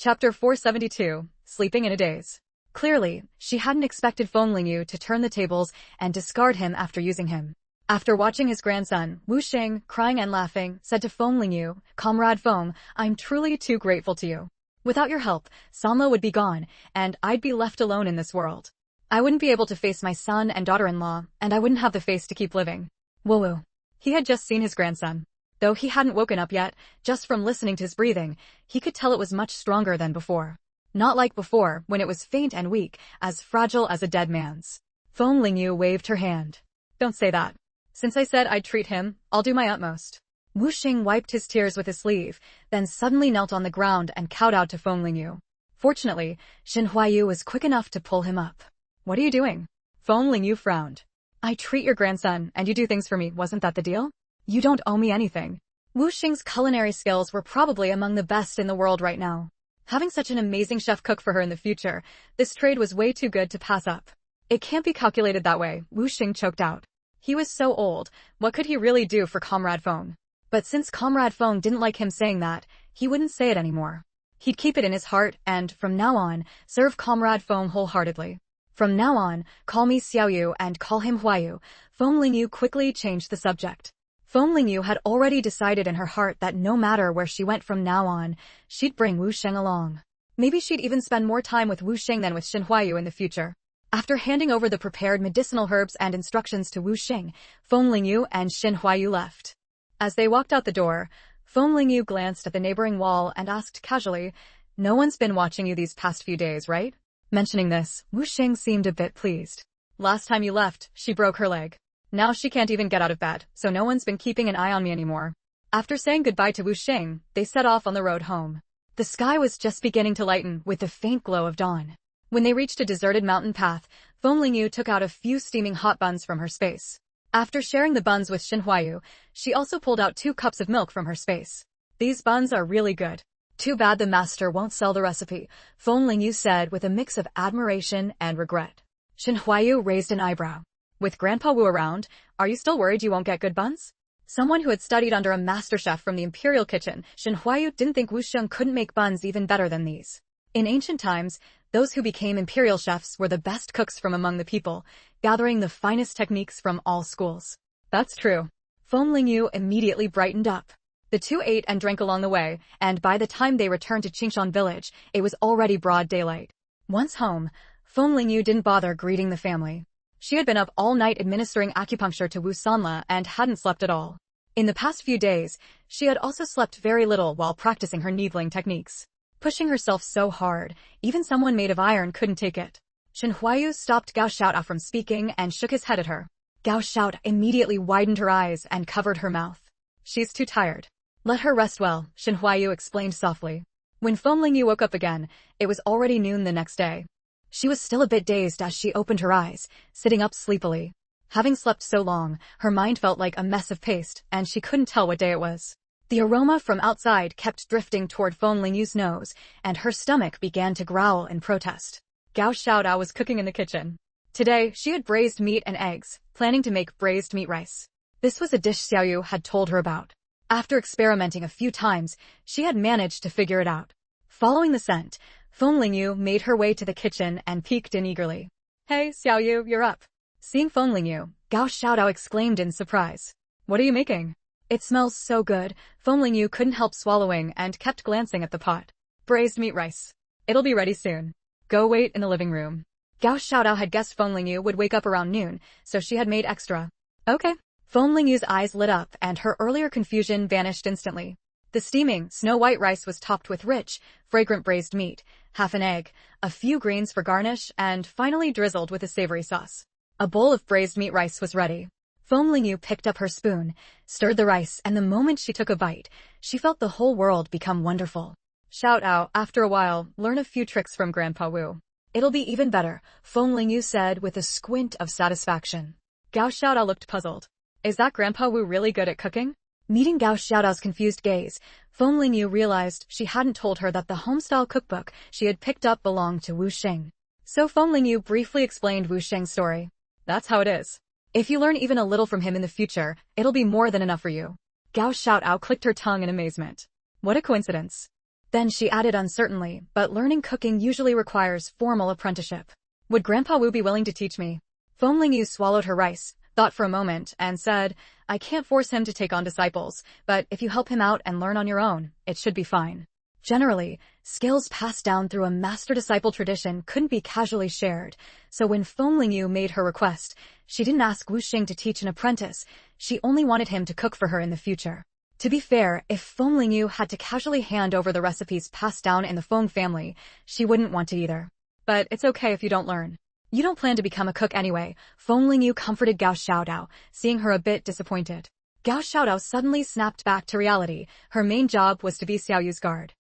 Chapter 472, Sleeping in a Daze. Clearly, she hadn't expected Feng Lingyu to turn the tables and discard him after using him. After watching his grandson, Wu Xing, crying and laughing, said to Feng Lingyu, "Comrade Feng, I'm truly too grateful to you. Without your help, Sanla would be gone, and I'd be left alone in this world. I wouldn't be able to face my son and daughter-in-law, and I wouldn't have the face to keep living." Woo-woo. He had just seen his grandson. Though he hadn't woken up yet, just from listening to his breathing, he could tell it was much stronger than before. Not like before, when it was faint and weak, as fragile as a dead man's. Feng Lingyu waved her hand. "Don't say that. Since I said I'd treat him, I'll do my utmost." Wu Xing wiped his tears with his sleeve, then suddenly knelt on the ground and kowtowed to Feng Lingyu. Fortunately, Shen Huaiyu was quick enough to pull him up. "What are you doing?" Feng Lingyu frowned. "I treat your grandson, and you do things for me, wasn't that the deal? You don't owe me anything." Wu Xing's culinary skills were probably among the best in the world right now. Having such an amazing chef cook for her in the future, this trade was way too good to pass up. "It can't be calculated that way," Wu Xing choked out. He was so old, what could he really do for Comrade Feng? But since Comrade Feng didn't like him saying that, he wouldn't say it anymore. He'd keep it in his heart and, from now on, serve Comrade Feng wholeheartedly. "From now on, call me Xiaoyu and call him Huaiyu." Feng Lingyu quickly changed the subject. Feng Lingyu had already decided in her heart that no matter where she went from now on, she'd bring Wu Sheng along. Maybe she'd even spend more time with Wu Sheng than with Shen Huaiyu in the future. After handing over the prepared medicinal herbs and instructions to Wu Xing, Feng Lingyu and Shen Huaiyu left. As they walked out the door, Feng Lingyu glanced at the neighboring wall and asked casually, "No one's been watching you these past few days, right?" Mentioning this, Wu Xing seemed a bit pleased. "Last time you left, she broke her leg. Now she can't even get out of bed, so no one's been keeping an eye on me anymore." After saying goodbye to Wu Xing, they set off on the road home. The sky was just beginning to lighten with the faint glow of dawn. When they reached a deserted mountain path, Feng Lingyu took out a few steaming hot buns from her space. After sharing the buns with Shen Huaiyu, she also pulled out 2 cups of milk from her space. "These buns are really good. Too bad the master won't sell the recipe," Feng Lingyu said with a mix of admiration and regret. Shen Huaiyu raised an eyebrow. "With Grandpa Wu around, are you still worried you won't get good buns?" Someone who had studied under a master chef from the imperial kitchen, Shen Huaiyu didn't think Wu Sheng couldn't make buns even better than these. In ancient times, those who became imperial chefs were the best cooks from among the people, gathering the finest techniques from all schools. "That's true." Feng Lingyu immediately brightened up. The two ate and drank along the way, and by the time they returned to Qingshan village, it was already broad daylight. Once home, Feng Lingyu didn't bother greeting the family. She had been up all night administering acupuncture to Wu Sanla and hadn't slept at all. In the past few days, she had also slept very little while practicing her needling techniques. Pushing herself so hard, even someone made of iron couldn't take it. Shen Huaiyu stopped Gao Xiaotao from speaking and shook his head at her. Gao Xiaotao immediately widened her eyes and covered her mouth. "She's too tired. Let her rest well," Shen Huaiyu explained softly. When Feng Lingyu woke up again, it was already noon the next day. She was still a bit dazed as she opened her eyes, sitting up sleepily. Having slept so long, her mind felt like a mess of paste, and she couldn't tell what day it was. The aroma from outside kept drifting toward Feng Lingyu's nose, and her stomach began to growl in protest. Gao Xiaotao was cooking in the kitchen. Today, she had braised meat and eggs, planning to make braised meat rice. This was a dish Xiaoyu had told her about. After experimenting a few times, she had managed to figure it out. Following the scent, Feng Lingyu made her way to the kitchen and peeked in eagerly. "Hey, Xiaoyu, you're up." Seeing Feng Lingyu, Gao Xiaotao exclaimed in surprise. "What are you making?" "It smells so good." Feng Lingyu couldn't help swallowing and kept glancing at the pot. "Braised meat rice. It'll be ready soon. Go wait in the living room." Gao Xiaotao had guessed Feng Lingyu would wake up around noon, so she had made extra. "Okay." Feng Lingyu's eyes lit up and her earlier confusion vanished instantly. The steaming, snow-white rice was topped with rich, fragrant braised meat, half an egg, a few greens for garnish, and finally drizzled with a savory sauce. A bowl of braised meat rice was ready. Feng Lingyu picked up her spoon, stirred the rice, and the moment she took a bite, she felt the whole world become wonderful. Xiaotao, after a while, learn a few tricks from Grandpa Wu. "It'll be even better," Feng Lingyu said with a squint of satisfaction. Gao Xiaotao looked puzzled. "Is that Grandpa Wu really good at cooking?" Meeting Gao Xiaotao's confused gaze, Feng Lingyu realized she hadn't told her that the homestyle cookbook she had picked up belonged to Wu Xing. So Feng Lingyu briefly explained Wu Xing's story. "That's how it is. If you learn even a little from him in the future, it'll be more than enough for you." Gao Xiaotao clicked her tongue in amazement. What a coincidence. Then she added uncertainly, but learning cooking usually requires formal apprenticeship. Would Grandpa Wu be willing to teach me? Feng Lingyu swallowed her rice, thought for a moment, and said, I can't force him to take on disciples, but if you help him out and learn on your own, it should be fine. Generally, skills passed down through a master-disciple tradition couldn't be casually shared, so when Feng Lingyu made her request, she didn't ask Wu Xing to teach an apprentice, she only wanted him to cook for her in the future. To be fair, if Feng Lingyu had to casually hand over the recipes passed down in the Feng family, she wouldn't want to either. But it's okay if you don't learn. You don't plan to become a cook anyway, Feng Lingyu comforted Gao Xiaodao, seeing her a bit disappointed. Gao Xiaodao suddenly snapped back to reality. Her main job was to be Xiaoyu's guard.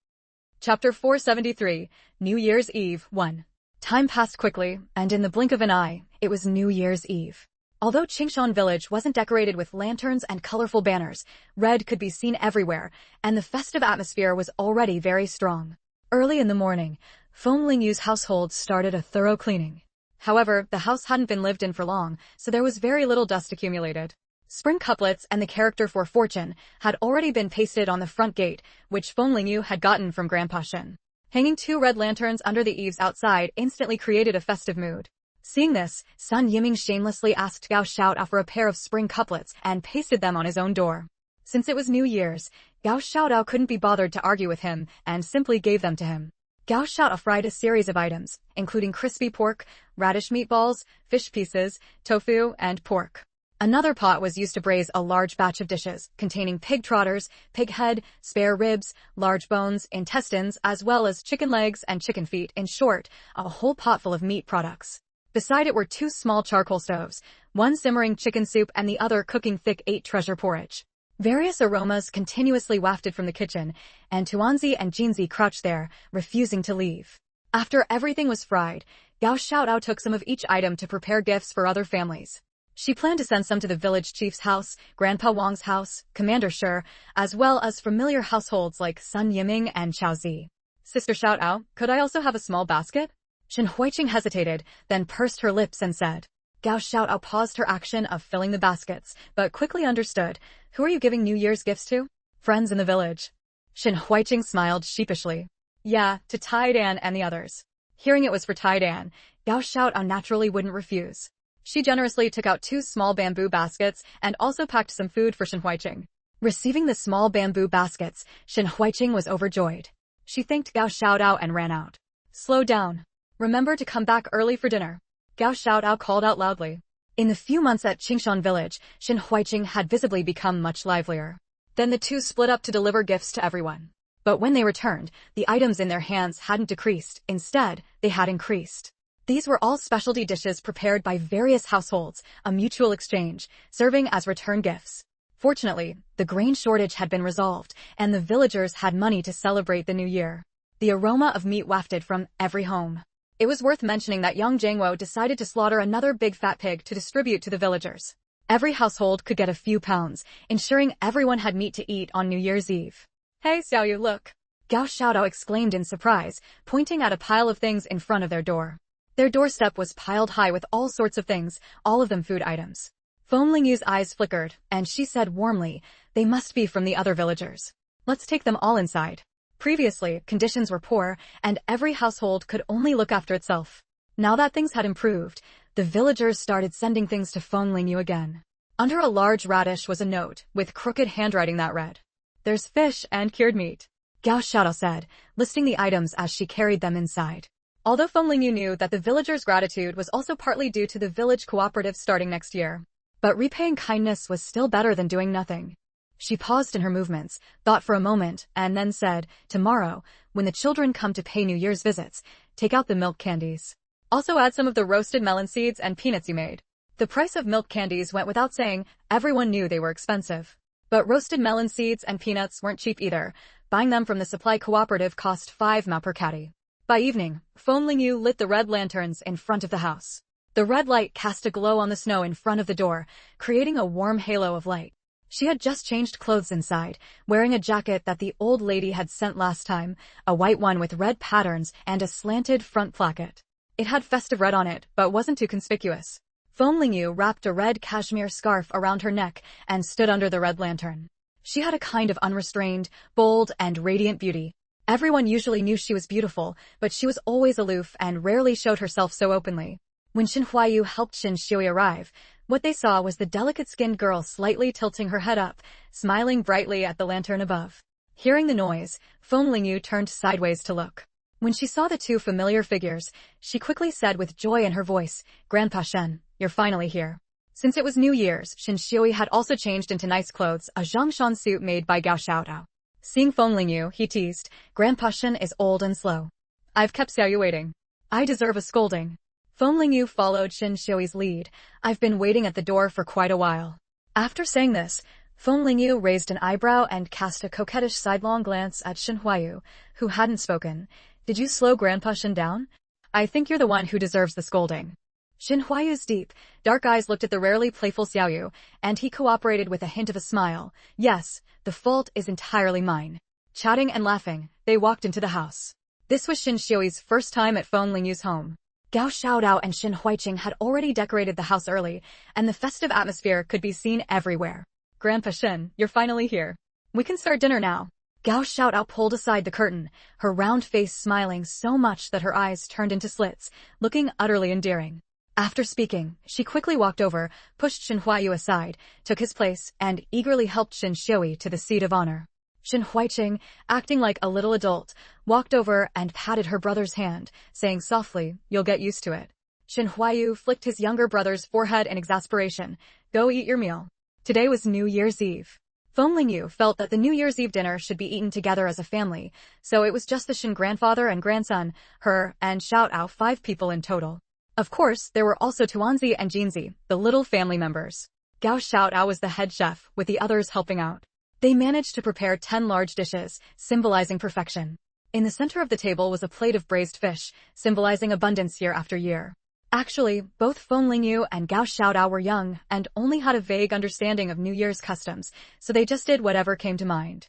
Chapter 473, New Year's Eve 1. Time passed quickly, and in the blink of an eye, it was New Year's Eve. Although Qingshan village wasn't decorated with lanterns and colorful banners, red could be seen everywhere, and the festive atmosphere was already very strong. Early in the morning, Feng Lingyu's household started a thorough cleaning. However, the house hadn't been lived in for long, so there was very little dust accumulated. Spring couplets and the character for fortune had already been pasted on the front gate, which Feng Lingyu had gotten from Grandpa Shen. Hanging 2 red lanterns under the eaves outside instantly created a festive mood. Seeing this, Sun Yiming shamelessly asked Gao Xiaodao for a pair of spring couplets and pasted them on his own door. Since it was New Year's, Gao Xiaodao couldn't be bothered to argue with him and simply gave them to him. Gao Xiaodao fried a series of items, including crispy pork, radish meatballs, fish pieces, tofu, and pork. Another pot was used to braise a large batch of dishes, containing pig trotters, pig head, spare ribs, large bones, intestines, as well as chicken legs and chicken feet, in short, a whole pot full of meat products. Beside it were 2 small charcoal stoves, one simmering chicken soup and the other cooking thick 8 treasure porridge. Various aromas continuously wafted from the kitchen, and Tuanzi and Jinzi crouched there, refusing to leave. After everything was fried, Gao Xiaodao took some of each item to prepare gifts for other families. She planned to send some to the village chief's house, Grandpa Wang's house, Commander Shi, as well as familiar households like Sun Yiming and Chao Zi. Sister Xiaodao, could I also have a small basket? Shen Huiqing hesitated, then pursed her lips and said. Gao Xiaodao paused her action of filling the baskets, but quickly understood. Who are you giving New Year's gifts to? Friends in the village. Shen Huiqing smiled sheepishly. Yeah, to Tai Dan and the others. Hearing it was for Tai Dan, Gao Xiaodao naturally wouldn't refuse. She generously took out 2 small bamboo baskets and also packed some food for Shen Huiqing. Receiving the small bamboo baskets, Shen Huiqing was overjoyed. She thanked Gao Xiaodao and ran out. Slow down. Remember to come back early for dinner. Gao Xiaodao called out loudly. In the few months at Qingshan village, Shen Huiqing had visibly become much livelier. Then the 2 split up to deliver gifts to everyone. But when they returned, the items in their hands hadn't decreased, instead, they had increased. These were all specialty dishes prepared by various households, a mutual exchange, serving as return gifts. Fortunately, the grain shortage had been resolved, and the villagers had money to celebrate the new year. The aroma of meat wafted from every home. It was worth mentioning that young Jangwo decided to slaughter another big fat pig to distribute to the villagers. Every household could get a few pounds, ensuring everyone had meat to eat on New Year's Eve. Hey Xiaoyu, look! Gao Xiaodao exclaimed in surprise, pointing at a pile of things in front of their door. Their doorstep was piled high with all sorts of things, all of them food items. Feng Lingyu's eyes flickered, and she said warmly, they must be from the other villagers. Let's take them all inside. Previously, conditions were poor, and every household could only look after itself. Now that things had improved, the villagers started sending things to Feng Lingyu again. Under a large radish was a note, with crooked handwriting that read, There's fish and cured meat. Gao Xiaodao said, listing the items as she carried them inside. Although Feng Lingyu knew that the villagers' gratitude was also partly due to the village cooperative starting next year. But repaying kindness was still better than doing nothing. She paused in her movements, thought for a moment, and then said, tomorrow, when the children come to pay New Year's visits, take out the milk candies. Also add some of the roasted melon seeds and peanuts you made. The price of milk candies went without saying, everyone knew they were expensive. But roasted melon seeds and peanuts weren't cheap either. Buying them from the supply cooperative cost 5 mao per caddy. By evening, Feng Lingyu lit the red lanterns in front of the house. The red light cast a glow on the snow in front of the door, creating a warm halo of light. She had just changed clothes inside, wearing a jacket that the old lady had sent last time, a white one with red patterns and a slanted front placket. It had festive red on it, but wasn't too conspicuous. Feng Lingyu wrapped a red cashmere scarf around her neck and stood under the red lantern. She had a kind of unrestrained, bold, and radiant beauty. Everyone usually knew she was beautiful, but she was always aloof and rarely showed herself so openly. When Shin Huayu helped Shin Xiui arrive, what they saw was the delicate-skinned girl slightly tilting her head up, smiling brightly at the lantern above. Hearing the noise, Feng Lingyu turned sideways to look. When she saw the two familiar figures, she quickly said with joy in her voice, "Grandpa Shen, you're finally here." Since it was New Year's, Shin Xiui had also changed into nice clothes, a Zhongshan suit made by Gao Xiaodao. Seeing Feng Lingyu, he teased, "Grandpa Shen is old and slow. I've kept Xiaoyu waiting. I deserve a scolding." Feng Lingyu followed Shin Xiui's lead. "I've been waiting at the door for quite a while." After saying this, Feng Lingyu raised an eyebrow and cast a coquettish sidelong glance at Shin Huayu, who hadn't spoken. "Did you slow Grandpa Shen down? I think you're the one who deserves the scolding." Shin Huayu's deep, dark eyes looked at the rarely playful Xiaoyu, and he cooperated with a hint of a smile. "Yes, the fault is entirely mine." Chatting and laughing, they walked into the house. This was Shin Xiui's first time at Feng Lingyu's home. Gao Xiaodao and Shin Huiqing had already decorated the house early, and the festive atmosphere could be seen everywhere. "Grandpa Shen, you're finally here. We can start dinner now." Gao Xiaodao pulled aside the curtain, her round face smiling so much that her eyes turned into slits, looking utterly endearing. After speaking, she quickly walked over, pushed Shin Huayu aside, took his place, and eagerly helped Shin Xiui to the seat of honor. Shin Huiqing, acting like a little adult, walked over and patted her brother's hand, saying softly, "You'll get used to it." Shin Huayu flicked his younger brother's forehead in exasperation. "Go eat your meal." Today was New Year's Eve. Feng Lingyu felt that the New Year's Eve dinner should be eaten together as a family, so it was just the Shin grandfather and grandson, her, and Xiaodao, 5 people in total. Of course, there were also Tuanzi and Jinzi, the little family members. Gao Xiaodao was the head chef, with the others helping out. They managed to prepare 10 large dishes, symbolizing perfection. In the center of the table was a plate of braised fish, symbolizing abundance year after year. Actually, both Feng Lingyu and Gao Xiaodao were young and only had a vague understanding of New Year's customs, so they just did whatever came to mind.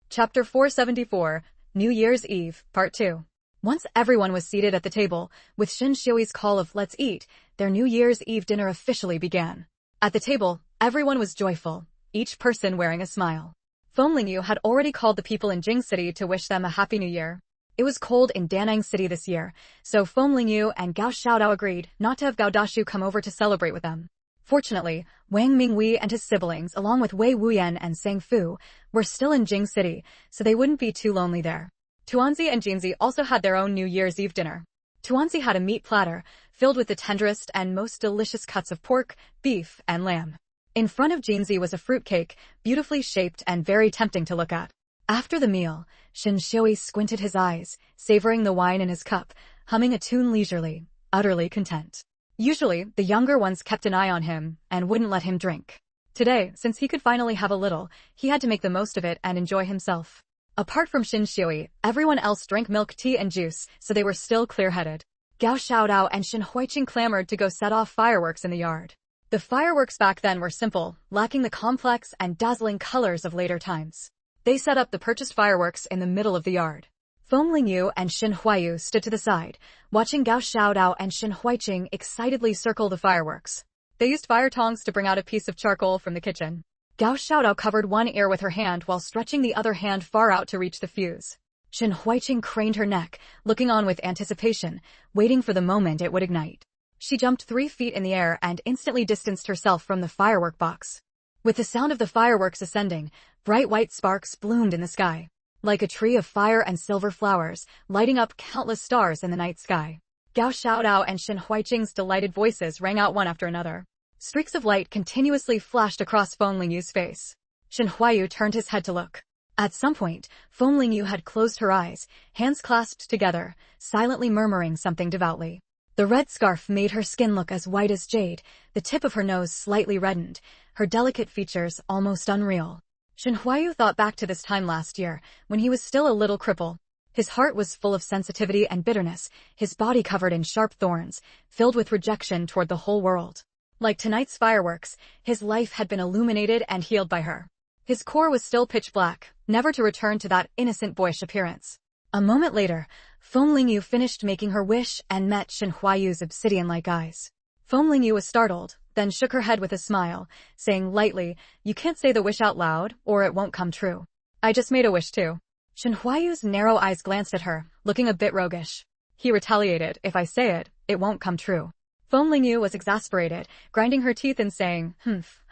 Chapter 474, New Year's Eve, Part 2. Once everyone was seated at the table, with Shin Xiui's call of "Let's eat," their New Year's Eve dinner officially began. At the table, everyone was joyful, each person wearing a smile. Feng Lingyu had already called the people in Jing City to wish them a Happy New Year. It was cold in Danang City this year, so Feng Lingyu and Gao Xiaodao agreed not to have Gao Dashu come over to celebrate with them. Fortunately, Wang Mingwei and his siblings, along with Wei Wuyan and Sang Fu, were still in Jing City, so they wouldn't be too lonely there. Tuanzi and Jinzi also had their own New Year's Eve dinner. Tuanzi had a meat platter, filled with the tenderest and most delicious cuts of pork, beef, and lamb. In front of Jinzi was a fruitcake, beautifully shaped and very tempting to look at. After the meal, Shin Xiui squinted his eyes, savoring the wine in his cup, humming a tune leisurely, utterly content. Usually, the younger ones kept an eye on him and wouldn't let him drink. Today, since he could finally have a little, he had to make the most of it and enjoy himself. Apart from Shin Xiui, everyone else drank milk tea and juice, so they were still clear-headed. Gao Xiaodao and Shin Huiqing clamored to go set off fireworks in the yard. The fireworks back then were simple, lacking the complex and dazzling colors of later times. They set up the purchased fireworks in the middle of the yard. Feng Lingyu and Shin Huayu stood to the side, watching Gao Xiaodao and Shin Huiqing excitedly circle the fireworks. They used fire tongs to bring out a piece of charcoal from the kitchen. Gao Xiaodao covered one ear with her hand while stretching the other hand far out to reach the fuse. Shin Huiqing craned her neck, looking on with anticipation, waiting for the moment it would ignite. She jumped 3 feet in the air and instantly distanced herself from the firework box. With the sound of the fireworks ascending, bright white sparks bloomed in the sky, like a tree of fire and silver flowers, lighting up countless stars in the night sky. Gao Xiaodao and Shin Huiqing's delighted voices rang out one after another. Streaks of light continuously flashed across Feng Lingyu's face. Shin Huayu turned his head to look. At some point, Feng Lingyu had closed her eyes, hands clasped together, silently murmuring something devoutly. The red scarf made her skin look as white as jade, the tip of her nose slightly reddened, her delicate features almost unreal. Shin Huayu thought back to this time last year, when he was still a little cripple. His heart was full of sensitivity and bitterness, his body covered in sharp thorns, filled with rejection toward the whole world. Like tonight's fireworks, his life had been illuminated and healed by her. His core was still pitch black, never to return to that innocent boyish appearance. A moment later, Feng Lingyu finished making her wish and met Shin Huayu's obsidian-like eyes. Feng Lingyu was startled, then shook her head with a smile, saying lightly, "You can't say the wish out loud, or it won't come true." "I just made a wish too." Shen Huayu's narrow eyes glanced at her, looking a bit roguish. He retaliated, if I say it, it won't come true. Feng Lingyu was exasperated, grinding her teeth and saying,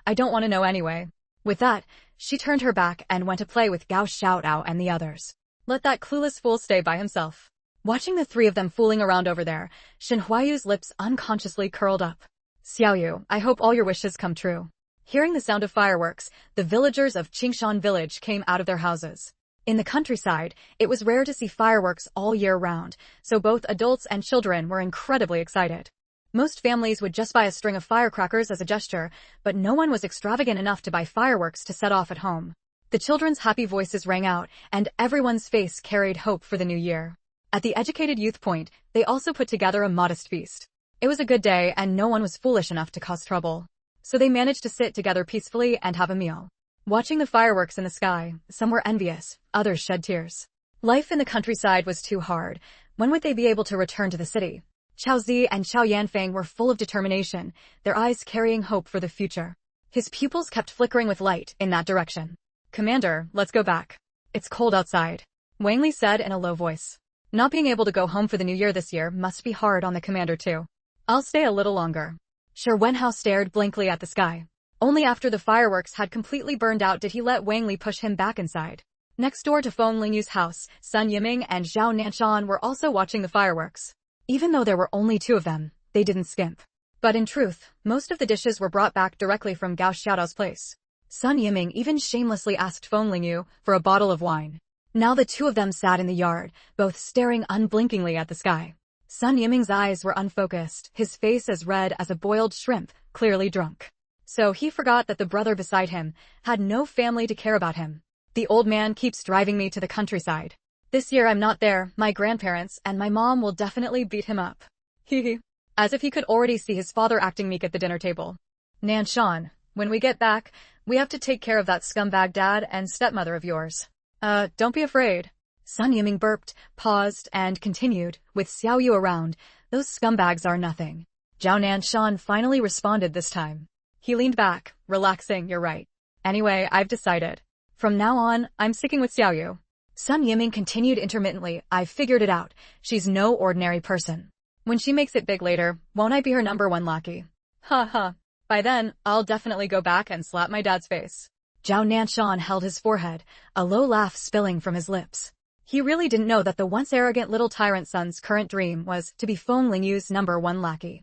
I don't want to know anyway. With that, she turned her back and went to play with Gao Xiaotao and the others. Let that clueless fool stay by himself. Watching the three of them fooling around over there, Shen Huayu's lips unconsciously curled up. Xiaoyu, I hope all your wishes come true. Hearing the sound of fireworks, the villagers of Qingshan village came out of their houses. In the countryside, it was rare to see fireworks all year round, so both adults and children were incredibly excited. Most families would just buy a string of firecrackers as a gesture, but no one was extravagant enough to buy fireworks to set off at home. The children's happy voices rang out, and everyone's face carried hope for the new year. At the educated youth point, they also put together a modest feast. It was a good day and no one was foolish enough to cause trouble. So they managed to sit together peacefully and have a meal. Watching the fireworks in the sky, some were envious, others shed tears. Life in the countryside was too hard. When would they be able to return to the city? Chao Zi and Xiao Yanfeng were full of determination, their eyes carrying hope for the future. His pupils kept flickering with light in that direction. Commander, let's go back. It's cold outside, Wang Li said in a low voice. Not being able to go home for the new year this year must be hard on the commander too. I'll stay a little longer. Shi Wenhao stared blankly at the sky. Only after the fireworks had completely burned out did he let Wang Li push him back inside. Next door to Feng Lingyu's house, Sun Yiming and Zhao Nanshan were also watching the fireworks. Even though there were only two of them, they didn't skimp. But in truth, most of the dishes were brought back directly from Gao Xiaodao's place. Sun Yiming even shamelessly asked Feng Lingyu for a bottle of wine. Now the two of them sat in the yard, both staring unblinkingly at the sky. Sun Yiming's eyes were unfocused, his face as red as a boiled shrimp, clearly drunk. So he forgot that the brother beside him had no family to care about him. The old man keeps driving me to the countryside. This year I'm not there, my grandparents and my mom will definitely beat him up. Hee. As if he could already see his father acting meek at the dinner table. Nanshan, when we get back, we have to take care of that scumbag dad and stepmother of yours. Don't be afraid. Sun Yiming burped, paused, and continued, with Xiaoyu around, those scumbags are nothing. Zhao Nanshan finally responded this time. He leaned back, relaxing, you're right. Anyway, I've decided. From now on, I'm sticking with Xiaoyu. Sun Yiming continued intermittently, I've figured it out. She's no ordinary person. When she makes it big later, won't I be her #1 lackey? Ha ha. By then, I'll definitely go back and slap my dad's face. Zhao Nanshan held his forehead, a low laugh spilling from his lips. He really didn't know that the once arrogant little tyrant son's current dream was to be Feng Lingyu's #1 lackey.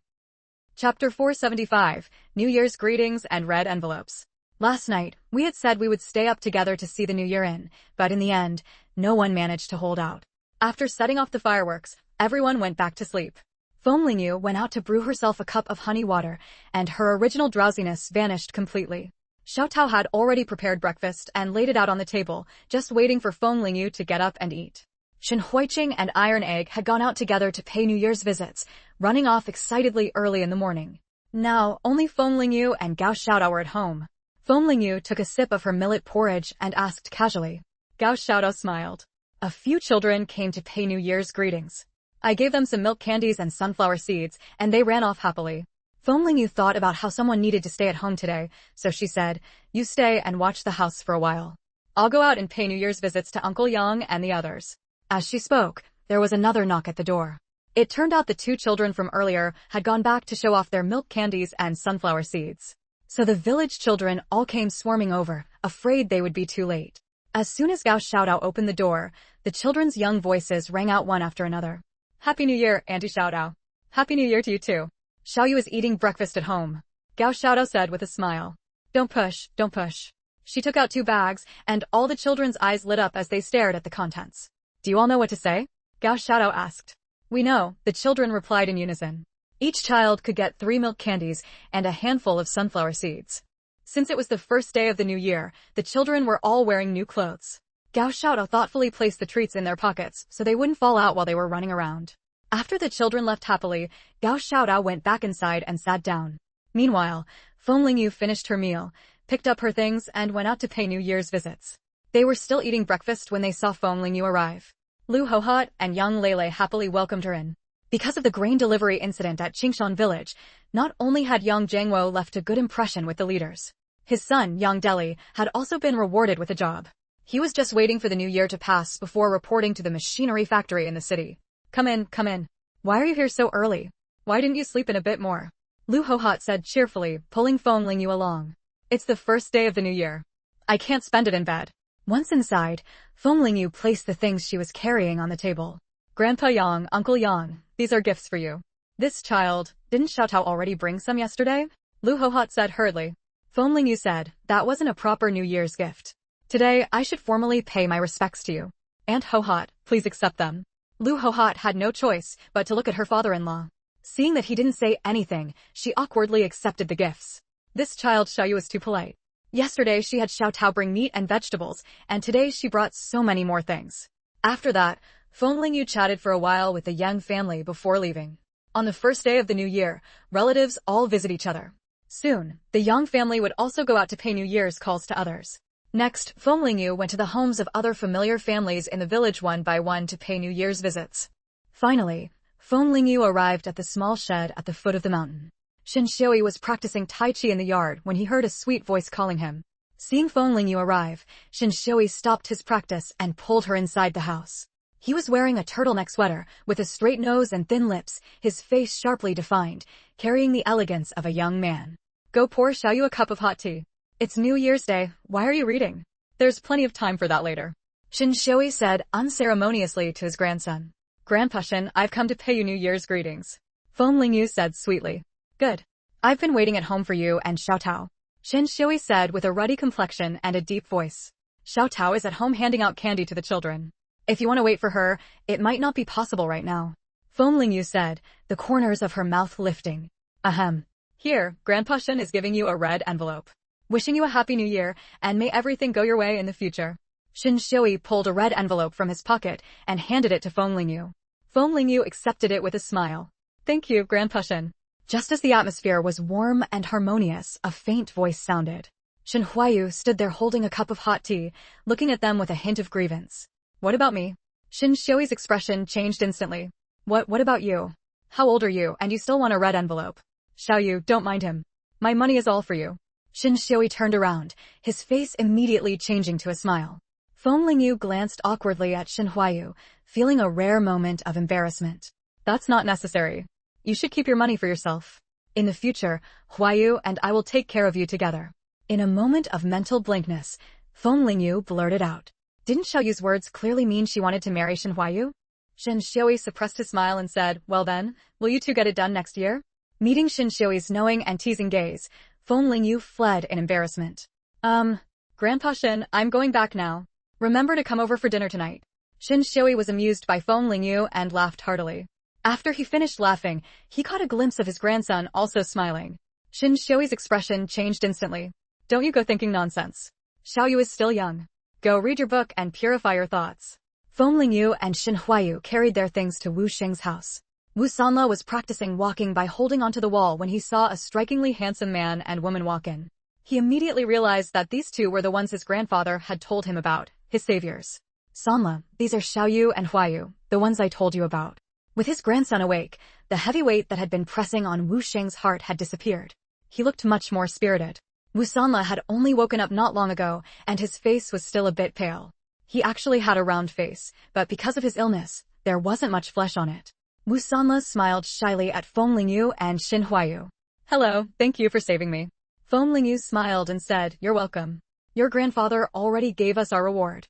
Chapter 475, New Year's Greetings and Red Envelopes. Last night, we had said we would stay up together to see the new year in, but in the end, no one managed to hold out. After setting off the fireworks, everyone went back to sleep. Feng Lingyu went out to brew herself a cup of honey water, and her original drowsiness vanished completely. Xiao Tao had already prepared breakfast and laid it out on the table, just waiting for Feng Lingyu to get up and eat. Shen Huiqing and Iron Egg had gone out together to pay New Year's visits, running off excitedly early in the morning. Now, only Feng Lingyu and Gao Xiaodao were at home. Feng Lingyu took a sip of her millet porridge and asked casually. Gao Xiaodao smiled. A few children came to pay New Year's greetings. I gave them some milk candies and sunflower seeds, and they ran off happily. Feng Lingyu thought about how someone needed to stay at home today, so she said, you stay and watch the house for a while. I'll go out and pay New Year's visits to Uncle Yang and the others. As she spoke, there was another knock at the door. It turned out the two children from earlier had gone back to show off their milk candies and sunflower seeds. So the village children all came swarming over, afraid they would be too late. As soon as Gao Xiaodao opened the door, the children's young voices rang out one after another. Happy New Year, Auntie Xiaodao. Happy New Year to you too. Xiaoyu is eating breakfast at home. Gao Xiaodao said with a smile. Don't push, don't push. She took out 2 bags, and all the children's eyes lit up as they stared at the contents. Do you all know what to say? Gao Xiaodao asked. We know, the children replied in unison. Each child could get 3 milk candies and a handful of sunflower seeds. Since it was the first day of the new year, the children were all wearing new clothes. Gao Xiaodao thoughtfully placed the treats in their pockets so they wouldn't fall out while they were running around. After the children left happily, Gao Xiaodao went back inside and sat down. Meanwhile, Feng Lingyu finished her meal, picked up her things and went out to pay New Year's visits. They were still eating breakfast when they saw Feng Lingyu arrive. Lu Hohot and young Lele happily welcomed her in. Because of the grain delivery incident at Qingshan village, not only had young Jiangwo left a good impression with the leaders. His son, young Deli, had also been rewarded with a job. He was just waiting for the new year to pass before reporting to the machinery factory in the city. Come in, come in. Why are you here so early? Why didn't you sleep in a bit more? Lu Hohat said cheerfully, pulling Feng Lingyu along. It's the first day of the new year. I can't spend it in bed. Once inside, Feng Lingyu placed the things she was carrying on the table. Grandpa Yang, Uncle Yang, these are gifts for you. This child, didn't Xiaotao already bring some yesterday? Lu Hohat said hurriedly. Feng Lingyu said, that wasn't a proper New Year's gift. Today, I should formally pay my respects to you. Aunt Hohat, please accept them. Lu Hohat had no choice but to look at her father-in-law. Seeing that he didn't say anything, she awkwardly accepted the gifts. This child Xiaoyu is too polite. Yesterday she had Xiaotao bring meat and vegetables, and today she brought so many more things. After that, Feng Lingyu chatted for a while with the Yang family before leaving. On the first day of the new year, relatives all visit each other. Soon, the Yang family would also go out to pay New Year's calls to others. Next, Feng Lingyu went to the homes of other familiar families in the village one by one to pay New Year's visits. Finally, Feng Lingyu arrived at the small shed at the foot of the mountain. Shin Xiui was practicing Tai Chi in the yard when he heard a sweet voice calling him. Seeing Feng Lingyu arrive, Shin Xiui stopped his practice and pulled her inside the house. He was wearing a turtleneck sweater, with a straight nose and thin lips, his face sharply defined, carrying the elegance of a young man. Go pour Xiaoyu a cup of hot tea. It's New Year's Day, why are you reading? There's plenty of time for that later. Shin Xiui said unceremoniously to his grandson. Grandpa Shin, I've come to pay you New Year's greetings. Feng Lingyu said sweetly. Good. I've been waiting at home for you and Xiaotao. Shin Xiui said with a ruddy complexion and a deep voice. Xiaotao is at home handing out candy to the children. If you want to wait for her, it might not be possible right now. Feng Lingyu said, the corners of her mouth lifting. Ahem. Here, Grandpa Shin is giving you a red envelope. Wishing you a happy new year, and may everything go your way in the future. Shin Xiui pulled a red envelope from his pocket and handed it to Feng Lingyu. Feng Lingyu accepted it with a smile. Thank you, Grandpa Shin. Just as the atmosphere was warm and harmonious, a faint voice sounded. Shin Huayu stood there holding a cup of hot tea, looking at them with a hint of grievance. What about me? Shin Xiui's expression changed instantly. What about you? How old are you, and you still want a red envelope? Xiaoyu, don't mind him. My money is all for you. Shin Xiui turned around, his face immediately changing to a smile. Feng Lingyu glanced awkwardly at Shin Huayu, feeling a rare moment of embarrassment. That's not necessary. You should keep your money for yourself. In the future, Huayu and I will take care of you together. In a moment of mental blankness, Feng Lingyu blurted out. Didn't Xiaoyu's words clearly mean she wanted to marry Shin Huayu? Shin Xiui suppressed his smile and said, well then, will you two get it done next year? Meeting Shin Xiui's knowing and teasing gaze, Feng Lingyu fled in embarrassment. Grandpa Shin, I'm going back now. Remember to come over for dinner tonight. Shin Xiui was amused by Feng Lingyu and laughed heartily. After he finished laughing, he caught a glimpse of his grandson also smiling. Shin Xiui's expression changed instantly. Don't you go thinking nonsense. Xiaoyu is still young. Go read your book and purify your thoughts. Feng Lingyu and Shin Huayu carried their things to Wu Xing's house. Wu Sanla was practicing walking by holding onto the wall when he saw a strikingly handsome man and woman walk in. He immediately realized that these two were the ones his grandfather had told him about, his saviors. Sanla, these are Xiaoyu and Huayu, the ones I told you about. With his grandson awake, the heavy weight that had been pressing on Wu Xing's heart had disappeared. He looked much more spirited. Wu Sanla had only woken up not long ago, and his face was still a bit pale. He actually had a round face, but because of his illness, there wasn't much flesh on it. Wu Sanla smiled shyly at Feng Lingyu and Shin Huayu. Hello, thank you for saving me. Feng Lingyu smiled and said, you're welcome. Your grandfather already gave us our reward.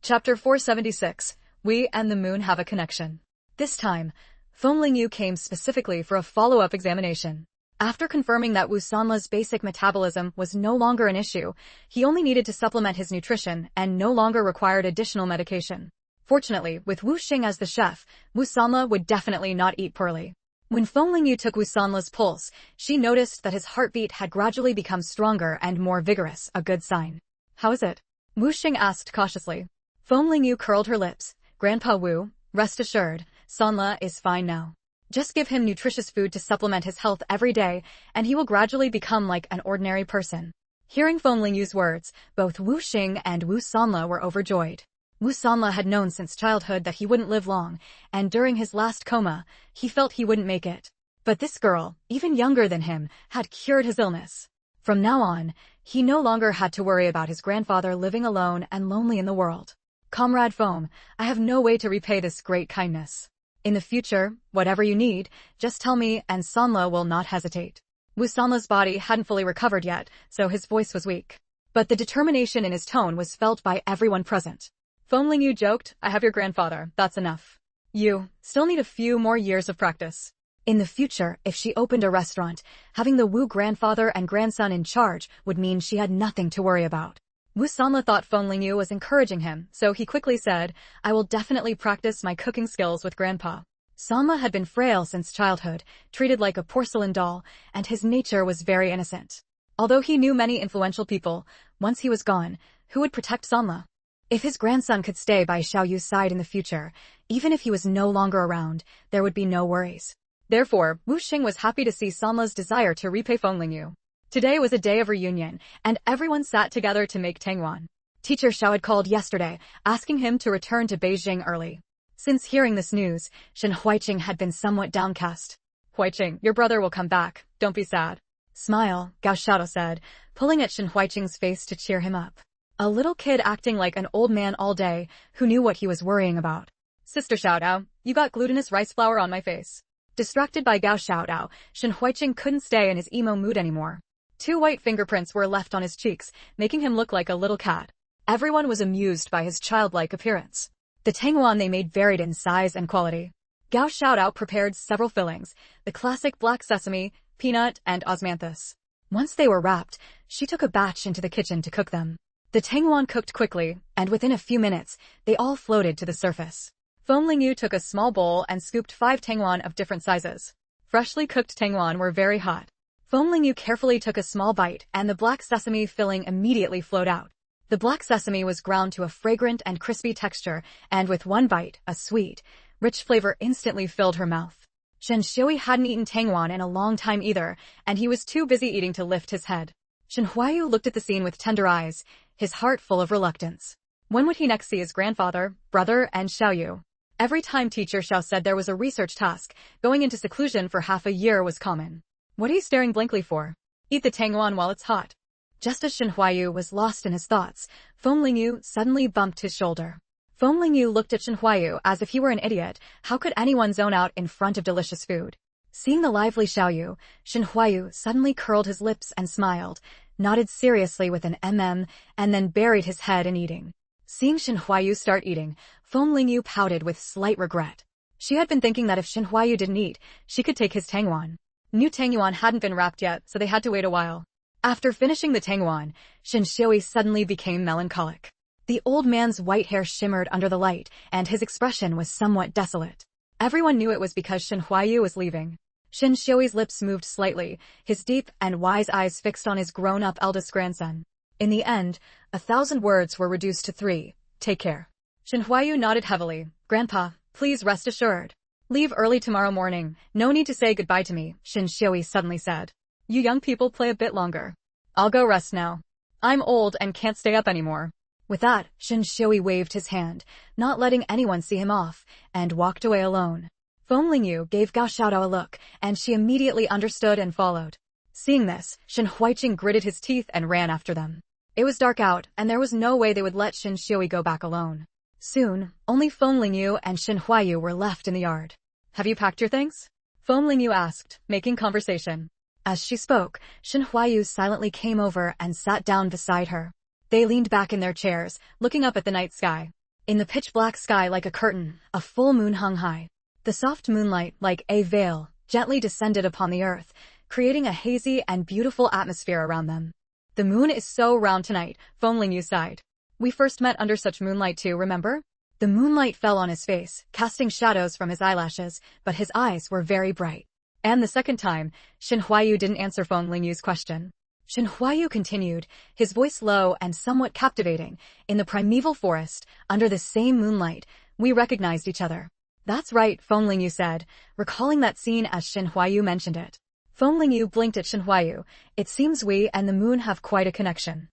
Chapter 476, We and the Moon Have a Connection. This time, Feng Lingyu came specifically for a follow-up examination. After confirming that Wu Sanla's basic metabolism was no longer an issue, he only needed to supplement his nutrition and no longer required additional medication. Fortunately, with Wu Xing as the chef, Wu Sanla would definitely not eat poorly. When Feng Lingyu took Wu Sanla's pulse, she noticed that his heartbeat had gradually become stronger and more vigorous, a good sign. How is it? Wu Xing asked cautiously. Feng Lingyu curled her lips. Grandpa Wu, rest assured, Sanla is fine now. Just give him nutritious food to supplement his health every day, and he will gradually become like an ordinary person. Hearing Feng Lingyu's words, both Wu Xing and Wu Sanla were overjoyed. Wu Sanla had known since childhood that he wouldn't live long, and during his last coma, he felt he wouldn't make it. But this girl, even younger than him, had cured his illness. From now on, he no longer had to worry about his grandfather living alone and lonely in the world. Comrade Foam, I have no way to repay this great kindness. In the future, whatever you need, just tell me and Sanla will not hesitate. Wu Sanla's body hadn't fully recovered yet, so his voice was weak. But the determination in his tone was felt by everyone present. Feng Lingyu joked, I have your grandfather, that's enough. You still need a few more years of practice. In the future, if she opened a restaurant, having the Wu grandfather and grandson in charge would mean she had nothing to worry about. Wu Sanla thought Feng Lingyu was encouraging him, so he quickly said, I will definitely practice my cooking skills with Grandpa. Sanla had been frail since childhood, treated like a porcelain doll, and his nature was very innocent. Although he knew many influential people, once he was gone, who would protect Sanla? If his grandson could stay by Xiaoyu's side in the future, even if he was no longer around, there would be no worries. Therefore, Wu Xing was happy to see Sanla's desire to repay Feng Lingyu. Today was a day of reunion, and everyone sat together to make tangwan. Teacher Xiao had called yesterday, asking him to return to Beijing early. Since hearing this news, Shen Huiqing had been somewhat downcast. Huiqing, your brother will come back, don't be sad. Smile, Gao Xiaodao said, pulling at Shen Huiqing's face to cheer him up. A little kid acting like an old man all day, who knew what he was worrying about. Sister Xiaodao, you got glutinous rice flour on my face. Distracted by Gao Xiaodao, Shen Huiqing couldn't stay in his emo mood anymore. 2 white fingerprints were left on his cheeks, making him look like a little cat. Everyone was amused by his childlike appearance. The tangwan they made varied in size and quality. Gao Xiaodao prepared several fillings, the classic black sesame, peanut, and osmanthus. Once they were wrapped, she took a batch into the kitchen to cook them. The tangwan cooked quickly, and within a few minutes, they all floated to the surface. Feng Lingyu took a small bowl and scooped 5 tangwan of different sizes. Freshly cooked tangwan were very hot. Feng Lingyu carefully took a small bite, and the black sesame filling immediately flowed out. The black sesame was ground to a fragrant and crispy texture, and with one bite, a sweet, rich flavor instantly filled her mouth. Shen Xiui hadn't eaten tangwan in a long time either, and he was too busy eating to lift his head. Shen Huayu looked at the scene with tender eyes, his heart full of reluctance. When would he next see his grandfather, brother, and Xiaoyu? Every time Teacher Xiao said there was a research task, going into seclusion for half a year was common. What are you staring blankly for? Eat the tangwan while it's hot. Just as Shen Huayu was lost in his thoughts, Feng Lingyu suddenly bumped his shoulder. Feng Lingyu looked at Shen Huayu as if he were an idiot. How could anyone zone out in front of delicious food? Seeing the lively Xiaoyu, Shen Huayu suddenly curled his lips and smiled, nodded seriously with an and then buried his head in eating. Seeing Shen Huayu start eating, Feng Lingyu pouted with slight regret. She had been thinking that if Shen Huayu didn't eat, she could take his tangwan. New tangwan hadn't been wrapped yet, so they had to wait a while. After finishing the tangwan, Shen Xiui suddenly became melancholic. The old man's white hair shimmered under the light, and his expression was somewhat desolate. Everyone knew it was because Shen Huayu was leaving. Shen Xiui's lips moved slightly, his deep and wise eyes fixed on his grown-up eldest grandson. In the end, 1,000 words were reduced to 3. Take care. Shen Huayu nodded heavily. Grandpa, please rest assured. Leave early tomorrow morning. No need to say goodbye to me, Shen Xiui suddenly said. You young people play a bit longer. I'll go rest now. I'm old and can't stay up anymore. With that, Shen Xiui waved his hand, not letting anyone see him off, and walked away alone. Feng Lingyu gave Gao Xiaodao a look, and she immediately understood and followed. Seeing this, Shen Huiqing gritted his teeth and ran after them. It was dark out, and there was no way they would let Shen Xiui go back alone. Soon, only Feng Lingyu and Shen Huayu were left in the yard. Have you packed your things? Feng Lingyu asked, making conversation. As she spoke, Shen Huayu silently came over and sat down beside her. They leaned back in their chairs, looking up at the night sky. In the pitch-black sky like a curtain, a full moon hung high. The soft moonlight, like a veil, gently descended upon the earth, creating a hazy and beautiful atmosphere around them. The moon is so round tonight, Feng Lingyu sighed. We first met under such moonlight too, remember? The moonlight fell on his face, casting shadows from his eyelashes, but his eyes were very bright. And the second time, Shen Huayu didn't answer Feng Lingyu's question. Shen Huayu continued, his voice low and somewhat captivating. In the primeval forest, under the same moonlight, we recognized each other. That's right, Feng Lingyu said, recalling that scene as Shen Huayu mentioned it. Feng Lingyu blinked at Shen Huayu. It seems we and the moon have quite a connection.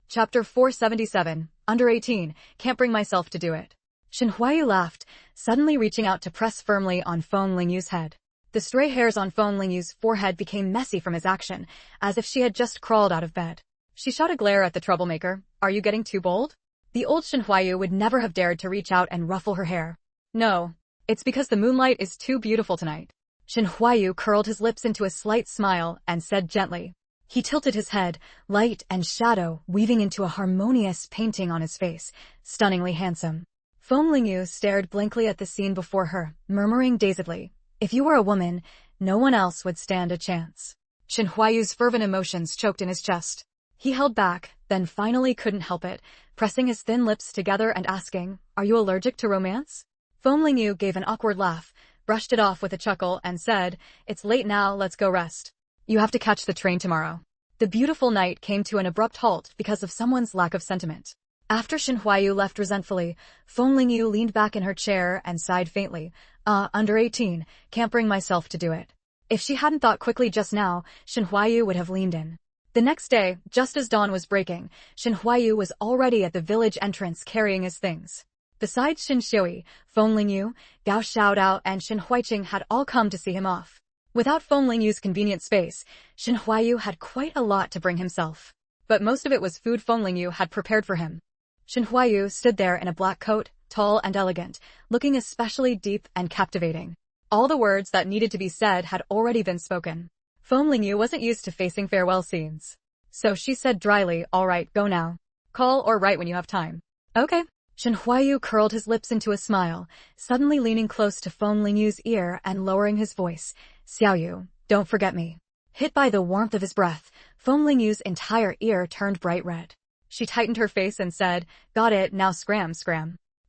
Chapter 477, Under 18, Can't Bring Myself to Do It. Shen Huayu laughed, suddenly reaching out to press firmly on Feng Lingyu's head. The stray hairs on Feng Lingyu's forehead became messy from his action, as if she had just crawled out of bed. She shot a glare at the troublemaker. Are you getting too bold? The old Shen Huayu would never have dared to reach out and ruffle her hair. No. It's because the moonlight is too beautiful tonight. Shen Huayu curled his lips into a slight smile and said gently. He tilted his head, light and shadow weaving into a harmonious painting on his face, stunningly handsome. Feng Lingyu stared blankly at the scene before her, murmuring dazedly, if you were a woman, no one else would stand a chance. Shen Huayu's fervent emotions choked in his chest. He held back, then finally couldn't help it, pressing his thin lips together and asking, are you allergic to romance? Feng Lingyu gave an awkward laugh, brushed it off with a chuckle, and said, it's late now, let's go rest. You have to catch the train tomorrow. The beautiful night came to an abrupt halt because of someone's lack of sentiment. After Shen Huayu left resentfully, Feng Lingyu leaned back in her chair and sighed faintly. Under 18, can't bring myself to do it. If she hadn't thought quickly just now, Shen Huayu would have leaned in. The next day, just as dawn was breaking, Shen Huayu was already at the village entrance carrying his things. Besides Shen Xiui, Feng Lingyu, Gao Xiaodao, and Shen Huiqing had all come to see him off. Without Feng Lingyu's convenient space, Shen Huayu had quite a lot to bring himself. But most of it was food Feng Lingyu had prepared for him. Shen Huayu stood there in a black coat, tall and elegant, looking especially deep and captivating. All the words that needed to be said had already been spoken. Feng Lingyu wasn't used to facing farewell scenes. So she said dryly, all right, go now. Call or write when you have time. Okay. Shen Huayu curled his lips into a smile, suddenly leaning close to Feng Lingyu's ear and lowering his voice. Xiaoyu, don't forget me. Hit by the warmth of his breath, Feng Lingyu's entire ear turned bright red. She tightened her face and said, got it, now scram.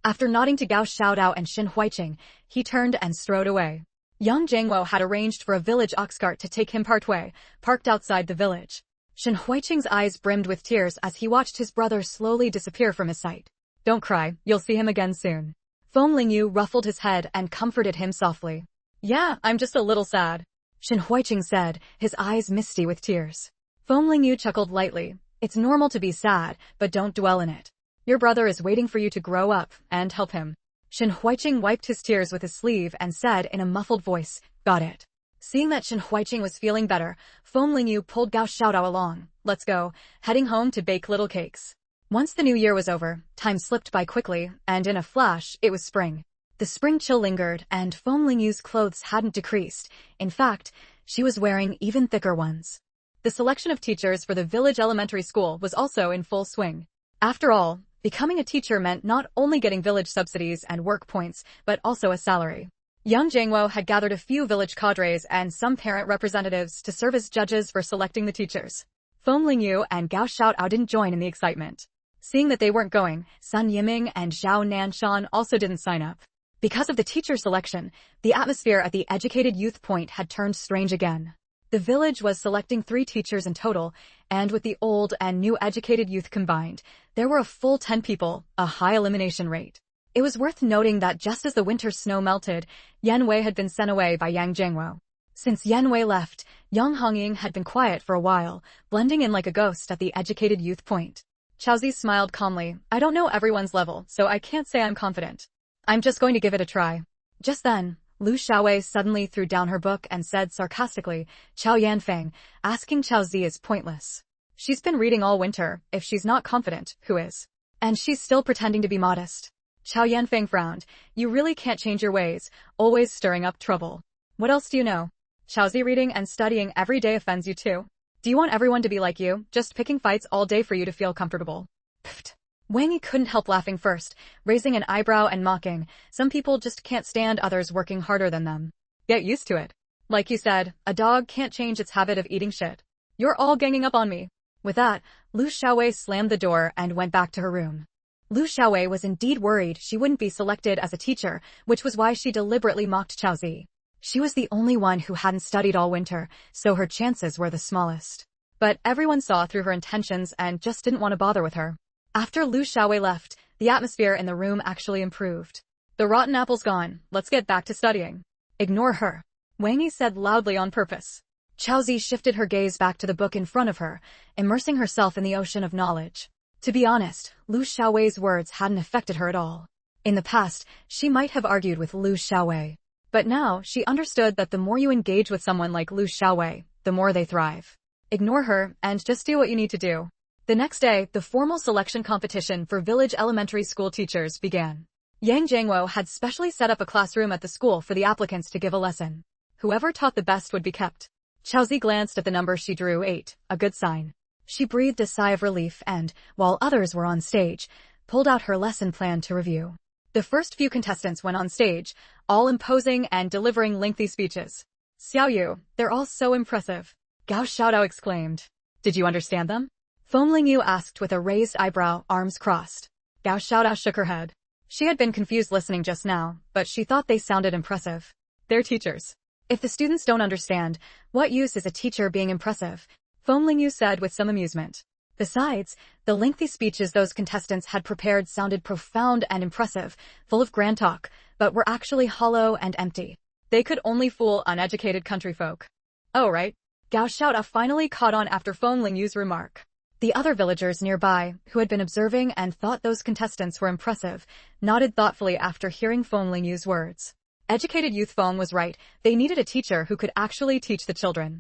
After nodding to Gao Xiaodao and Shen Huiqing, he turned and strode away. Young Jiangwo had arranged for a village ox cart to take him partway, parked outside the village. Shen Huiqing's eyes brimmed with tears as he watched his brother slowly disappear from his sight. Don't cry, you'll see him again soon. Feng Lingyu ruffled his head and comforted him softly. Yeah, I'm just a little sad. Shen Huiqing said, his eyes misty with tears. Feng Lingyu chuckled lightly. It's normal to be sad, but don't dwell in it. Your brother is waiting for you to grow up and help him. Shen Huiqing wiped his tears with his sleeve and said in a muffled voice, got it. Seeing that Shen Huiqing was feeling better, Feng Lingyu pulled Gao Xiaodao along. Let's go, heading home to bake little cakes. Once the new year was over, time slipped by quickly, and in a flash, it was spring. The spring chill lingered, and Feng Lingyu's clothes hadn't decreased. In fact, she was wearing even thicker ones. The selection of teachers for the village elementary school was also in full swing. After all, becoming a teacher meant not only getting village subsidies and work points, but also a salary. Young Jiangwo had gathered a few village cadres and some parent representatives to serve as judges for selecting the teachers. Feng Lingyu and Gao Xiaodao didn't join in the excitement. Seeing that they weren't going, Sun Yiming and Zhao Nanshan also didn't sign up. Because of the teacher selection, the atmosphere at the Educated Youth Point had turned strange again. The village was selecting 3 teachers in total, and with the old and new educated youth combined, there were a full 10 people, a high elimination rate. It was worth noting that just as the winter snow melted, Yan Wei had been sent away by Yang Jiangwo. Since Yan Wei left, Yang Hongying had been quiet for a while, blending in like a ghost at the Educated Youth Point. Chaozi smiled calmly. I don't know everyone's level, so I can't say I'm confident. I'm just going to give it a try. Just then, Lu Xiaowei suddenly threw down her book and said sarcastically, Chao Yanfeng, asking Chaozi is pointless. She's been reading all winter. If she's not confident, who is? And she's still pretending to be modest. Chao Yanfeng frowned. You really can't change your ways, always stirring up trouble. What else do you know? Chaozi, reading and studying every day offends you too. Do you want everyone to be like you, just picking fights all day for you to feel comfortable? Pfft. Wang Yi couldn't help laughing first, raising an eyebrow and mocking. Some people just can't stand others working harder than them. Get used to it. Like you said, a dog can't change its habit of eating shit. You're all ganging up on me. With that, Lu Xiaowei slammed the door and went back to her room. Lu Xiaowei was indeed worried she wouldn't be selected as a teacher, which was why she deliberately mocked Chaozi. She was the only one who hadn't studied all winter, so her chances were the smallest. But everyone saw through her intentions and just didn't want to bother with her. After Lu Xiaowei left, the atmosphere in the room actually improved. The rotten apple's gone, let's get back to studying. Ignore her. Wang Yi said loudly on purpose. Chaozi shifted her gaze back to the book in front of her, immersing herself in the ocean of knowledge. To be honest, Lu Xiaowei's words hadn't affected her at all. In the past, she might have argued with Lu Xiaowei. But now, she understood that the more you engage with someone like Lu Xiaowei, the more they thrive. Ignore her, and just do what you need to do. The next day, the formal selection competition for village elementary school teachers began. Yang Jiangwo had specially set up a classroom at the school for the applicants to give a lesson. Whoever taught the best would be kept. Xiaozi glanced at the number she drew, 8, a good sign. She breathed a sigh of relief and, while others were on stage, pulled out her lesson plan to review. The first few contestants went on stage, all imposing and delivering lengthy speeches. Xiaoyu, they're all so impressive. Gao Xiaodao exclaimed. Did you understand them? Feng Lingyu asked with a raised eyebrow, arms crossed. Gao Xiaodao shook her head. She had been confused listening just now, but she thought they sounded impressive. They're teachers. If the students don't understand, what use is a teacher being impressive? Feng Lingyu said with some amusement. Besides, the lengthy speeches those contestants had prepared sounded profound and impressive, full of grand talk, but were actually hollow and empty. They could only fool uneducated country folk. Oh right. Gao Xiaodao finally caught on after Feng Lingyu's remark. The other villagers nearby, who had been observing and thought those contestants were impressive, nodded thoughtfully after hearing Feng Lingyu's words. Educated youth Feng was right, they needed a teacher who could actually teach the children.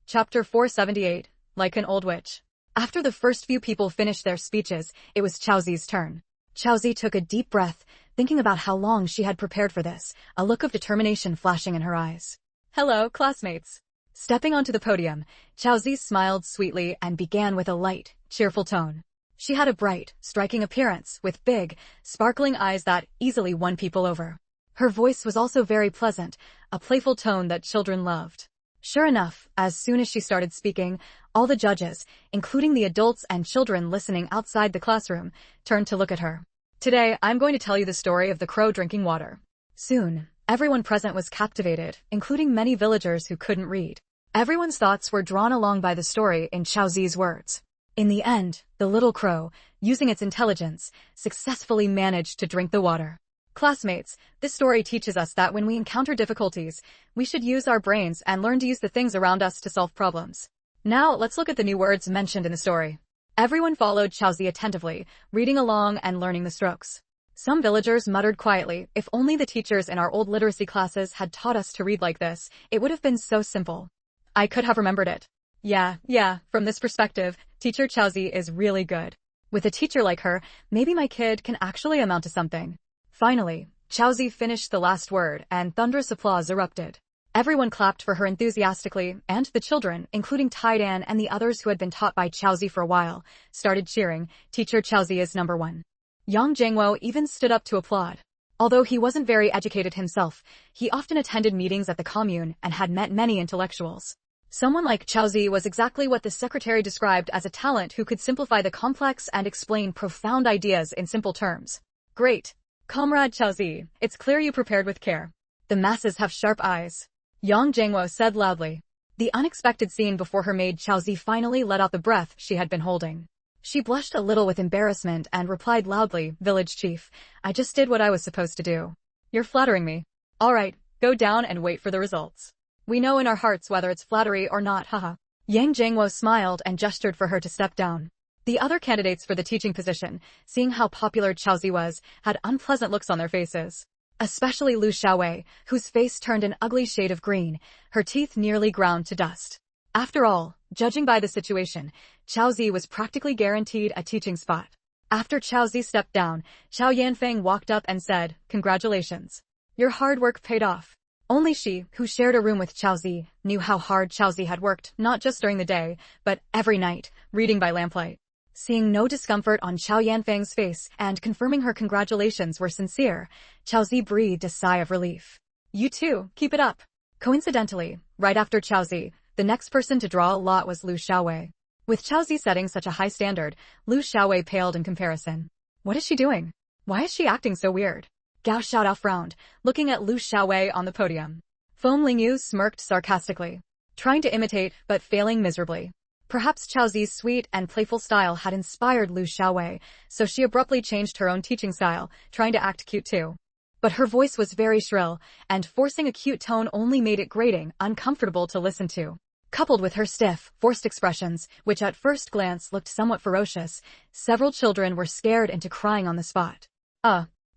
Chapter 478, Like an Old Witch. After the first few people finished their speeches, it was Xiaozi's turn. Xiaozi took a deep breath, thinking about how long she had prepared for this, a look of determination flashing in her eyes. Hello, classmates. Stepping onto the podium, Xiaozi smiled sweetly and began with a light, cheerful tone. She had a bright, striking appearance, with big, sparkling eyes that easily won people over. Her voice was also very pleasant, a playful tone that children loved. Sure enough, as soon as she started speaking, all the judges, including the adults and children listening outside the classroom, turned to look at her. Today, I'm going to tell you the story of the crow drinking water. Soon, everyone present was captivated, including many villagers who couldn't read. Everyone's thoughts were drawn along by the story in Xiaozi's words. In the end, the little crow, using its intelligence, successfully managed to drink the water. Classmates, this story teaches us that when we encounter difficulties, we should use our brains and learn to use the things around us to solve problems. Now, let's look at the new words mentioned in the story. Everyone followed Xiaozi attentively, reading along and learning the strokes. Some villagers muttered quietly, if only the teachers in our old literacy classes had taught us to read like this, it would have been so simple. I could have remembered it. Yeah, from this perspective, Teacher Xiaozi is really good. With a teacher like her, maybe my kid can actually amount to something. Finally, Xiaozi finished the last word, and thunderous applause erupted. Everyone clapped for her enthusiastically, and the children, including Taidan and the others who had been taught by Xiaozi for a while, started cheering, Teacher Xiaozi is number one. Yang Jiangwo even stood up to applaud. Although he wasn't very educated himself, he often attended meetings at the commune and had met many intellectuals. Someone like Xiaozi was exactly what the secretary described as a talent who could simplify the complex and explain profound ideas in simple terms. Great. Comrade Xiaozi, it's clear you prepared with care. The masses have sharp eyes. Yang Jiangwo said loudly. The unexpected scene before her made Xiaozi finally let out the breath she had been holding. She blushed a little with embarrassment and replied loudly, Village Chief, I just did what I was supposed to do. You're flattering me. All right, go down and wait for the results. We know in our hearts whether it's flattery or not, haha. Yang Jiangwo smiled and gestured for her to step down. The other candidates for the teaching position, seeing how popular Xiaozi was, had unpleasant looks on their faces. Especially Lu Xiaowei, whose face turned an ugly shade of green, her teeth nearly ground to dust. After all, judging by the situation, Xiaozi was practically guaranteed a teaching spot. After Xiaozi stepped down, Xiao Yanfeng walked up and said, Congratulations. Your hard work paid off. Only she, who shared a room with Xiaozi, knew how hard Xiaozi had worked, not just during the day, but every night, reading by lamplight. Seeing no discomfort on Xiao Yanfeng's face and confirming her congratulations were sincere, Xiaozi breathed a sigh of relief. You too, keep it up. Coincidentally, right after Xiaozi, the next person to draw a lot was Lu Xiaowei. With Xiaozi setting such a high standard, Lu Xiaowei paled in comparison. What is she doing? Why is she acting so weird? Gao Xiaodao frowned, looking at Lu Xiaowei on the podium. Feng Lingyu smirked sarcastically, trying to imitate but failing miserably. Perhaps Xiaozi's sweet and playful style had inspired Lu Xiaowei, so she abruptly changed her own teaching style, trying to act cute too. But her voice was very shrill, and forcing a cute tone only made it grating, uncomfortable to listen to. Coupled with her stiff, forced expressions, which at first glance looked somewhat ferocious, several children were scared into crying on the spot.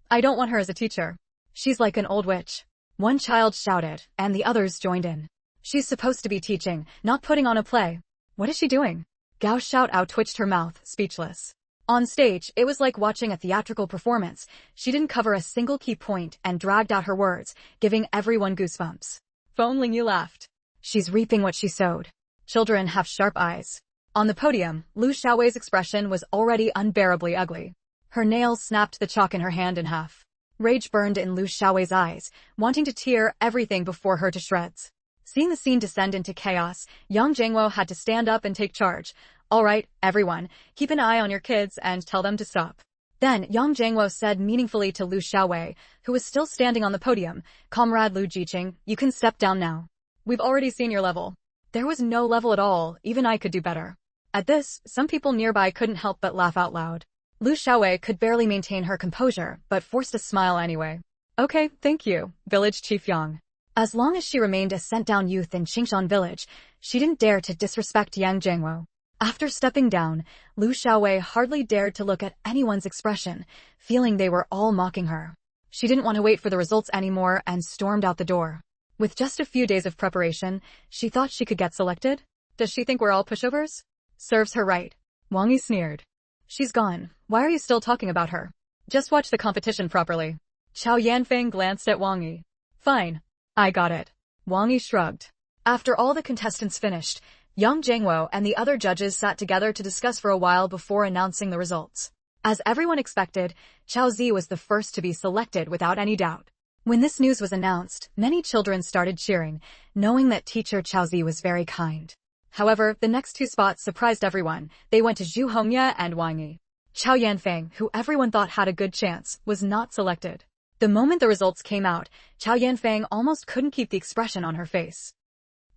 I don't want her as a teacher. She's like an old witch. One child shouted, and the others joined in. She's supposed to be teaching, not putting on a play. What is she doing? Gao's shout out-twitched her mouth, speechless. On stage, it was like watching a theatrical performance. She didn't cover a single key point and dragged out her words, giving everyone goosebumps. Feng Lingyu laughed. She's reaping what she sowed. Children have sharp eyes. On the podium, Lu Xiaowei's expression was already unbearably ugly. Her nails snapped the chalk in her hand in half. Rage burned in Lu Xiaowei's eyes, wanting to tear everything before her to shreds. Seeing the scene descend into chaos, Yang Jingwo had to stand up and take charge. All right, everyone, keep an eye on your kids and tell them to stop. Then Yang Jingwo said meaningfully to Lu Xiaowei, who was still standing on the podium, Comrade Lu Jiqing, you can step down now. We've already seen your level. There was no level at all, even I could do better. At this, some people nearby couldn't help but laugh out loud. Lu Xiaowei could barely maintain her composure, but forced a smile anyway. Okay, thank you, Village Chief Yang. As long as she remained a sent-down youth in Qingshan Village, she didn't dare to disrespect Yang Jingwo. After stepping down, Lu Xiaowei hardly dared to look at anyone's expression, feeling they were all mocking her. She didn't want to wait for the results anymore and stormed out the door. With just a few days of preparation, she thought she could get selected? Does she think we're all pushovers? Serves her right. Wang Yi sneered. She's gone. Why are you still talking about her? Just watch the competition properly. Qiao Yanfeng glanced at Wang Yi. Fine. I got it. Wang Yi shrugged. After all the contestants finished, Yang Jingwo and the other judges sat together to discuss for a while before announcing the results. As everyone expected, Qiao Zi was the first to be selected without any doubt. When this news was announced, many children started cheering, knowing that teacher Qiao Zi was very kind. However, the next two spots surprised everyone. They went to Zhu Hongye and Wang Yi. Qiao Yanfeng, who everyone thought had a good chance, was not selected. The moment the results came out, Qiao Yanfeng almost couldn't keep the expression on her face.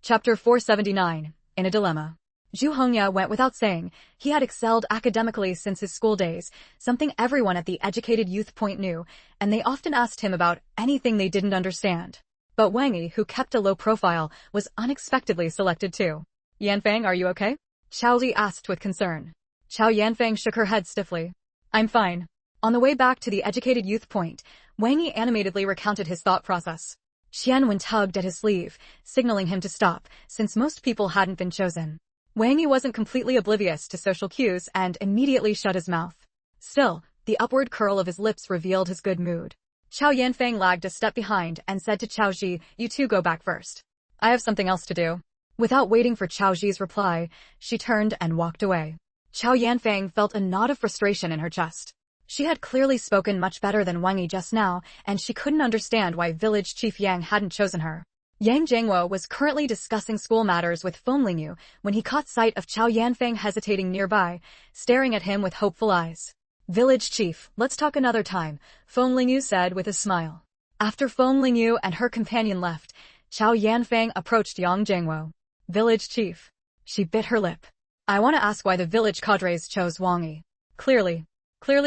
Chapter 479. In a Dilemma. Zhu Hongye went without saying. He had excelled academically since his school days, something everyone at the Educated Youth Point knew, and they often asked him about anything they didn't understand. But Wang Yi, who kept a low profile, was unexpectedly selected too. Yanfeng, are you okay? Qiao Li asked with concern. Qiao Yanfeng shook her head stiffly. I'm fine. On the way back to the Educated Youth Point, Wang Yi animatedly recounted his thought process. Xianwen tugged at his sleeve, signaling him to stop, since most people hadn't been chosen. Wang Yi wasn't completely oblivious to social cues and immediately shut his mouth. Still, the upward curl of his lips revealed his good mood. Qiao Yanfeng lagged a step behind and said to Qiao Ji, you two go back first. I have something else to do. Without waiting for Qiao Ji's reply, she turned and walked away. Qiao Yanfeng felt a knot of frustration in her chest. She had clearly spoken much better than Wang Yi just now, and she couldn't understand why Village Chief Yang hadn't chosen her. Yang Jingwo was currently discussing school matters with Feng Lingyu when he caught sight of Qiao Yanfeng hesitating nearby, staring at him with hopeful eyes. Village Chief, let's talk another time, Feng Lingyu said with a smile. After Feng Lingyu and her companion left, Qiao Yanfeng approached Yang Jingwo. Village Chief. She bit her lip. I want to ask why the village cadres chose Wang Yi. Clearly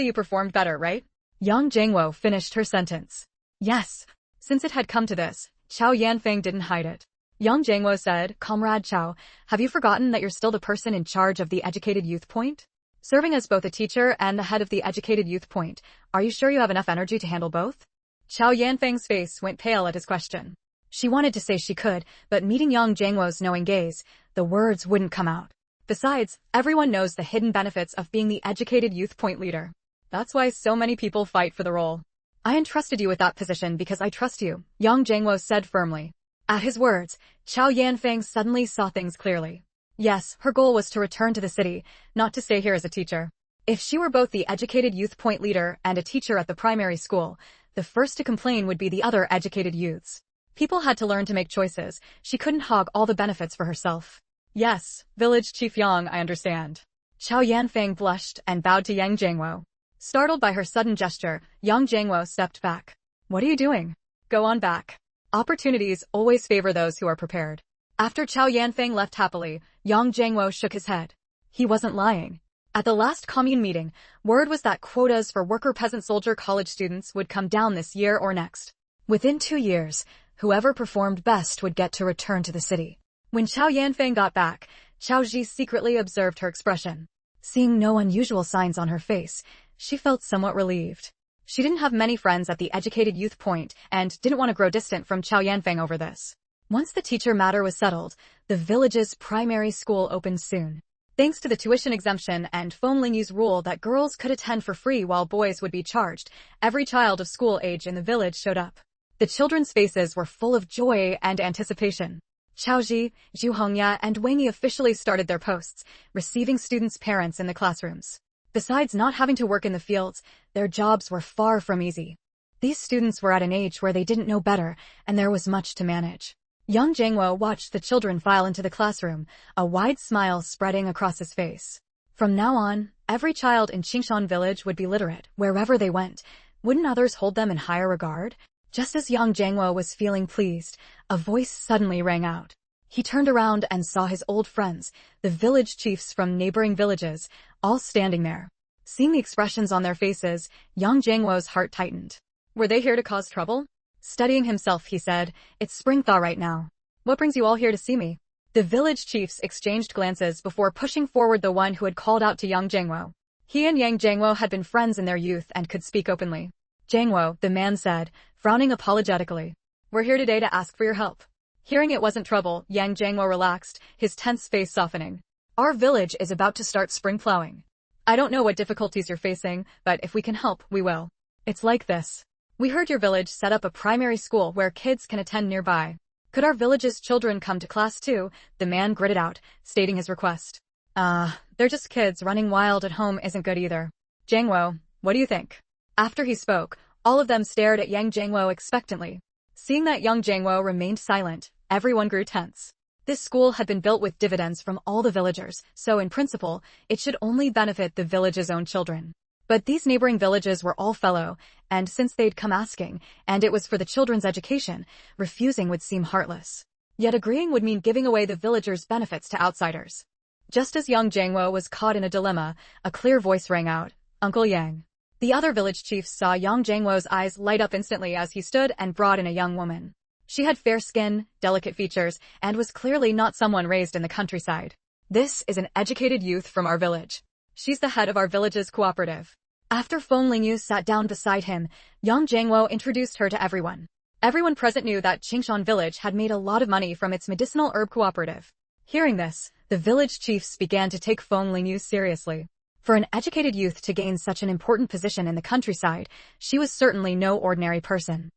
you performed better, right? Yang Jingwo finished her sentence. Yes. Since it had come to this, Qiao Yanfeng didn't hide it. Yang Jingwo said, Comrade Qiao, have you forgotten that you're still the person in charge of the Educated Youth Point? Serving as both a teacher and the head of the Educated Youth Point, are you sure you have enough energy to handle both? Qiao Yanfeng's face went pale at his question. She wanted to say she could, but meeting Yang Jingwo's knowing gaze, the words wouldn't come out. Besides, everyone knows the hidden benefits of being the Educated Youth Point leader. That's why so many people fight for the role. I entrusted you with that position because I trust you, Yang Jingwo said firmly. At his words, Qiao Yanfeng suddenly saw things clearly. Yes, her goal was to return to the city, not to stay here as a teacher. If she were both the Educated Youth Point leader and a teacher at the primary school, the first to complain would be the other educated youths. People had to learn to make choices. She couldn't hog all the benefits for herself. Yes, Village Chief Yang, I understand. Qiao Yanfeng blushed and bowed to Yang Jingwo. Startled by her sudden gesture, Yang Jingwo stepped back. What are you doing? Go on back. Opportunities always favor those who are prepared. After Qiao Yanfeng left happily, Yang Jingwo shook his head. He wasn't lying. At the last commune meeting, word was that quotas for worker peasant soldier college students would come down this year or next. Within 2 years, whoever performed best would get to return to the city. When Qiao Yanfeng got back, Qiao Ji secretly observed her expression. Seeing no unusual signs on her face, she felt somewhat relieved. She didn't have many friends at the educated youth point and didn't want to grow distant from Chow Yanfeng over this. Once the teacher matter was settled, the village's primary school opened soon. Thanks to the tuition exemption and Feng Lingyu's rule that girls could attend for free while boys would be charged, every child of school age in the village showed up. The children's faces were full of joy and anticipation. Chaoji, Zhu Hongya, and Wang Yi officially started their posts, receiving students' parents in the classrooms. Besides not having to work in the fields, their jobs were far from easy. These students were at an age where they didn't know better, and there was much to manage. Young Jiangwo watched the children file into the classroom, a wide smile spreading across his face. From now on, every child in Qingshan village would be literate, wherever they went. Wouldn't others hold them in higher regard? Just as young Jiangwo was feeling pleased, a voice suddenly rang out. He turned around and saw his old friends, the village chiefs from neighboring villages, all standing there. Seeing the expressions on their faces, young Jiangwo's heart tightened. Were they here to cause trouble? Steadying himself, he said, "It's spring thaw right now. What brings you all here to see me?" The village chiefs exchanged glances before pushing forward the one who had called out to young Jiangwo. He and Yang Jiangwo had been friends in their youth and could speak openly. "Jiangwo," the man said, frowning apologetically. "We're here today to ask for your help." Hearing it wasn't trouble, Yang Jiangwo relaxed, his tense face softening. "Our village is about to start spring plowing. I don't know what difficulties you're facing, but if we can help, we will. It's like this. We heard your village set up a primary school where kids can attend nearby. Could our village's children come to class too?" The man gritted out, stating his request. They're just kids. Running wild at home isn't good either. Jiangwo, what do you think?" After he spoke, all of them stared at Yang Jiangwo expectantly. Seeing that young Jiangwo remained silent, everyone grew tense. This school had been built with dividends from all the villagers, so in principle, it should only benefit the village's own children. But these neighboring villages were all fellow, and since they'd come asking, and it was for the children's education, refusing would seem heartless. Yet agreeing would mean giving away the villagers' benefits to outsiders. Just as young Jiangwo was caught in a dilemma, a clear voice rang out, "Uncle Yang." The other village chiefs saw young Jiangwo's eyes light up instantly as he stood and brought in a young woman. She had fair skin, delicate features, and was clearly not someone raised in the countryside. "This is an educated youth from our village. She's the head of our village's cooperative." After Feng Lingyu sat down beside him, young Jiangwo introduced her to everyone. Everyone present knew that Qingshan village had made a lot of money from its medicinal herb cooperative. Hearing this, the village chiefs began to take Feng Lingyu seriously. For an educated youth to gain such an important position in the countryside, she was certainly no ordinary person.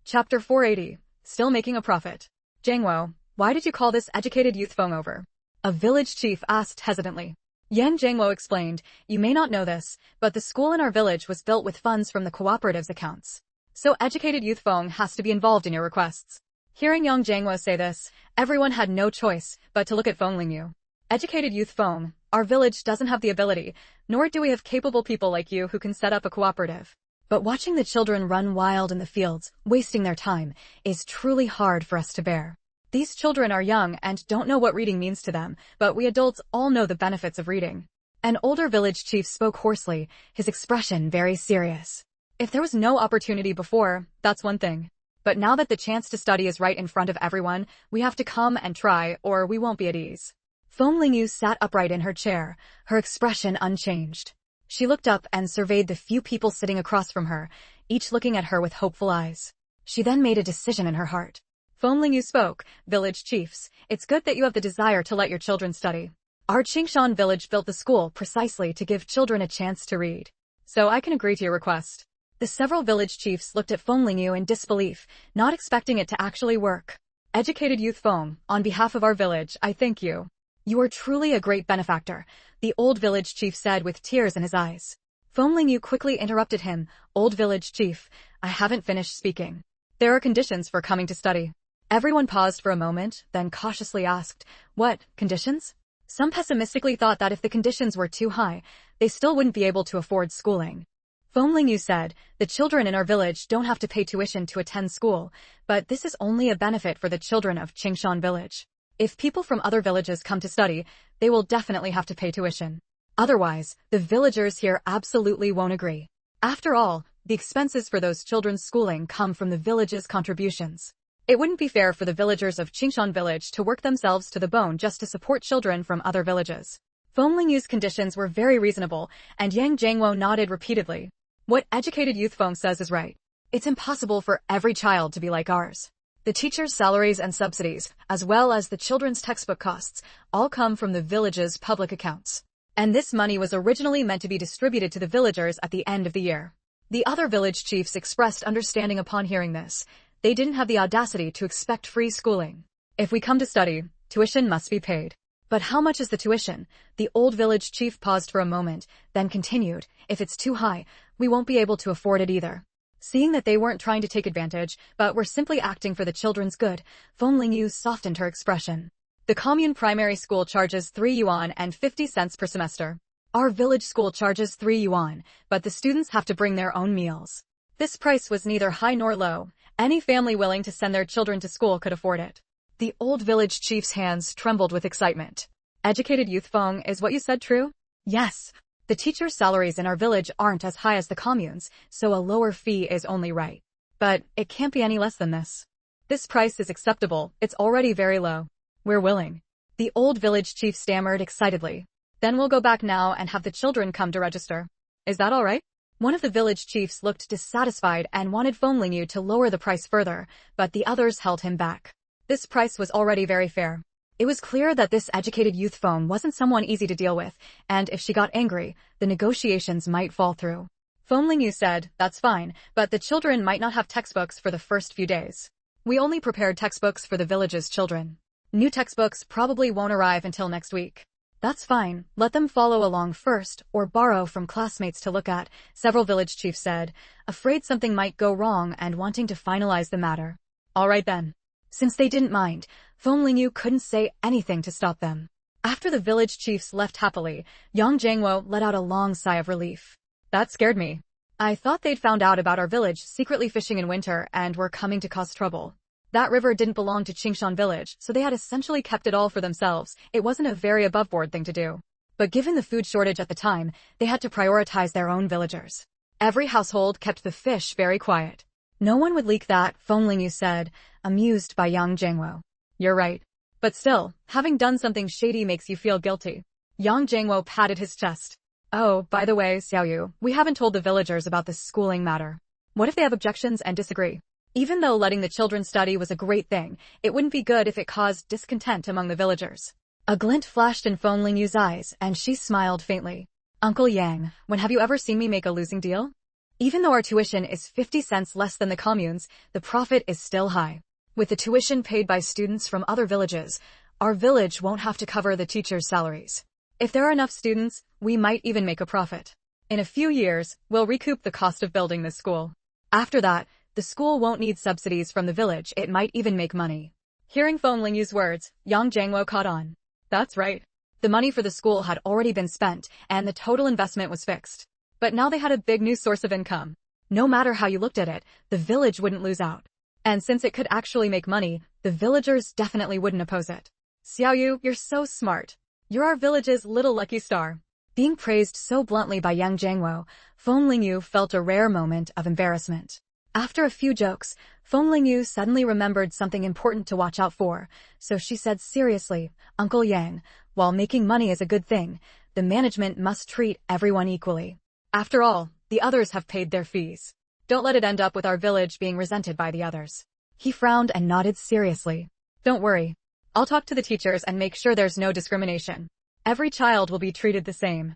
Chapter 480. Still making a profit. "Jiangwo, why did you call this educated youth Feng over?" a village chief asked hesitantly. Yang Jiangwo explained, "You may not know this, but the school in our village was built with funds from the cooperative's accounts. So educated youth Feng has to be involved in your requests." Hearing young Jiangwo say this, everyone had no choice but to look at Feng Lingyu. "Educated youth Feng, our village doesn't have the ability, nor do we have capable people like you who can set up a cooperative. But watching the children run wild in the fields, wasting their time, is truly hard for us to bear. These children are young and don't know what reading means to them, but we adults all know the benefits of reading." An older village chief spoke hoarsely, his expression very serious. "If there was no opportunity before, that's one thing. But now that the chance to study is right in front of everyone, we have to come and try, or we won't be at ease." Feng Lingyu sat upright in her chair, her expression unchanged. She looked up and surveyed the few people sitting across from her, each looking at her with hopeful eyes. She then made a decision in her heart. Feng Lingyu spoke, "Village chiefs, it's good that you have the desire to let your children study. Our Qingshan village built the school precisely to give children a chance to read. So I can agree to your request." The several village chiefs looked at Feng Lingyu in disbelief, not expecting it to actually work. "Educated youth Feng, on behalf of our village, I thank you. You are truly a great benefactor," the old village chief said with tears in his eyes. Feng Lingyu quickly interrupted him, "Old village chief, I haven't finished speaking. There are conditions for coming to study." Everyone paused for a moment, then cautiously asked, "What conditions?" Some pessimistically thought that if the conditions were too high, they still wouldn't be able to afford schooling. Feng Lingyu said, "The children in our village don't have to pay tuition to attend school, but this is only a benefit for the children of Qingshan village. If people from other villages come to study, they will definitely have to pay tuition. Otherwise, the villagers here absolutely won't agree. After all, the expenses for those children's schooling come from the village's contributions. It wouldn't be fair for the villagers of Qingshan village to work themselves to the bone just to support children from other villages." Feng Lingyu's conditions were very reasonable, and Yang Jiangwo nodded repeatedly. What Educated Youth Phone says is right. It's impossible for every child to be like ours. The teachers' salaries and subsidies, as well as the children's textbook costs, all come from the village's public accounts. And this money was originally meant to be distributed to the villagers at the end of the year. The other village chiefs expressed understanding upon hearing this. They didn't have the audacity to expect free schooling. If we come to study, tuition must be paid. But how much is the tuition? The old village chief paused for a moment, then continued, if it's too high, we won't be able to afford it either. Seeing that they weren't trying to take advantage, but were simply acting for the children's good, Feng Lingyu softened her expression. The commune primary school charges 3 yuan and 50 cents per semester. Our village school charges 3 yuan, but the students have to bring their own meals. This price was neither high nor low. Any family willing to send their children to school could afford it. The old village chief's hands trembled with excitement. Educated Youth Feng, is what you said true? Yes. The teachers' salaries in our village aren't as high as the communes, so a lower fee is only right. But it can't be any less than this. This price is acceptable, it's already very low. We're willing. The old village chief stammered excitedly. Then we'll go back now and have the children come to register. Is that all right? One of the village chiefs looked dissatisfied and wanted Feng Lingyu to lower the price further, but the others held him back. This price was already very fair. It was clear that this educated youth Feng wasn't someone easy to deal with, and if she got angry, the negotiations might fall through. Feng Lingyu said, that's fine, but the children might not have textbooks for the first few days. We only prepared textbooks for the village's children. New textbooks probably won't arrive until next week. That's fine, let them follow along first, or borrow from classmates to look at, several village chiefs said, afraid something might go wrong and wanting to finalize the matter. All right then. Since they didn't mind, Feng Lingyu couldn't say anything to stop them. After the village chiefs left happily, Yang Jiangwo let out a long sigh of relief. That scared me. I thought they'd found out about our village secretly fishing in winter and were coming to cause trouble. That river didn't belong to Qingshan village, so they had essentially kept it all for themselves. It wasn't a very above-board thing to do. But given the food shortage at the time, they had to prioritize their own villagers. Every household kept the fish very quiet. No one would leak that, Feng Lingyu said, amused by Yang Jiangwo. You're right. But still, having done something shady makes you feel guilty. Yang Jiangwo patted his chest. Oh, by the way, Xiaoyu, we haven't told the villagers about this schooling matter. What if they have objections and disagree? Even though letting the children study was a great thing, it wouldn't be good if it caused discontent among the villagers. A glint flashed in Feng Lingyu's eyes, and she smiled faintly. Uncle Yang, when have you ever seen me make a losing deal? Even though our tuition is 50 cents less than the communes, the profit is still high. With the tuition paid by students from other villages, our village won't have to cover the teachers' salaries. If there are enough students, we might even make a profit. In a few years, we'll recoup the cost of building this school. After that, the school won't need subsidies from the village, it might even make money. Hearing Feng Lingyu's words, Yang Jiangwo caught on. That's right. The money for the school had already been spent, and the total investment was fixed. But now they had a big new source of income. No matter how you looked at it, the village wouldn't lose out. And since it could actually make money, the villagers definitely wouldn't oppose it. Xiaoyu, you're so smart. You're our village's little lucky star. Being praised so bluntly by Yang Jiangwo, Feng Lingyu felt a rare moment of embarrassment. After a few jokes, Feng Lingyu suddenly remembered something important to watch out for, so she said seriously, Uncle Yang, while making money is a good thing, the management must treat everyone equally. After all, the others have paid their fees. Don't let it end up with our village being resented by the others. He frowned and nodded seriously. Don't worry. I'll talk to the teachers and make sure there's no discrimination. Every child will be treated the same.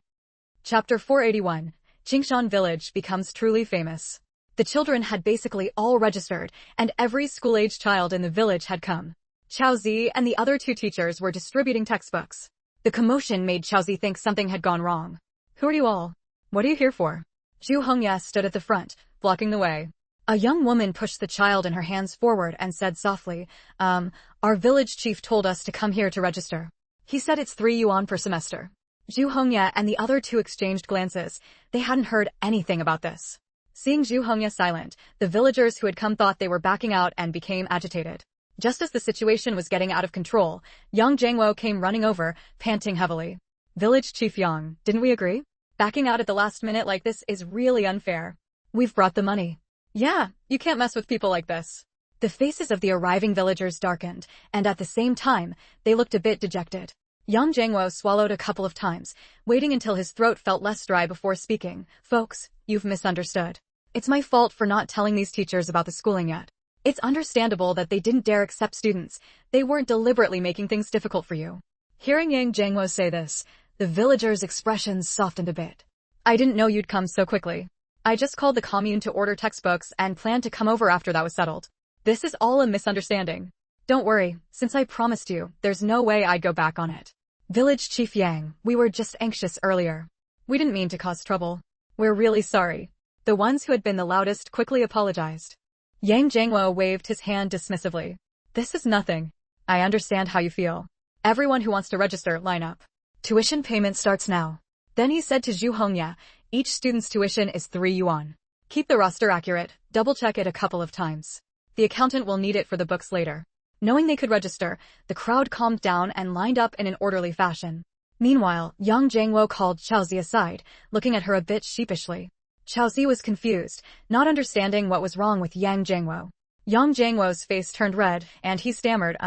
Chapter 481, Qingshan Village becomes truly famous. The children had basically all registered, and every school-age child in the village had come. Xiaozi and the other two teachers were distributing textbooks. The commotion made Xiaozi think something had gone wrong. Who are you all? What are you here for? Zhu Hongye stood at the front, blocking the way. A young woman pushed the child in her hands forward and said softly, our village chief told us to come here to register. He said it's 3 yuan per semester. Zhu Hongye and the other two exchanged glances. They hadn't heard anything about this. Seeing Zhu Hongye silent, the villagers who had come thought they were backing out and became agitated. Just as the situation was getting out of control, Yang Jiangwo came running over, panting heavily. Village Chief Yang, didn't we agree? Backing out at the last minute like this is really unfair. We've brought the money. Yeah, you can't mess with people like this. The faces of the arriving villagers darkened, and at the same time, they looked a bit dejected. Yang Jiangwo swallowed a couple of times, waiting until his throat felt less dry before speaking. Folks, you've misunderstood. It's my fault for not telling these teachers about the schooling yet. It's understandable that they didn't dare accept students. They weren't deliberately making things difficult for you. Hearing Yang Jiangwo say this, the villagers' expressions softened a bit. I didn't know you'd come so quickly. I just called the commune to order textbooks and planned to come over after that was settled. This is all a misunderstanding. Don't worry, since I promised you, there's no way I'd go back on it. Village Chief Yang, we were just anxious earlier. We didn't mean to cause trouble. We're really sorry. The ones who had been the loudest quickly apologized. Yang Jiangwo waved his hand dismissively. This is nothing. I understand how you feel. Everyone who wants to register, line up. Tuition payment starts now. Then he said to Zhu Hongya, each student's tuition is 3 yuan. Keep the roster accurate, double-check it a couple of times. The accountant will need it for the books later. Knowing they could register, the crowd calmed down and lined up in an orderly fashion. Meanwhile, Yang Jiangwo called Xiaozi aside, looking at her a bit sheepishly. Xiaozi was confused, not understanding what was wrong with Yang Jiangwo. Yang Jiangwo's face turned red, and he stammered,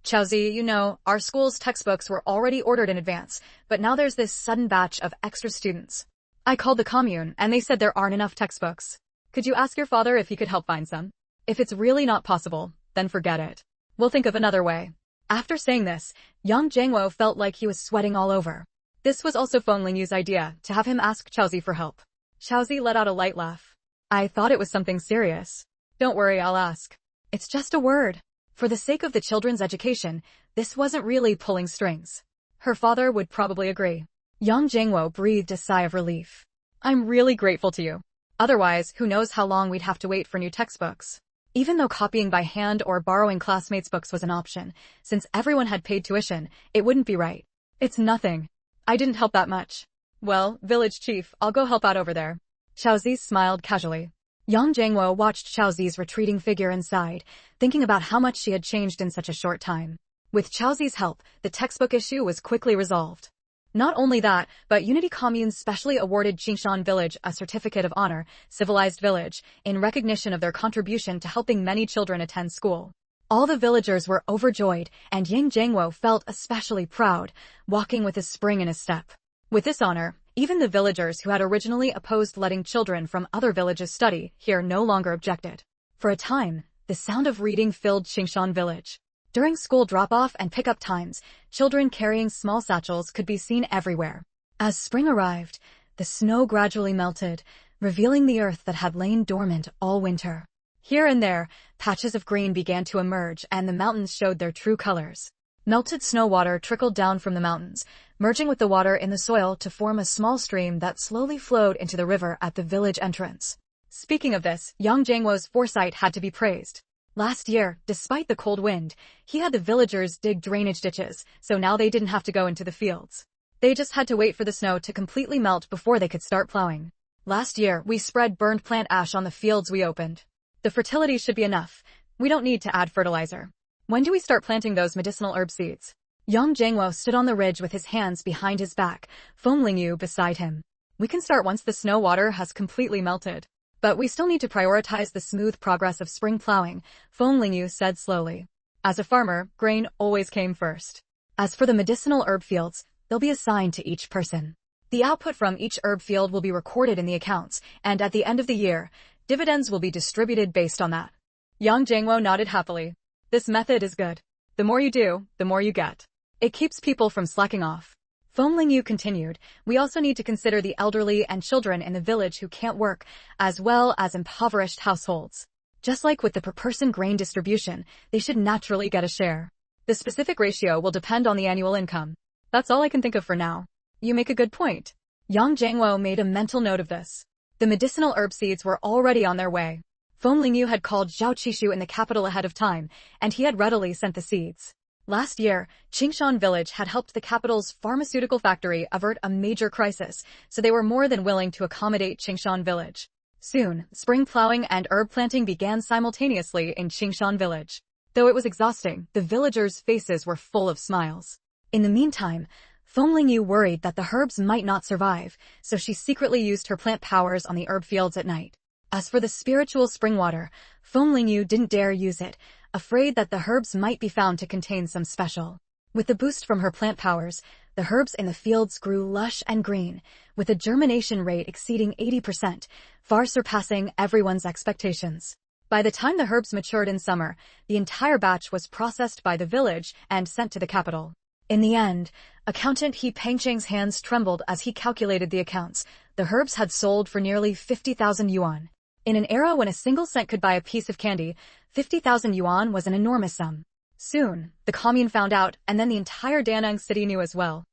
Xiaozi, you know, our school's textbooks were already ordered in advance, but now there's this sudden batch of extra students. I called the commune, and they said there aren't enough textbooks. Could you ask your father if he could help find some? If it's really not possible, then forget it. We'll think of another way. After saying this, Yang Jiangwo felt like he was sweating all over. This was also Feng Lingyu's idea, to have him ask Xiaozi for help. Xiaozi let out a light laugh. I thought it was something serious. Don't worry, I'll ask. It's just a word. For the sake of the children's education, this wasn't really pulling strings. Her father would probably agree. Yang Jiangwo breathed a sigh of relief. I'm really grateful to you. Otherwise, who knows how long we'd have to wait for new textbooks. Even though copying by hand or borrowing classmates' books was an option, since everyone had paid tuition, it wouldn't be right. It's nothing. I didn't help that much. Well, village chief, I'll go help out over there. Xiaozi smiled casually. Yang Jiangwo watched Xiaozi's retreating figure and sighed, thinking about how much she had changed in such a short time. With Xiaozi's help, the textbook issue was quickly resolved. Not only that, but Unity Commune specially awarded Qingshan Village a Certificate of Honor, Civilized Village, in recognition of their contribution to helping many children attend school. All the villagers were overjoyed, and Yang Jiangwo felt especially proud, walking with a spring in his step. With this honor, even the villagers who had originally opposed letting children from other villages study here no longer objected. For a time, the sound of reading filled Qingshan Village. During school drop-off and pick-up times, children carrying small satchels could be seen everywhere. As spring arrived, the snow gradually melted, revealing the earth that had lain dormant all winter. Here and there, patches of green began to emerge and the mountains showed their true colors. Melted snow water trickled down from the mountains, merging with the water in the soil to form a small stream that slowly flowed into the river at the village entrance. Speaking of this, Yang Jiangwo's foresight had to be praised. Last year, despite the cold wind, he had the villagers dig drainage ditches, so now they didn't have to go into the fields. They just had to wait for the snow to completely melt before they could start plowing. Last year, we spread burned plant ash on the fields we opened. The fertility should be enough. We don't need to add fertilizer. When do we start planting those medicinal herb seeds? Yang Jiangwo stood on the ridge with his hands behind his back, Feng Lingyu beside him. We can start once the snow water has completely melted. But we still need to prioritize the smooth progress of spring plowing, Feng Lingyu said slowly. As a farmer, grain always came first. As for the medicinal herb fields, they'll be assigned to each person. The output from each herb field will be recorded in the accounts, and at the end of the year, dividends will be distributed based on that. Yang Jiangwo nodded happily. This method is good. The more you do, the more you get. It keeps people from slacking off. Feng Lingyu continued, we also need to consider the elderly and children in the village who can't work, as well as impoverished households. Just like with the per-person grain distribution, they should naturally get a share. The specific ratio will depend on the annual income. That's all I can think of for now. You make a good point. Yang Jiangwo made a mental note of this. The medicinal herb seeds were already on their way. Feng Lingyu had called Zhao Qishu in the capital ahead of time, and he had readily sent the seeds. Last year, Qingshan Village had helped the capital's pharmaceutical factory avert a major crisis, so they were more than willing to accommodate Qingshan Village. Soon, spring plowing and herb planting began simultaneously in Qingshan Village. Though it was exhausting, the villagers' faces were full of smiles. In the meantime, Feng Lingyu worried that the herbs might not survive, so she secretly used her plant powers on the herb fields at night. As for the spiritual spring water, Feng Lingyu didn't dare use it, afraid that the herbs might be found to contain some special With the boost from her plant powers, the herbs in the fields grew lush and green, with a germination rate exceeding 80%, far surpassing everyone's expectations. By the time the herbs matured in summer, the entire batch was processed by the village and sent to the capital. In the end, accountant He Pengcheng's hands trembled as he calculated the accounts. The herbs had sold for nearly 50,000 yuan. In an era when a single cent could buy a piece of candy, 50,000 yuan was an enormous sum. Soon, the commune found out, and then the entire Danang city knew as well.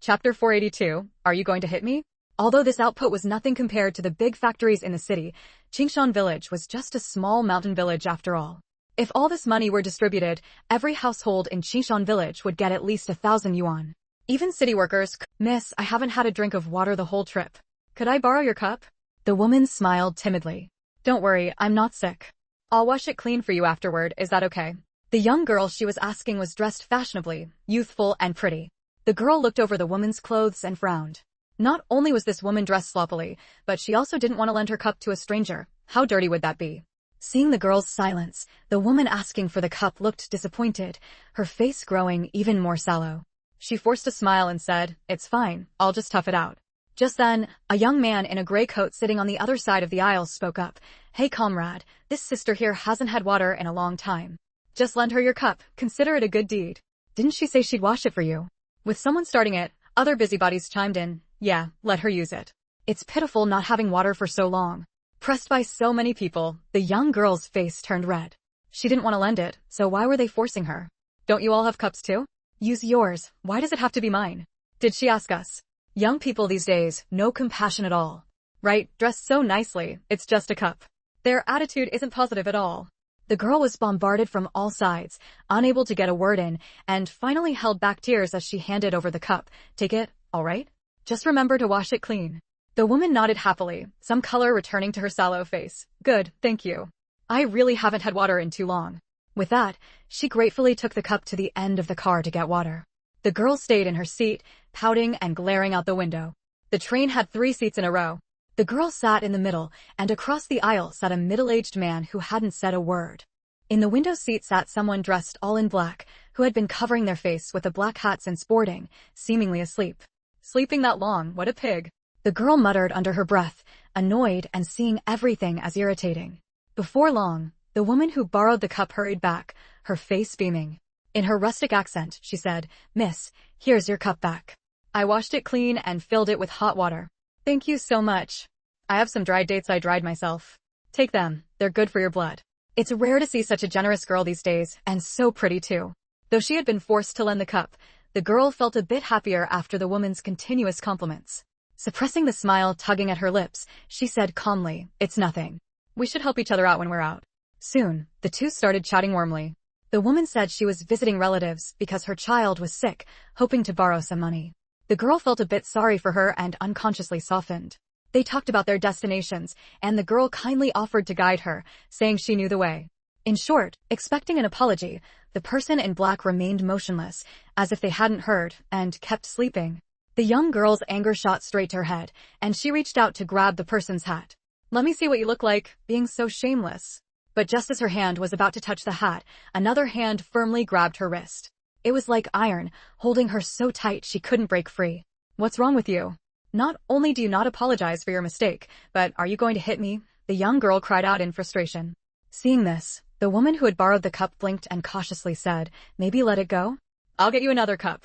Chapter 482, Are You Going to Hit Me? Although this output was nothing compared to the big factories in the city, Qingshan village was just a small mountain village after all. If all this money were distributed, every household in Qingshan village would get at least 1,000 yuan. Even city workers. Miss, I haven't had a drink of water the whole trip. Could I borrow your cup? The woman smiled timidly. Don't worry, I'm not sick. I'll wash it clean for you afterward, is that okay? The young girl she was asking was dressed fashionably, youthful and pretty. The girl looked over the woman's clothes and frowned. Not only was this woman dressed sloppily, but she also didn't want to lend her cup to a stranger. How dirty would that be? Seeing the girl's silence, the woman asking for the cup looked disappointed, her face growing even more sallow. She forced a smile and said, It's fine, I'll just tough it out. Just then, a young man in a gray coat sitting on the other side of the aisle spoke up. Hey comrade, this sister here hasn't had water in a long time. Just lend her your cup, consider it a good deed. Didn't she say she'd wash it for you? With someone starting it, other busybodies chimed in. Yeah, let her use it. It's pitiful not having water for so long. Pressed by so many people, the young girl's face turned red. She didn't want to lend it, so why were they forcing her? Don't you all have cups too? Use yours, why does it have to be mine? Did she ask us? Young people these days, no compassion at all. Right, dressed so nicely, it's just a cup. Their attitude isn't positive at all. The girl was bombarded from all sides, unable to get a word in, and finally held back tears as she handed over the cup. Take it, all right? Just remember to wash it clean. The woman nodded happily, some color returning to her sallow face. Good, thank you. I really haven't had water in too long. With that, she gratefully took the cup to the end of the car to get water. The girl stayed in her seat, pouting and glaring out the window. The train had 3 seats in a row. The girl sat in the middle, and across the aisle sat a middle-aged man who hadn't said a word. In the window seat sat someone dressed all in black, who had been covering their face with a black hat since boarding, seemingly asleep. Sleeping that long, what a pig. The girl muttered under her breath, annoyed and seeing everything as irritating. Before long, the woman who borrowed the cup hurried back, her face beaming. In her rustic accent, she said, Miss, here's your cup back. I washed it clean and filled it with hot water. Thank you so much. I have some dried dates I dried myself. Take them, they're good for your blood. It's rare to see such a generous girl these days, and so pretty too. Though she had been forced to lend the cup, the girl felt a bit happier after the woman's continuous compliments. Suppressing the smile tugging at her lips, she said calmly, It's nothing. We should help each other out when we're out. Soon, the two started chatting warmly. The woman said she was visiting relatives because her child was sick, hoping to borrow some money. The girl felt a bit sorry for her and unconsciously softened. They talked about their destinations, and the girl kindly offered to guide her, saying she knew the way. In short, expecting an apology, the person in black remained motionless, as if they hadn't heard, and kept sleeping. The young girl's anger shot straight to her head, and she reached out to grab the person's hat. Let me see what you look like, being so shameless. But just as her hand was about to touch the hat, another hand firmly grabbed her wrist. It was like iron, holding her so tight she couldn't break free. What's wrong with you? Not only do you not apologize for your mistake, but are you going to hit me? The young girl cried out in frustration. Seeing this, the woman who had borrowed the cup blinked and cautiously said, Maybe let it go? I'll get you another cup.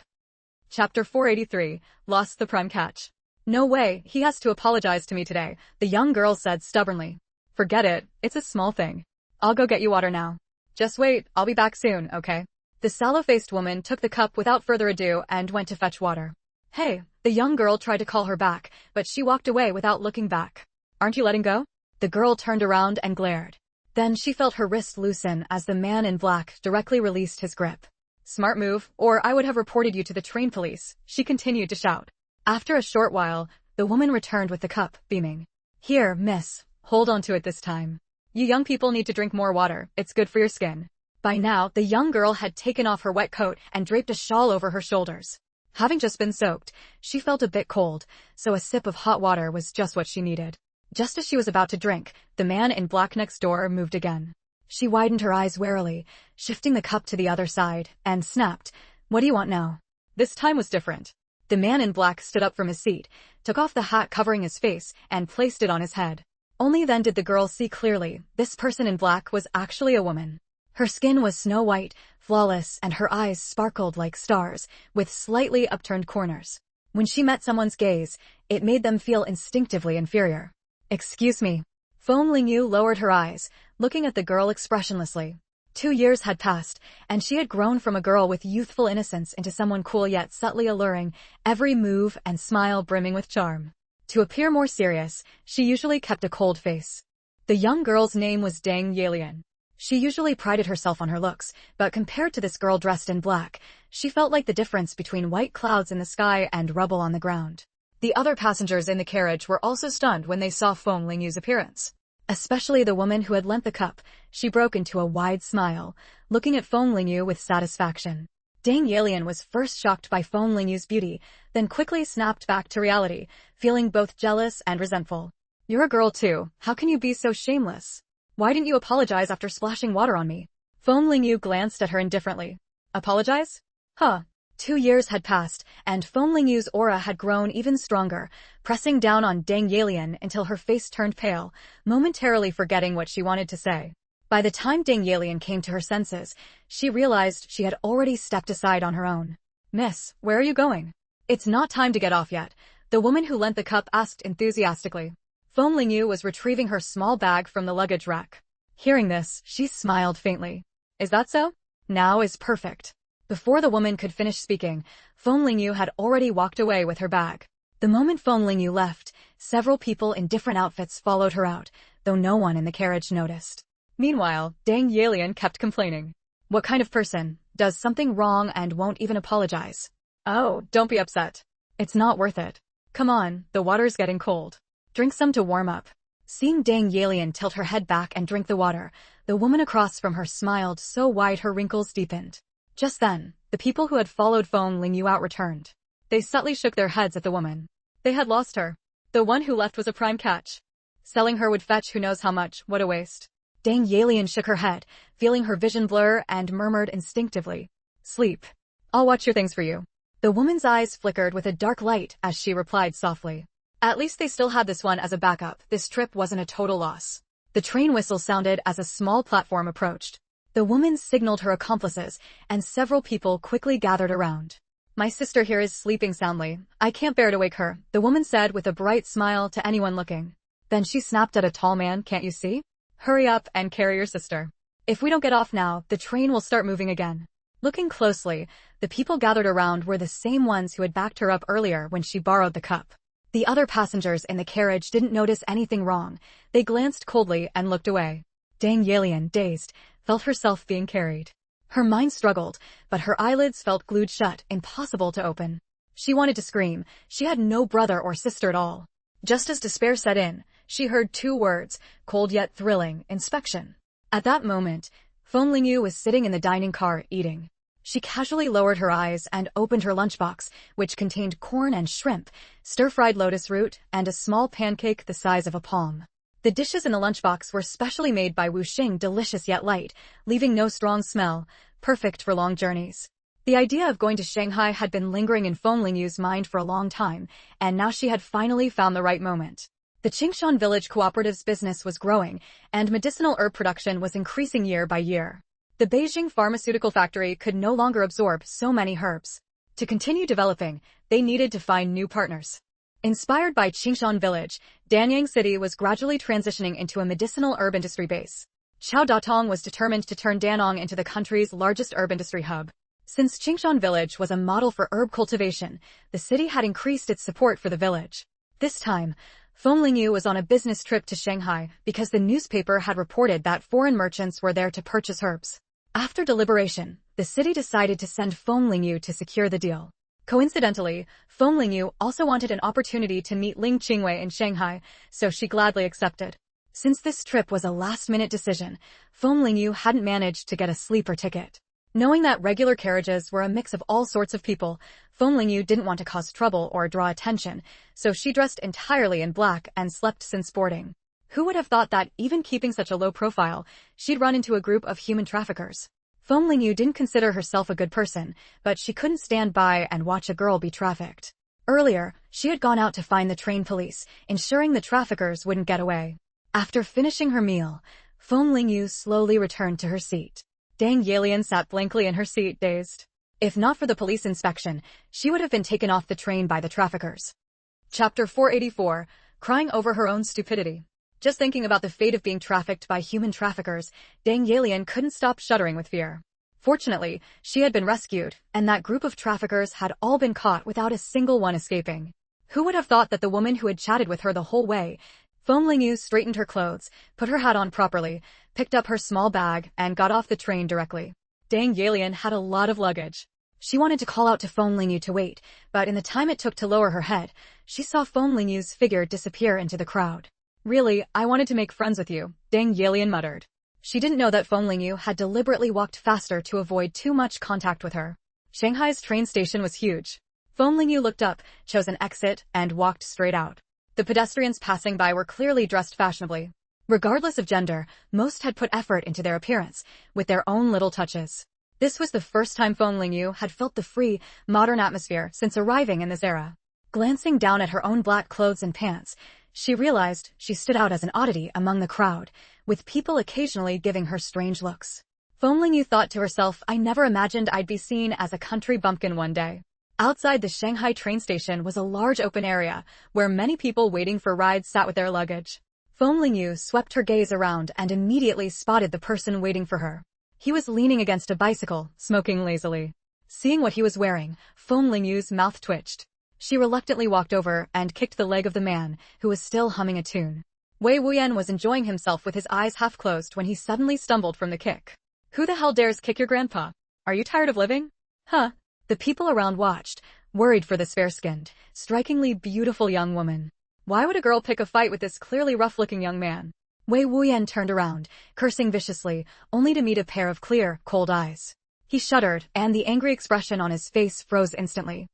Chapter 483, Lost the prime catch. No way, he has to apologize to me today, the young girl said stubbornly. Forget it, it's a small thing. I'll go get you water now. Just wait, I'll be back soon, okay? The sallow-faced woman took the cup without further ado and went to fetch water. Hey, the young girl tried to call her back, but she walked away without looking back. Aren't you letting go? The girl turned around and glared. Then she felt her wrist loosen as the man in black directly released his grip. Smart move, or I would have reported you to the train police, she continued to shout. After a short while, the woman returned with the cup, beaming. Here, miss, hold on to it this time. You young people need to drink more water, it's good for your skin. By now, the young girl had taken off her wet coat and draped a shawl over her shoulders. Having just been soaked, she felt a bit cold, so a sip of hot water was just what she needed. Just as she was about to drink, the man in black next door moved again. She widened her eyes warily, shifting the cup to the other side, and snapped, What do you want now? This time was different. The man in black stood up from his seat, took off the hat covering his face, and placed it on his head. Only then did the girl see clearly, this person in black was actually a woman. Her skin was snow white, flawless, and her eyes sparkled like stars, with slightly upturned corners. When she met someone's gaze, it made them feel instinctively inferior. Excuse me. Feng Lingyu lowered her eyes, looking at the girl expressionlessly. 2 years had passed, and she had grown from a girl with youthful innocence into someone cool yet subtly alluring, every move and smile brimming with charm. To appear more serious, she usually kept a cold face. The young girl's name was Dang Yelian. She usually prided herself on her looks, but compared to this girl dressed in black, she felt like the difference between white clouds in the sky and rubble on the ground. The other passengers in the carriage were also stunned when they saw Feng Lingyu's appearance. Especially the woman who had lent the cup. She broke into a wide smile, looking at Feng Lingyu with satisfaction. Dang Yelian was first shocked by Feng Lingyu's beauty, then quickly snapped back to reality, feeling both jealous and resentful. You're a girl too, how can you be so shameless? Why didn't you apologize after splashing water on me? Feng Lingyu glanced at her indifferently. Apologize? Huh. 2 years had passed, and Feng Lingyu's aura had grown even stronger, pressing down on Dang Yelian until her face turned pale, momentarily forgetting what she wanted to say. By the time Dang Yelian came to her senses, she realized she had already stepped aside on her own. Miss, where are you going? It's not time to get off yet, the woman who lent the cup asked enthusiastically. Feng Lingyu was retrieving her small bag from the luggage rack. Hearing this, she smiled faintly. Is that so? Now is perfect. Before the woman could finish speaking, Feng Lingyu had already walked away with her bag. The moment Feng Lingyu left, several people in different outfits followed her out, though no one in the carriage noticed. Meanwhile, Dang Yelian kept complaining. What kind of person does something wrong and won't even apologize? Oh, don't be upset. It's not worth it. Come on, the water's getting cold. Drink some to warm up. Seeing Dang Yelian tilt her head back and drink the water, the woman across from her smiled so wide her wrinkles deepened. Just then, the people who had followed Feng Lingyu out returned. They subtly shook their heads at the woman. They had lost her. The one who left was a prime catch. Selling her would fetch who knows how much, what a waste. Dang Yelian shook her head, feeling her vision blur, and murmured instinctively. Sleep. I'll watch your things for you. The woman's eyes flickered with a dark light as she replied softly. At least they still had this one as a backup. This trip wasn't a total loss. The train whistle sounded as a small platform approached. The woman signaled her accomplices, and several people quickly gathered around. My sister here is sleeping soundly. I can't bear to wake her, the woman said with a bright smile to anyone looking. Then she snapped at a tall man, can't you see? Hurry up and carry your sister. If we don't get off now, the train will start moving again. Looking closely, the people gathered around were the same ones who had backed her up earlier when she borrowed the cup. The other passengers in the carriage didn't notice anything wrong. They glanced coldly and looked away. Dang Yelian, dazed, felt herself being carried. Her mind struggled, but her eyelids felt glued shut, impossible to open. She wanted to scream. She had no brother or sister at all. Just as despair set in, she heard 2 words, cold yet thrilling, inspection. At that moment, Feng Lingyu was sitting in the dining car, eating. She casually lowered her eyes and opened her lunchbox, which contained corn and shrimp, stir-fried lotus root, and a small pancake the size of a palm. The dishes in the lunchbox were specially made by Wu Xing, delicious yet light, leaving no strong smell, perfect for long journeys. The idea of going to Shanghai had been lingering in Feng Lingyu's mind for a long time, and now she had finally found the right moment. The Qingshan village cooperative's business was growing, and medicinal herb production was increasing year by year. The Beijing pharmaceutical factory could no longer absorb so many herbs. To continue developing, they needed to find new partners. Inspired by Qingshan village, Danyang City was gradually transitioning into a medicinal herb industry base. Xiao Datong was determined to turn Danong into the country's largest herb industry hub. Since Qingshan village was a model for herb cultivation, the city had increased its support for the village. This time, Feng Lingyu was on a business trip to Shanghai because the newspaper had reported that foreign merchants were there to purchase herbs. After deliberation, the city decided to send Feng Lingyu to secure the deal. Coincidentally, Feng Lingyu also wanted an opportunity to meet Ling Qingwei in Shanghai, so she gladly accepted. Since this trip was a last-minute decision, Feng Lingyu hadn't managed to get a sleeper ticket. Knowing that regular carriages were a mix of all sorts of people, Feng Lingyu didn't want to cause trouble or draw attention, so she dressed entirely in black and slept since boarding. Who would have thought that, even keeping such a low profile, she'd run into a group of human traffickers? Feng Lingyu didn't consider herself a good person, but she couldn't stand by and watch a girl be trafficked. Earlier, she had gone out to find the train police, ensuring the traffickers wouldn't get away. After finishing her meal, Feng Lingyu slowly returned to her seat. Dang Yalian sat blankly in her seat, dazed. If not for the police inspection, she would have been taken off the train by the traffickers. Chapter 484, Crying over her own stupidity. Just thinking about the fate of being trafficked by human traffickers, Dang Yalian couldn't stop shuddering with fear. Fortunately, she had been rescued, and that group of traffickers had all been caught without a single one escaping. Who would have thought that the woman who had chatted with her the whole way? Feng Lingyu straightened her clothes, put her hat on properly, picked up her small bag, and got off the train directly. Dang Yalian had a lot of luggage. She wanted to call out to Feng Lingyu to wait, but in the time it took to lower her head, she saw Feng Lingyu's figure disappear into the crowd. Really, I wanted to make friends with you, Dang Yalian muttered. She didn't know that Feng Lingyu had deliberately walked faster to avoid too much contact with her. Shanghai's train station was huge. Feng Lingyu looked up, chose an exit, and walked straight out. The pedestrians passing by were clearly dressed fashionably. Regardless of gender, most had put effort into their appearance, with their own little touches. This was the first time Feng Lingyu had felt the free, modern atmosphere since arriving in this era. Glancing down at her own black clothes and pants, she realized she stood out as an oddity among the crowd, with people occasionally giving her strange looks. Feng Lingyu thought to herself, I never imagined I'd be seen as a country bumpkin one day. Outside the Shanghai train station was a large open area, where many people waiting for rides sat with their luggage. Feng Lingyu swept her gaze around and immediately spotted the person waiting for her. He was leaning against a bicycle, smoking lazily. Seeing what he was wearing, Feng Lingyu's mouth twitched. She reluctantly walked over and kicked the leg of the man, who was still humming a tune. Wei Wuyan was enjoying himself with his eyes half closed when he suddenly stumbled from the kick. Who the hell dares kick your grandpa? Are you tired of living? Huh? The people around watched, worried for this fair-skinned, strikingly beautiful young woman. Why would a girl pick a fight with this clearly rough-looking young man? Wei Wuyan turned around, cursing viciously, only to meet a pair of clear, cold eyes. He shuddered, and the angry expression on his face froze instantly.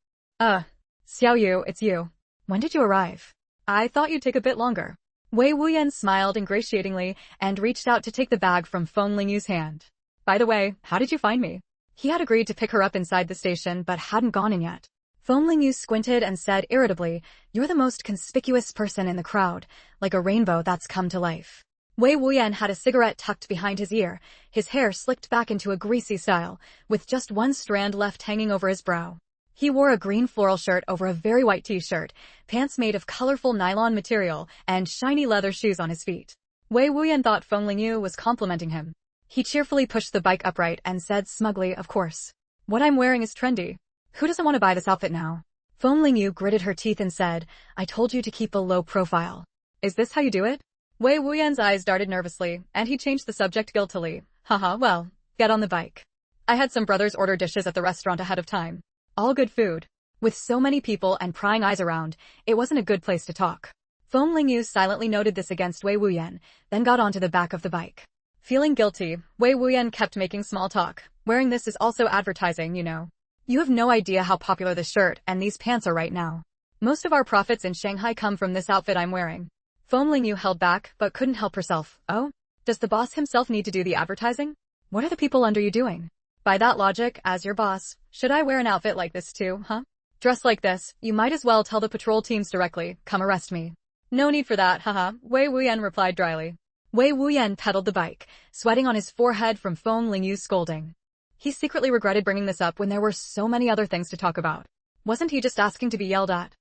Xiao Yu, it's you. When did you arrive? I thought you'd take a bit longer. Wei Wuyan smiled ingratiatingly and reached out to take the bag from Feng Lingyu's hand. By the way, how did you find me? He had agreed to pick her up inside the station but hadn't gone in yet. Feng Lingyu squinted and said irritably, You're the most conspicuous person in the crowd, like a rainbow that's come to life. Wei Wuyan had a cigarette tucked behind his ear, his hair slicked back into a greasy style, with just one strand left hanging over his brow. He wore a green floral shirt over a very white t-shirt, pants made of colorful nylon material, and shiny leather shoes on his feet. Wei Wuyan thought Feng Lingyu was complimenting him. He cheerfully pushed the bike upright and said smugly, Of course. What I'm wearing is trendy. Who doesn't want to buy this outfit now? Feng Lingyu gritted her teeth and said, I told you to keep a low profile. Is this how you do it? Wei Wuyan's eyes darted nervously, and he changed the subject guiltily. Haha, well, get on the bike. I had some brothers order dishes at the restaurant ahead of time. All good food. With so many people and prying eyes around, it wasn't a good place to talk. Feng Lingyu silently noted this against Wei Wuyan, then got onto the back of the bike. Feeling guilty, Wei Wuyan kept making small talk. Wearing this is also advertising, you know. You have no idea how popular this shirt and these pants are right now. Most of our profits in Shanghai come from this outfit I'm wearing. Feng Lingyu held back, but couldn't help herself. Oh? Does the boss himself need to do the advertising? What are the people under you doing? By that logic, as your boss, should I wear an outfit like this too, huh? Dressed like this, you might as well tell the patrol teams directly, come arrest me. No need for that, haha, Wei Wuyan replied dryly. Wei Wuyan pedaled the bike, sweating on his forehead from Feng Lingyu's scolding. He secretly regretted bringing this up when there were so many other things to talk about. Wasn't he just asking to be yelled at?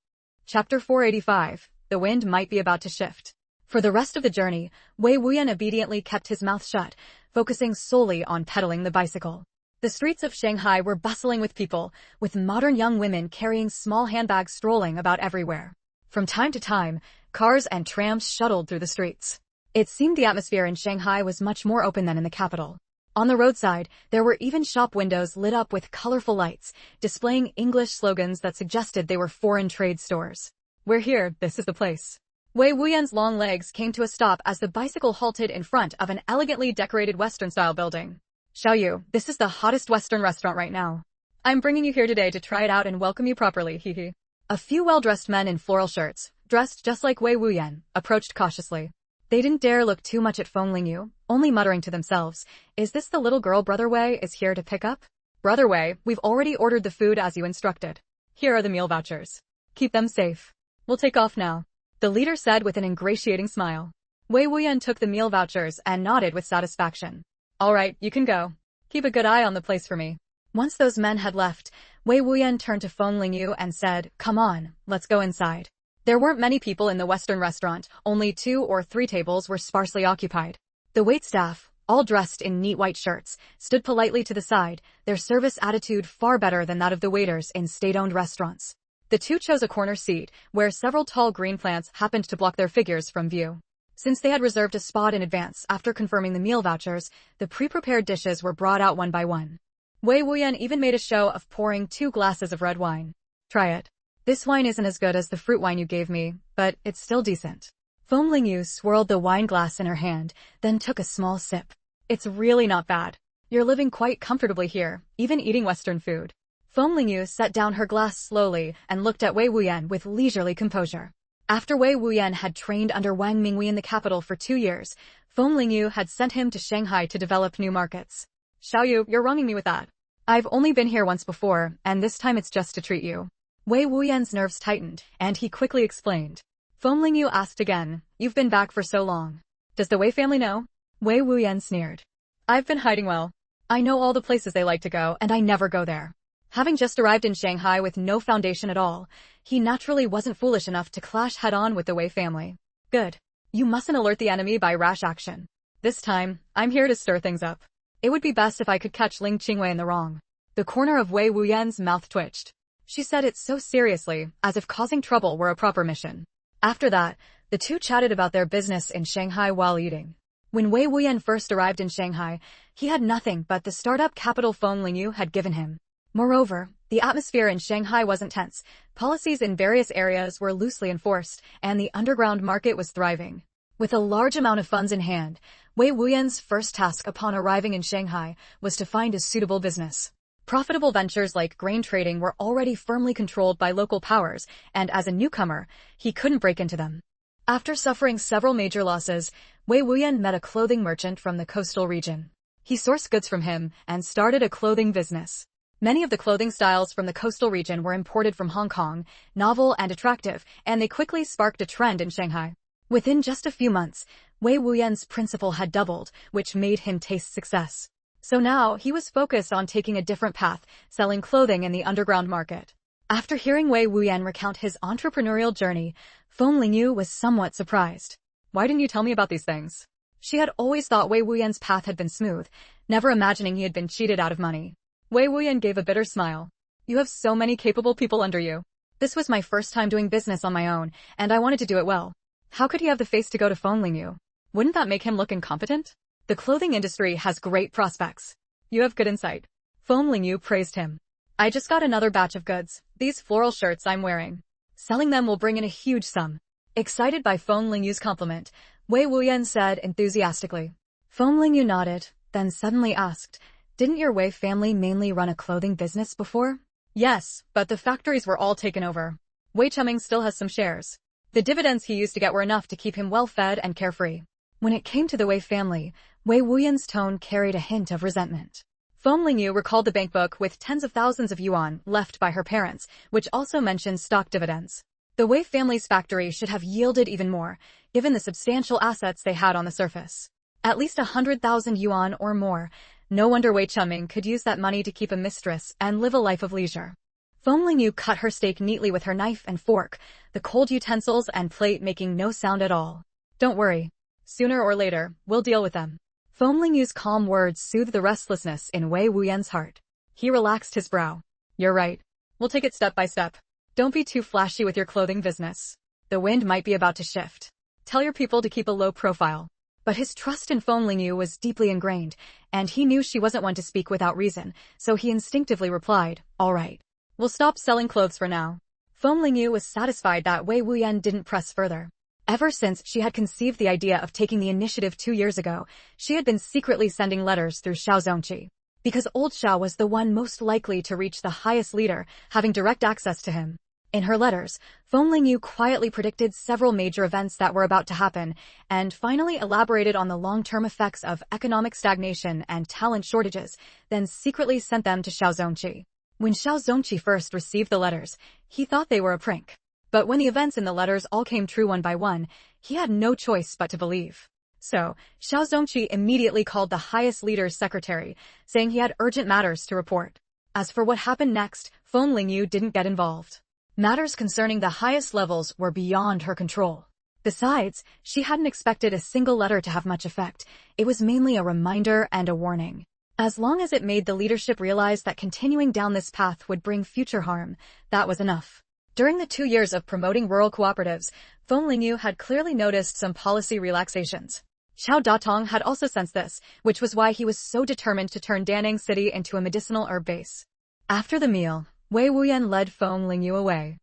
Chapter 485, The wind might be about to shift. For the rest of the journey, Wei Wuyan obediently kept his mouth shut, focusing solely on pedaling the bicycle. The streets of Shanghai were bustling with people, with modern young women carrying small handbags strolling about everywhere. From time to time, cars and trams shuttled through the streets. It seemed the atmosphere in Shanghai was much more open than in the capital. On the roadside, there were even shop windows lit up with colorful lights, displaying English slogans that suggested they were foreign trade stores. We're here, this is the place. Wei Wuyan's long legs came to a stop as the bicycle halted in front of an elegantly decorated Western-style building. Xiao Yu, this is the hottest Western restaurant right now. I'm bringing you here today to try it out and welcome you properly, hehe. A few well-dressed men in floral shirts, dressed just like Wei Wuyan, approached cautiously. They didn't dare look too much at Feng Lingyu, only muttering to themselves, "Is this the little girl Brother Wei is here to pick up?" "Brother Wei, we've already ordered the food as you instructed. Here are the meal vouchers. Keep them safe. We'll take off now," the leader said with an ingratiating smile. Wei Wuyan took the meal vouchers and nodded with satisfaction. "All right, you can go. Keep a good eye on the place for me." Once those men had left, Wei Wuyan turned to Feng Lingyu and said, "Come on, let's go inside." There weren't many people in the Western restaurant, only 2 or 3 tables were sparsely occupied. The waitstaff, all dressed in neat white shirts, stood politely to the side, their service attitude far better than that of the waiters in state-owned restaurants. The two chose a corner seat, where several tall green plants happened to block their figures from view. Since they had reserved a spot in advance after confirming the meal vouchers, the pre-prepared dishes were brought out one by one. Wei Wuyan even made a show of pouring 2 glasses of red wine. "Try it. This wine isn't as good as the fruit wine you gave me, but it's still decent." Feng Lingyu swirled the wine glass in her hand, then took a small sip. "It's really not bad. You're living quite comfortably here, even eating Western food." Feng Lingyu set down her glass slowly and looked at Wei Wuyan with leisurely composure. After Wei Wuyan had trained under Wang Mingwei in the capital for 2 years, Feng Lingyu had sent him to Shanghai to develop new markets. "Xiaoyu, you're wronging me with that. I've only been here once before, and this time it's just to treat you." Wei Wuyan's nerves tightened, and he quickly explained. Feng Lingyu asked again, "You've been back for so long. Does the Wei family know?" Wei Wuyan sneered. "I've been hiding well. I know all the places they like to go, and I never go there." Having just arrived in Shanghai with no foundation at all, he naturally wasn't foolish enough to clash head-on with the Wei family. "Good. You mustn't alert the enemy by rash action. This time, I'm here to stir things up. It would be best if I could catch Ling Qingwei in the wrong." The corner of Wei Wuyan's mouth twitched. She said it so seriously, as if causing trouble were a proper mission. After that, the two chatted about their business in Shanghai while eating. When Wei Wuyan first arrived in Shanghai, he had nothing but the startup capital Feng Lingyu had given him. Moreover, the atmosphere in Shanghai wasn't tense, policies in various areas were loosely enforced, and the underground market was thriving. With a large amount of funds in hand, Wei Wuyan's first task upon arriving in Shanghai was to find a suitable business. Profitable ventures like grain trading were already firmly controlled by local powers, and as a newcomer, he couldn't break into them. After suffering several major losses, Wei Wuyan met a clothing merchant from the coastal region. He sourced goods from him and started a clothing business. Many of the clothing styles from the coastal region were imported from Hong Kong, novel and attractive, and they quickly sparked a trend in Shanghai. Within just a few months, Wei Wuyan's principal had doubled, which made him taste success. So now, he was focused on taking a different path, selling clothing in the underground market. After hearing Wei Wuyan recount his entrepreneurial journey, Feng Lingyu was somewhat surprised. "Why didn't you tell me about these things?" She had always thought Wei Wuyan's path had been smooth, never imagining he had been cheated out of money. Wei Wuyan gave a bitter smile. "You have so many capable people under you. This was my first time doing business on my own, and I wanted to do it well. How could he have the face to go to Feng Lingyu? Wouldn't that make him look incompetent? The clothing industry has great prospects. You have good insight." Feng Lingyu praised him. "I just got another batch of goods, these floral shirts I'm wearing. Selling them will bring in a huge sum." Excited by Feng Lingyu's compliment, Wei Wuyan said enthusiastically. Feng Lingyu nodded, then suddenly asked, "Didn't your Wei family mainly run a clothing business before?" "Yes, but the factories were all taken over. Wei Chuming still has some shares. The dividends he used to get were enough to keep him well-fed and carefree." When it came to the Wei family, Wei Wuyan's tone carried a hint of resentment. Feng Lingyu recalled the bankbook with tens of thousands of yuan left by her parents, which also mentioned stock dividends. The Wei family's factory should have yielded even more, given the substantial assets they had on the surface. At least 100,000 yuan or more. No wonder Wei Chuming could use that money to keep a mistress and live a life of leisure. Feng Lingyu cut her steak neatly with her knife and fork, the cold utensils and plate making no sound at all. "Don't worry. Sooner or later, we'll deal with them." Feng Lingyu's calm words soothed the restlessness in Wei Wuyan's heart. He relaxed his brow. "You're right. We'll take it step by step. Don't be too flashy with your clothing business. The wind might be about to shift. Tell your people to keep a low profile." But his trust in Feng Lingyu was deeply ingrained, and he knew she wasn't one to speak without reason, so he instinctively replied, "All right. We'll stop selling clothes for now." Feng Lingyu was satisfied that Wei Wuyan didn't press further. Ever since she had conceived the idea of taking the initiative 2 years ago, she had been secretly sending letters through Xiao Zongqi. Because old Xiao was the one most likely to reach the highest leader, having direct access to him. In her letters, Feng Lingyu quietly predicted several major events that were about to happen, and finally elaborated on the long-term effects of economic stagnation and talent shortages, then secretly sent them to Xiao Zongqi. When Xiao Zongqi first received the letters, he thought they were a prank. But when the events in the letters all came true one by one, he had no choice but to believe. So, Xiao Zongqi immediately called the highest leader's secretary, saying he had urgent matters to report. As for what happened next, Feng Lingyu didn't get involved. Matters concerning the highest levels were beyond her control. Besides, she hadn't expected a single letter to have much effect. It was mainly a reminder and a warning. As long as it made the leadership realize that continuing down this path would bring future harm, that was enough. During the 2 years of promoting rural cooperatives, Feng Lingyu had clearly noticed some policy relaxations. Xiao Datong had also sensed this, which was why he was so determined to turn Danang City into a medicinal herb base. After the meal, Wei Wuyan led Feng Lingyu away.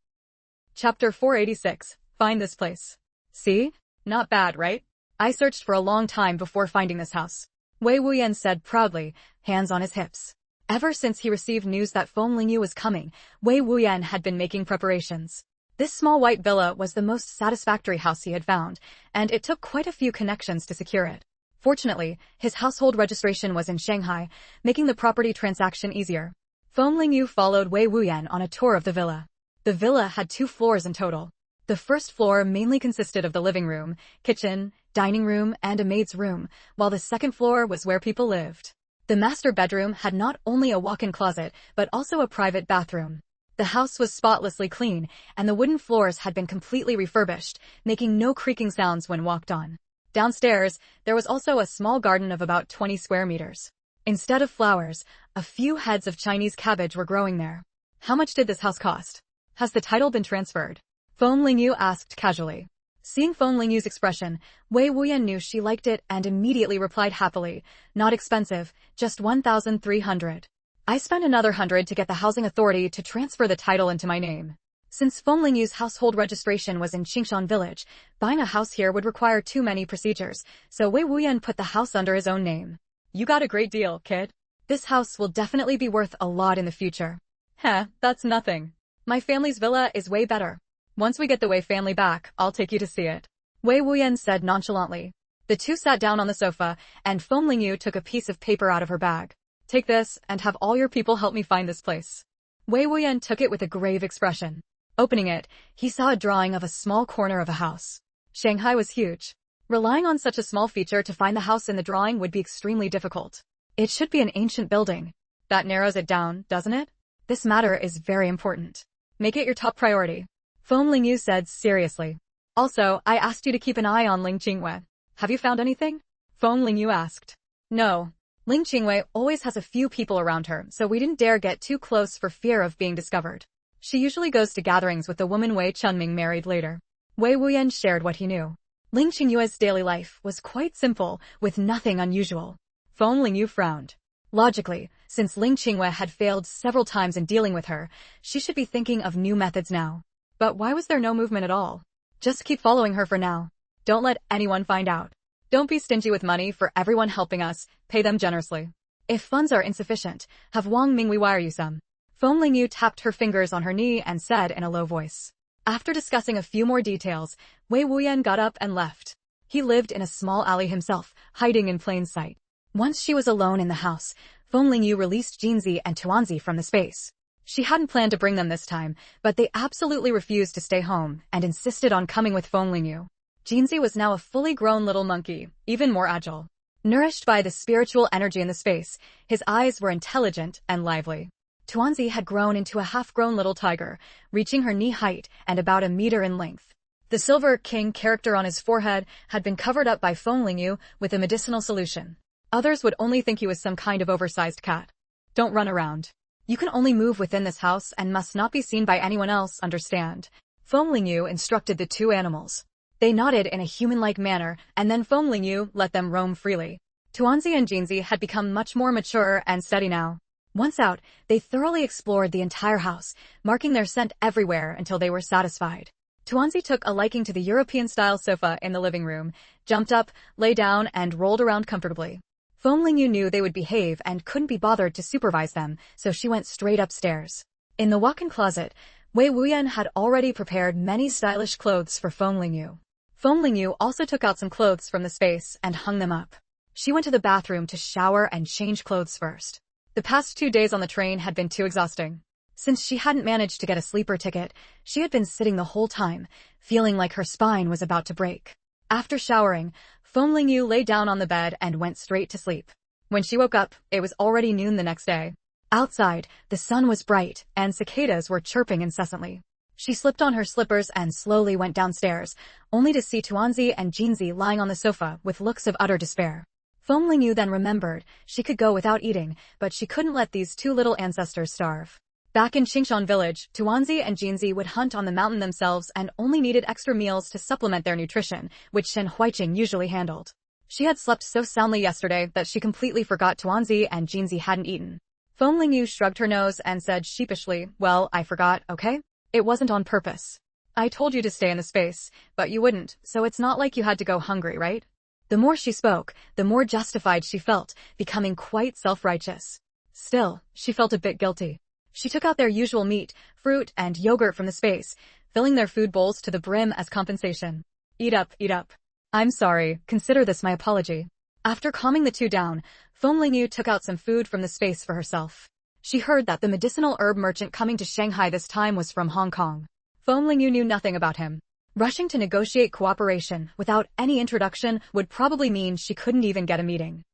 Chapter 486. Find this place. See? Not bad, right? I searched for a long time before finding this house. Wei Wuyan said proudly, hands on his hips. Ever since he received news that Feng Lingyu was coming, Wei Wuyan had been making preparations. This small white villa was the most satisfactory house he had found, and it took quite a few connections to secure it. Fortunately, his household registration was in Shanghai, making the property transaction easier. Feng Lingyu followed Wei Wuyan on a tour of the villa. The villa had 2 floors in total. The first floor mainly consisted of the living room, kitchen, dining room, and a maid's room, while the second floor was where people lived. The master bedroom had not only a walk-in closet, but also a private bathroom. The house was spotlessly clean, and the wooden floors had been completely refurbished, making no creaking sounds when walked on. Downstairs, there was also a small garden of about 20 square meters. Instead of flowers, a few heads of Chinese cabbage were growing there. How much did this house cost? Has the title been transferred? Feng Lingyu asked casually. Seeing Feng Lingyu's expression, Wei Wuyan knew she liked it and immediately replied happily, not expensive, just 1,300. I spent another 100 to get the housing authority to transfer the title into my name. Since Feng Lingyu's household registration was in Qingshan village, buying a house here would require too many procedures, so Wei Wuyan put the house under his own name. You got a great deal, kid. This house will definitely be worth a lot in the future. Heh, that's nothing. My family's villa is way better. Once we get the Wei family back, I'll take you to see it. Wei Wuyan said nonchalantly. The two sat down on the sofa, and Feng Lingyu took a piece of paper out of her bag. Take this, and have all your people help me find this place. Wei Wuyan took it with a grave expression. Opening it, he saw a drawing of a small corner of a house. Shanghai was huge. Relying on such a small feature to find the house in the drawing would be extremely difficult. It should be an ancient building. That narrows it down, doesn't it? This matter is very important. Make it your top priority. Feng Lingyu said seriously. Also, I asked you to keep an eye on Ling Qingwei. Have you found anything? Feng Lingyu asked. No. Ling Qingwei always has a few people around her, so we didn't dare get too close for fear of being discovered. She usually goes to gatherings with the woman Wei Chunming married later. Wei Wuyan shared what he knew. Ling Qingyue's daily life was quite simple, with nothing unusual. Feng Lingyu frowned. Logically, since Ling Qingwei had failed several times in dealing with her, she should be thinking of new methods now. But why was there no movement at all? Just keep following her for now. Don't let anyone find out. Don't be stingy with money for everyone helping us, pay them generously. If funds are insufficient, have Wang Mingwei wire you some. Feng Lingyu tapped her fingers on her knee and said in a low voice. After discussing a few more details, Wei Wuyan got up and left. He lived in a small alley himself, hiding in plain sight. Once she was alone in the house, Feng Lingyu released Jinzi and Tuanzi from the space. She hadn't planned to bring them this time, but they absolutely refused to stay home and insisted on coming with Feng Lingyu. Jinzi was now a fully grown little monkey, even more agile. Nourished by the spiritual energy in the space, his eyes were intelligent and lively. Tuanzi had grown into a half-grown little tiger, reaching her knee height and about a meter in length. The Silver King character on his forehead had been covered up by Feng Lingyu with a medicinal solution. Others would only think he was some kind of oversized cat. Don't run around. You can only move within this house and must not be seen by anyone else, understand? Feng Lingyu instructed the two animals. They nodded in a human-like manner, and then Feng Lingyu let them roam freely. Tuanzi and Jinzi had become much more mature and steady now. Once out, they thoroughly explored the entire house, marking their scent everywhere until they were satisfied. Tuanzi took a liking to the European-style sofa in the living room, jumped up, lay down, and rolled around comfortably. Feng Lingyu knew they would behave and couldn't be bothered to supervise them, so she went straight upstairs. In the walk-in closet, Wei Wuyan had already prepared many stylish clothes for Feng Lingyu. Feng Lingyu also took out some clothes from the space and hung them up. She went to the bathroom to shower and change clothes first. The past 2 days on the train had been too exhausting. Since she hadn't managed to get a sleeper ticket, she had been sitting the whole time, feeling like her spine was about to break. After showering, Feng Lingyu lay down on the bed and went straight to sleep. When she woke up, it was already noon the next day. Outside, the sun was bright, and cicadas were chirping incessantly. She slipped on her slippers and slowly went downstairs, only to see Tuanzi and Jinzi lying on the sofa with looks of utter despair. Feng Lingyu then remembered she could go without eating, but she couldn't let these two little ancestors starve. Back in Qingshan village, Tuanzi and Jinzi would hunt on the mountain themselves and only needed extra meals to supplement their nutrition, which Shen Huiqing usually handled. She had slept so soundly yesterday that she completely forgot Tuanzi and Jinzi hadn't eaten. Feng Lingyu shrugged her nose and said sheepishly, "Well, I forgot, okay? It wasn't on purpose. I told you to stay in the space, but you wouldn't, so it's not like you had to go hungry, right?" The more she spoke, the more justified she felt, becoming quite self-righteous. Still, she felt a bit guilty. She took out their usual meat, fruit, and yogurt from the space, filling their food bowls to the brim as compensation. Eat up, eat up. I'm sorry, consider this my apology." After calming the two down, Feng Lingyu took out some food from the space for herself. She heard that the medicinal herb merchant coming to Shanghai this time was from Hong Kong. Feng Lingyu knew nothing about him. Rushing to negotiate cooperation without any introduction would probably mean she couldn't even get a meeting.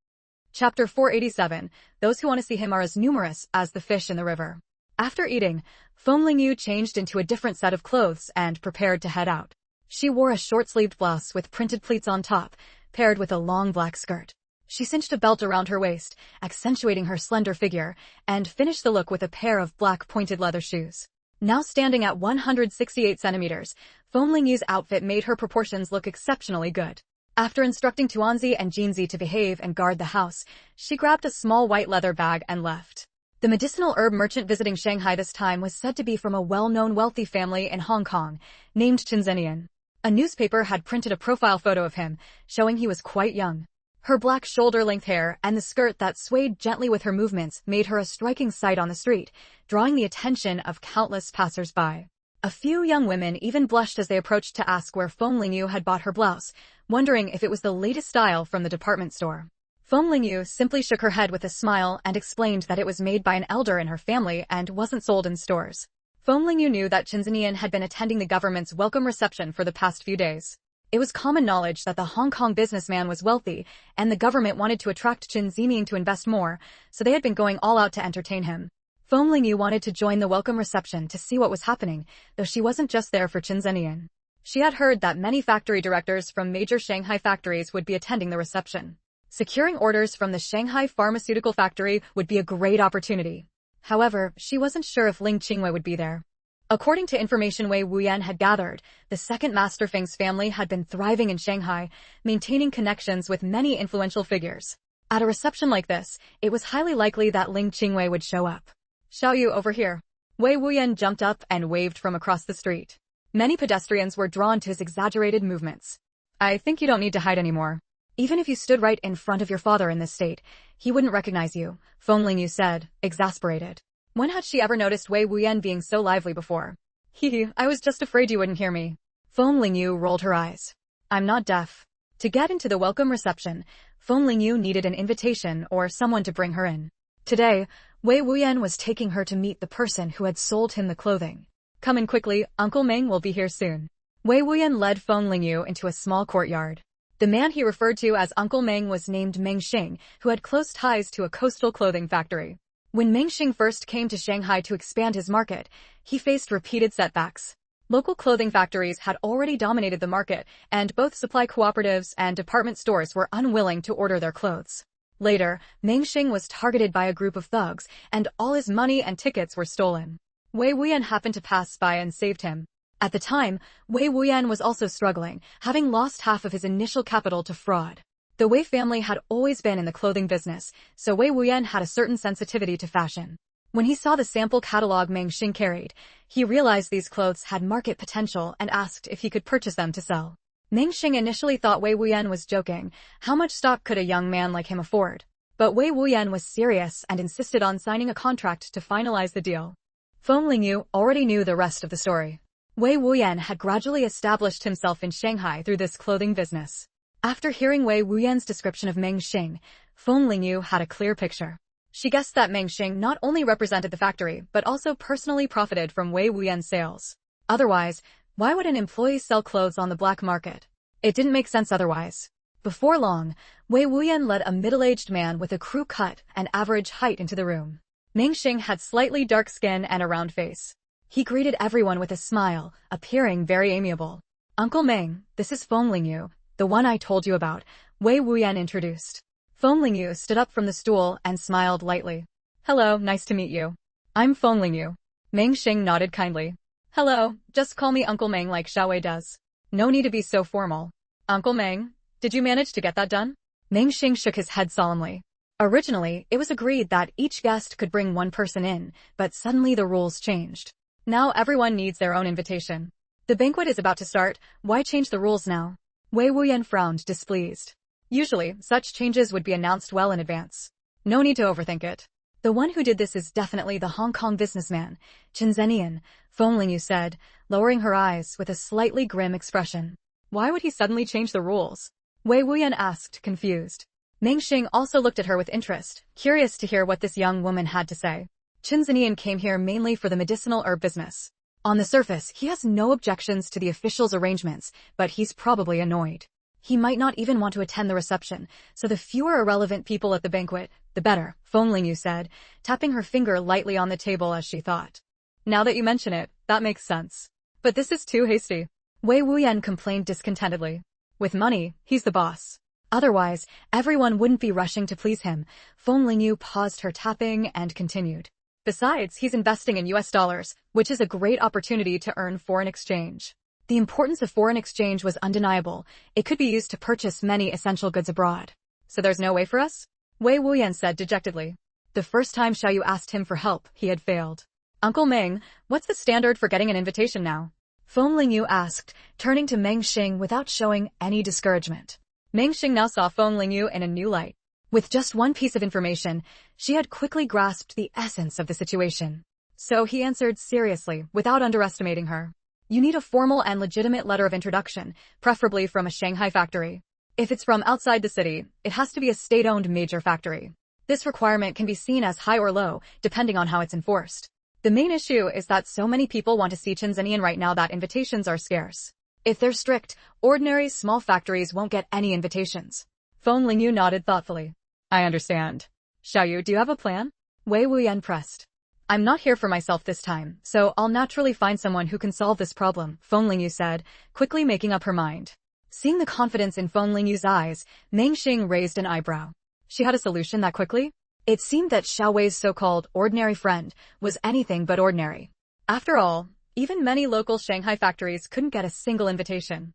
Chapter 487, those who want to see him are as numerous as the fish in the river. After eating, Feng Lingyu changed into a different set of clothes and prepared to head out. She wore a short-sleeved blouse with printed pleats on top, paired with a long black skirt. She cinched a belt around her waist, accentuating her slender figure, and finished the look with a pair of black pointed leather shoes. Now standing at 168 centimeters, Feng Lingyu's outfit made her proportions look exceptionally good. After instructing Tuanzi and Jinzi to behave and guard the house, she grabbed a small white leather bag and left. The medicinal herb merchant visiting Shanghai this time was said to be from a well-known wealthy family in Hong Kong, named Chen Zenian. A newspaper had printed a profile photo of him, showing he was quite young. Her black shoulder-length hair and the skirt that swayed gently with her movements made her a striking sight on the street, drawing the attention of countless passers-by. A few young women even blushed as they approached to ask where Feng Lingyu had bought her blouse, wondering if it was the latest style from the department store. Feng Lingyu simply shook her head with a smile and explained that it was made by an elder in her family and wasn't sold in stores. Feng Lingyu knew that Chen Zenian had been attending the government's welcome reception for the past few days. It was common knowledge that the Hong Kong businessman was wealthy, and the government wanted to attract Chen Zenian to invest more, so they had been going all out to entertain him. Feng Lingyu wanted to join the welcome reception to see what was happening, though she wasn't just there for Chen Zenian. She had heard that many factory directors from major Shanghai factories would be attending the reception. Securing orders from the Shanghai pharmaceutical factory would be a great opportunity. However, she wasn't sure if Ling Qingwei would be there. According to information Wei Wuyan had gathered, the second Master Feng's family had been thriving in Shanghai, maintaining connections with many influential figures. At a reception like this, it was highly likely that Ling Qingwei would show up. "Xiaoyu, over here." Wei Wuyan jumped up and waved from across the street. Many pedestrians were drawn to his exaggerated movements. "I think you don't need to hide anymore. Even if you stood right in front of your father in this state, he wouldn't recognize you," Feng Lingyu said, exasperated. When had she ever noticed Wei Wuyan being so lively before? "Hee, I was just afraid you wouldn't hear me." Feng Lingyu rolled her eyes. "I'm not deaf." To get into the welcome reception, Feng Lingyu needed an invitation or someone to bring her in. Today, Wei Wuyan was taking her to meet the person who had sold him the clothing. "Come in quickly, Uncle Meng will be here soon." Wei Wuyan led Feng Lingyu into a small courtyard. The man he referred to as Uncle Meng was named Meng Xing, who had close ties to a coastal clothing factory. When Meng Xing first came to Shanghai to expand his market, he faced repeated setbacks. Local clothing factories had already dominated the market, and both supply cooperatives and department stores were unwilling to order their clothes. Later, Meng Xing was targeted by a group of thugs, and all his money and tickets were stolen. Wei Wuyan happened to pass by and saved him. At the time, Wei Wuyan was also struggling, having lost half of his initial capital to fraud. The Wei family had always been in the clothing business, so Wei Wuyan had a certain sensitivity to fashion. When he saw the sample catalog Meng Xing carried, he realized these clothes had market potential and asked if he could purchase them to sell. Meng Xing initially thought Wei Wuyan was joking. How much stock could a young man like him afford? But Wei Wuyan was serious and insisted on signing a contract to finalize the deal. Feng Lingyu already knew the rest of the story. Wei Wuyan had gradually established himself in Shanghai through this clothing business. After hearing Wei Wuyan's description of Meng Xing, Feng Lingyu had a clear picture. She guessed that Meng Xing not only represented the factory, but also personally profited from Wei Wuyan's sales. Otherwise, why would an employee sell clothes on the black market? It didn't make sense otherwise. Before long, Wei Wuyan led a middle-aged man with a crew cut and average height into the room. Meng Xing had slightly dark skin and a round face. He greeted everyone with a smile, appearing very amiable. "Uncle Meng, this is Feng Lingyu, the one I told you about," Wei Wuyan introduced. Feng Lingyu stood up from the stool and smiled lightly. "Hello, nice to meet you. I'm Feng Lingyu." Meng Xing nodded kindly. "Hello, just call me Uncle Meng like Xiaowei does. No need to be so formal." "Uncle Meng, did you manage to get that done?" Meng Xing shook his head solemnly. Originally, it was agreed that each guest could bring one person in, but suddenly the rules changed. Now everyone needs their own invitation. The banquet is about to start, why change the rules now? Wei Wuyan frowned, displeased. Usually, such changes would be announced well in advance. No need to overthink it. The one who did this is definitely the Hong Kong businessman, Chen Zenian, Feng Lingyu said, lowering her eyes with a slightly grim expression. Why would he suddenly change the rules? Wei Wuyan asked, confused. Meng Xing also looked at her with interest, curious to hear what this young woman had to say. Chen Zenian came here mainly for the medicinal herb business. On the surface, he has no objections to the officials' arrangements, but he's probably annoyed. He might not even want to attend the reception, so the fewer irrelevant people at the banquet, the better, Feng Lingyu said, tapping her finger lightly on the table as she thought. Now that you mention it, that makes sense. But this is too hasty. Wei Wuyan complained discontentedly. With money, he's the boss. Otherwise, everyone wouldn't be rushing to please him. Feng Lingyu paused her tapping and continued. Besides, he's investing in US dollars, which is a great opportunity to earn foreign exchange. The importance of foreign exchange was undeniable. It could be used to purchase many essential goods abroad. So there's no way for us? Wei Wuyan said dejectedly. The first time Xiaoyu asked him for help, he had failed. Uncle Meng, what's the standard for getting an invitation now? Feng Lingyu asked, turning to Meng Xing without showing any discouragement. Meng Xing now saw Feng Lingyu in a new light. With just one piece of information, she had quickly grasped the essence of the situation. So he answered seriously, without underestimating her. You need a formal and legitimate letter of introduction, preferably from a Shanghai factory. If it's from outside the city, it has to be a state-owned major factory. This requirement can be seen as high or low, depending on how it's enforced. The main issue is that so many people want to see Chen Zenian right now that invitations are scarce. If they're strict, ordinary small factories won't get any invitations. Feng Lingyu nodded thoughtfully. I understand. Xiaoyu, do you have a plan? Wei Wuyan pressed. I'm not here for myself this time, so I'll naturally find someone who can solve this problem, Feng Lingyu said, quickly making up her mind. Seeing the confidence in Feng Lingyu's eyes, Meng Xing raised an eyebrow. She had a solution that quickly? It seemed that Xiaowei's so-called ordinary friend was anything but ordinary. After all, even many local Shanghai factories couldn't get a single invitation.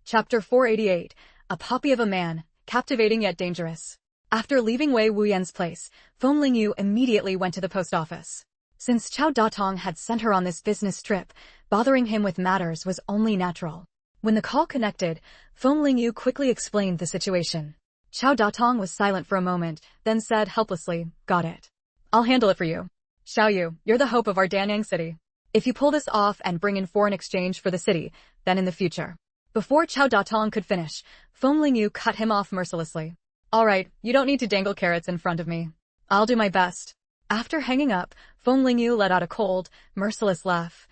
Chapter 488, A Puppy of a Man, Captivating Yet Dangerous. After leaving Wei Wuyan's place, Feng Lingyu immediately went to the post office. Since Chao Datong had sent her on this business trip, bothering him with matters was only natural. When the call connected, Feng Lingyu quickly explained the situation. Chao Datong was silent for a moment, then said helplessly, Got it. I'll handle it for you. Xiaoyu, you're the hope of our Danyang city. If you pull this off and bring in foreign exchange for the city, then in the future. Before Chao Datong could finish, Feng Lingyu cut him off mercilessly. All right, you don't need to dangle carrots in front of me. I'll do my best. After hanging up, Feng Lingyu let out a cold, merciless laugh.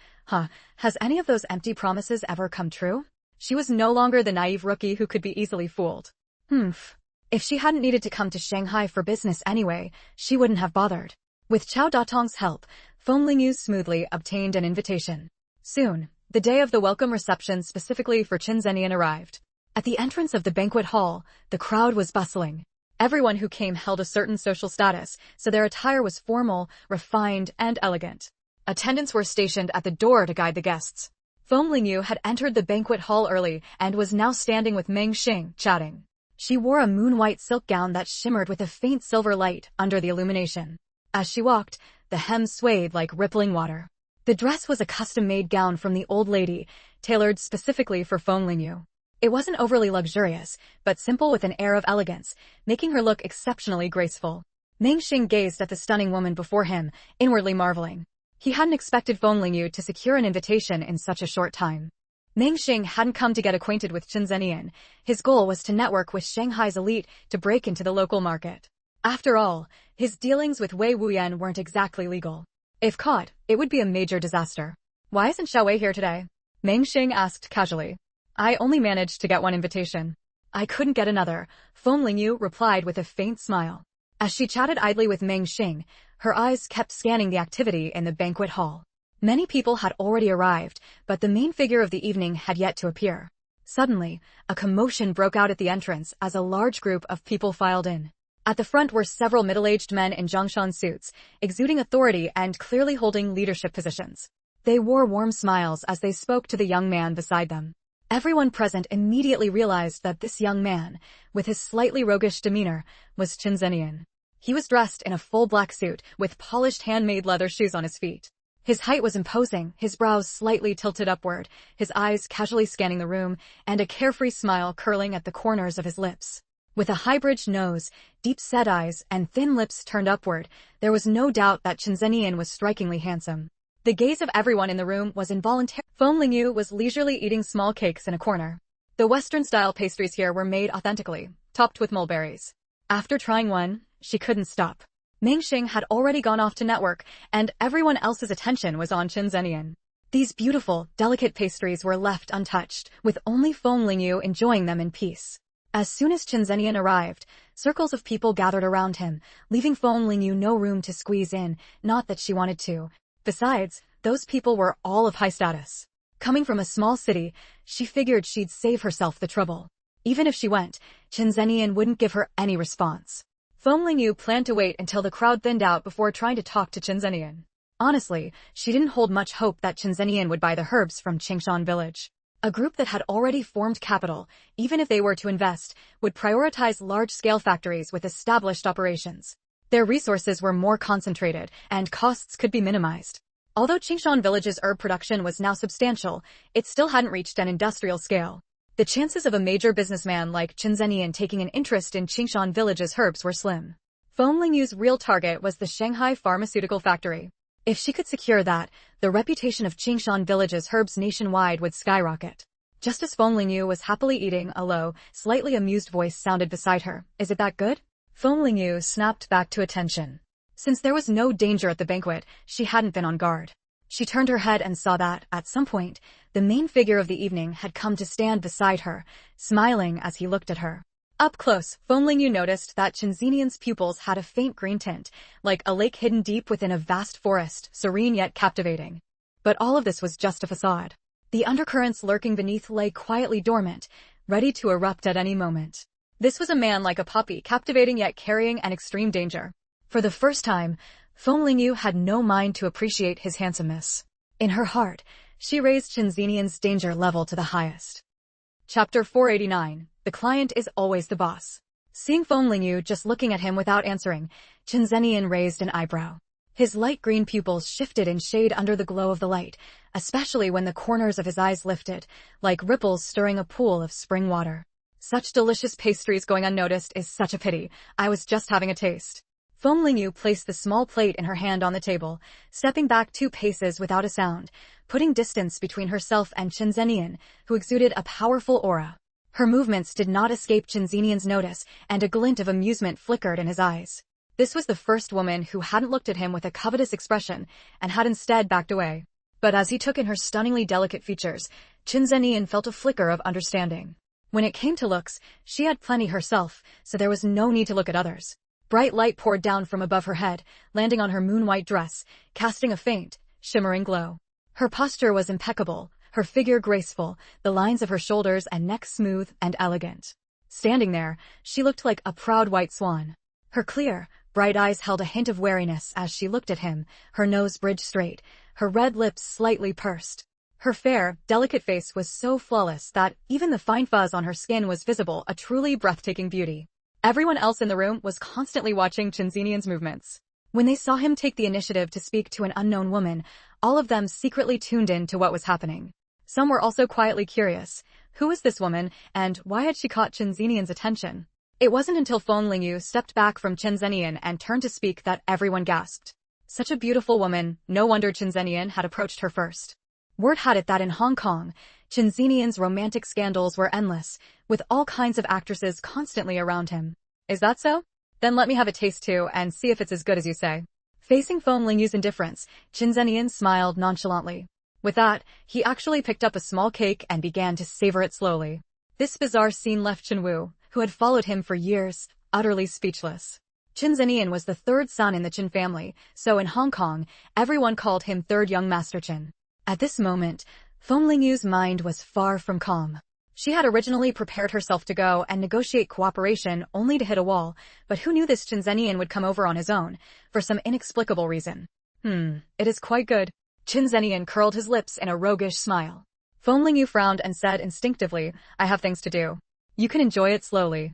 Has any of those empty promises ever come true? She was no longer the naive rookie who could be easily fooled. If she hadn't needed to come to Shanghai for business anyway, she wouldn't have bothered. With Chao Datong's help, Feng Lingyu smoothly obtained an invitation. Soon, the day of the welcome reception specifically for Chen Zenian arrived. At the entrance of the banquet hall, the crowd was bustling. Everyone who came held a certain social status, so their attire was formal, refined, and elegant. Attendants were stationed at the door to guide the guests. Feng Lingyu had entered the banquet hall early and was now standing with Meng Xing, chatting. She wore a moon-white silk gown that shimmered with a faint silver light under the illumination. As she walked, the hem swayed like rippling water. The dress was a custom-made gown from the old lady, tailored specifically for Feng Lingyu. It wasn't overly luxurious, but simple with an air of elegance, making her look exceptionally graceful. Meng Xing gazed at the stunning woman before him, inwardly marveling. He hadn't expected Feng Lingyu to secure an invitation in such a short time. Meng Xing hadn't come to get acquainted with Chen Zenian. His goal was to network with Shanghai's elite to break into the local market. After all, his dealings with Wei Wuyan weren't exactly legal. If caught, it would be a major disaster. Why isn't Xiaowei here today? Meng Xing asked casually. I only managed to get one invitation. I couldn't get another, Feng Lingyu replied with a faint smile. As she chatted idly with Meng Xing, her eyes kept scanning the activity in the banquet hall. Many people had already arrived, but the main figure of the evening had yet to appear. Suddenly, a commotion broke out at the entrance as a large group of people filed in. At the front were several middle-aged men in Zhongshan suits, exuding authority and clearly holding leadership positions. They wore warm smiles as they spoke to the young man beside them. Everyone present immediately realized that this young man, with his slightly roguish demeanor, was Chen Zenian. He was dressed in a full black suit with polished handmade leather shoes on his feet. His height was imposing, his brows slightly tilted upward, his eyes casually scanning the room, and a carefree smile curling at the corners of his lips. With a high-bridged nose, deep-set eyes, and thin lips turned upward, there was no doubt that Chen Zenian was strikingly handsome. The gaze of everyone in the room was involuntary. Feng Lingyu was leisurely eating small cakes in a corner. The Western-style pastries here were made authentically, topped with mulberries. After trying one, she couldn't stop. Meng Xing had already gone off to network, and everyone else's attention was on Chen Zenian. These beautiful, delicate pastries were left untouched, with only Feng Lingyu enjoying them in peace. As soon as Chen Zenian arrived, circles of people gathered around him, leaving Feng Lingyu no room to squeeze in, not that she wanted to. Besides, those people were all of high status. Coming from a small city, she figured she'd save herself the trouble. Even if she went, Chen Zenian wouldn't give her any response. Feng Lingyu planned to wait until the crowd thinned out before trying to talk to Chen Zenian. Honestly, she didn't hold much hope that Chen Zenian would buy the herbs from Qingshan village. A group that had already formed capital, even if they were to invest, would prioritize large-scale factories with established operations. Their resources were more concentrated, and costs could be minimized. Although Qingshan village's herb production was now substantial, it still hadn't reached an industrial scale. The chances of a major businessman like Chen Zenian taking an interest in Qingshan village's herbs were slim. Feng Lingyu's real target was the Shanghai pharmaceutical factory. If she could secure that, the reputation of Qingshan village's herbs nationwide would skyrocket. Just as Feng Lingyu was happily eating, a low, slightly amused voice sounded beside her. Is it that good? Feng Lingyu snapped back to attention. Since there was no danger at the banquet, she hadn't been on guard. She turned her head and saw that, at some point, the main figure of the evening had come to stand beside her, smiling as he looked at her. Up close, Feng Lingyu noticed that Chen Zenian's pupils had a faint green tint, like a lake hidden deep within a vast forest, serene yet captivating. But all of this was just a facade. The undercurrents lurking beneath lay quietly dormant, ready to erupt at any moment. This was a man like a poppy, captivating yet carrying an extreme danger. For the first time, Feng Lingyu had no mind to appreciate his handsomeness. In her heart, she raised Chen Zenian's danger level to the highest. Chapter 489. The client is always the boss. Seeing Feng Lingyu just looking at him without answering, Chen Zenian raised an eyebrow. His light green pupils shifted in shade under the glow of the light, especially when the corners of his eyes lifted, like ripples stirring a pool of spring water. Such delicious pastries going unnoticed is such a pity. I was just having a taste. Feng Lingyu placed the small plate in her hand on the table, stepping back 2 paces without a sound, putting distance between herself and Chen Zenian, who exuded a powerful aura. Her movements did not escape Chen Zenian's notice, and a glint of amusement flickered in his eyes. This was the first woman who hadn't looked at him with a covetous expression, and had instead backed away. But as he took in her stunningly delicate features, Chen Zenian felt a flicker of understanding. When it came to looks, she had plenty herself, so there was no need to look at others. Bright light poured down from above her head, landing on her moon-white dress, casting a faint, shimmering glow. Her posture was impeccable, her figure graceful, the lines of her shoulders and neck smooth and elegant. Standing there, she looked like a proud white swan. Her clear, bright eyes held a hint of wariness as she looked at him, her nose bridged straight, her red lips slightly pursed. Her fair, delicate face was so flawless that even the fine fuzz on her skin was visible, a truly breathtaking beauty. Everyone else in the room was constantly watching Chen Zenian's movements. When they saw him take the initiative to speak to an unknown woman, all of them secretly tuned in to what was happening. Some were also quietly curious. Who was this woman, and why had she caught Chen Zenian's attention? It wasn't until Feng Lingyu stepped back from Chen Zenian and turned to speak that everyone gasped. Such a beautiful woman, no wonder Chen Zenian had approached her first. Word had it that in Hong Kong, Chen Zenian's romantic scandals were endless, with all kinds of actresses constantly around him. Is that so? Then let me have a taste too and see if it's as good as you say. Facing Feng Lingyu's indifference, Chen Zenian smiled nonchalantly. With that, he actually picked up a small cake and began to savor it slowly. This bizarre scene left Chen Wu, who had followed him for years, utterly speechless. Chen Zenian was the third son in the Chen family, so in Hong Kong, everyone called him Third Young Master Chen. At this moment, Feng Lingyu's mind was far from calm. She had originally prepared herself to go and negotiate cooperation only to hit a wall, but who knew this Chen Zenian would come over on his own, for some inexplicable reason. It is quite good. Chen Zenian curled his lips in a roguish smile. Feng Lingyu frowned and said instinctively, I have things to do. You can enjoy it slowly.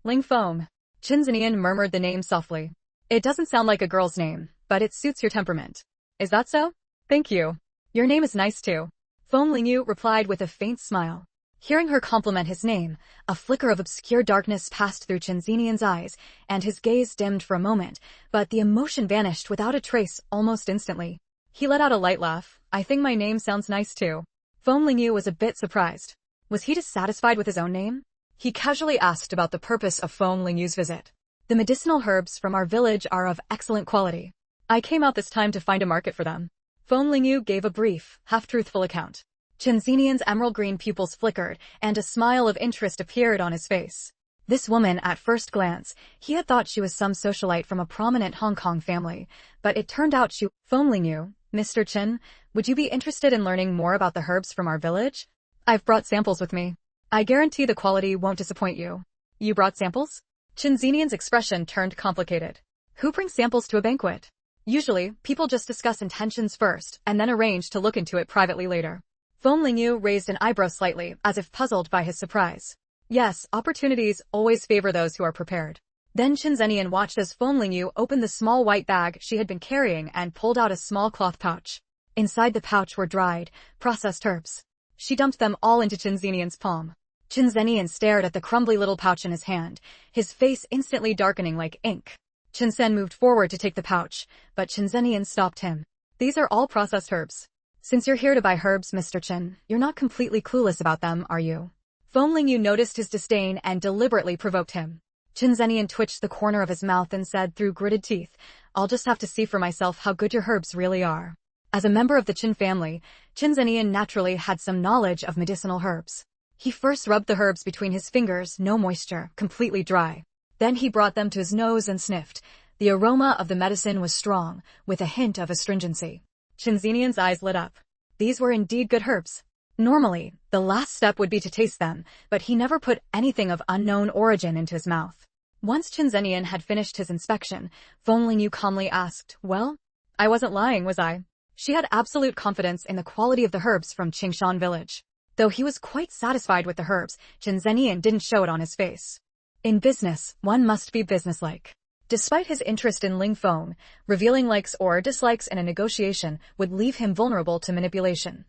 Ling Feng. Chen Zenian murmured the name softly. It doesn't sound like a girl's name, but it suits your temperament. Is that so? Thank you. Your name is nice too. Feng Lingyu replied with a faint smile. Hearing her compliment his name, a flicker of obscure darkness passed through Chen Zenian's eyes, and his gaze dimmed for a moment, but the emotion vanished without a trace almost instantly. He let out a light laugh. I think my name sounds nice too. Feng Lingyu was a bit surprised. Was he dissatisfied with his own name? He casually asked about the purpose of Feng Lingyu's visit. The medicinal herbs from our village are of excellent quality. I came out this time to find a market for them. Feng Lingyu gave a brief, half-truthful account. Chen Zenian's emerald green pupils flickered, and a smile of interest appeared on his face. This woman, at first glance, he had thought she was some socialite from a prominent Hong Kong family, but it turned out she— Feng Lingyu, Mr. Chen, would you be interested in learning more about the herbs from our village? I've brought samples with me. I guarantee the quality won't disappoint you. You brought samples? Chen Zenian's expression turned complicated. Who brings samples to a banquet? Usually, people just discuss intentions first, and then arrange to look into it privately later. Feng Lingyu raised an eyebrow slightly, as if puzzled by his surprise. Yes, opportunities always favor those who are prepared. Then Chen Zenian watched as Feng Lingyu opened the small white bag she had been carrying and pulled out a small cloth pouch. Inside the pouch were dried, processed herbs. She dumped them all into Chen Zenian's palm. Chen Zenian stared at the crumbly little pouch in his hand, his face instantly darkening like ink. Chen Sen moved forward to take the pouch, but Chen Zenian stopped him. These are all processed herbs. Since you're here to buy herbs, Mr. Chen, you're not completely clueless about them, are you? Feng Lingyu noticed his disdain and deliberately provoked him. Chen Zenian twitched the corner of his mouth and said through gritted teeth, I'll just have to see for myself how good your herbs really are. As a member of the Chen family, Chen Zenian naturally had some knowledge of medicinal herbs. He first rubbed the herbs between his fingers, no moisture, completely dry. Then he brought them to his nose and sniffed. The aroma of the medicine was strong, with a hint of astringency. Chen Zenian's eyes lit up. These were indeed good herbs. Normally, the last step would be to taste them, but he never put anything of unknown origin into his mouth. Once Chen Zenian had finished his inspection, Feng Lingyu calmly asked, Well? I wasn't lying, was I? She had absolute confidence in the quality of the herbs from Qingshan village. Though he was quite satisfied with the herbs, Chen Zenian didn't show it on his face. In business, one must be businesslike. Despite his interest in Ling Feng, revealing likes or dislikes in a negotiation would leave him vulnerable to manipulation.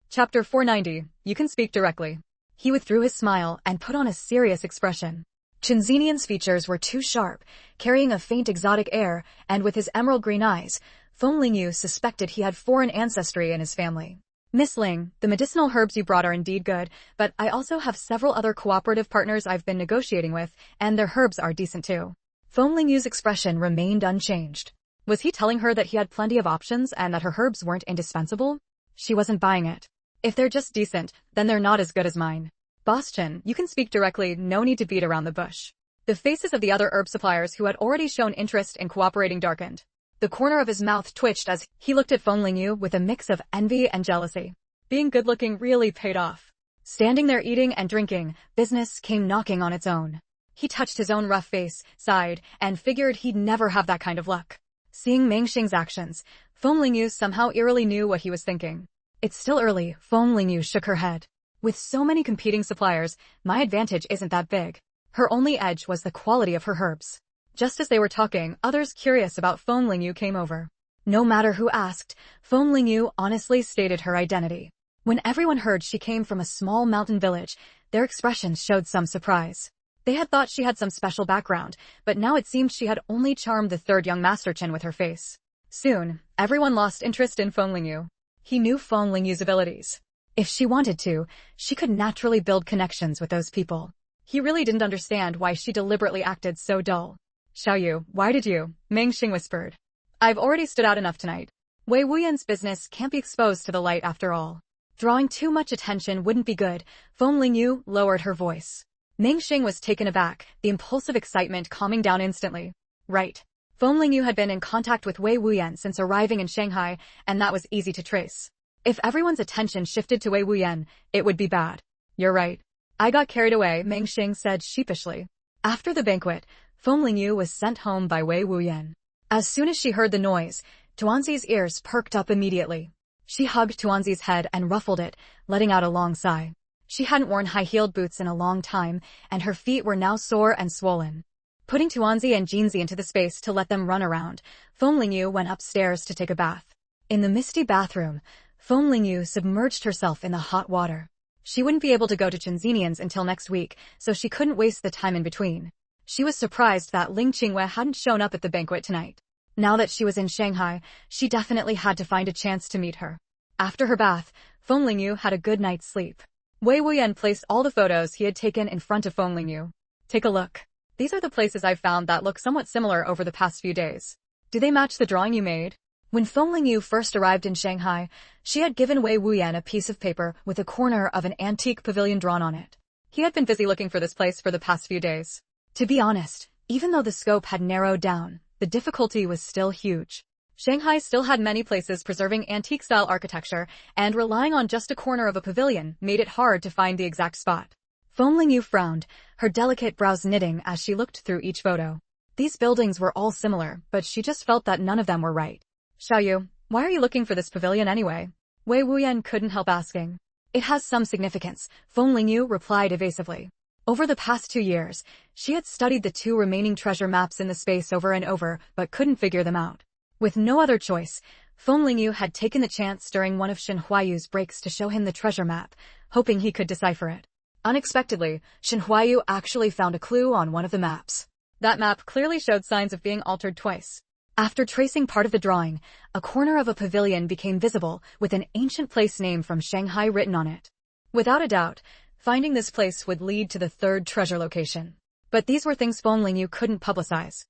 Chapter 490, You Can Speak Directly. He withdrew his smile and put on a serious expression. Chen Zenian's features were too sharp, carrying a faint exotic air, and with his emerald green eyes, Feng Lingyu suspected he had foreign ancestry in his family. Miss Ling, the medicinal herbs you brought are indeed good, but I also have several other cooperative partners I've been negotiating with, and their herbs are decent too. Feng Lingyu's expression remained unchanged. Was he telling her that he had plenty of options and that her herbs weren't indispensable? She wasn't buying it. If they're just decent, then they're not as good as mine. Boss Chen, you can speak directly, no need to beat around the bush. The faces of the other herb suppliers who had already shown interest in cooperating darkened. The corner of his mouth twitched as he looked at Feng Lingyu with a mix of envy and jealousy. Being good-looking really paid off. Standing there eating and drinking, business came knocking on its own. He touched his own rough face, sighed, and figured he'd never have that kind of luck. Seeing Meng Xing's actions, Feng Lingyu somehow eerily knew what he was thinking. It's still early, Feng Lingyu shook her head. With so many competing suppliers, my advantage isn't that big. Her only edge was the quality of her herbs. Just as they were talking, others curious about Feng Lingyu came over. No matter who asked, Feng Lingyu honestly stated her identity. When everyone heard she came from a small mountain village, their expressions showed some surprise. They had thought she had some special background, but now it seemed she had only charmed the third young Master Chen with her face. Soon, everyone lost interest in Feng Lingyu. He knew Feng Lingyu's abilities. If she wanted to, she could naturally build connections with those people. He really didn't understand why she deliberately acted so dull. Xiaoyu, why did you? Meng Xing whispered. I've already stood out enough tonight. Wei Wuyan's business can't be exposed to the light after all. Drawing too much attention wouldn't be good. Feng Lingyu lowered her voice. Meng Xing was taken aback, the impulsive excitement calming down instantly. Right. Feng Lingyu had been in contact with Wei Wuyan since arriving in Shanghai, and that was easy to trace. If everyone's attention shifted to Wei Wuyan, it would be bad. You're right. I got carried away, Meng Xing said sheepishly. After the banquet, Feng Lingyu was sent home by Wei Wuyan. As soon as she heard the noise, Tuanzi's ears perked up immediately. She hugged Tuanzi's head and ruffled it, letting out a long sigh. She hadn't worn high-heeled boots in a long time, and her feet were now sore and swollen. Putting Tuanzi and Jinzi into the space to let them run around, Feng Lingyu went upstairs to take a bath. In the misty bathroom, Feng Lingyu submerged herself in the hot water. She wouldn't be able to go to Chinzinian's until next week, so she couldn't waste the time in between. She was surprised that Ling Qingwei hadn't shown up at the banquet tonight. Now that she was in Shanghai, she definitely had to find a chance to meet her. After her bath, Feng Lingyu had a good night's sleep. Wei Wuyan placed all the photos he had taken in front of Feng Lingyu. Take a look. These are the places I've found that look somewhat similar over the past few days. Do they match the drawing you made? When Feng Lingyu first arrived in Shanghai, she had given Wei Wuyan a piece of paper with a corner of an antique pavilion drawn on it. He had been busy looking for this place for the past few days. To be honest, even though the scope had narrowed down, the difficulty was still huge. Shanghai still had many places preserving antique-style architecture, and relying on just a corner of a pavilion made it hard to find the exact spot. Feng Lingyu frowned, her delicate brows knitting as she looked through each photo. These buildings were all similar, but she just felt that none of them were right. Xiaoyu, why are you looking for this pavilion anyway? Wei Wuyan couldn't help asking. It has some significance, Feng Lingyu replied evasively. Over the past 2 years, she had studied the 2 remaining treasure maps in the space over and over, but couldn't figure them out. With no other choice, Feng Lingyu had taken the chance during one of Shen Huayu's breaks to show him the treasure map, hoping he could decipher it. Unexpectedly, Shen Huayu actually found a clue on one of the maps. That map clearly showed signs of being altered twice. After tracing part of the drawing, a corner of a pavilion became visible with an ancient place name from Shanghai written on it. Without a doubt, finding this place would lead to the 3rd treasure location. But these were things Feng Lingyu couldn't publicize.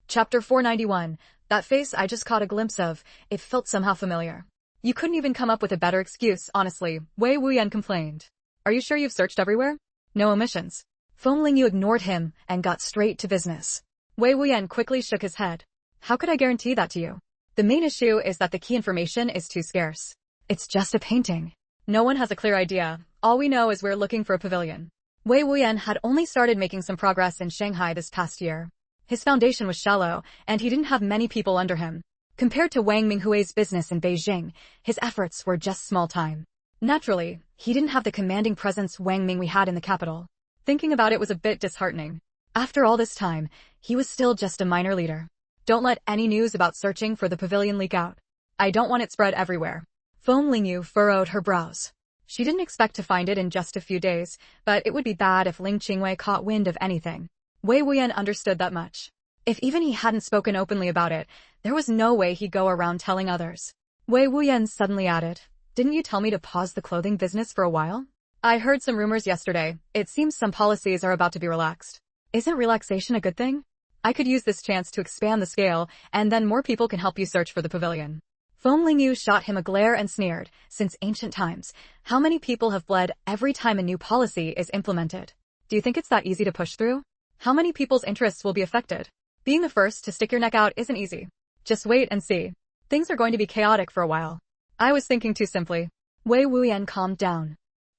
Chapter 491, that face I just caught a glimpse of, it felt somehow familiar. You couldn't even come up with a better excuse, honestly, Wei Wuyan complained. Are you sure you've searched everywhere? No omissions. Feng Lingyu ignored him and got straight to business. Wei Wuyan quickly shook his head. How could I guarantee that to you? The main issue is that the key information is too scarce. It's just a painting. No one has a clear idea. All we know is we're looking for a pavilion. Wei Wuyan had only started making some progress in Shanghai this past year. His foundation was shallow, and he didn't have many people under him. Compared to Wang Minghui's business in Beijing, his efforts were just small time. Naturally, he didn't have the commanding presence Wang Minghui had in the capital. Thinking about it was a bit disheartening. After all this time, he was still just a minor leader. Don't let any news about searching for the pavilion leak out. I don't want it spread everywhere. Feng Lingyu furrowed her brows. She didn't expect to find it in just a few days, but it would be bad if Ling Qingwei caught wind of anything. Wei Wuyan understood that much. If even he hadn't spoken openly about it, there was no way he'd go around telling others. Wei Wuyan suddenly added, Didn't you tell me to pause the clothing business for a while? I heard some rumors yesterday. It seems some policies are about to be relaxed. Isn't relaxation a good thing? I could use this chance to expand the scale, and then more people can help you search for the pavilion. Feng Lingyu shot him a glare and sneered. Since ancient times, how many people have bled every time a new policy is implemented? Do you think it's that easy to push through? How many people's interests will be affected? Being the first to stick your neck out isn't easy. Just wait and see. Things are going to be chaotic for a while. I was thinking too simply. Wei Wuyan calmed down.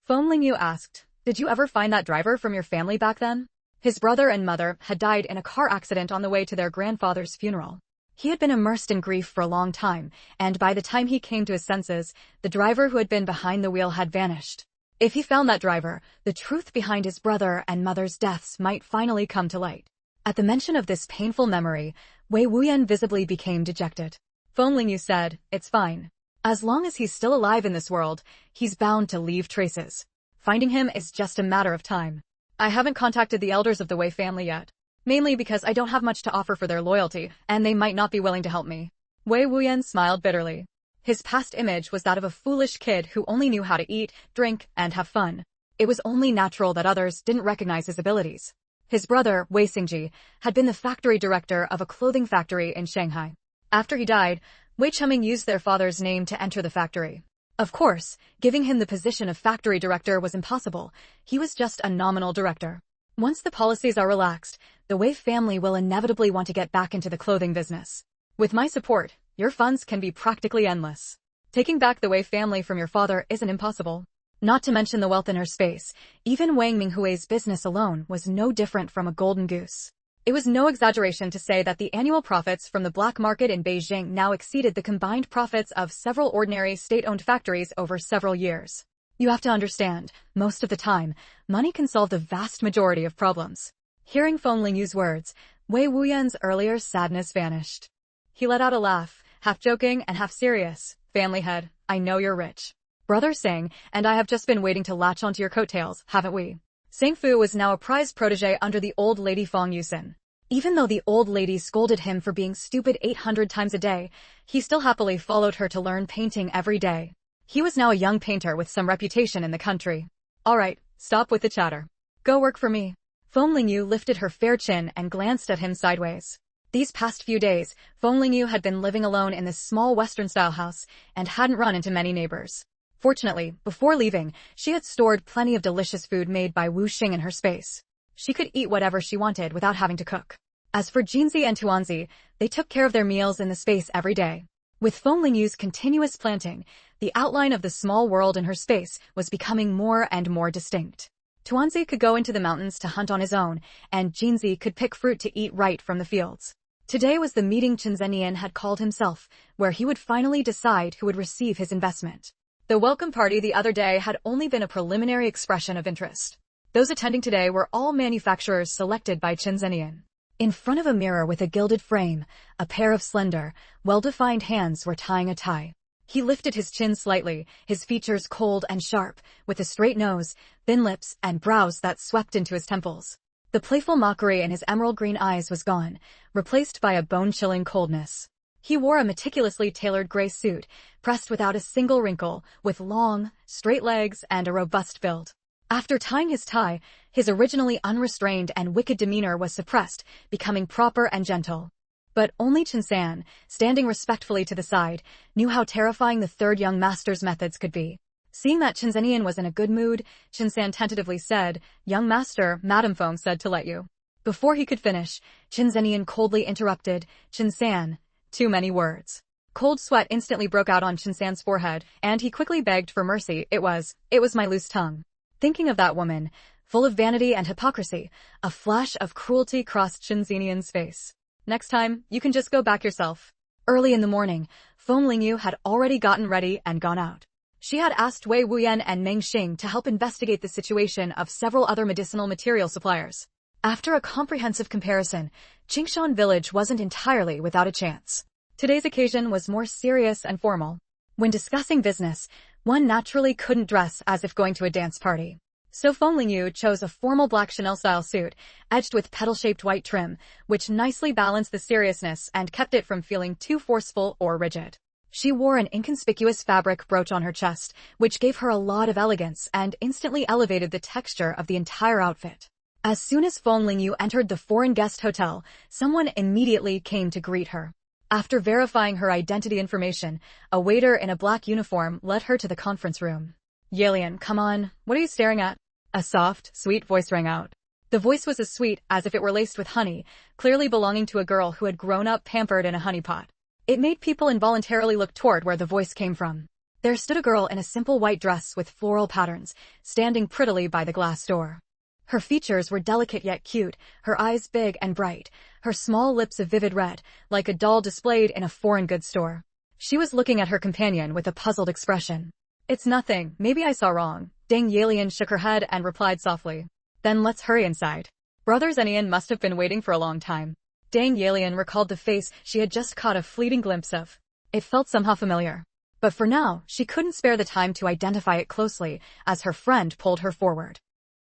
Feng Lingyu asked, Did you ever find that driver from your family back then? His brother and mother had died in a car accident on the way to their grandfather's funeral. He had been immersed in grief for a long time, and by the time he came to his senses, the driver who had been behind the wheel had vanished. If he found that driver, the truth behind his brother and mother's deaths might finally come to light. At the mention of this painful memory, Wei Wuyan visibly became dejected. Feng Lingyu said, It's fine. As long as he's still alive in this world, he's bound to leave traces. Finding him is just a matter of time. I haven't contacted the elders of the Wei family yet. Mainly because I don't have much to offer for their loyalty, and they might not be willing to help me. Wei Wuyan smiled bitterly. His past image was that of a foolish kid who only knew how to eat, drink, and have fun. It was only natural that others didn't recognize his abilities. His brother, Wei Xingji, had been the factory director of a clothing factory in Shanghai. After he died, Wei Chuming used their father's name to enter the factory. Of course, giving him the position of factory director was impossible. He was just a nominal director. Once the policies are relaxed, the Wei family will inevitably want to get back into the clothing business. With my support, your funds can be practically endless. Taking back the Wei family from your father isn't impossible. Not to mention the wealth in her space, even Wang Minghui's business alone was no different from a golden goose. It was no exaggeration to say that the annual profits from the black market in Beijing now exceeded the combined profits of several ordinary state-owned factories over several years. You have to understand, most of the time, money can solve the vast majority of problems. Hearing Feng Lingyu's words, Wei Wuyan's earlier sadness vanished. He let out a laugh, half joking and half serious. Family head, I know you're rich. Brother Sang and I have just been waiting to latch onto your coattails, haven't we? Sang Fu was now a prized protege under the old lady Fong Yusin. Even though the old lady scolded him for being stupid 800 times a day, he still happily followed her to learn painting every day. He was now a young painter with some reputation in the country. All right, stop with the chatter. Go work for me. Feng Lingyu lifted her fair chin and glanced at him sideways. These past few days, Feng Lingyu had been living alone in this small Western-style house and hadn't run into many neighbors. Fortunately, before leaving, she had stored plenty of delicious food made by Wu Xing in her space. She could eat whatever she wanted without having to cook. As for Jinzi and Tuanzi, they took care of their meals in the space every day. With Feng Lingyu's continuous planting, the outline of the small world in her space was becoming more and more distinct. Tuanzi could go into the mountains to hunt on his own, and Jinzi could pick fruit to eat right from the fields. Today was the meeting Chen Zhenyan had called himself, where he would finally decide who would receive his investment. The welcome party the other day had only been a preliminary expression of interest. Those attending today were all manufacturers selected by Chen Zhenyan. In front of a mirror with a gilded frame, a pair of slender, well-defined hands were tying a tie. He lifted his chin slightly, his features cold and sharp, with a straight nose, thin lips, and brows that swept into his temples. The playful mockery in his emerald green eyes was gone, replaced by a bone-chilling coldness. He wore a meticulously tailored gray suit, pressed without a single wrinkle, with long, straight legs and a robust build. After tying his tie, his originally unrestrained and wicked demeanor was suppressed, becoming proper and gentle. But only Chen San, standing respectfully to the side, knew how terrifying the third young master's methods could be. Seeing that Chen Zhenyan was in a good mood, Chen San tentatively said, "Young master, Madame Feng said to let you." Before he could finish, Chen Zhenyan coldly interrupted, "Chen San, too many words." Cold sweat instantly broke out on Chen San's forehead, and he quickly begged for mercy. It was my loose tongue." Thinking of that woman, full of vanity and hypocrisy, a flash of cruelty crossed Chen Zhenyan's face. "Next time, you can just go back yourself." Early in the morning, Feng Lingyu had already gotten ready and gone out. She had asked Wei Wuyan and Meng Xing to help investigate the situation of several other medicinal material suppliers. After a comprehensive comparison, Qingshan village wasn't entirely without a chance. Today's occasion was more serious and formal. When discussing business, one naturally couldn't dress as if going to a dance party. So Feng Lingyu chose a formal black Chanel-style suit, edged with petal-shaped white trim, which nicely balanced the seriousness and kept it from feeling too forceful or rigid. She wore an inconspicuous fabric brooch on her chest, which gave her a lot of elegance and instantly elevated the texture of the entire outfit. As soon as Feng Lingyu entered the foreign guest hotel, someone immediately came to greet her. After verifying her identity information, a waiter in a black uniform led her to the conference room. "Yalian, come on, what are you staring at?" A soft, sweet voice rang out. The voice was as sweet as if it were laced with honey, clearly belonging to a girl who had grown up pampered in a honeypot. It made people involuntarily look toward where the voice came from. There stood a girl in a simple white dress with floral patterns, standing prettily by the glass door. Her features were delicate yet cute, her eyes big and bright, her small lips a vivid red, like a doll displayed in a foreign goods store. She was looking at her companion with a puzzled expression. "It's nothing, maybe I saw wrong." Deng Yalian shook her head and replied softly. "Then let's hurry inside." Brother Zenian must have been waiting for a long time. Deng Yalian recalled the face she had just caught a fleeting glimpse of. It felt somehow familiar. But for now, she couldn't spare the time to identify it closely, as her friend pulled her forward.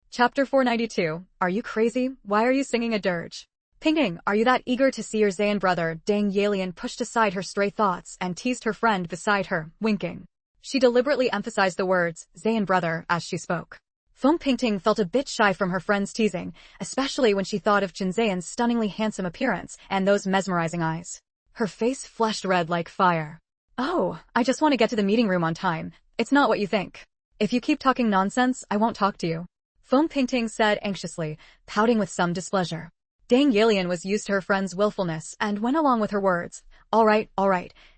Chapter 492, Are you crazy? Why are you singing a dirge? Pinging, are you that eager to see your Zayn brother? Dang Yalian pushed aside her stray thoughts and teased her friend beside her, winking. She deliberately emphasized the words, Zayn brother, as she spoke. Feng Pingting felt a bit shy from her friend's teasing, especially when she thought of Chen Zayan's stunningly handsome appearance and those mesmerizing eyes. Her face flushed red like fire. Oh, I just want to get to the meeting room on time. It's not what you think. If you keep talking nonsense, I won't talk to you. Feng Pingting said anxiously, pouting with some displeasure. Dang Yalian was used to her friend's willfulness and went along with her words. All right.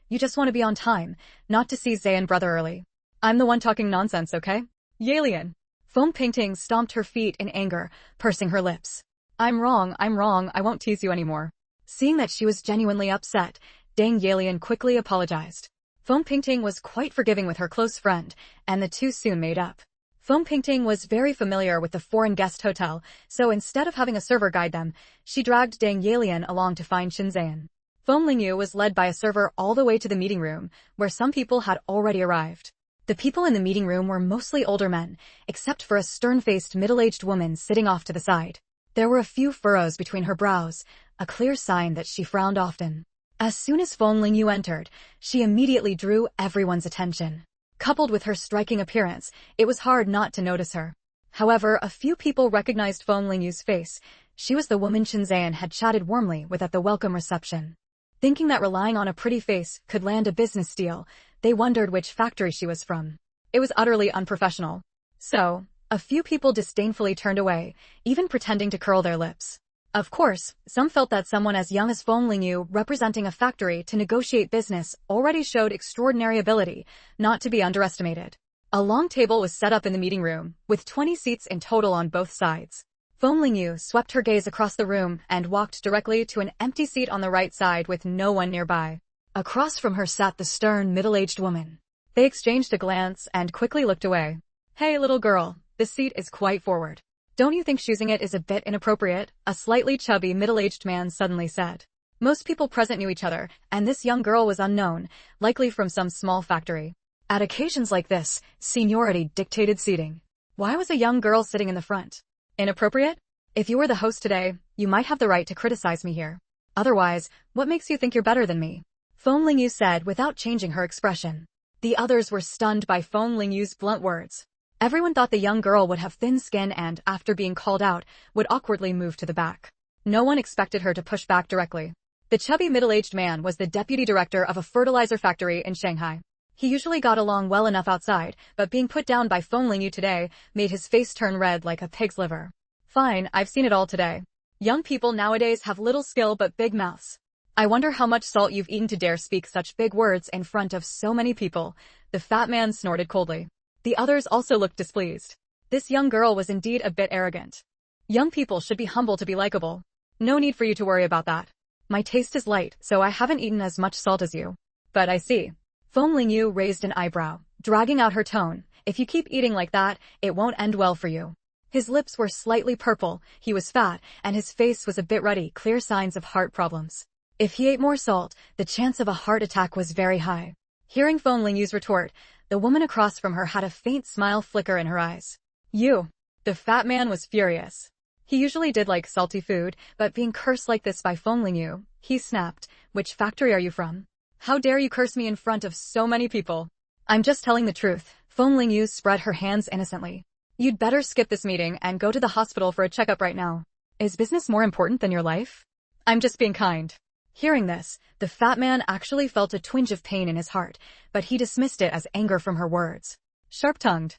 You just want to be on time, not to see Zayn brother early. I'm the one talking nonsense, okay? Yalian. Feng Pingting stomped her feet in anger, pursing her lips. I'm wrong, I won't tease you anymore. Seeing that she was genuinely upset, Dang Yalian quickly apologized. Feng Pingting was quite forgiving with her close friend, and the two soon made up. Feng Pingting was very familiar with the foreign guest hotel, so instead of having a server guide them, she dragged Dang Yalian along to find Chen Zayan. Feng Lingyu was led by a server all the way to the meeting room, where some people had already arrived. The people in the meeting room were mostly older men, except for a stern-faced middle-aged woman sitting off to the side. There were a few furrows between her brows, a clear sign that she frowned often. As soon as Feng Lingyu entered, she immediately drew everyone's attention. Coupled with her striking appearance, it was hard not to notice her. However, a few people recognized Feng Lingyu's face. She was the woman Chen Zayan had chatted warmly with at the welcome reception. Thinking that relying on a pretty face could land a business deal, they wondered which factory she was from. It was utterly unprofessional. So, a few people disdainfully turned away, even pretending to curl their lips. Of course, some felt that someone as young as Feng Lingyu representing a factory to negotiate business already showed extraordinary ability, not to be underestimated. A long table was set up in the meeting room, with 20 seats in total on both sides. Feng Lingyu swept her gaze across the room and walked directly to an empty seat on the right side with no one nearby. Across from her sat the stern, middle-aged woman. They exchanged a glance and quickly looked away. Hey, little girl, this seat is quite forward. Don't you think choosing it is a bit inappropriate? A slightly chubby, middle-aged man suddenly said. Most people present knew each other, and this young girl was unknown, likely from some small factory. At occasions like this, seniority dictated seating. Why was a young girl sitting in the front? Inappropriate? If you were the host today, you might have the right to criticize me here. Otherwise, what makes you think you're better than me? Feng Lingyu said without changing her expression. The others were stunned by Feng Lingyu's blunt words. Everyone thought the young girl would have thin skin and, after being called out, would awkwardly move to the back. No one expected her to push back directly. The chubby middle-aged man was the deputy director of a fertilizer factory in Shanghai. He usually got along well enough outside, but being put down by Feng Lingyu today made his face turn red like a pig's liver. Fine, I've seen it all today. Young people nowadays have little skill but big mouths. I wonder how much salt you've eaten to dare speak such big words in front of so many people. The fat man snorted coldly. The others also looked displeased. This young girl was indeed a bit arrogant. Young people should be humble to be likable. No need for you to worry about that. My taste is light, so I haven't eaten as much salt as you. But I see. Feng Lingyu raised an eyebrow, dragging out her tone. If you keep eating like that, it won't end well for you. His lips were slightly purple, he was fat, and his face was a bit ruddy, clear signs of heart problems. If he ate more salt, the chance of a heart attack was very high. Hearing Feng Lingyu's retort, the woman across from her had a faint smile flicker in her eyes. You. The fat man was furious. He usually did like salty food, but being cursed like this by Feng Lingyu, he snapped. Which factory are you from? How dare you curse me in front of so many people? I'm just telling the truth. Feng Lingyu spread her hands innocently. You'd better skip this meeting and go to the hospital for a checkup right now. Is business more important than your life? I'm just being kind. Hearing this, the fat man actually felt a twinge of pain in his heart, but he dismissed it as anger from her words. Sharp-tongued.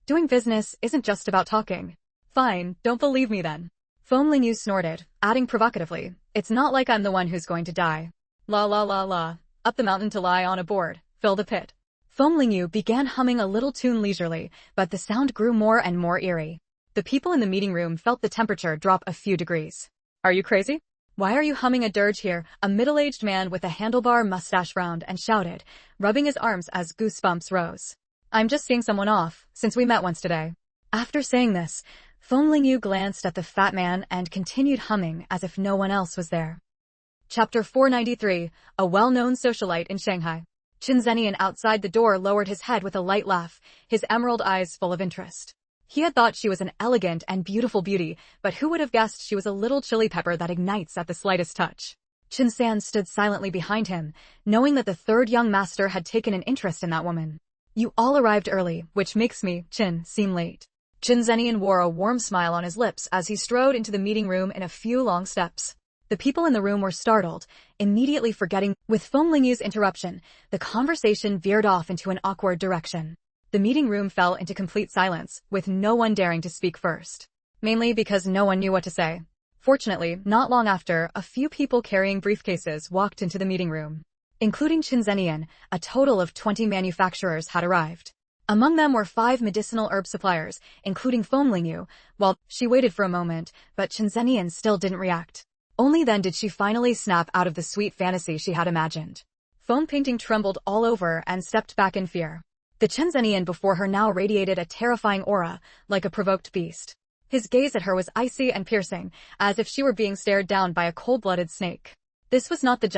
Doing business isn't just about talking. Fine, don't believe me then. Feng Lingyu snorted, adding provocatively, it's not like I'm the one who's going to die. La la la la, up the mountain to lie on a board, fill the pit. Feng Lingyu began humming a little tune leisurely, but the sound grew more and more eerie. The people in the meeting room felt the temperature drop a few degrees. Are you crazy? Why are you humming a dirge here? A middle-aged man with a handlebar mustache frowned and shouted, rubbing his arms as goosebumps rose. I'm just seeing someone off, since we met once today. After saying this, Feng Lingyu glanced at the fat man and continued humming as if no one else was there. Chapter 493, a well-known socialite in Shanghai. Chen Zenian outside the door lowered his head with a light laugh, his emerald eyes full of interest. He had thought she was an elegant and beautiful beauty, but who would have guessed she was a little chili pepper that ignites at the slightest touch? Chin-san stood silently behind him, knowing that the third young master had taken an interest in that woman. You all arrived early, which makes me, Chin, seem late. Chin Zenian wore a warm smile on his lips as he strode into the meeting room in a few long steps. The people in the room were startled, immediately forgetting. With Feng Lingyu's interruption, the conversation veered off into an awkward direction. The meeting room fell into complete silence, with no one daring to speak first. Mainly because no one knew what to say. Fortunately, not long after, a few people carrying briefcases walked into the meeting room. Including Chin Zenian, a total of 20 manufacturers had arrived. Among them were 5 medicinal herb suppliers, including Feng Lingyu. Well, she waited for a moment, but Chin Zenian still didn't react. Only then did she finally snap out of the sweet fantasy she had imagined. Feng Painting trembled all over and stepped back in fear. The Chin Zenian before her now radiated a terrifying aura, like a provoked beast. His gaze at her was icy and piercing, as if she were being stared down by a cold-blooded snake. This was not the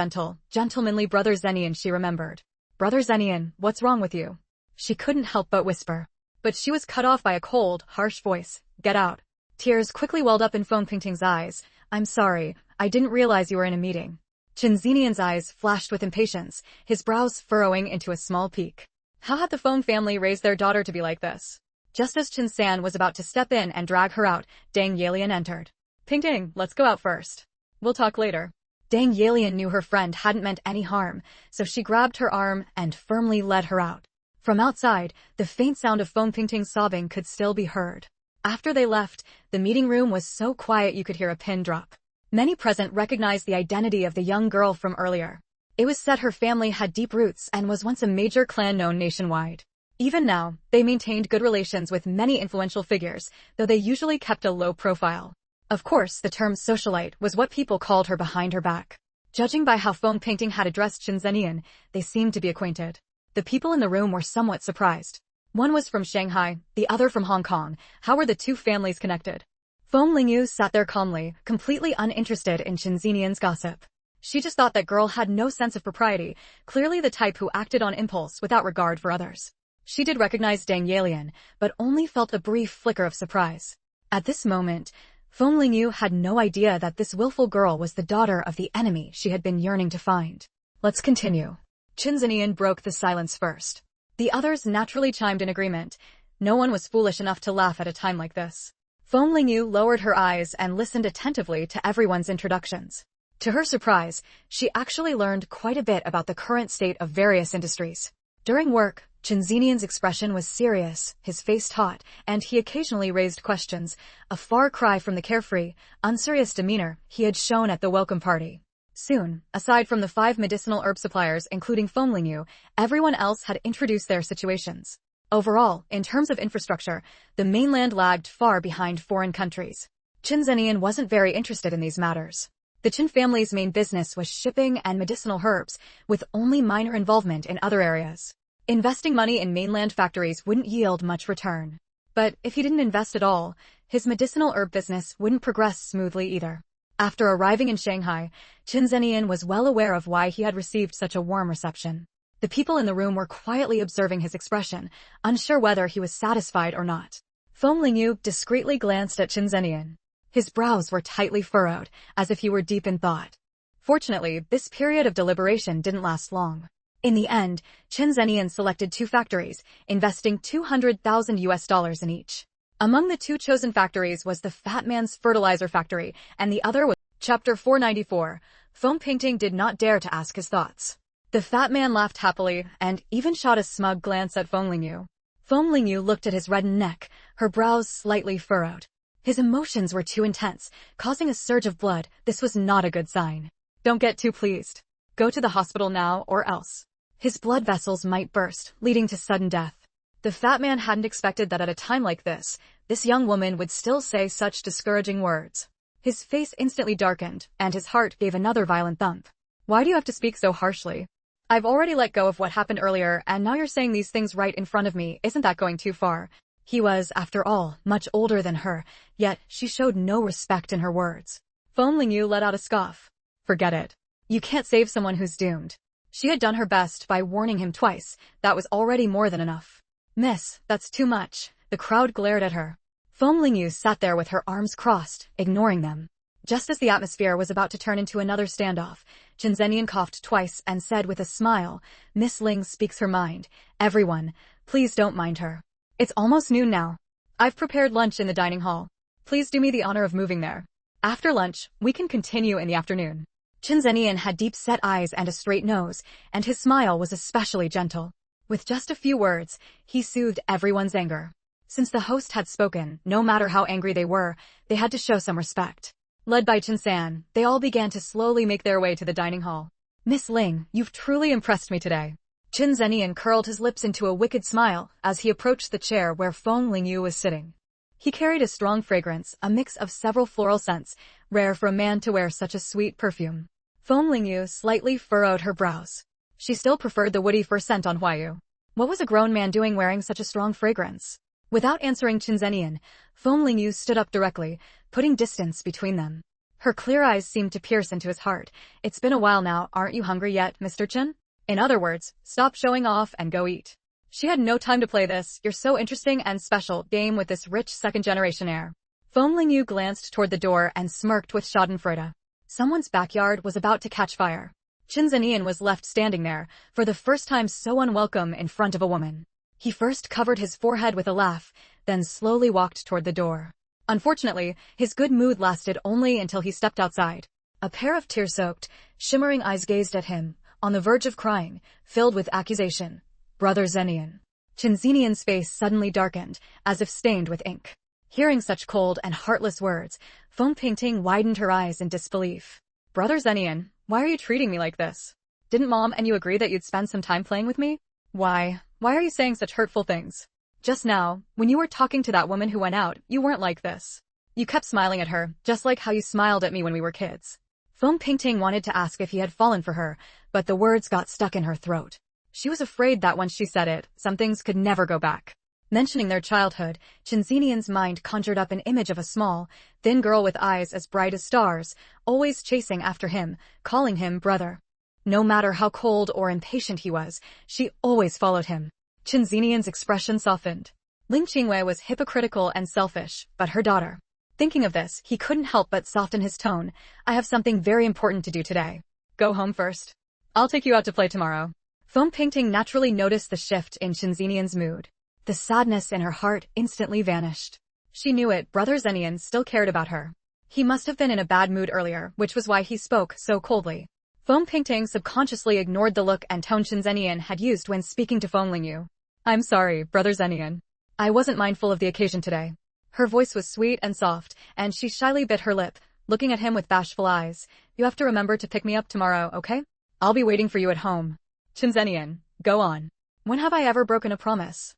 gentlemanly Brother Zenian she remembered. Brother Zenian, what's wrong with you? She couldn't help but whisper. But she was cut off by a cold, harsh voice. Get out. Tears quickly welled up in Feng Pingting's eyes. I'm sorry, I didn't realize you were in a meeting. Chin Zenian's eyes flashed with impatience, his brows furrowing into a small peak. How had the Feng family raised their daughter to be like this? Just as Chin San was about to step in and drag her out, Dang Yalian entered. Pingting, let's go out first. We'll talk later. Dang Yalian knew her friend hadn't meant any harm, so she grabbed her arm and firmly led her out. From outside, the faint sound of Feng Pingting's sobbing could still be heard. After they left, the meeting room was so quiet you could hear a pin drop. Many present recognized the identity of the young girl from earlier. It was said her family had deep roots and was once a major clan known nationwide. Even now, they maintained good relations with many influential figures, though they usually kept a low profile. Of course, the term socialite was what people called her behind her back. Judging by how Feng Painting had addressed Chin Zenian, they seemed to be acquainted. The people in the room were somewhat surprised. One was from Shanghai, the other from Hong Kong. How were the two families connected? Feng Lingyu sat there calmly, completely uninterested in Chin Zenian's gossip. She just thought that girl had no sense of propriety, clearly the type who acted on impulse without regard for others. She did recognize Dang Yalian, but only felt a brief flicker of surprise. At this moment, Feng Lingyu had no idea that this willful girl was the daughter of the enemy she had been yearning to find. Let's continue. Chin Zenian broke the silence first. The others naturally chimed in agreement. No one was foolish enough to laugh at a time like this. Feng Lingyu lowered her eyes and listened attentively to everyone's introductions. To her surprise, she actually learned quite a bit about the current state of various industries. During work, Chin Zenian's expression was serious, his face taut, and he occasionally raised questions, a far cry from the carefree, unserious demeanor he had shown at the welcome party. Soon, aside from the 5 medicinal herb suppliers including Feng Lingyu, everyone else had introduced their situations. Overall, in terms of infrastructure, the mainland lagged far behind foreign countries. Chin Zenian wasn't very interested in these matters. The Chin family's main business was shipping and medicinal herbs, with only minor involvement in other areas. Investing money in mainland factories wouldn't yield much return. But if he didn't invest at all, his medicinal herb business wouldn't progress smoothly either. After arriving in Shanghai, Chin Zenian was well aware of why he had received such a warm reception. The people in the room were quietly observing his expression, unsure whether he was satisfied or not. Feng Lingyu discreetly glanced at Chin Zenian. His brows were tightly furrowed, as if he were deep in thought. Fortunately, this period of deliberation didn't last long. In the end, Chin Zenian selected 2 factories, investing $200,000 in each. Among the 2 chosen factories was the Fat Man's fertilizer factory, and the other was Chapter 494. Feng Painting did not dare to ask his thoughts. The fat man laughed happily, and even shot a smug glance at Feng Lingyu. Feng Lingyu looked at his reddened neck, her brows slightly furrowed. His emotions were too intense, causing a surge of blood. This was not a good sign. Don't get too pleased. Go to the hospital now or else. His blood vessels might burst, leading to sudden death. The fat man hadn't expected that at a time like this young woman would still say such discouraging words. His face instantly darkened, and his heart gave another violent thump. Why do you have to speak so harshly? I've already let go of what happened earlier, and now you're saying these things right in front of me. Isn't that going too far? He was, after all, much older than her, yet she showed no respect in her words. Feng Lingyu let out a scoff. Forget it. You can't save someone who's doomed. She had done her best by warning him twice. That was already more than enough. Miss, that's too much. The crowd glared at her. Feng Lingyu sat there with her arms crossed, ignoring them. Just as the atmosphere was about to turn into another standoff, Chen Zenian coughed twice and said with a smile, "Miss Ling speaks her mind. Everyone, please don't mind her. It's almost noon now. I've prepared lunch in the dining hall. Please do me the honor of moving there. After lunch, we can continue in the afternoon." Chen Zenian had deep-set eyes and a straight nose, and his smile was especially gentle. With just a few words, he soothed everyone's anger. Since the host had spoken, no matter how angry they were, they had to show some respect. Led by Chen San, they all began to slowly make their way to the dining hall. "Miss Ling, you've truly impressed me today." Chen Zenian curled his lips into a wicked smile as he approached the chair where Feng Lingyu was sitting. He carried a strong fragrance, a mix of several floral scents, rare for a man to wear such a sweet perfume. Feng Lingyu slightly furrowed her brows. She still preferred the woody fur scent on Huayu. What was a grown man doing wearing such a strong fragrance? Without answering Chen Zenian, Feng Lingyu stood up directly, putting distance between them. Her clear eyes seemed to pierce into his heart. "It's been a while now, aren't you hungry yet, Mr. Chen? In other words, stop showing off and go eat." She had no time to play this "you're so interesting and special" game with this rich second-generation air. Feng Lingyu glanced toward the door and smirked with schadenfreude. Someone's backyard was about to catch fire. Chen Zenian was left standing there, for the first time so unwelcome in front of a woman. He first covered his forehead with a laugh, then slowly walked toward the door. Unfortunately, his good mood lasted only until he stepped outside. A pair of tear-soaked, shimmering eyes gazed at him, on the verge of crying, filled with accusation. "Brother Zenian." Chen Zenian's face suddenly darkened, as if stained with ink. Hearing such cold and heartless words, Feng Pingting widened her eyes in disbelief. "Brother Zenian, why are you treating me like this? Didn't Mom and you agree that you'd spend some time playing with me? Why are you saying such hurtful things? Just now, when you were talking to that woman who went out, you weren't like this. You kept smiling at her, just like how you smiled at me when we were kids." Feng Pingting wanted to ask if he had fallen for her, but the words got stuck in her throat. She was afraid that once she said it, some things could never go back. Mentioning their childhood, Chen Zenian's mind conjured up an image of a small, thin girl with eyes as bright as stars, always chasing after him, calling him brother. No matter how cold or impatient he was, she always followed him. Chen Zenian's expression softened. Ling Qingwei was hypocritical and selfish, but her daughter. Thinking of this, he couldn't help but soften his tone. "I have something very important to do today. Go home first. I'll take you out to play tomorrow." Feng Pingting naturally noticed the shift in Chen Zenian's mood. The sadness in her heart instantly vanished. She knew it, Brother Zenian still cared about her. He must have been in a bad mood earlier, which was why he spoke so coldly. Feng Pingting subconsciously ignored the look and tone Chen Zenian had used when speaking to Feng Lingyu. "I'm sorry, Brother Zenian. I wasn't mindful of the occasion today." Her voice was sweet and soft, and she shyly bit her lip, looking at him with bashful eyes. "You have to remember to pick me up tomorrow, okay? I'll be waiting for you at home." "Chen Zenian, go on. When have I ever broken a promise?"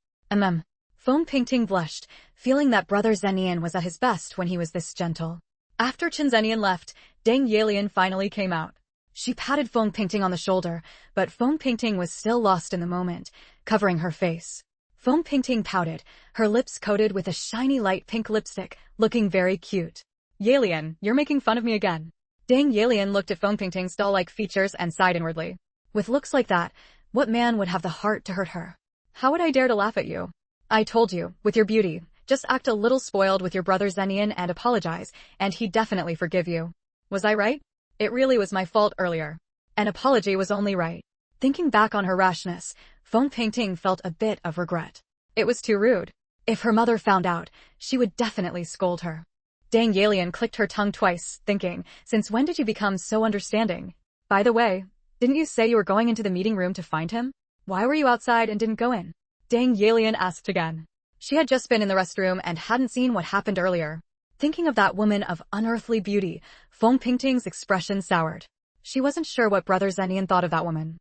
Feng Pingting blushed, feeling that Brother Zenian was at his best when he was this gentle. After Chen Zenian left, Deng Yelian finally came out. She patted Feng Pingting on the shoulder, but Feng Pingting was still lost in the moment, covering her face. Feng Pingting pouted, her lips coated with a shiny light pink lipstick, looking very cute. "Yelian, you're making fun of me again." Deng Yelian looked at Feng Pingting's doll-like features and sighed inwardly. With looks like that, what man would have the heart to hurt her? "How would I dare to laugh at you? I told you, with your beauty, just act a little spoiled with your brother Zenian and apologize, and he'd definitely forgive you. Was I right? It really was my fault earlier. An apology was only right." Thinking back on her rashness, Feng Pingting felt a bit of regret. It was too rude. If her mother found out, she would definitely scold her. Deng Yelian clicked her tongue twice, thinking, "Since when did you become so understanding? By the way, didn't you say you were going into the meeting room to find him? Why were you outside and didn't go in?" Deng Yelian asked again. She had just been in the restroom and hadn't seen what happened earlier. Thinking of that woman of unearthly beauty, Feng Pingting's expression soured. She wasn't sure what Brother Zenian thought of that woman.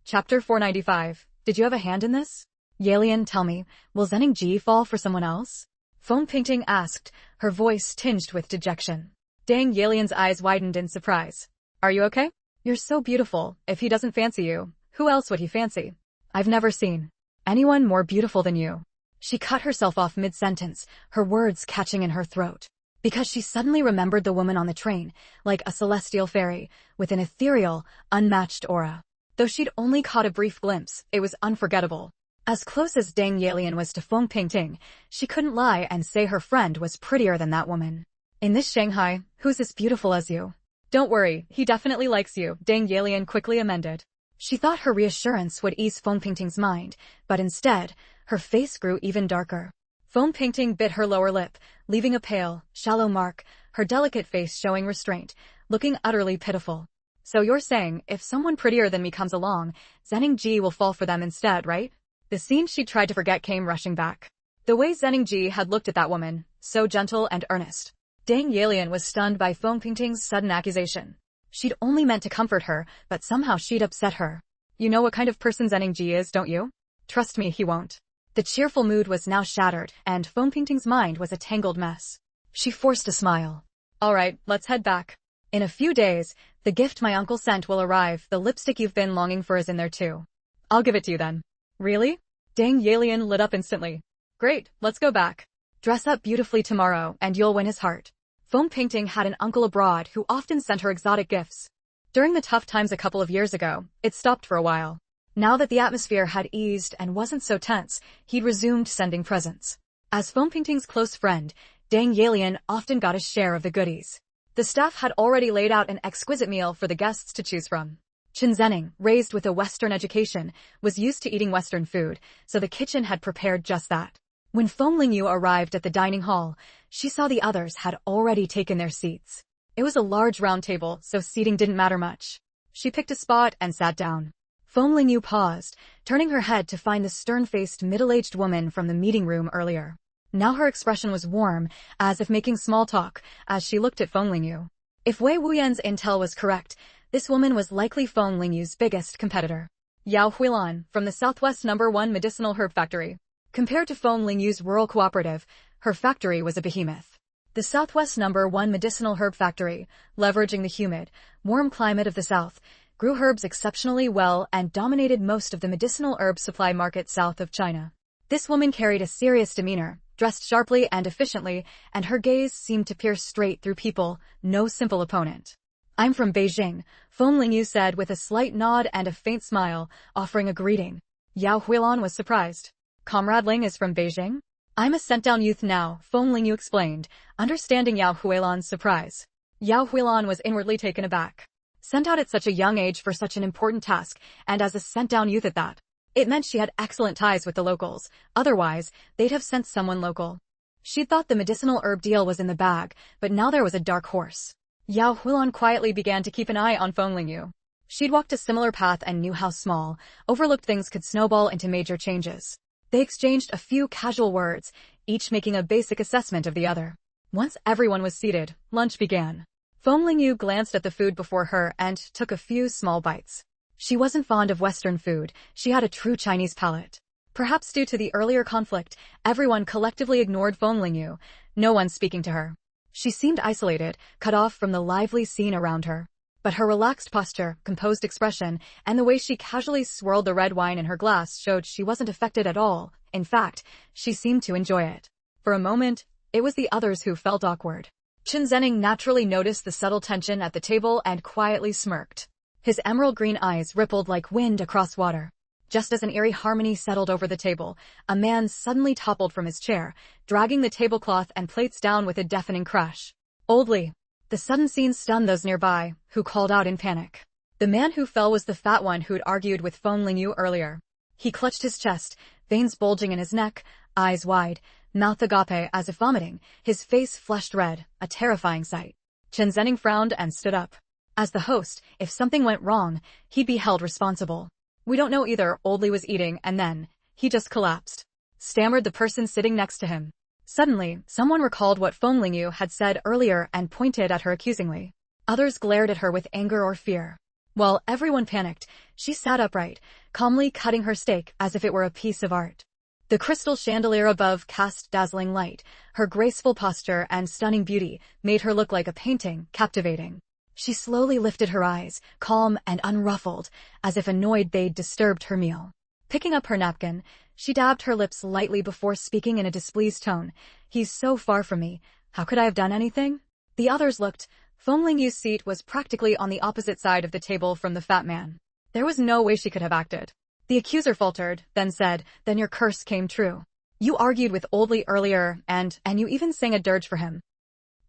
Chapter 495. Did you have a hand in this? "Yelian, tell me, will Zening Ji fall for someone else?" Feng Pingting asked, her voice tinged with dejection. Deng Yelian's eyes widened in surprise. "Are you okay? You're so beautiful. If he doesn't fancy you, who else would he fancy? I've never seen anyone more beautiful than you." She cut herself off mid-sentence, her words catching in her throat. Because she suddenly remembered the woman on the train, like a celestial fairy, with an ethereal, unmatched aura. Though she'd only caught a brief glimpse, it was unforgettable. As close as Deng Yelian was to Feng Pingting, she couldn't lie and say her friend was prettier than that woman. In this Shanghai, who's as beautiful as you? Don't worry, he definitely likes you, Deng Yelian quickly amended. She thought her reassurance would ease Feng Pingting's mind, but instead, her face grew even darker. Feng Pingting bit her lower lip, leaving a pale, shallow mark, her delicate face showing restraint, looking utterly pitiful. So you're saying, if someone prettier than me comes along, Zening Ji will fall for them instead, right? The scene she tried to forget came rushing back. The way Zening Ji had looked at that woman, so gentle and earnest. Deng Yelian was stunned by Feng Pingting's sudden accusation. She'd only meant to comfort her, but somehow she'd upset her. You know what kind of person Zening Ji is, don't you? Trust me, he won't. The cheerful mood was now shattered, and Feng Pingting's mind was a tangled mess. She forced a smile. All right, let's head back. In a few days, the gift my uncle sent will arrive. The lipstick you've been longing for is in there too. I'll give it to you then. Really? Deng Yelian lit up instantly. Great, let's go back. Dress up beautifully tomorrow, and you'll win his heart. Feng Pingting had an uncle abroad who often sent her exotic gifts. During the tough times a couple of years ago, it stopped for a while. Now that the atmosphere had eased and wasn't so tense, he'd resumed sending presents. As Feng Pingting's close friend, Deng Yelian often got a share of the goodies. The staff had already laid out an exquisite meal for the guests to choose from. Chen Zening, raised with a Western education, was used to eating Western food, so the kitchen had prepared just that. When Feng Lingyu arrived at the dining hall, she saw the others had already taken their seats. It was a large round table, so seating didn't matter much. She picked a spot and sat down. Feng Lingyu paused, turning her head to find the stern-faced middle-aged woman from the meeting room earlier. Now her expression was warm, as if making small talk, as she looked at Feng Lingyu. If Wei Wuyan's intel was correct, this woman was likely Feng Lingyu's biggest competitor. Yao Huilan, from the Southwest No. 1 Medicinal Herb Factory. Compared to Feng Lingyu's rural cooperative, her factory was a behemoth. The Southwest No. 1 Medicinal Herb Factory, leveraging the humid, warm climate of the South, grew herbs exceptionally well and dominated most of the medicinal herb supply market south of China. This woman carried a serious demeanor, dressed sharply and efficiently, and her gaze seemed to pierce straight through people, no simple opponent. I'm from Beijing, Feng Lingyu said with a slight nod and a faint smile, offering a greeting. Yao Huilan was surprised. Comrade Ling is from Beijing? I'm a sent-down youth now, Feng Lingyu explained, understanding Yao Huilan's surprise. Yao Huilan was inwardly taken aback. Sent out at such a young age for such an important task, and as a sent-down youth at that. It meant she had excellent ties with the locals, otherwise, they'd have sent someone local. She'd thought the medicinal herb deal was in the bag, but now there was a dark horse. Yao Huilan quietly began to keep an eye on Feng Lingyu. She'd walked a similar path and knew how small, overlooked things could snowball into major changes. They exchanged a few casual words, each making a basic assessment of the other. Once everyone was seated, lunch began. Feng Lingyu glanced at the food before her and took a few small bites. She wasn't fond of Western food, she had a true Chinese palate. Perhaps due to the earlier conflict, everyone collectively ignored Feng Lingyu, no one speaking to her. She seemed isolated, cut off from the lively scene around her. But her relaxed posture, composed expression, and the way she casually swirled the red wine in her glass showed she wasn't affected at all. In fact, she seemed to enjoy it. For a moment, it was the others who felt awkward. Chen Zening naturally noticed the subtle tension at the table and quietly smirked. His emerald green eyes rippled like wind across water. Just as an eerie harmony settled over the table, a man suddenly toppled from his chair, dragging the tablecloth and plates down with a deafening crash. Oldly. The sudden scene stunned those nearby, who called out in panic. The man who fell was the fat one who'd argued with Feng Lingyu earlier. He clutched his chest, veins bulging in his neck, eyes wide, mouth agape as if vomiting, his face flushed red, a terrifying sight. Chen Zening frowned and stood up. As the host, if something went wrong, he'd be held responsible. We don't know either, Oldly was eating, and then, he just collapsed. Stammered the person sitting next to him. Suddenly, someone recalled what Feng Lingyu had said earlier and pointed at her accusingly. Others glared at her with anger or fear. While everyone panicked, she sat upright, calmly cutting her steak as if it were a piece of art. The crystal chandelier above cast dazzling light. Her graceful posture and stunning beauty made her look like a painting, captivating. She slowly lifted her eyes, calm and unruffled, as if annoyed they'd disturbed her meal. Picking up her napkin, she dabbed her lips lightly before speaking in a displeased tone. He's so far from me. How could I have done anything? The others looked. Feng Lingyu's seat was practically on the opposite side of the table from the fat man. There was no way she could have acted. The accuser faltered, then said, "Then your curse came true. You argued with Old Lee earlier, and you even sang a dirge for him."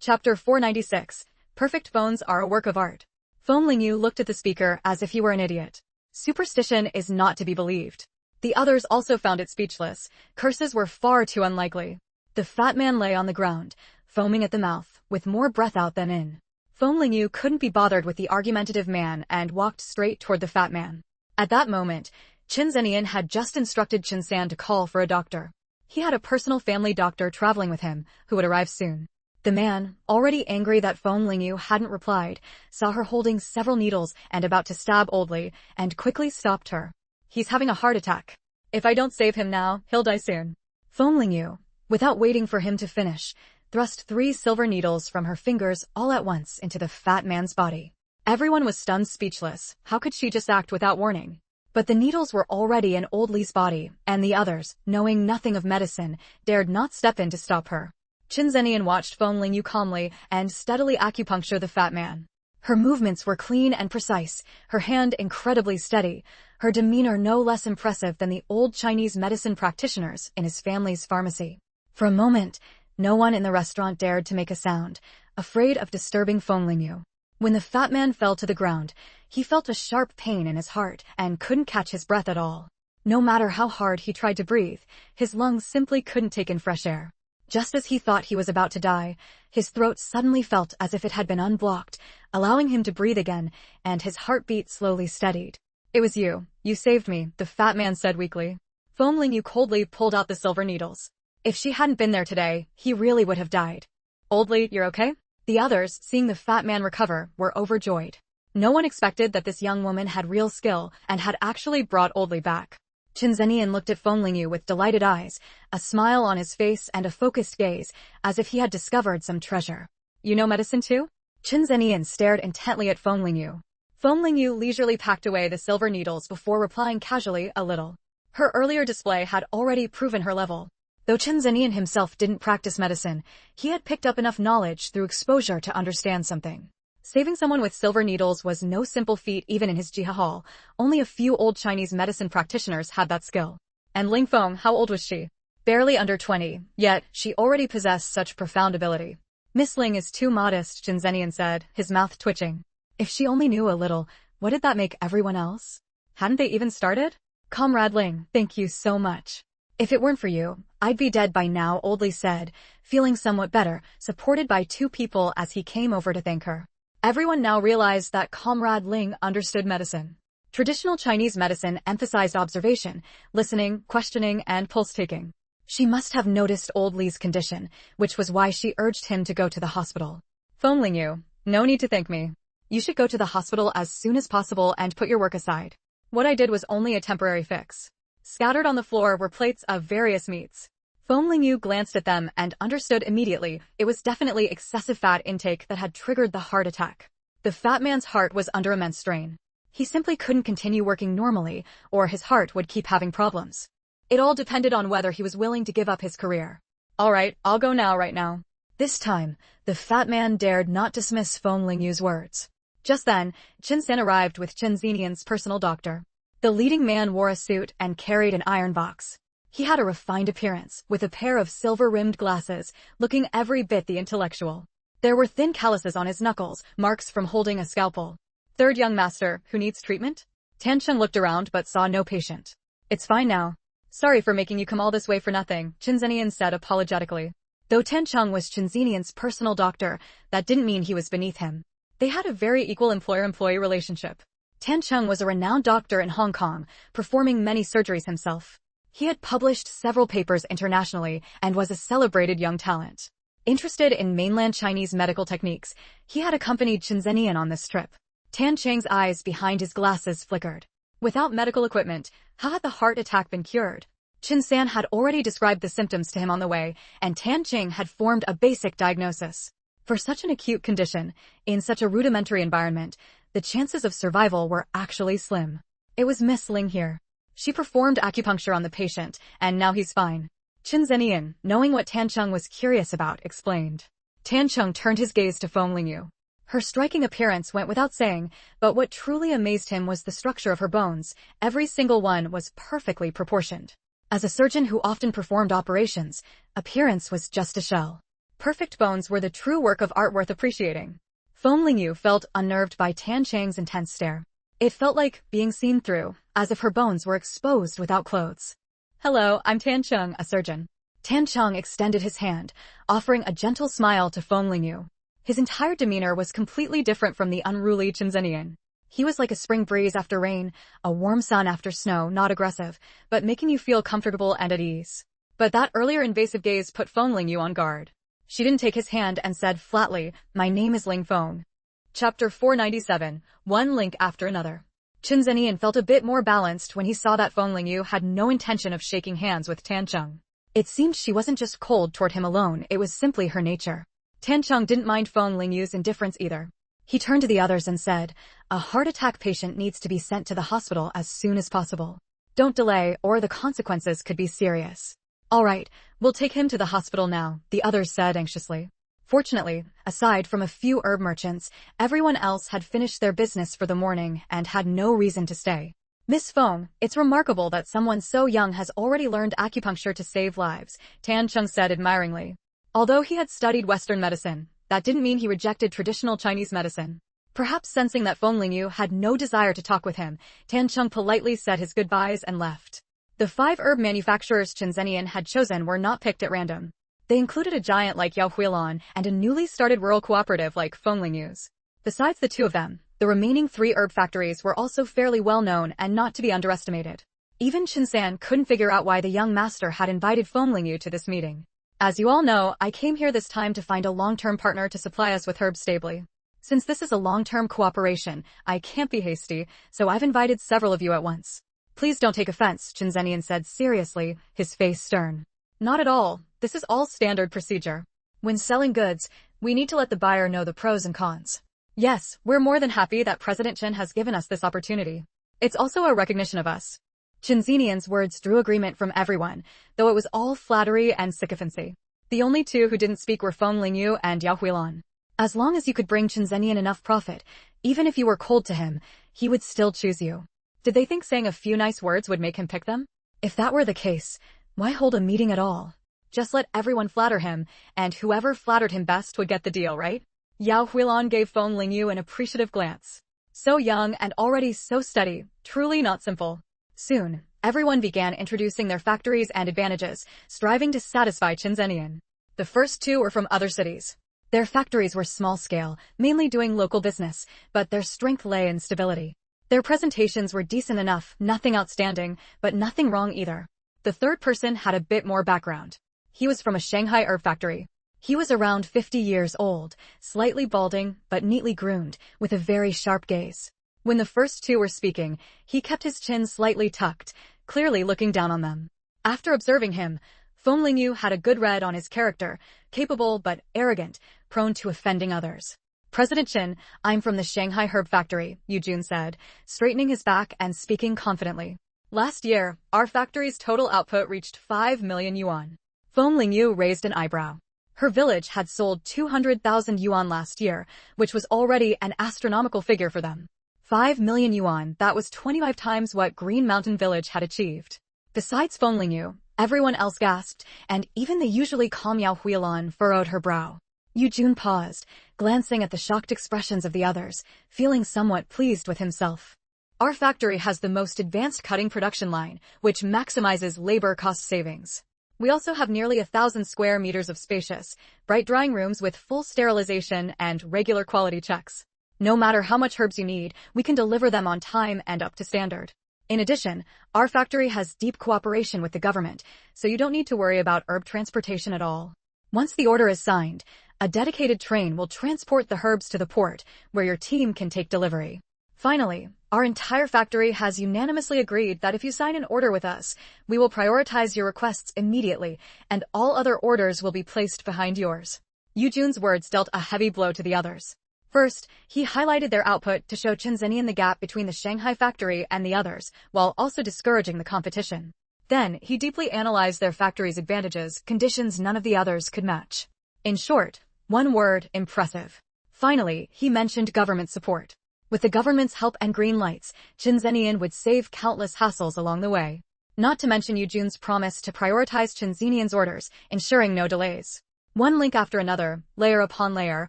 Chapter 496. Perfect phones are a work of art. Feng Lingyu looked at the speaker as if he were an idiot. Superstition is not to be believed. The others also found it speechless. Curses were far too unlikely. The fat man lay on the ground, foaming at the mouth, with more breath out than in. Feng Lingyu couldn't be bothered with the argumentative man and walked straight toward the fat man. At that moment, Qin Zenian had just instructed Qin San to call for a doctor. He had a personal family doctor traveling with him, who would arrive soon. The man, already angry that Feng Lingyu hadn't replied, saw her holding several needles and about to stab Old Lee, and quickly stopped her. "He's having a heart attack. If I don't save him now, he'll die soon." Feng Lingyu, without waiting for him to finish, thrust 3 silver needles from her fingers all at once into the fat man's body. Everyone was stunned speechless. How could she just act without warning? But the needles were already in Old Lee's body, and the others, knowing nothing of medicine, dared not step in to stop her. Qin Zenian watched Feng Lingyu calmly and steadily acupuncture the fat man. Her movements were clean and precise, her hand incredibly steady, her demeanor no less impressive than the old Chinese medicine practitioners in his family's pharmacy. For a moment, no one in the restaurant dared to make a sound, afraid of disturbing Feng Lingyu. When the fat man fell to the ground, he felt a sharp pain in his heart and couldn't catch his breath at all. No matter how hard he tried to breathe, his lungs simply couldn't take in fresh air. Just as he thought he was about to die, his throat suddenly felt as if it had been unblocked, allowing him to breathe again, and his heartbeat slowly steadied. "It was you. You saved me," the fat man said weakly. Feng Lingyu coldly pulled out the silver needles. If she hadn't been there today, he really would have died. "Old Lee, you're okay?" The others, seeing the fat man recover, were overjoyed. No one expected that this young woman had real skill and had actually brought Old Lee back. Qin Zenian looked at Feng Lingyu with delighted eyes, a smile on his face and a focused gaze, as if he had discovered some treasure. "You know medicine too?" Qin Zenian stared intently at Feng Lingyu. Feng Lingyu leisurely packed away the silver needles before replying casually, "A little." Her earlier display had already proven her level. Though Qin Zenian himself didn't practice medicine, he had picked up enough knowledge through exposure to understand something. Saving someone with silver needles was no simple feat even in his Jiha Hall. Only a few old Chinese medicine practitioners had that skill. And Ling Feng, how old was she? Barely under 20, yet she already possessed such profound ability. "Miss Ling is too modest," Qin Zenian said, his mouth twitching. If she only knew a little, what did that make everyone else? Hadn't they even started? "Comrade Ling, thank you so much. If it weren't for you, I'd be dead by now," Old Lee said, feeling somewhat better, supported by 2 people as he came over to thank her. Everyone now realized that Comrade Ling understood medicine. Traditional Chinese medicine emphasized observation, listening, questioning, and pulse-taking. She must have noticed Old Lee's condition, which was why she urged him to go to the hospital. "Feng Lingyu, no need to thank me. You should go to the hospital as soon as possible and put your work aside. What I did was only a temporary fix." Scattered on the floor were plates of various meats. Feng Lingyu glanced at them and understood immediately it was definitely excessive fat intake that had triggered the heart attack. The fat man's heart was under immense strain. He simply couldn't continue working normally, or his heart would keep having problems. It all depended on whether he was willing to give up his career. "All right, I'll go now right now." This time, the fat man dared not dismiss Feng Lingyu's words. Just then, Qin San arrived with Qin Zenian's personal doctor. The leading man wore a suit and carried an iron box. He had a refined appearance, with a pair of silver-rimmed glasses, looking every bit the intellectual. There were thin calluses on his knuckles, marks from holding a scalpel. "Third young master, who needs treatment?" Tan Cheng looked around but saw no patient. "It's fine now. Sorry for making you come all this way for nothing," Qin Zenian said apologetically. Though Tan Cheng was Qin Zenian's personal doctor, that didn't mean he was beneath him. They had a very equal employer-employee relationship. Tan Cheng was a renowned doctor in Hong Kong, performing many surgeries himself. He had published several papers internationally and was a celebrated young talent. Interested in mainland Chinese medical techniques, he had accompanied Qin Zenian on this trip. Tan Cheng's eyes behind his glasses flickered. Without medical equipment, how had the heart attack been cured? Qin San had already described the symptoms to him on the way, and Tan Cheng had formed a basic diagnosis. For such an acute condition, in such a rudimentary environment, the chances of survival were actually slim. It was Miss Ling here. She performed acupuncture on the patient, and now he's fine. Qin Zenian, knowing what Tan Cheng was curious about, explained. Tan Cheng turned his gaze to Feng Lingyu. Her striking appearance went without saying, but what truly amazed him was the structure of her bones. Every single one was perfectly proportioned. As a surgeon who often performed operations, appearance was just a shell. Perfect bones were the true work of art worth appreciating. Feng Lingyu felt unnerved by Tan Chang's intense stare. It felt like being seen through, as if her bones were exposed without clothes. "Hello, I'm Tan Cheng, a surgeon." Tan Cheng extended his hand, offering a gentle smile to Feng Lingyu. His entire demeanor was completely different from the unruly Chen Zhenyan. He was like a spring breeze after rain, a warm sun after snow, not aggressive, but making you feel comfortable and at ease. But that earlier invasive gaze put Feng Lingyu on guard. She didn't take his hand and said flatly, "My name is Ling Feng." Chapter 497, one link after another. Chen Zhenyan felt a bit more balanced when he saw that Feng Lingyu had no intention of shaking hands with Tan Cheng. It seemed she wasn't just cold toward him alone, it was simply her nature. Tan Cheng didn't mind Feng Lingyu's indifference either. He turned to the others and said, "A heart attack patient needs to be sent to the hospital as soon as possible. Don't delay, or the consequences could be serious." "All right, we'll take him to the hospital now," the others said anxiously. Fortunately, aside from a few herb merchants, everyone else had finished their business for the morning and had no reason to stay. "Miss Feng, it's remarkable that someone so young has already learned acupuncture to save lives," Tan Cheng said admiringly. Although he had studied Western medicine, that didn't mean he rejected traditional Chinese medicine. Perhaps sensing that Feng Lingyu had no desire to talk with him, Tan Cheng politely said his goodbyes and left. The 5 herb manufacturers Chen Zhenyan had chosen were not picked at random. They included a giant like Yao Huilan and a newly started rural cooperative like Feng Lingyu's. Besides the 2 of them, the remaining 3 herb factories were also fairly well known and not to be underestimated. Even Chen San couldn't figure out why the young master had invited Feng Lingyu to this meeting. "As you all know, I came here this time to find a long-term partner to supply us with herbs stably. Since this is a long-term cooperation, I can't be hasty, so I've invited several of you at once. Please don't take offense," Chen Zhenyan said seriously, his face stern. "Not at all. This is all standard procedure. When selling goods, we need to let the buyer know the pros and cons. Yes, we're more than happy that President Chen has given us this opportunity. It's also a recognition of us." Chen Zhenyan's words drew agreement from everyone, though it was all flattery and sycophancy. The only 2 who didn't speak were Feng Lingyu and Yao Huilan. As long as you could bring Chen Zhenyan enough profit, even if you were cold to him, he would still choose you. Did they think saying a few nice words would make him pick them? If that were the case, why hold a meeting at all? Just let everyone flatter him, and whoever flattered him best would get the deal, right? Yao Huilan gave Feng Lingyu an appreciative glance. So young and already so steady, truly not simple. Soon, everyone began introducing their factories and advantages, striving to satisfy Chen Zhenyan. The first 2 were from other cities. Their factories were small-scale, mainly doing local business, but their strength lay in stability. Their presentations were decent enough, nothing outstanding, but nothing wrong either. The third person had a bit more background. He was from a Shanghai herb factory. He was around 50 years old, slightly balding, but neatly groomed, with a very sharp gaze. When the first 2 were speaking, he kept his chin slightly tucked, clearly looking down on them. After observing him, Feng Lingyu had a good read on his character, capable but arrogant, prone to offending others. "President Chen, I'm from the Shanghai herb factory," Yu Jun said, straightening his back and speaking confidently. "Last year, our factory's total output reached 5 million yuan. Feng Lingyu raised an eyebrow. Her village had sold 200,000 yuan last year, which was already an astronomical figure for them. 5 million yuan, that was 25 times what Green Mountain Village had achieved. Besides Feng Lingyu, everyone else gasped, and even the usually calm Yao Huilan furrowed her brow. Yu Jun paused, glancing at the shocked expressions of the others, feeling somewhat pleased with himself. "Our factory has the most advanced cutting production line, which maximizes labor cost savings. We also have nearly 1,000 square meters of spacious, bright drying rooms with full sterilization and regular quality checks. No matter how much herbs you need, we can deliver them on time and up to standard. In addition, our factory has deep cooperation with the government, so you don't need to worry about herb transportation at all. Once the order is signed, a dedicated train will transport the herbs to the port, where your team can take delivery. Finally, our entire factory has unanimously agreed that if you sign an order with us, we will prioritize your requests immediately, and all other orders will be placed behind yours." Yu Jun's words dealt a heavy blow to the others. First, he highlighted their output to show Chen Zhenyan the gap between the Shanghai factory and the others, while also discouraging the competition. Then, he deeply analyzed their factory's advantages, conditions none of the others could match. In short, one word, impressive. Finally, he mentioned government support. With the government's help and green lights, Qin Zenian would save countless hassles along the way. Not to mention Yu Jun's promise to prioritize Qin Zenian's orders, ensuring no delays. One link after another, layer upon layer,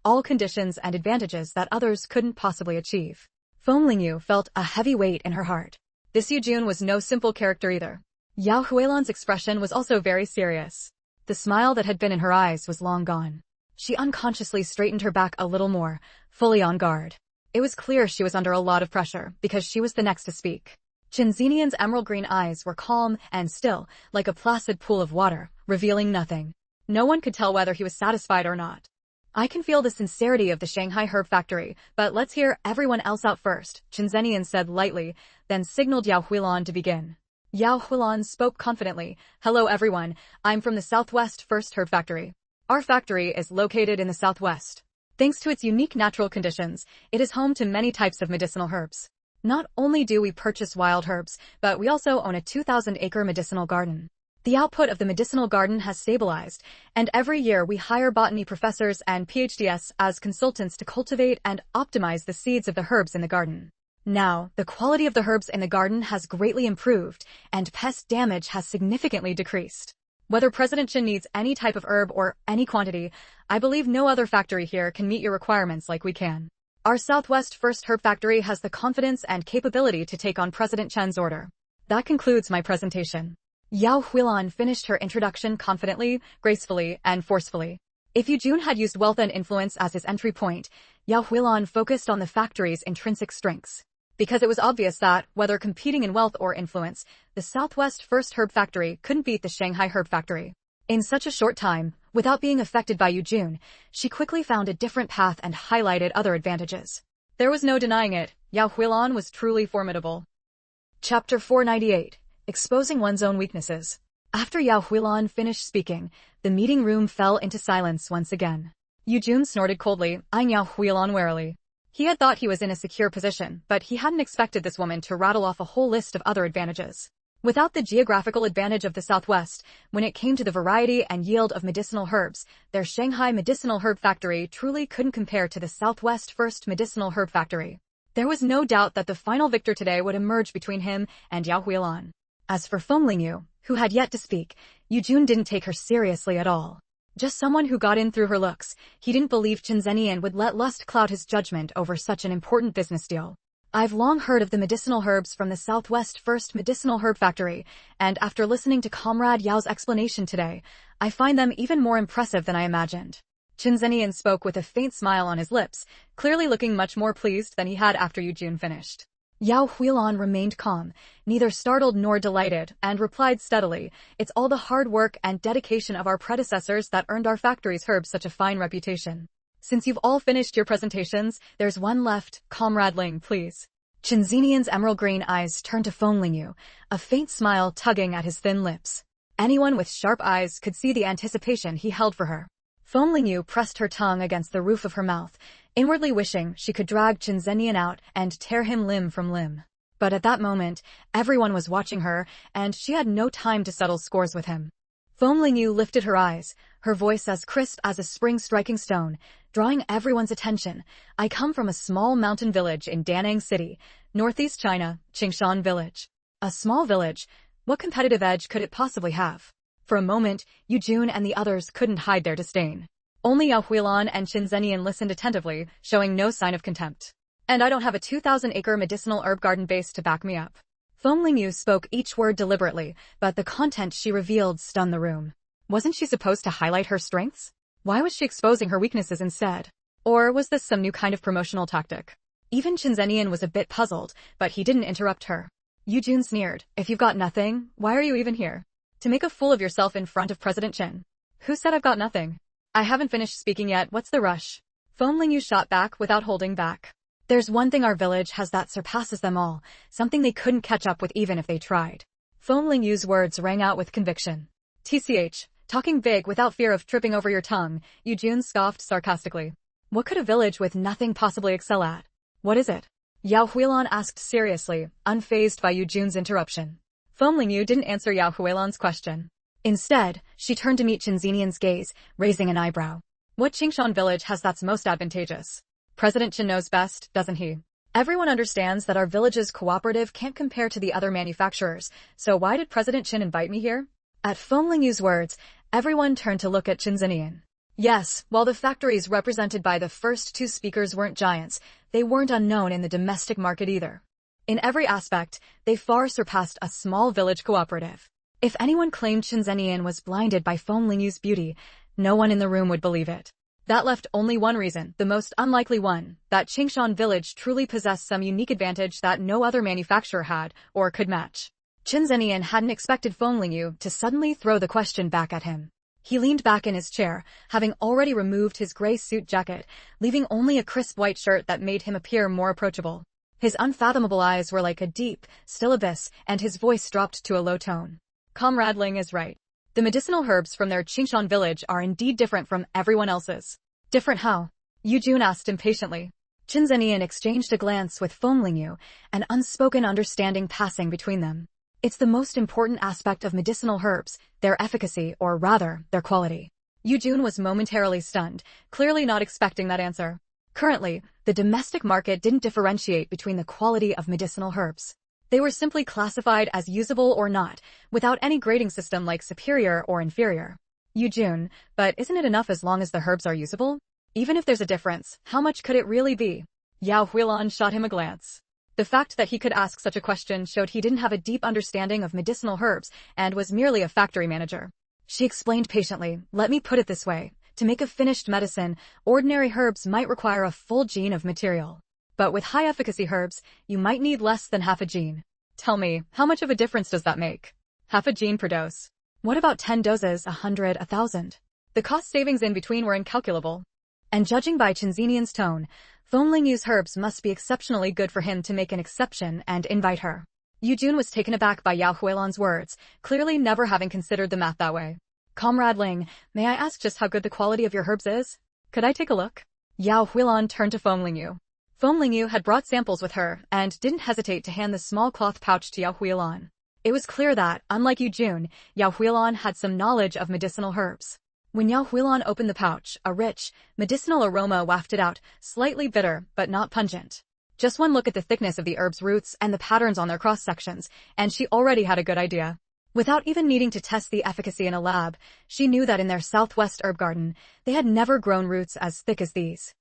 all conditions and advantages that others couldn't possibly achieve. Feng Lingyu felt a heavy weight in her heart. This Yu Jun was no simple character either. Yao Huilan's expression was also very serious. The smile that had been in her eyes was long gone. She unconsciously straightened her back a little more, fully on guard. It was clear she was under a lot of pressure, because she was the next to speak. Qin Zenian's emerald green eyes were calm and still, like a placid pool of water, revealing nothing. No one could tell whether he was satisfied or not. I can feel the sincerity of the Shanghai herb factory, but let's hear everyone else out first, Qin Zenian said lightly, then signaled Yao Huilan to begin. Yao Huilan spoke confidently. Hello everyone, I'm from the Southwest First Herb Factory. Our factory is located in the Southwest. Thanks to its unique natural conditions, it is home to many types of medicinal herbs. Not only do we purchase wild herbs, but we also own a 2,000-acre medicinal garden. The output of the medicinal garden has stabilized, and every year we hire botany professors and PhDs as consultants to cultivate and optimize the seeds of the herbs in the garden. Now, the quality of the herbs in the garden has greatly improved, and pest damage has significantly decreased. Whether President Qin needs any type of herb or any quantity, I believe no other factory here can meet your requirements like we can. Our Southwest First Herb Factory has the confidence and capability to take on President Chen's order. That concludes my presentation. Yao Huilan finished her introduction confidently, gracefully, and forcefully. If Yu Jun had used wealth and influence as his entry point, Yao Huilan focused on the factory's intrinsic strengths. Because it was obvious that, whether competing in wealth or influence, the Southwest First Herb Factory couldn't beat the Shanghai Herb Factory. In such a short time, without being affected by Yu Jun, she quickly found a different path and highlighted other advantages. There was no denying it, Yao Huilan was truly formidable. Chapter 498. Exposing one's own weaknesses. After Yao Huilan finished speaking, the meeting room fell into silence once again. Yu Jun snorted coldly, eyeing Yao Huilan warily. He had thought he was in a secure position, but he hadn't expected this woman to rattle off a whole list of other advantages. Without the geographical advantage of the Southwest, when it came to the variety and yield of medicinal herbs, their Shanghai Medicinal Herb Factory truly couldn't compare to the Southwest First Medicinal Herb Factory. There was no doubt that the final victor today would emerge between him and Yao Huilan. As for Feng Lingyu, who had yet to speak, Yu Jun didn't take her seriously at all. Just someone who got in through her looks. He didn't believe Qin Zenian would let lust cloud his judgment over such an important business deal. I've long heard of the medicinal herbs from the Southwest First Medicinal Herb Factory, and after listening to Comrade Yao's explanation today, I find them even more impressive than I imagined. Qin Zenian spoke with a faint smile on his lips, clearly looking much more pleased than he had after Yu Jun finished. Yao Huilan remained calm, neither startled nor delighted, and replied steadily, "It's all the hard work and dedication of our predecessors that earned our factory's herbs such a fine reputation. Since you've all finished your presentations, there's one left, Comrade Ling, please." Qin Zenian's emerald green eyes turned to Feng Lingyu, a faint smile tugging at his thin lips. Anyone with sharp eyes could see the anticipation he held for her. Feng Lingyu pressed her tongue against the roof of her mouth, inwardly wishing she could drag Qin Zenian out and tear him limb from limb. But at that moment, everyone was watching her, and she had no time to settle scores with him. Feng Lingyu lifted her eyes, her voice as crisp as a spring striking stone, drawing everyone's attention. "I come from a small mountain village in Danang City, northeast China, Qingshan Village." A small village? What competitive edge could it possibly have? For a moment, Yu Jun and the others couldn't hide their disdain. Only Yao Huilan and Qin Zenian listened attentively, showing no sign of contempt. "And I don't have a 2,000-acre medicinal herb garden base to back me up." Feng Lingyu spoke each word deliberately, but the content she revealed stunned the room. Wasn't she supposed to highlight her strengths? Why was she exposing her weaknesses instead? Or was this some new kind of promotional tactic? Even Qin Zenian was a bit puzzled, but he didn't interrupt her. Yu Jun sneered, "If you've got nothing, why are you even here? To make a fool of yourself in front of President Qin? Who said I've got nothing? I haven't finished speaking yet, what's the rush?" Feng Lingyu shot back without holding back. "There's one thing our village has that surpasses them all, something they couldn't catch up with even if they tried." Feng Lingyu's words rang out with conviction. "TCH, talking big without fear of tripping over your tongue," Yu Jun scoffed sarcastically. "What could a village with nothing possibly excel at? What is it?" Yao Huilan asked seriously, unfazed by Yu Jun's interruption. Feng Lingyu didn't answer Yao Huilan's question. Instead, she turned to meet Qin Zenian's gaze, raising an eyebrow. What Qingshan village has that's most advantageous? President Chen knows best, doesn't he? Everyone understands that our village's cooperative can't compare to the other manufacturers, so why did President Chen invite me here? At Feng Lingyu's words, everyone turned to look at Chen Zenian. Yes, while the factories represented by the first two speakers weren't giants, they weren't unknown in the domestic market either. In every aspect, they far surpassed a small village cooperative. If anyone claimed Chen Zenian was blinded by Feng Lingyu's beauty, no one in the room would believe it. That left only one reason, the most unlikely one, that Qingshan village truly possessed some unique advantage that no other manufacturer had or could match. Chen Zenian hadn't expected Feng Lingyu to suddenly throw the question back at him. He leaned back in his chair, having already removed his gray suit jacket, leaving only a crisp white shirt that made him appear more approachable. His unfathomable eyes were like a deep, still abyss, and his voice dropped to a low tone. Comrade Ling is right. The medicinal herbs from their Qingshan village are indeed different from everyone else's. Different how? Yu Jun asked impatiently. Chen Zenian exchanged a glance with Feng Lingyu, an unspoken understanding passing between them. It's the most important aspect of medicinal herbs, their efficacy, or rather, their quality. Yu Jun was momentarily stunned, clearly not expecting that answer. Currently, the domestic market didn't differentiate between the quality of medicinal herbs. They were simply classified as usable or not, without any grading system like superior or inferior. Yu Jun, but isn't it enough as long as the herbs are usable? Even if there's a difference, how much could it really be? Yao Huilan shot him a glance. The fact that he could ask such a question showed he didn't have a deep understanding of medicinal herbs and was merely a factory manager. She explained patiently, let me put it this way. To make a finished medicine, ordinary herbs might require a full gene of material. But with high-efficacy herbs, you might need less than half a gene. Tell me, how much of a difference does that make? Half a gene per dose. What about 10 doses, 100, 1,000? The cost savings in between were incalculable. And judging by Chen Zenian's tone, Feng Lingyu's herbs must be exceptionally good for him to make an exception and invite her. Yu Jun was taken aback by Yao Huilan's words, clearly never having considered the math that way. Comrade Ling, may I ask just how good the quality of your herbs is? Could I take a look? Yao Huilan turned to Feng Lingyu. Feng Lingyu had brought samples with her and didn't hesitate to hand the small cloth pouch to Yao Huilan. It was clear that, unlike Yu Jun, Yao Huilan had some knowledge of medicinal herbs. When Yao Huilan opened the pouch, a rich, medicinal aroma wafted out, slightly bitter, but not pungent. Just one look at the thickness of the herb's roots and the patterns on their cross-sections, and she already had a good idea. Without even needing to test the efficacy in a lab, she knew that in their southwest herb garden, they had never grown roots as thick as these.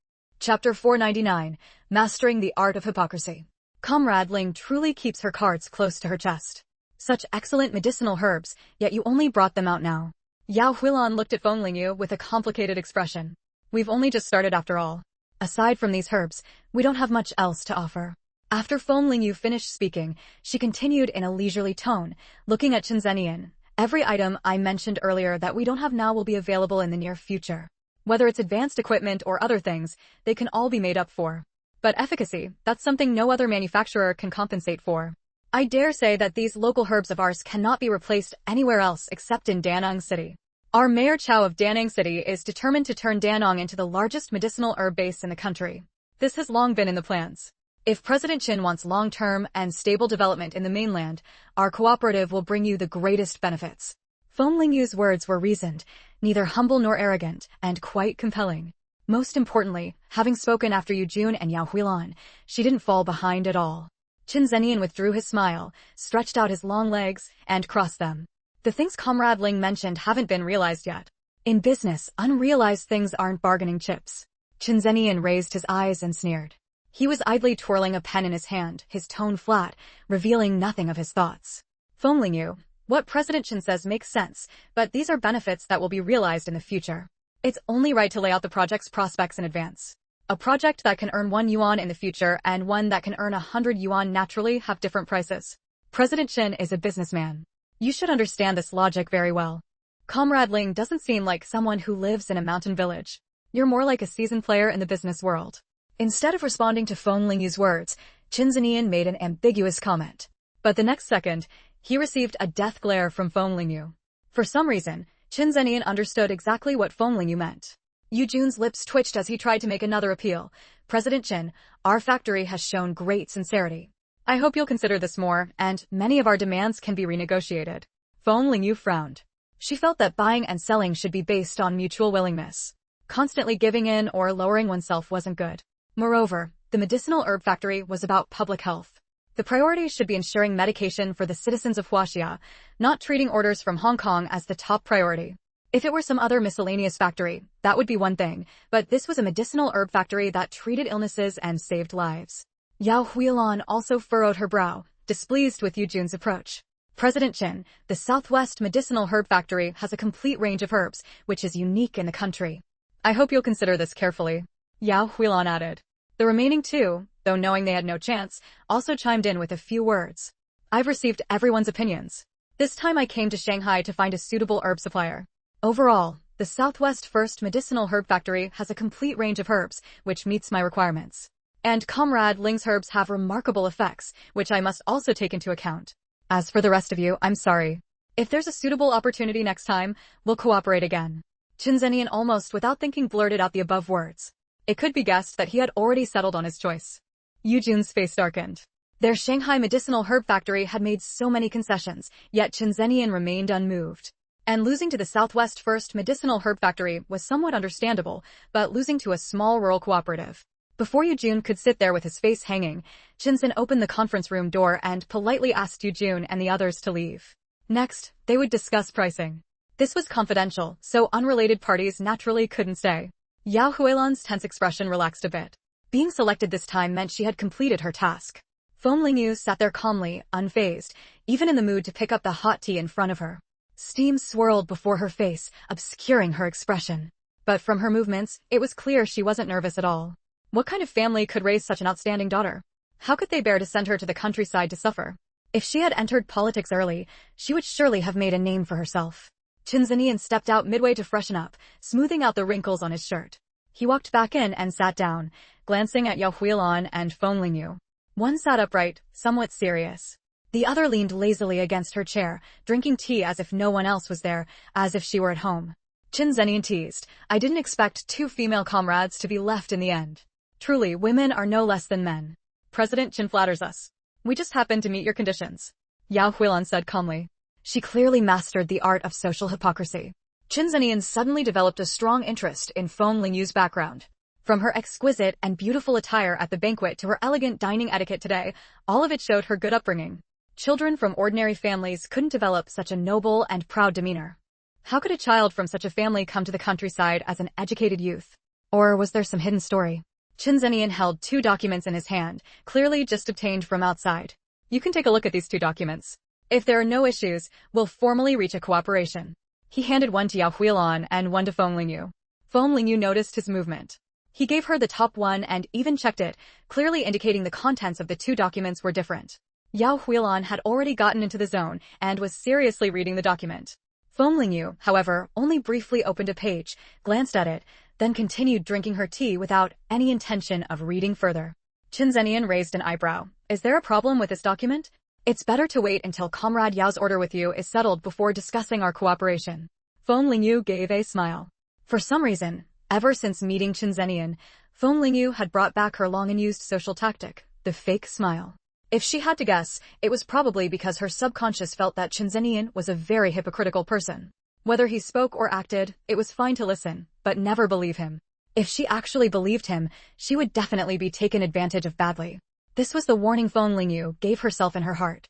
Chapter 499, Mastering the Art of Hypocrisy. Comrade Ling truly keeps her cards close to her chest. Such excellent medicinal herbs, yet you only brought them out now. Yao Huilan looked at Feng Lingyu with a complicated expression. We've only just started after all. Aside from these herbs, we don't have much else to offer. After Feng Lingyu finished speaking, she continued in a leisurely tone, looking at Chen Zenian. Every item I mentioned earlier that we don't have now will be available in the near future. Whether it's advanced equipment or other things, they can all be made up for. But efficacy, that's something no other manufacturer can compensate for. I dare say that these local herbs of ours cannot be replaced anywhere else except in Danang City. Our Mayor Chow of Danang City is determined to turn Danang into the largest medicinal herb base in the country. This has long been in the plans. If President Qin wants long-term and stable development in the mainland, our cooperative will bring you the greatest benefits. Feng Lingyu's words were reasoned, neither humble nor arrogant, and quite compelling. Most importantly, having spoken after Yu Jun and Yao Huilan, she didn't fall behind at all. Chen Zenian withdrew his smile, stretched out his long legs, and crossed them. The things Comrade Ling mentioned haven't been realized yet. In business, unrealized things aren't bargaining chips. Chen Zenian raised his eyes and sneered. He was idly twirling a pen in his hand, his tone flat, revealing nothing of his thoughts. Feng Lingyu, what President Chen says makes sense, but these are benefits that will be realized in the future. It's only right to lay out the project's prospects in advance. A project that can earn 1 yuan in the future and one that can earn 100 yuan naturally have different prices. President Chen is a businessman. You should understand this logic very well. Comrade Ling doesn't seem like someone who lives in a mountain village. You're more like a seasoned player in the business world. Instead of responding to Feng Lingyu's words, Chen Zenian made an ambiguous comment. But the next second, he received a death glare from Feng Lingyu. For some reason, Chen Zenian understood exactly what Feng Lingyu meant. Yu Jun's lips twitched as he tried to make another appeal. President Chen, our factory has shown great sincerity. I hope you'll consider this more, and many of our demands can be renegotiated. Feng Lingyu frowned. She felt that buying and selling should be based on mutual willingness. Constantly giving in or lowering oneself wasn't good. Moreover, the medicinal herb factory was about public health. The priority should be ensuring medication for the citizens of Huaxia, not treating orders from Hong Kong as the top priority. If it were some other miscellaneous factory, that would be one thing, but this was a medicinal herb factory that treated illnesses and saved lives. Yao Huilan also furrowed her brow, displeased with Yu Jun's approach. President Qin, the Southwest Medicinal Herb Factory has a complete range of herbs, which is unique in the country. I hope you'll consider this carefully, Yao Huilan added. The remaining two, though knowing they had no chance, also chimed in with a few words. I've received everyone's opinions. This time I came to Shanghai to find a suitable herb supplier. Overall, the Southwest First Medicinal Herb Factory has a complete range of herbs, which meets my requirements. And Comrade Ling's herbs have remarkable effects, which I must also take into account. As for the rest of you, I'm sorry. If there's a suitable opportunity next time, we'll cooperate again. Qin Zhenyan almost without thinking blurted out the above words. It could be guessed that he had already settled on his choice. Yu Jun's face darkened. Their Shanghai Medicinal Herb Factory had made so many concessions, yet Qin Zhenyan remained unmoved. And losing to the Southwest First Medicinal Herb Factory was somewhat understandable, but losing to a small rural cooperative. Before Yu Jun could sit there with his face hanging, Qin Zhen opened the conference room door and politely asked Yu Jun and the others to leave. Next, they would discuss pricing. This was confidential, so unrelated parties naturally couldn't stay. Yao Huilan's tense expression relaxed a bit. Being selected this time meant she had completed her task. Feng Lingyu sat there calmly, unfazed, even in the mood to pick up the hot tea in front of her. Steam swirled before her face, obscuring her expression. But from her movements, it was clear she wasn't nervous at all. What kind of family could raise such an outstanding daughter? How could they bear to send her to the countryside to suffer? If she had entered politics early, she would surely have made a name for herself. Qin Zhenyan stepped out midway to freshen up, smoothing out the wrinkles on his shirt. He walked back in and sat down, glancing at Yao Huilan and Feng Lingyu. One sat upright, somewhat serious. The other leaned lazily against her chair, drinking tea as if no one else was there, as if she were at home. Qin Zhenyan teased, I didn't expect two female comrades to be left in the end. Truly, women are no less than men. President Qin flatters us. We just happen to meet your conditions. Yao Huilan said calmly. She clearly mastered the art of social hypocrisy. Qin Zhenyan suddenly developed a strong interest in Feng Lingyu's background. From her exquisite and beautiful attire at the banquet to her elegant dining etiquette today, all of it showed her good upbringing. Children from ordinary families couldn't develop such a noble and proud demeanor. How could a child from such a family come to the countryside as an educated youth? Or was there some hidden story? Qin Zhenyan held two documents in his hand, clearly just obtained from outside. You can take a look at these two documents. If there are no issues, we'll formally reach a cooperation. He handed one to Yao Huilan and one to Feng Lingyu. Feng Lingyu noticed his movement. He gave her the top one and even checked it, clearly indicating the contents of the two documents were different. Yao Huilan had already gotten into the zone and was seriously reading the document. Feng Lingyu, however, only briefly opened a page, glanced at it, then continued drinking her tea without any intention of reading further. Qin Zhenyan raised an eyebrow. Is there a problem with this document? It's better to wait until Comrade Yao's order with you is settled before discussing our cooperation. Feng Lingyu gave a smile. For some reason, ever since meeting Qin Zhenyan, Feng Lingyu had brought back her long-unused social tactic, the fake smile. If she had to guess, it was probably because her subconscious felt that Qin Zhenyan was a very hypocritical person. Whether he spoke or acted, it was fine to listen, but never believe him. If she actually believed him, she would definitely be taken advantage of badly. This was the warning Feng Lingyu gave herself in her heart.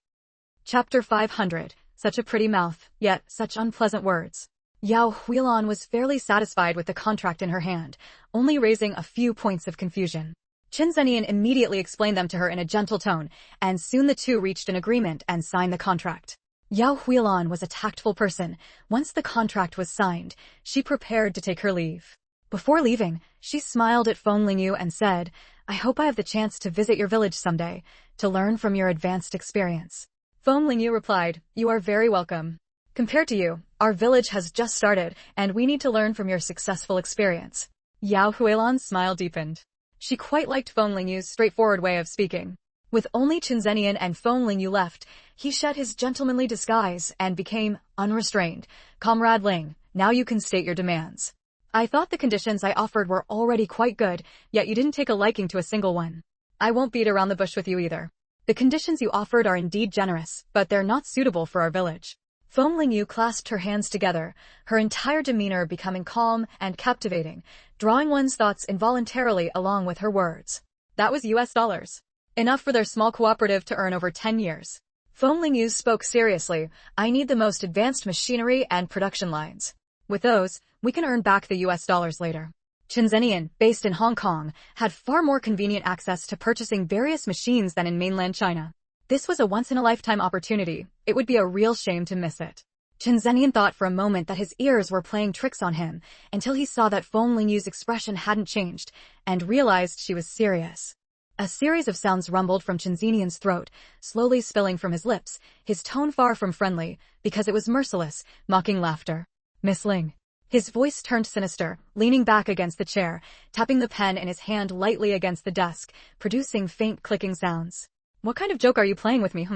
Chapter 500. Such a pretty mouth, yet such unpleasant words. Yao Huilan was fairly satisfied with the contract in her hand, only raising a few points of confusion. Qin Zhenyan immediately explained them to her in a gentle tone, and soon the two reached an agreement and signed the contract. Yao Huilan was a tactful person. Once the contract was signed, she prepared to take her leave. Before leaving, she smiled at Feng Lingyu and said, I hope I have the chance to visit your village someday, to learn from your advanced experience. Feng Lingyu replied, You are very welcome. Compared to you, our village has just started, and we need to learn from your successful experience. Yao Huilan's smile deepened. She quite liked Feng Lingyu's straightforward way of speaking. With only Qin Zhenyan and Feng Lingyu left, he shed his gentlemanly disguise and became unrestrained. Comrade Ling, now you can state your demands. I thought the conditions I offered were already quite good, yet you didn't take a liking to a single one. I won't beat around the bush with you either. The conditions you offered are indeed generous, but they're not suitable for our village. Feng Lingyu clasped her hands together, her entire demeanor becoming calm and captivating, drawing one's thoughts involuntarily along with her words. That was US dollars. Enough for their small cooperative to earn over 10 years. Feng Lingyu spoke seriously. I need the most advanced machinery and production lines. With those, we can earn back the US dollars later. Chen Zenian, based in Hong Kong, had far more convenient access to purchasing various machines than in mainland China. This was a once-in-a-lifetime opportunity. It would be a real shame to miss it. Chen Zenian thought for a moment that his ears were playing tricks on him, until he saw that Feng Lingyu's expression hadn't changed, and realized she was serious. A series of sounds rumbled from Chen Zenian's throat, slowly spilling from his lips, his tone far from friendly, because it was merciless, mocking laughter. Miss Ling. His voice turned sinister, leaning back against the chair, tapping the pen in his hand lightly against the desk, producing faint clicking sounds. What kind of joke are you playing with me,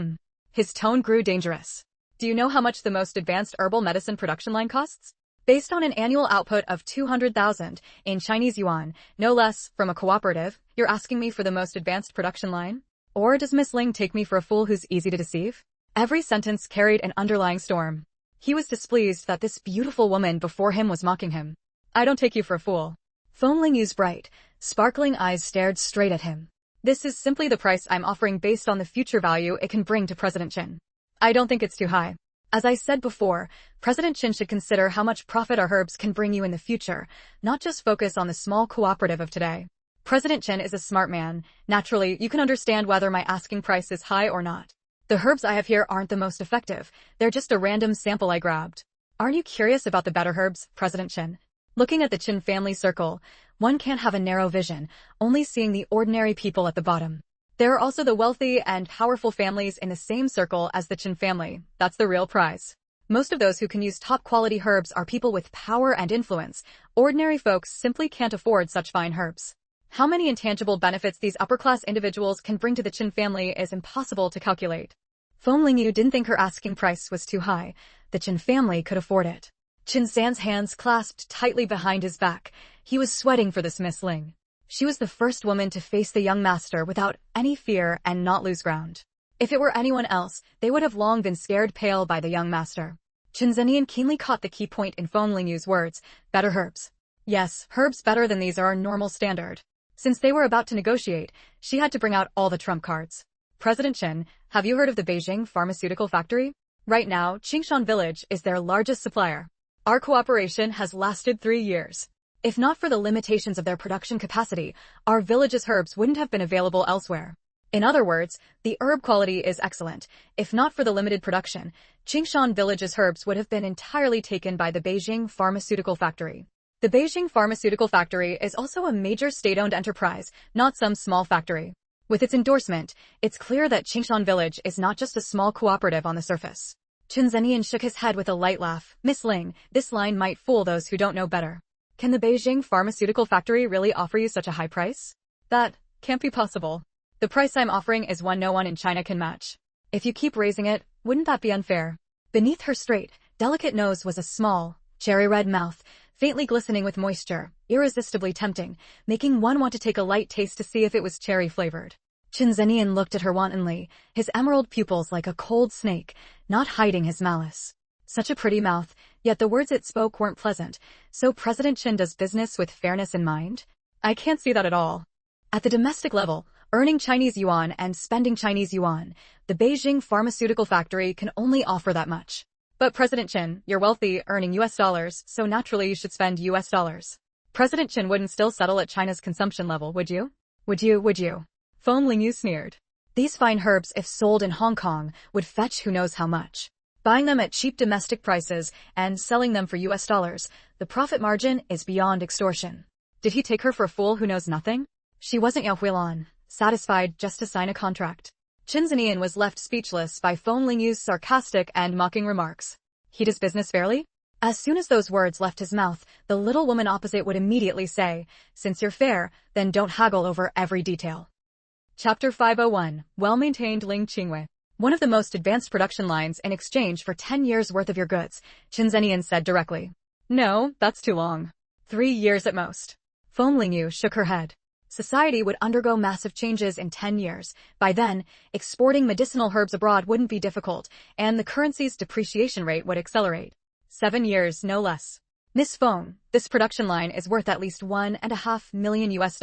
His tone grew dangerous. Do you know how much the most advanced herbal medicine production line costs? Based on an annual output of 200,000 in Chinese yuan, no less, from a cooperative, you're asking me for the most advanced production line? Or does Miss Ling take me for a fool who's easy to deceive? Every sentence carried an underlying storm. He was displeased that this beautiful woman before him was mocking him. I don't take you for a fool. Feng Lingyu's bright, sparkling eyes stared straight at him. This is simply the price I'm offering based on the future value it can bring to President Qin. I don't think it's too high. As I said before, President Qin should consider how much profit our herbs can bring you in the future, not just focus on the small cooperative of today. President Qin is a smart man. Naturally, you can understand whether my asking price is high or not. The herbs I have here aren't the most effective. They're just a random sample I grabbed. Aren't you curious about the better herbs, President Qin? Looking at the Qin family circle, one can't have a narrow vision, only seeing the ordinary people at the bottom. There are also the wealthy and powerful families in the same circle as the Qin family. That's the real prize. Most of those who can use top-quality herbs are people with power and influence. Ordinary folks simply can't afford such fine herbs. How many intangible benefits these upper-class individuals can bring to the Qin family is impossible to calculate. Feng Lingyu didn't think her asking price was too high. The Qin family could afford it. Qin San's hands clasped tightly behind his back. He was sweating for this Miss Ling. She was the first woman to face the young master without any fear and not lose ground. If it were anyone else, they would have long been scared pale by the young master. Chen Zenian keenly caught the key point in Feng Lingyu's words, better herbs. Yes, herbs better than these are our normal standard. Since they were about to negotiate, she had to bring out all the trump cards. President Qin, have you heard of the Beijing pharmaceutical factory? Right now, Qingshan Village is their largest supplier. Our cooperation has lasted 3 years. If not for the limitations of their production capacity, our village's herbs wouldn't have been available elsewhere. In other words, the herb quality is excellent. If not for the limited production, Qingshan Village's herbs would have been entirely taken by the Beijing pharmaceutical factory. The Beijing pharmaceutical factory is also a major state-owned enterprise, not some small factory. With its endorsement, it's clear that Qingshan Village is not just a small cooperative on the surface. Chen Zenian shook his head with a light laugh. Miss Ling, this line might fool those who don't know better. Can the Beijing pharmaceutical factory really offer you such a high price? That can't be possible. The price I'm offering is one no one in China can match. If you keep raising it, wouldn't that be unfair? Beneath her straight, delicate nose was a small, cherry-red mouth, faintly glistening with moisture, irresistibly tempting, making one want to take a light taste to see if it was cherry-flavored. Chen Zenian looked at her wantonly, his emerald pupils like a cold snake, not hiding his malice. Such a pretty mouth, yet the words it spoke weren't pleasant. So President Qin does business with fairness in mind? I can't see that at all. At the domestic level, earning Chinese yuan and spending Chinese yuan, the Beijing pharmaceutical factory can only offer that much. But President Qin, you're wealthy, earning US dollars, so naturally you should spend US dollars. President Qin wouldn't still settle at China's consumption level, would you? Would you? Feng Lingyu sneered. These fine herbs, if sold in Hong Kong, would fetch who knows how much. Buying them at cheap domestic prices and selling them for US dollars, the profit margin is beyond extortion. Did he take her for a fool who knows nothing? She wasn't Yao Huilan, satisfied just to sign a contract. Chen Zenian was left speechless by Feng Lingyu's sarcastic and mocking remarks. He does business fairly? As soon as those words left his mouth, the little woman opposite would immediately say, since you're fair, then don't haggle over every detail. Chapter 501, Well-Maintained Ling Qingwei. One of the most advanced production lines in exchange for 10 years' worth of your goods, Chen Zenian said directly. No, that's too long. 3 years at most. Feng Lingyu shook her head. Society would undergo massive changes in 10 years. By then, exporting medicinal herbs abroad wouldn't be difficult, and the currency's depreciation rate would accelerate. 7 years, no less. Miss Phone, this production line is worth at least $1.5 million US,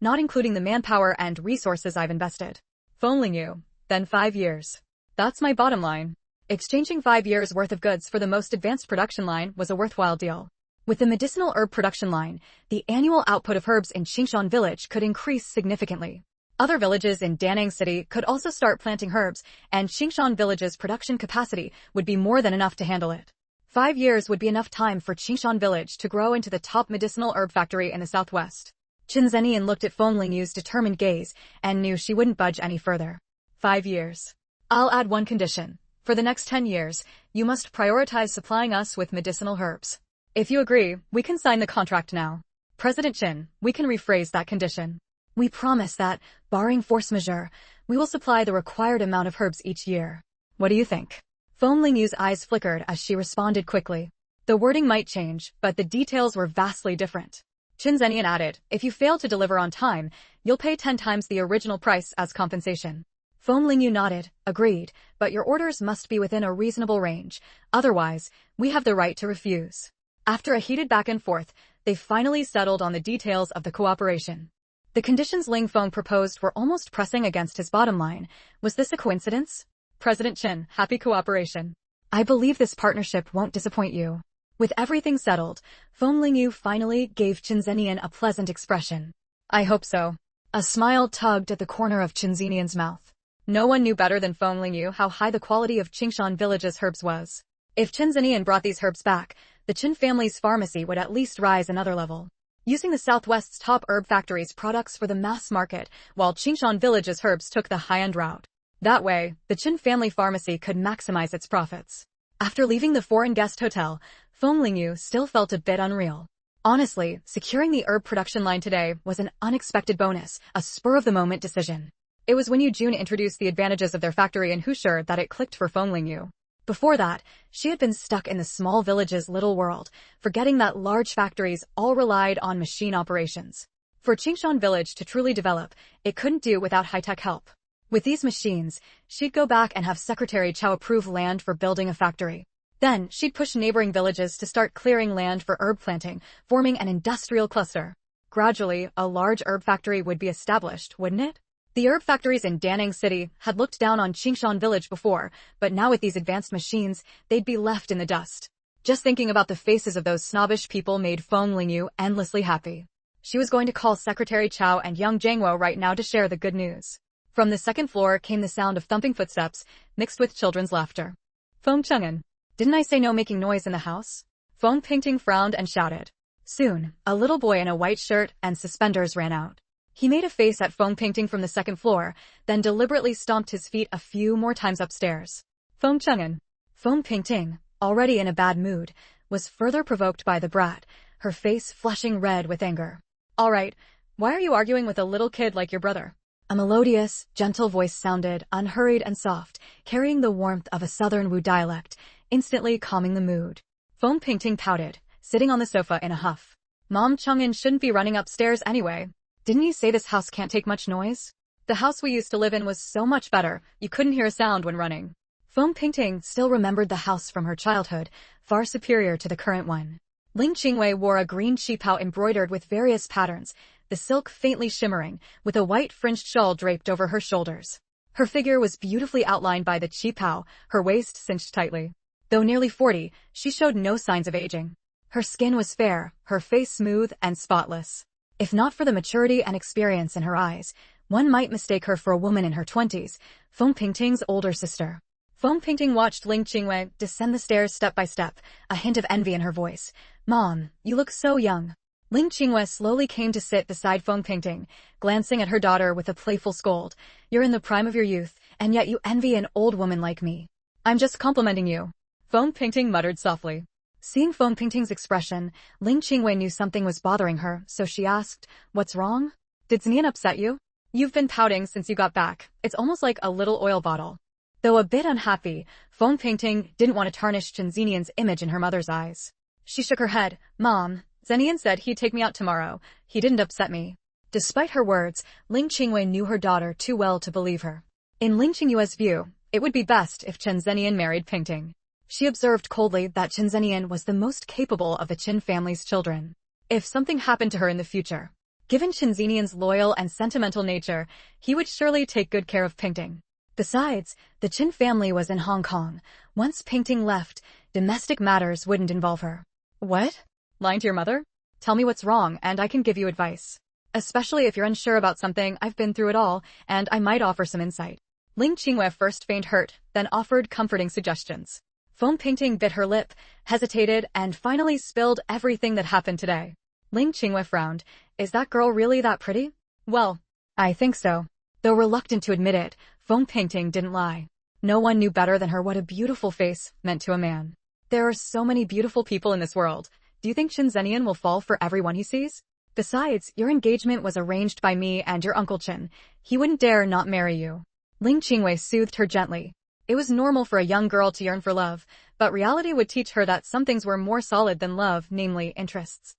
not including the manpower and resources I've invested. Phone you. Then 5 years. That's my bottom line. Exchanging 5 years' worth of goods for the most advanced production line was a worthwhile deal. With the medicinal herb production line, the annual output of herbs in Qingshan village could increase significantly. Other villages in Danang City could also start planting herbs, and Qingshan village's production capacity would be more than enough to handle it. 5 years would be enough time for Qingshan village to grow into the top medicinal herb factory in the southwest. Qin Zhenyan looked at Feng Lingyu's determined gaze and knew she wouldn't budge any further. 5 years. I'll add one condition. For the next 10 years, you must prioritize supplying us with medicinal herbs. If you agree, we can sign the contract now. President Qin, we can rephrase that condition. We promise that, barring force majeure, we will supply the required amount of herbs each year. What do you think? Feng Lingyu's eyes flickered as she responded quickly. The wording might change, but the details were vastly different. Qin Zhenyan added, if you fail to deliver on time, you'll pay 10 times the original price as compensation. Feng Lingyu nodded, agreed, but your orders must be within a reasonable range, otherwise, we have the right to refuse. After a heated back and forth, they finally settled on the details of the cooperation. The conditions Ling Feng proposed were almost pressing against his bottom line. Was this a coincidence? President Qin, happy cooperation. I believe this partnership won't disappoint you. With everything settled, Feng Lingyu finally gave Qin Zhenyan a pleasant expression. I hope so. A smile tugged at the corner of Qin Zhenyan's mouth. No one knew better than Feng Lingyu how high the quality of Qingshan village's herbs was. If Qin Zhenyan brought these herbs back, the Qin family's pharmacy would at least rise another level. Using the Southwest's top herb factory's products for the mass market, while Qingshan village's herbs took the high-end route. That way, the Qin family pharmacy could maximize its profits. After leaving the foreign guest hotel, Feng Lingyu still felt a bit unreal. Honestly, securing the herb production line today was an unexpected bonus, a spur-of-the-moment decision. It was when Yu Jun introduced the advantages of their factory in Hushi that it clicked for Feng Lingyu. Before that, she had been stuck in the small village's little world, forgetting that large factories all relied on machine operations. For Qingshan village to truly develop, it couldn't do without high-tech help. With these machines, she'd go back and have Secretary Chao approve land for building a factory. Then, she'd push neighboring villages to start clearing land for herb planting, forming an industrial cluster. Gradually, a large herb factory would be established, wouldn't it? The herb factories in Danang City had looked down on Qingshan village before, but now with these advanced machines, they'd be left in the dust. Just thinking about the faces of those snobbish people made Feng Lingyu endlessly happy. She was going to call Secretary Chao and young Jiangwo right now to share the good news. From the second floor came the sound of thumping footsteps, mixed with children's laughter. Feng Cheng'an. Didn't I say no making noise in the house? Feng Pingting frowned and shouted. Soon, a little boy in a white shirt and suspenders ran out. He made a face at Feng Pingting from the second floor, then deliberately stomped his feet a few more times upstairs. Feng Cheng'an. Feng Pingting, already in a bad mood, was further provoked by the brat, her face flushing red with anger. All right, why are you arguing with a little kid like your brother? A melodious, gentle voice sounded, unhurried and soft, carrying the warmth of a southern Wu dialect, instantly calming the mood. Feng Pingting pouted, sitting on the sofa in a huff. Mom Cheng'an shouldn't be running upstairs anyway. Didn't you say this house can't take much noise? The house we used to live in was so much better, you couldn't hear a sound when running. Feng Pingting still remembered the house from her childhood, far superior to the current one. Ling Qingwei wore a green qipao embroidered with various patterns, the silk faintly shimmering, with a white fringed shawl draped over her shoulders. Her figure was beautifully outlined by the qipao, her waist cinched tightly. Though nearly 40, she showed no signs of aging. Her skin was fair, her face smooth and spotless. If not for the maturity and experience in her eyes, one might mistake her for a woman in her 20s, Feng Pingting's older sister. Feng Pingting watched Ling Qingwei descend the stairs step by step, a hint of envy in her voice. Mom, you look so young. Ling Qingwei slowly came to sit beside Feng Pingting, glancing at her daughter with a playful scold. You're in the prime of your youth, and yet you envy an old woman like me. I'm just complimenting you. Feng Pingting muttered softly. Seeing Feng Pingting's expression, Ling Qingwei knew something was bothering her, so she asked, What's wrong? Did Zhenyan upset you? You've been pouting since you got back. It's almost like a little oil bottle. Though a bit unhappy, Feng Pingting didn't want to tarnish Qin Zhenyan's image in her mother's eyes. She shook her head. Mom, Zhenyan said he'd take me out tomorrow. He didn't upset me. Despite her words, Ling Qingwei knew her daughter too well to believe her. In Ling Qingyue's view, it would be best if Chen Zhenyan married Pingting. She observed coldly that Chen Zhenyan was the most capable of the Qin family's children. If something happened to her in the future, given Chen Zhenyan's loyal and sentimental nature, he would surely take good care of Pingting. Besides, the Qin family was in Hong Kong. Once Pingting left, domestic matters wouldn't involve her. What? Lying to your mother? Tell me what's wrong and I can give you advice. Especially if you're unsure about something, I've been through it all, and I might offer some insight. Ling Qingyue first feigned hurt, then offered comforting suggestions. Feng Pingting bit her lip, hesitated, and finally spilled everything that happened today. Ling Qingyue frowned. Is that girl really that pretty? Well, I think so. Though reluctant to admit it, Feng Pingting didn't lie. No one knew better than her what a beautiful face meant to a man. There are so many beautiful people in this world. Do you think Chen Zhenyan will fall for everyone he sees? Besides, your engagement was arranged by me and your Uncle Chen. He wouldn't dare not marry you. Ling Qingyue soothed her gently. It was normal for a young girl to yearn for love, but reality would teach her that some things were more solid than love, namely interests.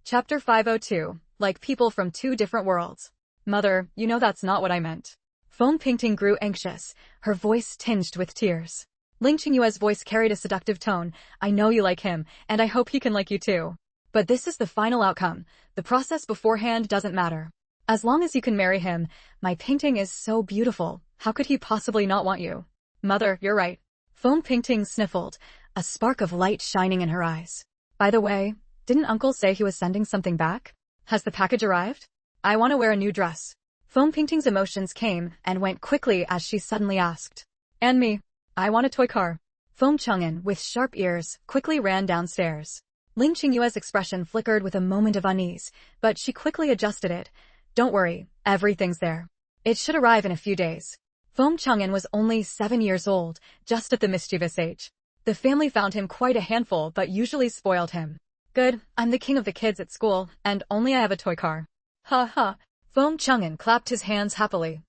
Chapter 502. Like people from two different worlds. Mother, you know that's not what I meant. Feng Pingting grew anxious, her voice tinged with tears. Ling Qingyue's voice carried a seductive tone. I know you like him, and I hope he can like you too. But this is the final outcome. The process beforehand doesn't matter. As long as you can marry him, my Pingting is so beautiful. How could he possibly not want you? Mother, you're right. Feng Pingting sniffled, a spark of light shining in her eyes. By the way, didn't Uncle say he was sending something back? Has the package arrived? I want to wear a new dress. Feng Pingting's emotions came and went quickly as she suddenly asked. And me. I want a toy car. Feng Chang'an, with sharp ears, quickly ran downstairs. Ling Qingyue's expression flickered with a moment of unease, but she quickly adjusted it. Don't worry, everything's there. It should arrive in a few days. Feng Chang'an was only 7 years old, just at the mischievous age. The family found him quite a handful but usually spoiled him. Good, I'm the king of the kids at school, and only I have a toy car. Ha ha. Feng Chang'an clapped his hands happily.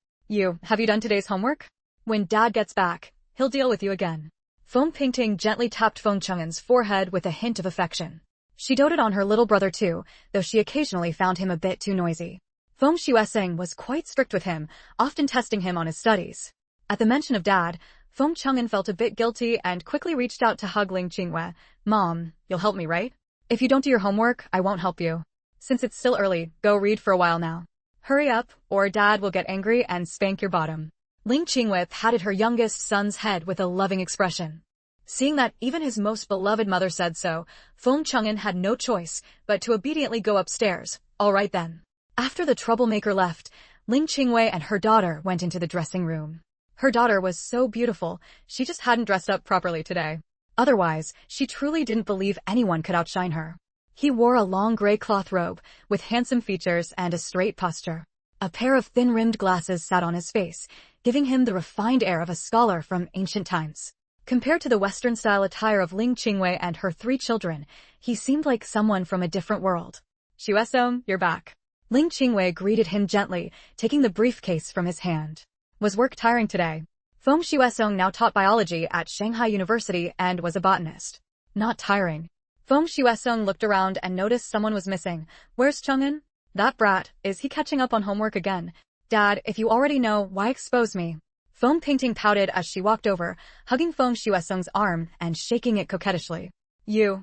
Have you done today's homework? When Dad gets back, he'll deal with you again. Feng Pingting gently tapped Feng Chang'an's forehead with a hint of affection. She doted on her little brother too, though she occasionally found him a bit too noisy. Feng Xueseng was quite strict with him, often testing him on his studies. At the mention of Dad, Feng Chang'an felt a bit guilty and quickly reached out to hug Ling Qingyue. Mom, you'll help me, right? If you don't do your homework, I won't help you. Since it's still early, go read for a while now. Hurry up, or Dad will get angry and spank your bottom. Ling Qingyue patted her youngest son's head with a loving expression. Seeing that even his most beloved mother said so, Feng Chang'an had no choice but to obediently go upstairs. All right then. After the troublemaker left, Ling Qingyue and her daughter went into the dressing room. Her daughter was so beautiful, she just hadn't dressed up properly today. Otherwise, she truly didn't believe anyone could outshine her. He wore a long gray cloth robe, with handsome features and a straight posture. A pair of thin-rimmed glasses sat on his face, giving him the refined air of a scholar from ancient times. Compared to the Western-style attire of Ling Qingyue and her 3 children, he seemed like someone from a different world. Xuesong, you're back. Ling Qingyue greeted him gently, taking the briefcase from his hand. Was work tiring today? Feng Xuesong now taught biology at Shanghai University and was a botanist. Not tiring. Feng Xuesong looked around and noticed someone was missing. Where's Chang'an? That brat, is he catching up on homework again? Dad, if you already know, why expose me? Feng Pingting pouted as she walked over, hugging Feng Xuesong's arm and shaking it coquettishly.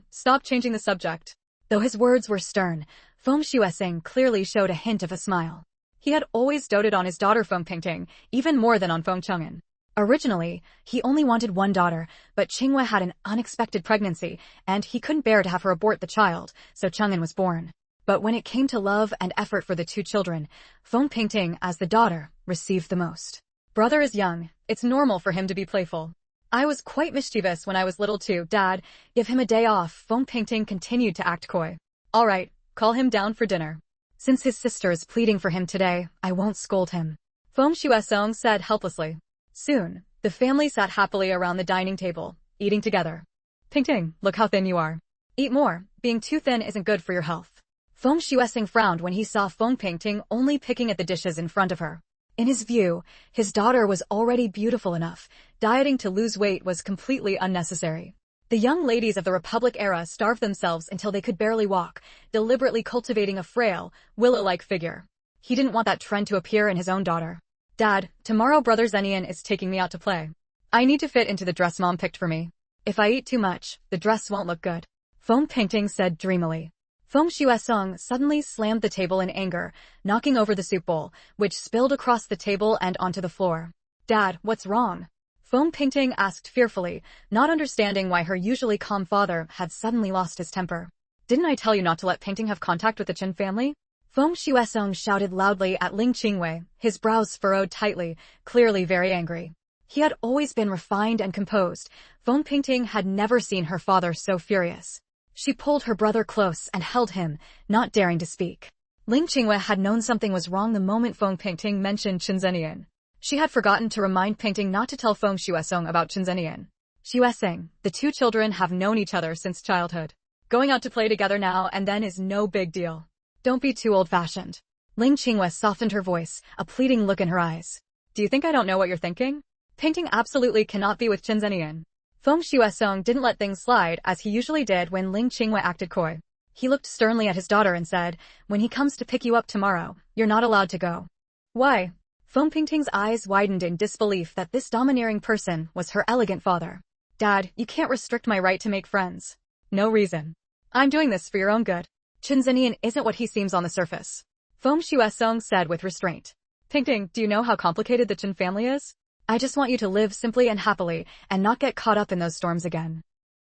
Stop changing the subject. Though his words were stern, Feng Xuesong clearly showed a hint of a smile. He had always doted on his daughter Feng Pingting, even more than on Feng Chang'an. Originally, he only wanted one daughter, but Qingyue had an unexpected pregnancy, and he couldn't bear to have her abort the child, so Chang'an was born. But when it came to love and effort for the 2 children, Feng Pingting, as the daughter, received the most. Brother is young. It's normal for him to be playful. I was quite mischievous when I was little too, Dad. Give him a day off. Feng Pingting continued to act coy. All right, call him down for dinner. Since his sister is pleading for him today, I won't scold him. Feng Xuesong said helplessly. Soon, the family sat happily around the dining table, eating together. Pingting, look how thin you are. Eat more. Being too thin isn't good for your health. Feng Xuesong frowned when he saw Feng Pingting only picking at the dishes in front of her. In his view, his daughter was already beautiful enough. Dieting to lose weight was completely unnecessary. The young ladies of the Republic era starved themselves until they could barely walk, deliberately cultivating a frail, willow-like figure. He didn't want that trend to appear in his own daughter. Dad, tomorrow Brother Zenian is taking me out to play. I need to fit into the dress Mom picked for me. If I eat too much, the dress won't look good. Feng Pingting said dreamily. Feng Shuesong suddenly slammed the table in anger, knocking over the soup bowl, which spilled across the table and onto the floor. Dad, what's wrong? Feng Pingting asked fearfully, not understanding why her usually calm father had suddenly lost his temper. Didn't I tell you not to let Pingting have contact with the Chen family? Feng Shuesong shouted loudly at Ling Qingwei, his brows furrowed tightly, clearly very angry. He had always been refined and composed. Feng Pingting had never seen her father so furious. She pulled her brother close and held him, not daring to speak. Ling Qingwei had known something was wrong the moment Feng Pingting mentioned Chen Zenian. She had forgotten to remind Pingting not to tell Feng Shuesong about Chen Zenian. Shuesong, the two children have known each other since childhood. Going out to play together now and then is no big deal. Don't be too old-fashioned. Ling Qingwei softened her voice, a pleading look in her eyes. Do you think I don't know what you're thinking? Pingting absolutely cannot be with Chen Zenian. Feng Shuesong didn't let things slide as he usually did when Ling Qingwei acted coy. He looked sternly at his daughter and said, when he comes to pick you up tomorrow, you're not allowed to go. Why? Feng Pingting's eyes widened in disbelief that this domineering person was her elegant father. Dad, you can't restrict my right to make friends. No reason. I'm doing this for your own good. Chen Zenian isn't what he seems on the surface. Feng Shuesong said with restraint. Pingting, do you know how complicated the Chen family is? I just want you to live simply and happily, and not get caught up in those storms again.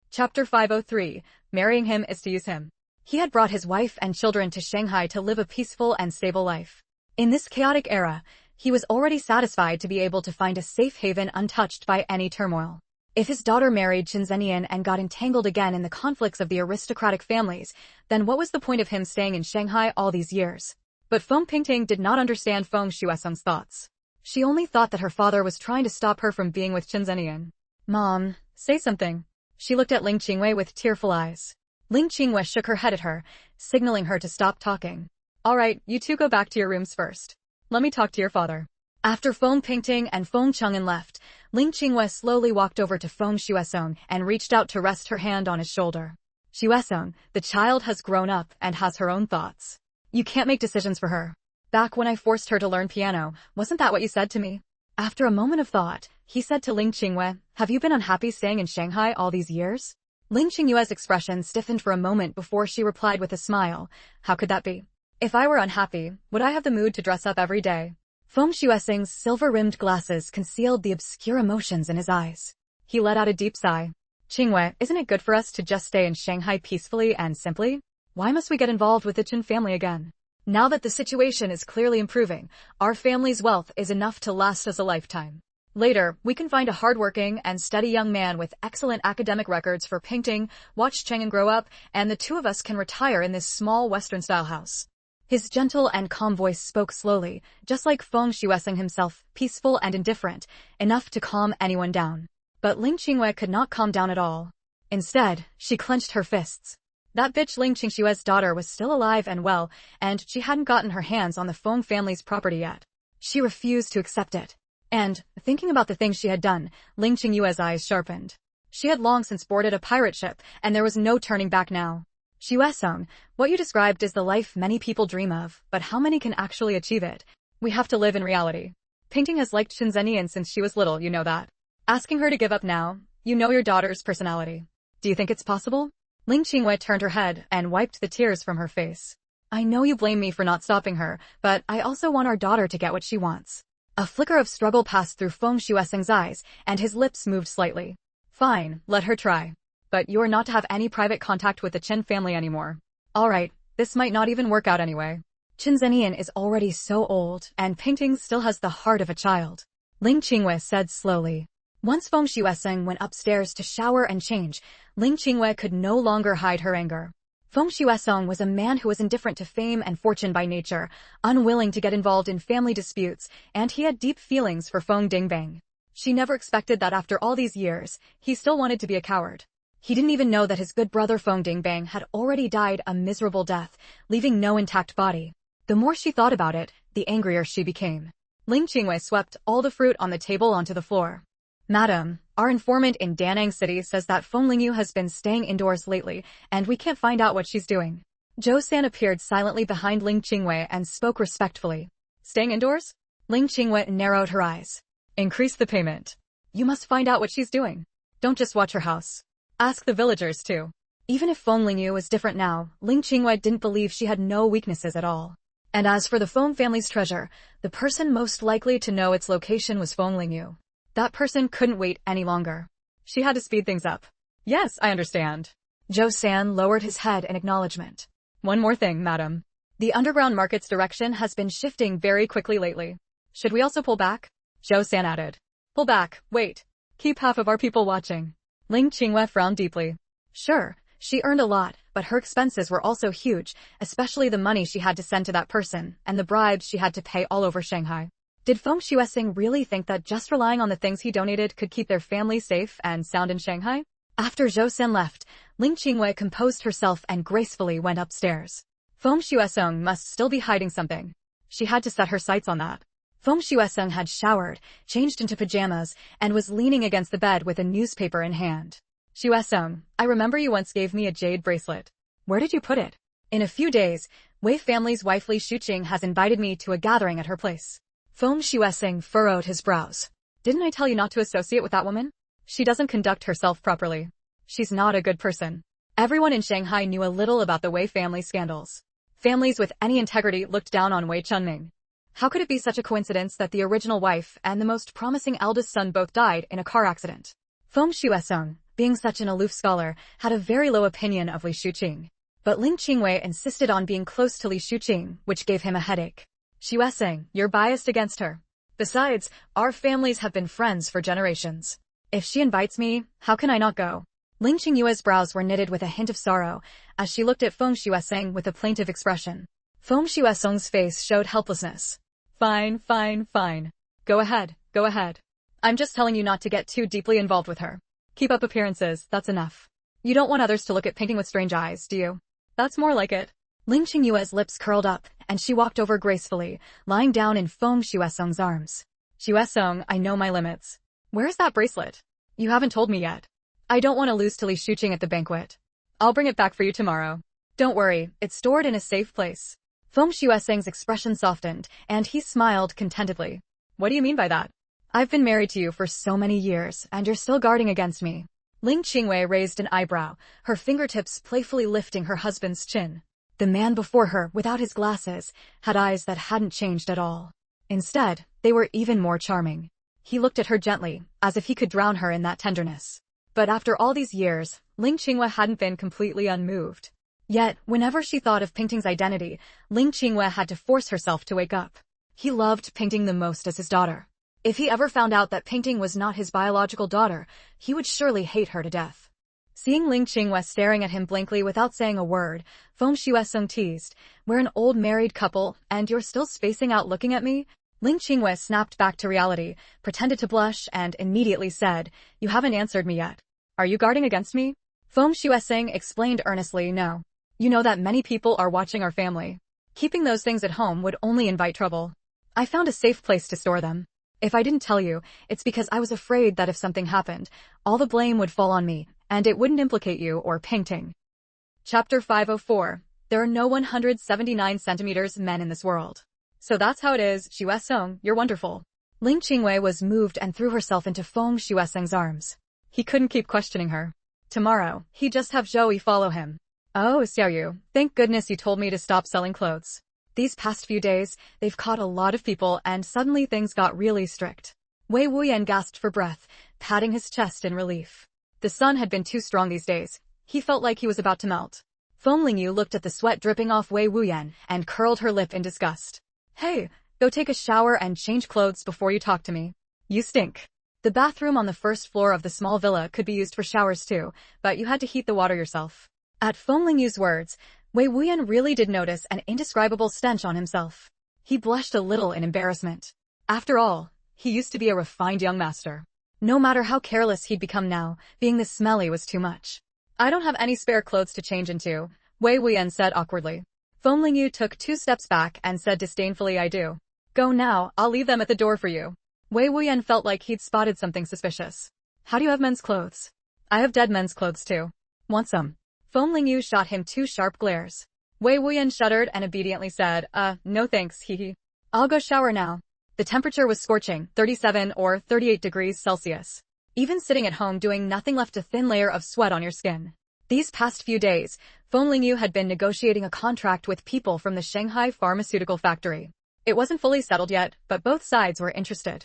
Chapter 503, Marrying him is to use him. He had brought his wife and children to Shanghai to live a peaceful and stable life. In this chaotic era, he was already satisfied to be able to find a safe haven untouched by any turmoil. If his daughter married Chen Zenian and got entangled again in the conflicts of the aristocratic families, then what was the point of him staying in Shanghai all these years? But Feng Pingting did not understand Feng Shuesong's thoughts. She only thought that her father was trying to stop her from being with Chen Zenian. Mom, say something. She looked at Ling Qingwei with tearful eyes. Ling Qingwei shook her head at her, signaling her to stop talking. All right, you two go back to your rooms first. Let me talk to your father. After Feng Pingting and Feng Chang'an left, Ling Qingwei slowly walked over to Feng Shuesong and reached out to rest her hand on his shoulder. Shuesong, the child has grown up and has her own thoughts. You can't make decisions for her. Back when I forced her to learn piano, wasn't that what you said to me? After a moment of thought, he said to Ling Qingwei, have you been unhappy staying in Shanghai all these years? Ling Qingwei's expression stiffened for a moment before she replied with a smile. How could that be? If I were unhappy, would I have the mood to dress up every day? Feng Shuesong's silver-rimmed glasses concealed the obscure emotions in his eyes. He let out a deep sigh. Qingwei, isn't it good for us to just stay in Shanghai peacefully and simply? Why must we get involved with the Chen family again? Now that the situation is clearly improving, our family's wealth is enough to last us a lifetime. Later, we can find a hardworking and steady young man with excellent academic records for painting, watch Chang'an grow up, and the two of us can retire in this small Western-style house. His gentle and calm voice spoke slowly, just like Feng Shuesong himself, peaceful and indifferent, enough to calm anyone down. But Ling Qingwei could not calm down at all. Instead, she clenched her fists. That bitch Ling Qingshue's daughter was still alive and well, and she hadn't gotten her hands on the Feng family's property yet. She refused to accept it. And, thinking about the things she had done, Ling Qingshue's eyes sharpened. She had long since boarded a pirate ship, and there was no turning back now. Shuesong, what you described is the life many people dream of, but how many can actually achieve it? We have to live in reality. Pingting has liked Chen Zenian since she was little, you know that. Asking her to give up now, you know your daughter's personality. Do you think it's possible? Ling Qingwei turned her head and wiped the tears from her face. I know you blame me for not stopping her, but I also want our daughter to get what she wants. A flicker of struggle passed through Feng Shuesong's eyes, and his lips moved slightly. Fine, let her try. But you are not to have any private contact with the Chen family anymore. Alright, this might not even work out anyway. Chen Zenian is already so old, and Pingting still has the heart of a child. Ling Qingwei said slowly. Once Feng Shuesong went upstairs to shower and change, Ling Qingwei could no longer hide her anger. Feng Shuesong was a man who was indifferent to fame and fortune by nature, unwilling to get involved in family disputes, and he had deep feelings for Feng Dingbang. She never expected that after all these years, he still wanted to be a coward. He didn't even know that his good brother Feng Dingbang had already died a miserable death, leaving no intact body. The more she thought about it, the angrier she became. Ling Qingwei swept all the fruit on the table onto the floor. Madam, our informant in Danang City says that Feng Lingyu has been staying indoors lately, and we can't find out what she's doing. Zhou San appeared silently behind Ling Qingwei and spoke respectfully. Staying indoors? Ling Qingwei narrowed her eyes. Increase the payment. You must find out what she's doing. Don't just watch her house. Ask the villagers too. Even if Feng Lingyu was different now, Ling Qingwei didn't believe she had no weaknesses at all. And as for the Feng family's treasure, the person most likely to know its location was Feng Lingyu. That person couldn't wait any longer. She had to speed things up. Yes, I understand. Zhou San lowered his head in acknowledgement. One more thing, madam. The underground market's direction has been shifting very quickly lately. Should we also pull back? Zhou San added. Pull back, wait. Keep half of our people watching. Ling Qingwei frowned deeply. Sure, she earned a lot, but her expenses were also huge, especially the money she had to send to that person, and the bribes she had to pay all over Shanghai. Did Feng Xuesing really think that just relying on the things he donated could keep their family safe and sound in Shanghai? After Zhou San left, Ling Qingwei composed herself and gracefully went upstairs. Feng Xuesing must still be hiding something. She had to set her sights on that. Feng Xuesing had showered, changed into pajamas, and was leaning against the bed with a newspaper in hand. Xuesing, I remember you once gave me a jade bracelet. Where did you put it? In a few days, Wei family's wife Li Shuqing has invited me to a gathering at her place. Feng Xuesing furrowed his brows. Didn't I tell you not to associate with that woman? She doesn't conduct herself properly. She's not a good person. Everyone in Shanghai knew a little about the Wei family scandals. Families with any integrity looked down on Wei Chunming. How could it be such a coincidence that the original wife and the most promising eldest son both died in a car accident? Feng Xuesing, being such an aloof scholar, had a very low opinion of Li Shuqing. But Ling Qingwei insisted on being close to Li Shuqing, which gave him a headache. Xuesing, you're biased against her. Besides, our families have been friends for generations. If she invites me, how can I not go? Ling Qingyue's brows were knitted with a hint of sorrow, as she looked at Feng Xuesing with a plaintive expression. Feng Xuesing's face showed helplessness. Fine, fine, fine. Go ahead, go ahead. I'm just telling you not to get too deeply involved with her. Keep up appearances, that's enough. You don't want others to look at painting with strange eyes, do you? That's more like it. Ling Qingyue's lips curled up, and she walked over gracefully, lying down in Feng Xuesing's arms. Xuesing, I know my limits. Where's that bracelet? You haven't told me yet. I don't want to lose to Li Shuqing at the banquet. I'll bring it back for you tomorrow. Don't worry, it's stored in a safe place. Feng Xuesing's expression softened, and he smiled contentedly. What do you mean by that? I've been married to you for so many years, and you're still guarding against me. Ling Qingwei raised an eyebrow, her fingertips playfully lifting her husband's chin. The man before her, without his glasses, had eyes that hadn't changed at all. Instead, they were even more charming. He looked at her gently, as if he could drown her in that tenderness. But after all these years, Ling Qingwei hadn't been completely unmoved. Yet, whenever she thought of Pingting's identity, Ling Qingwei had to force herself to wake up. He loved Pingting the most as his daughter. If he ever found out that Pingting was not his biological daughter, he would surely hate her to death. Seeing Ling Qingwei staring at him blankly without saying a word, Feng Xuesing teased, "We're an old married couple, and you're still spacing out looking at me?" Ling Qingwei snapped back to reality, pretended to blush, and immediately said, "You haven't answered me yet. Are you guarding against me?" Feng Xuesing explained earnestly, "No. You know that many people are watching our family. Keeping those things at home would only invite trouble. I found a safe place to store them. If I didn't tell you, it's because I was afraid that if something happened, all the blame would fall on me, and it wouldn't implicate you or Pingting." Chapter 504. There are no 179 centimeters men in this world. So that's how it is, Xuesing, you're wonderful. Ling Qingwei was moved and threw herself into Feng Xuesing's arms. He couldn't keep questioning her. Tomorrow, he'd just have Zhou Yi follow him. "Oh, Xiaoyu, thank goodness you told me to stop selling clothes. These past few days, they've caught a lot of people and suddenly things got really strict." Wei Wuyan gasped for breath, patting his chest in relief. The sun had been too strong these days. He felt like he was about to melt. Feng Lingyu looked at the sweat dripping off Wei Wuyan and curled her lip in disgust. "Hey, go take a shower and change clothes before you talk to me. You stink." The bathroom on the first floor of the small villa could be used for showers too, but you had to heat the water yourself. At Feng Lingyu's words, Wei Wuyan really did notice an indescribable stench on himself. He blushed a little in embarrassment. After all, he used to be a refined young master. No matter how careless he'd become now, being this smelly was too much. "I don't have any spare clothes to change into," Wei Wuyan said awkwardly. Feng Lingyu took 2 steps back and said disdainfully, "I do. Go now, I'll leave them at the door for you." Wei Wuyan felt like he'd spotted something suspicious. "How do you have men's clothes?" "I have dead men's clothes too. Want some?" Feng Lingyu shot him 2 sharp glares. Wei Wuyan shuddered and obediently said, no thanks, hee. I'll go shower now. The temperature was scorching, 37 or 38 degrees Celsius. Even sitting at home doing nothing left a thin layer of sweat on your skin. These past few days, Feng Lingyu had been negotiating a contract with people from the Shanghai pharmaceutical factory. It wasn't fully settled yet, but both sides were interested.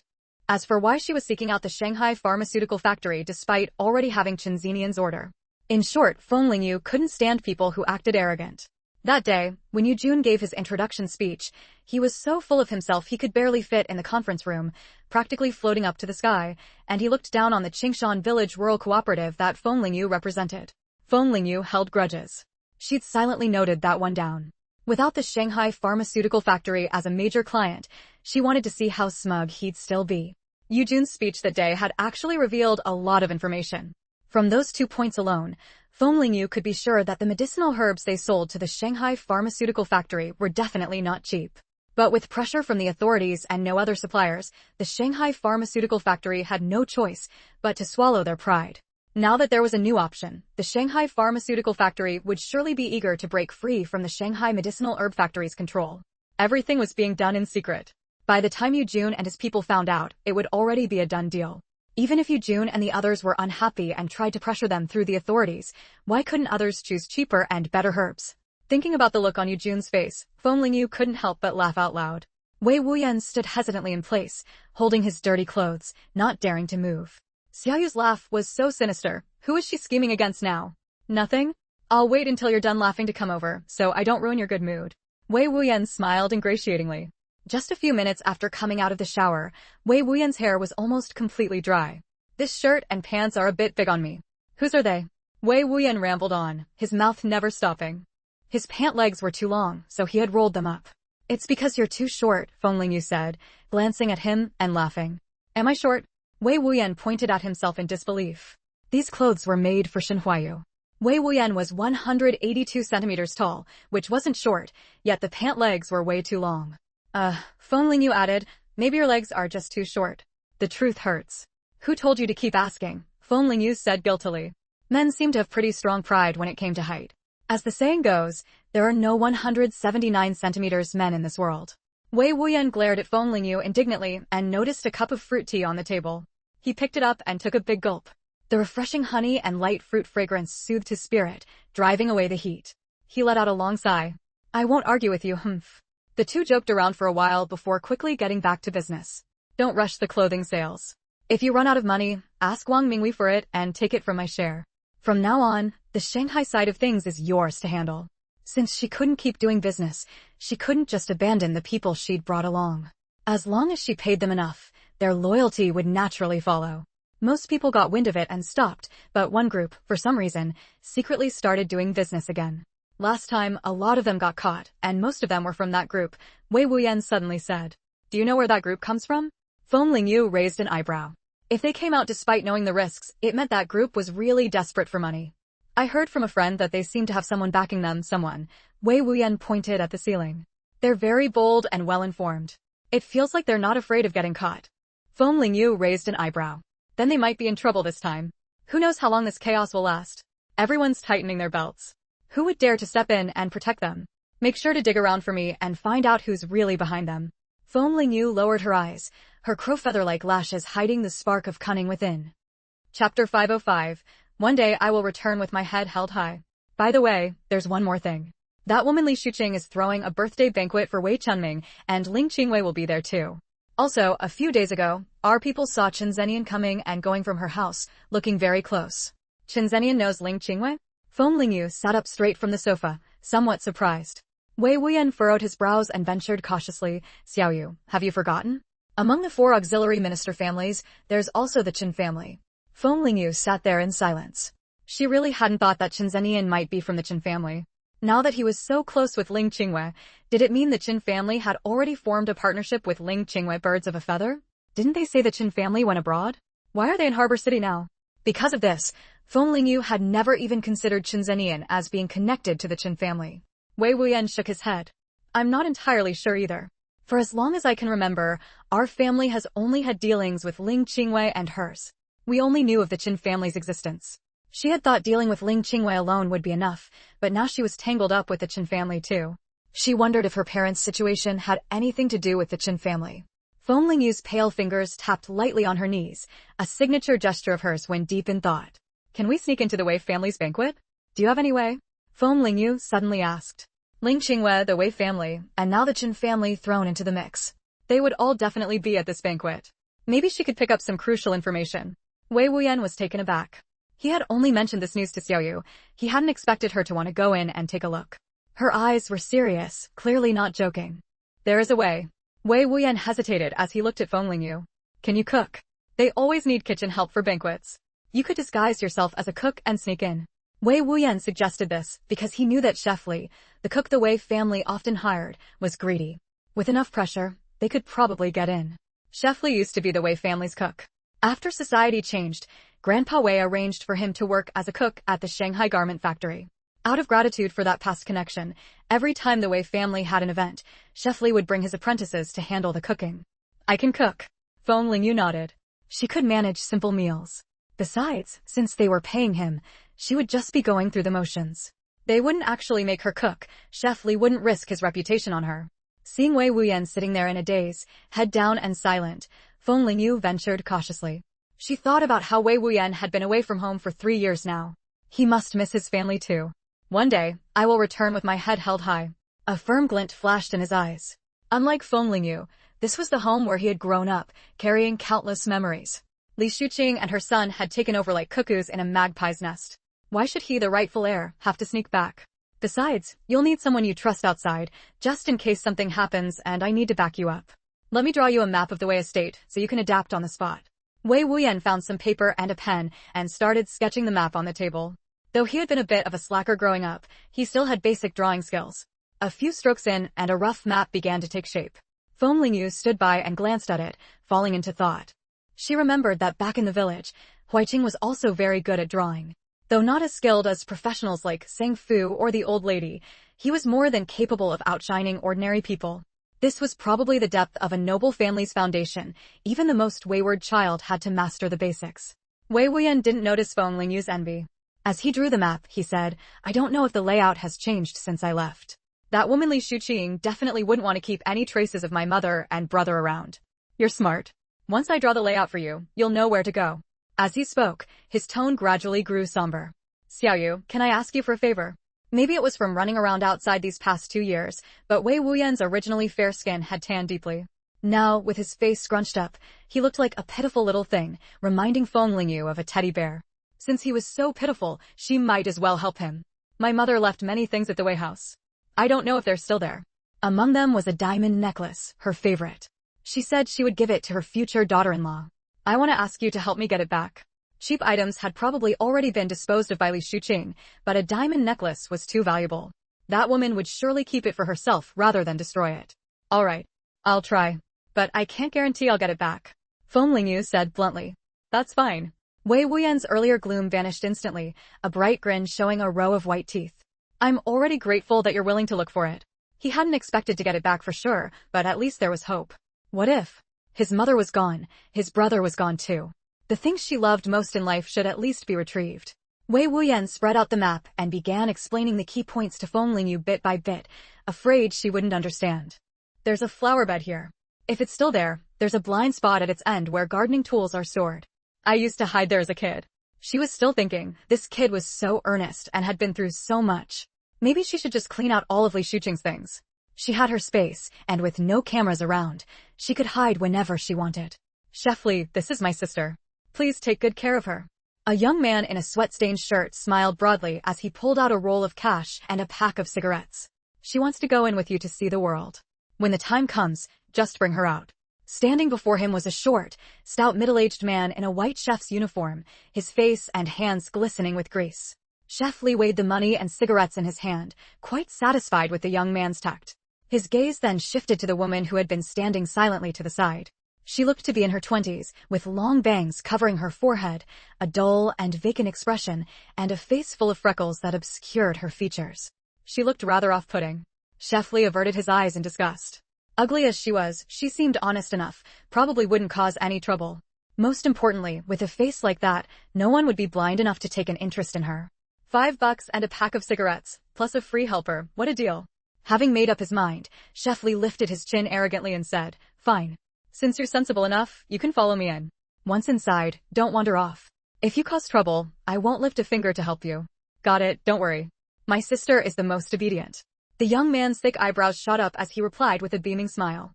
As for why she was seeking out the Shanghai pharmaceutical factory despite already having Chen Zenian's order. In short, Feng Lingyu couldn't stand people who acted arrogant. That day, when Yu Jun gave his introduction speech, he was so full of himself he could barely fit in the conference room, practically floating up to the sky, and he looked down on the Qingshan Village Rural Cooperative that Feng Lingyu represented. Feng Lingyu held grudges. She'd silently noted that one down. Without the Shanghai pharmaceutical factory as a major client, she wanted to see how smug he'd still be. Yu Jun's speech that day had actually revealed a lot of information. From those 2 points alone, Feng Lingyu could be sure that the medicinal herbs they sold to the Shanghai pharmaceutical factory were definitely not cheap. But with pressure from the authorities and no other suppliers, the Shanghai pharmaceutical factory had no choice but to swallow their pride. Now that there was a new option, the Shanghai pharmaceutical factory would surely be eager to break free from the Shanghai medicinal herb factory's control. Everything was being done in secret. By the time Yu Jun and his people found out, it would already be a done deal. Even if Yu Jun and the others were unhappy and tried to pressure them through the authorities, why couldn't others choose cheaper and better herbs? Thinking about the look on Yu Jun's face, Feng Lingyu couldn't help but laugh out loud. Wei Wuyan stood hesitantly in place, holding his dirty clothes, not daring to move. Xiaoyu's laugh was so sinister. Who is she scheming against now? Nothing? I'll wait until you're done laughing to come over, so I don't ruin your good mood. Wei Wuyan smiled ingratiatingly. Just a few minutes after coming out of the shower, Wei Wuyan's hair was almost completely dry. This shirt and pants are a bit big on me. Whose are they? Wei Wuyan rambled on, his mouth never stopping. His pant legs were too long, so he had rolled them up. It's because you're too short, Feng Lingyu said, glancing at him and laughing. Am I short? Wei Wuyan pointed at himself in disbelief. These clothes were made for Shen Huayu. Wei Wuyan was 182 centimeters tall, which wasn't short, yet the pant legs were way too long. Feng Lingyu added, maybe your legs are just too short. The truth hurts. Who told you to keep asking? Feng Lingyu said guiltily. Men seem to have pretty strong pride when it came to height. As the saying goes, there are no 179 centimeters men in this world. Wei Wuyan glared at Feng Lingyu indignantly and noticed a cup of fruit tea on the table. He picked it up and took a big gulp. The refreshing honey and light fruit fragrance soothed his spirit, driving away the heat. He let out a long sigh. I won't argue with you, humph. The two joked around for a while before quickly getting back to business. Don't rush the clothing sales. If you run out of money, ask Wang Mingwei for it and take it from my share. From now on, the Shanghai side of things is yours to handle. Since she couldn't keep doing business, she couldn't just abandon the people she'd brought along. As long as she paid them enough, their loyalty would naturally follow. Most people got wind of it and stopped, but one group, for some reason, secretly started doing business again. Last time, a lot of them got caught, and most of them were from that group, Wei Wuyan suddenly said. Do you know where that group comes from? Feng Lingyu raised an eyebrow. If they came out despite knowing the risks, it meant that group was really desperate for money. I heard from a friend that they seem to have someone backing them, someone. Wei Wuyan pointed at the ceiling. They're very bold and well-informed. It feels like they're not afraid of getting caught. Feng Lingyu raised an eyebrow. Then they might be in trouble this time. Who knows how long this chaos will last? Everyone's tightening their belts. Who would dare to step in and protect them? Make sure to dig around for me and find out who's really behind them. Feng Lingyu lowered her eyes, her crow-feather-like lashes hiding the spark of cunning within. Chapter 505. One day I will return with my head held high. By the way, there's one more thing. That woman Li Shuqing is throwing a birthday banquet for Wei Chunming, and Ling Qingwei will be there too. Also, a few days ago, our people saw Chen Zenian coming and going from her house, looking very close. Chen Zenian knows Ling Qingwei? Feng Lingyu sat up straight from the sofa, somewhat surprised. Wei Wuyan furrowed his brows and ventured cautiously, Xiaoyu, have you forgotten? Among the 4 auxiliary minister families, there's also the Chen family. Feng Lingyu sat there in silence. She really hadn't thought that Chen Zenian might be from the Chen family. Now that he was so close with Ling Qingwei, did it mean the Chen family had already formed a partnership with Ling Qingwei birds of a feather? Didn't they say the Chen family went abroad? Why are they in Harbor City now? Because of this, Feng Lingyu had never even considered Chen Zenian as being connected to the Chen family. Wei Wuyan shook his head. I'm not entirely sure either. For as long as I can remember, our family has only had dealings with Ling Qingwei and hers. We only knew of the Chen family's existence. She had thought dealing with Ling Qingwei alone would be enough, but now she was tangled up with the Chen family too. She wondered if her parents' situation had anything to do with the Chen family. Feng Lingyu's pale fingers tapped lightly on her knees, a signature gesture of hers when deep in thought. Can we sneak into the Wei family's banquet? Do you have any way? Feng Lingyu suddenly asked. Ling Qingwei, the Wei family, and now the Chen family thrown into the mix. They would all definitely be at this banquet. Maybe she could pick up some crucial information. Wei Wuyan was taken aback. He had only mentioned this news to Xiaoyu. He hadn't expected her to want to go in and take a look. Her eyes were serious, clearly not joking. There is a way. Wei Wuyan hesitated as he looked at Feng Lingyu. Can you cook? They always need kitchen help for banquets. You could disguise yourself as a cook and sneak in. Wei Wuyan suggested this because he knew that Chef Li, the cook the Wei family often hired, was greedy. With enough pressure, they could probably get in. Chef Li used to be the Wei family's cook. After society changed, Grandpa Wei arranged for him to work as a cook at the Shanghai garment factory. Out of gratitude for that past connection, every time the Wei family had an event, Chef Li would bring his apprentices to handle the cooking. I can cook. Feng Lingyu nodded. She could manage simple meals. Besides, since they were paying him, she would just be going through the motions. They wouldn't actually make her cook. Chef Li wouldn't risk his reputation on her. Seeing Wei Wuyan sitting there in a daze, head down and silent, Feng Lingyu ventured cautiously. She thought about how Wei Wuyan had been away from home for 3 years now. He must miss his family too. One day, I will return with my head held high. A firm glint flashed in his eyes. Unlike Feng Lingyu, this was the home where he had grown up, carrying countless memories. Li Shuqing and her son had taken over like cuckoos in a magpie's nest. Why should he, the rightful heir, have to sneak back? Besides, you'll need someone you trust outside, just in case something happens and I need to back you up. Let me draw you a map of the Wei estate so you can adapt on the spot. Wei Wuyan found some paper and a pen and started sketching the map on the table. Though he had been a bit of a slacker growing up, he still had basic drawing skills. A few strokes in and a rough map began to take shape. Feng Lingyu stood by and glanced at it, falling into thought. She remembered that back in the village, Huiqing was also very good at drawing. Though not as skilled as professionals like Sang Fu or the old lady, he was more than capable of outshining ordinary people. This was probably the depth of a noble family's foundation. Even the most wayward child had to master the basics. Wei Wuyan didn't notice Feng Lingyu's envy. As he drew the map, he said, I don't know if the layout has changed since I left. That woman Li Shuqing definitely wouldn't want to keep any traces of my mother and brother around. You're smart. Once I draw the layout for you, you'll know where to go. As he spoke, his tone gradually grew somber. Xiaoyu, can I ask you for a favor? Maybe it was from running around outside these past 2 years, but Wei Wuyan's originally fair skin had tanned deeply. Now, with his face scrunched up, he looked like a pitiful little thing, reminding Feng Lingyu of a teddy bear. Since he was so pitiful, she might as well help him. My mother left many things at the Wei house. I don't know if they're still there. Among them was a diamond necklace, her favorite. She said she would give it to her future daughter-in-law. I want to ask you to help me get it back. Cheap items had probably already been disposed of by Li Shuqing, but a diamond necklace was too valuable. That woman would surely keep it for herself rather than destroy it. All right. I'll try. But I can't guarantee I'll get it back. Feng Lingyu said bluntly. That's fine. Wei Wuyan's earlier gloom vanished instantly, a bright grin showing a row of white teeth. I'm already grateful that you're willing to look for it. He hadn't expected to get it back for sure, but at least there was hope. What if? His mother was gone, his brother was gone too. The things she loved most in life should at least be retrieved. Wei Wuyan spread out the map and began explaining the key points to Feng Lingyu bit by bit, afraid she wouldn't understand. There's a flower bed here. If it's still there, there's a blind spot at its end where gardening tools are stored. I used to hide there as a kid. She was still thinking, this kid was so earnest and had been through so much. Maybe she should just clean out all of Li Shuqing's things. She had her space, and with no cameras around, she could hide whenever she wanted. Chef Li, this is my sister. Please take good care of her. A young man in a sweat-stained shirt smiled broadly as he pulled out a roll of cash and a pack of cigarettes. She wants to go in with you to see the world. When the time comes, just bring her out. Standing before him was a short, stout middle-aged man in a white chef's uniform, his face and hands glistening with grease. Chef Li weighed the money and cigarettes in his hand, quite satisfied with the young man's tact. His gaze then shifted to the woman who had been standing silently to the side. She looked to be in her 20s, with long bangs covering her forehead, a dull and vacant expression, and a face full of freckles that obscured her features. She looked rather off-putting. Chef Li averted his eyes in disgust. Ugly as she was, she seemed honest enough, probably wouldn't cause any trouble. Most importantly, with a face like that, no one would be blind enough to take an interest in her. $5 and a pack of cigarettes, plus a free helper, what a deal. Having made up his mind, Chef Lee lifted his chin arrogantly and said, "Fine. Since you're sensible enough, you can follow me in. Once inside, don't wander off. If you cause trouble, I won't lift a finger to help you." "Got it, don't worry. My sister is the most obedient." The young man's thick eyebrows shot up as he replied with a beaming smile.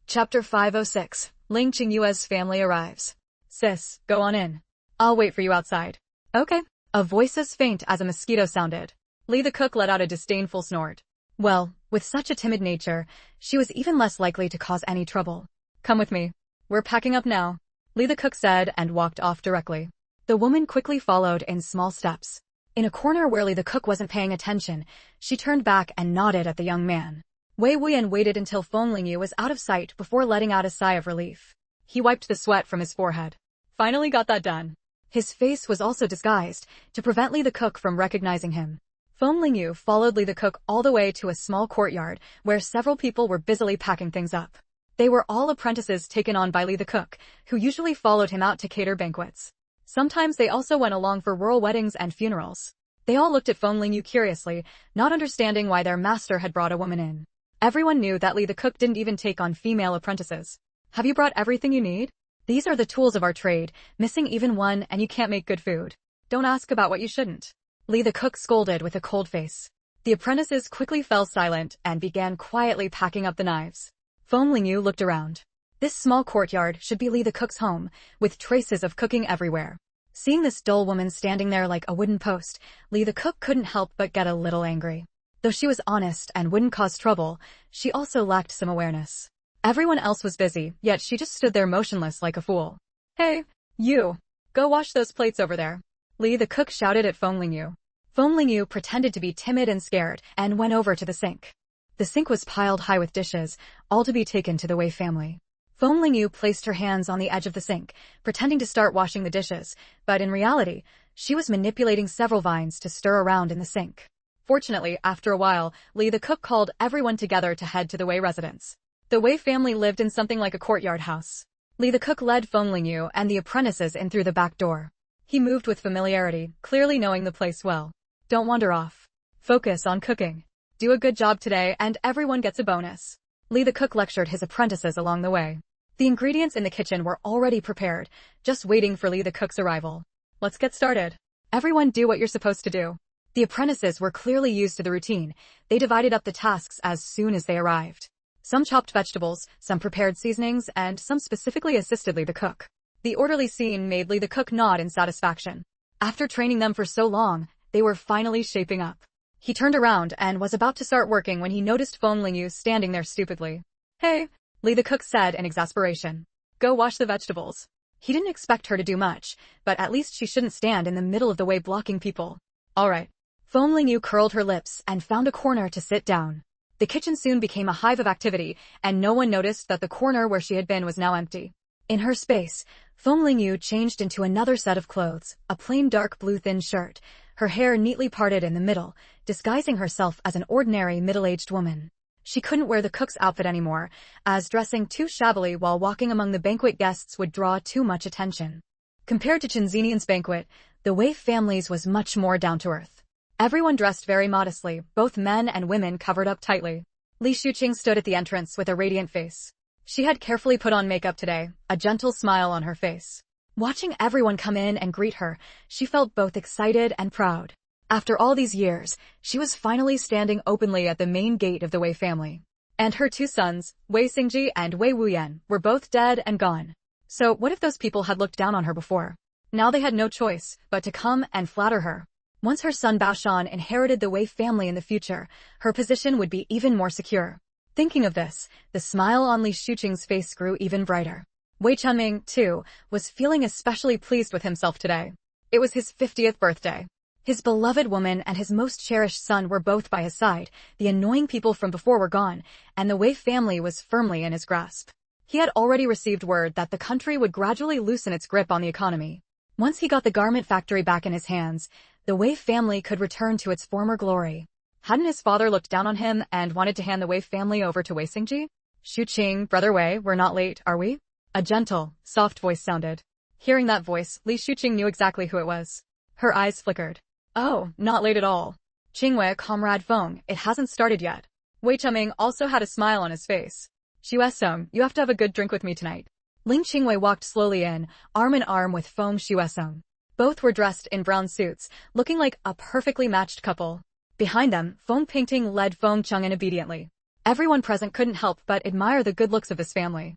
Chapter 506. Ling Qingyue's family arrives. "Sis, go on in. I'll wait for you outside." "Okay." A voice as faint as a mosquito sounded. Lee the cook let out a disdainful snort. Well, with such a timid nature, she was even less likely to cause any trouble. "Come with me. We're packing up now," Lee the cook said and walked off directly. The woman quickly followed in small steps. In a corner where Lee the cook wasn't paying attention, she turned back and nodded at the young man. Wei Wuyan waited until Feng Lingyu was out of sight before letting out a sigh of relief. He wiped the sweat from his forehead. Finally got that done. His face was also disguised, to prevent Lee the cook from recognizing him. Feng Lingyu followed Lee the cook all the way to a small courtyard, where several people were busily packing things up. They were all apprentices taken on by Lee the cook, who usually followed him out to cater banquets. Sometimes they also went along for rural weddings and funerals. They all looked at Feng Lingyu curiously, not understanding why their master had brought a woman in. Everyone knew that Lee the cook didn't even take on female apprentices. "Have you brought everything you need? These are the tools of our trade, missing even one and you can't make good food. Don't ask about what you shouldn't." Lee the cook scolded with a cold face. The apprentices quickly fell silent and began quietly packing up the knives. Feng Lingyu looked around. This small courtyard should be Lee the cook's home, with traces of cooking everywhere. Seeing this dull woman standing there like a wooden post, Lee the cook couldn't help but get a little angry. Though she was honest and wouldn't cause trouble, she also lacked some awareness. Everyone else was busy, yet she just stood there motionless like a fool. "Hey, you! Go wash those plates over there," Lee the cook shouted at Feng Lingyu. Feng Lingyu pretended to be timid and scared and went over to the sink. The sink was piled high with dishes, all to be taken to the Wei family. Feng Lingyu placed her hands on the edge of the sink, pretending to start washing the dishes, but in reality, she was manipulating several vines to stir around in the sink. Fortunately, after a while, Lee the cook called everyone together to head to the Wei residence. The Wei family lived in something like a courtyard house. Lee the cook led Feng Lingyu and the apprentices in through the back door. He moved with familiarity, clearly knowing the place well. "Don't wander off. Focus on cooking. Do a good job today and everyone gets a bonus," Lee the cook lectured his apprentices along the way. The ingredients in the kitchen were already prepared, just waiting for Lee the cook's arrival. "Let's get started. Everyone do what you're supposed to do." The apprentices were clearly used to the routine. They divided up the tasks as soon as they arrived. Some chopped vegetables, some prepared seasonings, and some specifically assisted Lee the cook. The orderly scene made Lee the cook nod in satisfaction. After training them for so long, they were finally shaping up. He turned around and was about to start working when he noticed Feng Lingyu standing there stupidly. "Hey," Lee the cook said in exasperation. "Go wash the vegetables." He didn't expect her to do much, but at least she shouldn't stand in the middle of the way blocking people. "All right." Feng Lingyu curled her lips and found a corner to sit down. The kitchen soon became a hive of activity, and no one noticed that the corner where she had been was now empty. In her space, Feng Lingyu changed into another set of clothes, a plain dark blue thin shirt, her hair neatly parted in the middle, disguising herself as an ordinary middle-aged woman. She couldn't wear the cook's outfit anymore, as dressing too shabbily while walking among the banquet guests would draw too much attention. Compared to Chinzinian's banquet, the Wei family's was much more down-to-earth. Everyone dressed very modestly, both men and women covered up tightly. Li Shuqing stood at the entrance with a radiant face. She had carefully put on makeup today, a gentle smile on her face. Watching everyone come in and greet her, she felt both excited and proud. After all these years, she was finally standing openly at the main gate of the Wei family. And her two sons, Wei Xingji and Wei Wuyan, were both dead and gone. So what if those people had looked down on her before? Now they had no choice but to come and flatter her. Once her son Baoshan inherited the Wei family in the future, her position would be even more secure. Thinking of this, the smile on Li Shuqing's face grew even brighter. Wei Chunming, too, was feeling especially pleased with himself today. It was his 50th birthday. His beloved woman and his most cherished son were both by his side, the annoying people from before were gone, and the Wei family was firmly in his grasp. He had already received word that the country would gradually loosen its grip on the economy. Once he got the garment factory back in his hands, the Wei family could return to its former glory. Hadn't his father looked down on him and wanted to hand the Wei family over to Wei Xingji? "Shuqing, Brother Wei, we're not late, are we?" A gentle, soft voice sounded. Hearing that voice, Li Shuqing knew exactly who it was. Her eyes flickered. Oh, not late at all. Qingwei, Comrade Feng, it hasn't started yet. Wei Chuming also had a smile on his face. Xuesong, you have to have a good drink with me tonight. Ling Qingwei walked slowly in, arm in arm with Feng Xuesong. Both were dressed in brown suits, looking like a perfectly matched couple. Behind them, Feng Pingting led Feng Chang'an obediently. Everyone present couldn't help but admire the good looks of this family.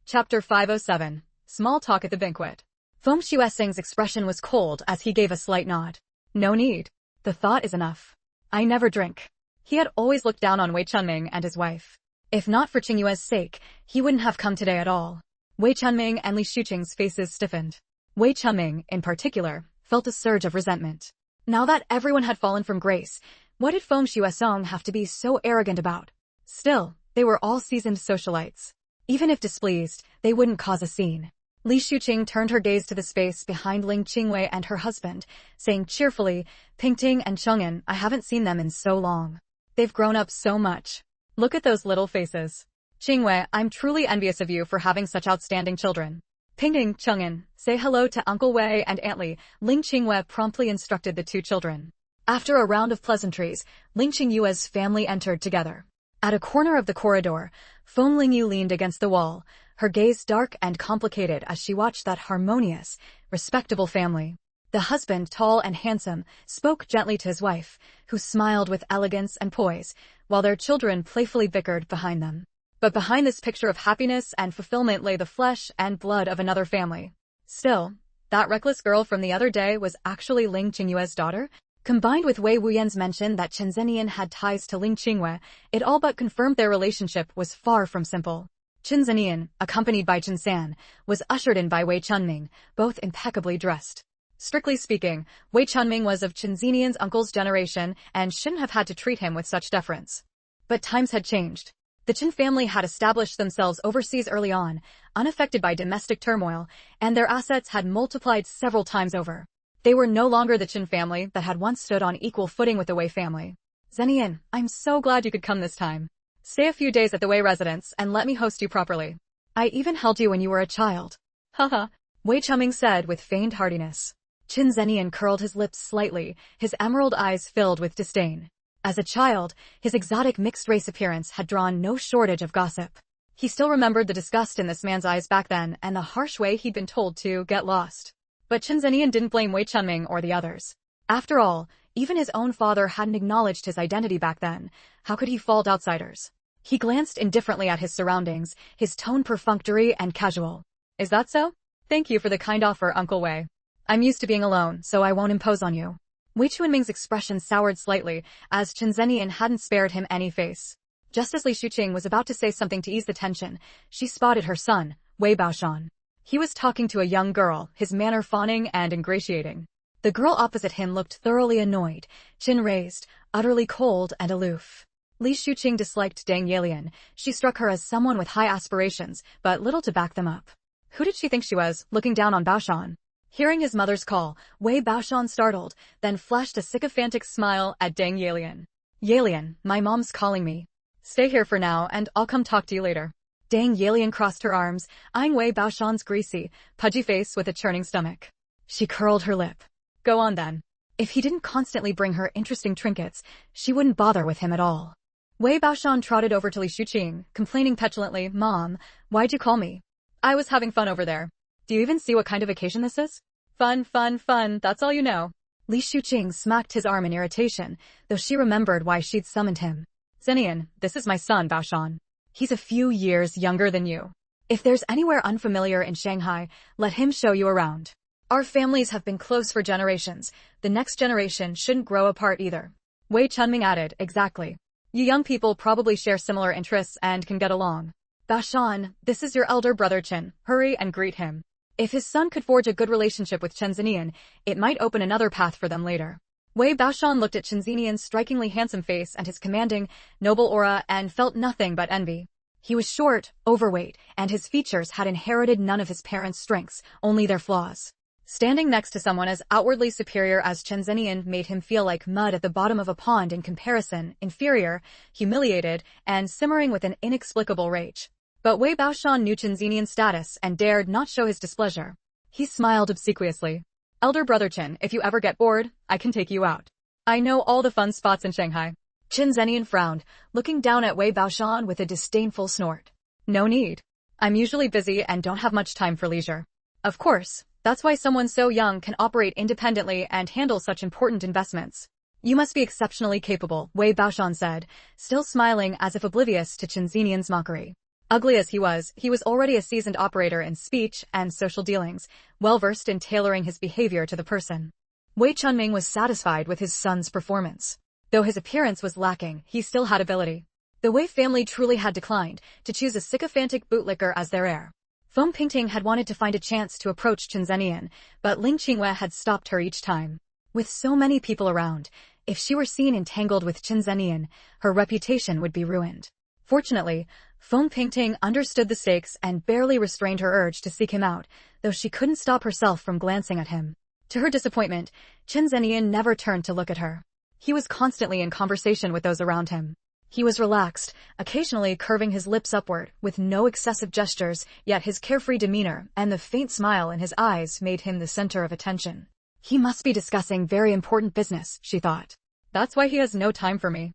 Chapter 507. Small Talk at the Banquet. Feng Xuesong's expression was cold as he gave a slight nod. No need. The thought is enough. I never drink. He had always looked down on Wei Chunming and his wife. If not for Qingyue's sake, he wouldn't have come today at all. Wei Chunming and Li Shuqing's faces stiffened. Wei Chunming, in particular, felt a surge of resentment. Now that everyone had fallen from grace, what did Feng Xuesong have to be so arrogant about? Still, they were all seasoned socialites. Even if displeased, they wouldn't cause a scene. Li Shuqing turned her gaze to the space behind Ling Qingwei and her husband, saying cheerfully, Pingting and Chang'an, I haven't seen them in so long. They've grown up so much. Look at those little faces. Qingwei, I'm truly envious of you for having such outstanding children. Pingting, Chang'an, say hello to Uncle Wei and Aunt Li. Ling Qingwei promptly instructed the two children. After a round of pleasantries, Ling Qingyue's family entered together. At a corner of the corridor, Feng Lingyu leaned against the wall, her gaze dark and complicated as she watched that harmonious, respectable family. The husband, tall and handsome, spoke gently to his wife, who smiled with elegance and poise, while their children playfully bickered behind them. But behind this picture of happiness and fulfillment lay the flesh and blood of another family. Still, that reckless girl from the other day was actually Ling Qingyue's daughter? Combined with Wei Wuyan's mention that Chen Zenian had ties to Ling Qingwei, it all but confirmed their relationship was far from simple. Chen Zenian, accompanied by Chen San, was ushered in by Wei Chunming, both impeccably dressed. Strictly speaking, Wei Chunming was of Chen Zenian's uncle's generation and shouldn't have had to treat him with such deference. But times had changed. The Chen family had established themselves overseas early on, unaffected by domestic turmoil, and their assets had multiplied several times over. They were no longer the Chen family that had once stood on equal footing with the Wei family. Zenian, I'm so glad you could come this time. Stay a few days at the Wei residence and let me host you properly. I even held you when you were a child. Haha, Wei Chuming said with feigned heartiness. Chen Zenian curled his lips slightly, his emerald eyes filled with disdain. As a child, his exotic mixed-race appearance had drawn no shortage of gossip. He still remembered the disgust in this man's eyes back then and the harsh way he'd been told to get lost. But Chen Zenian didn't blame Wei Chunming or the others. After all, even his own father hadn't acknowledged his identity back then. How could he fault outsiders? He glanced indifferently at his surroundings, his tone perfunctory and casual. Is that so? Thank you for the kind offer, Uncle Wei. I'm used to being alone, so I won't impose on you. Wei Chunming's expression soured slightly, as Chen Zenian hadn't spared him any face. Just as Li Shuqing was about to say something to ease the tension, she spotted her son, Wei Baoshan. He was talking to a young girl, his manner fawning and ingratiating. The girl opposite him looked thoroughly annoyed, chin raised, utterly cold and aloof. Li Shuqing disliked Deng Yelian. She struck her as someone with high aspirations, but little to back them up. Who did she think she was, looking down on Baoshan? Hearing his mother's call, Wei Baoshan startled, then flashed a sycophantic smile at Deng Yelian. Yelian, my mom's calling me. Stay here for now and I'll come talk to you later. Deng Yelian crossed her arms, eyeing Wei Baoshan's greasy, pudgy face with a churning stomach. She curled her lip. Go on then. If he didn't constantly bring her interesting trinkets, she wouldn't bother with him at all. Wei Baoshan trotted over to Li Shuqing, complaining petulantly, Mom, why'd you call me? I was having fun over there. Do you even see what kind of occasion this is? Fun, fun, fun, that's all you know. Li Shuqing smacked his arm in irritation, though she remembered why she'd summoned him. Zenian, this is my son, Baoshan. He's a few years younger than you. If there's anywhere unfamiliar in Shanghai, let him show you around. Our families have been close for generations. The next generation shouldn't grow apart either. Wei Chunming added, exactly. You young people probably share similar interests and can get along. Baoshan, this is your elder brother Chen. Hurry and greet him. If his son could forge a good relationship with Chen Zenian, it might open another path for them later. Wei Baoshan looked at Chen Zenian's strikingly handsome face and his commanding, noble aura and felt nothing but envy. He was short, overweight, and his features had inherited none of his parents' strengths, only their flaws. Standing next to someone as outwardly superior as Chen Zenian made him feel like mud at the bottom of a pond in comparison, inferior, humiliated, and simmering with an inexplicable rage. But Wei Baoshan knew Chen Zenian's status and dared not show his displeasure. He smiled obsequiously. Elder brother Qin, if you ever get bored, I can take you out. I know all the fun spots in Shanghai. Qin Zenian frowned, looking down at Wei Baoshan with a disdainful snort. No need. I'm usually busy and don't have much time for leisure. Of course, that's why someone so young can operate independently and handle such important investments. You must be exceptionally capable, Wei Baoshan said, still smiling as if oblivious to Qin Zenian's mockery. Ugly as he was already a seasoned operator in speech and social dealings, well-versed in tailoring his behavior to the person. Wei Chunming was satisfied with his son's performance. Though his appearance was lacking, he still had ability. The Wei family truly had declined to choose a sycophantic bootlicker as their heir. Feng Pingting had wanted to find a chance to approach Qin Zenian, but Ling Qingwei had stopped her each time. With so many people around, if she were seen entangled with Qin Zenian, her reputation would be ruined. Fortunately, Feng Pingting understood the stakes and barely restrained her urge to seek him out, though she couldn't stop herself from glancing at him. To her disappointment, Qin Zenian never turned to look at her. He was constantly in conversation with those around him. He was relaxed, occasionally curving his lips upward, with no excessive gestures, yet his carefree demeanor and the faint smile in his eyes made him the center of attention. He must be discussing very important business, she thought. That's why he has no time for me.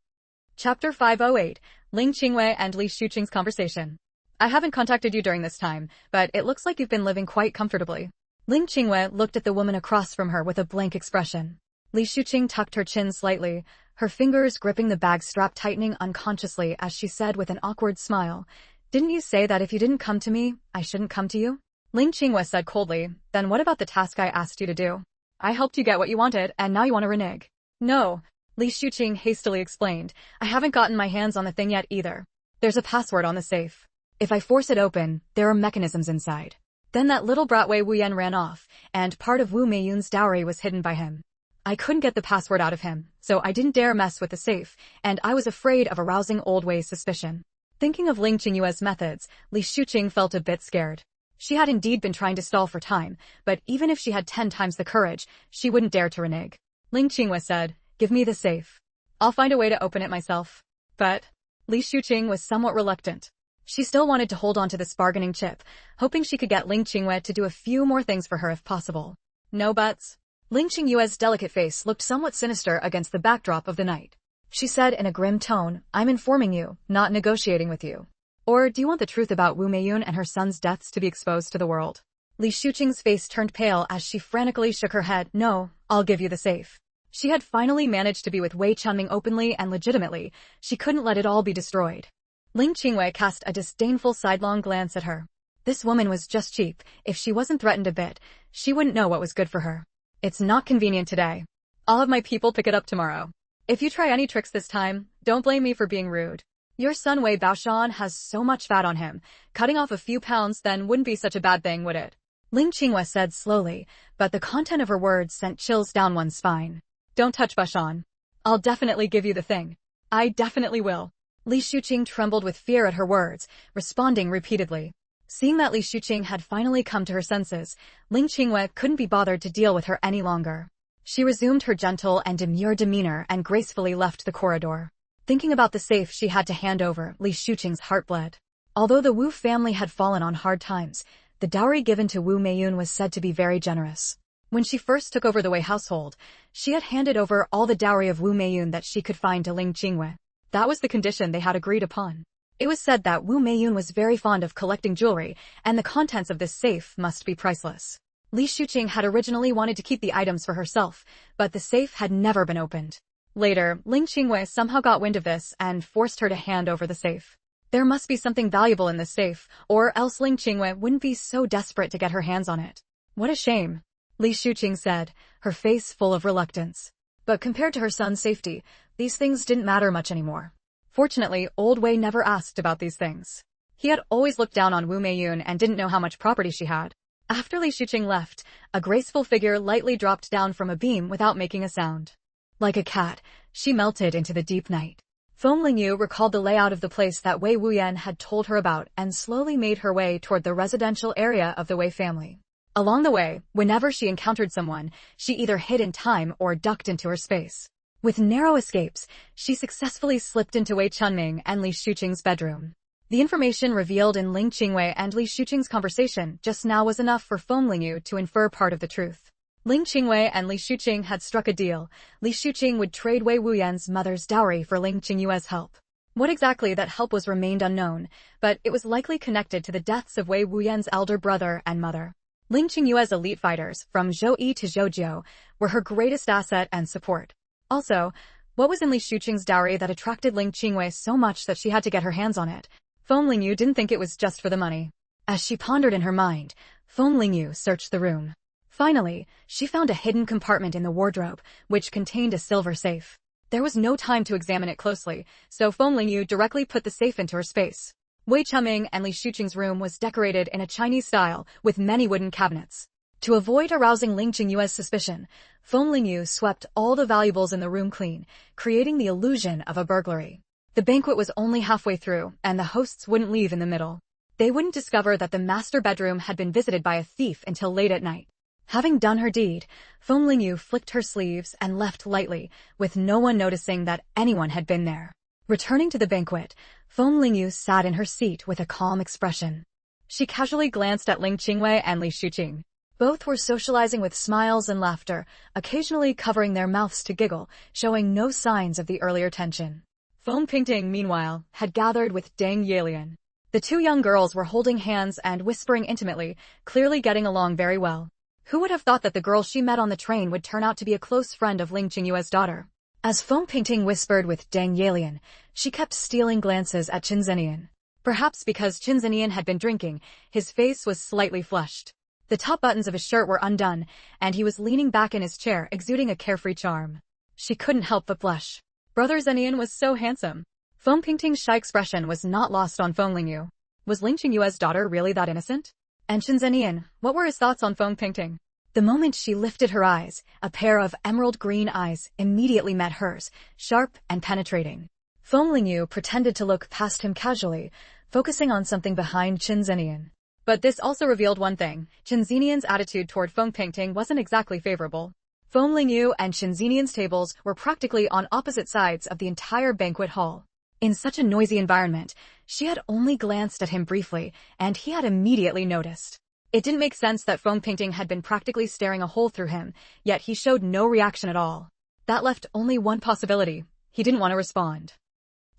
Chapter 508, Ling Qingwei and Li Shuqing's conversation. I haven't contacted you during this time, but it looks like you've been living quite comfortably. Ling Qingwei looked at the woman across from her with a blank expression. Li Shuqing tucked her chin slightly, her fingers gripping the bag strap tightening unconsciously as she said with an awkward smile, "Didn't you say that if you didn't come to me, I shouldn't come to you?" Ling Qingwei said coldly, "Then what about the task I asked you to do? I helped you get what you wanted, and now you want to renege." "No," Li Shuqing hastily explained, "I haven't gotten my hands on the thing yet either. There's a password on the safe. If I force it open, there are mechanisms inside." Then that little brat Wei Wuyan ran off, and part of Wu Meiyun's dowry was hidden by him. I couldn't get the password out of him, so I didn't dare mess with the safe, and I was afraid of arousing Old Wei's suspicion. Thinking of Ling Qingyue's methods, Li Shuqing felt a bit scared. She had indeed been trying to stall for time, but even if she had 10 times the courage, she wouldn't dare to renege. Ling Qingyue said, "Give me the safe. I'll find a way to open it myself." But Li Shuqing was somewhat reluctant. She still wanted to hold on to this bargaining chip, hoping she could get Ling Qingyue to do a few more things for her if possible. No buts. Ling Qingyue's delicate face looked somewhat sinister against the backdrop of the night. She said in a grim tone, "I'm informing you, not negotiating with you. Or do you want the truth about Wu Meiyun and her son's deaths to be exposed to the world?" Li Shuqing's face turned pale as she frantically shook her head. "No, I'll give you the safe." She had finally managed to be with Wei Chunming openly and legitimately. She couldn't let it all be destroyed. Ling Qingyue cast a disdainful sidelong glance at her. This woman was just cheap. If she wasn't threatened a bit, she wouldn't know what was good for her. "It's not convenient today. I'll have my people pick it up tomorrow. If you try any tricks this time, don't blame me for being rude. Your son Wei Baoshan has so much fat on him. Cutting off a few pounds then wouldn't be such a bad thing, would it?" Ling Qingyue said slowly, but the content of her words sent chills down one's spine. "Don't touch Baoshan. I'll definitely give you the thing. I definitely will." Li Shuqing trembled with fear at her words, responding repeatedly. Seeing that Li Shuqing had finally come to her senses, Ling Qingyue couldn't be bothered to deal with her any longer. She resumed her gentle and demure demeanor and gracefully left the corridor. Thinking about the safe she had to hand over, Li Shuqing's heart bled. Although the Wu family had fallen on hard times, the dowry given to Wu Meiyun was said to be very generous. When she first took over the Wei household, she had handed over all the dowry of Wu Meiyun that she could find to Ling Qingyue. That was the condition they had agreed upon. It was said that Wu Meiyun was very fond of collecting jewelry, and the contents of this safe must be priceless. Li Shuqing had originally wanted to keep the items for herself, but the safe had never been opened. Later, Ling Qingyue somehow got wind of this and forced her to hand over the safe. There must be something valuable in this safe, or else Ling Qingyue wouldn't be so desperate to get her hands on it. "What a shame," Li Shuqing said, her face full of reluctance. But compared to her son's safety, these things didn't matter much anymore. Fortunately, Old Wei never asked about these things. He had always looked down on Wu Meiyun and didn't know how much property she had. After Li Shuqing left, a graceful figure lightly dropped down from a beam without making a sound. Like a cat, she melted into the deep night. Feng Lingyu recalled the layout of the place that Wei Wuyan had told her about and slowly made her way toward the residential area of the Wei family. Along the way, whenever she encountered someone, she either hid in time or ducked into her space. With narrow escapes, she successfully slipped into Wei Chunming and Li Shuqing's bedroom. The information revealed in Ling Qingwei and Li Shuqing's conversation just now was enough for Feng Lingyu to infer part of the truth. Ling Qingwei and Li Shuqing had struck a deal. Li Shuqing would trade Wei Wuyan's mother's dowry for Ling Qingyue's help. What exactly that help was remained unknown, but it was likely connected to the deaths of Wei Wuyan's elder brother and mother. Ling Qingyue's elite fighters, from Zhou Yi to Zhou Jiu, were her greatest asset and support. Also, what was in Li Shuqing's dowry that attracted Ling Qingwei so much that she had to get her hands on it? Feng Lingyu didn't think it was just for the money. As she pondered in her mind, Feng Lingyu searched the room. Finally, she found a hidden compartment in the wardrobe, which contained a silver safe. There was no time to examine it closely, so Feng Lingyu directly put the safe into her space. Wei Chuming and Li Shuqing's room was decorated in a Chinese style, with many wooden cabinets. To avoid arousing Ling Qingyue's suspicion, Feng Lingyu swept all the valuables in the room clean, creating the illusion of a burglary. The banquet was only halfway through, and the hosts wouldn't leave in the middle. They wouldn't discover that the master bedroom had been visited by a thief until late at night. Having done her deed, Feng Lingyu flicked her sleeves and left lightly, with no one noticing that anyone had been there. Returning to the banquet, Feng Lingyu sat in her seat with a calm expression. She casually glanced at Ling Qingwei and Li Shuqing. Both were socializing with smiles and laughter, occasionally covering their mouths to giggle, showing no signs of the earlier tension. Feng Pingting, meanwhile, had gathered with Deng Yelian. The two young girls were holding hands and whispering intimately, clearly getting along very well. Who would have thought that the girl she met on the train would turn out to be a close friend of Ling Qingyue's daughter? As Feng Pingting whispered with Deng Yelian, she kept stealing glances at Qin Zenian. Perhaps because Qin Zenian had been drinking, his face was slightly flushed. The top buttons of his shirt were undone, and he was leaning back in his chair, exuding a carefree charm. She couldn't help but blush. Brother Zenian was so handsome. Feng Pingting's shy expression was not lost on Feng Lingyu. Was Ling Qingyue's daughter really that innocent? And Qin Zenian, what were his thoughts on Feng Pingting? The moment she lifted her eyes, a pair of emerald green eyes immediately met hers, sharp and penetrating. Feng Lingyu pretended to look past him casually, focusing on something behind Qin Zenian. But this also revealed one thing: Qin Zenian's attitude toward Feng Pingting wasn't exactly favorable. Feng Lingyu and Qin Zenian's tables were practically on opposite sides of the entire banquet hall. In such a noisy environment, she had only glanced at him briefly, and he had immediately noticed. It didn't make sense that Feng Pingting had been practically staring a hole through him, yet he showed no reaction at all. That left only one possibility: he didn't want to respond.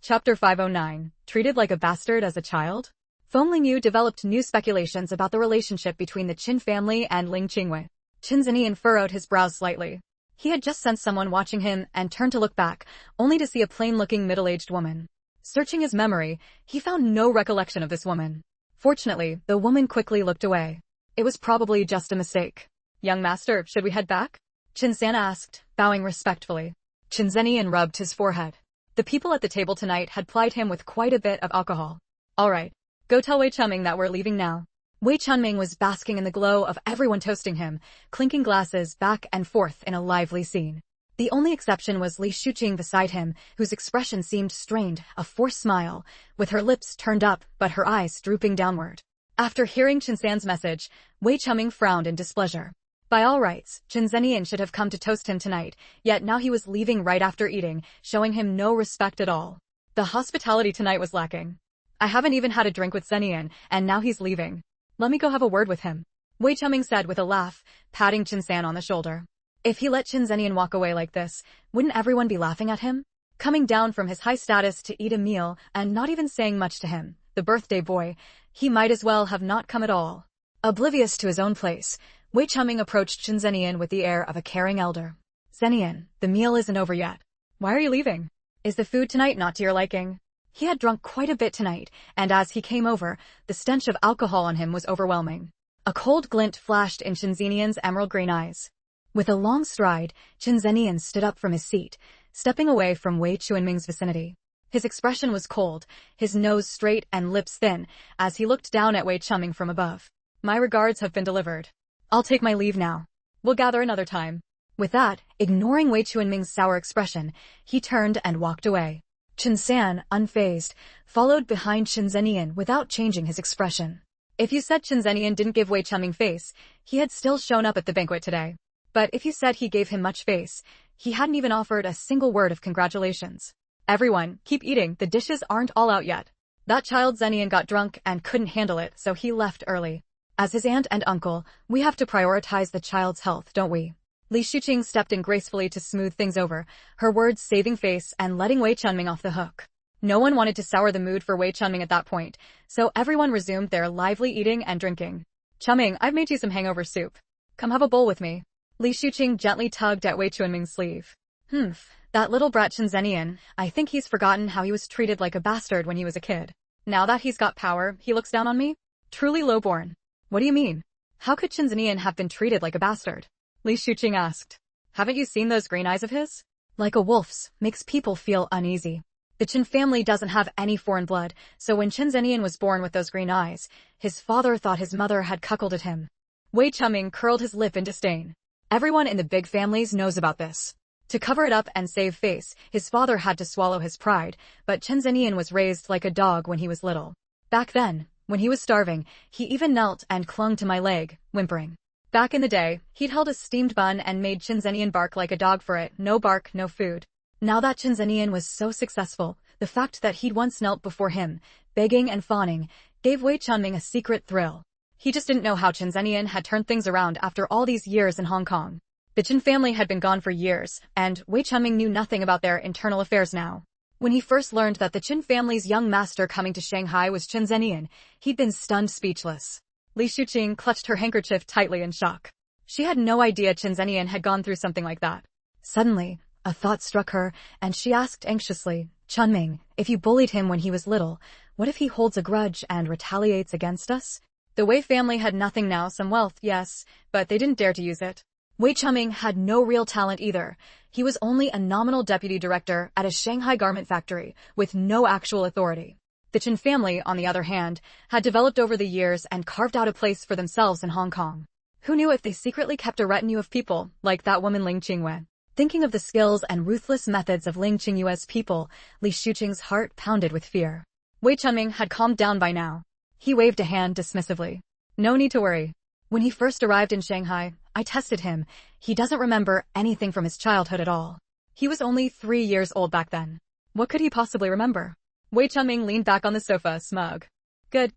Chapter 509, Treated like a bastard as a child? Feng Lingyu developed new speculations about the relationship between the Qin family and Ling Qingwei. Qin Zenian furrowed his brows slightly. He had just sensed someone watching him and turned to look back, only to see a plain-looking middle-aged woman. Searching his memory, he found no recollection of this woman. Fortunately, the woman quickly looked away. It was probably just a mistake. Young master, should we head back? Qin San asked, bowing respectfully. Qin Zenian rubbed his forehead. The people at the table tonight had plied him with quite a bit of alcohol. All right, go tell Wei Chuming that we're leaving now. Wei Chunming was basking in the glow of everyone toasting him, clinking glasses back and forth in a lively scene. The only exception was Li Shuqing beside him, whose expression seemed strained, a forced smile, with her lips turned up but her eyes drooping downward. After hearing Qin San's message, Wei Chuming frowned in displeasure. By all rights, Qin Zenian should have come to toast him tonight, yet now he was leaving right after eating, showing him no respect at all. The hospitality tonight was lacking. I haven't even had a drink with Zenian, and now he's leaving. Let me go have a word with him, Wei Chuming said with a laugh, patting Qin San on the shoulder. If he let Qin Zenian walk away like this, wouldn't everyone be laughing at him? Coming down from his high status to eat a meal and not even saying much to him, the birthday boy, he might as well have not come at all. Oblivious to his own place, Wei Chuming approached Qin Zenian with the air of a caring elder. Zenian, the meal isn't over yet. Why are you leaving? Is the food tonight not to your liking? He had drunk quite a bit tonight, and as he came over, the stench of alcohol on him was overwhelming. A cold glint flashed in Qin Zenian's emerald green eyes. With a long stride, Qin Zenian stood up from his seat, stepping away from Wei Chunming's vicinity. His expression was cold, his nose straight and lips thin, as he looked down at Wei Chuming from above. My regards have been delivered. I'll take my leave now. We'll gather another time. With that, ignoring Wei Chunming's sour expression, he turned and walked away. Qin San, unfazed, followed behind Qin Zenian without changing his expression. If you said Qin Zenian didn't give Wei Chuming face, he had still shown up at the banquet today. But if you said he gave him much face, he hadn't even offered a single word of congratulations. Everyone, keep eating, the dishes aren't all out yet. That child Zenian got drunk and couldn't handle it, so he left early. As his aunt and uncle, we have to prioritize the child's health, don't we? Li Shuqing stepped in gracefully to smooth things over, her words saving face and letting Wei Chunming off the hook. No one wanted to sour the mood for Wei Chunming at that point, so everyone resumed their lively eating and drinking. Chunming, I've made you some hangover soup. Come have a bowl with me. Li Shuqing gently tugged at Wei Chunming's sleeve. That little brat Chen Zenian, I think he's forgotten how he was treated like a bastard when he was a kid. Now that he's got power, he looks down on me? Truly lowborn. What do you mean? How could Chen Zenian have been treated like a bastard? Li Shuqing asked. Haven't you seen those green eyes of his? Like a wolf's, makes people feel uneasy. The Chen family doesn't have any foreign blood, so when Chen Zenian was born with those green eyes, his father thought his mother had cuckolded him. Wei Chunming curled his lip in disdain. Everyone in the big families knows about this. To cover it up and save face, his father had to swallow his pride, but Chen Zenian was raised like a dog when he was little. Back then, when he was starving, he even knelt and clung to my leg, whimpering. Back in the day, he'd held a steamed bun and made Chen Zenian bark like a dog for it, no bark, no food. Now that Chen Zenian was so successful, the fact that he'd once knelt before him, begging and fawning, gave Wei Chunming a secret thrill. He just didn't know how Chen Zenian had turned things around after all these years in Hong Kong. The Chen family had been gone for years, and Wei Chunming knew nothing about their internal affairs now. When he first learned that the Chen family's young master coming to Shanghai was Chen Zenian, he'd been stunned speechless. Li Shuqing clutched her handkerchief tightly in shock. She had no idea Chen Zenian had gone through something like that. Suddenly, a thought struck her, and she asked anxiously, Chunming, if you bullied him when he was little, what if he holds a grudge and retaliates against us? The Wei family had nothing now, some wealth, yes, but they didn't dare to use it. Wei Chunming had no real talent either. He was only a nominal deputy director at a Shanghai garment factory, with no actual authority. The Chen family, on the other hand, had developed over the years and carved out a place for themselves in Hong Kong. Who knew if they secretly kept a retinue of people, like that woman Ling Qingyue? Thinking of the skills and ruthless methods of Ling Qingyue's people, Li Shuqing's heart pounded with fear. Wei Chunming had calmed down by now. He waved a hand dismissively. No need to worry. When he first arrived in Shanghai, I tested him. He doesn't remember anything from his childhood at all. He was only 3 years old back then. What could he possibly remember? Wei Chunming leaned back on the sofa, smug. Good.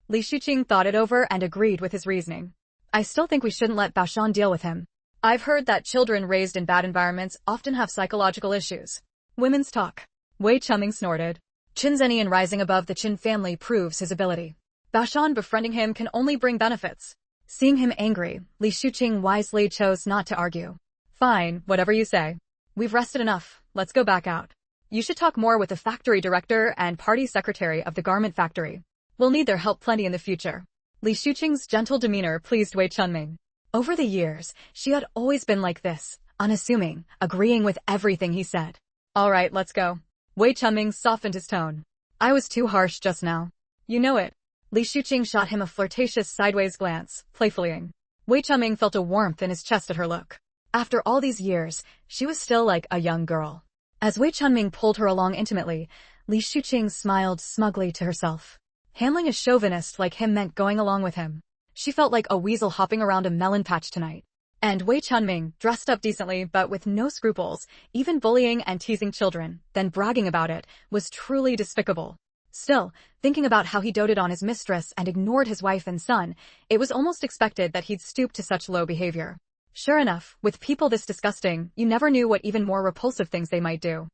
Li Shuqing thought it over and agreed with his reasoning. I still think we shouldn't let Baoshan deal with him. I've heard that children raised in bad environments often have psychological issues. Women's talk. Wei Chunming snorted. Chen Zenian rising above the Chen family proves his ability. Baoshan befriending him can only bring benefits. Seeing him angry, Li Shuqing wisely chose not to argue. Fine, whatever you say. We've rested enough, let's go back out. You should talk more with the factory director and party secretary of the garment factory. We'll need their help plenty in the future. Li Shuqing's gentle demeanor pleased Wei Chunming. Over the years, she had always been like this, unassuming, agreeing with everything he said. All right, let's go. Wei Chunming softened his tone. I was too harsh just now. You know it. Li Shuqing shot him a flirtatious sideways glance, playfullying. Wei Chunming felt a warmth in his chest at her look. After all these years, she was still like a young girl. As Wei Chunming pulled her along intimately, Li Shuqing smiled smugly to herself. Handling a chauvinist like him meant going along with him. She felt like a weasel hopping around a melon patch tonight. And Wei Chunming, dressed up decently but with no scruples, even bullying and teasing children, then bragging about it, was truly despicable. Still, thinking about how he doted on his mistress and ignored his wife and son, it was almost expected that he'd stoop to such low behavior. Sure enough, with people this disgusting, you never knew what even more repulsive things they might do.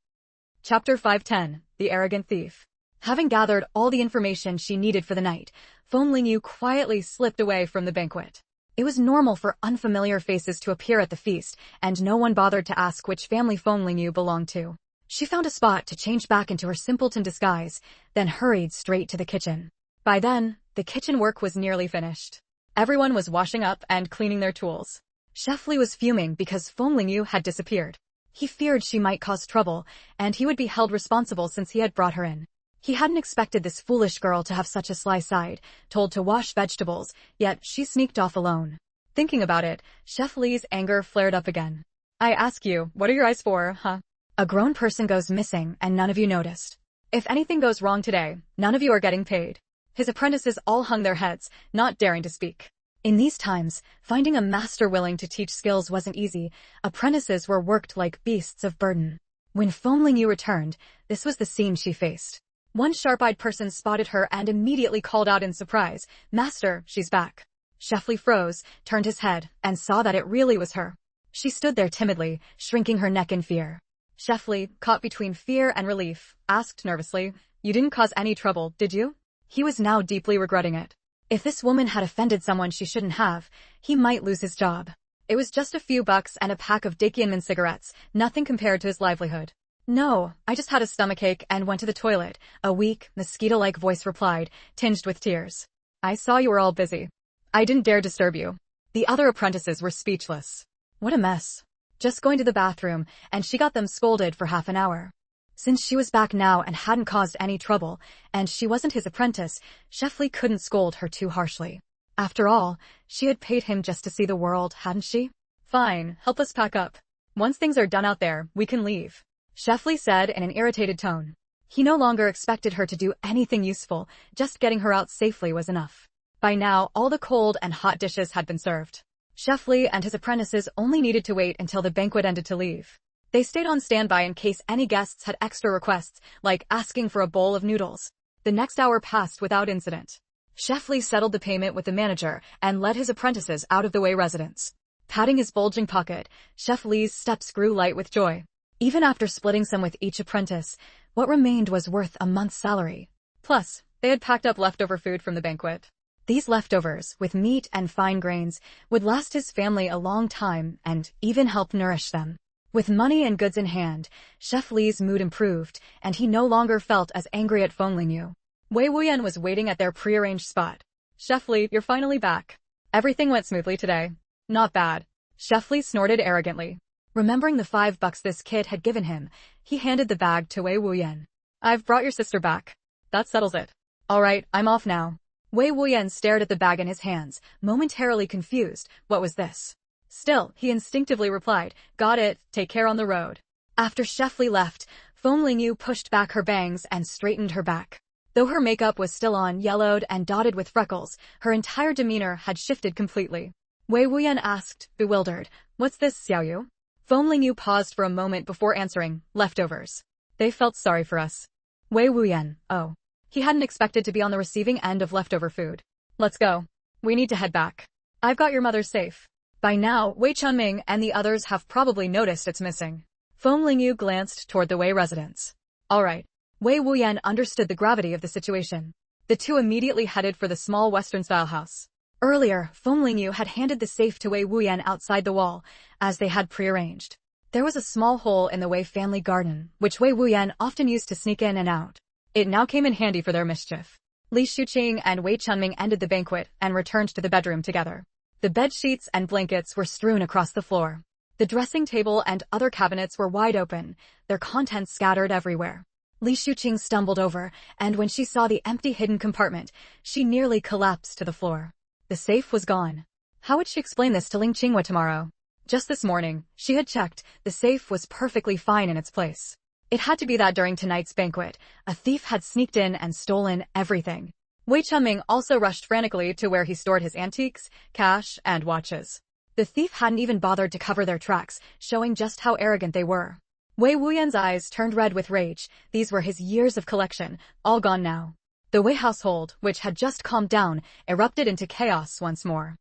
Chapter 510, The Arrogant Thief. Having gathered all the information she needed for the night, Feng Lingyu quietly slipped away from the banquet. It was normal for unfamiliar faces to appear at the feast, and no one bothered to ask which family Feng Lingyu belonged to. She found a spot to change back into her simpleton disguise, then hurried straight to the kitchen. By then, the kitchen work was nearly finished. Everyone was washing up and cleaning their tools. Chef Li was fuming because Feng Lingyu had disappeared. He feared she might cause trouble, and he would be held responsible since he had brought her in. He hadn't expected this foolish girl to have such a sly side, told to wash vegetables, yet she sneaked off alone. Thinking about it, Chef Li's anger flared up again. I ask you, what are your eyes for, huh? A grown person goes missing and none of you noticed. If anything goes wrong today, none of you are getting paid. His apprentices all hung their heads, not daring to speak. In these times, finding a master willing to teach skills wasn't easy. Apprentices were worked like beasts of burden. When Feng Lingyu returned, this was the scene she faced. One sharp-eyed person spotted her and immediately called out in surprise, "Master, she's back." Chef Li froze, turned his head, and saw that it really was her. She stood there timidly, shrinking her neck in fear. Chef Li, caught between fear and relief, asked nervously, "You didn't cause any trouble, did you?" He was now deeply regretting it. If this woman had offended someone she shouldn't have, he might lose his job. It was just a few bucks and a pack of Dakianman cigarettes, nothing compared to his livelihood. "No, I just had a stomachache and went to the toilet," a weak, mosquito-like voice replied, tinged with tears. "I saw you were all busy. I didn't dare disturb you." The other apprentices were speechless. What a mess. Just going to the bathroom, and she got them scolded for half an hour. Since she was back now and hadn't caused any trouble, and she wasn't his apprentice, Chef Li couldn't scold her too harshly. After all, she had paid him just to see the world, hadn't she? "Fine, help us pack up. Once things are done out there, we can leave," Chef Li said in an irritated tone. He no longer expected her to do anything useful, just getting her out safely was enough. By now, all the cold and hot dishes had been served. Chef Li and his apprentices only needed to wait until the banquet ended to leave. They stayed on standby in case any guests had extra requests, like asking for a bowl of noodles. The next hour passed without incident. Chef Li settled the payment with the manager and led his apprentices out of the way residence. Patting his bulging pocket, Chef Li's steps grew light with joy. Even after splitting some with each apprentice, what remained was worth a month's salary. Plus, they had packed up leftover food from the banquet. These leftovers, with meat and fine grains, would last his family a long time and even help nourish them. With money and goods in hand, Chef Li's mood improved, and he no longer felt as angry at Feng Lingyu. Wei Wuyan was waiting at their prearranged spot. "Chef Li, you're finally back. Everything went smoothly today." "Not bad." Chef Li snorted arrogantly. Remembering the $5 this kid had given him, he handed the bag to Wei Wuyan. "I've brought your sister back. That settles it. All right, I'm off now." Wei Wuyan stared at the bag in his hands, momentarily confused. What was this? Still, he instinctively replied, "Got it, take care on the road." After Chef Li left, Feng Lingyu pushed back her bangs and straightened her back. Though her makeup was still on, yellowed and dotted with freckles, her entire demeanor had shifted completely. Wei Wuyan asked, bewildered, "What's this, Xiaoyu?" Feng Lingyu paused for a moment before answering, "Leftovers. They felt sorry for us." Wei Wuyan, oh. He hadn't expected to be on the receiving end of leftover food. "Let's go. We need to head back. I've got your mother's safe." By now, Wei Chunming and the others have probably noticed it's missing. Feng Lingyu glanced toward the Wei residence. All right. Wei Wuyan understood the gravity of the situation. The two immediately headed for the small Western-style house. Earlier, Feng Lingyu had handed the safe to Wei Wuyan outside the wall, as they had prearranged. There was a small hole in the Wei family garden, which Wei Wuyan often used to sneak in and out. It now came in handy for their mischief. Li Shuqing and Wei Chunming ended the banquet and returned to the bedroom together. The bed sheets and blankets were strewn across the floor. The dressing table and other cabinets were wide open, their contents scattered everywhere. Li Shuqing stumbled over, and when she saw the empty hidden compartment, she nearly collapsed to the floor. The safe was gone. How would she explain this to Ling Qinghua tomorrow? Just this morning, she had checked, the safe was perfectly fine in its place. It had to be that during tonight's banquet, a thief had sneaked in and stolen everything. Wei Chunming also rushed frantically to where he stored his antiques, cash, and watches. The thief hadn't even bothered to cover their tracks, showing just how arrogant they were. Wei Wuyan's eyes turned red with rage. These were his years of collection, all gone now. The Wei household, which had just calmed down, erupted into chaos once more.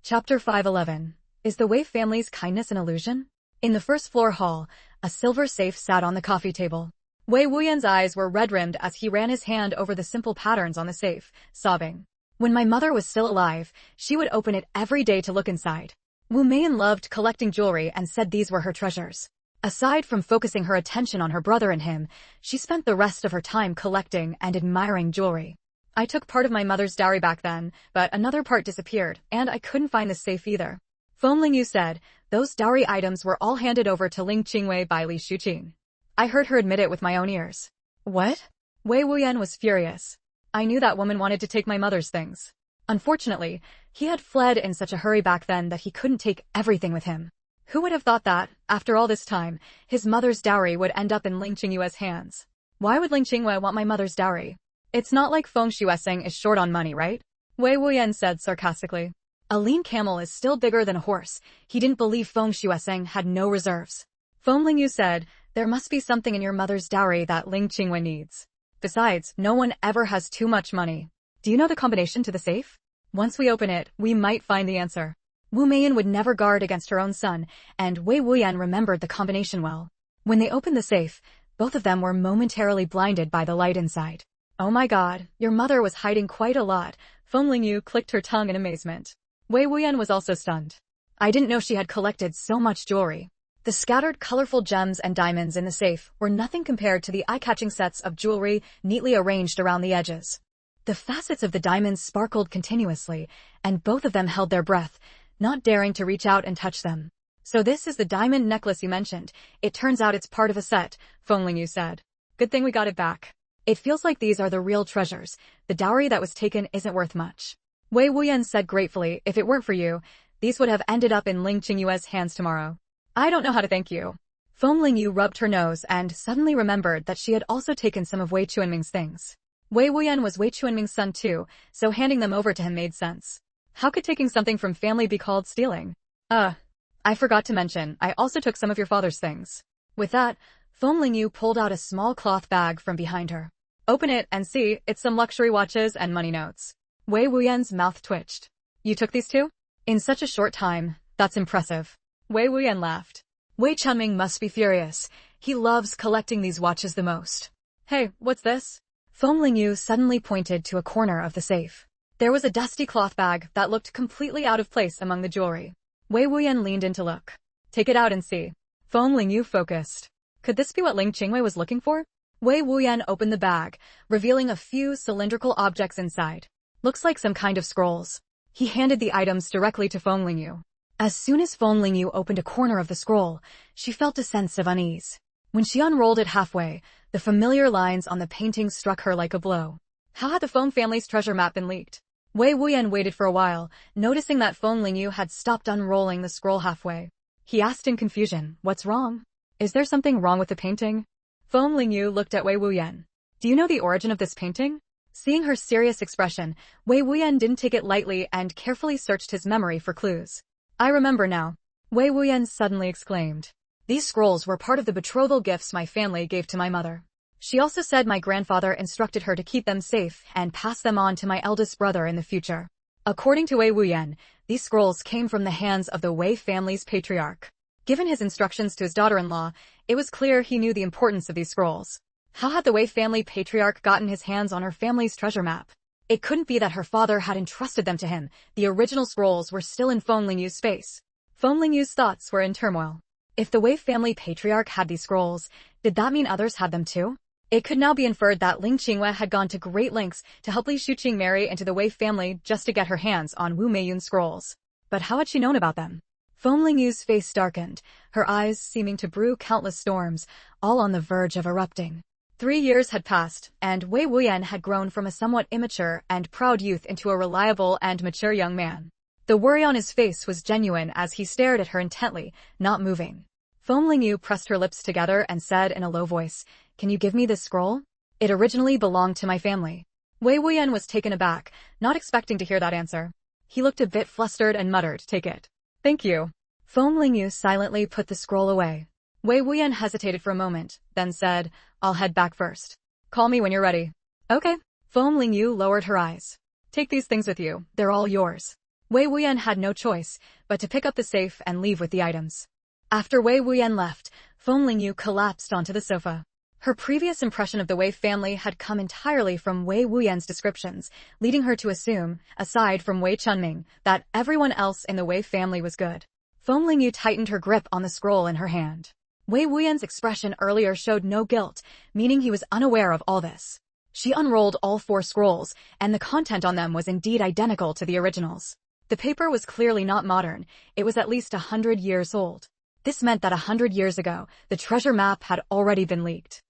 Chapter 511. Is the Wei family's kindness an illusion? In the first-floor hall, a silver safe sat on the coffee table. Wei Wuyan's eyes were red-rimmed as he ran his hand over the simple patterns on the safe, sobbing. When my mother was still alive, she would open it every day to look inside. Wu Meian loved collecting jewelry and said these were her treasures. Aside from focusing her attention on her brother and him, she spent the rest of her time collecting and admiring jewelry. I took part of my mother's dowry back then, but another part disappeared, and I couldn't find the safe either. Feng Lingyu said, those dowry items were all handed over to Ling Qinghua by Li Shuqing. I heard her admit it with my own ears. What? Wei Wuyan was furious. I knew that woman wanted to take my mother's things. Unfortunately, he had fled in such a hurry back then that he couldn't take everything with him. Who would have thought that, after all this time, his mother's dowry would end up in Ling Qinghua's hands? Why would Ling Qinghua want my mother's dowry? It's not like Feng Xueseng is short on money, right? Wei Wuyan said sarcastically. A lean camel is still bigger than a horse. He didn't believe Feng Xueseng had no reserves. Feng Lingyu said, there must be something in your mother's dowry that Ling Qinghua needs. Besides, no one ever has too much money. Do you know the combination to the safe? Once we open it, we might find the answer. Wu Meiyan would never guard against her own son, and Wei Wuyan remembered the combination well. When they opened the safe, both of them were momentarily blinded by the light inside. Oh my god, your mother was hiding quite a lot. Feng Lingyu clicked her tongue in amazement. Wei Wuyan was also stunned. I didn't know she had collected so much jewelry. The scattered colorful gems and diamonds in the safe were nothing compared to the eye-catching sets of jewelry neatly arranged around the edges. The facets of the diamonds sparkled continuously, and both of them held their breath, not daring to reach out and touch them. So this is the diamond necklace you mentioned. It turns out it's part of a set, Feng Lingyu said. Good thing we got it back. It feels like these are the real treasures. The dowry that was taken isn't worth much. Wei Wuyan said gratefully, if it weren't for you, these would have ended up in Ling Qingyue's hands tomorrow. I don't know how to thank you. Feng Lingyu rubbed her nose and suddenly remembered that she had also taken some of Wei Chuanming's things. Wei Wuyan was Wei Chuanming's son too, so handing them over to him made sense. How could taking something from family be called stealing? I forgot to mention, I also took some of your father's things. With that, Feng Lingyu pulled out a small cloth bag from behind her. Open it and see, it's some luxury watches and money notes. Wei Wuyan's mouth twitched. You took these too? In such a short time, that's impressive. Wei Wuyan laughed. Wei Chunming must be furious. He loves collecting these watches the most. Hey, what's this? Feng Lingyu suddenly pointed to a corner of the safe. There was a dusty cloth bag that looked completely out of place among the jewelry. Wei Wuyan leaned in to look. Take it out and see. Feng Lingyu focused. Could this be what Ling Qingwei was looking for? Wei Wuyan opened the bag, revealing a few cylindrical objects inside. Looks like some kind of scrolls. He handed the items directly to Feng Lingyu. As soon as Feng Lingyu opened a corner of the scroll, she felt a sense of unease. When she unrolled it halfway, the familiar lines on the painting struck her like a blow. How had the Feng family's treasure map been leaked? Wei Wuyan waited for a while, noticing that Feng Lingyu had stopped unrolling the scroll halfway. He asked in confusion, what's wrong? Is there something wrong with the painting? Feng Lingyu looked at Wei Wuyan. Do you know the origin of this painting? Seeing her serious expression, Wei Wuyan didn't take it lightly and carefully searched his memory for clues. I remember now. Wei Wuyan suddenly exclaimed. These scrolls were part of the betrothal gifts my family gave to my mother. She also said my grandfather instructed her to keep them safe and pass them on to my eldest brother in the future. According to Wei Wuyan, these scrolls came from the hands of the Wei family's patriarch. Given his instructions to his daughter-in-law, it was clear he knew the importance of these scrolls. How had the Wei family patriarch gotten his hands on her family's treasure map? It couldn't be that her father had entrusted them to him. The original scrolls were still in Feng Lingyu's space. Feng Lingyu's thoughts were in turmoil. If the Wei family patriarch had these scrolls, did that mean others had them too? It could now be inferred that Ling Qingwei had gone to great lengths to help Li Shuqing marry into the Wei family just to get her hands on Wu Meiyun's scrolls. But how had she known about them? Feng Lingyu's face darkened, her eyes seeming to brew countless storms, all on the verge of erupting. 3 years had passed, and Wei Wuyan had grown from a somewhat immature and proud youth into a reliable and mature young man. The worry on his face was genuine as he stared at her intently, not moving. Feng Lingyu pressed her lips together and said in a low voice, "Can you give me this scroll? It originally belonged to my family." Wei Wuyan was taken aback, not expecting to hear that answer. He looked a bit flustered and muttered, "Take it." "Thank you." Feng Lingyu silently put the scroll away. Wei Wuyan hesitated for a moment, then said, "I'll head back first. Call me when you're ready." "Okay." Feng Lingyu lowered her eyes. "Take these things with you, they're all yours." Wei Wuyan had no choice but to pick up the safe and leave with the items. After Wei Wuyan left, Feng Lingyu collapsed onto the sofa. Her previous impression of the Wei family had come entirely from Wei Wuyan's descriptions, leading her to assume, aside from Wei Chunming, that everyone else in the Wei family was good. Feng Lingyu tightened her grip on the scroll in her hand. Wei Wuyan's expression earlier showed no guilt, meaning he was unaware of all this. She unrolled all 4 scrolls, and the content on them was indeed identical to the originals. The paper was clearly not modern, it was at least 100 years old. This meant that 100 years ago, the treasure map had already been leaked.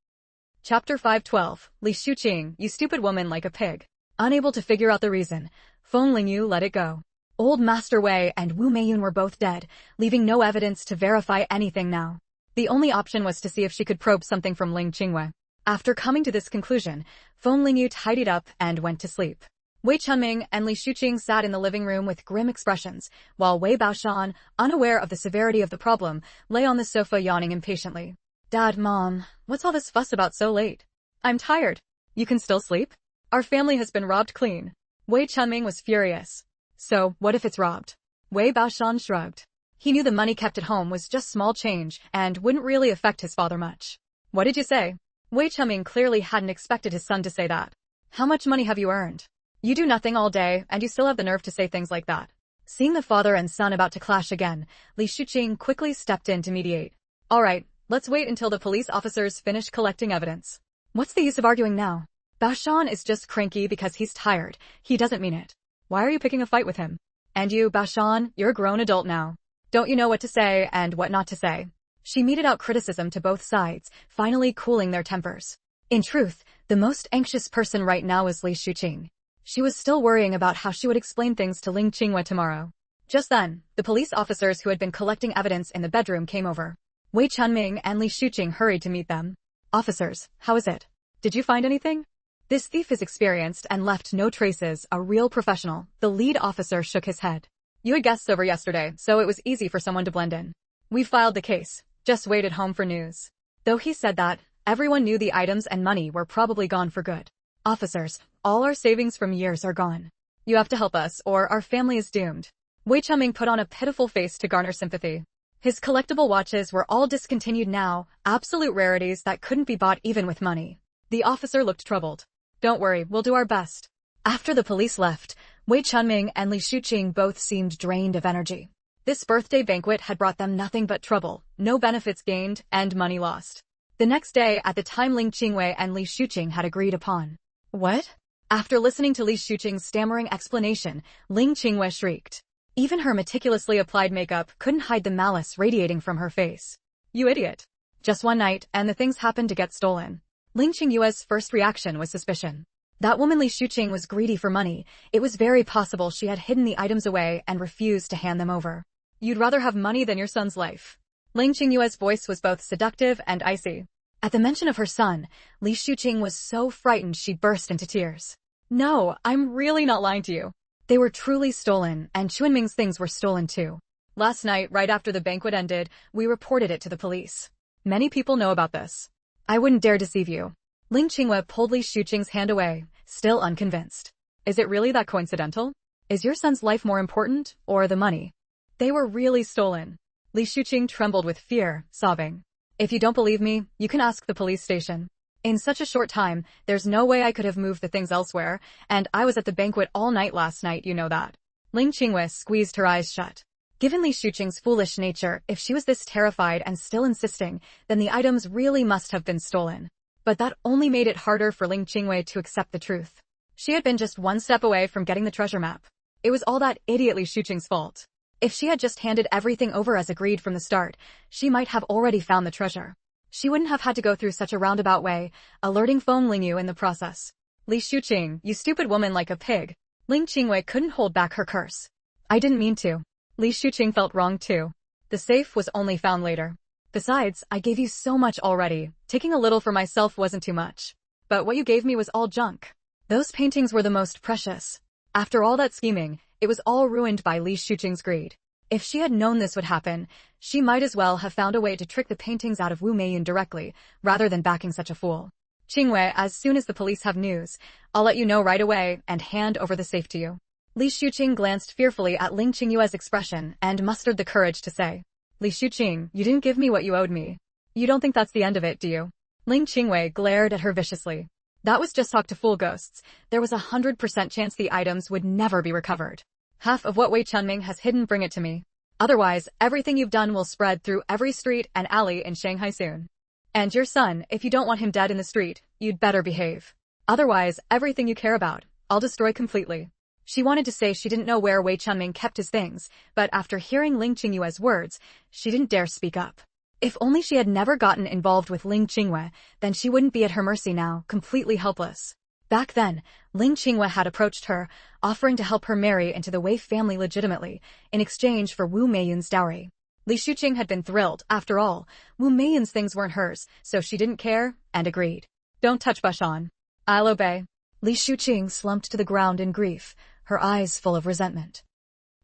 Chapter 512, Li Shuqing, you stupid woman like a pig. Unable to figure out the reason, Feng Lingyu let it go. Old Master Wei and Wu Meiyun were both dead, leaving no evidence to verify anything now. The only option was to see if she could probe something from Ling Qingwei. After coming to this conclusion, Feng Lingyu tidied up and went to sleep. Wei Chunming and Li Shuqing sat in the living room with grim expressions, while Wei Baoshan, unaware of the severity of the problem, lay on the sofa yawning impatiently. "Dad, Mom, what's all this fuss about so late?" "I'm tired." You can still sleep? Our family has been robbed clean. Wei Chunming was furious. So, what if it's robbed? Wei Baoshan shrugged. He knew the money kept at home was just small change and wouldn't really affect his father much. What did you say? Wei Chunming clearly hadn't expected his son to say that. How much money have you earned? You do nothing all day and you still have the nerve to say things like that. Seeing the father and son about to clash again, Li Shuqing quickly stepped in to mediate. All right, let's wait until the police officers finish collecting evidence. What's the use of arguing now? Baoshan is just cranky because he's tired. He doesn't mean it. Why are you picking a fight with him? And you, Baoshan, you're a grown adult now. Don't you know what to say and what not to say? She meted out criticism to both sides, finally cooling their tempers. In truth, the most anxious person right now is Li Shuqing. She was still worrying about how she would explain things to Ling Qinghua tomorrow. Just then, the police officers who had been collecting evidence in the bedroom came over. Wei Chunming and Li Shuqing hurried to meet them. Officers, how is it? Did you find anything? This thief is experienced and left no traces, a real professional. The lead officer shook his head. You had guests over yesterday, so it was easy for someone to blend in. We filed the case, just waited home for news. Though he said that, everyone knew the items and money were probably gone for good. Officers, all our savings from years are gone. You have to help us, or our family is doomed. Wei Chunming put on a pitiful face to garner sympathy. His collectible watches were all discontinued now, absolute rarities that couldn't be bought even with money. The officer looked troubled. Don't worry, we'll do our best. After the police left, Wei Chunming and Li Shuqing both seemed drained of energy. This birthday banquet had brought them nothing but trouble, no benefits gained, and money lost. The next day, at the time Ling Qinghua and Li Shuqing had agreed upon. What? After listening to Li Shuqing's stammering explanation, Ling Qinghua shrieked. Even her meticulously applied makeup couldn't hide the malice radiating from her face. You idiot. Just one night, and the things happened to get stolen. Ling Qinghua's first reaction was suspicion. That woman Li Shuqing was greedy for money. It was very possible she had hidden the items away and refused to hand them over. You'd rather have money than your son's life. Ling Qinghua's voice was both seductive and icy. At the mention of her son, Li Shuqing was so frightened she burst into tears. No, I'm really not lying to you. They were truly stolen, and Chunming's things were stolen too. Last night, right after the banquet ended, we reported it to the police. Many people know about this. I wouldn't dare deceive you. Ling Qinghua pulled Li Shuqing's hand away, still unconvinced. Is it really that coincidental? Is your son's life more important, or the money? They were really stolen. Li Shuqing trembled with fear, sobbing. If you don't believe me, you can ask the police station. In such a short time, there's no way I could have moved the things elsewhere, and I was at the banquet all night last night, you know that. Ling Qinghua squeezed her eyes shut. Given Li Shuqing's foolish nature, if she was this terrified and still insisting, then the items really must have been stolen. But that only made it harder for Ling Qinghua to accept the truth. She had been just one step away from getting the treasure map. It was all that idiot Li Shuqing's fault. If she had just handed everything over as agreed from the start, she might have already found the treasure. She wouldn't have had to go through such a roundabout way, alerting Feng Lingyu in the process. Li Shuqing, you stupid woman like a pig. Ling Qinghua couldn't hold back her curse. I didn't mean to. Li Shuqing felt wrong too. The safe was only found later. Besides, I gave you so much already. Taking a little for myself wasn't too much. But what you gave me was all junk. Those paintings were the most precious. After all that scheming, it was all ruined by Li Shuqing's greed. If she had known this would happen, she might as well have found a way to trick the paintings out of Wu Meiyun directly, rather than backing such a fool. Qinghua, as soon as the police have news, I'll let you know right away and hand over the safe to you. Li Shuqing glanced fearfully at Ling Qinghua's expression and mustered the courage to say, Li Shuqing, you didn't give me what you owed me. You don't think that's the end of it, do you? Ling Qinghua glared at her viciously. That was just talk to fool ghosts. There was 100% chance the items would never be recovered. Half of what Wei Chunming has hidden, bring it to me. Otherwise, everything you've done will spread through every street and alley in Shanghai soon. And your son, if you don't want him dead in the street, you'd better behave. Otherwise, everything you care about, I'll destroy completely. She wanted to say she didn't know where Wei Chunming kept his things, but after hearing Ling Qinghua's words, she didn't dare speak up. If only she had never gotten involved with Ling Qinghua, then she wouldn't be at her mercy now, completely helpless. Back then, Ling Qinghua had approached her, offering to help her marry into the Wei family legitimately, in exchange for Wu Meiyun's dowry. Li Shuqing had been thrilled. After all, Wu Meiyun's things weren't hers, so she didn't care, and agreed. Don't touch Bashan. I'll obey. Li Shuqing slumped to the ground in grief, her eyes full of resentment.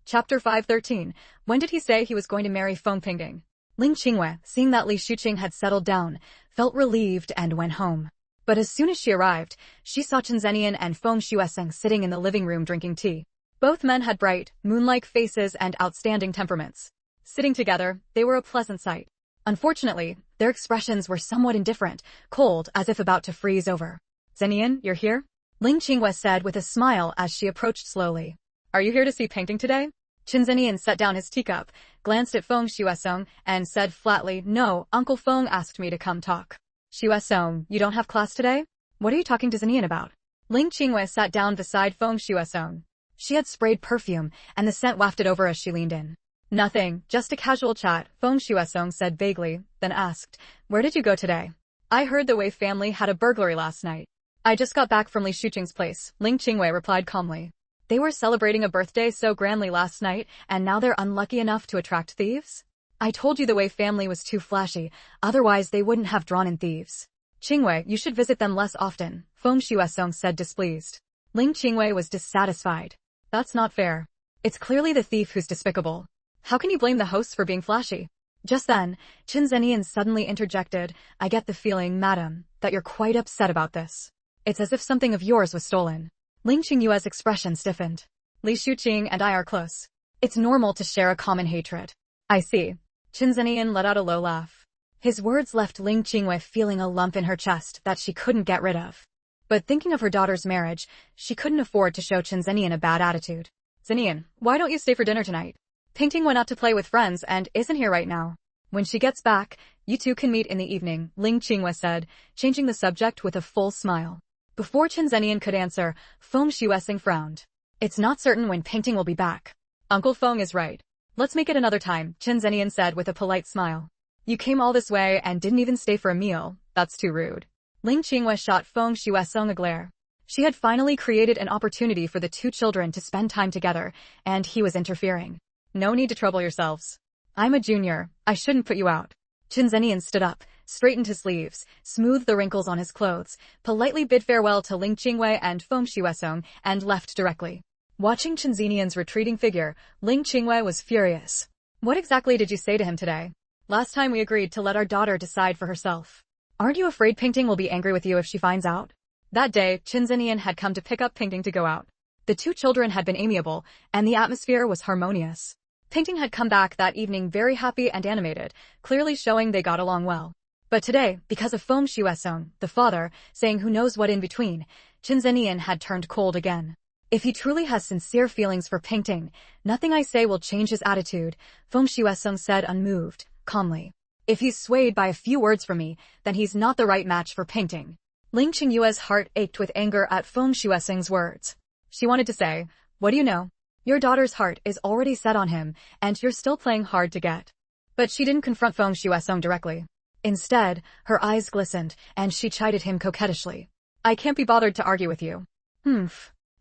Chapter 513. When did he say he was going to marry Feng Pingding? Ling Qinghua, seeing that Li Shuqing had settled down, felt relieved and went home. But as soon as she arrived, she saw Chen Zenian and Feng Shueseng sitting in the living room drinking tea. Both men had bright, moon-like faces and outstanding temperaments. Sitting together, they were a pleasant sight. Unfortunately, their expressions were somewhat indifferent, cold, as if about to freeze over. "Zenian, you're here?" Ling Qinghua said with a smile as she approached slowly. "Are you here to see painting today?" Chen Zenian set down his teacup, glanced at Feng Shueseng, and said flatly, "No, Uncle Feng asked me to come talk." "Shueseng, you don't have class today? What are you talking to Zenian about?" Ling Qinghua sat down beside Feng Shueseng. She had sprayed perfume, and the scent wafted over as she leaned in. "Nothing, just a casual chat," Feng Shueseng said vaguely, then asked, "Where did you go today?" "I heard the Wei family had a burglary last night." "I just got back from Li Shuqing's place," Ling Qinghua replied calmly. "They were celebrating a birthday so grandly last night, and now they're unlucky enough to attract thieves? I told you the Wei family was too flashy, otherwise they wouldn't have drawn in thieves." "Qinghua, you should visit them less often," Feng Shueseng said displeased. Ling Qinghua was dissatisfied. "That's not fair. It's clearly the thief who's despicable. How can you blame the hosts for being flashy?" Just then, Chen Zenian suddenly interjected, "I get the feeling, madam, that you're quite upset about this. It's as if something of yours was stolen." Ling Qingyue's expression stiffened. "Li Shuqing and I are close. It's normal to share a common hatred." "I see." Chen Zenian let out a low laugh. His words left Ling Qinghua feeling a lump in her chest that she couldn't get rid of. But thinking of her daughter's marriage, she couldn't afford to show Chen Zenian a bad attitude. "Zenian, why don't you stay for dinner tonight? Painting went out to play with friends and isn't here right now. When she gets back, you two can meet in the evening," Ling Qinghua said, changing the subject with a full smile. Before Chen Zenian could answer, Feng Shueseng frowned. "It's not certain when Painting will be back." "Uncle Feng is right. Let's make it another time," Chen Zenian said with a polite smile. "You came all this way and didn't even stay for a meal. That's too rude." Ling Qinghua shot Feng Shueseng a glare. She had finally created an opportunity for the two children to spend time together, and he was interfering. "No need to trouble yourselves. I'm a junior, I shouldn't put you out." Chen Zenian stood up, straightened his sleeves, smoothed the wrinkles on his clothes, politely bid farewell to Ling Qinghua and Feng Shueseng, and left directly. Watching Chen Zenian's retreating figure, Ling Qinghua was furious. "What exactly did you say to him today? Last time we agreed to let our daughter decide for herself. Aren't you afraid Painting will be angry with you if she finds out?" That day, Chen Zenian had come to pick up Painting to go out. The two children had been amiable, and the atmosphere was harmonious. Painting had come back that evening very happy and animated, clearly showing they got along well. But today, because of Feng Shueseng, the father, saying who knows what in between, Chen Zenian had turned cold again. "If he truly has sincere feelings for Painting, nothing I say will change his attitude," Feng Shueseng said unmoved, calmly. "If he's swayed by a few words from me, then he's not the right match for Painting." Ling Qingyue's heart ached with anger at Feng Shueseng's words. She wanted to say, "What do you know? Your daughter's heart is already set on him, and you're still playing hard to get." But she didn't confront Feng Shueseng directly. Instead, her eyes glistened, and she chided him coquettishly. "I can't be bothered to argue with you.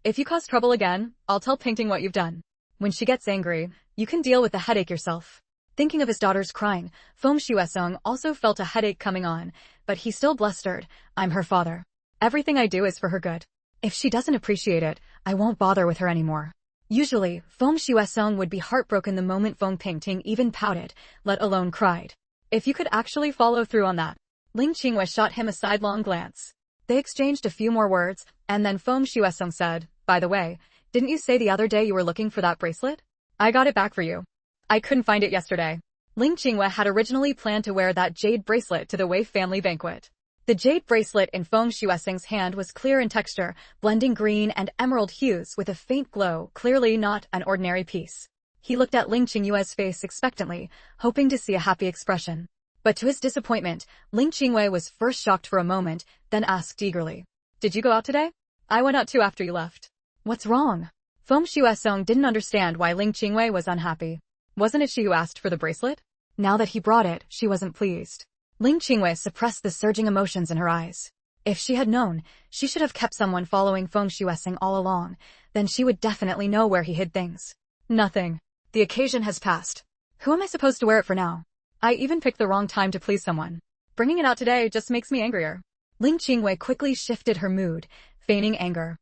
If you cause trouble again, I'll tell Painting what you've done. When she gets angry, you can deal with the headache yourself." Thinking of his daughter's crying, Feng Shueseng also felt a headache coming on, but he still blustered, "I'm her father. Everything I do is for her good. If she doesn't appreciate it, I won't bother with her anymore." Usually, Feng Shueseng would be heartbroken the moment Feng Painting even pouted, let alone cried. "If you could actually follow through on that." Ling Qinghua shot him a sidelong glance. They exchanged a few more words, and then Feng Shueseng said, "By the way, didn't you say the other day you were looking for that bracelet? I got it back for you. I couldn't find it yesterday." Ling Qinghua had originally planned to wear that jade bracelet to the Wei family banquet. The jade bracelet in Feng Shueseng's hand was clear in texture, blending green and emerald hues with a faint glow, clearly not an ordinary piece. He looked at Ling Qingyue's face expectantly, hoping to see a happy expression. But to his disappointment, Ling Qingyue was first shocked for a moment, then asked eagerly, "Did you go out today? I went out too after you left." "What's wrong?" Feng Shueseng didn't understand why Ling Qingyue was unhappy. Wasn't it she who asked for the bracelet? Now that he brought it, she wasn't pleased. Ling Qingyue suppressed the surging emotions in her eyes. If she had known, she should have kept someone following Feng Shueseng all along, then she would definitely know where he hid things. "Nothing. The occasion has passed. Who am I supposed to wear it for now? I even picked the wrong time to please someone. Bringing it out today just makes me angrier." Ling Qingyue quickly shifted her mood, feigning anger.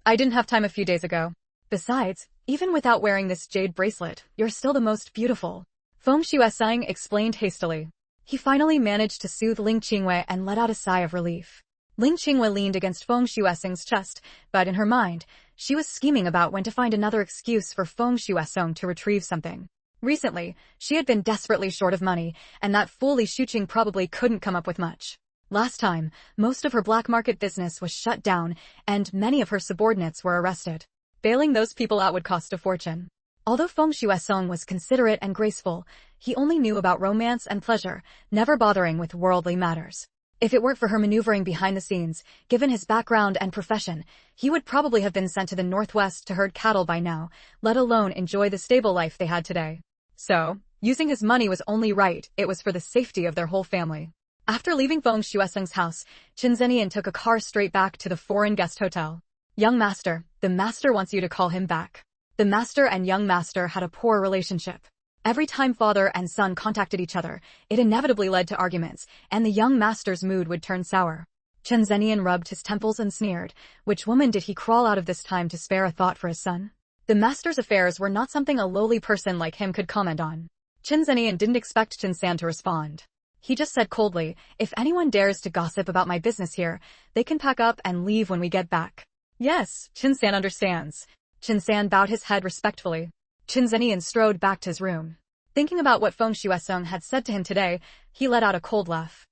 "I didn't have time a few days ago. Besides, even without wearing this jade bracelet, you're still the most beautiful," Feng Shueseng explained hastily. He finally managed to soothe Ling Qingyue and let out a sigh of relief. Ling Qinghua leaned against Feng Shueseng's chest, but in her mind, she was scheming about when to find another excuse for Feng Shueseng to retrieve something. Recently, she had been desperately short of money, and that fool Li Shuqing probably couldn't come up with much. Last time, most of her black market business was shut down, and many of her subordinates were arrested. Bailing those people out would cost a fortune. Although Feng Shueseng was considerate and graceful, he only knew about romance and pleasure, never bothering with worldly matters. If it weren't for her maneuvering behind the scenes, given his background and profession, he would probably have been sent to the northwest to herd cattle by now, let alone enjoy the stable life they had today. So, using his money was only right, it was for the safety of their whole family. After leaving Feng Shueseng's house, Qin Zhenyan took a car straight back to the foreign guest hotel. Young master, the master wants you to call him back. The master and young master had a poor relationship. Every time father and son contacted each other, it inevitably led to arguments, and the young master's mood would turn sour. Qin Zhenyan rubbed his temples and sneered. Which woman did he crawl out of this time to spare a thought for his son? The master's affairs were not something a lowly person like him could comment on. Qin Zhenyan didn't expect Qin San to respond. He just said coldly, if anyone dares to gossip about my business here, they can pack up and leave when we get back. Yes, Qin San understands. Qin San bowed his head respectfully. Qin Zhenyan strode back to his room. Thinking about what Feng Shueseng had said to him today, he let out a cold laugh.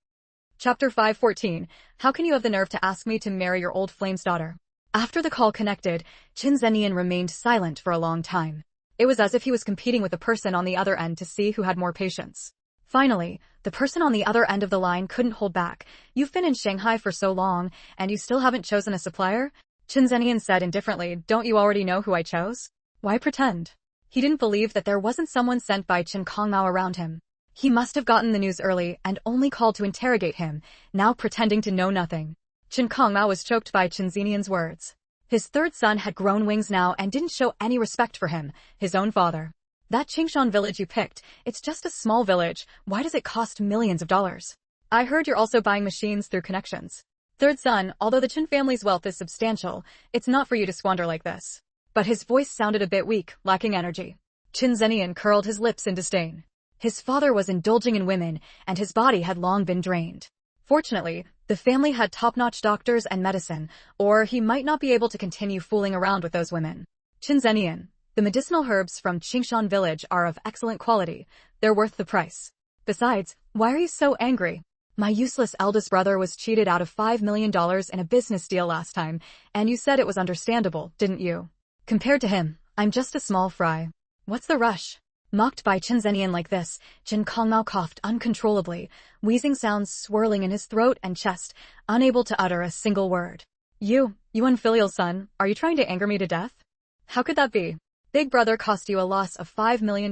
Chapter 514. How can you have the nerve to ask me to marry your old flame's daughter? After the call connected, Qin Zhenyan remained silent for a long time. It was as if he was competing with the person on the other end to see who had more patience. Finally, the person on the other end of the line couldn't hold back. You've been in Shanghai for so long, and you still haven't chosen a supplier? Qin Zhenyan said indifferently, don't you already know who I chose? Why pretend? He didn't believe that there wasn't someone sent by Qin Kongmao around him. He must have gotten the news early and only called to interrogate him, now pretending to know nothing. Qin Kongmao was choked by Qin Zhenyan's words. His third son had grown wings now and didn't show any respect for him, his own father. That Qingshan village you picked, it's just a small village, why does it cost millions of dollars? I heard you're also buying machines through connections. Third son, although the Qin family's wealth is substantial, it's not for you to squander like this. But his voice sounded a bit weak, lacking energy. Qin Zhenyan curled his lips in disdain. His father was indulging in women, and his body had long been drained. Fortunately, the family had top-notch doctors and medicine, or he might not be able to continue fooling around with those women. Qin Zhenyan, the medicinal herbs from Qingshan village are of excellent quality. They're worth the price. Besides, why are you so angry? My useless eldest brother was cheated out of $5 million in a business deal last time, and you said it was understandable, didn't you? Compared to him, I'm just a small fry. What's the rush? Mocked by Qin Zhenyan like this, Qin Kongmao coughed uncontrollably, wheezing sounds swirling in his throat and chest, unable to utter a single word. You unfilial son, are you trying to anger me to death? How could that be? Big brother cost you a loss of $5 million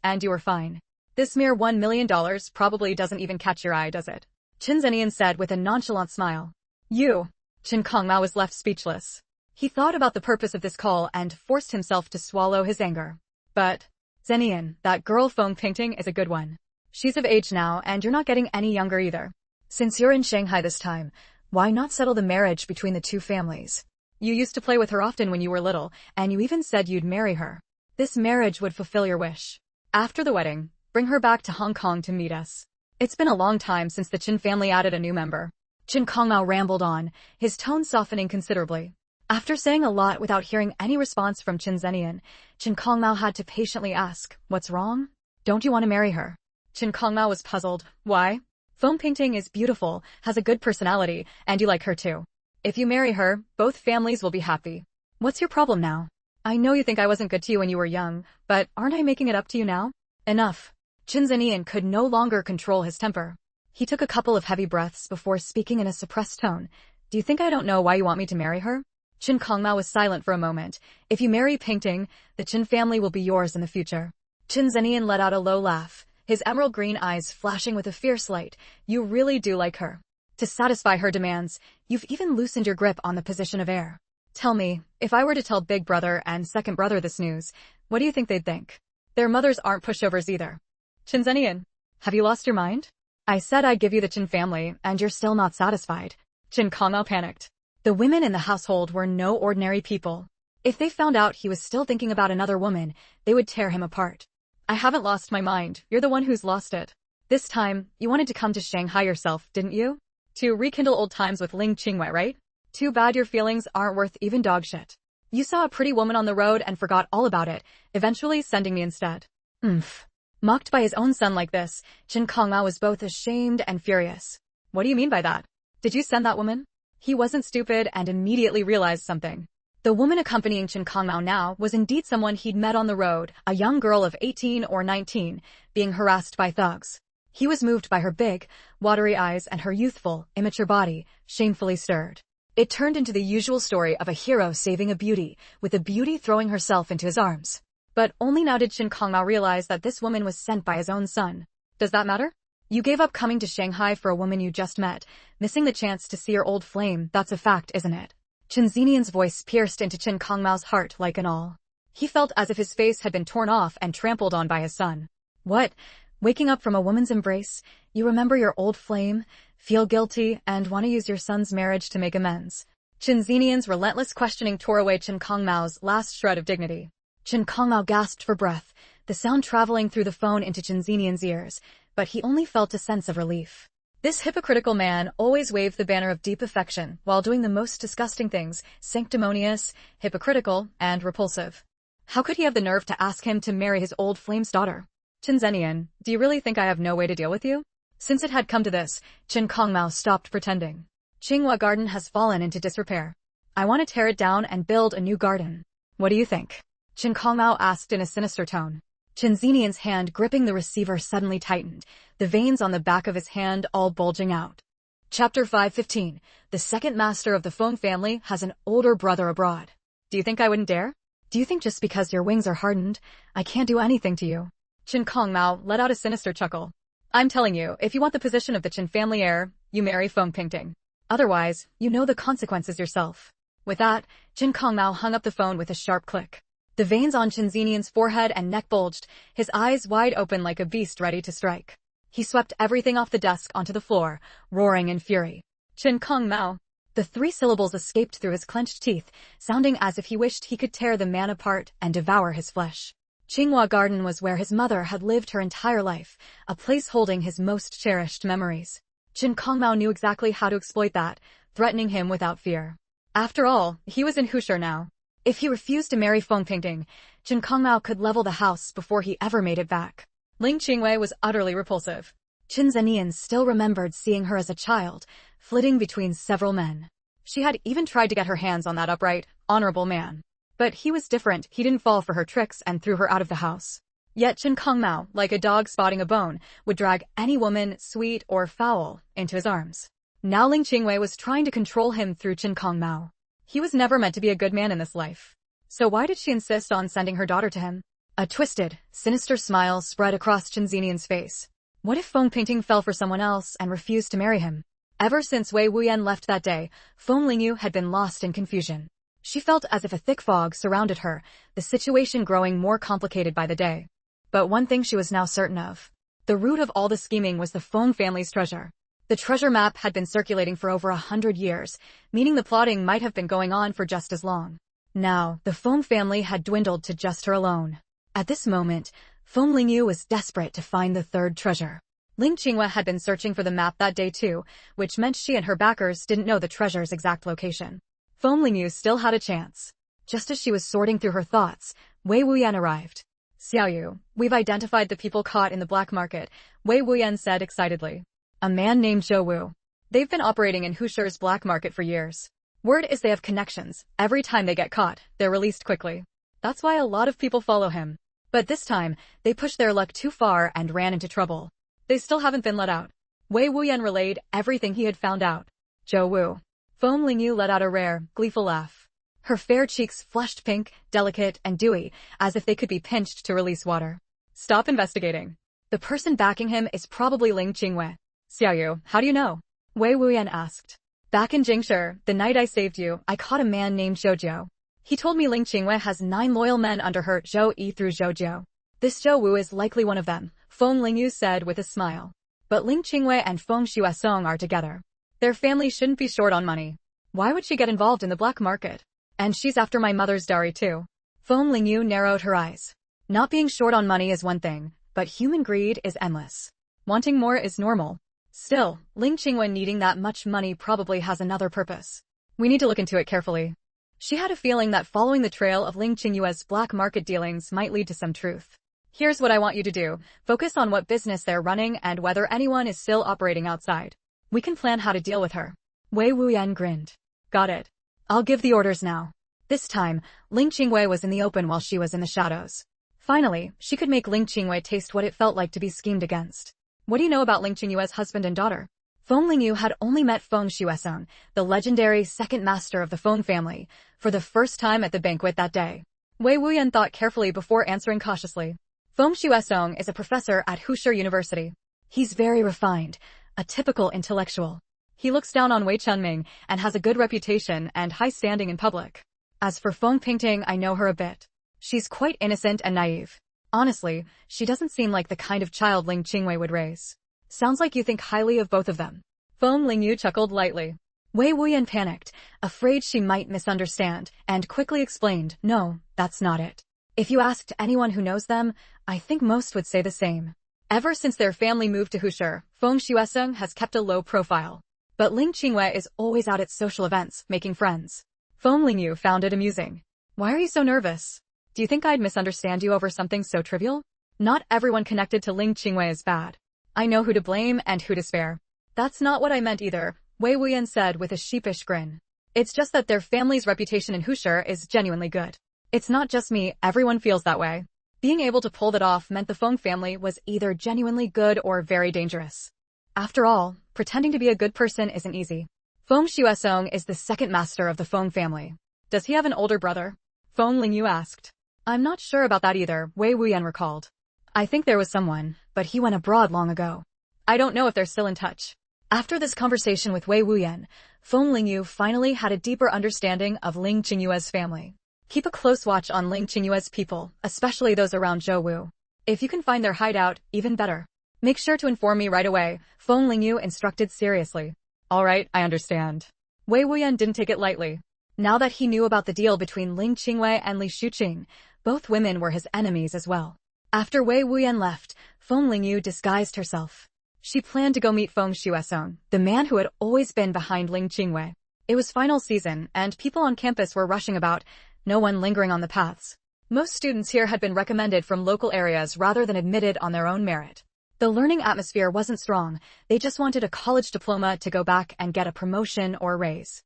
and you were fine. This mere $1 million probably doesn't even catch your eye, does it? Qin Zhenyan said with a nonchalant smile. Qin Kongmao was left speechless. He thought about the purpose of this call and forced himself to swallow his anger. But, Zhenyan, that girl Feng painting is a good one. She's of age now and you're not getting any younger either. Since you're in Shanghai this time, why not settle the marriage between the two families? You used to play with her often when you were little, and you even said you'd marry her. This marriage would fulfill your wish. After the wedding, bring her back to Hong Kong to meet us. It's been a long time since the Qin family added a new member. Qin Kongmao rambled on, his tone softening considerably. After saying a lot without hearing any response from Qin Zhenyan, Qin Kongmao had to patiently ask, what's wrong? Don't you want to marry her? Qin Kongmao was puzzled. Why? Feng painting is beautiful, has a good personality, and you like her too. If you marry her, both families will be happy. What's your problem now? I know you think I wasn't good to you when you were young, but aren't I making it up to you now? Enough. Qin Zhenyan could no longer control his temper. He took a couple of heavy breaths before speaking in a suppressed tone. Do you think I don't know why you want me to marry her? Qin Kongmao was silent for a moment. If you marry Painting, the Qin family will be yours in the future. Qin Zhenyan let out a low laugh, his emerald green eyes flashing with a fierce light. You really do like her. To satisfy her demands, you've even loosened your grip on the position of heir. Tell me, if I were to tell big brother and second brother this news, what do you think they'd think? Their mothers aren't pushovers either. Qin Zhenyan, have you lost your mind? I said I'd give you the Qin family, and you're still not satisfied. Qin Kongmao panicked. The women in the household were no ordinary people. If they found out he was still thinking about another woman, they would tear him apart. I haven't lost my mind, you're the one who's lost it. This time, you wanted to come to Shanghai yourself, didn't you? To rekindle old times with Ling Qingwei, right? Too bad your feelings aren't worth even dog shit. You saw a pretty woman on the road and forgot all about it, eventually sending me instead. Oomph. Mocked by his own son like this, Chen Kongmao was both ashamed and furious. What do you mean by that? Did you send that woman? He wasn't stupid and immediately realized something. The woman accompanying Chen Kongmao now was indeed someone he'd met on the road, a young girl of 18 or 19, being harassed by thugs. He was moved by her big, watery eyes and her youthful, immature body, shamefully stirred. It turned into the usual story of a hero saving a beauty, with the beauty throwing herself into his arms. But only now did Chen Kongmao realize that this woman was sent by his own son. Does that matter? You gave up coming to Shanghai for a woman you just met, missing the chance to see your old flame, that's a fact, isn't it? Chen Zinian's voice pierced into Chen Kongmao's heart like an awl. He felt as if his face had been torn off and trampled on by his son. What? Waking up from a woman's embrace, you remember your old flame, feel guilty, and want to use your son's marriage to make amends. Chen Zinian's relentless questioning tore away Chen Kongmao's last shred of dignity. Chen Kongmao gasped for breath, the sound traveling through the phone into Chen Zinian's ears, but he only felt a sense of relief. This hypocritical man always waved the banner of deep affection while doing the most disgusting things, sanctimonious, hypocritical, and repulsive. How could he have the nerve to ask him to marry his old flame's daughter? Chen Zenian, do you really think I have no way to deal with you? Since it had come to this, Chen Kongmao stopped pretending. Qinghua Garden has fallen into disrepair. I want to tear it down and build a new garden. What do you think? Chen Kongmao asked in a sinister tone. Chen Zenian's hand gripping the receiver suddenly tightened, the veins on the back of his hand all bulging out. Chapter 515. The second master of the Feng family has an older brother abroad. Do you think I wouldn't dare? Do you think just because your wings are hardened, I can't do anything to you? Chen Kongmao let out a sinister chuckle. I'm telling you, if you want the position of the Chen family heir, you marry Feng Pingting. Otherwise, you know the consequences yourself. With that, Chen Kongmao hung up the phone with a sharp click. The veins on Chen Zenian's forehead and neck bulged, his eyes wide open like a beast ready to strike. He swept everything off the desk onto the floor, roaring in fury. Chen Kongmao. The 3 syllables escaped through his clenched teeth, sounding as if he wished he could tear the man apart and devour his flesh. Qinghua Garden was where his mother had lived her entire life, a place holding his most cherished memories. Chen Kongmao knew exactly how to exploit that, threatening him without fear. After all, he was in Hushur now. If he refused to marry Feng Pingting, Chen Kongmao could level the house before he ever made it back. Ling Qingwei was utterly repulsive. Chen Zenian still remembered seeing her as a child, flitting between several men. She had even tried to get her hands on that upright, honorable man. But he was different, he didn't fall for her tricks and threw her out of the house. Yet Chen Kongmao, like a dog spotting a bone, would drag any woman, sweet or foul, into his arms. Now Ling Qingwei was trying to control him through Chen Kongmao. He was never meant to be a good man in this life. So why did she insist on sending her daughter to him? A twisted, sinister smile spread across Chen Zenian's face. What if Feng Pingting fell for someone else and refused to marry him? Ever since Wei Wuyan left that day, Feng Lingyu had been lost in confusion. She felt as if a thick fog surrounded her, the situation growing more complicated by the day. But one thing she was now certain of. The root of all the scheming was the Feng family's treasure. The treasure map had been circulating for over 100 years, meaning the plotting might have been going on for just as long. Now, the Feng family had dwindled to just her alone. At this moment, Feng Lingyu was desperate to find the third treasure. Ling Qingwei had been searching for the map that day too, which meant she and her backers didn't know the treasure's exact location. Feng Lingyu still had a chance. Just as she was sorting through her thoughts, Wei Wuyan arrived. Xiaoyu, we've identified the people caught in the black market, Wei Wuyan said excitedly. A man named Zhou Wu. They've been operating in Hushur's black market for years. Word is they have connections. Every time they get caught, they're released quickly. That's why a lot of people follow him. But this time, they pushed their luck too far and ran into trouble. They still haven't been let out. Wei Wuyan relayed everything he had found out. Zhou Wu. Feng Lingyu let out a rare, gleeful laugh. Her fair cheeks flushed pink, delicate, and dewy, as if they could be pinched to release water. Stop investigating. The person backing him is probably Ling Qingwei. Xiaoyu, how do you know? Wei Wuyan asked. Back in Jingshi, the night I saved you, I caught a man named Zhoujiu. He told me Ling Qingwei has 9 loyal men under her, Zhou Yi through Zhoujiu. This Zhou Wu is likely one of them, Feng Lingyu said with a smile. But Ling Qingwei and Feng Xuesong are together. Their family shouldn't be short on money. Why would she get involved in the black market? And she's after my mother's dowry too. Feng Lingyu narrowed her eyes. Not being short on money is one thing, but human greed is endless. Wanting more is normal. Still, Ling Qingwen needing that much money probably has another purpose. We need to look into it carefully. She had a feeling that following the trail of Ling Qingyue's black market dealings might lead to some truth. Here's what I want you to do. Focus on what business they're running and whether anyone is still operating outside. We can plan how to deal with her. Wei Wuyan grinned. Got it. I'll give the orders now. This time, Ling Qingwei was in the open while she was in the shadows. Finally, she could make Ling Qingwei taste what it felt like to be schemed against. What do you know about Ling Qingyue's husband and daughter? Feng Lingyu had only met Feng Xuesong, the legendary second master of the Feng family, for the first time at the banquet that day. Wei Wuyan thought carefully before answering cautiously. Feng Xuesong is a professor at Husher University. He's very refined, a typical intellectual. He looks down on Wei Chunming and has a good reputation and high standing in public. As for Feng Pingting, I know her a bit. She's quite innocent and naive. Honestly, she doesn't seem like the kind of child Ling Qingwei would raise. Sounds like you think highly of both of them. Feng Lingyu chuckled lightly. Wei Wuyan panicked, afraid she might misunderstand, and quickly explained, no, that's not it. If you asked anyone who knows them, I think most would say the same. Ever since their family moved to Husher, Feng Xuesong has kept a low profile. But Ling Qingwei is always out at social events, making friends. Feng Lingyu found it amusing. Why are you so nervous? Do you think I'd misunderstand you over something so trivial? Not everyone connected to Ling Qingwei is bad. I know who to blame and who to spare. That's not what I meant either, Wei Wuyan said with a sheepish grin. It's just that their family's reputation in Husher is genuinely good. It's not just me, everyone feels that way. Being able to pull that off meant the Feng family was either genuinely good or very dangerous. After all, pretending to be a good person isn't easy. Feng Xuesong is the second master of the Feng family. Does he have an older brother? Feng Lingyu asked. I'm not sure about that either, Wei Wuyan recalled. I think there was someone, but he went abroad long ago. I don't know if they're still in touch. After this conversation with Wei Wuyan, Feng Lingyu finally had a deeper understanding of Ling Qingyue's family. Keep a close watch on Ling Qingyue's people, especially those around Zhou Wu. If you can find their hideout, even better. Make sure to inform me right away, Feng Lingyu instructed seriously. All right, I understand. Wei Wuyan didn't take it lightly. Now that he knew about the deal between Ling Qingwei and Li Shuqing, both women were his enemies as well. After Wei Wuyan left, Feng Lingyu disguised herself. She planned to go meet Feng Xuesong, the man who had always been behind Ling Qingwei. It was final season, and people on campus were rushing about, no one lingering on the paths. Most students here had been recommended from local areas rather than admitted on their own merit. The learning atmosphere wasn't strong, they just wanted a college diploma to go back and get a promotion or raise.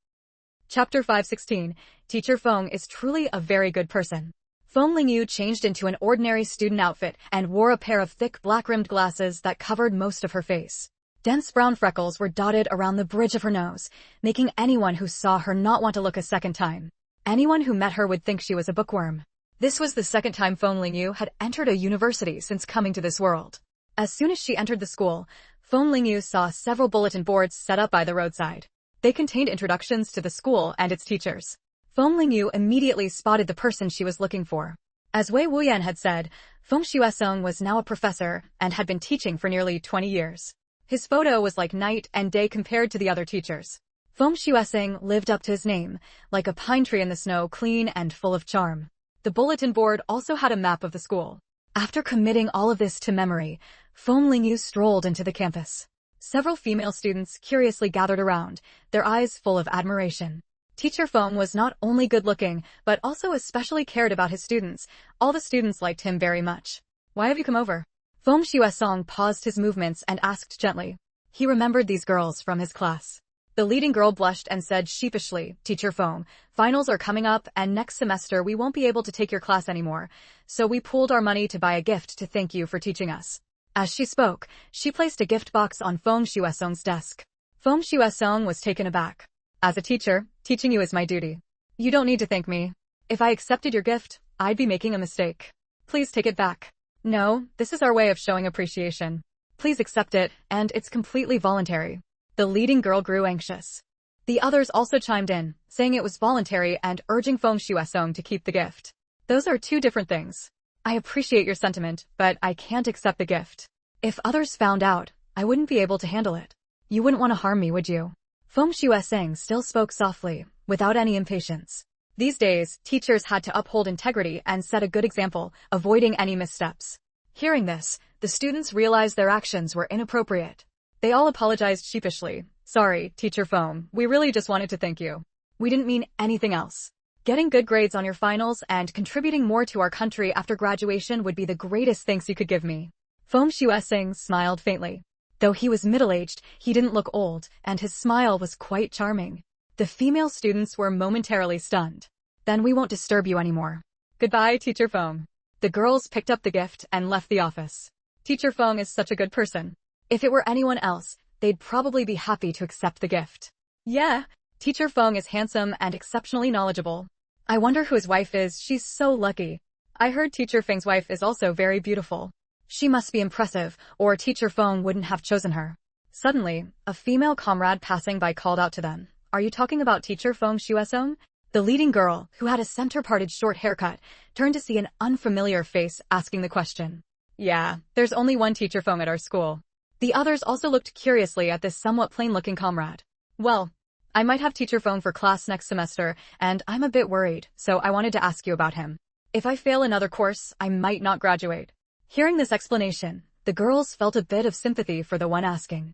Chapter 516, Teacher Feng is truly a very good person. Feng Lingyu changed into an ordinary student outfit and wore a pair of thick black-rimmed glasses that covered most of her face. Dense brown freckles were dotted around the bridge of her nose, making anyone who saw her not want to look a second time. Anyone who met her would think she was a bookworm. This was the second time Feng Lingyu had entered a university since coming to this world. As soon as she entered the school, Feng Lingyu saw several bulletin boards set up by the roadside. They contained introductions to the school and its teachers. Feng Lingyu immediately spotted the person she was looking for. As Wei Wuyan had said, Feng Xuesong was now a professor and had been teaching for nearly 20 years. His photo was like night and day compared to the other teachers. Feng Xuesong lived up to his name, like a pine tree in the snow, clean and full of charm. The bulletin board also had a map of the school. After committing all of this to memory, Feng Lingyu strolled into the campus. Several female students curiously gathered around, their eyes full of admiration. Teacher Feng was not only good-looking, but also especially cared about his students. All the students liked him very much. Why have you come over? Feng Xuesong paused his movements and asked gently. He remembered these girls from his class. The leading girl blushed and said sheepishly, Teacher Feng, finals are coming up and next semester we won't be able to take your class anymore, so we pooled our money to buy a gift to thank you for teaching us. As she spoke, she placed a gift box on Feng Xuesong's desk. Feng Xuesong was taken aback. As a teacher, teaching you is my duty. You don't need to thank me. If I accepted your gift, I'd be making a mistake. Please take it back. No, this is our way of showing appreciation. Please accept it, and it's completely voluntary. The leading girl grew anxious. The others also chimed in, saying it was voluntary and urging Feng Xuesong to keep the gift. Those are two different things. I appreciate your sentiment, but I can't accept the gift. If others found out, I wouldn't be able to handle it. You wouldn't want to harm me, would you? Feng Xuesong still spoke softly, without any impatience. These days, teachers had to uphold integrity and set a good example, avoiding any missteps. Hearing this, the students realized their actions were inappropriate. They all apologized sheepishly. Sorry, Teacher Foam, we really just wanted to thank you. We didn't mean anything else. Getting good grades on your finals and contributing more to our country after graduation would be the greatest thanks you could give me. Foam Shuesing smiled faintly. Though he was middle-aged, he didn't look old, and his smile was quite charming. The female students were momentarily stunned. Then we won't disturb you anymore. Goodbye, Teacher Foam. The girls picked up the gift and left the office. Teacher Foam is such a good person. If it were anyone else, they'd probably be happy to accept the gift. Yeah, Teacher Foam is handsome and exceptionally knowledgeable. I wonder who his wife is. She's so lucky. I heard Teacher Feng's wife is also very beautiful. She must be impressive, or Teacher Foam wouldn't have chosen her. Suddenly, a female comrade passing by called out to them. Are you talking about Teacher Foam Shuesong? The leading girl, who had a center-parted short haircut, turned to see an unfamiliar face asking the question. Yeah, there's only one Teacher Foam at our school. The others also looked curiously at this somewhat plain-looking comrade. Well, I might have Teacher Foam for class next semester, and I'm a bit worried, so I wanted to ask you about him. If I fail another course, I might not graduate. Hearing this explanation, the girls felt a bit of sympathy for the one asking.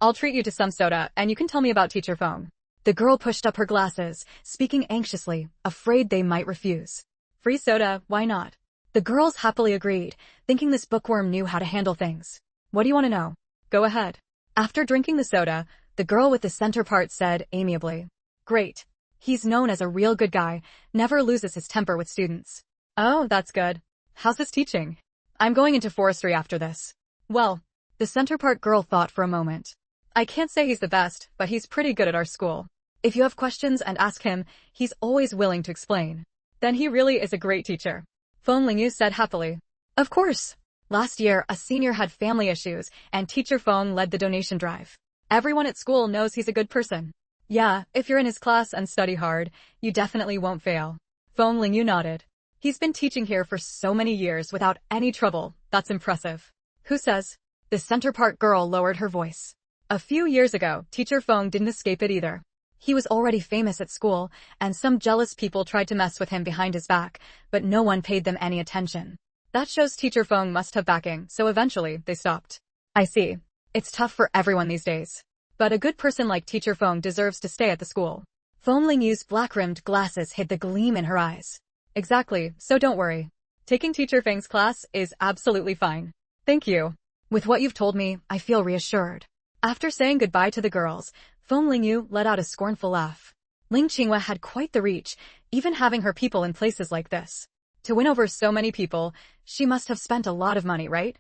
I'll treat you to some soda, and you can tell me about Teacher Foam. The girl pushed up her glasses, speaking anxiously, afraid they might refuse. Free soda, why not? The girls happily agreed, thinking this bookworm knew how to handle things. What do you want to know? Go ahead. After drinking the soda, the girl with the center part said amiably. Great. He's known as a real good guy, never loses his temper with students. Oh, that's good. How's his teaching? I'm going into forestry after this. Well, the center part girl thought for a moment. I can't say he's the best, but he's pretty good at our school. If you have questions and ask him, he's always willing to explain. Then he really is a great teacher. Feng Lingyu said happily. Of course. Last year, a senior had family issues, and Teacher Feng led the donation drive. Everyone at school knows he's a good person. Yeah, if you're in his class and study hard, you definitely won't fail. Feng Lingyu nodded. He's been teaching here for so many years without any trouble. That's impressive. Who says? The center part girl lowered her voice. A few years ago, Teacher Feng didn't escape it either. He was already famous at school, and some jealous people tried to mess with him behind his back, but no one paid them any attention. That shows Teacher Feng must have backing, so eventually, they stopped. I see. It's tough for everyone these days. But a good person like Teacher Feng deserves to stay at the school. Feng Lingyu's black-rimmed glasses hid the gleam in her eyes. Exactly, so don't worry. Taking Teacher Feng's class is absolutely fine. Thank you. With what you've told me, I feel reassured. After saying goodbye to the girls, Feng Lingyu let out a scornful laugh. Ling Qinghua had quite the reach, even having her people in places like this. To win over so many people, she must have spent a lot of money, right?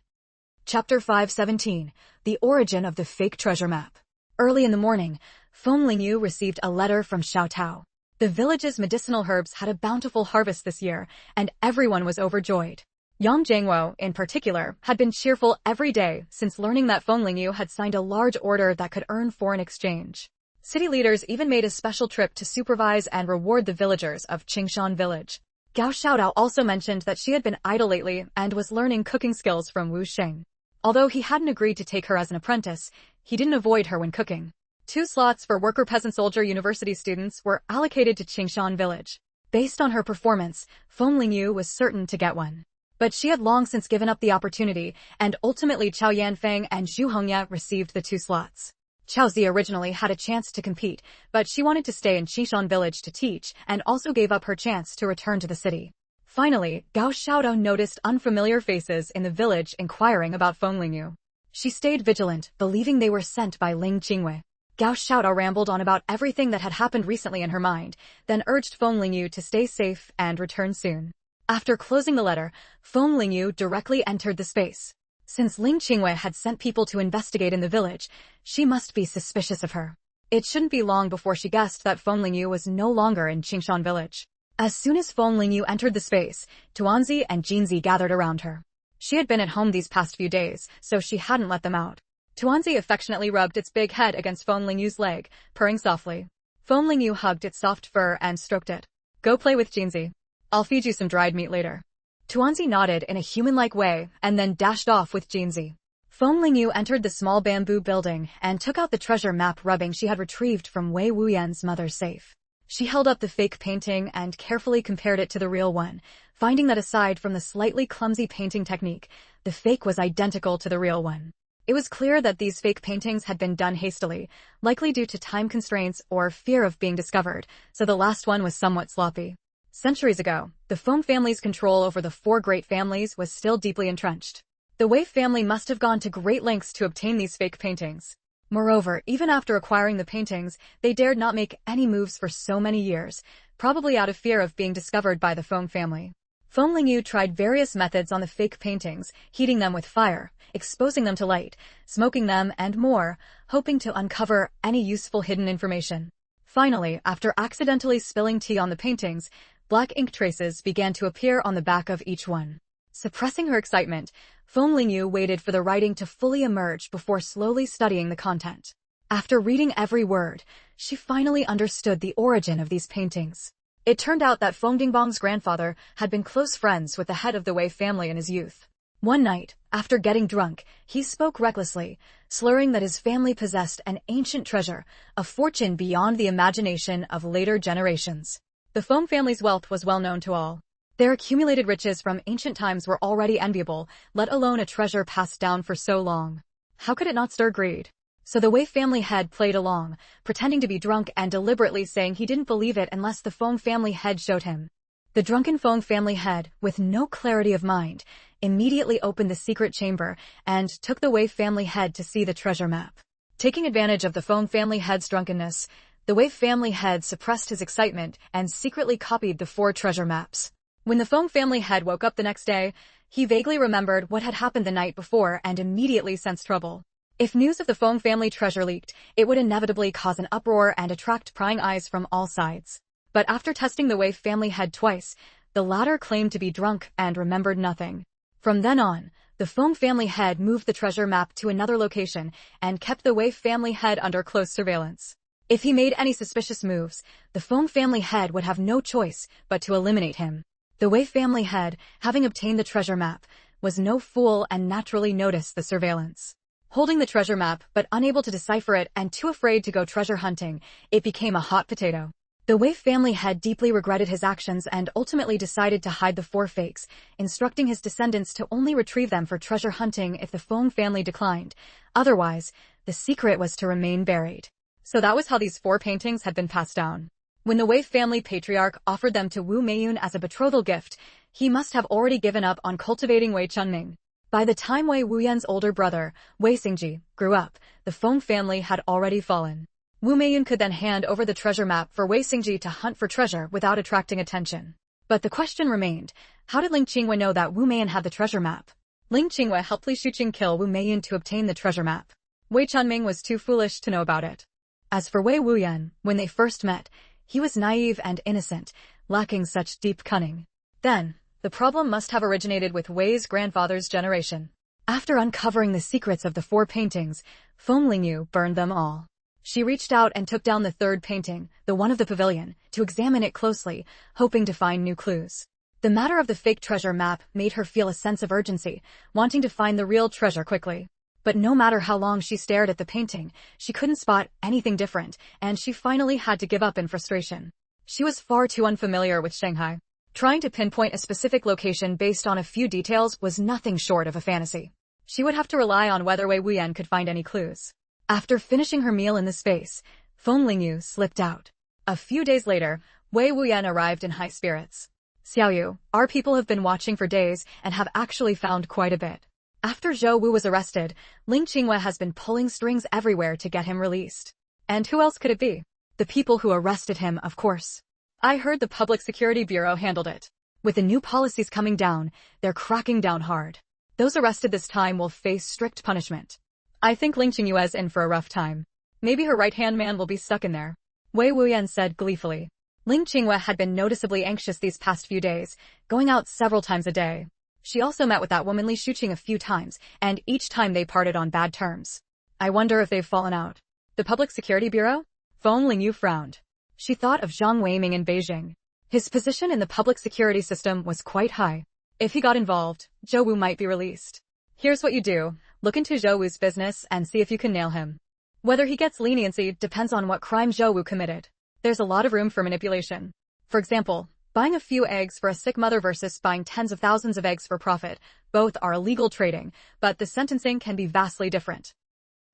Chapter 517, The Origin of the Fake Treasure Map. Early in the morning, Feng Lingyu received a letter from Xiao Tao. The village's medicinal herbs had a bountiful harvest this year, and everyone was overjoyed. Yang Jiangwo, in particular, had been cheerful every day since learning that Feng Lingyu had signed a large order that could earn foreign exchange. City leaders even made a special trip to supervise and reward the villagers of Qingshan village. Gao Xiaodao also mentioned that she had been idle lately and was learning cooking skills from Wu Sheng. Although he hadn't agreed to take her as an apprentice, he didn't avoid her when cooking. 2 slots for worker peasant soldier university students were allocated to Qingshan village. Based on her performance, Feng Lingyu was certain to get one. But she had long since given up the opportunity, and ultimately Chao Yanfeng and Zhu Hongya received the 2 slots. Chao Zi originally had a chance to compete, but she wanted to stay in Qingshan village to teach, and also gave up her chance to return to the city. Finally, Gao Xiaodao noticed unfamiliar faces in the village inquiring about Feng Lingyu. She stayed vigilant, believing they were sent by Ling Qinghua. Gao Xiaodao rambled on about everything that had happened recently in her mind, then urged Feng Lingyu to stay safe and return soon. After closing the letter, Feng Lingyu directly entered the space. Since Ling Qinghua had sent people to investigate in the village, she must be suspicious of her. It shouldn't be long before she guessed that Feng Lingyu was no longer in Qingshan village. As soon as Feng Lingyu entered the space, Tuanzi and Jinzi gathered around her. She had been at home these past few days, so she hadn't let them out. Tuanzi affectionately rubbed its big head against Feng Lingyu's leg, purring softly. Feng Lingyu hugged its soft fur and stroked it. Go play with Jinzi. I'll feed you some dried meat later. Tuanzi nodded in a human-like way and then dashed off with Jinzi. Feng Lingyu entered the small bamboo building and took out the treasure map rubbing she had retrieved from Wei Wuyan's mother's safe. She held up the fake painting and carefully compared it to the real one, finding that aside from the slightly clumsy painting technique, the fake was identical to the real one. It was clear that these fake paintings had been done hastily, likely due to time constraints or fear of being discovered, so the last one was somewhat sloppy. Centuries ago, the Feng family's control over the four great families was still deeply entrenched. The Wei family must have gone to great lengths to obtain these fake paintings. Moreover, even after acquiring the paintings, they dared not make any moves for so many years, probably out of fear of being discovered by the Feng family. Feng Lingyu tried various methods on the fake paintings, heating them with fire, exposing them to light, smoking them, and more, hoping to uncover any useful hidden information. Finally, after accidentally spilling tea on the paintings, black ink traces began to appear on the back of each one. Suppressing her excitement, Feng Lingyu waited for the writing to fully emerge before slowly studying the content. After reading every word, she finally understood the origin of these paintings. It turned out that Feng Dingbang's grandfather had been close friends with the head of the Wei family in his youth. One night, after getting drunk, he spoke recklessly, slurring that his family possessed an ancient treasure, a fortune beyond the imagination of later generations. The Feng family's wealth was well known to all. Their accumulated riches from ancient times were already enviable, let alone a treasure passed down for so long. How could it not stir greed? So the Wei family head played along, pretending to be drunk and deliberately saying he didn't believe it unless the Feng family head showed him. The drunken Feng family head, with no clarity of mind, immediately opened the secret chamber and took the Wei family head to see the treasure map. Taking advantage of the Feng family head's drunkenness, the Wei family head suppressed his excitement and secretly copied the 4 treasure maps. When the Feng family head woke up the next day, he vaguely remembered what had happened the night before and immediately sensed trouble. If news of the Feng family treasure leaked, it would inevitably cause an uproar and attract prying eyes from all sides. But after testing the Wei family head twice, the latter claimed to be drunk and remembered nothing. From then on, the Feng family head moved the treasure map to another location and kept the Wei family head under close surveillance. If he made any suspicious moves, the Feng family head would have no choice but to eliminate him. The Wei family head, having obtained the treasure map, was no fool and naturally noticed the surveillance. Holding the treasure map but unable to decipher it and too afraid to go treasure hunting, it became a hot potato. The Wei family head deeply regretted his actions and ultimately decided to hide the 4 fakes, instructing his descendants to only retrieve them for treasure hunting if the Feng family declined. Otherwise, the secret was to remain buried. So that was how these 4 paintings had been passed down. When the Wei family patriarch offered them to Wu Meiyun as a betrothal gift, he must have already given up on cultivating Wei Chunming. By the time Wei Wuyan's older brother, Wei Xingji, grew up, the Feng family had already fallen. Wu Meiyun could then hand over the treasure map for Wei Xingji to hunt for treasure without attracting attention. But the question remained, how did Ling Qingwei know that Wu Meiyun had the treasure map? Ling Qingwei helped Li Shuqing kill Wu Meiyun to obtain the treasure map. Wei Chunming was too foolish to know about it. As for Wei Wuyan, when they first met, he was naive and innocent, lacking such deep cunning. Then, the problem must have originated with Wei's grandfather's generation. After uncovering the secrets of the 4 paintings, Feng Lingyu burned them all. She reached out and took down the 3rd painting, the one of the pavilion, to examine it closely, hoping to find new clues. The matter of the fake treasure map made her feel a sense of urgency, wanting to find the real treasure quickly. But no matter how long she stared at the painting, she couldn't spot anything different, and she finally had to give up in frustration. She was far too unfamiliar with Shanghai. Trying to pinpoint a specific location based on a few details was nothing short of a fantasy. She would have to rely on whether Wei Wuyan could find any clues. After finishing her meal in the space, Feng Lingyu slipped out. A few days later, Wei Wuyan arrived in high spirits. Xiaoyu, our people have been watching for days and have actually found quite a bit. After Zhou Wu was arrested, Ling Qingwei has been pulling strings everywhere to get him released. And who else could it be? The people who arrested him, of course. I heard the Public Security Bureau handled it. With the new policies coming down, they're cracking down hard. Those arrested this time will face strict punishment. I think Ling Qingyue's in for a rough time. Maybe her right-hand man will be stuck in there. Wei Wuyan said gleefully. Ling Qingyue had been noticeably anxious these past few days, going out several times a day. She also met with that woman Li Shuqing a few times, and each time they parted on bad terms. I wonder if they've fallen out. The Public Security Bureau? Feng Lingyu frowned. She thought of Zhang Weiming in Beijing. His position in the public security system was quite high. If he got involved, Zhou Wu might be released. Here's what you do. Look into Zhou Wu's business and see if you can nail him. Whether he gets leniency depends on what crime Zhou Wu committed. There's a lot of room for manipulation. For example, Buying a few eggs for a sick mother versus buying tens of thousands of eggs for profit, both are illegal trading, but the sentencing can be vastly different.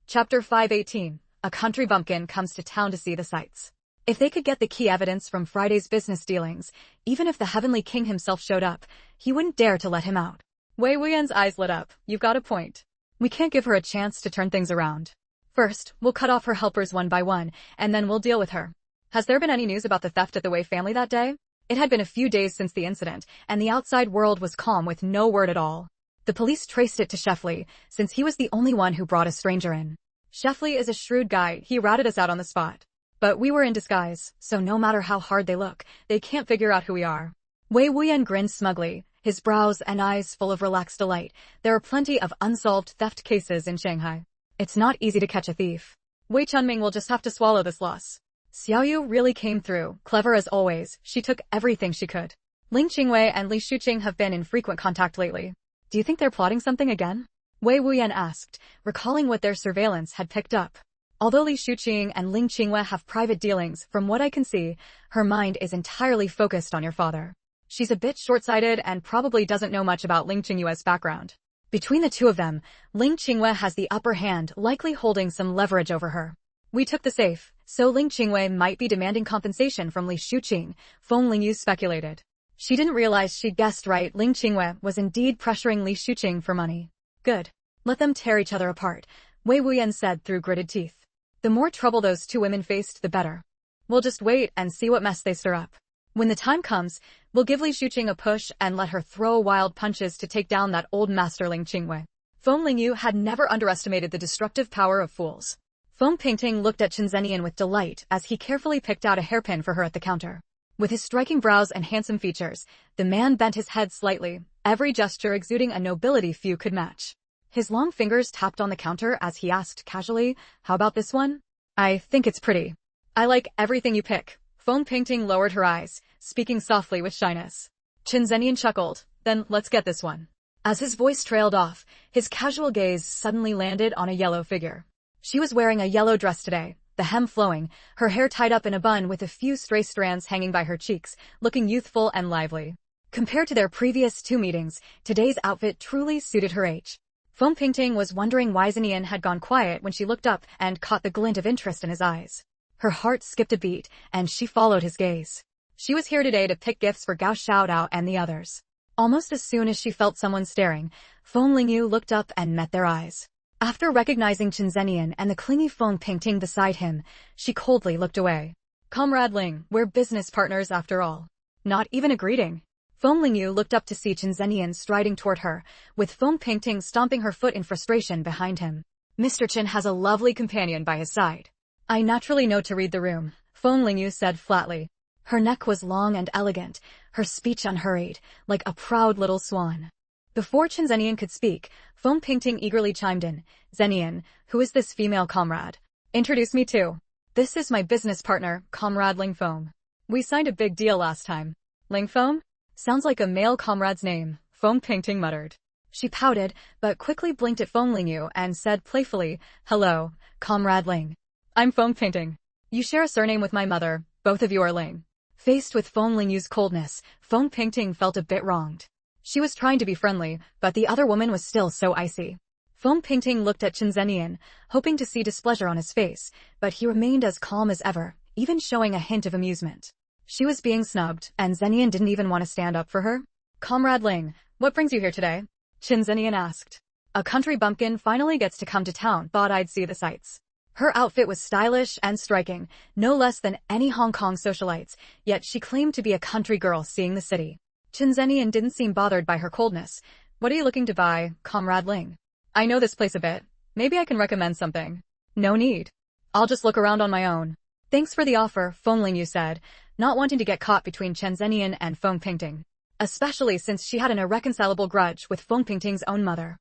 Chapter 518. A country bumpkin comes to town to see the sights. If they could get the key evidence from Friday's business dealings, even if the Heavenly King himself showed up, he wouldn't dare to let him out. Wei Wuyan's eyes lit up. You've got a point. We can't give her a chance to turn things around. First, we'll cut off her helpers one by one, and then we'll deal with her. Has there been any news about the theft at the Wei family that day? It had been a few days since the incident, and the outside world was calm with no word at all. The police traced it to Sheffley, since he was the only one who brought a stranger in. Sheffley is a shrewd guy, he ratted us out on the spot. But we were in disguise, so no matter how hard they look, they can't figure out who we are. Wei Wuyan grinned smugly, his brows and eyes full of relaxed delight. There are plenty of unsolved theft cases in Shanghai. It's not easy to catch a thief. Wei Chunming will just have to swallow this loss. Xiaoyu really came through, clever as always. She took everything she could. Ling Qingwei and Li Shuqing have been in frequent contact lately. Do you think they're plotting something again? Wei Wuyan asked, recalling what their surveillance had picked up. Although Li Shuqing and Ling Qingwei have private dealings, from what I can see, her mind is entirely focused on your father. She's a bit short-sighted and probably doesn't know much about Ling Qingyue's background. Between the two of them, Ling Qingwei has the upper hand, likely holding some leverage over her. We took the safe, so Ling Qingwei might be demanding compensation from Li Shuqing, Feng Lingyu speculated. She didn't realize she'd guessed right. Ling Qingwei was indeed pressuring Li Shuqing for money. Good. Let them tear each other apart, Wei Wuyan said through gritted teeth. The more trouble those two women faced, the better. We'll just wait and see what mess they stir up. When the time comes, we'll give Li Shuqing a push and let her throw wild punches to take down that old master Ling Qingwei. Feng Lingyu had never underestimated the destructive power of fools. Feng Pingting looked at Chen Zenian with delight as he carefully picked out a hairpin for her at the counter. With his striking brows and handsome features, the man bent his head slightly, every gesture exuding a nobility few could match. His long fingers tapped on the counter as he asked casually, how about this one? I think it's pretty. I like everything you pick. Feng Pingting lowered her eyes, speaking softly with shyness. Chen Zenian chuckled, then let's get this one. As his voice trailed off, his casual gaze suddenly landed on a yellow figure. She was wearing a yellow dress today, the hem flowing, her hair tied up in a bun with a few stray strands hanging by her cheeks, looking youthful and lively. Compared to their previous two meetings, today's outfit truly suited her age. Feng Pingting was wondering why Zenian had gone quiet when she looked up and caught the glint of interest in his eyes. Her heart skipped a beat, and she followed his gaze. She was here today to pick gifts for Gao Xiaodao and the others. Almost as soon as she felt someone staring, Feng Lingyu looked up and met their eyes. After recognizing Chen Zenian and the clingy Feng Pingting beside him, she coldly looked away. Comrade Ling, we're business partners after all. Not even a greeting. Feng Lingyu looked up to see Chen Zenian striding toward her, with Feng Pingting stomping her foot in frustration behind him. Mr. Chen has a lovely companion by his side. I naturally know to read the room, Feng Lingyu said flatly. Her neck was long and elegant, her speech unhurried, like a proud little swan. Before Chen Zenian could speak, Feng Pingting eagerly chimed in. Zenian, who is this female comrade? Introduce me to. This is my business partner, Comrade Ling Feng. We signed a big deal last time. Ling Feng? Sounds like a male comrade's name, Feng Pingting muttered. She pouted, but quickly blinked at Feng Lingyu and said playfully, Hello, Comrade Ling. I'm Feng Pingting. You share a surname with my mother, both of you are Ling. Faced with Feng Lingyu's coldness, Feng Pingting felt a bit wronged. She was trying to be friendly, but the other woman was still so icy. Feng Pingting looked at Chen Zenian, hoping to see displeasure on his face, but he remained as calm as ever, even showing a hint of amusement. She was being snubbed, and Zenian didn't even want to stand up for her. Comrade Ling, what brings you here today? Chen Zenian asked. A country bumpkin finally gets to come to town, thought I'd see the sights. Her outfit was stylish and striking, no less than any Hong Kong socialites, yet she claimed to be a country girl seeing the city. Chen Zenian didn't seem bothered by her coldness. What are you looking to buy, Comrade Ling? I know this place a bit. Maybe I can recommend something. No need. I'll just look around on my own. Thanks for the offer, Feng Lingyu said, not wanting to get caught between Chen Zenian and Feng Pingting. Especially since she had an irreconcilable grudge with Feng Pingting's own mother.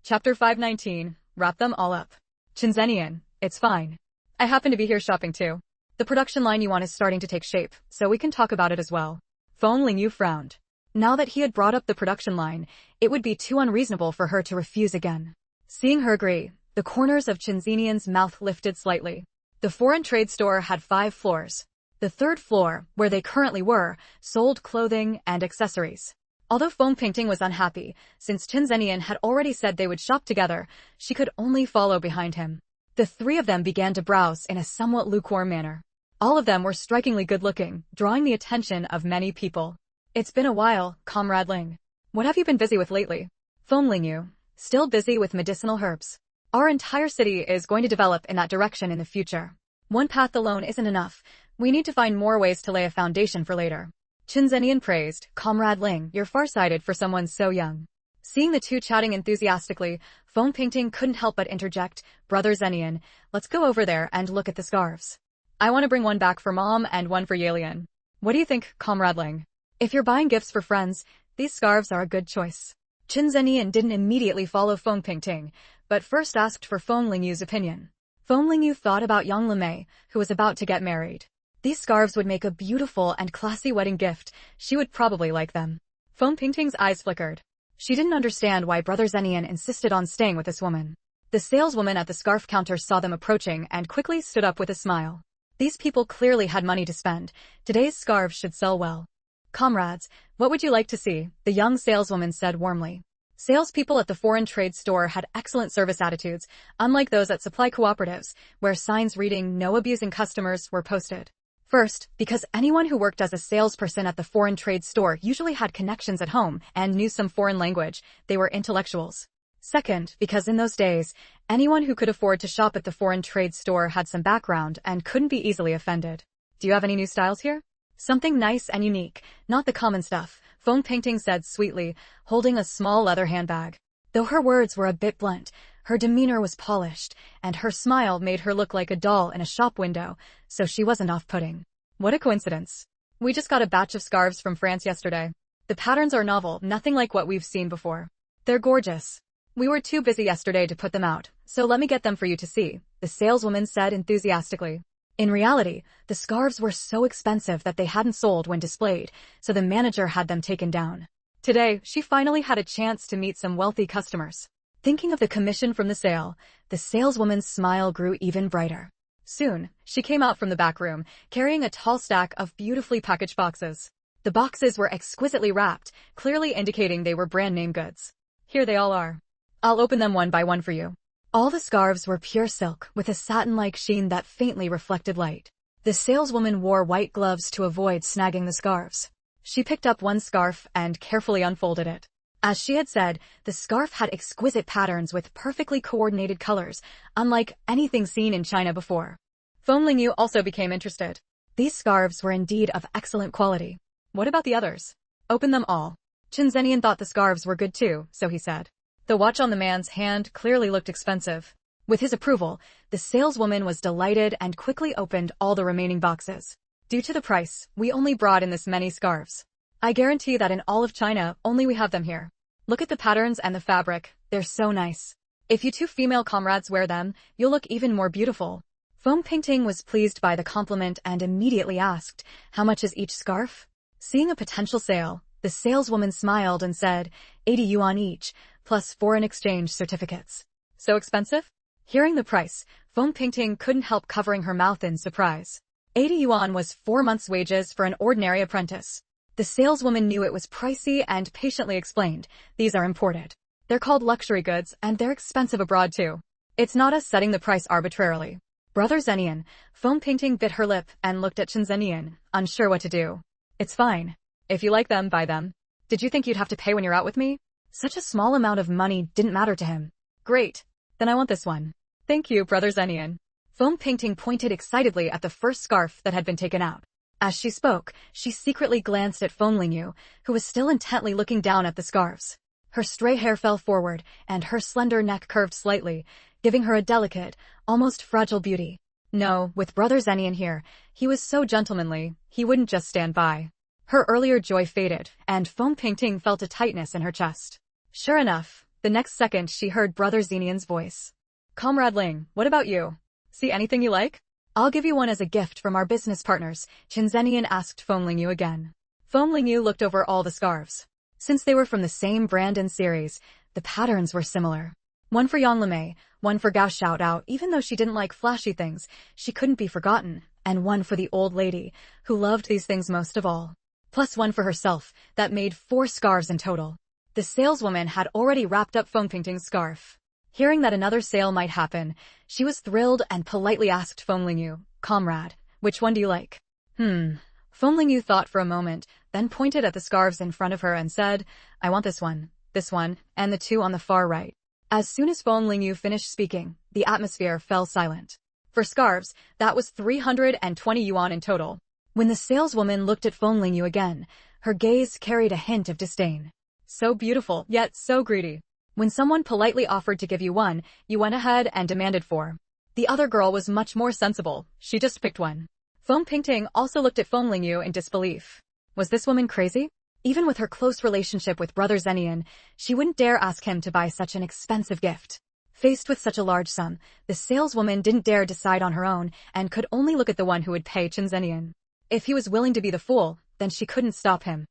Chapter 519, Wrap them all up. Chen Zenian, it's fine. I happen to be here shopping too. The production line you want is starting to take shape, so we can talk about it as well. Feng Lingyu frowned. Now that he had brought up the production line, it would be too unreasonable for her to refuse again. Seeing her agree, the corners of Chen Zenian's mouth lifted slightly. The foreign trade store had 5 floors. The third floor, where they currently were, sold clothing and accessories. Although Feng Pingting was unhappy, since Chen Zhenyan had already said they would shop together, she could only follow behind him. The three of them began to browse in a somewhat lukewarm manner. All of them were strikingly good-looking, drawing the attention of many people. It's been a while, Comrade Ling. What have you been busy with lately? Feng Lingyu. Still busy with medicinal herbs. Our entire city is going to develop in that direction in the future. One path alone isn't enough. We need to find more ways to lay a foundation for later. Chen Zhenyan praised, Comrade Ling, you're farsighted for someone so young. Seeing the two chatting enthusiastically, Feng Pingting couldn't help but interject, Brother Zhenyan, let's go over there and look at the scarves. I want to bring one back for Mom and one for Yalian. What do you think, Comrade Ling? If you're buying gifts for friends, these scarves are a good choice. Chen Zhenyan didn't immediately follow Feng Pingting, but first asked for Feng Lingyu's opinion. Feng Lingyu thought about young Lemay, who was about to get married. These scarves would make a beautiful and classy wedding gift. She would probably like them. Feng Pingting's eyes flickered. She didn't understand why Brother Zhenyan insisted on staying with this woman. The saleswoman at the scarf counter saw them approaching and quickly stood up with a smile. These people clearly had money to spend. Today's scarves should sell well. Comrades, what would you like to see? The young saleswoman said warmly. Salespeople at the foreign trade store had excellent service attitudes, unlike those at supply cooperatives, where signs reading "No abusing customers" were posted. First, because anyone who worked as a salesperson at the foreign trade store usually had connections at home and knew some foreign language, they were intellectuals. Second, because in those days, anyone who could afford to shop at the foreign trade store had some background and couldn't be easily offended. Do you have any new styles here? Something nice and unique, not the common stuff, Feng Pingting said sweetly, holding a small leather handbag. Though her words were a bit blunt, her demeanor was polished, and her smile made her look like a doll in a shop window, so she wasn't off-putting. What a coincidence. We just got a batch of scarves from France yesterday. The patterns are novel, nothing like what we've seen before. They're gorgeous. We were too busy yesterday to put them out, so let me get them for you to see, the saleswoman said enthusiastically. In reality, the scarves were so expensive that they hadn't sold when displayed, so the manager had them taken down. Today, she finally had a chance to meet some wealthy customers. Thinking of the commission from the sale, the saleswoman's smile grew even brighter. Soon, she came out from the back room, carrying a tall stack of beautifully packaged boxes. The boxes were exquisitely wrapped, clearly indicating they were brand-name goods. Here they all are. I'll open them one by one for you. All the scarves were pure silk, with a satin-like sheen that faintly reflected light. The saleswoman wore white gloves to avoid snagging the scarves. She picked up one scarf and carefully unfolded it. As she had said, the scarf had exquisite patterns with perfectly coordinated colors, unlike anything seen in China before. Feng Lingyu also became interested. These scarves were indeed of excellent quality. What about the others? Open them all. Chen Zhenyan thought the scarves were good too, so he said. The watch on the man's hand clearly looked expensive. With his approval, the saleswoman was delighted and quickly opened all the remaining boxes. Due to the price, we only brought in this many scarves. I guarantee that in all of China, only we have them here. Look at the patterns and the fabric, they're so nice. If you two female comrades wear them, you'll look even more beautiful. Feng Pingting was pleased by the compliment and immediately asked, how much is each scarf? Seeing a potential sale, the saleswoman smiled and said, 80 yuan each, plus foreign exchange certificates. So expensive? Hearing the price, Feng Pingting couldn't help covering her mouth in surprise. 80 yuan was 4 months' wages for an ordinary apprentice. The saleswoman knew it was pricey and patiently explained, these are imported. They're called luxury goods, and they're expensive abroad too. It's not us setting the price arbitrarily. Brother Zhenyan, Feng Pingting bit her lip and looked at Chen Zhenyan, unsure what to do. It's fine. If you like them, buy them. Did you think you'd have to pay when you're out with me? Such a small amount of money didn't matter to him. Great. Then I want this one. Thank you, Brother Zhenyan. Feng Pingting pointed excitedly at the first scarf that had been taken out. As she spoke, she secretly glanced at Feng Lingyu, who was still intently looking down at the scarves. Her stray hair fell forward, and her slender neck curved slightly, giving her a delicate, almost fragile beauty. No, with Brother Zhenyan here, he was so gentlemanly, he wouldn't just stand by. Her earlier joy faded, and Feng Pingting felt a tightness in her chest. Sure enough, the next second she heard Brother Zhenyan's voice. Comrade Ling, what about you? See anything you like? I'll give you one as a gift from our business partners, Chen Zhenyan asked Feng Lingyu again. Feng Lingyu looked over all the scarves. Since they were from the same brand and series, the patterns were similar. One for Yang Lemay, one for Gao Xiaodao. Even though she didn't like flashy things, she couldn't be forgotten, and one for the old lady, who loved these things most of all. Plus one for herself, that made 4 scarves in total. The saleswoman had already wrapped up Feng Pingting's scarf. Hearing that another sale might happen, she was thrilled and politely asked Feng Lingyu, "Comrade, which one do you like?" Feng Lingyu thought for a moment, then pointed at the scarves in front of her and said, "I want this one, and the 2 on the far right." As soon as Feng Lingyu finished speaking, the atmosphere fell silent. For scarves, that was 320 yuan in total. When the saleswoman looked at Feng Lingyu again, her gaze carried a hint of disdain. So beautiful, yet so greedy. When someone politely offered to give you one, you went ahead and demanded 4. The other girl was much more sensible. She just picked one. Feng Pingting also looked at Feng Lingyu in disbelief. Was this woman crazy? Even with her close relationship with Brother Zenian, she wouldn't dare ask him to buy such an expensive gift. Faced with such a large sum, the saleswoman didn't dare decide on her own and could only look at the one who would pay Chen Zenian. If he was willing to be the fool, then she couldn't stop him.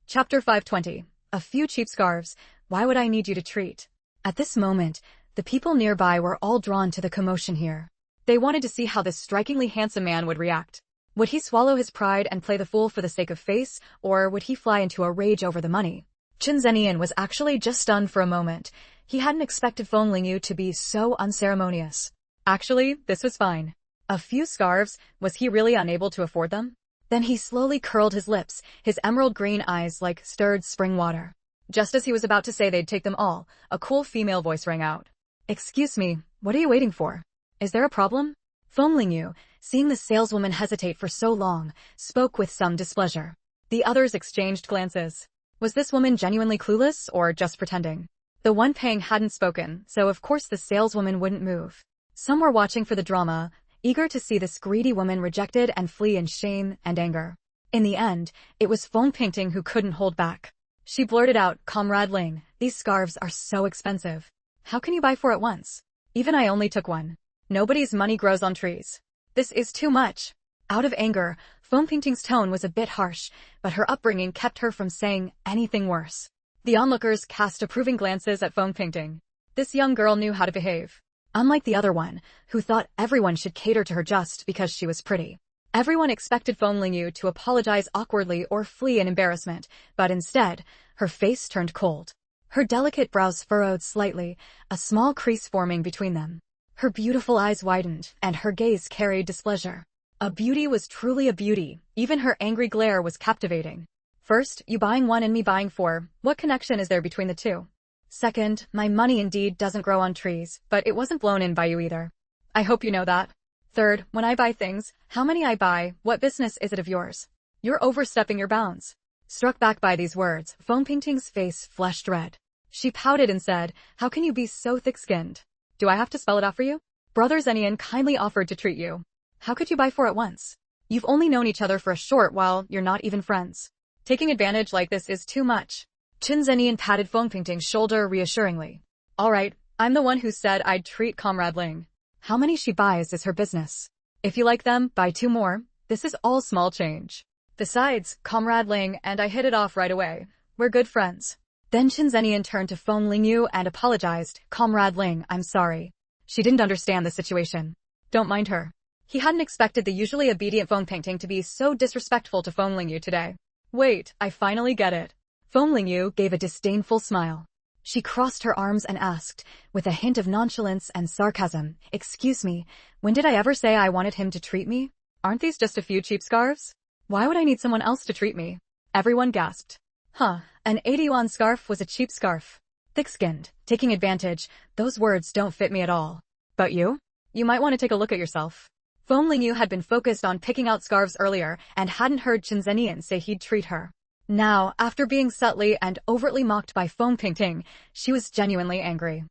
Chapter 520. A few cheap scarves. Why would I need you to treat? At this moment, the people nearby were all drawn to the commotion here. They wanted to see how this strikingly handsome man would react. Would he swallow his pride and play the fool for the sake of face, or would he fly into a rage over the money? Chen Zenian was actually just stunned for a moment. He hadn't expected Feng Lingyu to be so unceremonious. Actually, this was fine. A few scarves, was he really unable to afford them? Then he slowly curled his lips, his emerald green eyes like stirred spring water. Just as he was about to say they'd take them all, a cool female voice rang out. "Excuse me, what are you waiting for? Is there a problem?" Feng Lingyu, seeing the saleswoman hesitate for so long, spoke with some displeasure. The others exchanged glances. Was this woman genuinely clueless or just pretending? The one paying hadn't spoken, so of course the saleswoman wouldn't move. Some were watching for the drama, eager to see this greedy woman rejected and flee in shame and anger. In the end, it was Feng Pingting who couldn't hold back. She blurted out, "Comrade Ling, these scarves are so expensive. How can you buy 4 at once? Even I only took one. Nobody's money grows on trees. This is too much." Out of anger, Feng Pingting's tone was a bit harsh, but her upbringing kept her from saying anything worse. The onlookers cast approving glances at Feng Pingting. This young girl knew how to behave. Unlike the other one, who thought everyone should cater to her just because she was pretty. Everyone expected Feng Lingyu to apologize awkwardly or flee in embarrassment, but instead, her face turned cold. Her delicate brows furrowed slightly, a small crease forming between them. Her beautiful eyes widened, and her gaze carried displeasure. A beauty was truly a beauty, even her angry glare was captivating. First, you buying 1 and me buying 4, what connection is there between the 2? Second, my money indeed doesn't grow on trees, but it wasn't blown in by you either. I hope you know that. Third, when I buy things, how many I buy, what business is it of yours? You're overstepping your bounds. Struck back by these words, Feng Pingting's face flushed red. She pouted and said, "How can you be so thick-skinned? Do I have to spell it out for you? Brother Zenian kindly offered to treat you. How could you buy 4 at once? You've only known each other for a short while, you're not even friends. Taking advantage like this is too much." Chen Zenian patted Feng Pingting's shoulder reassuringly. "All right, I'm the one who said I'd treat Comrade Ling. How many she buys is her business. If you like them, buy 2 more. This is all small change. Besides, Comrade Ling and I hit it off right away. We're good friends." Then Chen Zenian turned to Feng Lingyu and apologized. "Comrade Ling, I'm sorry." She didn't understand the situation. Don't mind her. He hadn't expected the usually obedient Feng Pingting to be so disrespectful to Feng Lingyu today. "Wait, I finally get it." Feng Lingyu gave a disdainful smile. She crossed her arms and asked, with a hint of nonchalance and sarcasm, "Excuse me, when did I ever say I wanted him to treat me? Aren't these just a few cheap scarves? Why would I need someone else to treat me?" Everyone gasped. An 80 yuan scarf was a cheap scarf. Thick-skinned, taking advantage, those words don't fit me at all. But you? You might want to take a look at yourself. Feng Lingyu had been focused on picking out scarves earlier and hadn't heard Chen Zenian say he'd treat her. Now, after being subtly and overtly mocked by Feng Pingting, she was genuinely angry.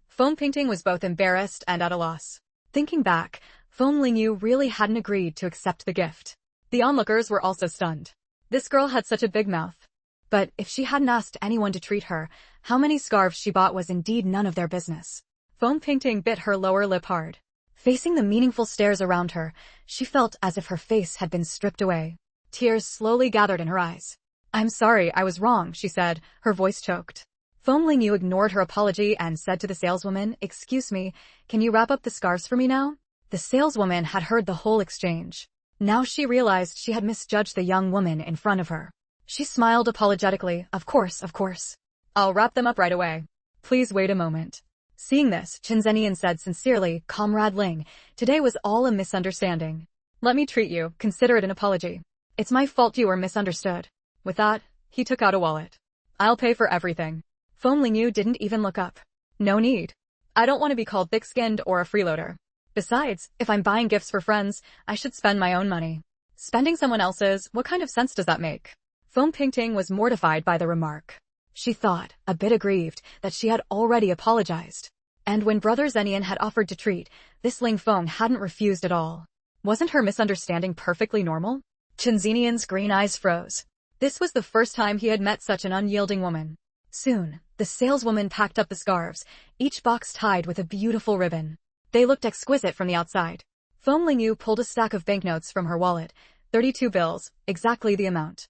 Feng Pingting was both embarrassed and at a loss. Thinking back, Feng Lingyu really hadn't agreed to accept the gift. The onlookers were also stunned. This girl had such a big mouth. But if she hadn't asked anyone to treat her, how many scarves she bought was indeed none of their business. Feng Pingting bit her lower lip hard. Facing the meaningful stares around her, she felt as if her face had been stripped away. Tears slowly gathered in her eyes. "I'm sorry, I was wrong," she said, her voice choked. Feng Lingyu ignored her apology and said to the saleswoman, "Excuse me, can you wrap up the scarves for me now?" The saleswoman had heard the whole exchange. Now she realized she had misjudged the young woman in front of her. She smiled apologetically. Of course. I'll wrap them up right away. Please wait a moment. Seeing this, Chen Zenian said sincerely, Comrade Ling, today was all a misunderstanding. Let me treat you, consider it an apology. It's my fault you were misunderstood. With that, he took out a wallet. I'll pay for everything. Feng Lingyu didn't even look up. No need. I don't want to be called thick-skinned or a freeloader. Besides, if I'm buying gifts for friends, I should spend my own money. Spending someone else's, what kind of sense does that make? Feng Pingting was mortified by the remark. She thought, a bit aggrieved, that she had already apologized. And when Brother Zenian had offered to treat, this Ling Feng hadn't refused at all. Wasn't her misunderstanding perfectly normal? Chen Zenian's green eyes froze. This was the first time he had met such an unyielding woman. Soon, the saleswoman packed up the scarves, each box tied with a beautiful ribbon. They looked exquisite from the outside. Feng Lingyu pulled a stack of banknotes from her wallet. 32 bills, exactly the amount.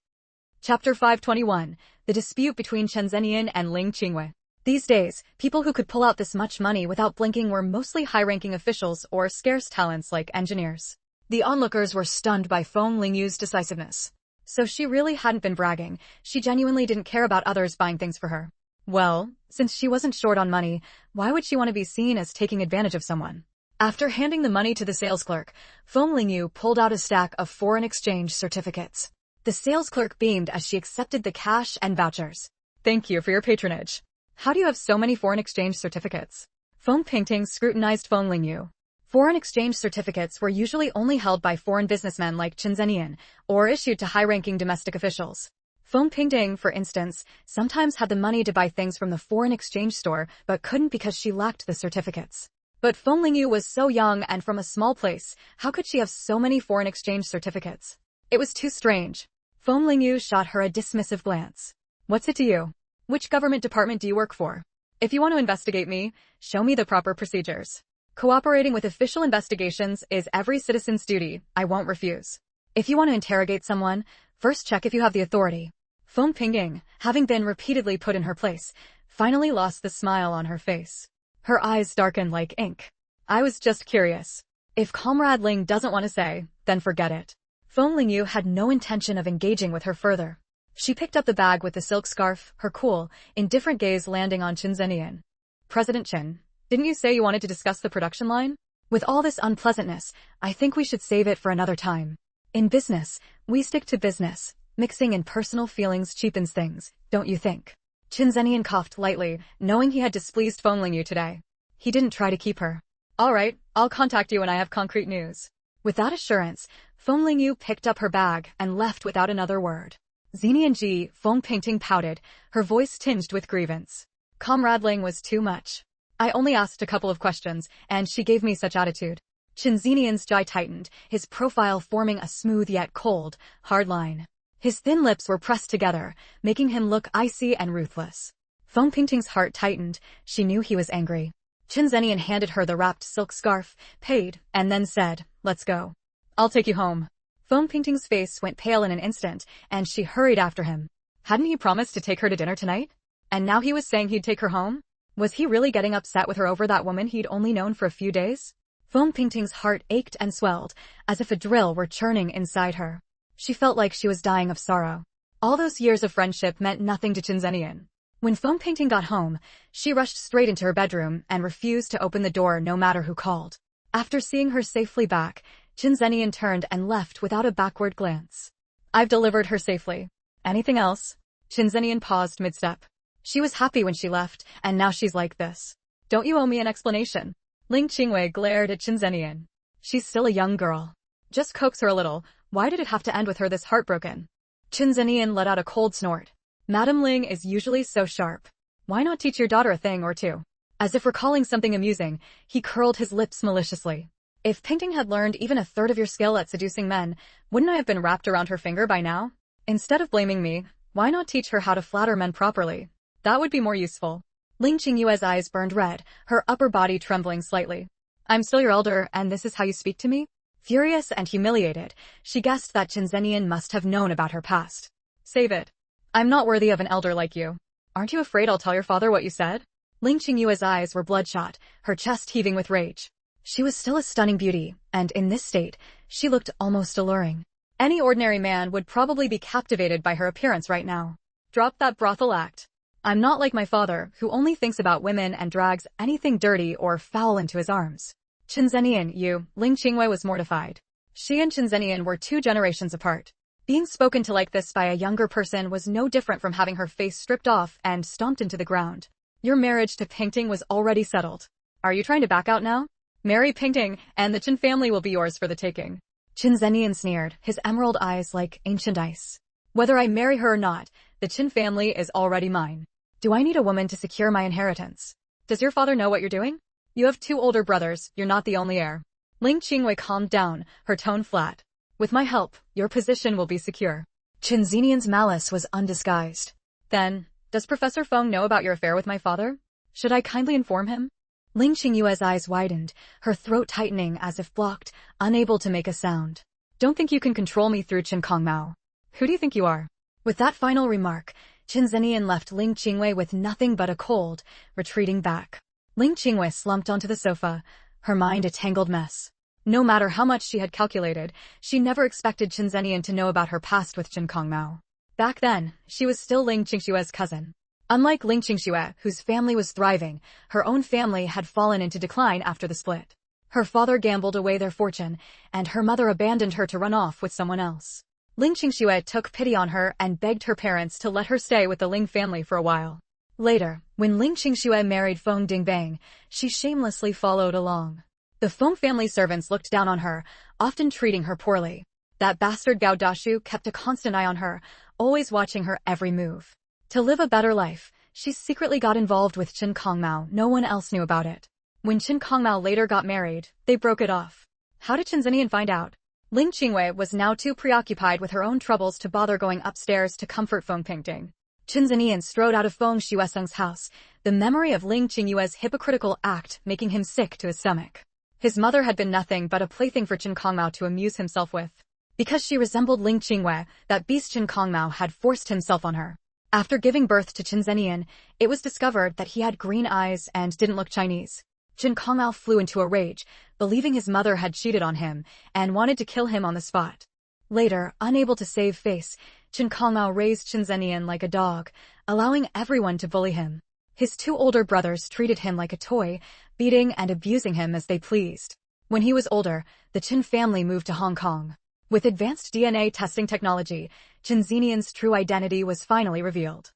Chapter 521, The Dispute Between Chen Zenian and Ling Qingwei. These days, people who could pull out this much money without blinking were mostly high-ranking officials or scarce talents like engineers. The onlookers were stunned by Feng Lingyu's decisiveness. So she really hadn't been bragging, she genuinely didn't care about others buying things for her. Well, since she wasn't short on money, why would she want to be seen as taking advantage of someone? After handing the money to the sales clerk, Feng Lingyu pulled out a stack of foreign exchange certificates. The sales clerk beamed as she accepted the cash and vouchers. Thank you for your patronage. How do you have so many foreign exchange certificates? Feng Pingting scrutinized Feng Lingyu. Foreign exchange certificates were usually only held by foreign businessmen like Chen Zenian, or issued to high-ranking domestic officials. Feng Pingting, for instance, sometimes had the money to buy things from the foreign exchange store, but couldn't because she lacked the certificates. But Feng Lingyu was so young and from a small place, how could she have so many foreign exchange certificates? It was too strange. Feng Lingyu shot her a dismissive glance. What's it to you? Which government department do you work for? If you want to investigate me, show me the proper procedures. Cooperating with official investigations is every citizen's duty, I won't refuse. If you want to interrogate someone, first check if you have the authority. Feng Pingting, having been repeatedly put in her place, finally lost the smile on her face. Her eyes darkened like ink. I was just curious. If Comrade Ling doesn't want to say, then forget it. Feng Lingyu had no intention of engaging with her further. She picked up the bag with the silk scarf, her cool, indifferent gaze landing on Chen Zenian. President Chen, didn't you say you wanted to discuss the production line? With all this unpleasantness, I think we should save it for another time. In business, we stick to business. Mixing in personal feelings cheapens things, don't you think? Chen Zenian coughed lightly, knowing he had displeased Feng Lingyu today. He didn't try to keep her. All right, I'll contact you when I have concrete news. With that assurance, Feng Lingyu picked up her bag and left without another word. Zenian Ji, Feng Pingting pouted, her voice tinged with grievance. Comrade Ling was too much. I only asked a couple of questions, and she gave me such attitude. Chen Zenian's jaw tightened, his profile forming a smooth yet cold, hard line. His thin lips were pressed together, making him look icy and ruthless. Feng Pingting's heart tightened, she knew he was angry. Chen Zenian handed her the wrapped silk scarf, paid, and then said, let's go. I'll take you home. Feng Pingting's face went pale in an instant, and she hurried after him. Hadn't he promised to take her to dinner tonight? And now he was saying he'd take her home? Was he really getting upset with her over that woman he'd only known for a few days? Feng Pingting's heart ached and swelled, as if a drill were churning inside her. She felt like she was dying of sorrow. All those years of friendship meant nothing to Chen Zenian. When Feng Pingting got home, she rushed straight into her bedroom and refused to open the door no matter who called. After seeing her safely back, Chen Zenian turned and left without a backward glance. I've delivered her safely. Anything else? Chen Zenian paused mid-step. She was happy when she left, and now she's like this. Don't you owe me an explanation? Ling Qingwei glared at Chen Zenian. She's still a young girl. Just coax her a little. Why did it have to end with her this heartbroken? Chen Zenian let out a cold snort. Madame Ling is usually so sharp. Why not teach your daughter a thing or two? As if recalling something amusing, he curled his lips maliciously. If Pingting had learned even a third of your skill at seducing men, wouldn't I have been wrapped around her finger by now? Instead of blaming me, why not teach her how to flatter men properly? That would be more useful. Ling Qingyue's eyes burned red, her upper body trembling slightly. I'm still your elder, and this is how you speak to me? Furious and humiliated, she guessed that Chen Zenian must have known about her past. Save it. I'm not worthy of an elder like you. Aren't you afraid I'll tell your father what you said? Ling Qingyue's eyes were bloodshot, her chest heaving with rage. She was still a stunning beauty, and in this state, she looked almost alluring. Any ordinary man would probably be captivated by her appearance right now. Drop that brothel act. I'm not like my father, who only thinks about women and drags anything dirty or foul into his arms. Chen Zhenyan, Ling Qingwei was mortified. She and Chen Zhenyan were 2 generations apart. Being spoken to like this by a younger person was no different from having her face stripped off and stomped into the ground. Your marriage to Pingting was already settled. Are you trying to back out now? Marry Pingting, and the Chen family will be yours for the taking. Chen Zhenyan sneered, his emerald eyes like ancient ice. Whether I marry her or not, the Chen family is already mine. Do I need a woman to secure my inheritance? Does your father know what you're doing? You have 2 older brothers, you're not the only heir. Ling Qingwei calmed down, her tone flat. With my help, your position will be secure. Chen Zhenyan's malice was undisguised. Then, does Professor Feng know about your affair with my father? Should I kindly inform him? Ling Qingyue's eyes widened, her throat tightening as if blocked, unable to make a sound. Don't think you can control me through Chen Kongmao. Who do you think you are? With that final remark, Chen Zhenyan left Ling Qingwei with nothing but a cold, retreating back. Ling Qingwei slumped onto the sofa, her mind a tangled mess. No matter how much she had calculated, she never expected Chen Zhenyan to know about her past with Chen Kongmao. Back then, she was still Ling Qingshue's cousin. Unlike Ling Qingxue, whose family was thriving, her own family had fallen into decline after the split. Her father gambled away their fortune, and her mother abandoned her to run off with someone else. Ling Qingxue took pity on her and begged her parents to let her stay with the Ling family for a while. Later, when Ling Qingxue married Feng Dingbang, she shamelessly followed along. The Feng family servants looked down on her, often treating her poorly. That bastard Gao Dashu kept a constant eye on her, always watching her every move. To live a better life, she secretly got involved with Chen Kongmao. No one else knew about it. When Chen Kongmao later got married, they broke it off. How did Chen Zhenyan find out? Ling Qingwei was now too preoccupied with her own troubles to bother going upstairs to comfort Feng Pingting. Chen Zhenyan strode out of Feng Xueseng's house, the memory of Ling Qingyue's hypocritical act making him sick to his stomach. His mother had been nothing but a plaything for Chen Kongmao to amuse himself with. Because she resembled Ling Qingwei, that beast Chen Kongmao had forced himself on her. After giving birth to Chen Zhenyan, it was discovered that he had green eyes and didn't look Chinese. Chen Kongmao flew into a rage, believing his mother had cheated on him, and wanted to kill him on the spot. Later, unable to save face, Chen Kongmao raised Chen Zhenyan like a dog, allowing everyone to bully him. His 2 older brothers treated him like a toy, beating and abusing him as they pleased. When he was older, the Chen family moved to Hong Kong. With advanced DNA testing technology, Chen Zhenyan's true identity was finally revealed.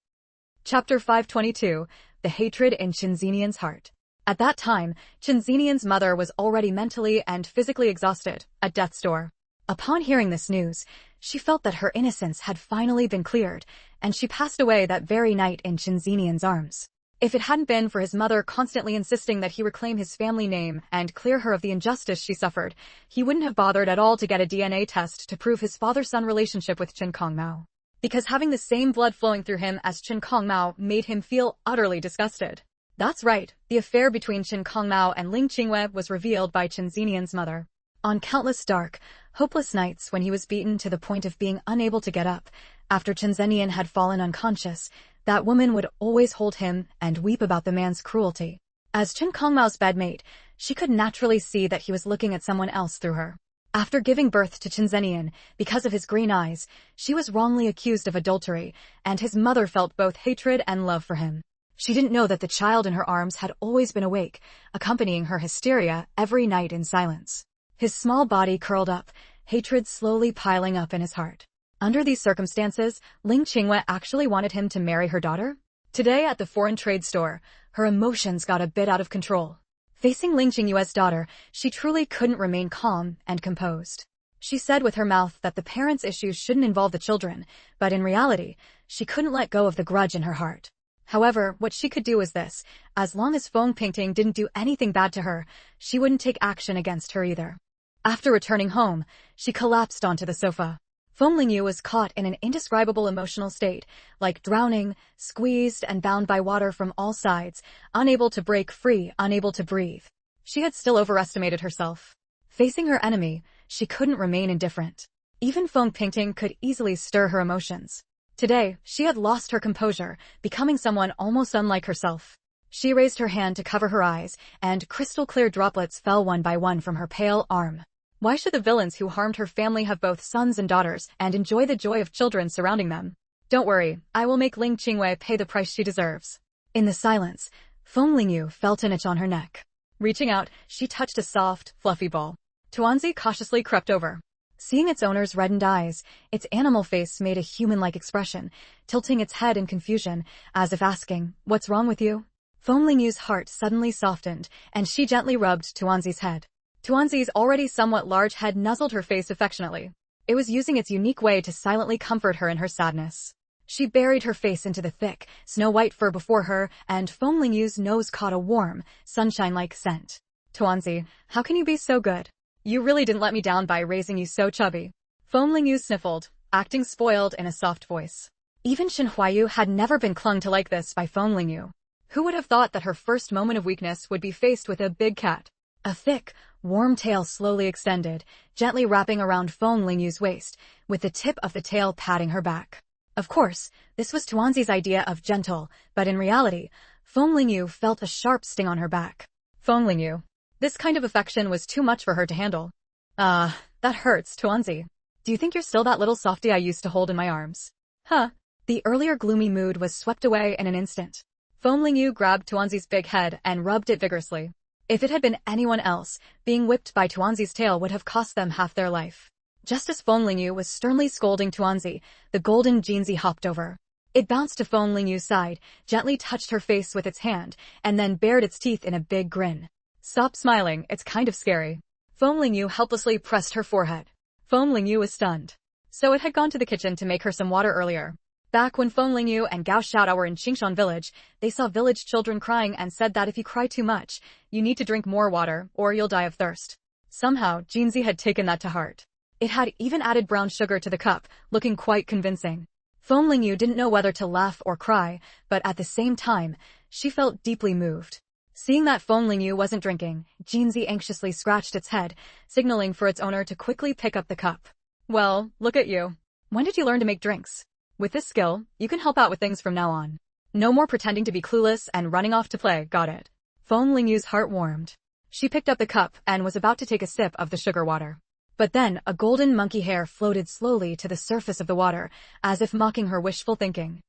Chapter 522, The Hatred in Chen Zhenyan's Heart. At that time, Chen Zhenyan's mother was already mentally and physically exhausted, at death's door. Upon hearing this news, she felt that her innocence had finally been cleared, and she passed away that very night in Chen Zhenyan's arms. If it hadn't been for his mother constantly insisting that he reclaim his family name and clear her of the injustice she suffered, he wouldn't have bothered at all to get a DNA test to prove his father-son relationship with Chen Kongmao. Because having the same blood flowing through him as Chen Kongmao made him feel utterly disgusted. That's right, the affair between Chen Kongmao and Ling Qingwei was revealed by Chen Zhenyan's mother. On countless dark, hopeless nights when he was beaten to the point of being unable to get up, after Chen Zhenyan had fallen unconscious, that woman would always hold him and weep about the man's cruelty. As Chen Kongmao's bedmate, she could naturally see that he was looking at someone else through her. After giving birth to Chen Zhenyan, because of his green eyes, she was wrongly accused of adultery, and his mother felt both hatred and love for him. She didn't know that the child in her arms had always been awake, accompanying her hysteria every night in silence. His small body curled up, hatred slowly piling up in his heart. Under these circumstances, Ling Qingwei actually wanted him to marry her daughter? Today at the foreign trade store, her emotions got a bit out of control. Facing Ling Qingyue's daughter, she truly couldn't remain calm and composed. She said with her mouth that the parents' issues shouldn't involve the children, but in reality, she couldn't let go of the grudge in her heart. However, what she could do was this: as long as Feng Pingting didn't do anything bad to her, she wouldn't take action against her either. After returning home, she collapsed onto the sofa. Feng Lingyu was caught in an indescribable emotional state, like drowning, squeezed and bound by water from all sides, unable to break free, unable to breathe. She had still overestimated herself. Facing her enemy, she couldn't remain indifferent. Even Feng Pingting could easily stir her emotions. Today, she had lost her composure, becoming someone almost unlike herself. She raised her hand to cover her eyes, and crystal-clear droplets fell one by one from her pale arm. Why should the villains who harmed her family have both sons and daughters and enjoy the joy of children surrounding them? Don't worry, I will make Ling Qingwei pay the price she deserves. In the silence, Feng Lingyu felt an itch on her neck. Reaching out, she touched a soft, fluffy ball. Tuanzi cautiously crept over. Seeing its owner's reddened eyes, its animal face made a human-like expression, tilting its head in confusion, as if asking, "What's wrong with you?" Feng Lingyu's heart suddenly softened, and she gently rubbed Tuanzi's head. Tuanzi's already somewhat large head nuzzled her face affectionately. It was using its unique way to silently comfort her in her sadness. She buried her face into the thick, snow-white fur before her, and Feng Lingyu's nose caught a warm, sunshine-like scent. "Tuanzi, how can you be so good? You really didn't let me down by raising you so chubby." Feng Lingyu sniffled, acting spoiled in a soft voice. Even Shen Huayu had never been clung to like this by Feng Lingyu. Who would have thought that her first moment of weakness would be faced with a big cat? A thick, warm tail slowly extended, gently wrapping around Feng Lingyu's waist, with the tip of the tail patting her back. Of course, this was Tuanzi's idea of gentle, but in reality, Feng Lingyu felt a sharp sting on her back. Feng Lingyu. This kind of affection was too much for her to handle. That hurts, Tuanzi. Do you think you're still that little softy I used to hold in my arms? Huh. The earlier gloomy mood was swept away in an instant. Feng Lingyu grabbed Tuanzi's big head and rubbed it vigorously. If it had been anyone else, being whipped by Tuanzi's tail would have cost them half their life. Just as Feng Lingyu was sternly scolding Tuanzi, the golden Jinzi hopped over. It bounced to Feng Lingyu's side, gently touched her face with its hand, and then bared its teeth in a big grin. "Stop smiling, it's kind of scary." Feng Lingyu helplessly pressed her forehead. Feng Lingyu was stunned. So it had gone to the kitchen to make her some water earlier. Back when Feng Lingyu and Gao Xiaodao were in Qingshan village, they saw village children crying and said that if you cry too much, you need to drink more water, or you'll die of thirst. Somehow, Jinzi had taken that to heart. It had even added brown sugar to the cup, looking quite convincing. Feng Lingyu didn't know whether to laugh or cry, but at the same time, she felt deeply moved. Seeing that Feng Lingyu wasn't drinking, Jinzi anxiously scratched its head, signaling for its owner to quickly pick up the cup. "Well, look at you. When did you learn to make drinks? With this skill, you can help out with things from now on. No more pretending to be clueless and running off to play, got it?" Feng Lingyu's heart warmed. She picked up the cup and was about to take a sip of the sugar water. But then, a golden monkey hair floated slowly to the surface of the water, as if mocking her wishful thinking.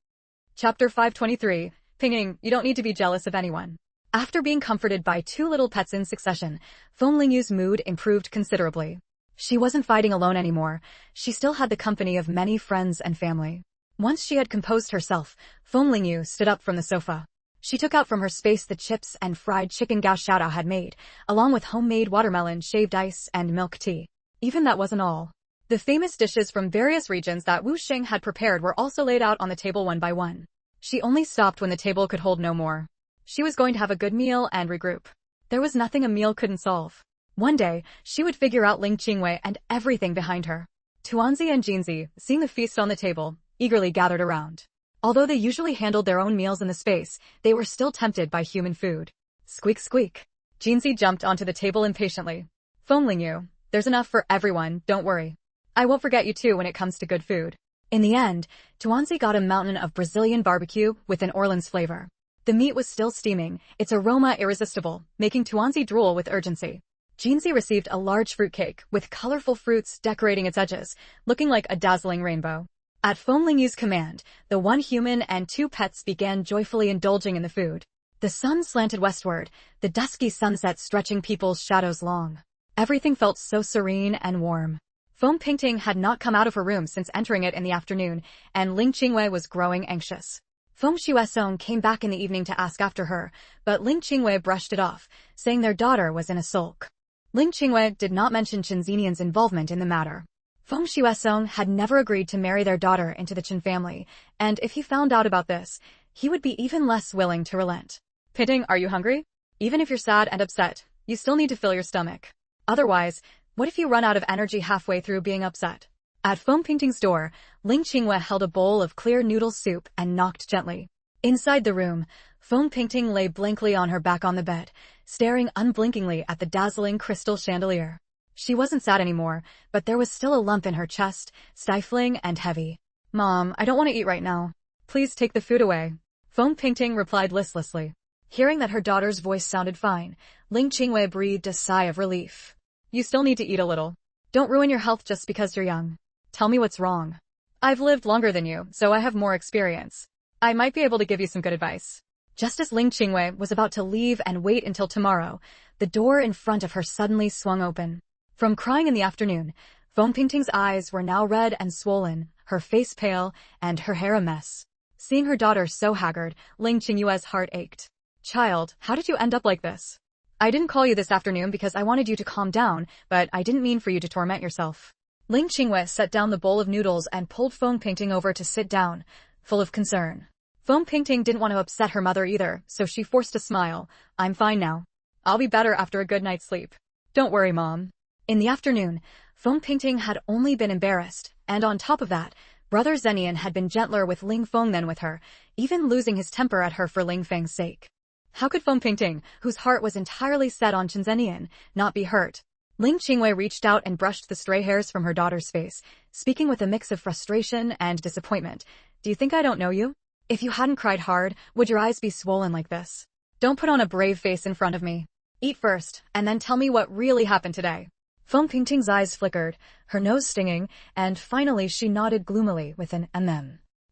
Chapter 523, Pinging, you don't need to be jealous of anyone. After being comforted by two little pets in succession, Feng Lingyu's mood improved considerably. She wasn't fighting alone anymore. She still had the company of many friends and family. Once she had composed herself, Feng Lingyu stood up from the sofa. She took out from her space the chips and fried chicken Gao Xiaodao had made, along with homemade watermelon shaved ice and milk tea. Even that wasn't all. The famous dishes from various regions that Wu Xing had prepared were also laid out on the table one by one. She only stopped when the table could hold no more. She was going to have a good meal and regroup. There was nothing a meal couldn't solve. One day, she would figure out Ling Qingwei and everything behind her. Tuanzi and Jinzi, seeing the feast on the table, eagerly gathered around. Although they usually handled their own meals in the space, they were still tempted by human food. Squeak squeak. Jinzi jumped onto the table impatiently. "Feng Lingyu, there's enough for everyone, don't worry. I won't forget you too when it comes to good food." In the end, Tuanzi got a mountain of Brazilian barbecue with an Orleans flavor. The meat was still steaming, its aroma irresistible, making Tuanzi drool with urgency. Jinzi received a large fruitcake, with colorful fruits decorating its edges, looking like a dazzling rainbow. At Feng Lingyu's command, the one human and two pets began joyfully indulging in the food. The sun slanted westward, the dusky sunset stretching people's shadows long. Everything felt so serene and warm. Feng Pingting had not come out of her room since entering it in the afternoon, and Ling Qingwei was growing anxious. Feng Xuesong came back in the evening to ask after her, but Ling Qingwei brushed it off, saying their daughter was in a sulk. Ling Qingwei did not mention Chen Xinian's involvement in the matter. Feng Xuesong had never agreed to marry their daughter into the Chen family, and if he found out about this, he would be even less willing to relent. "Pingting, are you hungry? Even if you're sad and upset, you still need to fill your stomach. Otherwise, what if you run out of energy halfway through being upset?" At Feng Pingting's door, Ling Qingwei held a bowl of clear noodle soup and knocked gently. Inside the room, Feng Pingting lay blankly on her back on the bed, staring unblinkingly at the dazzling crystal chandelier. She wasn't sad anymore, but there was still a lump in her chest, stifling and heavy. "Mom, I don't want to eat right now. Please take the food away." Feng Pingting replied listlessly. Hearing that her daughter's voice sounded fine, Ling Qingwei breathed a sigh of relief. You still need to eat a little. Don't ruin your health just because you're young. Tell me what's wrong. I've lived longer than you, so I have more experience. I might be able to give you some good advice. Just as Ling Qingwei was about to leave and wait until tomorrow, the door in front of her suddenly swung open. From crying in the afternoon, Feng Pingting's eyes were now red and swollen, her face pale, and her hair a mess. Seeing her daughter so haggard, Ling Qingyue's heart ached. Child, how did you end up like this? I didn't call you this afternoon because I wanted you to calm down, but I didn't mean for you to torment yourself. Ling Qingyue set down the bowl of noodles and pulled Feng Pingting over to sit down, full of concern. Feng Pingting didn't want to upset her mother either, so she forced a smile. I'm fine now. I'll be better after a good night's sleep. Don't worry, Mom. In the afternoon, Feng Pingting had only been embarrassed, and on top of that, Brother Zenian had been gentler with Ling Feng than with her, even losing his temper at her for Ling Feng's sake. How could Feng Pingting, whose heart was entirely set on Chen Zenian, not be hurt? Ling Qingwei reached out and brushed the stray hairs from her daughter's face, speaking with a mix of frustration and disappointment. Do you think I don't know you? If you hadn't cried hard, would your eyes be swollen like this? Don't put on a brave face in front of me. Eat first, and then tell me what really happened today. Feng Pingting's eyes flickered, her nose stinging, and finally she nodded gloomily with an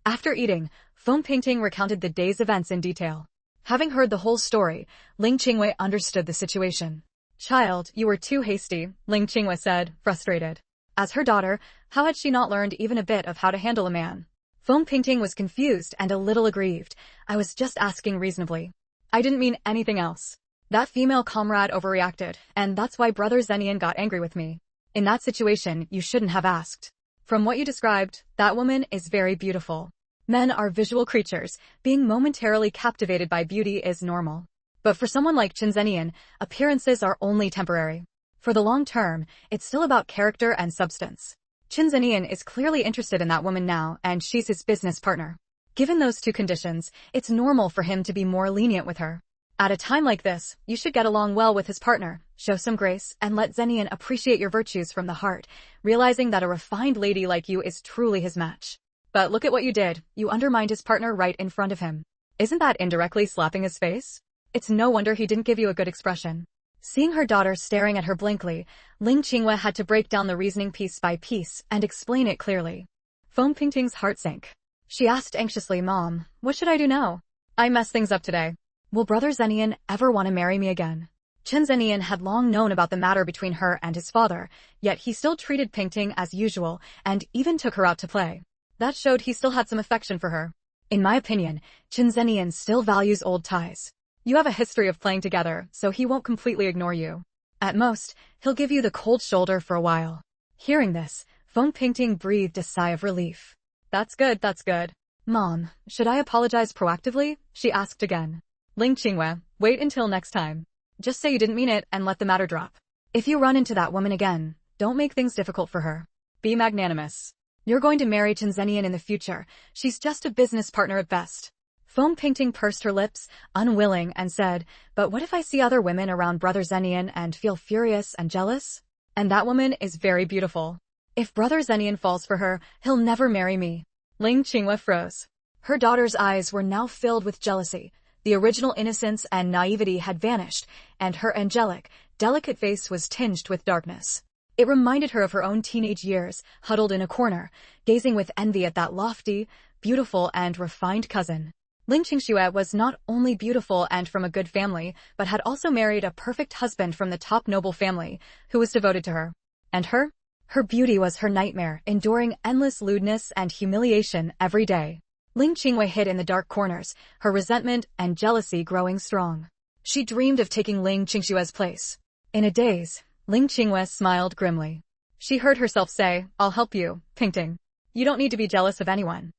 After eating, Feng Pingting recounted the day's events in detail. Having heard the whole story, Ling Qingwei understood the situation. Child, you were too hasty, Ling Qingwei said, frustrated. As her daughter, how had she not learned even a bit of how to handle a man? Feng Pingting was confused and a little aggrieved. I was just asking reasonably. I didn't mean anything else. That female comrade overreacted, and that's why Brother Zenian got angry with me. In that situation, you shouldn't have asked. From what you described, that woman is very beautiful. Men are visual creatures. Being momentarily captivated by beauty is normal. But for someone like Chen Zenian, appearances are only temporary. For the long term, it's still about character and substance. Chen Zenian is clearly interested in that woman now, and she's his business partner. Given those two conditions, it's normal for him to be more lenient with her. At a time like this, you should get along well with his partner, show some grace, and let Zenian appreciate your virtues from the heart, realizing that a refined lady like you is truly his match. But look at what you did. You undermined his partner right in front of him. Isn't that indirectly slapping his face? It's no wonder he didn't give you a good expression. Seeing her daughter staring at her blankly, Ling Qingwei had to break down the reasoning piece by piece and explain it clearly. Feng Pingting's heart sank. She asked anxiously, Mom, what should I do now? I messed things up today. Will Brother Zenian ever want to marry me again? Chen Zenian had long known about the matter between her and his father, yet he still treated Pingting as usual and even took her out to play. That showed he still had some affection for her. In my opinion, Chen Zenian still values old ties. You have a history of playing together, so he won't completely ignore you. At most, he'll give you the cold shoulder for a while. Hearing this, Feng Pingting breathed a sigh of relief. That's good, that's good. Mom, should I apologize proactively? She asked again. Ling Qingwei, wait until next time. Just say you didn't mean it and let the matter drop. If you run into that woman again, don't make things difficult for her. Be magnanimous. You're going to marry Chen Zenian in the future. She's just a business partner at best. Feng Pingting pursed her lips, unwilling, and said, but what if I see other women around Brother Zenian and feel furious and jealous? And that woman is very beautiful. If Brother Zenian falls for her, he'll never marry me. Ling Qingwei froze. Her daughter's eyes were now filled with jealousy. The original innocence and naivety had vanished, and her angelic, delicate face was tinged with darkness. It reminded her of her own teenage years, huddled in a corner, gazing with envy at that lofty, beautiful, and refined cousin. Ling Qingxue was not only beautiful and from a good family, but had also married a perfect husband from the top noble family, who was devoted to her. And her? Her beauty was her nightmare, enduring endless lewdness and humiliation every day. Ling Qingwei hid in the dark corners, her resentment and jealousy growing strong. She dreamed of taking Ling Qingxue's place. In a daze, Ling Qingwei smiled grimly. She heard herself say, I'll help you, Pingting. You don't need to be jealous of anyone.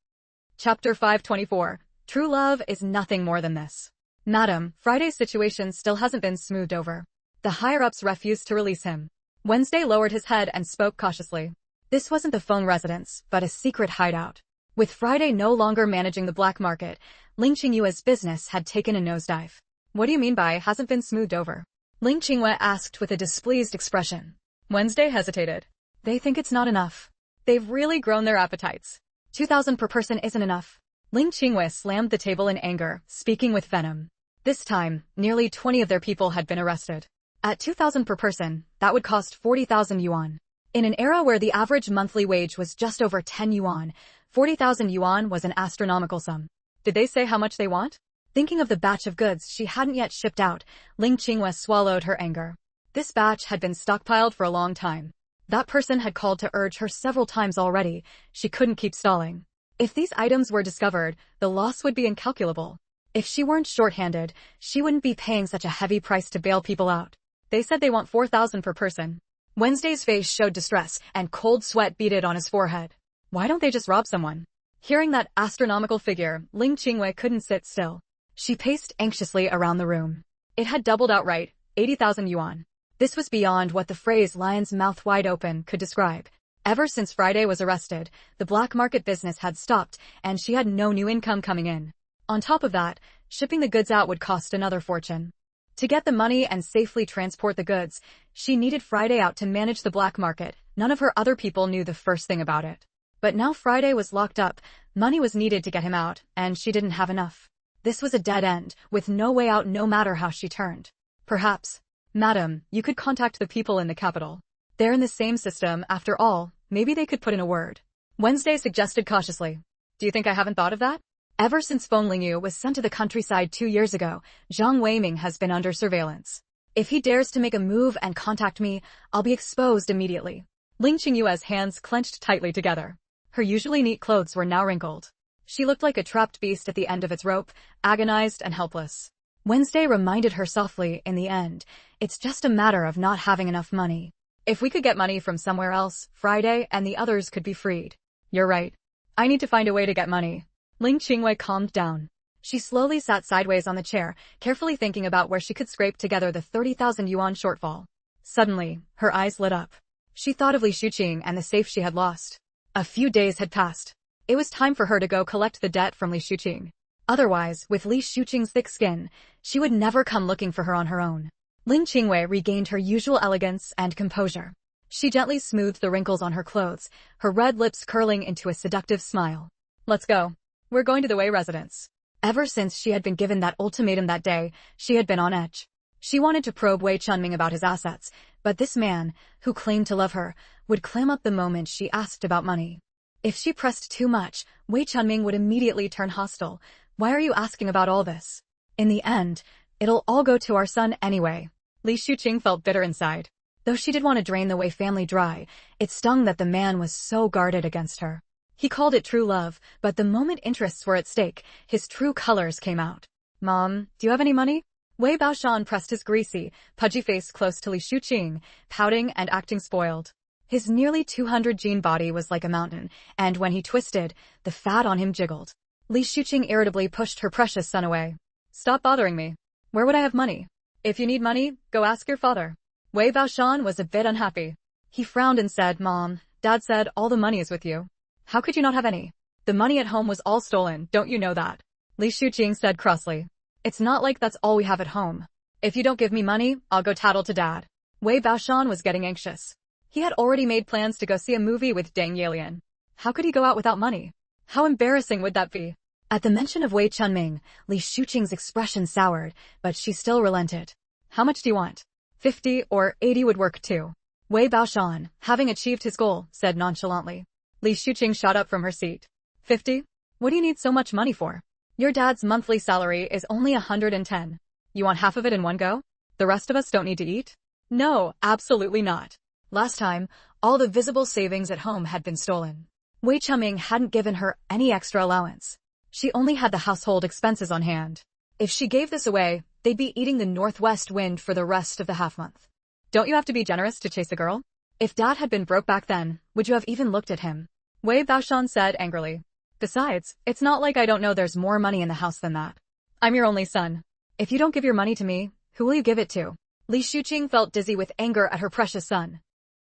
Chapter 524. True love is nothing more than this. Madam, Friday's situation still hasn't been smoothed over. The higher-ups refused to release him. Wednesday lowered his head and spoke cautiously. This wasn't the Feng residence, but a secret hideout. With Friday no longer managing the black market, Ling Qingyue's business had taken a nosedive. What do you mean by hasn't been smoothed over? Ling Qingyue asked with a displeased expression. Wednesday hesitated. They think it's not enough. They've really grown their appetites. 2,000 per person isn't enough. Ling Qingyue slammed the table in anger, speaking with venom. This time, nearly 20 of their people had been arrested. At 2,000 per person, that would cost 40,000 yuan. In an era where the average monthly wage was just over 10 yuan, 40,000 yuan was an astronomical sum. Did they say how much they want? Thinking of the batch of goods she hadn't yet shipped out, Ling Qingwei swallowed her anger. This batch had been stockpiled for a long time. That person had called to urge her several times already. She couldn't keep stalling. If these items were discovered, the loss would be incalculable. If she weren't short-handed, she wouldn't be paying such a heavy price to bail people out. They said they want 4,000 per person. Wednesday's face showed distress, and cold sweat beaded on his forehead. Why don't they just rob someone? Hearing that astronomical figure, Ling Qingwei couldn't sit still. She paced anxiously around the room. It had doubled outright, 80,000 yuan. This was beyond what the phrase "lion's mouth wide open" could describe. Ever since Friday was arrested, the black market business had stopped, and she had no new income coming in. On top of that, shipping the goods out would cost another fortune. To get the money and safely transport the goods, she needed Friday out to manage the black market. None of her other people knew the first thing about it. But now Friday was locked up, money was needed to get him out, and she didn't have enough. This was a dead end, with no way out no matter how she turned. Perhaps, madam, you could contact the people in the capital. They're in the same system, after all, maybe they could put in a word. Wednesday suggested cautiously. Do you think I haven't thought of that? Ever since Feng Lingyu was sent to the countryside 2 years ago, Zhang Weiming has been under surveillance. If he dares to make a move and contact me, I'll be exposed immediately. Ling Qingyue's hands clenched tightly together. Her usually neat clothes were now wrinkled. She looked like a trapped beast at the end of its rope, agonized and helpless. Wednesday reminded her softly, in the end, it's just a matter of not having enough money. If we could get money from somewhere else, Friday and the others could be freed. You're right. I need to find a way to get money. Ling Qingwei calmed down. She slowly sat sideways on the chair, carefully thinking about where she could scrape together the 30,000 yuan shortfall. Suddenly, her eyes lit up. She thought of Li Shuqing and the safe she had lost. A few days had passed. It was time for her to go collect the debt from Li Shuqing. Otherwise, with Li Shuqing's thick skin, she would never come looking for her on her own. Ling Qingwei regained her usual elegance and composure. She gently smoothed the wrinkles on her clothes, her red lips curling into a seductive smile. Let's go. We're going to the Wei residence. Ever since she had been given that ultimatum that day, she had been on edge. She wanted to probe Wei Chunming about his assets, but this man, who claimed to love her, would clam up the moment she asked about money. If she pressed too much, Wei Chunming would immediately turn hostile. Why are you asking about all this? In the end, it'll all go to our son anyway. Li Shuqing felt bitter inside. Though she did want to drain the Wei family dry, it stung that the man was so guarded against her. He called it true love, but the moment interests were at stake, his true colors came out. Mom, do you have any money? Wei Baoshan pressed his greasy, pudgy face close to Li Shuqing, pouting and acting spoiled. His nearly 200-gene body was like a mountain, and when he twisted, the fat on him jiggled. Li Shuqing irritably pushed her precious son away. Stop bothering me. Where would I have money? If you need money, go ask your father. Wei Baoshan was a bit unhappy. He frowned and said, Mom, Dad said all the money is with you. How could you not have any? The money at home was all stolen, don't you know that? Li Shuqing said crossly. It's not like that's all we have at home. If you don't give me money, I'll go tattle to Dad. Wei Baoshan was getting anxious. He had already made plans to go see a movie with Deng Yelian. How could he go out without money? How embarrassing would that be? At the mention of Wei Chunming, Li Shuqing's expression soured, but she still relented. How much do you want? 50 or 80 would work too. Wei Baoshan, having achieved his goal, said nonchalantly. Li Shuqing shot up from her seat. 50? What do you need so much money for? Your dad's monthly salary is only 110. You want half of it in one go? The rest of us don't need to eat? No, absolutely not. Last time, all the visible savings at home had been stolen. Wei Chunming hadn't given her any extra allowance. She only had the household expenses on hand. If she gave this away, they'd be eating the northwest wind for the rest of the half-month. Don't you have to be generous to chase a girl? If Dad had been broke back then, would you have even looked at him? Wei Baoshan said angrily. Besides, it's not like I don't know there's more money in the house than that. I'm your only son. If you don't give your money to me, who will you give it to? Li Shuqing felt dizzy with anger at her precious son.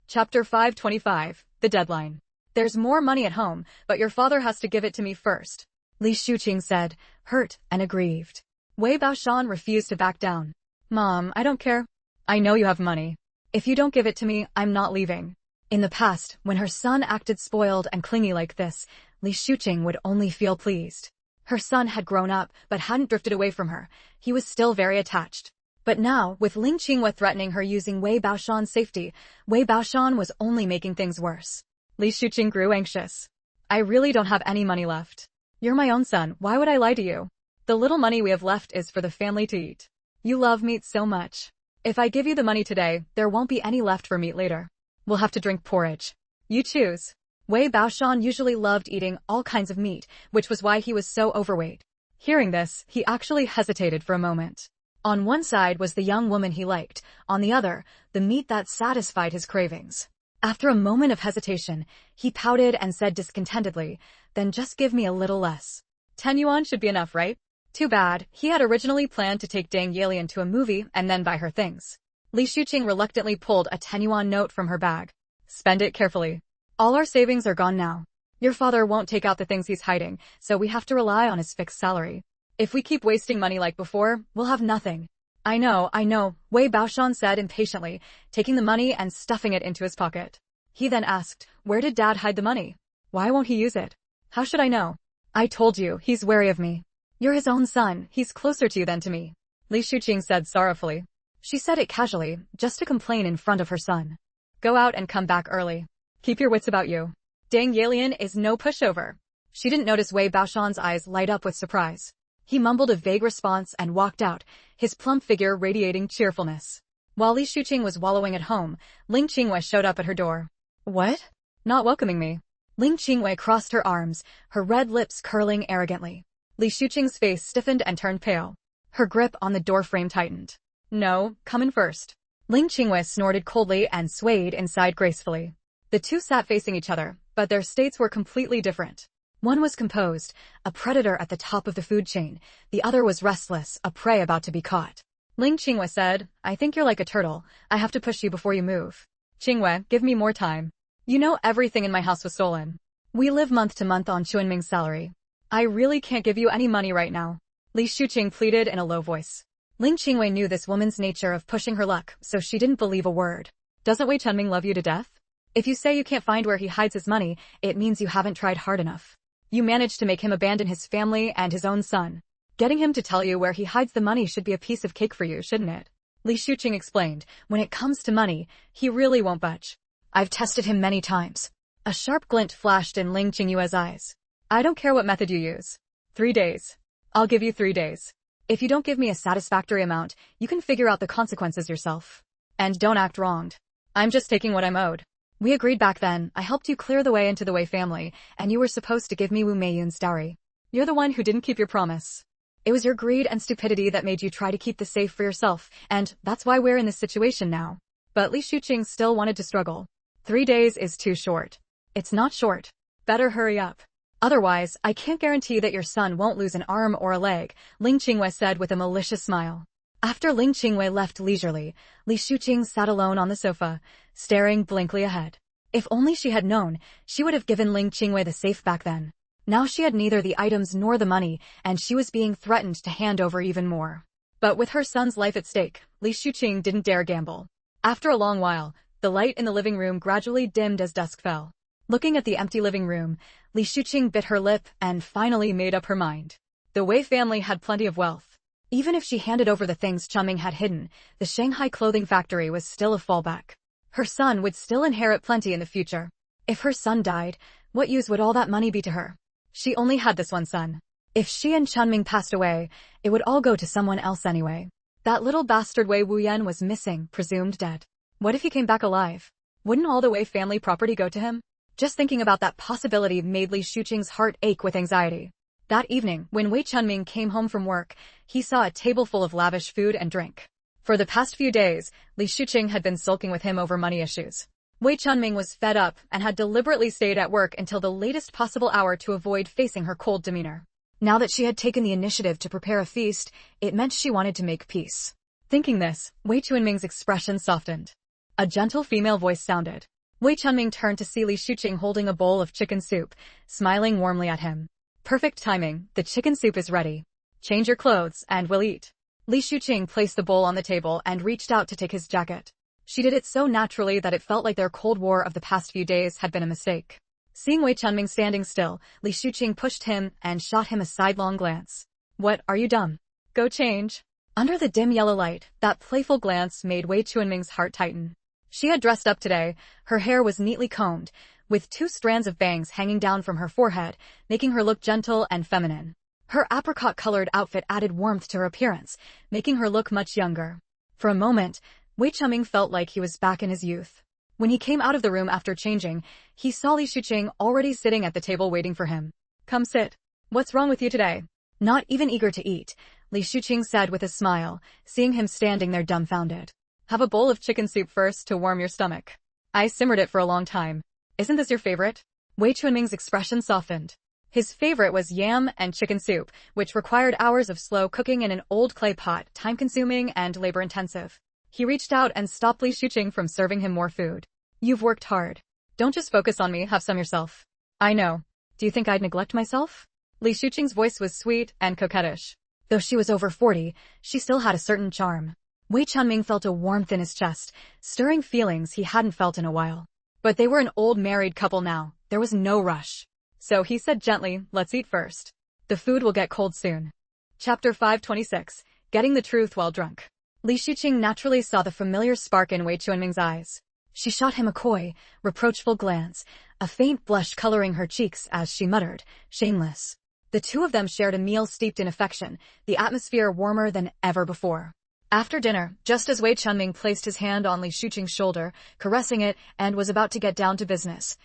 Chapter 525, The Deadline. There's more money at home, but your father has to give it to me first. Li Shuqing said, hurt and aggrieved. Wei Baoshan refused to back down. Mom, I don't care. I know you have money. If you don't give it to me, I'm not leaving. In the past, when her son acted spoiled and clingy like this, Li Shuqing would only feel pleased. Her son had grown up, but hadn't drifted away from her. He was still very attached. But now, with Ling Qingwei threatening her using Wei Baoshan's safety, Wei Baoshan was only making things worse. Li Shuqing grew anxious. I really don't have any money left. You're my own son, why would I lie to you? The little money we have left is for the family to eat. You love meat so much. If I give you the money today, there won't be any left for meat later. We'll have to drink porridge. You choose. Wei Baoshan usually loved eating all kinds of meat, which was why he was so overweight. Hearing this, he actually hesitated for a moment. On one side was the young woman he liked, on the other, the meat that satisfied his cravings. After a moment of hesitation, he pouted and said discontentedly, then just give me a little less. 10 yuan should be enough, right? Too bad, he had originally planned to take Dang Yalian to a movie and then buy her things. Li Shuqing reluctantly pulled a 10 yuan note from her bag. Spend it carefully. All our savings are gone now. Your father won't take out the things he's hiding, so we have to rely on his fixed salary. If we keep wasting money like before, we'll have nothing. I know, Wei Baoshan said impatiently, taking the money and stuffing it into his pocket. He then asked, where did Dad hide the money? Why won't he use it? How should I know? I told you, he's wary of me. You're his own son, he's closer to you than to me. Li Shuqing said sorrowfully. She said it casually, just to complain in front of her son. Go out and come back early. Keep your wits about you. Dang Yalian is no pushover. She didn't notice Wei Baoshan's eyes light up with surprise. He mumbled a vague response and walked out, his plump figure radiating cheerfulness. While Li Shuqing was wallowing at home, Ling Qingwei showed up at her door. What? Not welcoming me. Ling Qingwei crossed her arms, her red lips curling arrogantly. Li Shuqing's face stiffened and turned pale. Her grip on the doorframe tightened. No, come in first. Ling Qingwei snorted coldly and swayed inside gracefully. The two sat facing each other, but their states were completely different. One was composed, a predator at the top of the food chain. The other was restless, a prey about to be caught. Ling Qingwei said, I think you're like a turtle. I have to push you before you move. Qingwei, give me more time. You know everything in my house was stolen. We live month to month on Chuanming's salary. I really can't give you any money right now. Li Shuqing pleaded in a low voice. Ling Qingwei knew this woman's nature of pushing her luck, so she didn't believe a word. Doesn't Wei Chunming love you to death? If you say you can't find where he hides his money, it means you haven't tried hard enough. You managed to make him abandon his family and his own son. Getting him to tell you where he hides the money should be a piece of cake for you, shouldn't it? Li Shuqing explained, when it comes to money, he really won't budge. I've tested him many times. A sharp glint flashed in Ling Qingyue's eyes. I don't care what method you use. 3 days. I'll give you 3 days. If you don't give me a satisfactory amount, you can figure out the consequences yourself. And don't act wronged. I'm just taking what I'm owed. We agreed back then, I helped you clear the way into the Wei family, and you were supposed to give me Wu Meiyun's dowry. You're the one who didn't keep your promise. It was your greed and stupidity that made you try to keep the safe for yourself, and that's why we're in this situation now. But Li Shuqing still wanted to struggle. 3 days is too short. It's not short. Better hurry up. Otherwise, I can't guarantee that your son won't lose an arm or a leg, Ling Qingwei said with a malicious smile. After Ling Qingwei left leisurely, Li Shuqing sat alone on the sofa, staring blankly ahead. If only she had known, she would have given Ling Qingwei the safe back then. Now she had neither the items nor the money, and she was being threatened to hand over even more. But with her son's life at stake, Li Shuqing didn't dare gamble. After a long while, the light in the living room gradually dimmed as dusk fell. Looking at the empty living room, Li Shuqing bit her lip and finally made up her mind. The Wei family had plenty of wealth. Even if she handed over the things Chunming had hidden, the Shanghai clothing factory was still a fallback. Her son would still inherit plenty in the future. If her son died, what use would all that money be to her? She only had this one son. If she and Chunming passed away, it would all go to someone else anyway. That little bastard Wei Wuyan was missing, presumed dead. What if he came back alive? Wouldn't all the Wei family property go to him? Just thinking about that possibility made Li Shuqing's heart ache with anxiety. That evening, when Wei Chunming came home from work, he saw a table full of lavish food and drink. For the past few days, Li Shuqing had been sulking with him over money issues. Wei Chunming was fed up and had deliberately stayed at work until the latest possible hour to avoid facing her cold demeanor. Now that she had taken the initiative to prepare a feast, it meant she wanted to make peace. Thinking this, Wei Chunming's expression softened. A gentle female voice sounded. Wei Chunming turned to see Li Shuqing holding a bowl of chicken soup, smiling warmly at him. Perfect timing, the chicken soup is ready. Change your clothes, and we'll eat. Li Shuqing placed the bowl on the table and reached out to take his jacket. She did it so naturally that it felt like their Cold War of the past few days had been a mistake. Seeing Wei Chunming standing still, Li Shuqing pushed him and shot him a sidelong glance. What, are you dumb? Go change. Under the dim yellow light, that playful glance made Wei Chunming's heart tighten. She had dressed up today. Her hair was neatly combed, with 2 strands of bangs hanging down from her forehead, making her look gentle and feminine. Her apricot-colored outfit added warmth to her appearance, making her look much younger. For a moment, Wei Chunming felt like he was back in his youth. When he came out of the room after changing, he saw Li Shuqing already sitting at the table waiting for him. Come sit. What's wrong with you today? Not even eager to eat, Li Shuqing said with a smile, seeing him standing there dumbfounded. Have a bowl of chicken soup first to warm your stomach. I simmered it for a long time. Isn't this your favorite? Wei Chunming's expression softened. His favorite was yam and chicken soup, which required hours of slow cooking in an old clay pot, time-consuming and labor-intensive. He reached out and stopped Li Shuqing from serving him more food. You've worked hard. Don't just focus on me, have some yourself. I know. Do you think I'd neglect myself? Li Shuqing's voice was sweet and coquettish. Though she was over 40, she still had a certain charm. Wei Chunming felt a warmth in his chest, stirring feelings he hadn't felt in a while. But they were an old married couple now. There was no rush. So he said gently, let's eat first. The food will get cold soon. Chapter 526, Getting the Truth While Drunk. Li Shuqing naturally saw the familiar spark in Wei Chunming's eyes. She shot him a coy, reproachful glance, a faint blush coloring her cheeks as she muttered, shameless. The two of them shared a meal steeped in affection, the atmosphere warmer than ever before. After dinner, just as Wei Chunming placed his hand on Li Shuqing's shoulder, caressing it, and was about to get down to business,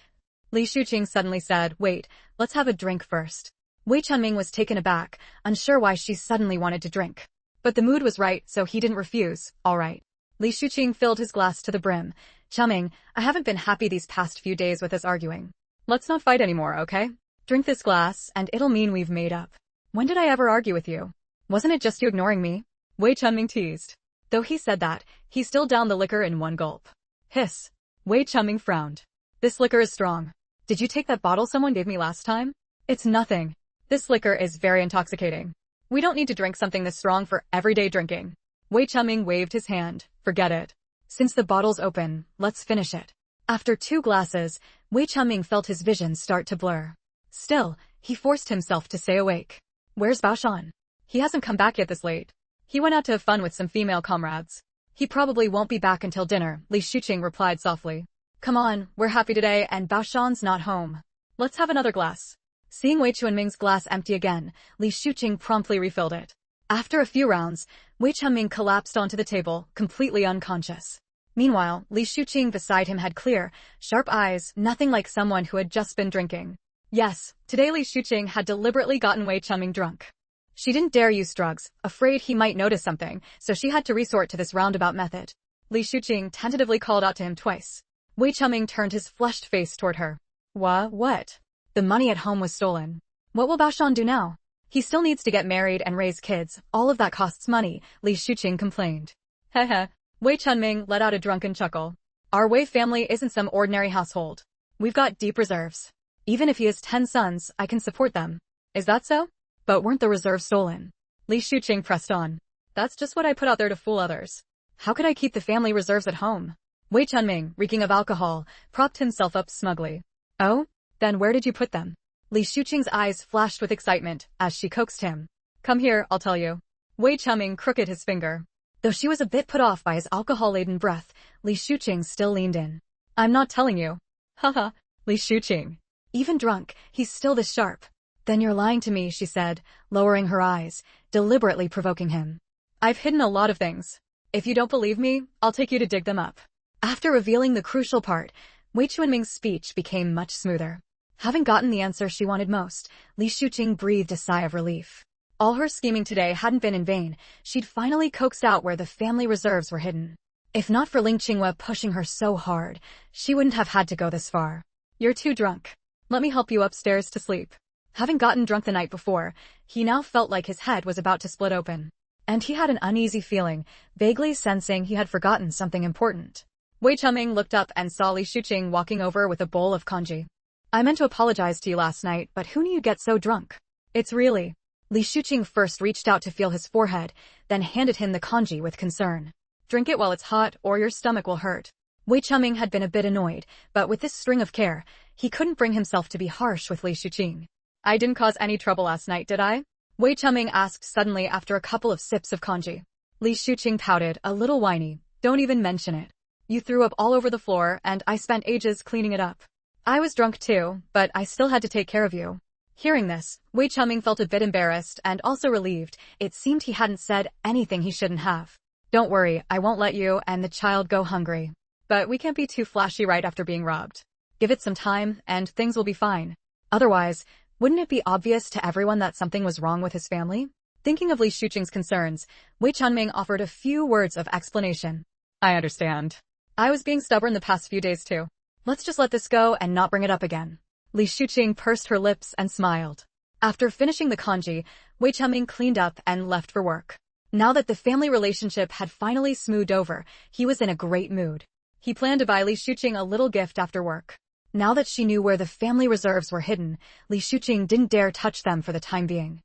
Li Shuqing suddenly said, wait, let's have a drink first. Wei Chunming was taken aback, unsure why she suddenly wanted to drink. But the mood was right, so he didn't refuse. All right. Li Shuqing filled his glass to the brim. Chunming, I haven't been happy these past few days with us arguing. Let's not fight anymore, okay? Drink this glass, and it'll mean we've made up. When did I ever argue with you? Wasn't it just you ignoring me? Wei Chunming teased. Though he said that, he still downed the liquor in one gulp. Hiss. Wei Chunming frowned. This liquor is strong. Did you take that bottle someone gave me last time? It's nothing. This liquor is very intoxicating. We don't need to drink something this strong for everyday drinking. Wei Chunming waved his hand. Forget it. Since the bottle's open, let's finish it. After 2 glasses, Wei Chunming felt his vision start to blur. Still, he forced himself to stay awake. Where's Baoshan? He hasn't come back yet this late. He went out to have fun with some female comrades. He probably won't be back until dinner, Li Shuqing replied softly. Come on, we're happy today and Baoshan's not home. Let's have another glass. Seeing Wei Chunming's glass empty again, Li Shuqing promptly refilled it. After a few rounds, Wei Chunming collapsed onto the table, completely unconscious. Meanwhile, Li Shuqing beside him had clear, sharp eyes, nothing like someone who had just been drinking. Yes, today Li Shuqing had deliberately gotten Wei Chunming drunk. She didn't dare use drugs, afraid he might notice something, so she had to resort to this roundabout method. Li Shuqing tentatively called out to him twice. Wei Chunming turned his flushed face toward her. What? The money at home was stolen. What will Baoshan do now? He still needs to get married and raise kids. All of that costs money, Li Shuqing complained. Heh. Wei Chunming let out a drunken chuckle. Our Wei family isn't some ordinary household. We've got deep reserves. Even if he has 10 sons, I can support them. Is that so? But weren't the reserves stolen? Li Shuqing pressed on. That's just what I put out there to fool others. How could I keep the family reserves at home? Wei Chunming, reeking of alcohol, propped himself up smugly. Oh? Then where did you put them? Li Shuqing's eyes flashed with excitement as she coaxed him. Come here, I'll tell you. Wei Chunming crooked his finger. Though she was a bit put off by his alcohol-laden breath, Li Shuqing still leaned in. I'm not telling you. Haha, Li Shuqing. Even drunk, he's still this sharp. Then you're lying to me, she said, lowering her eyes, deliberately provoking him. I've hidden a lot of things. If you don't believe me, I'll take you to dig them up. After revealing the crucial part, Wei Chunming's speech became much smoother. Having gotten the answer she wanted most, Li Shuqing breathed a sigh of relief. All her scheming today hadn't been in vain. She'd finally coaxed out where the family reserves were hidden. If not for Ling Qinghua pushing her so hard, she wouldn't have had to go this far. You're too drunk. Let me help you upstairs to sleep. Having gotten drunk the night before, he now felt like his head was about to split open. And he had an uneasy feeling, vaguely sensing he had forgotten something important. Wei Chunming looked up and saw Li Shuqing walking over with a bowl of congee. I meant to apologize to you last night, but who knew you'd get so drunk? It's really... Li Shuqing first reached out to feel his forehead, then handed him the congee with concern. Drink it while it's hot or your stomach will hurt. Wei Chuming had been a bit annoyed, but with this string of care, he couldn't bring himself to be harsh with Li Shuqing. I didn't cause any trouble last night, did I? Wei Chuming asked suddenly after a couple of sips of congee. Li Shuqing pouted, a little whiny. Don't even mention it. You threw up all over the floor, and I spent ages cleaning it up. I was drunk too, but I still had to take care of you. Hearing this, Wei Chuming felt a bit embarrassed and also relieved. It seemed he hadn't said anything he shouldn't have. Don't worry, I won't let you and the child go hungry. But we can't be too flashy right after being robbed. Give it some time, and things will be fine. Otherwise, wouldn't it be obvious to everyone that something was wrong with his family? Thinking of Li Shuqing's concerns, Wei Chunming offered a few words of explanation. I understand. I was being stubborn the past few days too. Let's just let this go and not bring it up again. Li Shuqing pursed her lips and smiled. After finishing the congee, Wei Chunming cleaned up and left for work. Now that the family relationship had finally smoothed over, he was in a great mood. He planned to buy Li Shuqing a little gift after work. Now that she knew where the family reserves were hidden, Li Shuqing didn't dare touch them for the time being.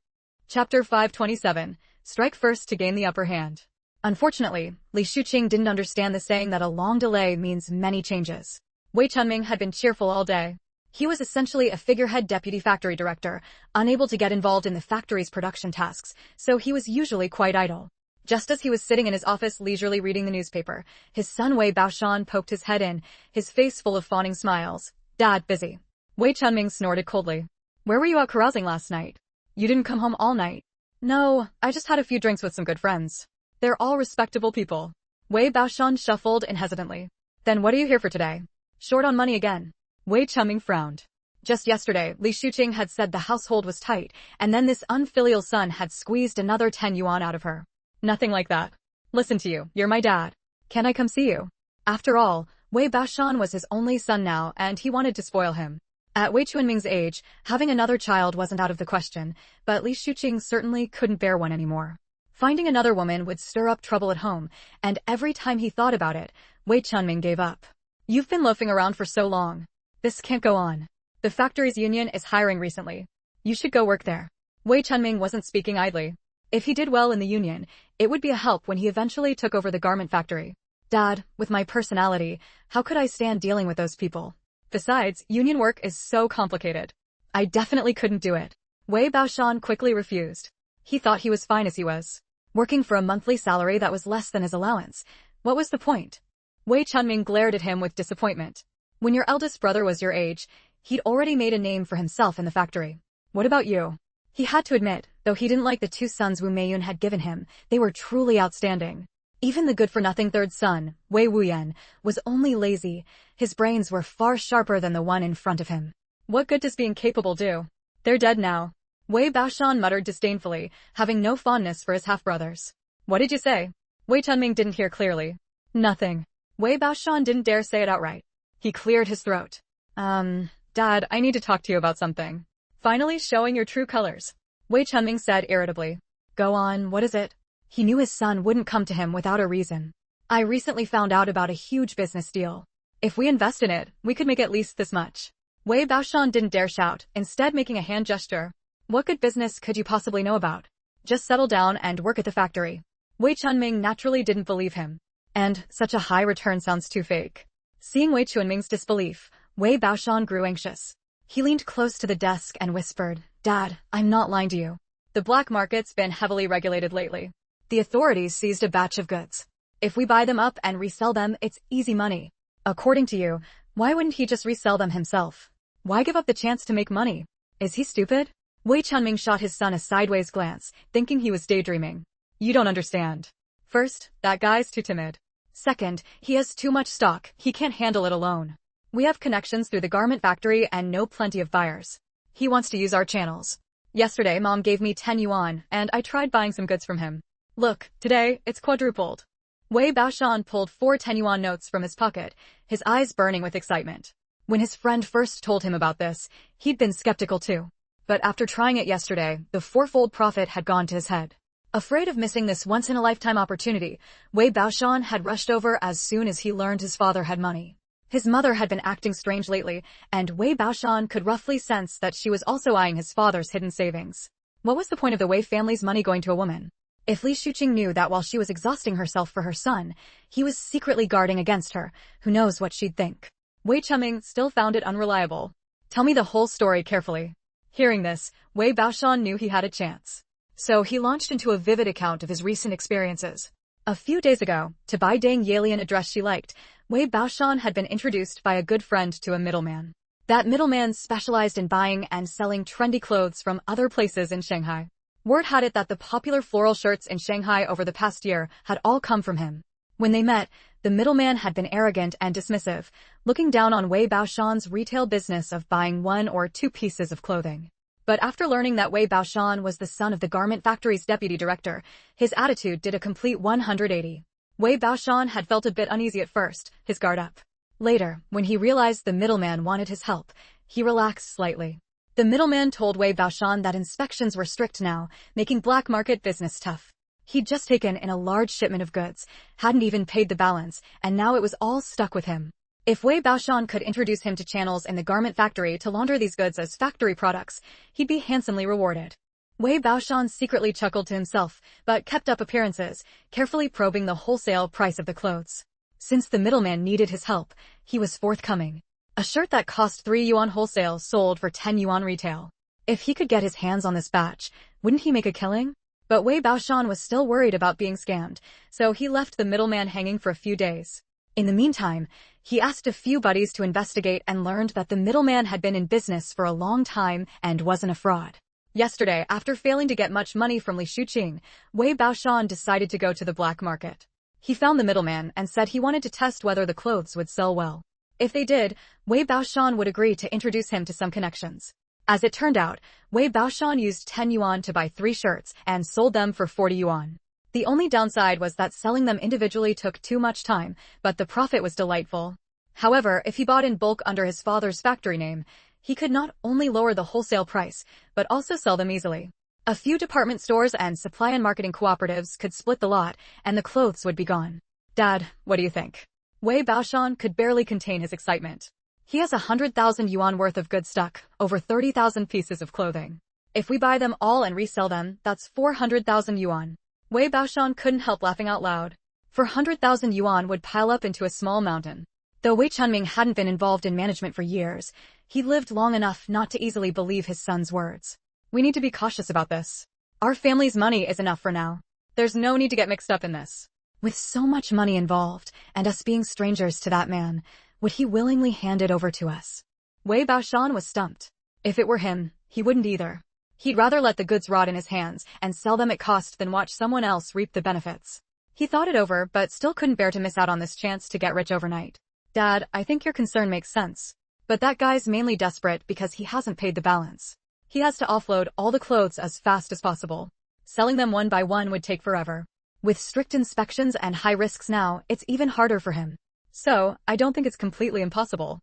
Chapter 527. Strike first to gain the upper hand. Unfortunately, Li Shuqing didn't understand the saying that a long delay means many changes. Wei Chunming had been cheerful all day. He was essentially a figurehead deputy factory director, unable to get involved in the factory's production tasks, so he was usually quite idle. Just as he was sitting in his office leisurely reading the newspaper, his son Wei Baoshan poked his head in, his face full of fawning smiles. Dad, busy. Wei Chunming snorted coldly. Where were you out carousing last night? You didn't come home all night. No, I just had a few drinks with some good friends. They're all respectable people. Wei Baoshan shuffled in hesitantly. Then what are you here for today? Short on money again. Wei Chunming frowned. Just yesterday, Li Shuqing had said the household was tight, and then this unfilial son had squeezed another 10 yuan out of her. Nothing like that. Listen to you, you're my dad. Can I come see you? After all, Wei Baoshan was his only son now, and he wanted to spoil him. At Wei Chunming's age, having another child wasn't out of the question, but Li Shuqing certainly couldn't bear one anymore. Finding another woman would stir up trouble at home, and every time he thought about it, Wei Chunming gave up. You've been loafing around for so long. This can't go on. The factory's union is hiring recently. You should go work there. Wei Chunming wasn't speaking idly. If he did well in the union, it would be a help when he eventually took over the garment factory. Dad, with my personality, how could I stand dealing with those people? Besides, union work is so complicated. I definitely couldn't do it. Wei Baoshan quickly refused. He thought he was fine as he was. Working for a monthly salary that was less than his allowance. What was the point? Wei Chunming glared at him with disappointment. When your eldest brother was your age, he'd already made a name for himself in the factory. What about you? He had to admit, though he didn't like the two sons Wu Meiyun had given him, they were truly outstanding. Even the good-for-nothing third son, Wei Wuyan, was only lazy. His brains were far sharper than the one in front of him. What good does being capable do? They're dead now. Wei Baoshan muttered disdainfully, having no fondness for his half-brothers. What did you say? Wei Chunming didn't hear clearly. Nothing. Wei Baoshan didn't dare say it outright. He cleared his throat. Dad, I need to talk to you about something. Finally showing your true colors. Wei Chunming said irritably. Go on, what is it? He knew his son wouldn't come to him without a reason. I recently found out about a huge business deal. If we invest in it, we could make at least this much. Wei Baoshan didn't dare shout, instead making a hand gesture. What good business could you possibly know about? Just settle down and work at the factory. Wei Chunming naturally didn't believe him. And such a high return sounds too fake. Seeing Wei Chunming's disbelief, Wei Baoshan grew anxious. He leaned close to the desk and whispered, Dad, I'm not lying to you. The black market's been heavily regulated lately. The authorities seized a batch of goods. If we buy them up and resell them, it's easy money. According to you, why wouldn't he just resell them himself? Why give up the chance to make money? Is he stupid? Wei Chunming shot his son a sideways glance, thinking he was daydreaming. You don't understand. First, that guy's too timid. Second, he has too much stock, he can't handle it alone. We have connections through the garment factory and know plenty of buyers. He wants to use our channels. Yesterday, Mom gave me 10 yuan, and I tried buying some goods from him. Look, today, it's quadrupled. Wei Baoshan pulled 4 10 yuan notes from his pocket, his eyes burning with excitement. When his friend first told him about this, he'd been skeptical too. But after trying it yesterday, the fourfold profit had gone to his head. Afraid of missing this once-in-a-lifetime opportunity, Wei Baoshan had rushed over as soon as he learned his father had money. His mother had been acting strange lately, and Wei Baoshan could roughly sense that she was also eyeing his father's hidden savings. What was the point of the Wei family's money going to a woman? If Li Shuqing knew that while she was exhausting herself for her son, he was secretly guarding against her, who knows what she'd think. Wei Chunming still found it unreliable. Tell me the whole story carefully. Hearing this, Wei Baoshan knew he had a chance. So he launched into a vivid account of his recent experiences. A few days ago, to buy Dang Yalian a dress she liked, Wei Baoshan had been introduced by a good friend to a middleman. That middleman specialized in buying and selling trendy clothes from other places in Shanghai. Word had it that the popular floral shirts in Shanghai over the past year had all come from him. When they met, the middleman had been arrogant and dismissive, looking down on Wei Baoshan's retail business of buying 1 or 2 pieces of clothing. But after learning that Wei Baoshan was the son of the garment factory's deputy director, his attitude did a complete 180. Wei Baoshan had felt a bit uneasy at first, his guard up. Later, when he realized the middleman wanted his help, he relaxed slightly. The middleman told Wei Baoshan that inspections were strict now, making black market business tough. He'd just taken in a large shipment of goods, hadn't even paid the balance, and now it was all stuck with him. If Wei Baoshan could introduce him to channels in the garment factory to launder these goods as factory products, he'd be handsomely rewarded. Wei Baoshan secretly chuckled to himself, but kept up appearances, carefully probing the wholesale price of the clothes. Since the middleman needed his help, he was forthcoming. A shirt that cost 3 yuan wholesale sold for 10 yuan retail. If he could get his hands on this batch, wouldn't he make a killing? But Wei Baoshan was still worried about being scammed, so he left the middleman hanging for a few days. In the meantime, he asked a few buddies to investigate and learned that the middleman had been in business for a long time and wasn't a fraud. Yesterday, after failing to get much money from Li Shuqing, Wei Baoshan decided to go to the black market. He found the middleman and said he wanted to test whether the clothes would sell well. If they did, Wei Baoshan would agree to introduce him to some connections. As it turned out, Wei Baoshan used 10 yuan to buy 3 shirts and sold them for 40 yuan. The only downside was that selling them individually took too much time, but the profit was delightful. However, if he bought in bulk under his father's factory name, he could not only lower the wholesale price, but also sell them easily. A few department stores and supply and marketing cooperatives could split the lot, and the clothes would be gone. Dad, what do you think? Wei Baoshan could barely contain his excitement. He has 100,000 yuan worth of goods stuck, over 30,000 pieces of clothing. If we buy them all and resell them, that's 400,000 yuan. Wei Baoshan couldn't help laughing out loud. 400,000 yuan would pile up into a small mountain. Though Wei Chunming hadn't been involved in management for years, he lived long enough not to easily believe his son's words. We need to be cautious about this. Our family's money is enough for now. There's no need to get mixed up in this. With so much money involved, and us being strangers to that man, would he willingly hand it over to us? Wei Baoshan was stumped. If it were him, he wouldn't either. He'd rather let the goods rot in his hands and sell them at cost than watch someone else reap the benefits. He thought it over, but still couldn't bear to miss out on this chance to get rich overnight. Dad, I think your concern makes sense. But that guy's mainly desperate because he hasn't paid the balance. He has to offload all the clothes as fast as possible. Selling them one by one would take forever. With strict inspections and high risks now, it's even harder for him. So, I don't think it's completely impossible.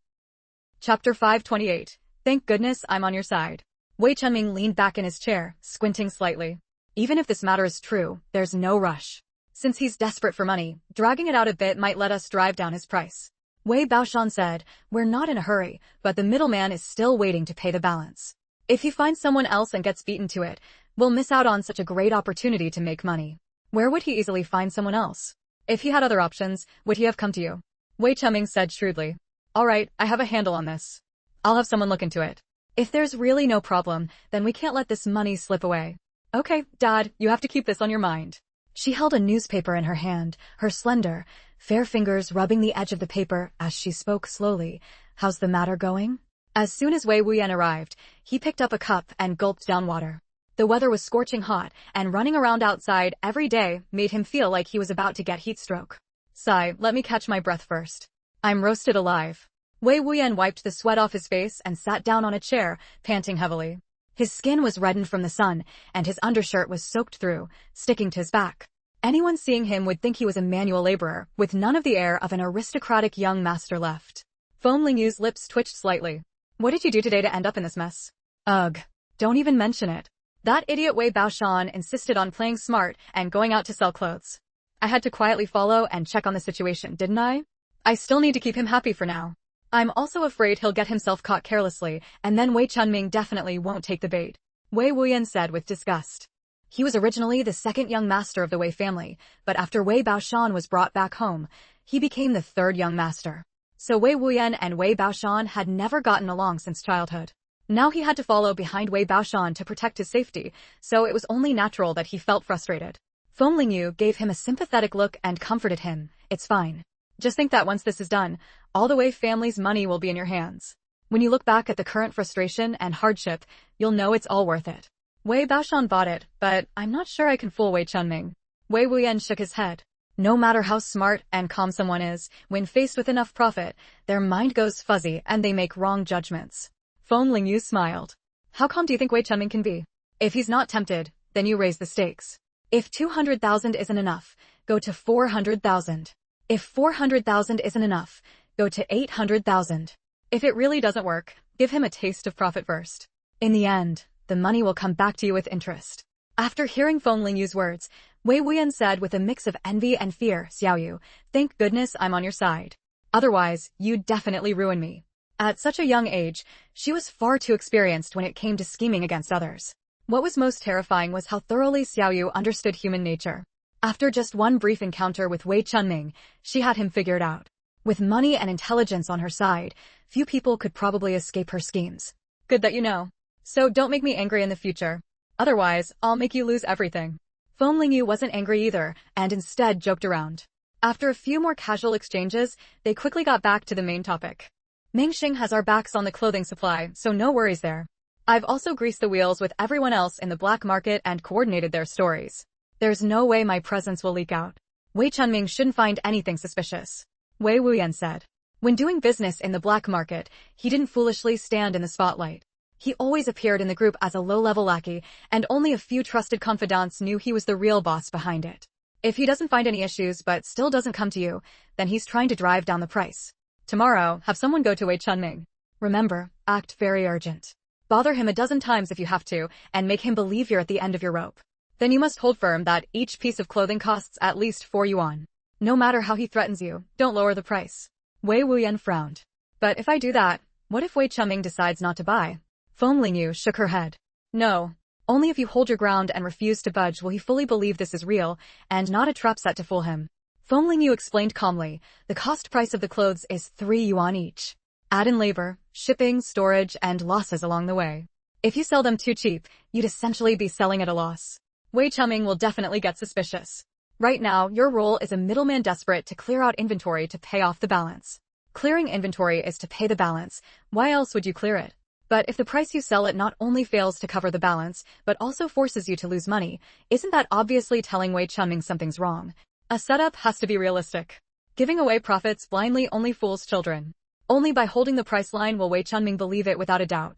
Chapter 528. Thank goodness I'm on your side. Wei Chunming leaned back in his chair, squinting slightly. Even if this matter is true, there's no rush. Since he's desperate for money, dragging it out a bit might let us drive down his price. Wei Baoshan said, we're not in a hurry, but the middleman is still waiting to pay the balance. If he finds someone else and gets beaten to it, we'll miss out on such a great opportunity to make money. Where would he easily find someone else? If he had other options, would he have come to you? Wei Chunming said shrewdly. All right, I have a handle on this. I'll have someone look into it. If there's really no problem, then we can't let this money slip away. Okay, Dad, you have to keep this on your mind. She held a newspaper in her hand, her slender, fair fingers rubbing the edge of the paper as she spoke slowly. How's the matter going? As soon as Wei Wuyan arrived, he picked up a cup and gulped down water. The weather was scorching hot, and running around outside every day made him feel like he was about to get heat stroke. Sigh, let me catch my breath first. I'm roasted alive. Wei Wuyan wiped the sweat off his face and sat down on a chair, panting heavily. His skin was reddened from the sun, and his undershirt was soaked through, sticking to his back. Anyone seeing him would think he was a manual laborer, with none of the air of an aristocratic young master left. Foam Lingyu's lips twitched slightly. What did you do today to end up in this mess? Ugh. Don't even mention it. That idiot Wei Baoshan insisted on playing smart and going out to sell clothes. I had to quietly follow and check on the situation, didn't I? I still need to keep him happy for now. I'm also afraid he'll get himself caught carelessly, and then Wei Chunming definitely won't take the bait. Wei Wuyan said with disgust. He was originally the second young master of the Wei family, but after Wei Baoshan was brought back home, he became the third young master. So Wei Wuyan and Wei Baoshan had never gotten along since childhood. Now he had to follow behind Wei Baoshan to protect his safety, so it was only natural that he felt frustrated. Feng Lingyu gave him a sympathetic look and comforted him. It's fine. Just think that once this is done, all the Wei family's money will be in your hands. When you look back at the current frustration and hardship, you'll know it's all worth it. Wei Baoshan bought it, but I'm not sure I can fool Wei Chunming. Wei Wuyan shook his head. No matter how smart and calm someone is, when faced with enough profit, their mind goes fuzzy and they make wrong judgments. Feng Lingyu smiled. How calm do you think Wei Chunming can be? If he's not tempted, then you raise the stakes. If 200,000 isn't enough, go to 400,000. If 400,000 isn't enough, go to 800,000. If it really doesn't work, give him a taste of profit first. In the end, the money will come back to you with interest. After hearing Feng Lingyu's words, Wei Wuyan said with a mix of envy and fear, Xiaoyu, thank goodness I'm on your side. Otherwise, you'd definitely ruin me. At such a young age, she was far too experienced when it came to scheming against others. What was most terrifying was how thoroughly Xiaoyu understood human nature. After just one brief encounter with Wei Chunming, she had him figured out. With money and intelligence on her side, few people could probably escape her schemes. Good that you know. So don't make me angry in the future. Otherwise, I'll make you lose everything. Feng Lingyu wasn't angry either, and instead joked around. After a few more casual exchanges, they quickly got back to the main topic. Mingxing has our backs on the clothing supply, so no worries there. I've also greased the wheels with everyone else in the black market and coordinated their stories. There's no way my presence will leak out. Wei Chunming shouldn't find anything suspicious. Wei Wuyan said. When doing business in the black market, he didn't foolishly stand in the spotlight. He always appeared in the group as a low-level lackey, and only a few trusted confidants knew he was the real boss behind it. If he doesn't find any issues but still doesn't come to you, then he's trying to drive down the price. Tomorrow, have someone go to Wei Chunming. Remember, act very urgent. Bother him a dozen times if you have to, and make him believe you're at the end of your rope. Then you must hold firm that each piece of clothing costs at least 4 yuan. No matter how he threatens you, don't lower the price. Wei Wuyan frowned. But if I do that, what if Wei Chunming decides not to buy? Feng Lingyu shook her head. No. Only if you hold your ground and refuse to budge will he fully believe this is real, and not a trap set to fool him. Feng Lingyu explained calmly, the cost price of the clothes is 3 yuan each. Add in labor, shipping, storage, and losses along the way. If you sell them too cheap, you'd essentially be selling at a loss. Wei Chunming will definitely get suspicious. Right now, your role is a middleman desperate to clear out inventory to pay off the balance. Clearing inventory is to pay the balance. Why else would you clear it? But if the price you sell it not only fails to cover the balance, but also forces you to lose money, isn't that obviously telling Wei Chunming something's wrong? A setup has to be realistic. Giving away profits blindly only fools children. Only by holding the price line will Wei Chunming believe it without a doubt.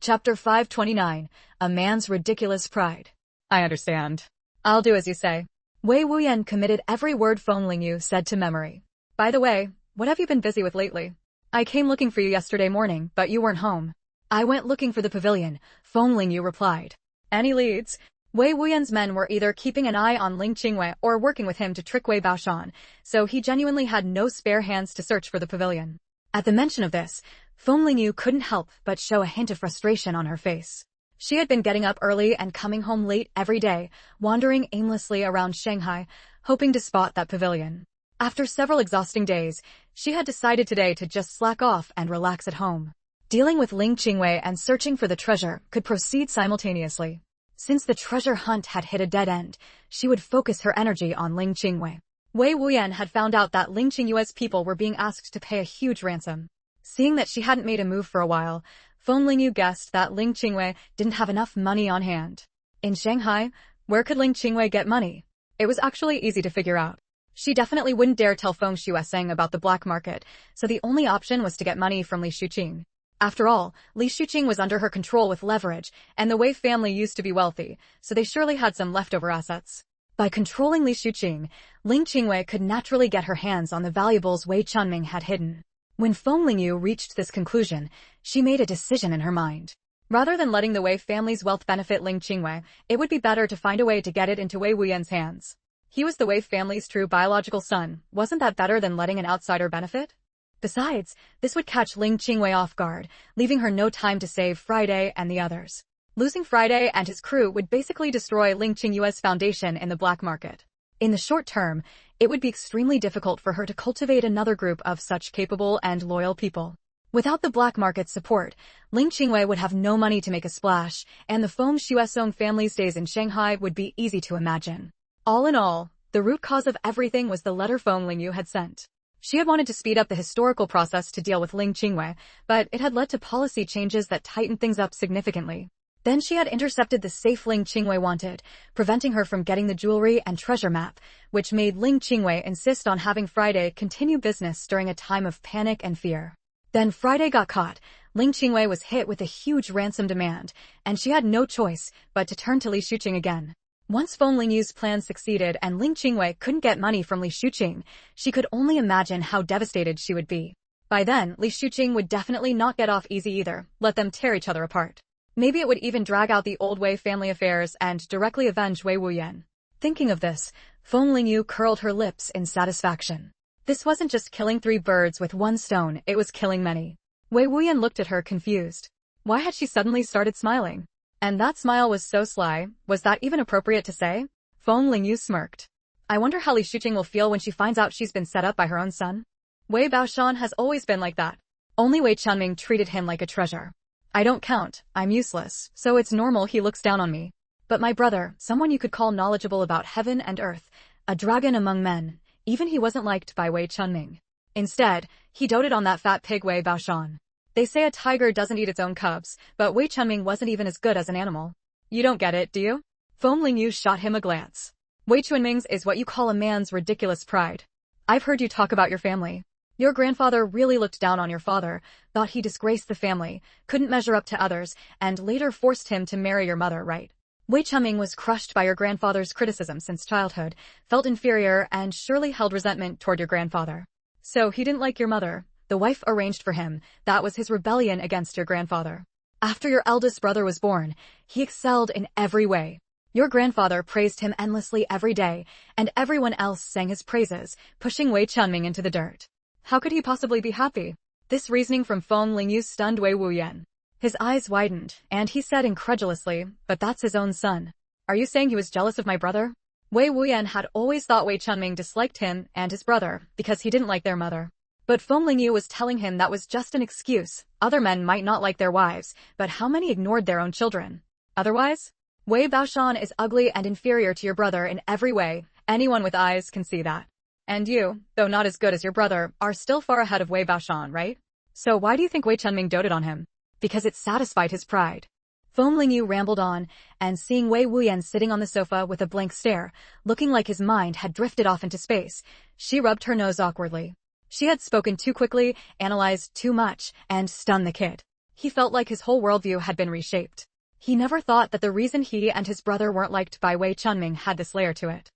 Chapter 529, A Man's Ridiculous Pride. I understand. I'll do as you say. Wei Wuyan committed every word Feng Lingyu said to memory. By the way, what have you been busy with lately? I came looking for you yesterday morning, but you weren't home. I went looking for the pavilion, Feng Lingyu replied. Any leads? Wei Wuyan's men were either keeping an eye on Ling Qingwei or working with him to trick Wei Baoshan, so he genuinely had no spare hands to search for the pavilion. At the mention of this, Feng Lingyu couldn't help but show a hint of frustration on her face. She had been getting up early and coming home late every day, wandering aimlessly around Shanghai, hoping to spot that pavilion. After several exhausting days, she had decided today to just slack off and relax at home. Dealing with Ling Qingwei and searching for the treasure could proceed simultaneously. Since the treasure hunt had hit a dead end, she would focus her energy on Ling Qingwei. Wei Wuyan had found out that Ling Qingyue's people were being asked to pay a huge ransom. Seeing that she hadn't made a move for a while, Feng Lingyu guessed that Ling Qingwei didn't have enough money on hand. In Shanghai, where could Ling Qingwei get money? It was actually easy to figure out. She definitely wouldn't dare tell Feng Shueseng about the black market, so the only option was to get money from Li Shuqing. After all, Li Shuqing was under her control with leverage, and the Wei family used to be wealthy, so they surely had some leftover assets. By controlling Li Shuqing, Ling Qingwei could naturally get her hands on the valuables Wei Chunming had hidden. When Feng Lingyu reached this conclusion, she made a decision in her mind. Rather than letting the Wei family's wealth benefit Ling Qingwei, it would be better to find a way to get it into Wei Wuyan's hands. He was the Wei family's true biological son. Wasn't that better than letting an outsider benefit? Besides, this would catch Ling Qingwei off guard, leaving her no time to save Friday and the others. Losing Friday and his crew would basically destroy Ling Qingyue's foundation in the black market. In the short term, it would be extremely difficult for her to cultivate another group of such capable and loyal people. Without the black market's support, Ling Qingyue would have no money to make a splash, and the Feng Shuesong family's days in Shanghai would be easy to imagine. All in all, the root cause of everything was the letter Feng Lingyu had sent. She had wanted to speed up the historical process to deal with Ling Qingyue, but it had led to policy changes that tightened things up significantly. Then she had intercepted the safe Ling Qingyue wanted, preventing her from getting the jewelry and treasure map, which made Ling Qingyue insist on having Friday continue business during a time of panic and fear. Then Friday got caught. Ling Qingyue was hit with a huge ransom demand, and she had no choice but to turn to Li Shuqing again. Once Feng Lingyu's plan succeeded and Ling Qingyue couldn't get money from Li Shuqing, she could only imagine how devastated she would be. By then, Li Shuqing would definitely not get off easy either, let them tear each other apart. Maybe it would even drag out the old Wei family affairs and directly avenge Wei Wuyan. Thinking of this, Feng Lingyu curled her lips in satisfaction. This wasn't just killing 3 birds with 1 stone, it was killing many. Wei Wuyan looked at her confused. Why had she suddenly started smiling? And that smile was so sly, was that even appropriate to say? Feng Lingyu smirked. I wonder how Li Shuqing will feel when she finds out she's been set up by her own son. Wei Baoshan has always been like that. Only Wei Chunming treated him like a treasure. I don't count, I'm useless, so it's normal he looks down on me. But my brother, someone you could call knowledgeable about heaven and earth, a dragon among men, even he wasn't liked by Wei Chunming. Instead, he doted on that fat pig Wei Baoshan. They say a tiger doesn't eat its own cubs, but Wei Chunming wasn't even as good as an animal. You don't get it, do you? Feng Lingyu shot him a glance. Wei Chunming's is what you call a man's ridiculous pride. I've heard you talk about your family. Your grandfather really looked down on your father, thought he disgraced the family, couldn't measure up to others, and later forced him to marry your mother, right? Wei Chunming was crushed by your grandfather's criticism since childhood, felt inferior, and surely held resentment toward your grandfather. So he didn't like your mother, the wife arranged for him, that was his rebellion against your grandfather. After your eldest brother was born, he excelled in every way. Your grandfather praised him endlessly every day, and everyone else sang his praises, pushing Wei Chunming into the dirt. How could he possibly be happy? This reasoning from Feng Lingyu stunned Wei Wuyan. His eyes widened, and he said incredulously, but that's his own son. Are you saying he was jealous of my brother? Wei Wuyan had always thought Wei Chunming disliked him and his brother because he didn't like their mother. But Feng Lingyu was telling him that was just an excuse. Other men might not like their wives, but how many ignored their own children? Otherwise? Wei Baoshan is ugly and inferior to your brother in every way. Anyone with eyes can see that. And you, though not as good as your brother, are still far ahead of Wei Baoshan, right? So why do you think Wei Chunming doted on him? Because it satisfied his pride. Feng Lingyu rambled on, and seeing Wei Wuyan sitting on the sofa with a blank stare, looking like his mind had drifted off into space, she rubbed her nose awkwardly. She had spoken too quickly, analyzed too much, and stunned the kid. He felt like his whole worldview had been reshaped. He never thought that the reason he and his brother weren't liked by Wei Chunming had this layer to it.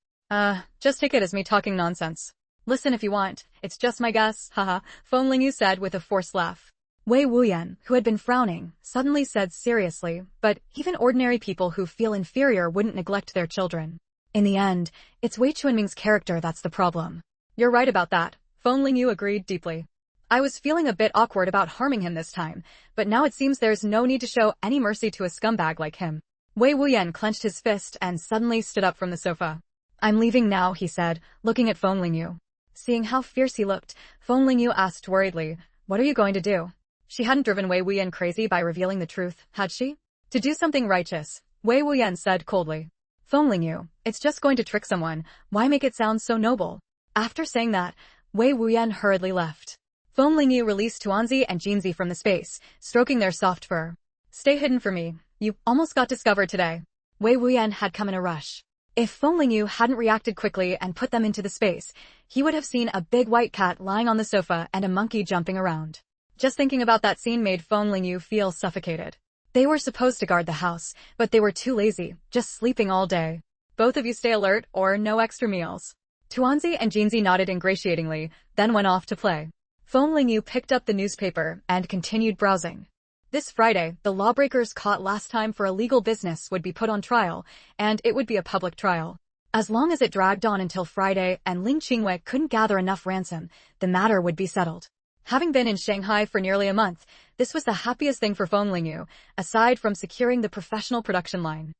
Just take it as me talking nonsense. Listen if you want, it's just my guess, haha, Feng Lingyu said with a forced laugh. Wei Wuyan, who had been frowning, suddenly said seriously, but even ordinary people who feel inferior wouldn't neglect their children. In the end, it's Wei Chunming's character that's the problem. You're right about that, Feng Lingyu agreed deeply. I was feeling a bit awkward about harming him this time, but now it seems there's no need to show any mercy to a scumbag like him. Wei Wuyan clenched his fist and suddenly stood up from the sofa. I'm leaving now, he said, looking at Feng Lingyu. Seeing how fierce he looked, Feng Lingyu asked worriedly, what are you going to do? She hadn't driven Wei Wuyan crazy by revealing the truth, had she? To do something righteous, Wei Wuyan said coldly. Feng Lingyu, it's just going to trick someone, why make it sound so noble? After saying that, Wei Wuyan hurriedly left. Feng Lingyu released Tuanzi and Jinzi from the space, stroking their soft fur. Stay hidden for me, you almost got discovered today. Wei Wuyan had come in a rush. If Feng Lingyu hadn't reacted quickly and put them into the space, he would have seen a big white cat lying on the sofa and a monkey jumping around. Just thinking about that scene made Feng Lingyu feel suffocated. They were supposed to guard the house, but they were too lazy, just sleeping all day. Both of you stay alert, or no extra meals. Tuanzi and Jinzi nodded ingratiatingly, then went off to play. Feng Lingyu picked up the newspaper and continued browsing. This Friday, the lawbreakers caught last time for illegal business would be put on trial, and it would be a public trial. As long as it dragged on until Friday and Ling Qingyue couldn't gather enough ransom, the matter would be settled. Having been in Shanghai for nearly a month, This was the happiest thing for Feng Lingyu, aside from securing the professional production line.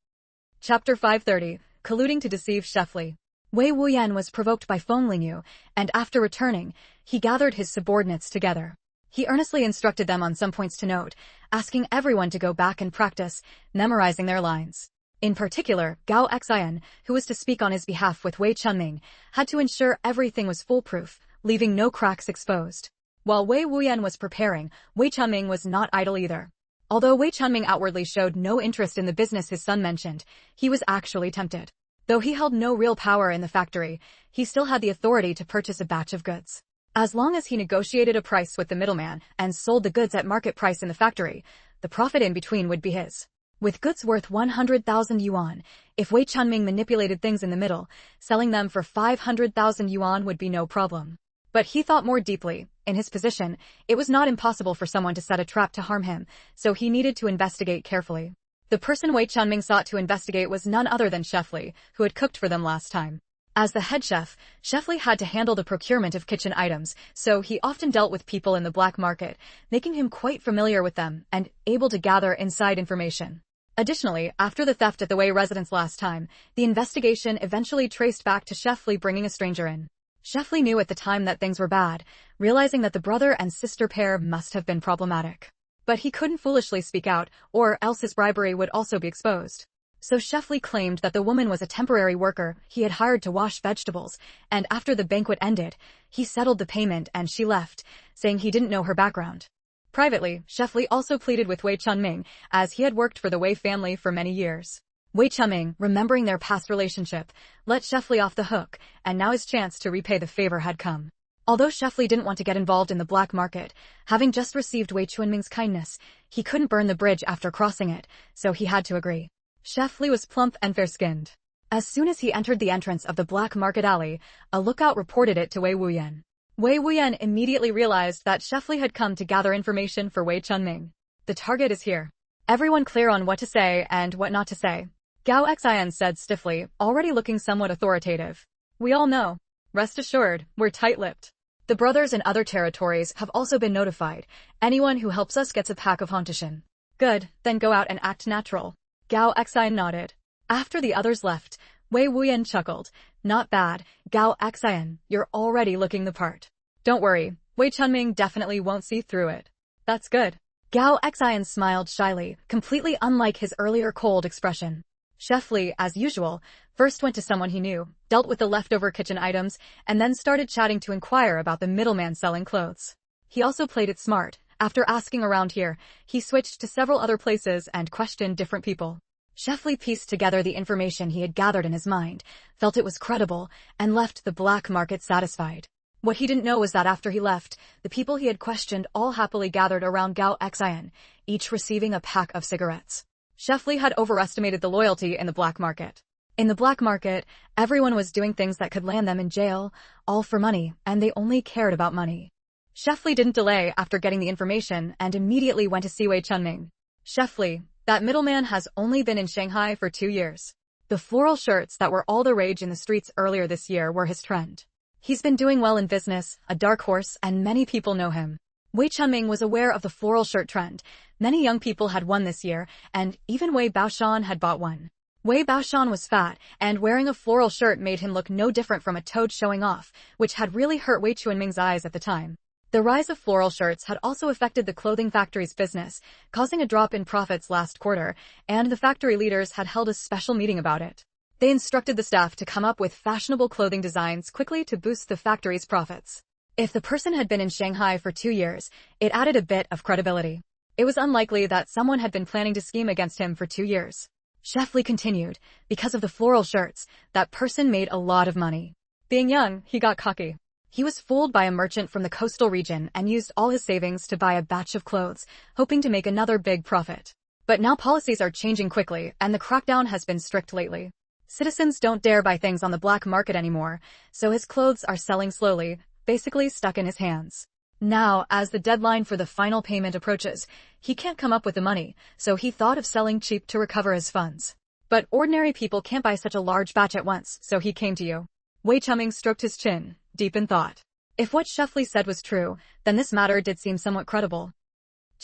Chapter 530, Colluding to Deceive Chef Li. Wei Wuyan was provoked by Feng Lingyu, and after returning, he gathered his subordinates together. He earnestly instructed them on some points to note, asking everyone to go back and practice, memorizing their lines. In particular, Gao Xian, who was to speak on his behalf with Wei Chunming, had to ensure everything was foolproof, leaving no cracks exposed. While Wei Wuyan was preparing, Wei Chunming was not idle either. Although Wei Chunming outwardly showed no interest in the business his son mentioned, he was actually tempted. Though he held no real power in the factory, he still had the authority to purchase a batch of goods. As long as he negotiated a price with the middleman and sold the goods at market price in the factory, the profit in between would be his. With goods worth 100,000 yuan, if Wei Chunming manipulated things in the middle, selling them for 500,000 yuan would be no problem. But he thought more deeply. In his position, it was not impossible for someone to set a trap to harm him, so he needed to investigate carefully. The person Wei Chunming sought to investigate was none other than Chef Li, who had cooked for them last time. As the head chef, Chef Li had to handle the procurement of kitchen items, so he often dealt with people in the black market, making him quite familiar with them and able to gather inside information. Additionally, after the theft at the Wei residence last time, the investigation eventually traced back to Chef Li bringing a stranger in. Chef Li knew at the time that things were bad, realizing that the brother and sister pair must have been problematic. But he couldn't foolishly speak out, or else his bribery would also be exposed. So Chef Li claimed that the woman was a temporary worker he had hired to wash vegetables, and after the banquet ended, he settled the payment and she left, saying he didn't know her background. Privately, Chef Li also pleaded with Wei Chunming, as he had worked for the Wei family for many years. Wei Chunming, remembering their past relationship, let Chef Li off the hook, and now his chance to repay the favor had come. Although Chef Li didn't want to get involved in the black market, having just received Wei Chunming's kindness, he couldn't burn the bridge after crossing it, so he had to agree. Chef Li was plump and fair-skinned. As soon as he entered the entrance of the black market alley, a lookout reported it to Wei Wuyan. Wei Wuyan immediately realized that Chef Li had come to gather information for Wei Chunming. The target is here. Everyone clear on what to say and what not to say. Gao Xian said stiffly, already looking somewhat authoritative. We all know. Rest assured, we're tight-lipped. The brothers in other territories have also been notified. Anyone who helps us gets a pack of Hontishin. Good, then go out and act natural. Gao Xian nodded. After the others left, Wei Wuyan chuckled. Not bad, Gao Xian, you're already looking the part. Don't worry, Wei Chunming definitely won't see through it. That's good. Gao Xian smiled shyly, completely unlike his earlier cold expression. Chef Li, as usual, first went to someone he knew, dealt with the leftover kitchen items, and then started chatting to inquire about the middleman selling clothes. He also played it smart. After asking around here, he switched to several other places and questioned different people. Chef Li pieced together the information he had gathered in his mind, felt it was credible, and left the black market satisfied. What he didn't know was that after he left, the people he had questioned all happily gathered around Gao Xian, each receiving a pack of cigarettes. Chef Li had overestimated the loyalty in the black market. In the black market, everyone was doing things that could land them in jail, all for money, and they only cared about money. Chef Li didn't delay after getting the information and immediately went to see Wei Chunming. Chef Li, that middleman has only been in Shanghai for 2 years. The floral shirts that were all the rage in the streets earlier this year were his trend. He's been doing well in business, a dark horse, and many people know him. Wei Chunming was aware of the floral shirt trend. Many young people had one this year, and even Wei Baoshan had bought one. Wei Baoshan was fat, and wearing a floral shirt made him look no different from a toad showing off, which had really hurt Wei Chunming's eyes at the time. The rise of floral shirts had also affected the clothing factory's business, causing a drop in profits last quarter, and the factory leaders had held a special meeting about it. They instructed the staff to come up with fashionable clothing designs quickly to boost the factory's profits. If the person had been in Shanghai for 2 years, it added a bit of credibility. It was unlikely that someone had been planning to scheme against him for 2 years. Chef Li continued, because of the floral shirts, that person made a lot of money. Being young, he got cocky. He was fooled by a merchant from the coastal region and used all his savings to buy a batch of clothes, hoping to make another big profit. But now policies are changing quickly, and the crackdown has been strict lately. Citizens don't dare buy things on the black market anymore, so his clothes are selling slowly, basically stuck in his hands. Now, as the deadline for the final payment approaches, he can't come up with the money, so he thought of selling cheap to recover his funds. But ordinary people can't buy such a large batch at once, so he came to you. Wei Chunming stroked his chin, deep in thought. If what Chef Li said was true, then this matter did seem somewhat credible.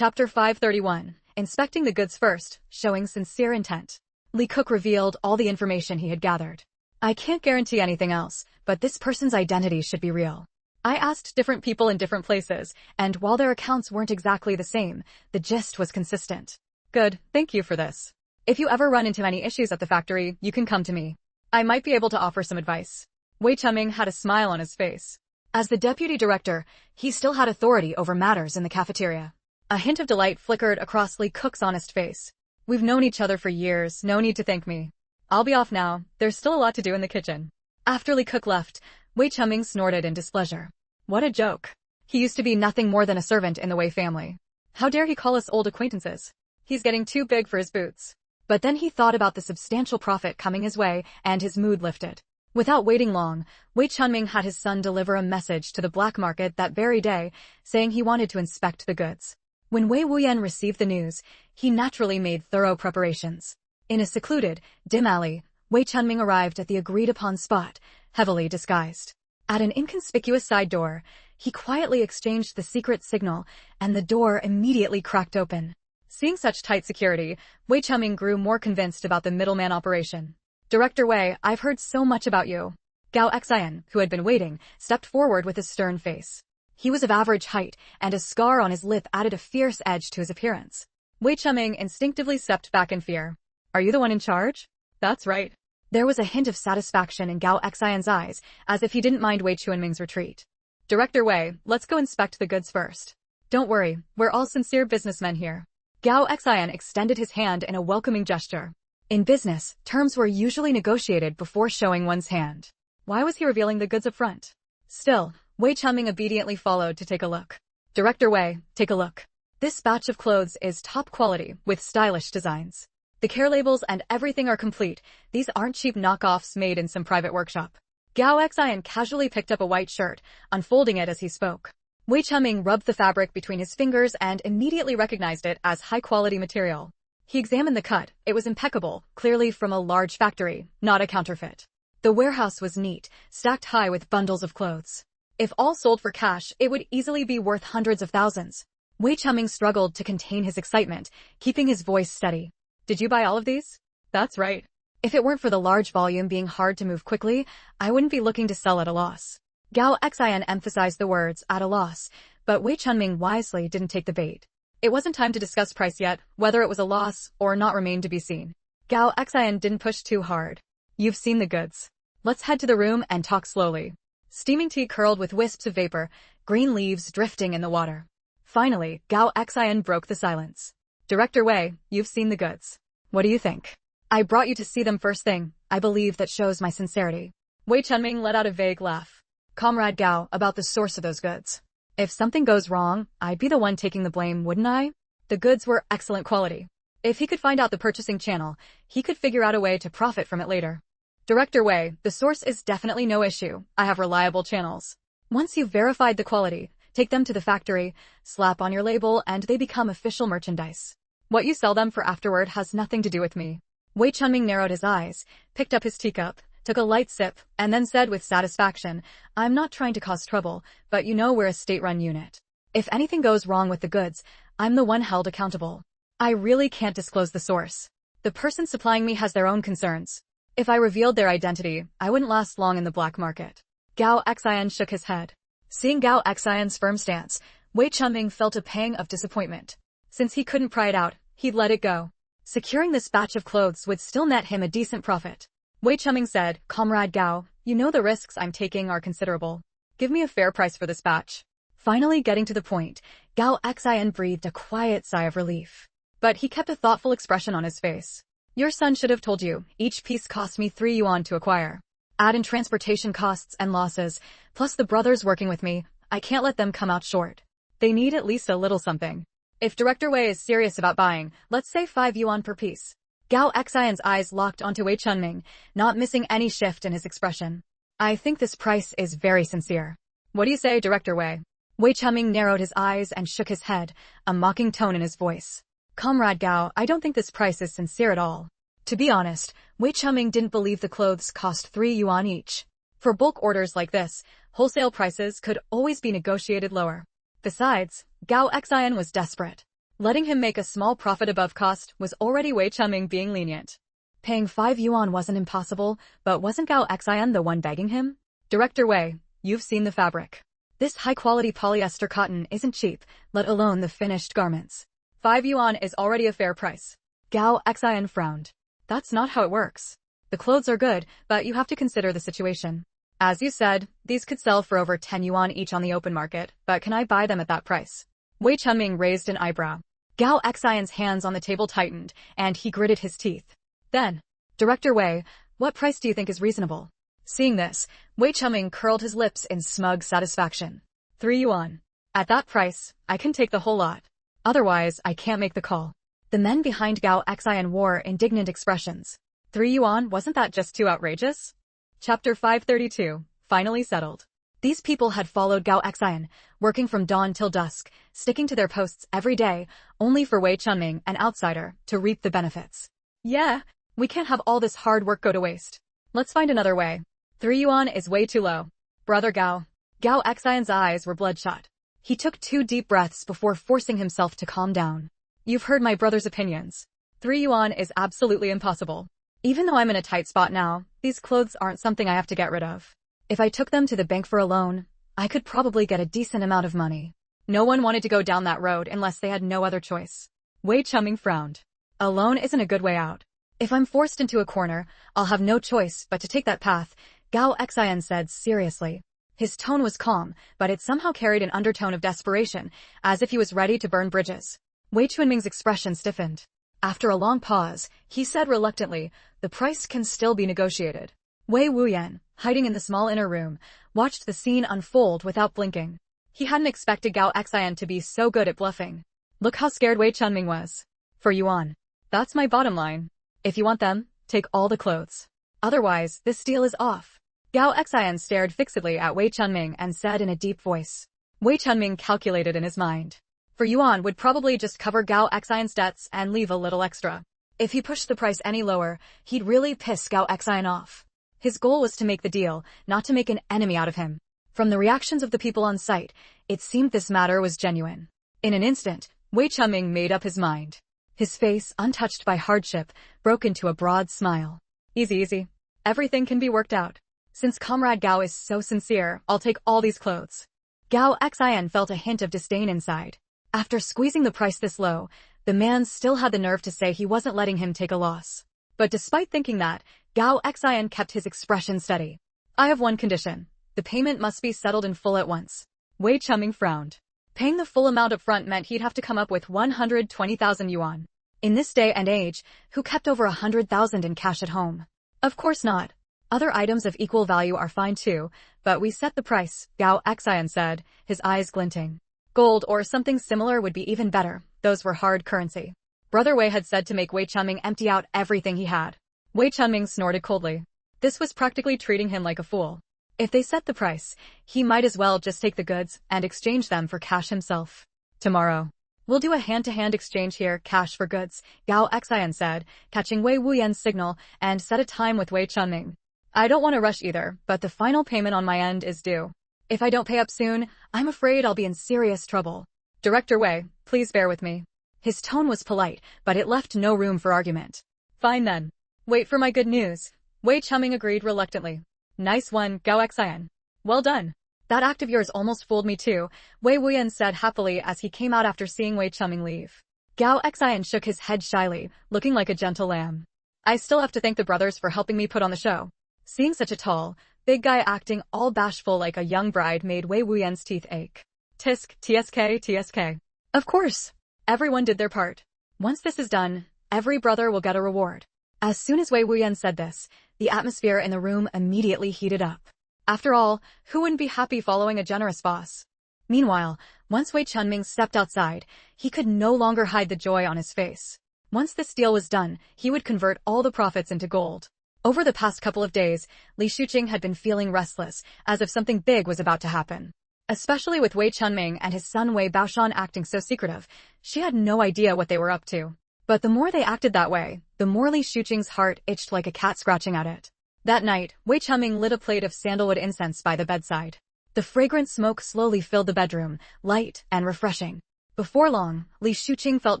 Chapter 531. Inspecting the goods first, showing sincere intent. Lee Cook revealed all the information he had gathered. I can't guarantee anything else, but this person's identity should be real. I asked different people in different places, and while their accounts weren't exactly the same, the gist was consistent. Good, thank you for this. If you ever run into any issues at the factory, you can come to me. I might be able to offer some advice. Wei Chunming had a smile on his face. As the deputy director, he still had authority over matters in the cafeteria. A hint of delight flickered across Lee Cook's honest face. We've known each other for years, no need to thank me. I'll be off now, there's still a lot to do in the kitchen. After Lee Cook left, Wei Chunming snorted in displeasure. What a joke. He used to be nothing more than a servant in the Wei family. How dare he call us old acquaintances? He's getting too big for his boots. But then he thought about the substantial profit coming his way, and his mood lifted. Without waiting long, Wei Chunming had his son deliver a message to the black market that very day, saying he wanted to inspect the goods. When Wei Wuyan received the news, he naturally made thorough preparations. In a secluded, dim alley, Wei Chunming arrived at the agreed-upon spot, heavily disguised. At an inconspicuous side door, he quietly exchanged the secret signal, and the door immediately cracked open. Seeing such tight security, Wei Chunming grew more convinced about the middleman operation. Director Wei, I've heard so much about you. Gao Xian, who had been waiting, stepped forward with a stern face. He was of average height, and a scar on his lip added a fierce edge to his appearance. Wei Chunming instinctively stepped back in fear. Are you the one in charge? That's right. There was a hint of satisfaction in Gao Xian's eyes, as if he didn't mind Wei Chunming's retreat. Director Wei, let's go inspect the goods first. Don't worry, we're all sincere businessmen here. Gao Xian extended his hand in a welcoming gesture. In business, terms were usually negotiated before showing one's hand. Why was he revealing the goods up front? Still, Wei Chunming obediently followed to take a look. Director Wei, take a look. This batch of clothes is top quality, with stylish designs. The care labels and everything are complete. These aren't cheap knockoffs made in some private workshop. Gao Xian casually picked up a white shirt, unfolding it as he spoke. Wei Chunming rubbed the fabric between his fingers and immediately recognized it as high-quality material. He examined the cut. It was impeccable, clearly from a large factory, not a counterfeit. The warehouse was neat, stacked high with bundles of clothes. If all sold for cash, it would easily be worth hundreds of thousands. Wei Chunming struggled to contain his excitement, keeping his voice steady. Did you buy all of these? That's right. If it weren't for the large volume being hard to move quickly, I wouldn't be looking to sell at a loss. Gao Xian emphasized the words, at a loss, but Wei Chunming wisely didn't take the bait. It wasn't time to discuss price yet, whether it was a loss or not remained to be seen. Gao Xian didn't push too hard. You've seen the goods. Let's head to the room and talk slowly. Steaming tea curled with wisps of vapor, green leaves drifting in the water. Finally, Gao Xian broke the silence. Director Wei, you've seen the goods. What do you think? I brought you to see them first thing. I believe that shows my sincerity. Wei Chunming let out a vague laugh. Comrade Gao, about the source of those goods. If something goes wrong, I'd be the one taking the blame, wouldn't I? The goods were excellent quality. If he could find out the purchasing channel, he could figure out a way to profit from it later. Director Wei, the source is definitely no issue. I have reliable channels. Once you've verified the quality, take them to the factory, slap on your label, and they become official merchandise. What you sell them for afterward has nothing to do with me. Wei Chunming narrowed his eyes, picked up his teacup, took a light sip, and then said with satisfaction, I'm not trying to cause trouble, but you know we're a state-run unit. If anything goes wrong with the goods, I'm the one held accountable. I really can't disclose the source. The person supplying me has their own concerns. If I revealed their identity, I wouldn't last long in the black market. Gao Xian shook his head. Seeing Gao Xian's firm stance, Wei Chunming felt a pang of disappointment. Since he couldn't pry it out, he'd let it go. Securing this batch of clothes would still net him a decent profit. Wei Chunming said, Comrade Gao, you know the risks I'm taking are considerable. Give me a fair price for this batch. Finally getting to the point, Gao Xian breathed a quiet sigh of relief. But he kept a thoughtful expression on his face. Your son should have told you, each piece cost me 3 yuan to acquire. Add in transportation costs and losses, plus the brothers working with me, I can't let them come out short. They need at least a little something. If Director Wei is serious about buying, let's say 5 yuan per piece. Gao Xian's eyes locked onto Wei Chunming, not missing any shift in his expression. I think this price is very sincere. What do you say, Director Wei? Wei Chunming narrowed his eyes and shook his head, a mocking tone in his voice. Comrade Gao, I don't think this price is sincere at all. To be honest, Wei Chunming didn't believe the clothes cost 3 yuan each. For bulk orders like this, wholesale prices could always be negotiated lower. Besides, Gao Xian was desperate. Letting him make a small profit above cost was already Wei Chunming being lenient. Paying 5 yuan wasn't impossible, but wasn't Gao Xian the one begging him? Director Wei, you've seen the fabric. This high-quality polyester cotton isn't cheap, let alone the finished garments. 5 yuan is already a fair price. Gao Xian frowned. That's not how it works. The clothes are good, but you have to consider the situation. As you said, these could sell for over 10 yuan each on the open market, but can I buy them at that price? Wei Chunming raised an eyebrow. Gao Xian's hands on the table tightened, and he gritted his teeth. Then, Director Wei, what price do you think is reasonable? Seeing this, Wei Chunming curled his lips in smug satisfaction. 3 yuan. At that price, I can take the whole lot. Otherwise, I can't make the call. The men behind Gao Xian wore indignant expressions. 3 yuan, wasn't that just too outrageous? Chapter 532, finally settled. These people had followed Gao Xian, working from dawn till dusk, sticking to their posts every day, only for Wei Chunming, an outsider, to reap the benefits. Yeah, we can't have all this hard work go to waste. Let's find another way. 3 yuan is way too low. Brother Gao. Gao Xian's eyes were bloodshot. He took 2 deep breaths before forcing himself to calm down. You've heard my brother's opinions. 3 yuan is absolutely impossible. Even though I'm in a tight spot now, these clothes aren't something I have to get rid of. If I took them to the bank for a loan, I could probably get a decent amount of money. No one wanted to go down that road unless they had no other choice. Wei Chunming frowned. A loan isn't a good way out. If I'm forced into a corner, I'll have no choice but to take that path, Gao Xian said seriously. His tone was calm, but it somehow carried an undertone of desperation, as if he was ready to burn bridges. Wei Chunming's expression stiffened. After a long pause, he said reluctantly, the price can still be negotiated. Wei Wuyan, hiding in the small inner room, watched the scene unfold without blinking. He hadn't expected Gao Xian to be so good at bluffing. Look how scared Wei Chunming was. For yuan. That's my bottom line. If you want them, take all the clothes. Otherwise, this deal is off. Gao Xian stared fixedly at Wei Chunming and said in a deep voice. Wei Chunming calculated in his mind. For yuan would probably just cover Gao Xian's debts and leave a little extra. If he pushed the price any lower, he'd really piss Gao Xian off. His goal was to make the deal, not to make an enemy out of him. From the reactions of the people on site, it seemed this matter was genuine. In an instant, Wei Chunming made up his mind. His face, untouched by hardship, broke into a broad smile. Easy, easy. Everything can be worked out. Since Comrade Gao is so sincere, I'll take all these clothes. Gao Xian felt a hint of disdain inside. After squeezing the price this low, the man still had the nerve to say he wasn't letting him take a loss. But despite thinking that, Gao Xian kept his expression steady. I have one condition. The payment must be settled in full at once. Wei Chunming frowned. Paying the full amount up front meant he'd have to come up with 120,000 yuan. In this day and age, who kept over 100,000 in cash at home? Of course not. Other items of equal value are fine too, but we set the price, Gao Xian said, his eyes glinting. Gold or something similar would be even better, those were hard currency. Brother Wei had said to make Wei Chunming empty out everything he had. Wei Chunming snorted coldly. This was practically treating him like a fool. If they set the price, he might as well just take the goods and exchange them for cash himself. Tomorrow. We'll do a hand-to-hand exchange here, cash for goods, Gao Xian said, catching Wei Wuyan's signal, and set a time with Wei Chunming. I don't want to rush either, but the final payment on my end is due. If I don't pay up soon, I'm afraid I'll be in serious trouble. Director Wei, please bear with me. His tone was polite, but it left no room for argument. Fine then. Wait for my good news. Wei Chunming agreed reluctantly. Nice one, Gao Xian. Well done. That act of yours almost fooled me too, Wei Wuyan said happily as he came out after seeing Wei Chunming leave. Gao Xian shook his head shyly, looking like a gentle lamb. I still have to thank the brothers for helping me put on the show. Seeing such a tall, big guy acting all bashful like a young bride made Wei Wuyan's teeth ache. Tisk, tsk, tsk. Of course. Everyone did their part. Once this is done, every brother will get a reward. As soon as Wei Wuyan said this, the atmosphere in the room immediately heated up. After all, who wouldn't be happy following a generous boss? Meanwhile, once Wei Chunming stepped outside, he could no longer hide the joy on his face. Once this deal was done, he would convert all the profits into gold. Over the past couple of days, Li Shuqing had been feeling restless, as if something big was about to happen. Especially with Wei Chunming and his son Wei Baoshan acting so secretive, she had no idea what they were up to. But the more they acted that way, the more Li Shuqing's heart itched like a cat scratching at it. That night, Wei Chunming lit a plate of sandalwood incense by the bedside. The fragrant smoke slowly filled the bedroom, light and refreshing. Before long, Li Shuqing felt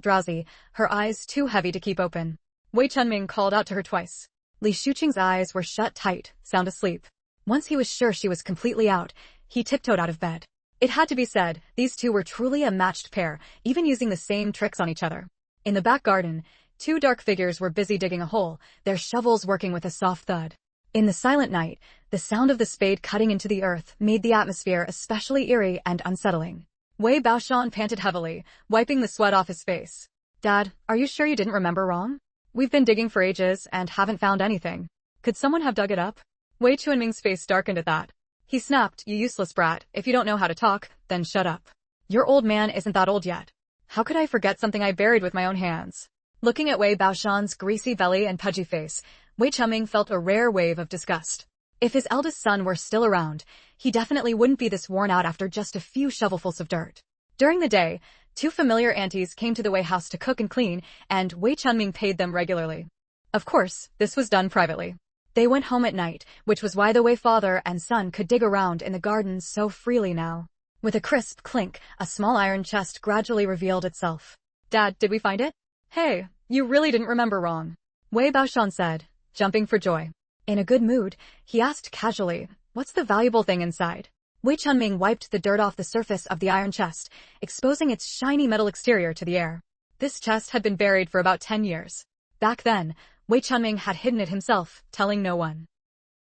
drowsy, her eyes too heavy to keep open. Wei Chunming called out to her twice. Li Shuqing's eyes were shut tight, sound asleep. Once he was sure she was completely out, he tiptoed out of bed. It had to be said, these two were truly a matched pair, even using the same tricks on each other. In the back garden, two dark figures were busy digging a hole, their shovels working with a soft thud. In the silent night, the sound of the spade cutting into the earth made the atmosphere especially eerie and unsettling. Wei Baoshan panted heavily, wiping the sweat off his face. Dad, are you sure you didn't remember wrong? We've been digging for ages and haven't found anything. Could someone have dug it up? Wei Chunming's face darkened at that. He snapped, you useless brat, if you don't know how to talk, then shut up. Your old man isn't that old yet. How could I forget something I buried with my own hands? Looking at Wei Baoshan's greasy belly and pudgy face, Wei Chunming felt a rare wave of disgust. If his eldest son were still around, he definitely wouldn't be this worn out after just a few shovelfuls of dirt. During the day, two familiar aunties came to the Wei house to cook and clean, and Wei Chunming paid them regularly. Of course, this was done privately. They went home at night, which was why the Wei father and son could dig around in the garden so freely now. With a crisp clink, a small iron chest gradually revealed itself. Dad, did we find it? Hey, you really didn't remember wrong. Wei Baoshan said, jumping for joy. In a good mood, he asked casually, what's the valuable thing inside? Wei Chunming wiped the dirt off the surface of the iron chest, exposing its shiny metal exterior to the air. This chest had been buried for about 10 years. Back then, Wei Chunming had hidden it himself, telling no one.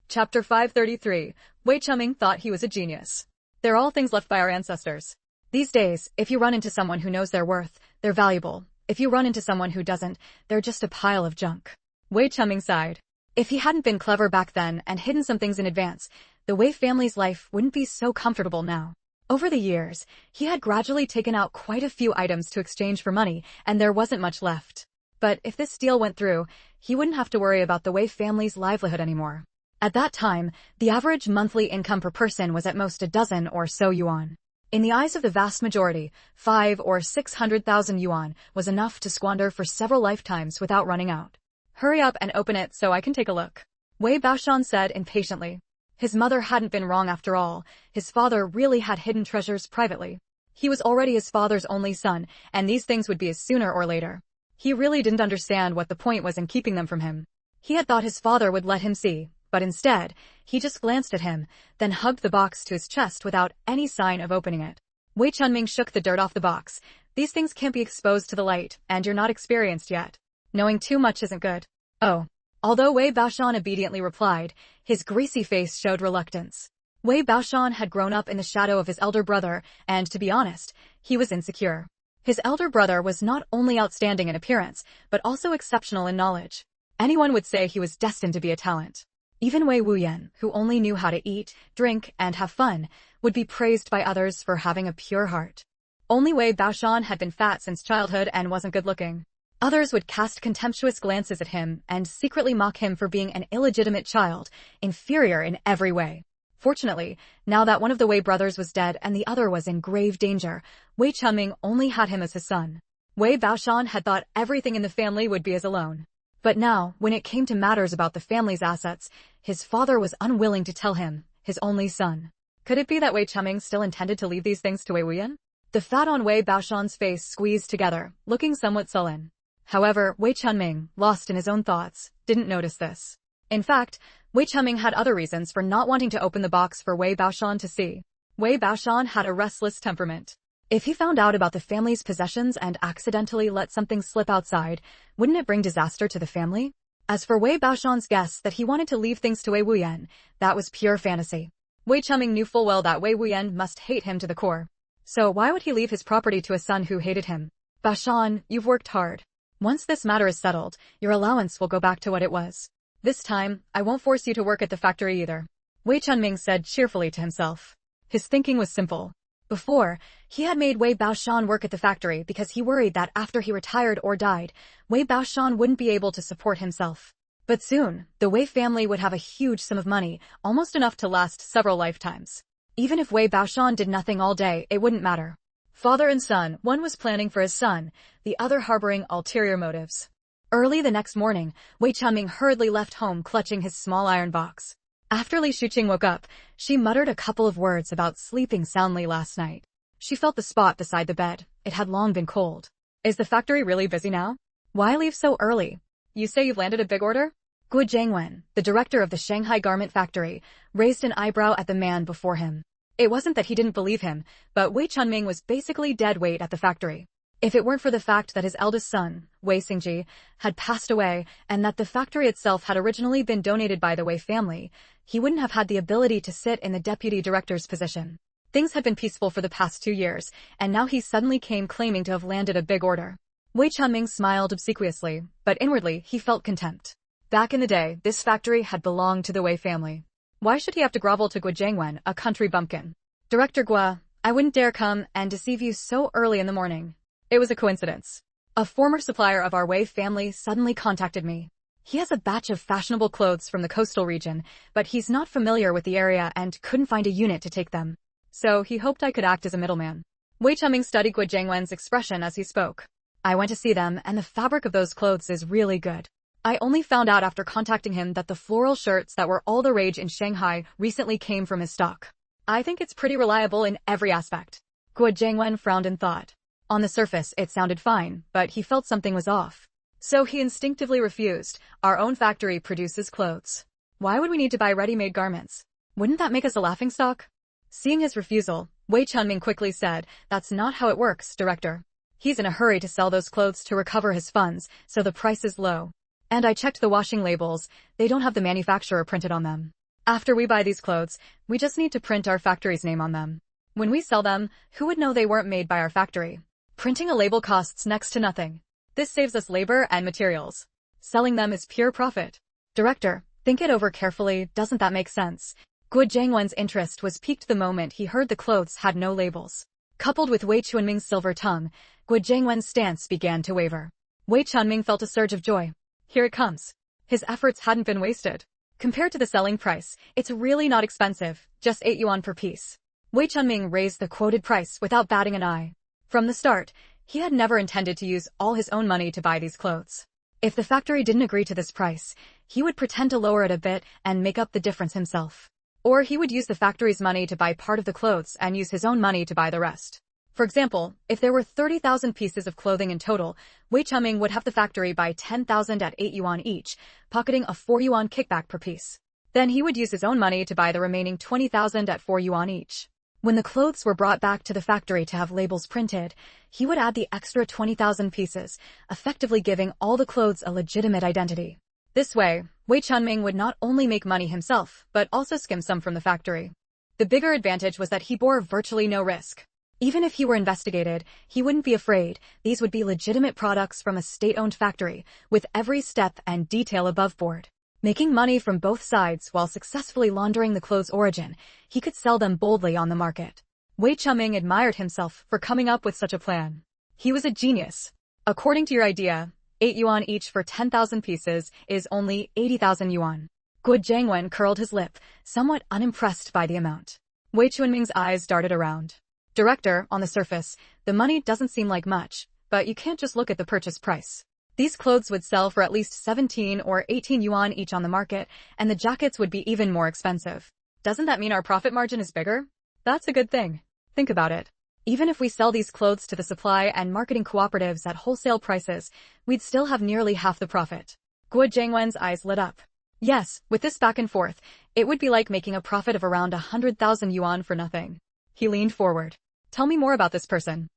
Chapter 533, Wei Chunming thought he was a genius. They're all things left by our ancestors. These days, if you run into someone who knows their worth, they're valuable. If you run into someone who doesn't, they're just a pile of junk. Wei Chunming sighed. If he hadn't been clever back then and hidden some things in advance, the Wei family's life wouldn't be so comfortable now. Over the years, he had gradually taken out quite a few items to exchange for money, and there wasn't much left. But if this deal went through, he wouldn't have to worry about the Wei family's livelihood anymore. At that time, the average monthly income per person was at most a dozen or so yuan. In the eyes of the vast majority, 5 or 600,000 yuan was enough to squander for several lifetimes without running out. Hurry up and open it so I can take a look. Wei Baoshan said impatiently. His mother hadn't been wrong after all. His father really had hidden treasures privately. He was already his father's only son, and these things would be his sooner or later. He really didn't understand what the point was in keeping them from him. He had thought his father would let him see, but instead, he just glanced at him, then hugged the box to his chest without any sign of opening it. Wei Chunming shook the dirt off the box. These things can't be exposed to the light, and you're not experienced yet. Knowing too much isn't good. Oh. Although Wei Baoshan obediently replied, his greasy face showed reluctance. Wei Baoshan had grown up in the shadow of his elder brother, and to be honest, he was insecure. His elder brother was not only outstanding in appearance, but also exceptional in knowledge. Anyone would say he was destined to be a talent. Even Wei Wuyan, who only knew how to eat, drink, and have fun, would be praised by others for having a pure heart. Only Wei Baoshan had been fat since childhood and wasn't good-looking. Others would cast contemptuous glances at him and secretly mock him for being an illegitimate child, inferior in every way. Fortunately, now that one of the Wei brothers was dead and the other was in grave danger, Wei Chunming only had him as his son. Wei Baoshan had thought everything in the family would be his alone. But now, when it came to matters about the family's assets, his father was unwilling to tell him, his only son. Could it be that Wei Chunming still intended to leave these things to Wei Wuyan? The fat on Wei Baoshan's face squeezed together, looking somewhat sullen. However, Wei Chunming, lost in his own thoughts, didn't notice this. In fact, Wei Chunming had other reasons for not wanting to open the box for Wei Baoshan to see. Wei Baoshan had a restless temperament. If he found out about the family's possessions and accidentally let something slip outside, wouldn't it bring disaster to the family? As for Wei Baoshan's guess that he wanted to leave things to Wei Wuyan, that was pure fantasy. Wei Chunming knew full well that Wei Wuyan must hate him to the core. So why would he leave his property to a son who hated him? Baoshan, you've worked hard. Once this matter is settled, your allowance will go back to what it was. This time, I won't force you to work at the factory either. Wei Chunming said cheerfully to himself. His thinking was simple. Before, he had made Wei Baoshan work at the factory because he worried that after he retired or died, Wei Baoshan wouldn't be able to support himself. But soon, the Wei family would have a huge sum of money, almost enough to last several lifetimes. Even if Wei Baoshan did nothing all day, it wouldn't matter. Father and son, one was planning for his son, the other harboring ulterior motives. Early the next morning, Wei Chunming hurriedly left home clutching his small iron box. After Li Shuqing woke up, she muttered a couple of words about sleeping soundly last night. She felt the spot beside the bed, It had long been cold. Is the factory really busy now? Why leave so early? You say you've landed a big order? Guo Jiangwen, the director of the Shanghai garment factory, raised an eyebrow at the man before him. It wasn't that he didn't believe him, but Wei Chunming was basically dead weight at the factory. If it weren't for the fact that his eldest son, Wei Xingji, had passed away and that the factory itself had originally been donated by the Wei family, he wouldn't have had the ability to sit in the deputy director's position. Things had been peaceful for the past 2 years, and now he suddenly came claiming to have landed a big order. Wei Chunming smiled obsequiously, but inwardly he felt contempt. Back in the day, this factory had belonged to the Wei family. Why should he have to grovel to Guo Jiangwen, a country bumpkin? Director Guo, I wouldn't dare come and deceive you so early in the morning. It was a coincidence. A former supplier of our Wei family suddenly contacted me. He has a batch of fashionable clothes from the coastal region, but he's not familiar with the area and couldn't find a unit to take them. So he hoped I could act as a middleman. Wei Chunming studied Guo Jiangwen's expression as he spoke. I went to see them, and the fabric of those clothes is really good. I only found out after contacting him that the floral shirts that were all the rage in Shanghai recently came from his stock. I think it's pretty reliable in every aspect. Guo Jiangwen frowned in thought. On the surface, it sounded fine, but he felt something was off. So he instinctively refused. Our own factory produces clothes. Why would we need to buy ready-made garments? Wouldn't that make us a laughingstock? Seeing his refusal, Wei Chunming quickly said, That's not how it works, director. He's in a hurry to sell those clothes to recover his funds, so the price is low. And I checked the washing labels, they don't have the manufacturer printed on them. After we buy these clothes, we just need to print our factory's name on them. When we sell them, who would know they weren't made by our factory? Printing a label costs next to nothing. This saves us labor and materials. Selling them is pure profit. Director, think it over carefully, doesn't that make sense? Guo Jiangwen's interest was piqued the moment he heard the clothes had no labels. Coupled with Wei Chunming's silver tongue, Guo Jiangwen's stance began to waver. Wei Chunming felt a surge of joy. Here it comes. His efforts hadn't been wasted. Compared to the selling price, it's really not expensive, just 8 yuan per piece. Wei Chunming raised the quoted price without batting an eye. From the start, he had never intended to use all his own money to buy these clothes. If the factory didn't agree to this price, he would pretend to lower it a bit and make up the difference himself. Or he would use the factory's money to buy part of the clothes and use his own money to buy the rest. For example, if there were 30,000 pieces of clothing in total, Wei Chunming would have the factory buy 10,000 at 8 yuan each, pocketing a 4 yuan kickback per piece. Then he would use his own money to buy the remaining 20,000 at 4 yuan each. When the clothes were brought back to the factory to have labels printed, he would add the extra 20,000 pieces, effectively giving all the clothes a legitimate identity. This way, Wei Chunming would not only make money himself, but also skim some from the factory. The bigger advantage was that he bore virtually no risk. Even if he were investigated, he wouldn't be afraid. These would be legitimate products from a state-owned factory, with every step and detail above board. Making money from both sides while successfully laundering the clothes' origin, he could sell them boldly on the market. Wei Chunming admired himself for coming up with such a plan. He was a genius. According to your idea, 8 yuan each for 10,000 pieces is only 80,000 yuan. Guo Jiangwen curled his lip, somewhat unimpressed by the amount. Wei Chunming's eyes darted around. Director, on the surface, the money doesn't seem like much, but you can't just look at the purchase price. These clothes would sell for at least 17 or 18 yuan each on the market, and the jackets would be even more expensive. Doesn't that mean our profit margin is bigger? That's a good thing. Think about it. Even if we sell these clothes to the supply and marketing cooperatives at wholesale prices, we'd still have nearly half the profit. Guo Jiangwen's eyes lit up. Yes, with this back and forth, it would be like making a profit of around 100,000 yuan for nothing. He leaned forward. Tell me more about this person.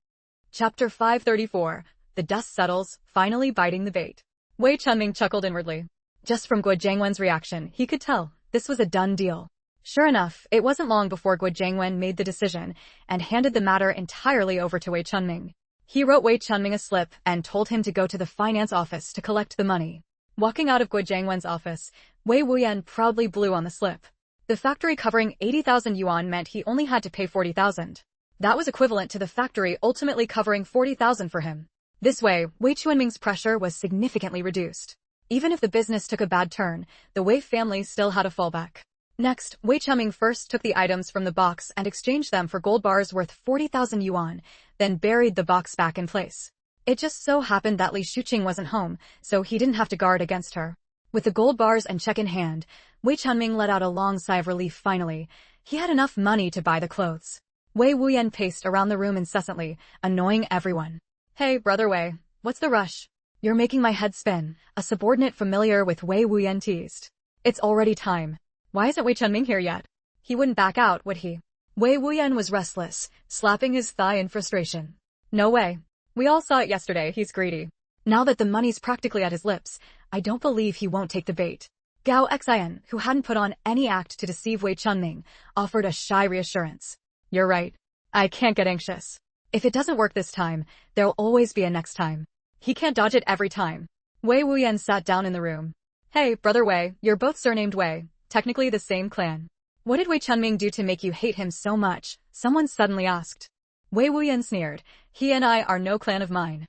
Chapter 534. The dust settles, finally biting the bait. Wei Chunming chuckled inwardly. Just from Guo Jiangwen's reaction, he could tell this was a done deal. Sure enough, it wasn't long before Guo Jiangwen made the decision and handed the matter entirely over to Wei Chunming. He wrote Wei Chunming a slip and told him to go to the finance office to collect the money. Walking out of Guo Jiangwen's office, Wei Wuyan proudly blew on the slip. The factory covering 80,000 yuan meant he only had to pay 40,000. That was equivalent to the factory ultimately covering 40,000 for him. This way, Wei Chunming's pressure was significantly reduced. Even if the business took a bad turn, the Wei family still had a fallback. Next, Wei Chunming first took the items from the box and exchanged them for gold bars worth 40,000 yuan, then buried the box back in place. It just so happened that Li Shuqing wasn't home, so he didn't have to guard against her. With the gold bars and check in hand, Wei Chunming let out a long sigh of relief finally. He had enough money to buy the clothes. Wei Wuyan paced around the room incessantly, annoying everyone. Hey, Brother Wei, what's the rush? You're making my head spin, a subordinate familiar with Wei Wuyan teased. It's already time. Why isn't Wei Chunming here yet? He wouldn't back out, would he? Wei Wuyan was restless, slapping his thigh in frustration. No way. We all saw it yesterday, he's greedy. Now that the money's practically at his lips, I don't believe he won't take the bait. Gao Xian, who hadn't put on any act to deceive Wei Chunming, offered a shy reassurance. You're right. I can't get anxious. If it doesn't work this time, there'll always be a next time. He can't dodge it every time. Wei Wuyan sat down in the room. Hey, Brother Wei, you're both surnamed Wei, technically the same clan. What did Wei Chunming do to make you hate him so much? Someone suddenly asked. Wei Wuyan sneered. He and I are no clan of mine.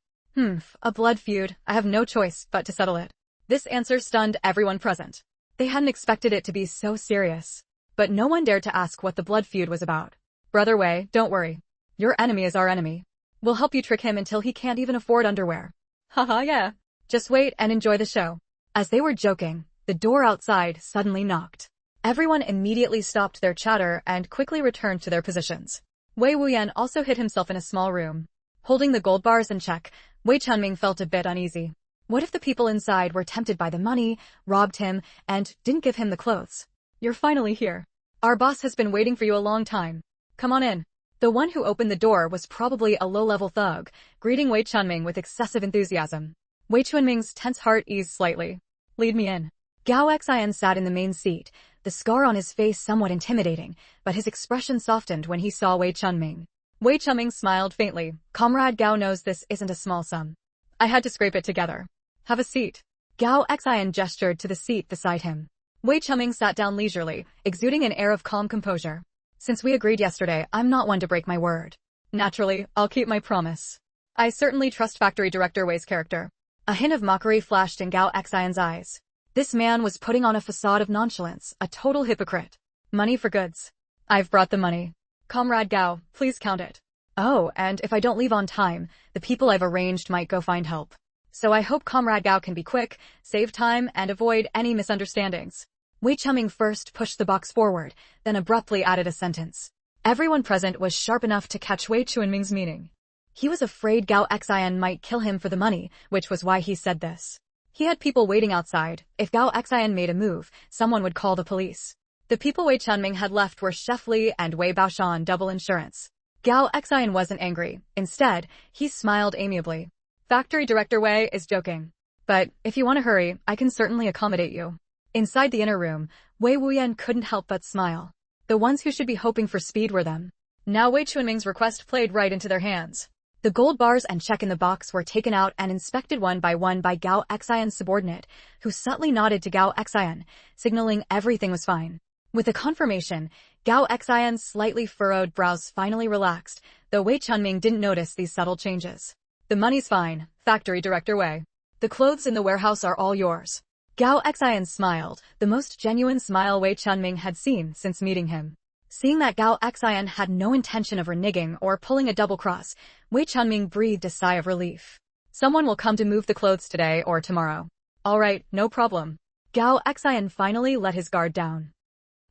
A blood feud. I have no choice but to settle it. This answer stunned everyone present. They hadn't expected it to be so serious. But no one dared to ask what the blood feud was about. Brother Wei, don't worry. Your enemy is our enemy. We'll help you trick him until he can't even afford underwear. Haha, yeah. Just wait and enjoy the show. As they were joking, the door outside suddenly knocked. Everyone immediately stopped their chatter and quickly returned to their positions. Wei Wuyan also hid himself in a small room. Holding the gold bars in check, Wei Chunming felt a bit uneasy. What if the people inside were tempted by the money, robbed him, and didn't give him the clothes? You're finally here. Our boss has been waiting for you a long time. Come on in. The one who opened the door was probably a low-level thug, greeting Wei Chunming with excessive enthusiasm. Wei Chunming's tense heart eased slightly. Lead me in. Gao Xian sat in the main seat, the scar on his face somewhat intimidating, but his expression softened when he saw Wei Chunming. Wei Chunming smiled faintly. Comrade Gao knows this isn't a small sum. I had to scrape it together. Have a seat. Gao Xian gestured to the seat beside him. Wei Chunming sat down leisurely, exuding an air of calm composure. Since we agreed yesterday, I'm not one to break my word. Naturally, I'll keep my promise. I certainly trust Factory Director Wei's character. A hint of mockery flashed in Gao Xian's eyes. This man was putting on a facade of nonchalance, a total hypocrite. Money for goods. I've brought the money. Comrade Gao, please count it. Oh, and if I don't leave on time, the people I've arranged might go find help. So I hope Comrade Gao can be quick, save time, and avoid any misunderstandings. Wei Chunming first pushed the box forward, then abruptly added a sentence. Everyone present was sharp enough to catch Wei Chunming's meaning. He was afraid Gao Xian might kill him for the money, which was why he said this. He had people waiting outside. If Gao Xian made a move, someone would call the police. The people Wei Chunming had left were Chef Li and Wei Baoshan double insurance. Gao Xian wasn't angry. Instead, he smiled amiably. Factory Director Wei is joking. But if you want to hurry, I can certainly accommodate you. Inside the inner room, Wei Wuyan couldn't help but smile. The ones who should be hoping for speed were them. Now Wei Chunming's request played right into their hands. The gold bars and check in the box were taken out and inspected one by Gao Xian's subordinate, who subtly nodded to Gao Xian, signaling everything was fine. With the confirmation, Gao Xian's slightly furrowed brows finally relaxed, though Wei Chunming didn't notice these subtle changes. The money's fine, Factory Director Wei. The clothes in the warehouse are all yours. Gao Xian smiled, the most genuine smile Wei Chunming had seen since meeting him. Seeing that Gao Xian had no intention of reneging or pulling a double cross, Wei Chunming breathed a sigh of relief. Someone will come to move the clothes today or tomorrow. All right, no problem. Gao Xian finally let his guard down.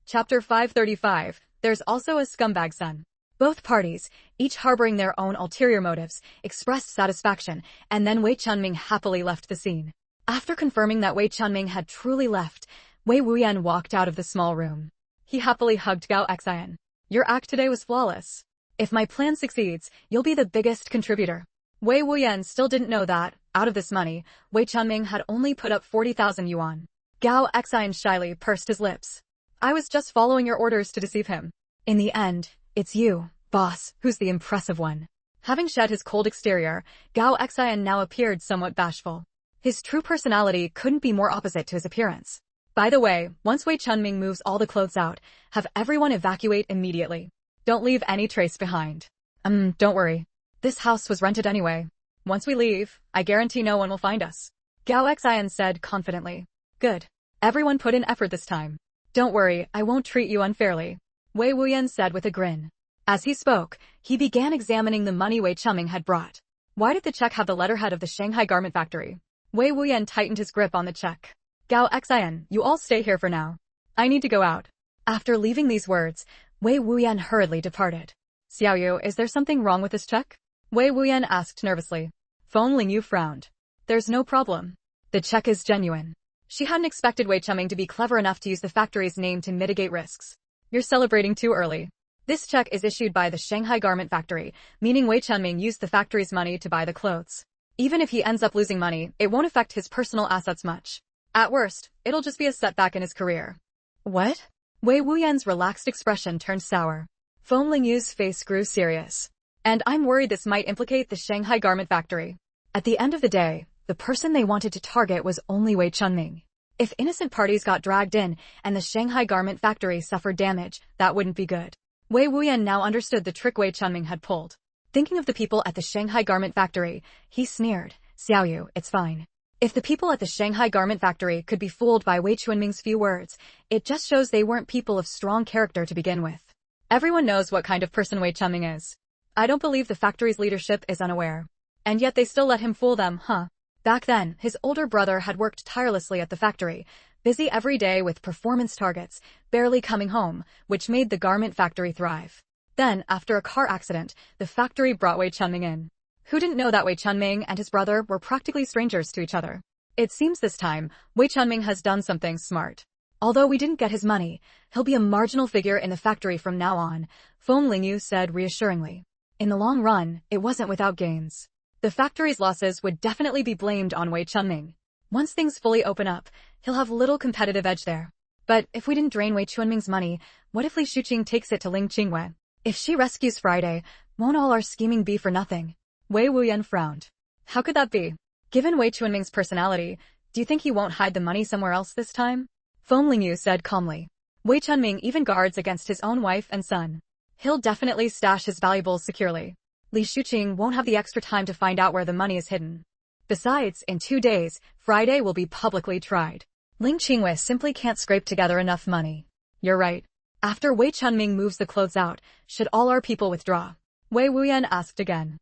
Chapter 535, There's also a scumbag son. Both parties, each harboring their own ulterior motives, expressed satisfaction, and then Wei Chunming happily left the scene. After confirming that Wei Chunming had truly left, Wei Wuyan walked out of the small room. He happily hugged Gao Xian. Your act today was flawless. If my plan succeeds, you'll be the biggest contributor. Wei Wuyan still didn't know that, out of this money, Wei Chunming had only put up 40,000 yuan. Gao Xian shyly pursed his lips. I was just following your orders to deceive him. In the end, it's you, boss, who's the impressive one. Having shed his cold exterior, Gao Xian now appeared somewhat bashful. His true personality couldn't be more opposite to his appearance. By the way, once Wei Chunming moves all the clothes out, have everyone evacuate immediately. Don't leave any trace behind. Don't worry. This house was rented anyway. Once we leave, I guarantee no one will find us. Gao Xian said confidently. Good. Everyone put in effort this time. Don't worry, I won't treat you unfairly. Wei Wuyan said with a grin. As he spoke, he began examining the money Wei Chunming had brought. Why did the check have the letterhead of the Shanghai garment factory? Wei Wuyan tightened his grip on the check. Gao Xian, you all stay here for now. I need to go out. After leaving these words, Wei Wuyan hurriedly departed. Xiaoyu, is there something wrong with this check? Wei Wuyan asked nervously. Feng Lingyu frowned. There's no problem. The check is genuine. She hadn't expected Wei Chunming to be clever enough to use the factory's name to mitigate risks. You're celebrating too early. This check is issued by the Shanghai Garment Factory, meaning Wei Chunming used the factory's money to buy the clothes. Even if he ends up losing money, it won't affect his personal assets much. At worst, it'll just be a setback in his career. What? Wei Wuyan's relaxed expression turned sour. Feng Lingyu's face grew serious. And I'm worried this might implicate the Shanghai Garment Factory. At the end of the day, the person they wanted to target was only Wei Chunming. If innocent parties got dragged in and the Shanghai Garment Factory suffered damage, that wouldn't be good. Wei Wuyan now understood the trick Wei Chunming had pulled. Thinking of the people at the Shanghai Garment Factory, he sneered, Xiaoyu, it's fine. If the people at the Shanghai Garment Factory could be fooled by Wei Chunming's few words, it just shows they weren't people of strong character to begin with. Everyone knows what kind of person Wei Chunming is. I don't believe the factory's leadership is unaware. And yet they still let him fool them, huh? Back then, his older brother had worked tirelessly at the factory, busy every day with performance targets, barely coming home, which made the garment factory thrive. Then, after a car accident, the factory brought Wei Chunming in. Who didn't know that Wei Chunming and his brother were practically strangers to each other? It seems this time, Wei Chunming has done something smart. Although we didn't get his money, he'll be a marginal figure in the factory from now on, Feng Lingyu said reassuringly. In the long run, it wasn't without gains. The factory's losses would definitely be blamed on Wei Chunming. Once things fully open up, he'll have little competitive edge there. But if we didn't drain Wei Chunming's money, what if Li Shuqing takes it to Ling Qingwei? If she rescues Friday, won't all our scheming be for nothing? Wei Wuyan frowned. How could that be? Given Wei Chunming's personality, do you think he won't hide the money somewhere else this time? Feng Lingyu said calmly. Wei Chunming even guards against his own wife and son. He'll definitely stash his valuables securely. Li Shuqing won't have the extra time to find out where the money is hidden. Besides, in 2 days, Friday will be publicly tried. Ling Qingwei simply can't scrape together enough money. You're right. After Wei Chunming moves the clothes out, should all our people withdraw? Wei Wuyan asked again.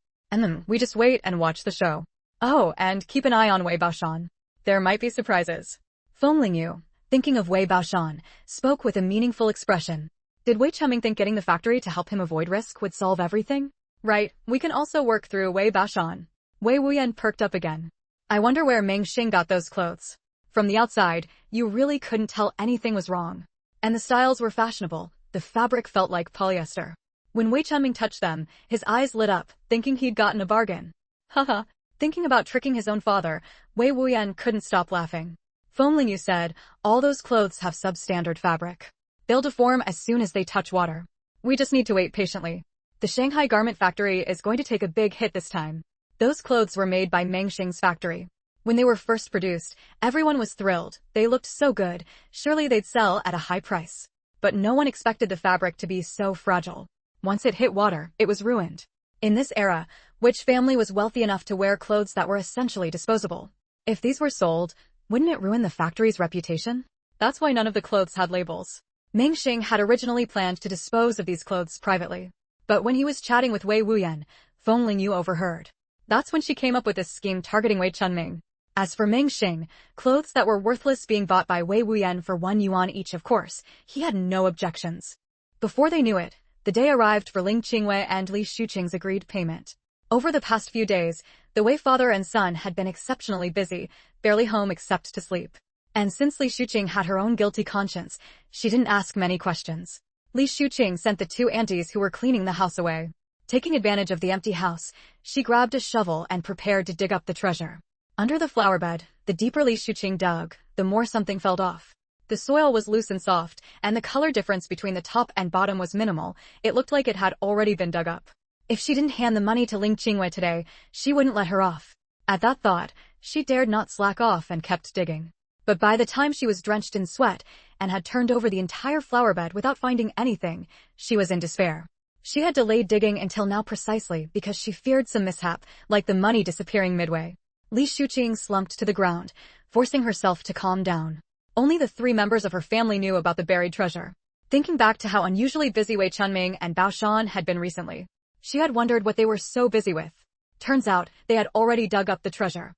We just wait and watch the show. Oh, and keep an eye on Wei Baoshan. There might be surprises. Feng Lingyu, thinking of Wei Baoshan, spoke with a meaningful expression. Did Wei Chunming think getting the factory to help him avoid risk would solve everything? Right, we can also work through Wei Baoshan. Wei Wuyan perked up again. I wonder where Meng Xing got those clothes. From the outside, you really couldn't tell anything was wrong. And the styles were fashionable, the fabric felt like polyester. When Wei Chunming touched them, his eyes lit up, thinking he'd gotten a bargain. Haha, thinking about tricking his own father, Wei Wuyan couldn't stop laughing. Feng Lingyu said, all those clothes have substandard fabric. They'll deform as soon as they touch water. We just need to wait patiently. The Shanghai Garment Factory is going to take a big hit this time. Those clothes were made by Meng Xing's factory. When they were first produced, everyone was thrilled. They looked so good, surely they'd sell at a high price. But no one expected the fabric to be so fragile. Once it hit water, it was ruined. In this era, which family was wealthy enough to wear clothes that were essentially disposable? If these were sold, wouldn't it ruin the factory's reputation? That's why none of the clothes had labels. Meng Xing had originally planned to dispose of these clothes privately. But when he was chatting with Wei Wuyan, Feng Lingyu overheard. That's when she came up with this scheme targeting Wei Chunming. As for Meng Xing, clothes that were worthless being bought by Wei Wuyan for 1 yuan each, of course, he had no objections. Before they knew it, the day arrived for Ling Qingwei and Li Shuqing's agreed payment. Over the past few days, the Wei father and son had been exceptionally busy, barely home except to sleep. And since Li Shuqing had her own guilty conscience, she didn't ask many questions. Li Shuqing sent the 2 aunties who were cleaning the house away. Taking advantage of the empty house, she grabbed a shovel and prepared to dig up the treasure. Under the flower bed, the deeper Li Shuqing dug, the more something fell off. The soil was loose and soft, and the color difference between the top and bottom was minimal. It looked like it had already been dug up. If she didn't hand the money to Ling Qingwei today, she wouldn't let her off. At that thought, she dared not slack off and kept digging. But by the time she was drenched in sweat and had turned over the entire flower bed without finding anything, she was in despair. She had delayed digging until now precisely because she feared some mishap, like the money disappearing midway. Li Shuqing slumped to the ground, forcing herself to calm down. Only the 3 members of her family knew about the buried treasure. Thinking back to how unusually busy Wei Chunming and Bao Shan had been recently, she had wondered what they were so busy with. Turns out, they had already dug up the treasure.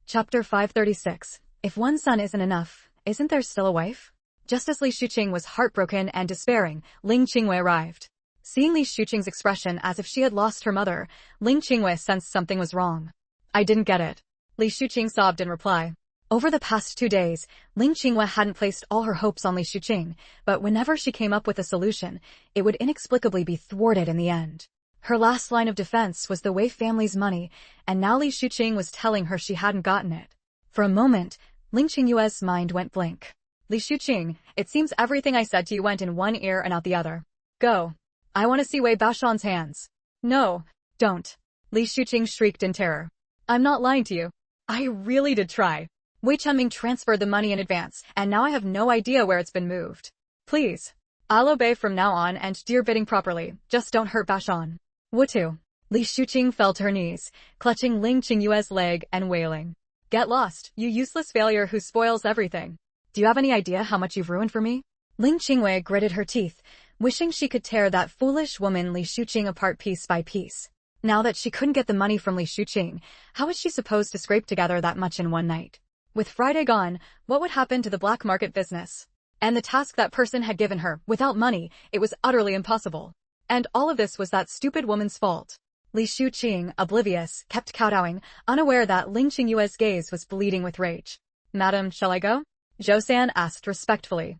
Chapter 536. If one son isn't enough, isn't there still a wife? Just as Li Shuqing was heartbroken and despairing, Ling Qingwei arrived. Seeing Li Shuqing's expression as if she had lost her mother, Ling Qingwei sensed something was wrong. I didn't get it. Li Shuqing sobbed in reply. Over the past 2 days, Ling Qingwei hadn't placed all her hopes on Li Shuqing, but whenever she came up with a solution, it would inexplicably be thwarted in the end. Her last line of defense was the Wei family's money, and now Li Shuqing was telling her she hadn't gotten it. For a moment, Ling Qingyue's mind went blank. Li Shuqing, it seems everything I said to you went in one ear and out the other. Go. I want to see Wei Baoshan's hands. No, don't. Li Shuqing shrieked in terror. I'm not lying to you. I really did try. Wei Chunming transferred the money in advance, and now I have no idea where it's been moved. Please. I'll obey from now on and do your bidding properly, just don't hurt Baoshan. Wutu. Li Shuqing fell to her knees, clutching Ling Qingyue's leg and wailing. Get lost, you useless failure who spoils everything. Do you have any idea how much you've ruined for me? Ling Qingwei gritted her teeth, wishing she could tear that foolish woman Li Shuqing apart piece by piece. Now that she couldn't get the money from Li Shuqing, how was she supposed to scrape together that much in one night? With Friday gone, what would happen to the black market business? And the task that person had given her, without money, it was utterly impossible. And all of this was that stupid woman's fault. Li Shuqing, oblivious, kept kowtowing, unaware that Ling Qingyue's gaze was bleeding with rage. Madam, shall I go? Zhou asked respectfully.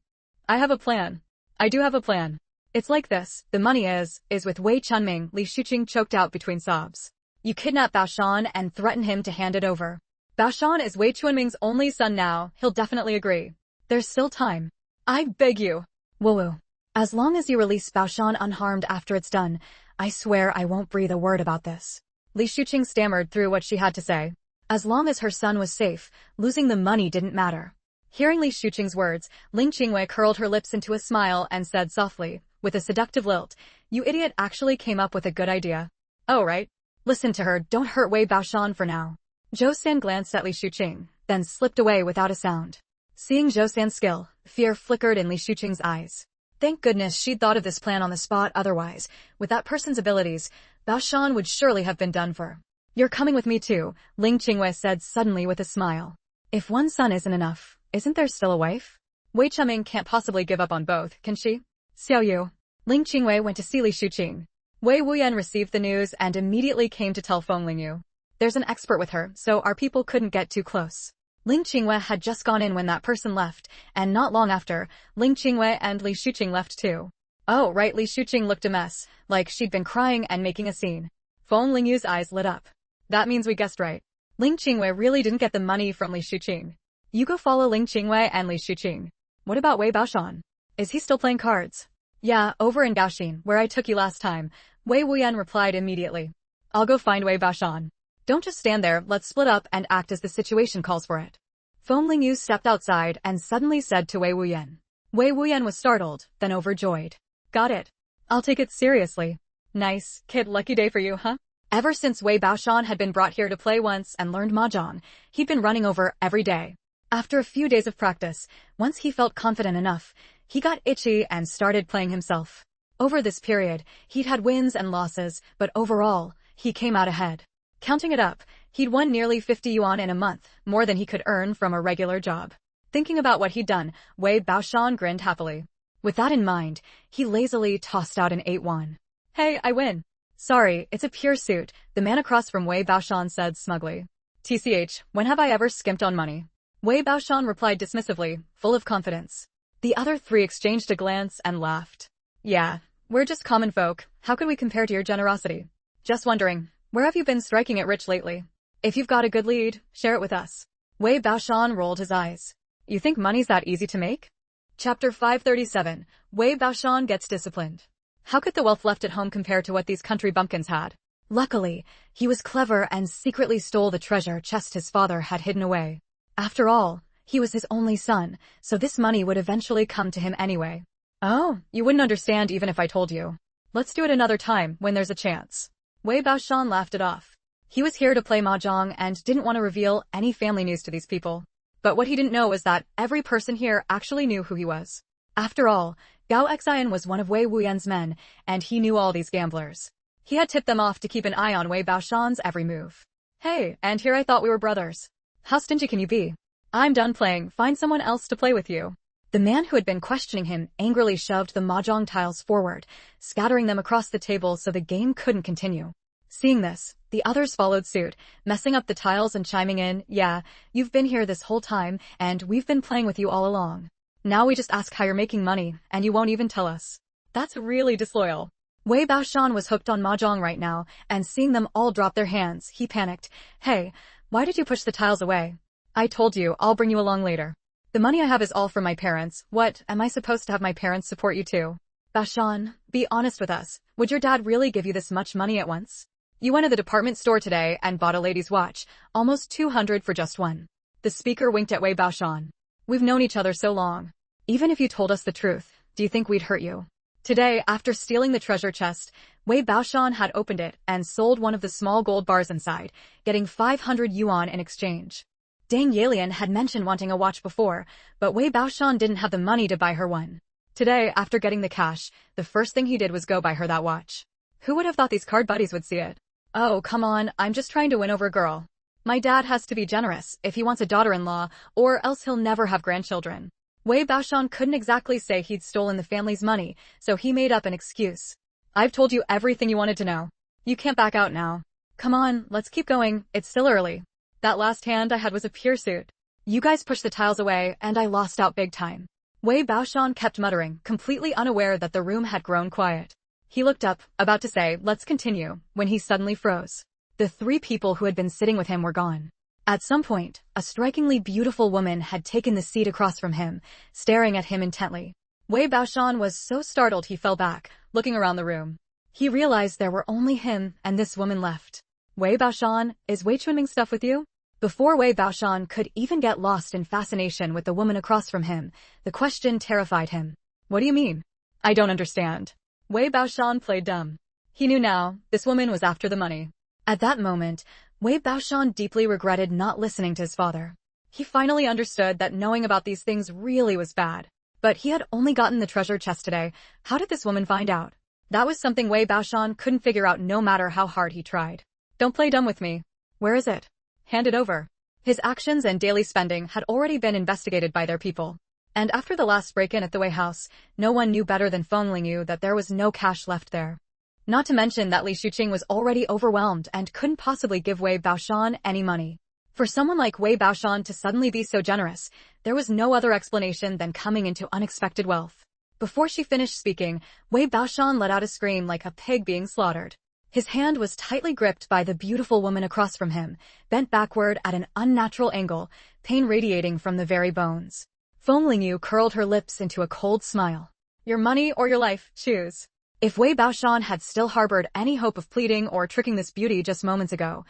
I have a plan. I do have a plan. It's like this, the money is with Wei Chunming, Li Shuqing choked out between sobs. You kidnap Baoshan and threaten him to hand it over. Baoshan is Wei Chunming's only son now, he'll definitely agree. There's still time. I beg you. Woo. As long as you release Baoshan unharmed after it's done, I swear I won't breathe a word about this. Li Shuqing stammered through what she had to say. As long as her son was safe, losing the money didn't matter. Hearing Li Shuqing's words, Ling Qingwei curled her lips into a smile and said softly, with a seductive lilt, you idiot actually came up with a good idea. Oh right. Listen to her, don't hurt Wei Baoshan for now. Zhou glanced at Li Shuqing, then slipped away without a sound. Seeing Zhou skill, fear flickered in Li Shuqing's eyes. Thank goodness she'd thought of this plan on the spot, otherwise, with that person's abilities, Baoshan would surely have been done for. You're coming with me too, Ling Qingwei said suddenly with a smile. If one son isn't enough, isn't there still a wife? Wei Chunming can't possibly give up on both, can she? Xiao Yu. Ling Qingwei went to see Li Shuqing. Wei Wuyan received the news and immediately came to tell Feng Lingyu. There's an expert with her, so our people couldn't get too close. Ling Qingwei had just gone in when that person left, and not long after, Ling Qingwei and Li Shuqing left too. Oh right, Li Shuqing looked a mess, like she'd been crying and making a scene. Feng Lingyu's eyes lit up. That means we guessed right. Ling Qingwei really didn't get the money from Li Shuqing. You go follow Ling Qingwei and Li Shuqing. What about Wei Baoshan? Is he still playing cards? Yeah, over in Gaoxin, where I took you last time, Wei Wuyan replied immediately. I'll go find Wei Baoshan. Don't just stand there, let's split up and act as the situation calls for it. Feng Lingyu stepped outside and suddenly said to Wei Wuyan. Wei Wuyan was startled, then overjoyed. Got it. I'll take it seriously. Nice, kid, lucky day for you, huh? Ever since Wei Baoshan had been brought here to play once and learned mahjong, he'd been running over every day. After a few days of practice, once he felt confident enough, he got itchy and started playing himself. Over this period, he'd had wins and losses, but overall, he came out ahead. Counting it up, he'd won nearly 50 yuan in a month, more than he could earn from a regular job. Thinking about what he'd done, Wei Baoshan grinned happily. With that in mind, he lazily tossed out an 8-1. Hey, I win. Sorry, it's a pure suit, the man across from Wei Baoshan said smugly. TCH, when have I ever skimped on money? Wei Baoshan replied dismissively, full of confidence. The other three exchanged a glance and laughed. Yeah, we're just common folk, how could we compare to your generosity? Just wondering, where have you been striking it rich lately? If you've got a good lead, share it with us. Wei Baoshan rolled his eyes. You think money's that easy to make? Chapter 537, Wei Baoshan gets disciplined. How could the wealth left at home compare to what these country bumpkins had? Luckily, he was clever and secretly stole the treasure chest his father had hidden away. After all, he was his only son, so this money would eventually come to him anyway. Oh, you wouldn't understand even if I told you. Let's do it another time, when there's a chance. Wei Baoshan laughed it off. He was here to play mahjong and didn't want to reveal any family news to these people. But what he didn't know was that every person here actually knew who he was. After all, Gao Xian was one of Wei Wuyan's men, and he knew all these gamblers. He had tipped them off to keep an eye on Wei Baoshan's every move. Hey, and here I thought we were brothers. How stingy can you be? I'm done playing, find someone else to play with you. The man who had been questioning him angrily shoved the mahjong tiles forward, scattering them across the table so the game couldn't continue. Seeing this, the others followed suit, messing up the tiles and chiming in, "Yeah, you've been here this whole time, and we've been playing with you all along. Now we just ask how you're making money, and you won't even tell us. That's really disloyal." Wei Baoshan was hooked on mahjong right now, and seeing them all drop their hands, he panicked. "Hey, why did you push the tiles away? I told you, I'll bring you along later. The money I have is all from my parents. What, am I supposed to have my parents support you too? Baoshan, be honest with us. Would your dad really give you this much money at once? You went to the department store today and bought a lady's watch, almost 200 for just one." The speaker winked at Wei Baoshan. "We've known each other so long. Even if you told us the truth, do you think we'd hurt you?" Today, after stealing the treasure chest, Wei Baoshan had opened it and sold one of the small gold bars inside, getting 500 yuan in exchange. Dang Yalian had mentioned wanting a watch before, but Wei Baoshan didn't have the money to buy her one. Today, after getting the cash, the first thing he did was go buy her that watch. Who would have thought these card buddies would see it? "Oh, come on, I'm just trying to win over a girl. My dad has to be generous if he wants a daughter-in-law, or else he'll never have grandchildren." Wei Baoshan couldn't exactly say he'd stolen the family's money, so he made up an excuse. "I've told you everything you wanted to know. You can't back out now. Come on, let's keep going, it's still early. That last hand I had was a pure suit. You guys pushed the tiles away, and I lost out big time." Wei Baoshan kept muttering, completely unaware that the room had grown quiet. He looked up, about to say, "Let's continue," when he suddenly froze. The three people who had been sitting with him were gone. At some point, a strikingly beautiful woman had taken the seat across from him, staring at him intently. Wei Baoshan was so startled he fell back, looking around the room. He realized there were only him and this woman left. "Wei Baoshan, is Wei Chunming stuff with you?" Before Wei Baoshan could even get lost in fascination with the woman across from him, the question terrified him. "What do you mean? I don't understand." Wei Baoshan played dumb. He knew now, this woman was after the money. At that moment, Wei Baoshan deeply regretted not listening to his father. He finally understood that knowing about these things really was bad. But he had only gotten the treasure chest today. How did this woman find out? That was something Wei Baoshan couldn't figure out no matter how hard he tried. "Don't play dumb with me. Where is it? Hand it over." His actions and daily spending had already been investigated by their people. And after the last break-in at the Wei house, no one knew better than Feng Lingyu that there was no cash left there. Not to mention that Li Shuqing was already overwhelmed and couldn't possibly give Wei Baoshan any money. For someone like Wei Baoshan to suddenly be so generous, there was no other explanation than coming into unexpected wealth. Before she finished speaking, Wei Baoshan let out a scream like a pig being slaughtered. His hand was tightly gripped by the beautiful woman across from him, bent backward at an unnatural angle, pain radiating from the very bones. Feng Lingyu curled her lips into a cold smile. "Your money or your life, choose." If Wei Baoshan had still harbored any hope of pleading or tricking this beauty just moments ago,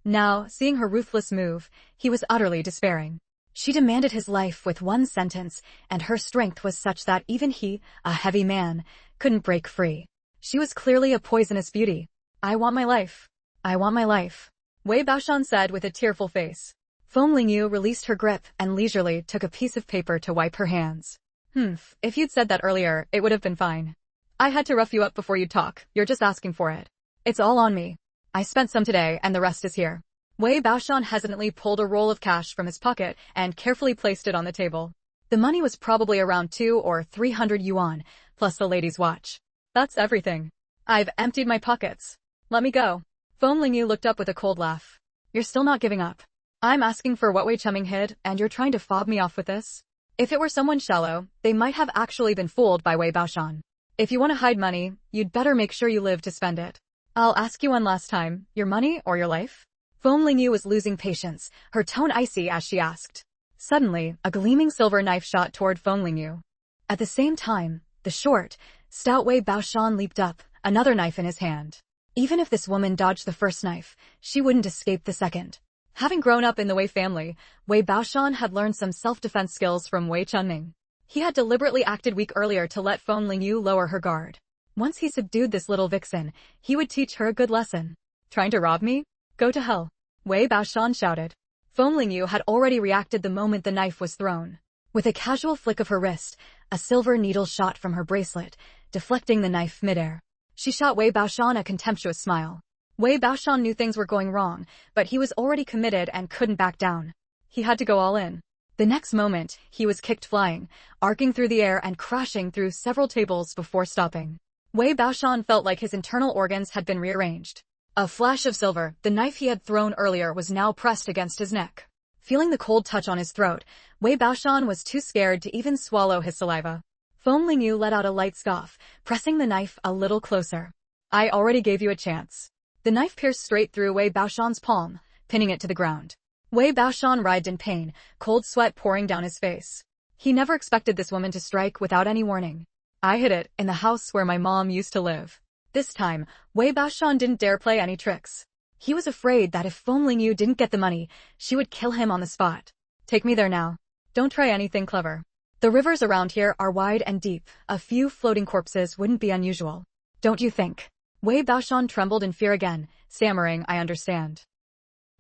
now, seeing her ruthless move, he was utterly despairing. She demanded his life with one sentence, and her strength was such that even he, a heavy man, couldn't break free. She was clearly a poisonous beauty. "I want my life. I want my life," Wei Baoshan said with a tearful face. Feng Lingyu released her grip and leisurely took a piece of paper to wipe her hands. If you'd said that earlier, it would have been fine. I had to rough you up before you talk, you're just asking for it. It's all on me. I spent some today and the rest is here." Wei Baoshan hesitantly pulled a roll of cash from his pocket and carefully placed it on the table. The money was probably around 200 or 300 yuan, plus the lady's watch. "That's everything. I've emptied my pockets. Let me go." Feng Lingyu looked up with a cold laugh. "You're still not giving up. I'm asking for what Wei Chunming hid, and you're trying to fob me off with this?" If it were someone shallow, they might have actually been fooled by Wei Baoshan. If you want to hide money, you'd better make sure you live to spend it. "I'll ask you one last time, your money or your life?" Feng Lingyu was losing patience, her tone icy as she asked. Suddenly, a gleaming silver knife shot toward Feng Lingyu. At the same time, the short, stout Wei Baoshan leaped up, another knife in his hand. Even if this woman dodged the first knife, she wouldn't escape the second. Having grown up in the Wei family, Wei Baoshan had learned some self-defense skills from Wei Chunming. He had deliberately acted weak earlier to let Feng Lingyu lower her guard. Once he subdued this little vixen, he would teach her a good lesson. "Trying to rob me? Go to hell," Wei Baoshan shouted. Feng Lingyu had already reacted the moment the knife was thrown. With a casual flick of her wrist, a silver needle shot from her bracelet, deflecting the knife midair. She shot Wei Baoshan a contemptuous smile. Wei Baoshan knew things were going wrong, but he was already committed and couldn't back down. He had to go all in. The next moment, he was kicked flying, arcing through the air and crashing through several tables before stopping. Wei Baoshan felt like his internal organs had been rearranged. A flash of silver, the knife he had thrown earlier was now pressed against his neck. Feeling the cold touch on his throat, Wei Baoshan was too scared to even swallow his saliva. Feng Lingyu let out a light scoff, pressing the knife a little closer. I already gave you a chance. The knife pierced straight through Wei Baoshan's palm, pinning it to the ground. Wei Baoshan writhed in pain, cold sweat pouring down his face. He never expected this woman to strike without any warning. I hid it, in the house where my mom used to live. This time, Wei Baoshan didn't dare play any tricks. He was afraid that if Feng Lingyu didn't get the money, she would kill him on the spot. Take me there now. Don't try anything clever. The rivers around here are wide and deep, a few floating corpses wouldn't be unusual. Don't you think? Wei Baoshan trembled in fear again, stammering, I understand.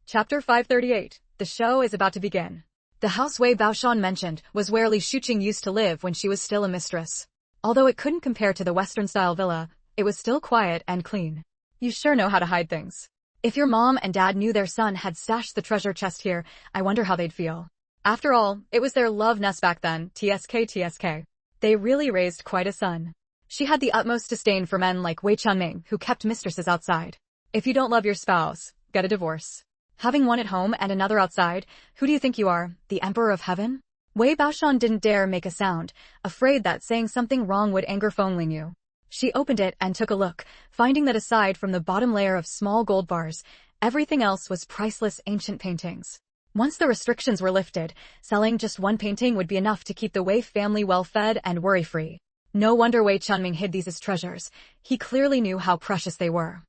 Chapter 538. The show is about to begin. The house Wei Baoshan mentioned was where Li Shuqing used to live when she was still a mistress. Although it couldn't compare to the Western-style villa, it was still quiet and clean. You sure know how to hide things. If your mom and dad knew their son had stashed the treasure chest here, I wonder how they'd feel. After all, it was their love nest back then, TSK. They really raised quite a son. She had the utmost disdain for men like Wei Chunming, who kept mistresses outside. If you don't love your spouse, get a divorce. Having one at home and another outside, who do you think you are, the Emperor of Heaven? Wei Baoshan didn't dare make a sound, afraid that saying something wrong would anger Feng Lingyu. She opened it and took a look, finding that aside from the bottom layer of small gold bars, everything else was priceless ancient paintings. Once the restrictions were lifted, selling just one painting would be enough to keep the Wei family well-fed and worry-free. No wonder Wei Chunming hid these as treasures. He clearly knew how precious they were.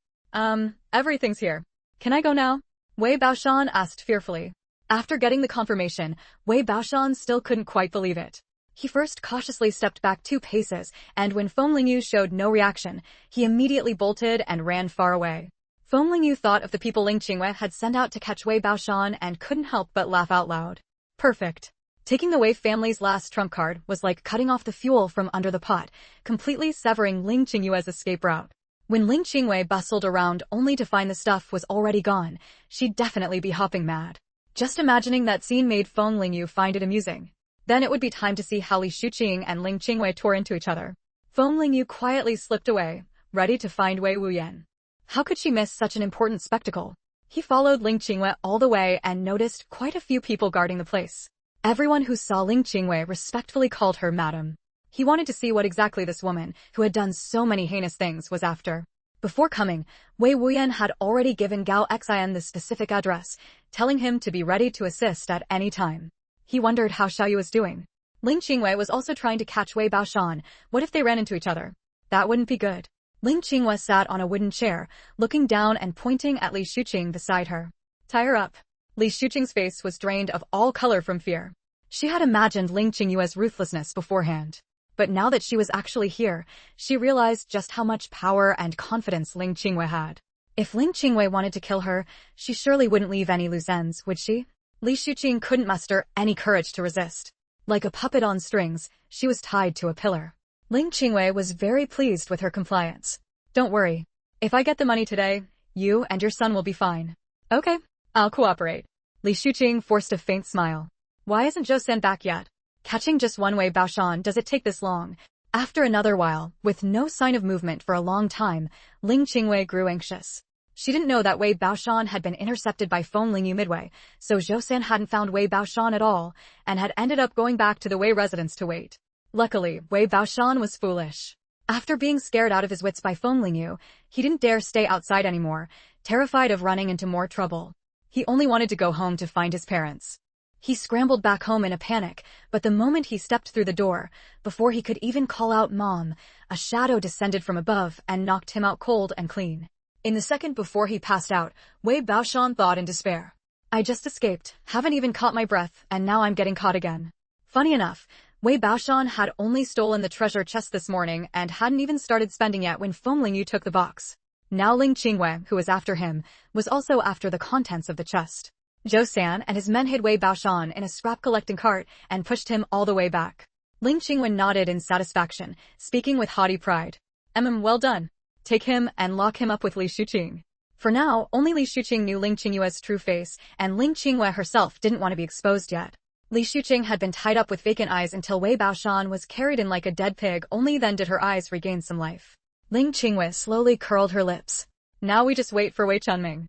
Everything's here. Can I go now? Wei Baoshan asked fearfully. After getting the confirmation, Wei Baoshan still couldn't quite believe it. He first cautiously stepped back 2 paces, and when Feng Lingyu showed no reaction, he immediately bolted and ran far away. Feng Lingyu thought of the people Ling Qingwei had sent out to catch Wei Baoshan and couldn't help but laugh out loud. Perfect. Taking the Wei family's last trump card was like cutting off the fuel from under the pot, completely severing Ling Qingyue's escape route. When Ling Qingwei bustled around only to find the stuff was already gone, she'd definitely be hopping mad. Just imagining that scene made Feng Lingyu find it amusing. Then it would be time to see how Li Shuqing and Ling Qingwei tore into each other. Feng Lingyu quietly slipped away, ready to find Wei Wuyan. How could she miss such an important spectacle? He followed Ling Qingwei all the way and noticed quite a few people guarding the place. Everyone who saw Ling Qingwei respectfully called her madam. He wanted to see what exactly this woman, who had done so many heinous things, was after. Before coming, Wei Wuyan had already given Gao Xian the specific address, telling him to be ready to assist at any time. He wondered how Xiaoyu was doing. Ling Qingwei was also trying to catch Wei Baoshan. What if they ran into each other? That wouldn't be good. Ling Qingwei sat on a wooden chair, looking down and pointing at Li Shuqing beside her. Tie her up. Li Shuqing's face was drained of all color from fear. She had imagined Ling Qingyue's ruthlessness beforehand. But now that she was actually here, she realized just how much power and confidence Ling Qingwei had. If Ling Qingwei wanted to kill her, she surely wouldn't leave any loose ends, would she? Li Shuqing couldn't muster any courage to resist. Like a puppet on strings, she was tied to a pillar. Ling Qingwei was very pleased with her compliance. Don't worry. If I get the money today, you and your son will be fine. Okay, I'll cooperate. Li Shuqing forced a faint smile. Why isn't Zhou back yet? Catching just one Wei Baoshan, does it take this long? After another while, with no sign of movement for a long time, Ling Qingwei grew anxious. She didn't know that Wei Baoshan had been intercepted by Feng Lingyu midway, so Zhou hadn't found Wei Baoshan at all, and had ended up going back to the Wei residence to wait. Luckily, Wei Baoshan was foolish. After being scared out of his wits by Feng Lingyu, he didn't dare stay outside anymore, terrified of running into more trouble. He only wanted to go home to find his parents. He scrambled back home in a panic, but the moment he stepped through the door, before he could even call out Mom, a shadow descended from above and knocked him out cold and clean. In the second before he passed out, Wei Baoshan thought in despair. I just escaped, haven't even caught my breath, and now I'm getting caught again. Funny enough, Wei Baoshan had only stolen the treasure chest this morning and hadn't even started spending yet when Feng Lingyu took the box. Now Ling Qingwei, who was after him, was also after the contents of the chest. Zhou and his men hid Wei Baoshan in a scrap-collecting cart and pushed him all the way back. Ling Qingwei nodded in satisfaction, speaking with haughty pride. Well done. Take him and lock him up with Li Shuqing. For now, only Li Shuqing knew Ling Qingyue's true face, and Ling Qingwei herself didn't want to be exposed yet. Li Shuqing had been tied up with vacant eyes until Wei Baoshan was carried in like a dead pig, only then did her eyes regain some life. Ling Qingwei slowly curled her lips. Now we just wait for Wei Chunming.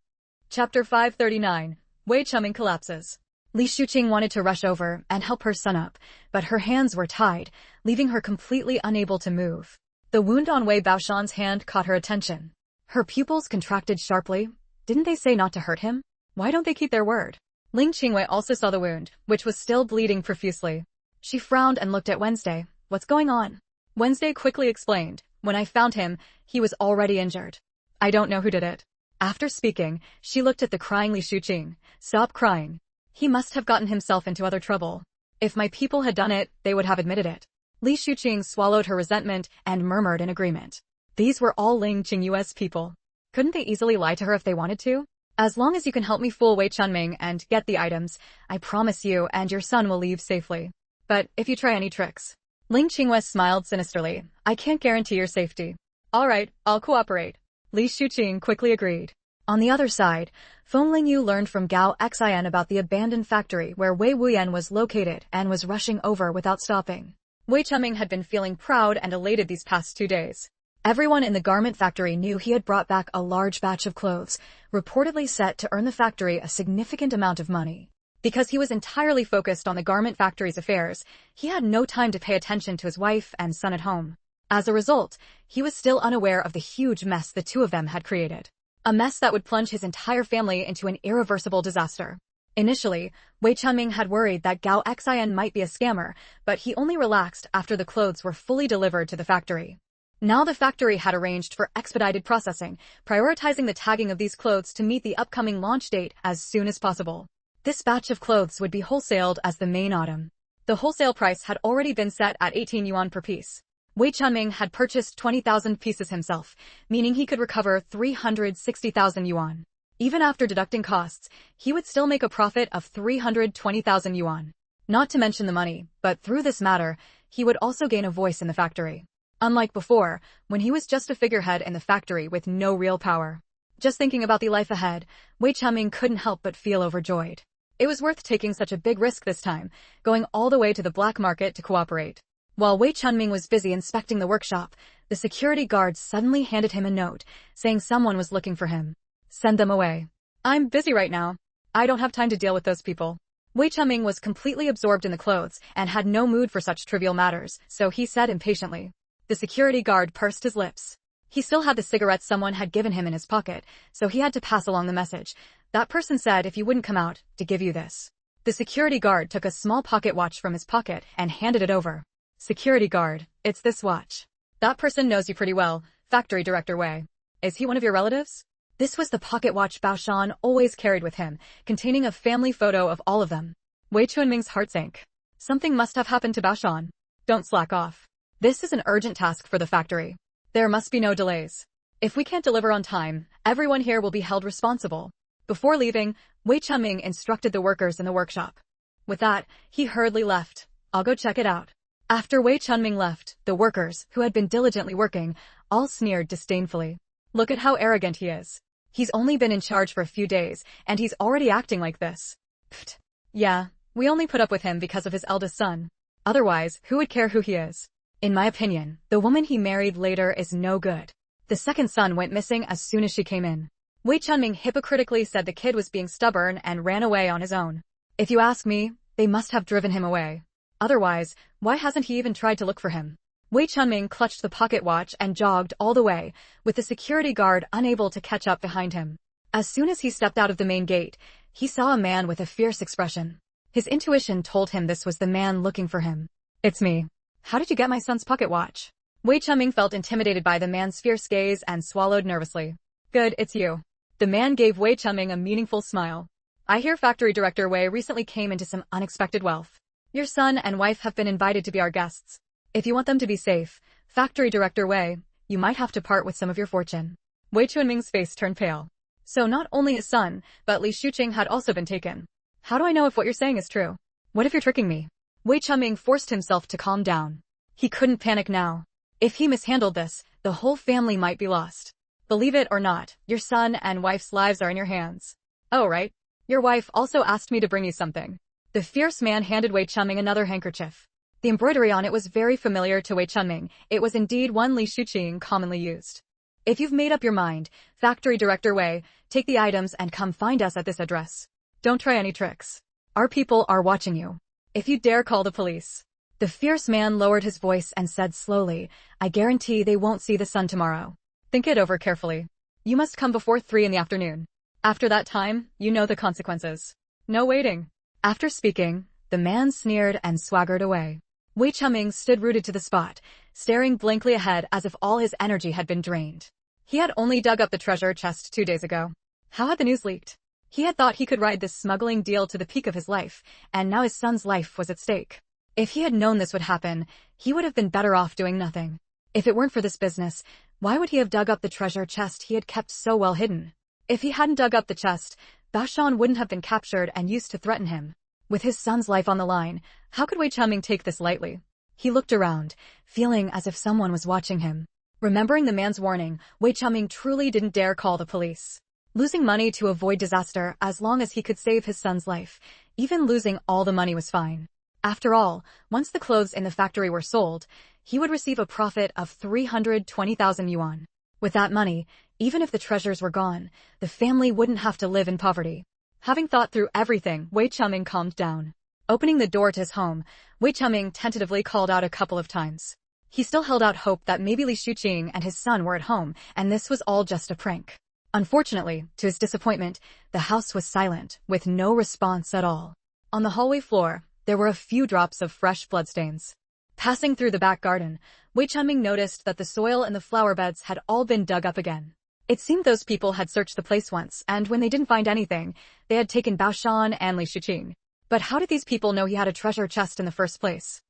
Chapter 539. Wei Chunming collapses. Li Shuqing wanted to rush over and help her son up, but her hands were tied, leaving her completely unable to move. The wound on Wei Baoshan's hand caught her attention. Her pupils contracted sharply. Didn't they say not to hurt him? Why don't they keep their word? Ling Qingwei also saw the wound, which was still bleeding profusely. She frowned and looked at Wednesday. What's going on? Wednesday quickly explained. When I found him, he was already injured. I don't know who did it. After speaking, she looked at the crying Li Shuqing. Stop crying. He must have gotten himself into other trouble. If my people had done it, they would have admitted it. Li Shuqing swallowed her resentment and murmured in agreement. These were all Ling Qingyue's people. Couldn't they easily lie to her if they wanted to? As long as you can help me fool Wei Chunming and get the items, I promise you and your son will leave safely. But if you try any tricks... Ling Qingyue smiled sinisterly. I can't guarantee your safety. All right, I'll cooperate. Li Shuqing quickly agreed. On the other side, Feng Lingyu learned from Gao Xian about the abandoned factory where Wei Wuyan was located and was rushing over without stopping. Wei Chunming had been feeling proud and elated these past 2 days. Everyone in the garment factory knew he had brought back a large batch of clothes, reportedly set to earn the factory a significant amount of money. Because he was entirely focused on the garment factory's affairs, he had no time to pay attention to his wife and son at home. As a result, he was still unaware of the huge mess the two of them had created. A mess that would plunge his entire family into an irreversible disaster. Initially, Wei Chunming had worried that Gao Xian might be a scammer, but he only relaxed after the clothes were fully delivered to the factory. Now the factory had arranged for expedited processing, prioritizing the tagging of these clothes to meet the upcoming launch date as soon as possible. This batch of clothes would be wholesaled as the main item. The wholesale price had already been set at 18 yuan per piece. Wei Chunming had purchased 20,000 pieces himself, meaning he could recover 360,000 yuan. Even after deducting costs, he would still make a profit of 320,000 yuan. Not to mention the money, but through this matter, he would also gain a voice in the factory. Unlike before, when he was just a figurehead in the factory with no real power. Just thinking about the life ahead, Wei Chunming couldn't help but feel overjoyed. It was worth taking such a big risk this time, going all the way to the black market to cooperate. While Wei Chunming was busy inspecting the workshop, the security guard suddenly handed him a note, saying someone was looking for him. Send them away. I'm busy right now. I don't have time to deal with those people. Wei Chunming was completely absorbed in the clothes and had no mood for such trivial matters, so he said impatiently. The security guard pursed his lips. He still had the cigarettes someone had given him in his pocket, so he had to pass along the message. That person said if you wouldn't come out, to give you this. The security guard took a small pocket watch from his pocket and handed it over. Security guard, it's this watch. That person knows you pretty well, Factory Director Wei. Is he one of your relatives? This was the pocket watch Baoshan always carried with him, containing a family photo of all of them. Wei Chunming's heart sank. Something must have happened to Baoshan. Don't slack off. This is an urgent task for the factory. There must be no delays. If we can't deliver on time, everyone here will be held responsible. Before leaving, Wei Chunming instructed the workers in the workshop. With that, he hurriedly left. I'll go check it out. After Wei Chunming left, the workers, who had been diligently working, all sneered disdainfully. Look at how arrogant he is. He's only been in charge for a few days, and he's already acting like this. Pfft. Yeah, we only put up with him because of his eldest son. Otherwise, who would care who he is? In my opinion, the woman he married later is no good. The second son went missing as soon as she came in. Wei Chunming hypocritically said the kid was being stubborn and ran away on his own. If you ask me, they must have driven him away. Otherwise, why hasn't he even tried to look for him? Wei Chunming clutched the pocket watch and jogged all the way, with the security guard unable to catch up behind him. As soon as he stepped out of the main gate, he saw a man with a fierce expression. His intuition told him this was the man looking for him. It's me. How did you get my son's pocket watch? Wei Chunming felt intimidated by the man's fierce gaze and swallowed nervously. Good, it's you. The man gave Wei Chunming a meaningful smile. I hear Factory Director Wei recently came into some unexpected wealth. Your son and wife have been invited to be our guests. If you want them to be safe, Factory Director Wei, you might have to part with some of your fortune. Wei Chunming's face turned pale. So not only his son, but Li Shuqing had also been taken. How do I know if what you're saying is true? What if you're tricking me? Wei Chunming forced himself to calm down. He couldn't panic now. If he mishandled this, the whole family might be lost. Believe it or not, your son and wife's lives are in your hands. Oh right. Your wife also asked me to bring you something. The fierce man handed Wei Chunming another handkerchief. The embroidery on it was very familiar to Wei Chunming. It was indeed one Li Shuqing commonly used. If you've made up your mind, Factory Director Wei, take the items and come find us at this address. Don't try any tricks. Our people are watching you. If you dare call the police. The fierce man lowered his voice and said slowly, I guarantee they won't see the sun tomorrow. Think it over carefully. You must come before 3 in the afternoon. After that time, you know the consequences. No waiting. After speaking, the man sneered and swaggered away. Wei Chunming stood rooted to the spot, staring blankly ahead as if all his energy had been drained. He had only dug up the treasure chest 2 days ago. How had the news leaked? He had thought he could ride this smuggling deal to the peak of his life, and now his son's life was at stake. If he had known this would happen, he would have been better off doing nothing. If it weren't for this business, why would he have dug up the treasure chest he had kept so well hidden? If he hadn't dug up the chest, Bashan wouldn't have been captured and used to threaten him. With his son's life on the line, how could Wei Chunming take this lightly? He looked around, feeling as if someone was watching him. Remembering the man's warning, Wei Chunming truly didn't dare call the police. Losing money to avoid disaster as long as he could save his son's life, even losing all the money was fine. After all, once the clothes in the factory were sold, he would receive a profit of 320,000 yuan. With that money, even if the treasures were gone, the family wouldn't have to live in poverty. Having thought through everything, Wei Chunming calmed down. Opening the door to his home, Wei Chunming tentatively called out a couple of times. He still held out hope that maybe Li Shuqing and his son were at home, and this was all just a prank. Unfortunately, to his disappointment, the house was silent, with no response at all. On the hallway floor, there were a few drops of fresh bloodstains. Passing through the back garden, Wei Chunming noticed that the soil in the flower beds had all been dug up again. It seemed those people had searched the place once, and when they didn't find anything, they had taken Baoshan and Li Shuqing. But how did these people know he had a treasure chest in the first place?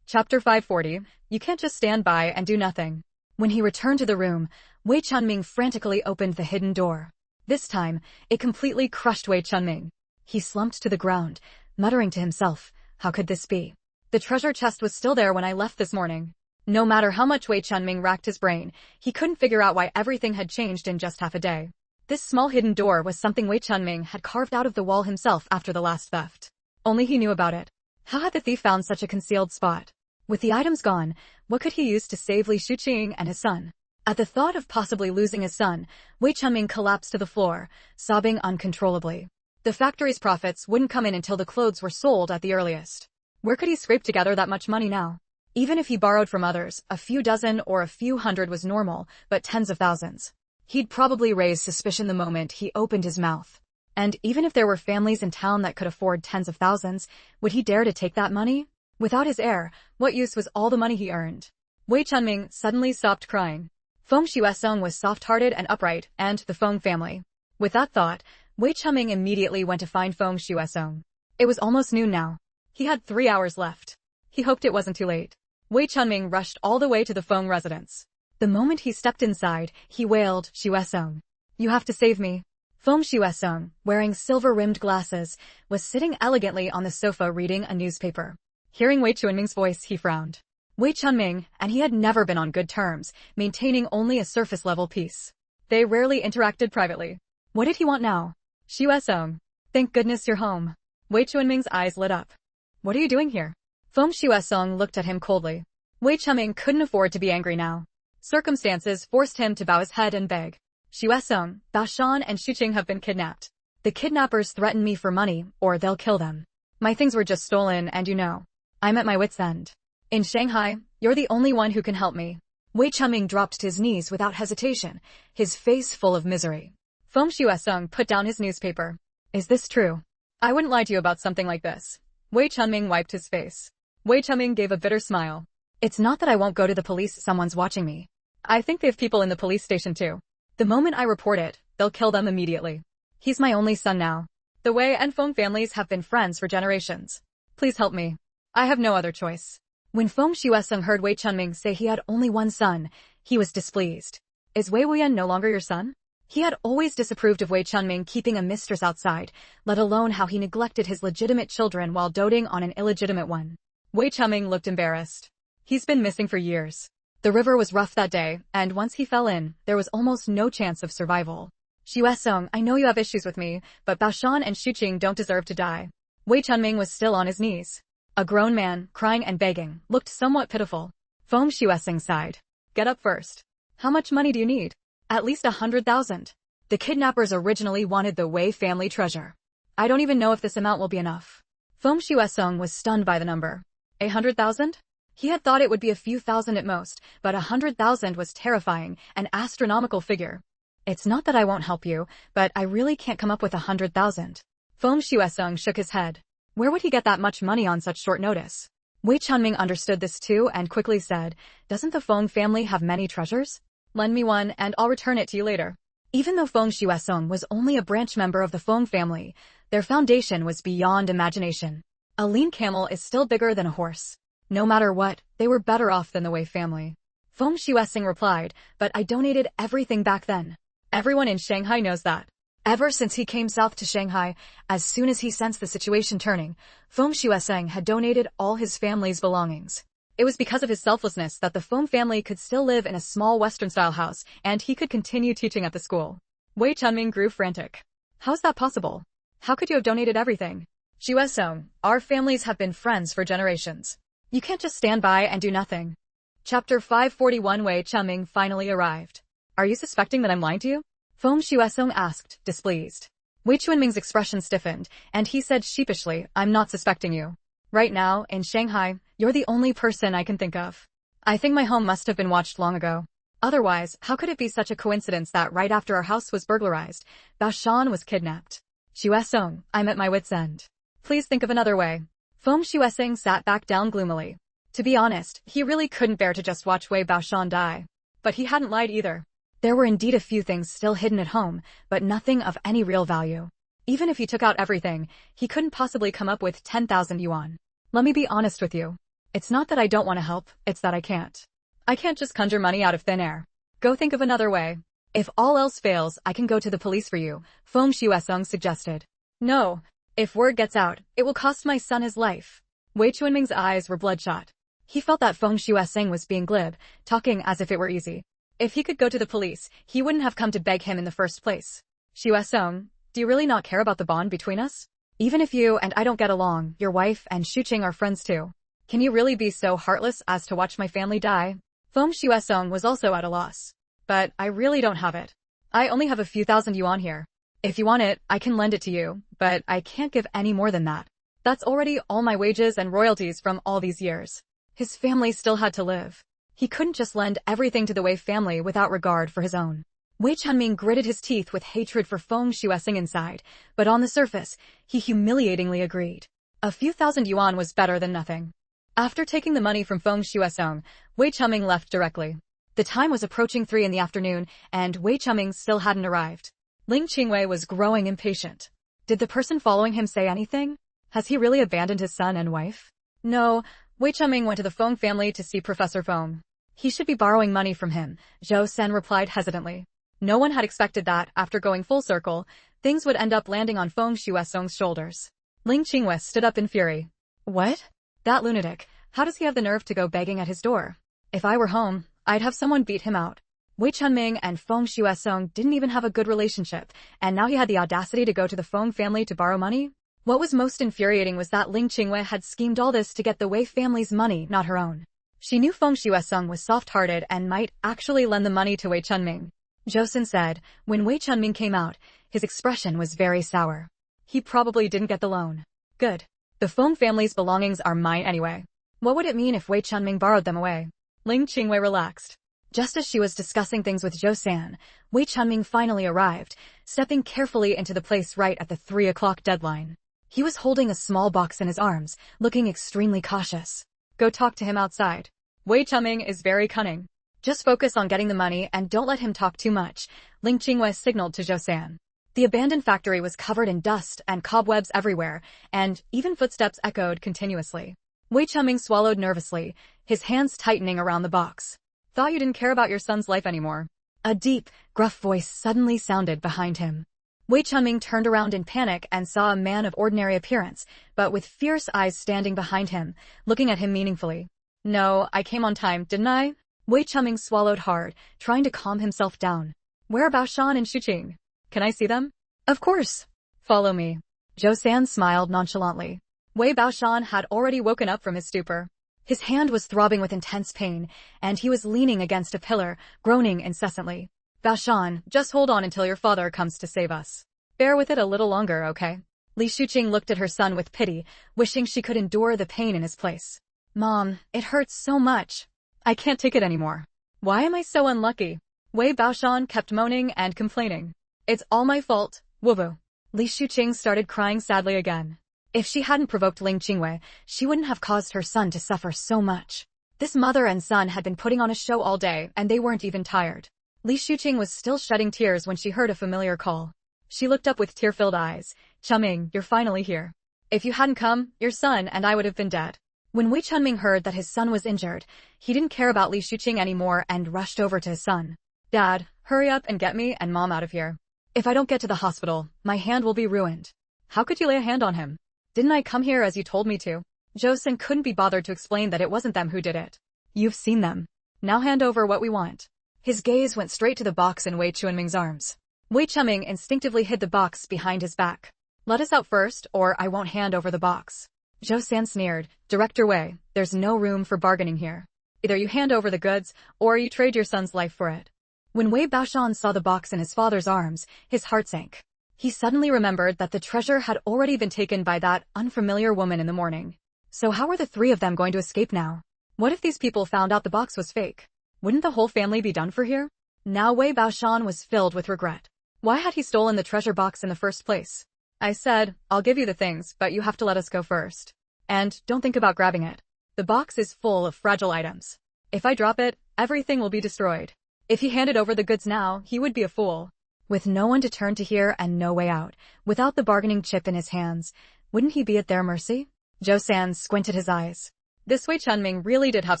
Chapter 540, You can't just stand by and do nothing. When he returned to the room, Wei Chunming frantically opened the hidden door. This time, it completely crushed Wei Chunming. He slumped to the ground, muttering to himself, how could this be? The treasure chest was still there when I left this morning. No matter how much Wei Chunming racked his brain, he couldn't figure out why everything had changed in just half a day. This small hidden door was something Wei Chunming had carved out of the wall himself after the last theft. Only he knew about it. How had the thief found such a concealed spot? With the items gone, what could he use to save Li Shuqing and his son? At the thought of possibly losing his son, Wei Chunming collapsed to the floor, sobbing uncontrollably. The factory's profits wouldn't come in until the clothes were sold at the earliest. Where could he scrape together that much money now? Even if he borrowed from others, a few dozen or a few hundred was normal, but tens of thousands. He'd probably raise suspicion the moment he opened his mouth. And even if there were families in town that could afford tens of thousands, would he dare to take that money? Without his heir, what use was all the money he earned? Wei Chunming suddenly stopped crying. Feng Xuesong was soft-hearted and upright, and the Feng family. With that thought, Wei Chunming immediately went to find Feng Xuesong. It was almost noon now. He had 3 hours left. He hoped it wasn't too late. Wei Chunming rushed all the way to the Feng residence. The moment he stepped inside, he wailed, Xuesong. You have to save me. Feng Xuesong, wearing silver-rimmed glasses, was sitting elegantly on the sofa reading a newspaper. Hearing Wei Chunming's voice, he frowned. Wei Chunming, and he had never been on good terms, maintaining only a surface-level peace. They rarely interacted privately. What did he want now? Xuesong. Thank goodness you're home. Wei Chunming's eyes lit up. What are you doing here? Feng Xuesong looked at him coldly. Wei Chunming couldn't afford to be angry now. Circumstances forced him to bow his head and beg. Xuesong, Baoshan and Shuqing have been kidnapped. The kidnappers threaten me for money, or they'll kill them. My things were just stolen and you know. I'm at my wit's end. In Shanghai, you're the only one who can help me. Wei Chunming dropped to his knees without hesitation, his face full of misery. Feng Xuesong put down his newspaper. Is this true? I wouldn't lie to you about something like this. Wei Chunming wiped his face. Wei Chunming gave a bitter smile. It's not that I won't go to the police, someone's watching me. I think they have people in the police station too. The moment I report it, they'll kill them immediately. He's my only son now. The Wei and Feng families have been friends for generations. Please help me. I have no other choice. When Feng Xuesong heard Wei Chunming say he had only one son, he was displeased. Is Wei Wuyan no longer your son? He had always disapproved of Wei Chunming keeping a mistress outside, let alone how he neglected his legitimate children while doting on an illegitimate one. Wei Chunming looked embarrassed. He's been missing for years. The river was rough that day, and once he fell in, there was almost no chance of survival. Xuesong, I know you have issues with me, but Baoshan and Shuqing don't deserve to die. Wei Chunming was still on his knees. A grown man, crying and begging, looked somewhat pitiful. Feng Shuesing sighed. Get up first. How much money do you need? At least 100,000. The kidnappers originally wanted the Wei family treasure. I don't even know if this amount will be enough. Feng Shuesong was stunned by the number. 100,000? He had thought it would be a few thousand at most, but 100,000 was terrifying, an astronomical figure. It's not that I won't help you, but I really can't come up with 100,000. Feng Shuesong shook his head. Where would he get that much money on such short notice? Wei Chunming understood this too and quickly said, doesn't the Feng family have many treasures? Lend me one and I'll return it to you later. Even though Feng Shuesong was only a branch member of the Feng family, their foundation was beyond imagination. A lean camel is still bigger than a horse. No matter what, they were better off than the Wei family. Feng Shuesing replied, but I donated everything back then. Everyone in Shanghai knows that. Ever since he came south to Shanghai, as soon as he sensed the situation turning, Feng Shuesing had donated all his family's belongings. It was because of his selflessness that the Feng family could still live in a small Western-style house, and he could continue teaching at the school. Wei Chunming grew frantic. How's that possible? How could you have donated everything? Shuesong, our families have been friends for generations. You can't just stand by and do nothing. Chapter 541. Wei Chunming finally arrived. Are you suspecting that I'm lying to you? Feng Shuesong asked, displeased. Wei Chunming's expression stiffened, and he said sheepishly, I'm not suspecting you. Right now, in Shanghai, you're the only person I can think of. I think my home must have been watched long ago. Otherwise, how could it be such a coincidence that right after our house was burglarized, Baoshan was kidnapped? Shuesong, I'm at my wit's end. Please think of another way. Feng Shuesing sat back down gloomily. To be honest, he really couldn't bear to just watch Wei Baoshan die. But he hadn't lied either. There were indeed a few things still hidden at home, but nothing of any real value. Even if he took out everything, he couldn't possibly come up with 10,000 yuan. Let me be honest with you. It's not that I don't want to help, it's that I can't. I can't just conjure money out of thin air. Go think of another way. If all else fails, I can go to the police for you, Feng Shuesong suggested. No. If word gets out, it will cost my son his life. Wei Chunming's eyes were bloodshot. He felt that Feng Shuesing was being glib, talking as if it were easy. If he could go to the police, he wouldn't have come to beg him in the first place. Shuesong, do you really not care about the bond between us? Even if you and I don't get along, your wife and Shuqing are friends too. Can you really be so heartless as to watch my family die? Feng Shuesong was also at a loss. But I really don't have it. I only have a few thousand yuan here. If you want it, I can lend it to you, but I can't give any more than that. That's already all my wages and royalties from all these years. His family still had to live. He couldn't just lend everything to the Wei family without regard for his own. Wei Chunming gritted his teeth with hatred for Feng Shuesing inside, but on the surface, he humiliatingly agreed. A few thousand yuan was better than nothing. After taking the money from Feng Shuesong, Wei Chunming left directly. The time was approaching 3 in the afternoon, and Wei Chunming still hadn't arrived. Ling Qingwei was growing impatient. Did the person following him say anything? Has he really abandoned his son and wife? No, Wei Chunming went to the Feng family to see Professor Feng. He should be borrowing money from him, Zhou Sen replied hesitantly. No one had expected that, after going full circle, things would end up landing on Feng Shuesong's shoulders. Ling Qingwei stood up in fury. What? That lunatic, how does he have the nerve to go begging at his door? If I were home, I'd have someone beat him out. Wei Chunming and Feng Shuesong didn't even have a good relationship, and now he had the audacity to go to the Feng family to borrow money? What was most infuriating was that Ling Qingwei had schemed all this to get the Wei family's money, not her own. She knew Feng Shuesong was soft-hearted and might actually lend the money to Wei Chunming. Zhou Sen said, when Wei Chunming came out, his expression was very sour. He probably didn't get the loan. Good. The Feng family's belongings are mine anyway. What would it mean if Wei Chunming borrowed them away? Ling Qingwei relaxed. Just as she was discussing things with Zhou Sen, Wei Chunming finally arrived, stepping carefully into the place right at the 3 o'clock deadline. He was holding a small box in his arms, looking extremely cautious. Go talk to him outside. Wei Chunming is very cunning. Just focus on getting the money and don't let him talk too much, Ling Qingwei signaled to Zhou Sen. The abandoned factory was covered in dust and cobwebs everywhere, and even footsteps echoed continuously. Wei Chunming swallowed nervously, his hands tightening around the box. Thought you didn't care about your son's life anymore. A deep, gruff voice suddenly sounded behind him. Wei Chunming turned around in panic and saw a man of ordinary appearance, but with fierce eyes standing behind him, looking at him meaningfully. No, I came on time, didn't I? Wei Chunming swallowed hard, trying to calm himself down. Where are Baoshan and Shuqing? Can I see them? Of course. Follow me. Zhou San smiled nonchalantly. Wei Baoshan had already woken up from his stupor. His hand was throbbing with intense pain, and he was leaning against a pillar, groaning incessantly. Baoshan, just hold on until your father comes to save us. Bear with it a little longer, okay? Li Shuqing looked at her son with pity, wishing she could endure the pain in his place. Mom, it hurts so much. I can't take it anymore. Why am I so unlucky? Wei Baoshan kept moaning and complaining. It's all my fault, woo-woo. Li Shuqing started crying sadly again. If she hadn't provoked Ling Qingwei, she wouldn't have caused her son to suffer so much. This mother and son had been putting on a show all day, and they weren't even tired. Li Shuqing was still shedding tears when she heard a familiar call. She looked up with tear-filled eyes. Chunming, you're finally here. If you hadn't come, your son and I would have been dead. When Wei Chunming heard that his son was injured, he didn't care about Li Shuqing anymore and rushed over to his son. Dad, hurry up and get me and Mom out of here. If I don't get to the hospital, my hand will be ruined. How could you lay a hand on him? Didn't I come here as you told me to? Zhou San couldn't be bothered to explain that it wasn't them who did it. You've seen them. Now hand over what we want. His gaze went straight to the box in Wei Chunming's arms. Wei Chunming instinctively hid the box behind his back. Let us out first, or I won't hand over the box. Zhou San sneered. Director Wei, there's no room for bargaining here. Either you hand over the goods, or you trade your son's life for it. When Wei Baoshan saw the box in his father's arms, his heart sank. He suddenly remembered that the treasure had already been taken by that unfamiliar woman in the morning. So how were the three of them going to escape now? What if these people found out the box was fake? Wouldn't the whole family be done for here? Now Wei Baoshan was filled with regret. Why had he stolen the treasure box in the first place? I said, I'll give you the things, but you have to let us go first. And don't think about grabbing it. The box is full of fragile items. If I drop it, everything will be destroyed. If he handed over the goods now, he would be a fool. With no one to turn to here and no way out, without the bargaining chip in his hands, wouldn't he be at their mercy? Zhou San squinted his eyes. This Wei Chunming really did have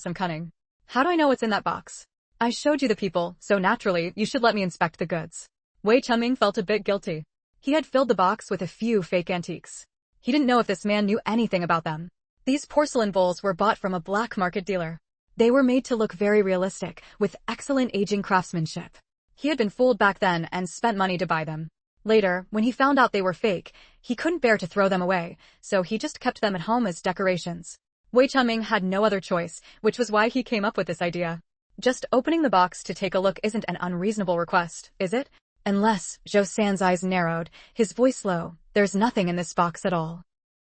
some cunning. How do I know what's in that box? I showed you the people, so naturally, you should let me inspect the goods. Wei Chunming felt a bit guilty. He had filled the box with a few fake antiques. He didn't know if this man knew anything about them. These porcelain bowls were bought from a black market dealer. They were made to look very realistic, with excellent aging craftsmanship. He had been fooled back then and spent money to buy them. Later, when he found out they were fake, he couldn't bear to throw them away, so he just kept them at home as decorations. Wei Chunming had no other choice, which was why he came up with this idea. Just opening the box to take a look isn't an unreasonable request, is it? Unless, Zhou San's eyes narrowed, his voice low, there's nothing in this box at all.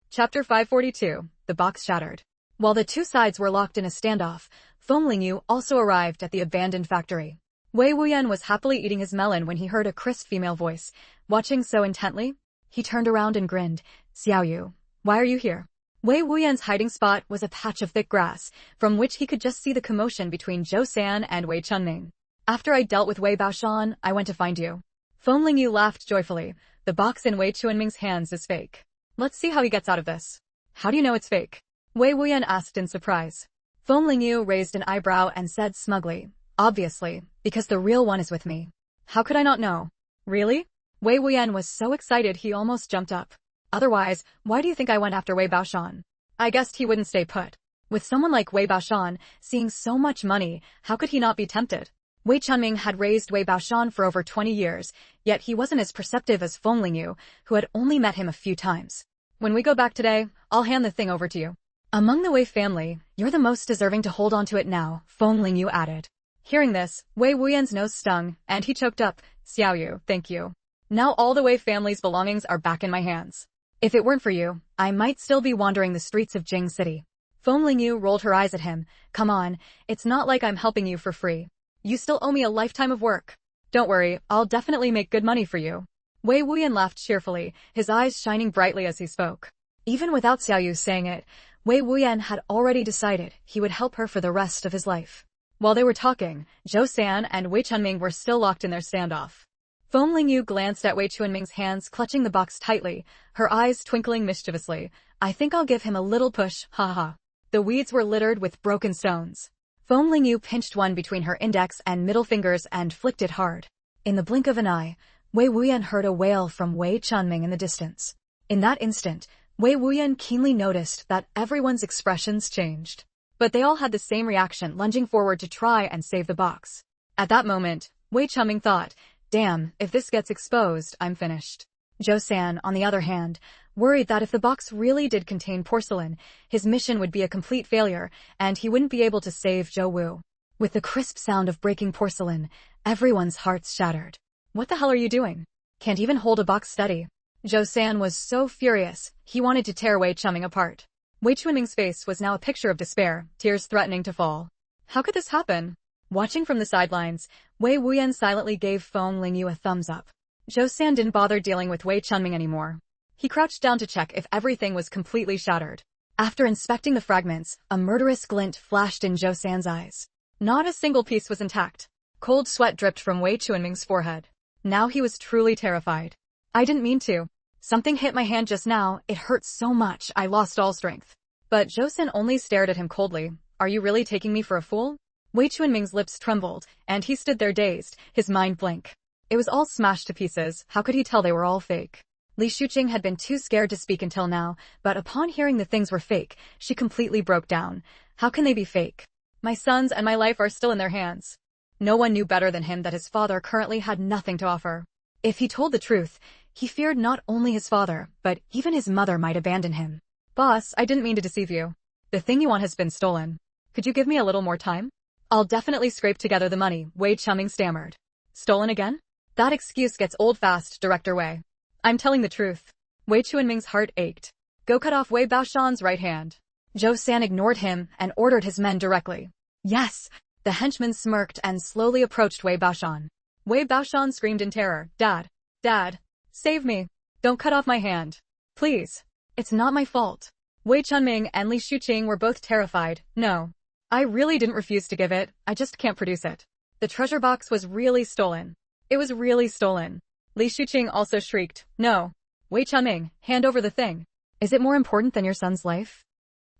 Chapter 542, The Box Shattered. While the two sides were locked in a standoff, Feng Lingyu also arrived at the abandoned factory. Wei Wuyan was happily eating his melon when he heard a crisp female voice. Watching so intently, he turned around and grinned. Xiaoyu, why are you here? Wei Wuyan's hiding spot was a patch of thick grass, from which he could just see the commotion between Zhou San and Wei Chunming. After I dealt with Wei Baoshan, I went to find you. Feng Lingyu laughed joyfully. The box in Wei Chunming's hands is fake. Let's see how he gets out of this. How do you know it's fake? Wei Wuyan asked in surprise. Feng Lingyu raised an eyebrow and said smugly, obviously, because the real one is with me. How could I not know? Really? Wei Wuyan was so excited he almost jumped up. Otherwise, why do you think I went after Wei Baoshan? I guessed he wouldn't stay put. With someone like Wei Baoshan, seeing so much money, how could he not be tempted? Wei Chunming had raised Wei Baoshan for over 20 years, yet he wasn't as perceptive as Feng Lingyu, who had only met him a few times. When we go back today, I'll hand the thing over to you. Among the Wei family, you're the most deserving to hold on to it now, Feng Lingyu added. Hearing this, Wei Wuyan's nose stung, and he choked up. Xiaoyu, thank you. Now all the Wei family's belongings are back in my hands. If it weren't for you, I might still be wandering the streets of Jing City. Feng Lingyu rolled her eyes at him. Come on, it's not like I'm helping you for free. You still owe me a lifetime of work. Don't worry, I'll definitely make good money for you. Wei Wuyan laughed cheerfully, his eyes shining brightly as he spoke. Even without Xiaoyu saying it, Wei Wuyan had already decided he would help her for the rest of his life. While they were talking, Zhou San and Wei Chunming were still locked in their standoff. Feng Lingyu glanced at Wei Chunming's hands clutching the box tightly, her eyes twinkling mischievously. I think I'll give him a little push, haha. The weeds were littered with broken stones. Feng Lingyu pinched one between her index and middle fingers and flicked it hard. In the blink of an eye, Wei Wuyan heard a wail from Wei Chunming in the distance. In that instant, Wei Wuyan keenly noticed that everyone's expressions changed. But they all had the same reaction, lunging forward to try and save the box. At that moment, Wei Chunming thought, damn, if this gets exposed, I'm finished. Zhou San, on the other hand, worried that if the box really did contain porcelain, his mission would be a complete failure, and he wouldn't be able to save Zhou Wu. With the crisp sound of breaking porcelain, everyone's hearts shattered. What the hell are you doing? Can't even hold a box steady. Zhou San was so furious, he wanted to tear Wei Chunming apart. Wei Chunming's face was now a picture of despair, tears threatening to fall. How could this happen? Watching from the sidelines, Wei Wuyan silently gave Feng Lingyu a thumbs up. Zhou San didn't bother dealing with Wei Chunming anymore. He crouched down to check if everything was completely shattered. After inspecting the fragments, a murderous glint flashed in Zhou San's eyes. Not a single piece was intact. Cold sweat dripped from Wei Chunming's forehead. Now he was truly terrified. I didn't mean to. Something hit my hand just now, it hurt so much I lost all strength. But Zhou San only stared at him coldly. Are you really taking me for a fool? Wei Chunming's lips trembled, and he stood there dazed, his mind blank. It was all smashed to pieces, how could he tell they were all fake? Li Shuqing had been too scared to speak until now, but upon hearing the things were fake, she completely broke down. How can they be fake? My sons and my life are still in their hands. No one knew better than him that his father currently had nothing to offer. If he told the truth, he feared not only his father, but even his mother might abandon him. Boss, I didn't mean to deceive you. The thing you want has been stolen. Could you give me a little more time? I'll definitely scrape together the money, Wei Chunming stammered. Stolen again? That excuse gets old fast, Director Wei. I'm telling the truth. Wei Chunming's heart ached. Go cut off Wei Baoshan's right hand. Zhou San ignored him and ordered his men directly. Yes! The henchman smirked and slowly approached Wei Baoshan. Wei Baoshan screamed in terror, Dad! Dad! Save me! Don't cut off my hand! Please! It's not my fault. Wei Chunming and Li Shuqing were both terrified. No. I really didn't refuse to give it, I just can't produce it. The treasure box was really stolen. It was really stolen. Li Shuqing also shrieked, No. Wei Chunming, hand over the thing. Is it more important than your son's life?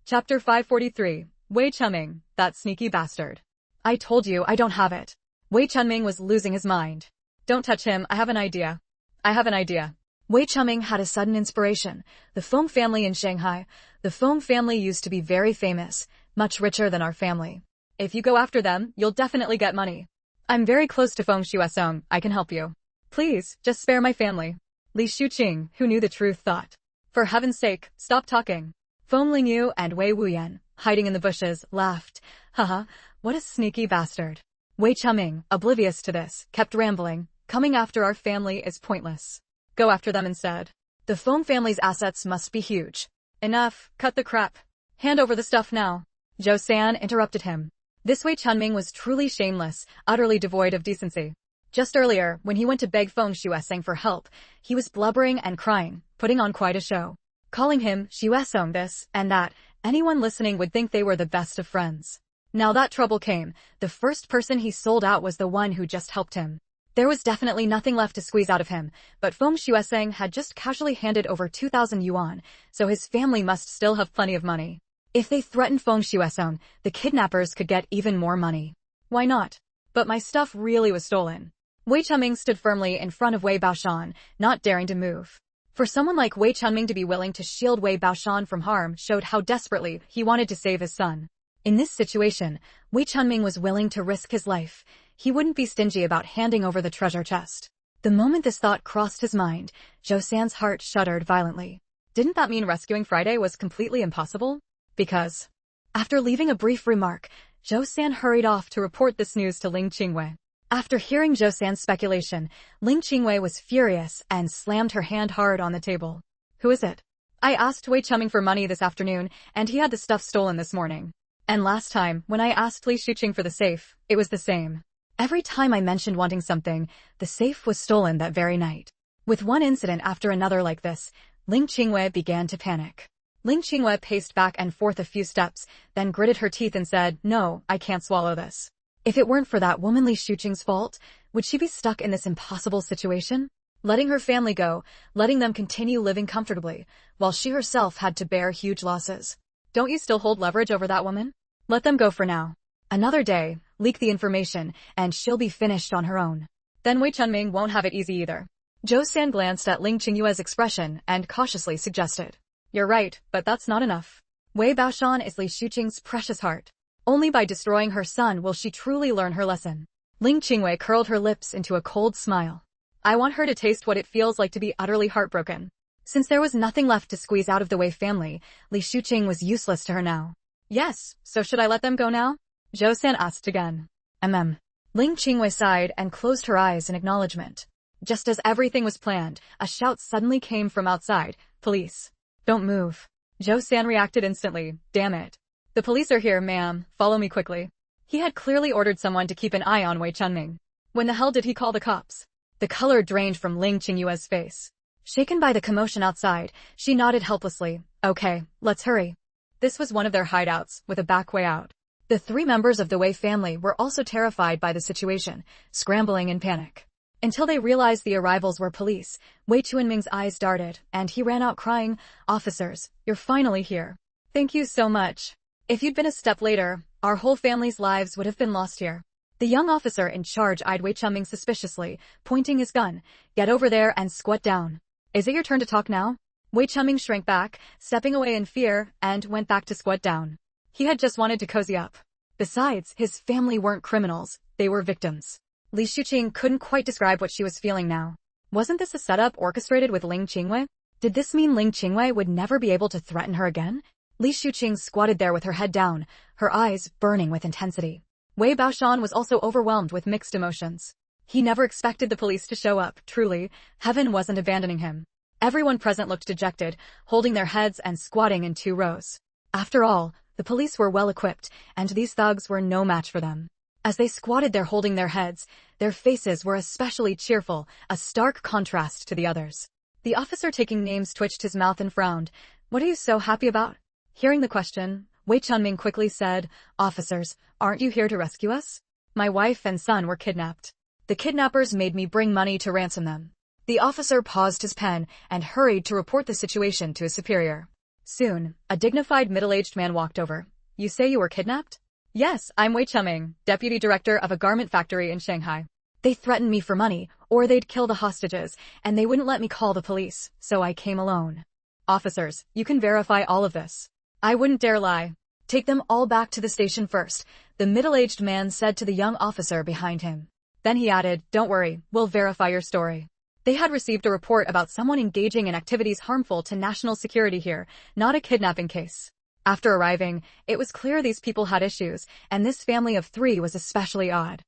Chapter 543, Wei Chunming, that sneaky bastard. I told you I don't have it. Wei Chunming was losing his mind. Don't touch him, I have an idea. I have an idea. Wei Chunming had a sudden inspiration. The Feng family in Shanghai. The Feng family used to be very famous, much richer than our family. If you go after them, you'll definitely get money. I'm very close to Feng Shuesong, I can help you. Please, just spare my family. Li Shuqing, who knew the truth, thought. For heaven's sake, stop talking. Feng Lingyu and Wei Wuyan, hiding in the bushes, laughed. Haha, what a sneaky bastard. Wei Chunming, oblivious to this, kept rambling. Coming after our family is pointless. Go after them instead. The Feng family's assets must be huge. Enough, cut the crap. Hand over the stuff now. Zhou San interrupted him. This Wei Chunming was truly shameless, utterly devoid of decency. Just earlier, when he went to beg Feng Shuesong for help, he was blubbering and crying, putting on quite a show. Calling him Shuesong this and that, anyone listening would think they were the best of friends. Now that trouble came, the first person he sold out was the one who just helped him. There was definitely nothing left to squeeze out of him, but Feng Shuesong had just casually handed over 2,000 yuan, so his family must still have plenty of money. If they threatened Feng Shuesong, the kidnappers could get even more money. Why not? But my stuff really was stolen. Wei Chunming stood firmly in front of Wei Baoshan, not daring to move. For someone like Wei Chunming to be willing to shield Wei Baoshan from harm showed how desperately he wanted to save his son. In this situation, Wei Chunming was willing to risk his life. He wouldn't be stingy about handing over the treasure chest. The moment this thought crossed his mind, Zhou San's heart shuddered violently. Didn't that mean rescuing Friday was completely impossible? Because... After leaving a brief remark, Zhou San hurried off to report this news to Ling Qingwei. After hearing Zhou San's speculation, Ling Qingwei was furious and slammed her hand hard on the table. Who is it? I asked Wei Chunming for money this afternoon, and he had the stuff stolen this morning. And last time, when I asked Li Shuqing for the safe, it was the same. Every time I mentioned wanting something, the safe was stolen that very night. With one incident after another like this, Ling Qingwei began to panic. Ling Qingwei paced back and forth a few steps, then gritted her teeth and said, No, I can't swallow this. If it weren't for that woman Li Shuqing's fault, would she be stuck in this impossible situation? Letting her family go, letting them continue living comfortably, while she herself had to bear huge losses. Don't you still hold leverage over that woman? Let them go for now. Another day, leak the information, and she'll be finished on her own. Then Wei Chunming won't have it easy either. Zhou San glanced at Ling Qingyue's expression and cautiously suggested. You're right, but that's not enough. Wei Baoshan is Li Shuqing's precious heart. Only by destroying her son will she truly learn her lesson. Ling Qingwei curled her lips into a cold smile. I want her to taste what it feels like to be utterly heartbroken. Since there was nothing left to squeeze out of the Wei family, Li Shuqing was useless to her now. Yes, so should I let them go now? Zhou-san asked again. Ling Qingwei sighed and closed her eyes in acknowledgement. Just as everything was planned, a shout suddenly came from outside. Police. Don't move. Zhou-san reacted instantly. Damn it. The police are here, ma'am. Follow me quickly. He had clearly ordered someone to keep an eye on Wei Chunming. When the hell did he call the cops? The color drained from Ling Qingyue's face. Shaken by the commotion outside, she nodded helplessly. Okay, let's hurry. This was one of their hideouts, with a back way out. The 3 members of the Wei family were also terrified by the situation, scrambling in panic. Until they realized the arrivals were police, Wei Chunming's eyes darted, and he ran out crying, "Officers, you're finally here. Thank you so much. If you'd been a step later, our whole family's lives would have been lost here." The young officer in charge eyed Wei Chunming suspiciously, pointing his gun. "Get over there and squat down. Is it your turn to talk now?" Wei Chunming shrank back, stepping away in fear, and went back to squat down. He had just wanted to cozy up. Besides, his family weren't criminals, they were victims. Li Shuqing couldn't quite describe what she was feeling now. Wasn't this a setup orchestrated with Ling Qingwei? Did this mean Ling Qingwei would never be able to threaten her again? Li Shuqing squatted there with her head down, her eyes burning with intensity. Wei Baoshan was also overwhelmed with mixed emotions. He never expected the police to show up, truly. Heaven wasn't abandoning him. Everyone present looked dejected, holding their heads and squatting in 2 rows. After all, the police were well equipped, and these thugs were no match for them. As they squatted there holding their heads, their faces were especially cheerful, a stark contrast to the others. The officer taking names twitched his mouth and frowned. "What are you so happy about?" Hearing the question, Wei Chunming quickly said, "Officers, aren't you here to rescue us? My wife and son were kidnapped. The kidnappers made me bring money to ransom them." The officer paused his pen and hurried to report the situation to his superior. Soon, a dignified middle-aged man walked over. "You say you were kidnapped?" "Yes, I'm Wei Chunming, deputy director of a garment factory in Shanghai. They threatened me for money, or they'd kill the hostages, and they wouldn't let me call the police, so I came alone." "Officers, you can verify all of this." "I wouldn't dare lie." "Take them all back to the station first," the middle-aged man said to the young officer behind him. Then he added, "Don't worry, we'll verify your story." They had received a report about someone engaging in activities harmful to national security here, not a kidnapping case. After arriving, it was clear these people had issues, and this family of 3 was especially odd.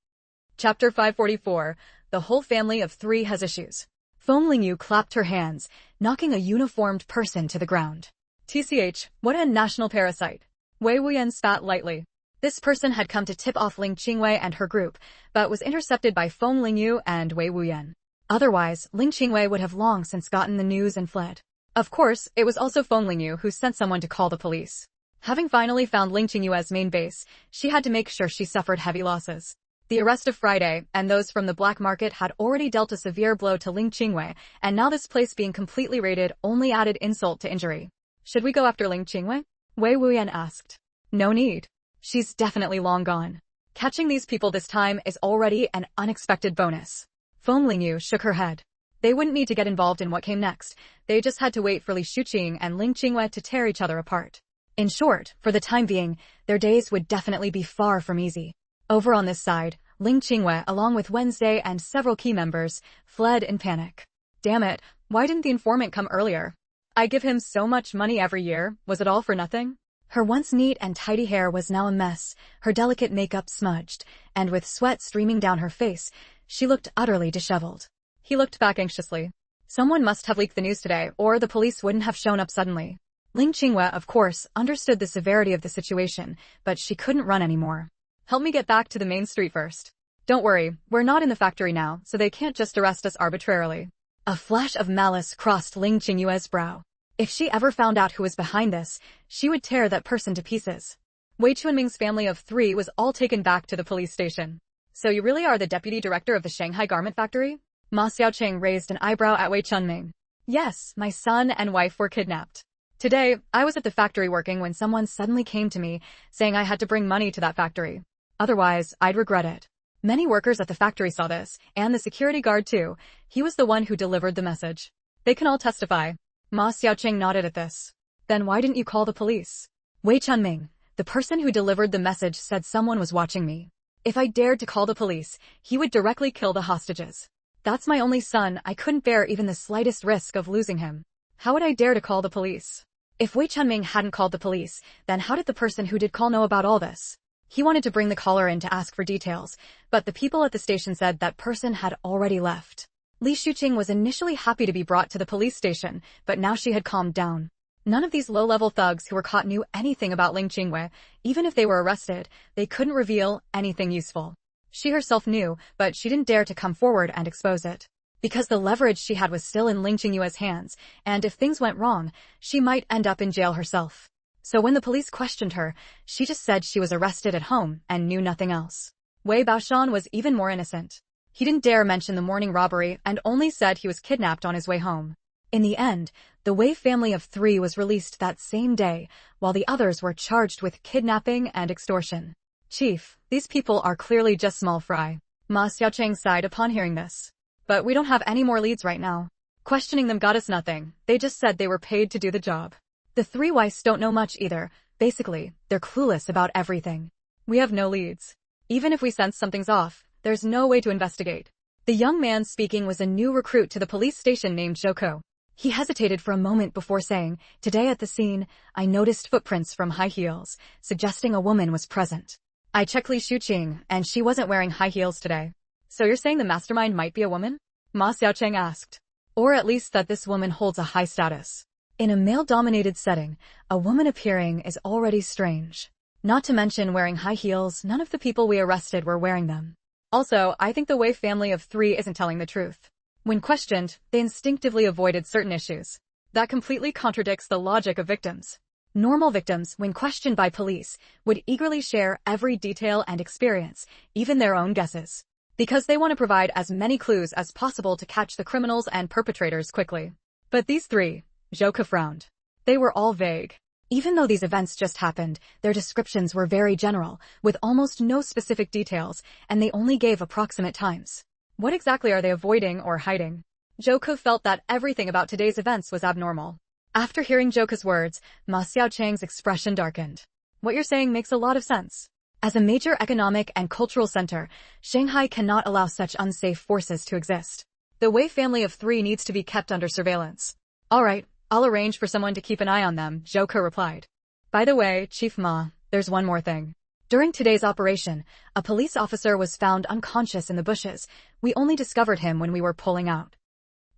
Chapter 544, The Whole Family of 3 Has Issues. Feng Lingyu clapped her hands, knocking a uniformed person to the ground. "TCH, what a national parasite." Wei Wuyan spat lightly. This person had come to tip off Ling Qingwei and her group, but was intercepted by Feng Lingyu and Wei Wuyan. Otherwise, Ling Qingwei would have long since gotten the news and fled. Of course, it was also Feng Lingyu who sent someone to call the police. Having finally found Ling Qingyue's main base, she had to make sure she suffered heavy losses. The arrest of Friday and those from the black market had already dealt a severe blow to Ling Qingwei, and now this place being completely raided only added insult to injury. "Should we go after Ling Qingwei?" Wei Wuyan asked. "No need. She's definitely long gone. Catching these people this time is already an unexpected bonus." Feng Lingyu shook her head. They wouldn't need to get involved in what came next. They just had to wait for Li Shuqing and Ling Qingwei to tear each other apart. In short, for the time being, their days would definitely be far from easy. Over on this side, Ling Qingwei, along with Wednesday and several key members, fled in panic. Damn it, why didn't the informant come earlier? I give him so much money every year, was it all for nothing? Her once neat and tidy hair was now a mess, her delicate makeup smudged, and with sweat streaming down her face, she looked utterly disheveled. He looked back anxiously. Someone must have leaked the news today, or the police wouldn't have shown up suddenly. Ling Qingwei, of course, understood the severity of the situation, but she couldn't run anymore. "Help me get back to the main street first." "Don't worry, we're not in the factory now, so they can't just arrest us arbitrarily." A flash of malice crossed Ling Qingyue's brow. If she ever found out who was behind this, she would tear that person to pieces. Wei Chunming's family of 3 was all taken back to the police station. "So you really are the deputy director of the Shanghai garment factory?" Ma Xiaoqing raised an eyebrow at Wei Chunming. "Yes, my son and wife were kidnapped. Today, I was at the factory working when someone suddenly came to me, saying I had to bring money to that factory. Otherwise, I'd regret it. Many workers at the factory saw this, and the security guard too. He was the one who delivered the message. They can all testify." Ma Xiaoqing nodded at this. "Then why didn't you call the police?" "Wei Chunming, the person who delivered the message said someone was watching me. If I dared to call the police, he would directly kill the hostages. That's my only son, I couldn't bear even the slightest risk of losing him." How would I dare to call the police? If Wei Chunming hadn't called the police, then how did the person who did call know about all this? He wanted to bring the caller in to ask for details, but the people at the station said that person had already left. Li Shuqing was initially happy to be brought to the police station, but now she had calmed down. None of these low-level thugs who were caught knew anything about Ling Qingwei. Even if they were arrested, they couldn't reveal anything useful. She herself knew, but she didn't dare to come forward and expose it. Because the leverage she had was still in Ling Qingyue's hands, and if things went wrong, she might end up in jail herself. So when the police questioned her, she just said she was arrested at home and knew nothing else. Wei Baoshan was even more innocent. He didn't dare mention the morning robbery and only said he was kidnapped on his way home. In the end, the Wei family of 3 was released that same day, while the others were charged with kidnapping and extortion. Chief, these people are clearly just small fry. Ma Xiaocheng sighed upon hearing this. But we don't have any more leads right now. Questioning them got us nothing. They just said they were paid to do the job. The 3 Weiss don't know much either. Basically, they're clueless about everything. We have no leads. Even if we sense something's off, there's no way to investigate. The young man speaking was a new recruit to the police station named Joko. He hesitated for a moment before saying, "Today at the scene, I noticed footprints from high heels, suggesting a woman was present. I checked Li Shuqing, and she wasn't wearing high heels today." So you're saying the mastermind might be a woman? Ma Xiaocheng asked. Or at least that this woman holds a high status. In a male-dominated setting, a woman appearing is already strange. Not to mention wearing high heels, none of the people we arrested were wearing them. Also, I think the Wei family of 3 isn't telling the truth. When questioned, they instinctively avoided certain issues. That completely contradicts the logic of victims. Normal victims, when questioned by police, would eagerly share every detail and experience, even their own guesses. Because they want to provide as many clues as possible to catch the criminals and perpetrators quickly. But these 3, Zhouke frowned. They were all vague. Even though these events just happened, their descriptions were very general, with almost no specific details, and they only gave approximate times. What exactly are they avoiding or hiding? Zhouke felt that everything about today's events was abnormal. After hearing Zhouke's words, Ma Xiaocheng's expression darkened. What you're saying makes a lot of sense. As a major economic and cultural center, Shanghai cannot allow such unsafe forces to exist. The Wei family of 3 needs to be kept under surveillance. All right, I'll arrange for someone to keep an eye on them, Zhouke replied. By the way, Chief Ma, there's one more thing. During today's operation, a police officer was found unconscious in the bushes. We only discovered him when we were pulling out.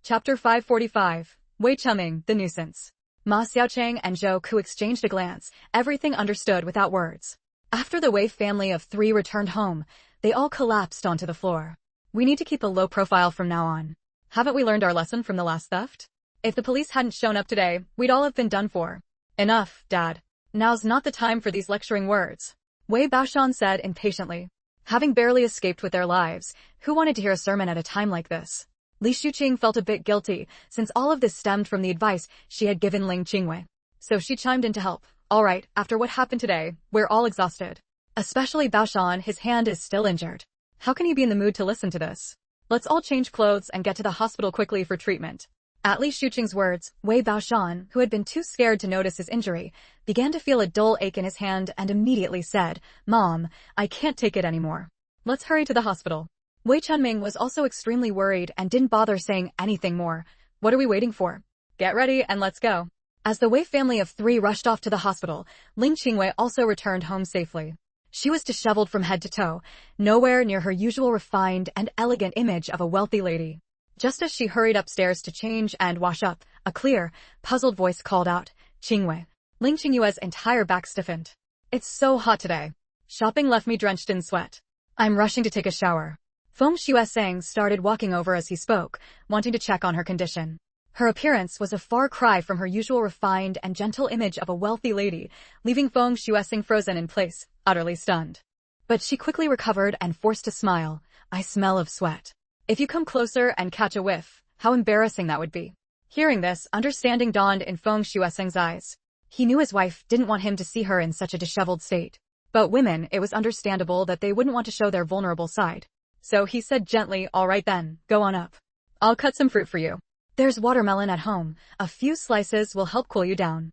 Chapter 545, Wei Chunming, the nuisance. Ma Xiaocheng and Zhou Ku exchanged a glance, everything understood without words. After the Wei family of 3 returned home, they all collapsed onto the floor. We need to keep a low profile from now on. Haven't we learned our lesson from the last theft? If the police hadn't shown up today, we'd all have been done for. Enough, Dad. Now's not the time for these lecturing words. Wei Baoshan said impatiently. Having barely escaped with their lives, who wanted to hear a sermon at a time like this? Li Shuqing felt a bit guilty, since all of this stemmed from the advice she had given Ling Qingwei. So she chimed in to help. All right, after what happened today, we're all exhausted. Especially Baoshan, his hand is still injured. How can he be in the mood to listen to this? Let's all change clothes and get to the hospital quickly for treatment. At Li Shuqing's words, Wei Baoshan, who had been too scared to notice his injury, began to feel a dull ache in his hand and immediately said, "Mom, I can't take it anymore. Let's hurry to the hospital." Wei Chunming was also extremely worried and didn't bother saying anything more. What are we waiting for? Get ready and let's go. As the Wei family of 3 rushed off to the hospital, Ling Qingwei also returned home safely. She was disheveled from head to toe, nowhere near her usual refined and elegant image of a wealthy lady. Just as she hurried upstairs to change and wash up, a clear, puzzled voice called out, "Qingwei." Ling Qingyue's entire back stiffened. "It's so hot today. Shopping left me drenched in sweat. I'm rushing to take a shower." Feng Xueseng started walking over as he spoke, wanting to check on her condition. Her appearance was a far cry from her usual refined and gentle image of a wealthy lady, leaving Feng Xueseng frozen in place, utterly stunned. But she quickly recovered and forced a smile. "I smell of sweat. If you come closer and catch a whiff, how embarrassing that would be." Hearing this, understanding dawned in Feng Xueseng's eyes. He knew his wife didn't want him to see her in such a disheveled state. But women, it was understandable that they wouldn't want to show their vulnerable side. So he said gently, "All right then, go on up. I'll cut some fruit for you. There's watermelon at home. A few slices will help cool you down."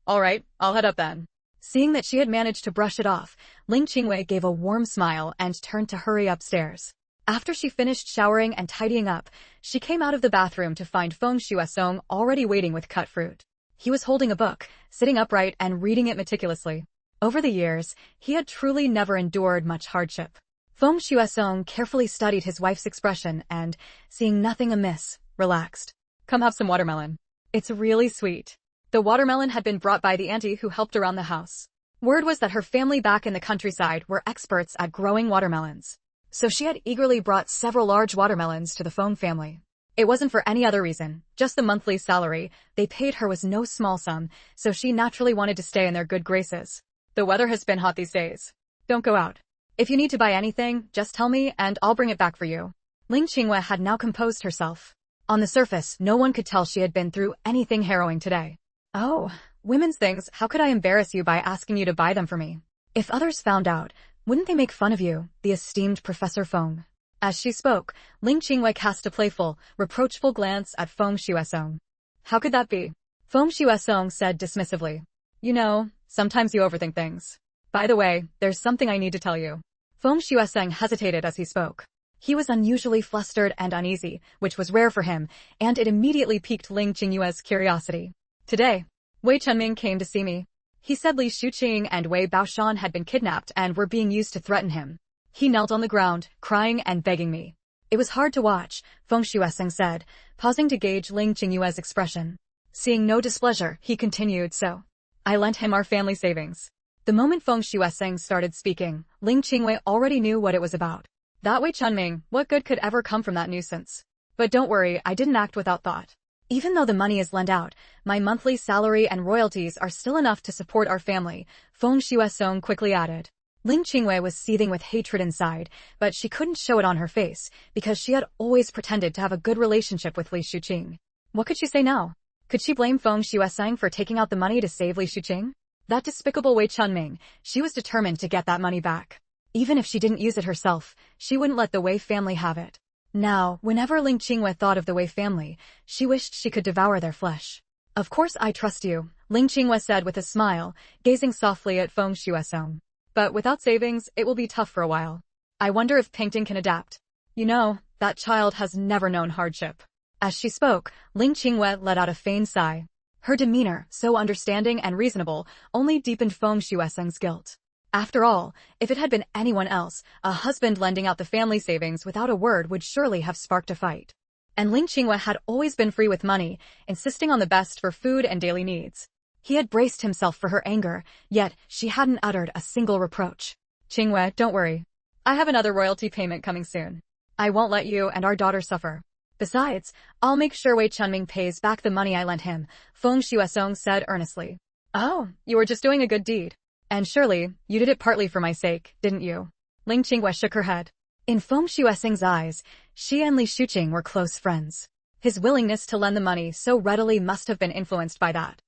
All right, I'll head up then. Seeing that she had managed to brush it off, Ling Qingwei gave a warm smile and turned to hurry upstairs. After she finished showering and tidying up, she came out of the bathroom to find Feng Shuesong already waiting with cut fruit. He was holding a book, sitting upright and reading it meticulously. Over the years, he had truly never endured much hardship. Feng Shuesong carefully studied his wife's expression and, seeing nothing amiss, relaxed. Come have some watermelon. It's really sweet. The watermelon had been brought by the auntie who helped around the house. Word was that her family back in the countryside were experts at growing watermelons. So she had eagerly brought several large watermelons to the Feng family. It wasn't for any other reason, just the monthly salary they paid her was no small sum, so she naturally wanted to stay in their good graces. The weather has been hot these days. Don't go out. If you need to buy anything, just tell me and I'll bring it back for you. Ling Qingwei had now composed herself. On the surface, no one could tell she had been through anything harrowing today. Oh, women's things, how could I embarrass you by asking you to buy them for me? If others found out, wouldn't they make fun of you, the esteemed Professor Feng? As she spoke, Ling Qingwei cast a playful, reproachful glance at Feng Shuesong. How could that be? Feng Shuesong said dismissively. You know, sometimes you overthink things. By the way, there's something I need to tell you. Feng Shuesong hesitated as he spoke. He was unusually flustered and uneasy, which was rare for him, and it immediately piqued Ling Qingyue's curiosity. Today, Wei Chunming came to see me. He said Li Shuqing and Wei Baoshan had been kidnapped and were being used to threaten him. He knelt on the ground, crying and begging me. It was hard to watch, Feng Shuesong said, pausing to gauge Ling Qingyue's expression. Seeing no displeasure, he continued, so I lent him our family savings. The moment Feng Shuesong started speaking, Ling Qingwei already knew what it was about. That Wei Chunming, what good could ever come from that nuisance? But don't worry, I didn't act without thought. Even though the money is lent out, my monthly salary and royalties are still enough to support our family, Feng Shuesong quickly added. Ling Qingwei was seething with hatred inside, but she couldn't show it on her face, because she had always pretended to have a good relationship with Li Shuqing. What could she say now? Could she blame Feng Shuesong for taking out the money to save Li Shuqing? That despicable Wei Chunming, she was determined to get that money back. Even if she didn't use it herself, she wouldn't let the Wei family have it. Now, whenever Ling Qingwei thought of the Wei family, she wished she could devour their flesh. Of course I trust you, Ling Qingwei said with a smile, gazing softly at Feng Shuesong. But without savings, it will be tough for a while. I wonder if Pingting can adapt. You know, that child has never known hardship. As she spoke, Ling Qingwei let out a feigned sigh. Her demeanor, so understanding and reasonable, only deepened Feng Shuesong's guilt. After all, if it had been anyone else, a husband lending out the family savings without a word would surely have sparked a fight. And Ling Qingwei had always been free with money, insisting on the best for food and daily needs. He had braced himself for her anger, yet she hadn't uttered a single reproach. Qingwei, don't worry. I have another royalty payment coming soon. I won't let you and our daughter suffer. Besides, I'll make sure Wei Chunming pays back the money I lent him, Feng Shuesong said earnestly. Oh, you were just doing a good deed. And surely, you did it partly for my sake, didn't you? Ling Qingwei shook her head. In Feng Shuesong's eyes, she and Li Shuqing were close friends. His willingness to lend the money so readily must have been influenced by that.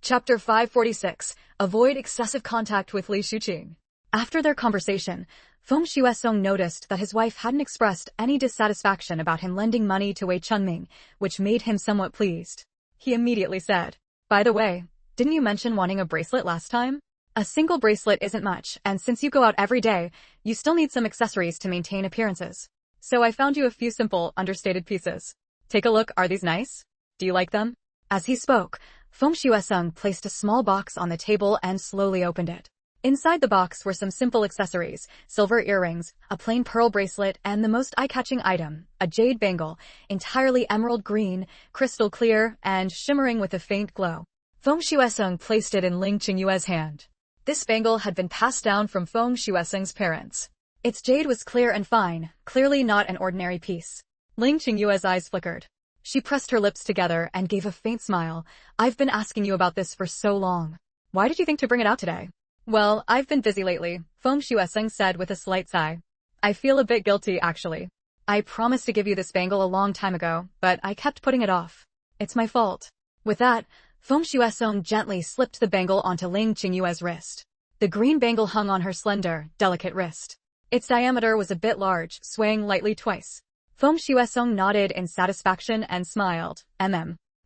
Chapter 546, Avoid Excessive Contact with Li Shuqing. After their conversation, Feng Shuesong noticed that his wife hadn't expressed any dissatisfaction about him lending money to Wei Chunming, which made him somewhat pleased. He immediately said, By the way, didn't you mention wanting a bracelet last time? A single bracelet isn't much, and since you go out every day, you still need some accessories to maintain appearances. So I found you a few simple, understated pieces. Take a look, are these nice? Do you like them? As he spoke, Feng Shuesong placed a small box on the table and slowly opened it. Inside the box were some simple accessories, silver earrings, a plain pearl bracelet, and the most eye-catching item, a jade bangle, entirely emerald green, crystal clear, and shimmering with a faint glow. Feng Shuesong placed it in Ling Qingyue's hand. This bangle had been passed down from Feng Shuesong's parents. Its jade was clear and fine, clearly not an ordinary piece. Ling Qingyue's eyes flickered. She pressed her lips together and gave a faint smile. I've been asking you about this for so long. Why did you think to bring it out today? Well, I've been busy lately, Feng Shuesong said with a slight sigh. I feel a bit guilty, actually. I promised to give you this bangle a long time ago, but I kept putting it off. It's my fault. With that, Feng Shuesong gently slipped the bangle onto Ling Qingyue's wrist. The green bangle hung on her slender, delicate wrist. Its diameter was a bit large, swaying lightly twice. Feng Shuesong nodded in satisfaction and smiled.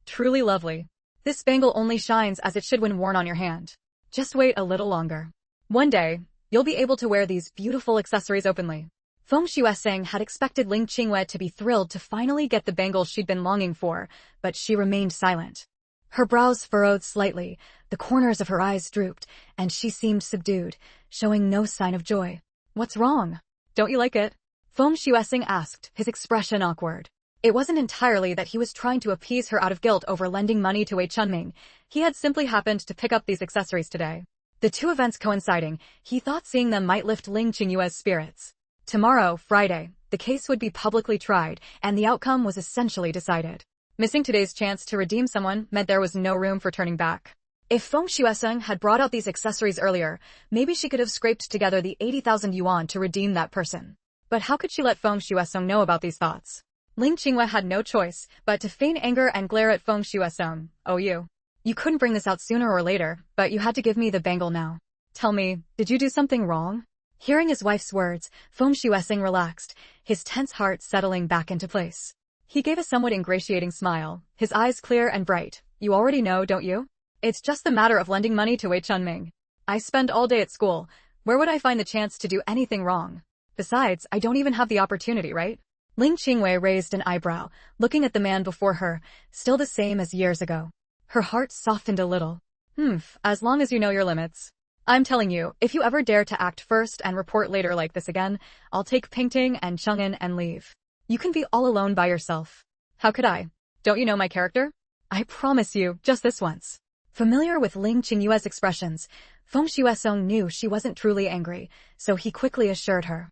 Truly lovely. This bangle only shines as it should when worn on your hand. Just wait a little longer. One day, you'll be able to wear these beautiful accessories openly. Feng Shueseng had expected Ling Qingwei to be thrilled to finally get the bangle she'd been longing for, but she remained silent. Her brows furrowed slightly, the corners of her eyes drooped, and she seemed subdued, showing no sign of joy. What's wrong? Don't you like it? Feng Shueseng asked, his expression awkward. It wasn't entirely that he was trying to appease her out of guilt over lending money to Wei Chunming. He had simply happened to pick up these accessories today. The two events coinciding, he thought seeing them might lift Ling Qingyue's spirits. Tomorrow, Friday, the case would be publicly tried, and the outcome was essentially decided. Missing today's chance to redeem someone meant there was no room for turning back. If Feng Shueseng had brought out these accessories earlier, maybe she could have scraped together the 80,000 yuan to redeem that person. But how could she let Feng Shueseng know about these thoughts? Ling Qingwei had no choice but to feign anger and glare at Feng Shueseng. Oh, you couldn't bring this out sooner or later, but you had to give me the bangle now. Tell me, did you do something wrong? Hearing his wife's words, Feng Shueseng relaxed, his tense heart settling back into place. He gave a somewhat ingratiating smile, his eyes clear and bright. You already know, don't you? It's just the matter of lending money to Wei Chunming. I spend all day at school. Where would I find the chance to do anything wrong? Besides, I don't even have the opportunity, right? Ling Qingwei raised an eyebrow, looking at the man before her, still the same as years ago. Her heart softened a little. As long as you know your limits. I'm telling you, if you ever dare to act first and report later like this again, I'll take Pingting and Chang'an and leave. You can be all alone by yourself. How could I? Don't you know my character? I promise you, just this once. Familiar with Ling Qingyue's expressions, Feng Shueseng knew she wasn't truly angry, so he quickly assured her.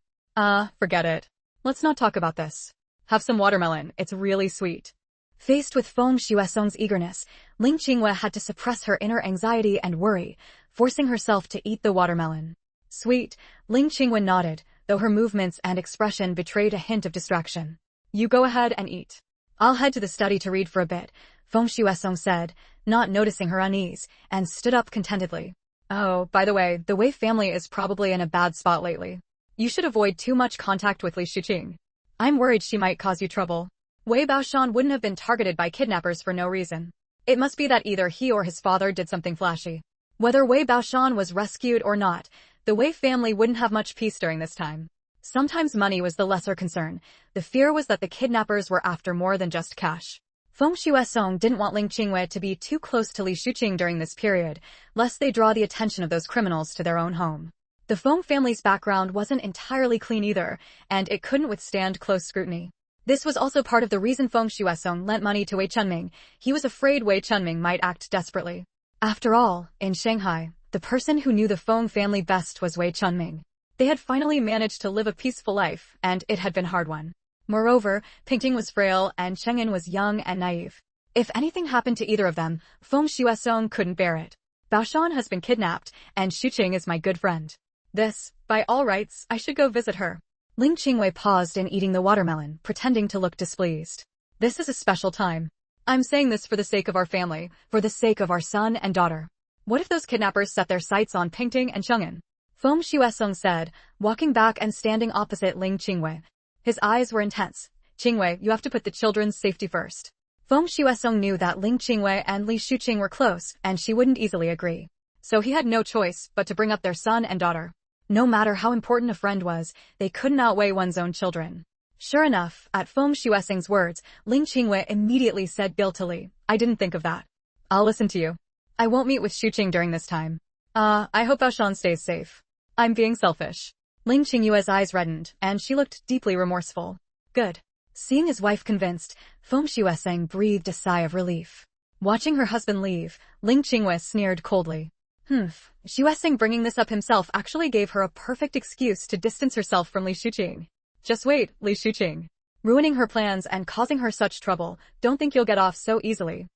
Forget it. Let's not talk about this. Have some watermelon, it's really sweet. Faced with Feng Shueseng's eagerness, Ling Qingwei had to suppress her inner anxiety and worry, forcing herself to eat the watermelon. Sweet, Ling Qingwei nodded, though her movements and expression betrayed a hint of distraction. You go ahead and eat. I'll head to the study to read for a bit, Feng Shueseng said, not noticing her unease, and stood up contentedly. Oh, by the way, the Wei family is probably in a bad spot lately. You should avoid too much contact with Li Shuqing. I'm worried she might cause you trouble. Wei Baoshan wouldn't have been targeted by kidnappers for no reason. It must be that either he or his father did something flashy. Whether Wei Baoshan was rescued or not, the Wei family wouldn't have much peace during this time. Sometimes money was the lesser concern. The fear was that the kidnappers were after more than just cash. Feng Shueseng didn't want Ling Qingwei to be too close to Li Shuqing during this period, lest they draw the attention of those criminals to their own home. The Feng family's background wasn't entirely clean either, and it couldn't withstand close scrutiny. This was also part of the reason Feng Shueseng lent money to Wei Chunming. He was afraid Wei Chunming might act desperately. After all, in Shanghai, the person who knew the Feng family best was Wei Chunming. They had finally managed to live a peaceful life, and it had been a hard one. Moreover, Pingting was frail and Chang'an was young and naive. If anything happened to either of them, Feng Shueseng couldn't bear it. Baoshan has been kidnapped, and Shuqing is my good friend. By all rights, I should go visit her. Ling Qingwei paused in eating the watermelon, pretending to look displeased. This is a special time. I'm saying this for the sake of our family, for the sake of our son and daughter. What if those kidnappers set their sights on Pingting and Chang'an? Feng Shueseng said, walking back and standing opposite Ling Qingwei. His eyes were intense. Qingwei, you have to put the children's safety first. Feng Shueseng knew that Ling Qingwei and Li Shuqing were close, and she wouldn't easily agree. So he had no choice but to bring up their son and daughter. No matter how important a friend was, they couldn't outweigh one's own children. Sure enough, at Feng Shueseng's words, Ling Qingwei immediately said guiltily, I didn't think of that. I'll listen to you. I won't meet with Shuqing during this time. I hope Baoshan stays safe. I'm being selfish. Ling Qingyue's eyes reddened, and she looked deeply remorseful. Good. Seeing his wife convinced, Feng Shueseng breathed a sigh of relief. Watching her husband leave, Ling Qingyue sneered coldly. Shueseng bringing this up himself actually gave her a perfect excuse to distance herself from Li Shuqing. Just wait, Li Shuqing. Ruining her plans and causing her such trouble, don't think you'll get off so easily.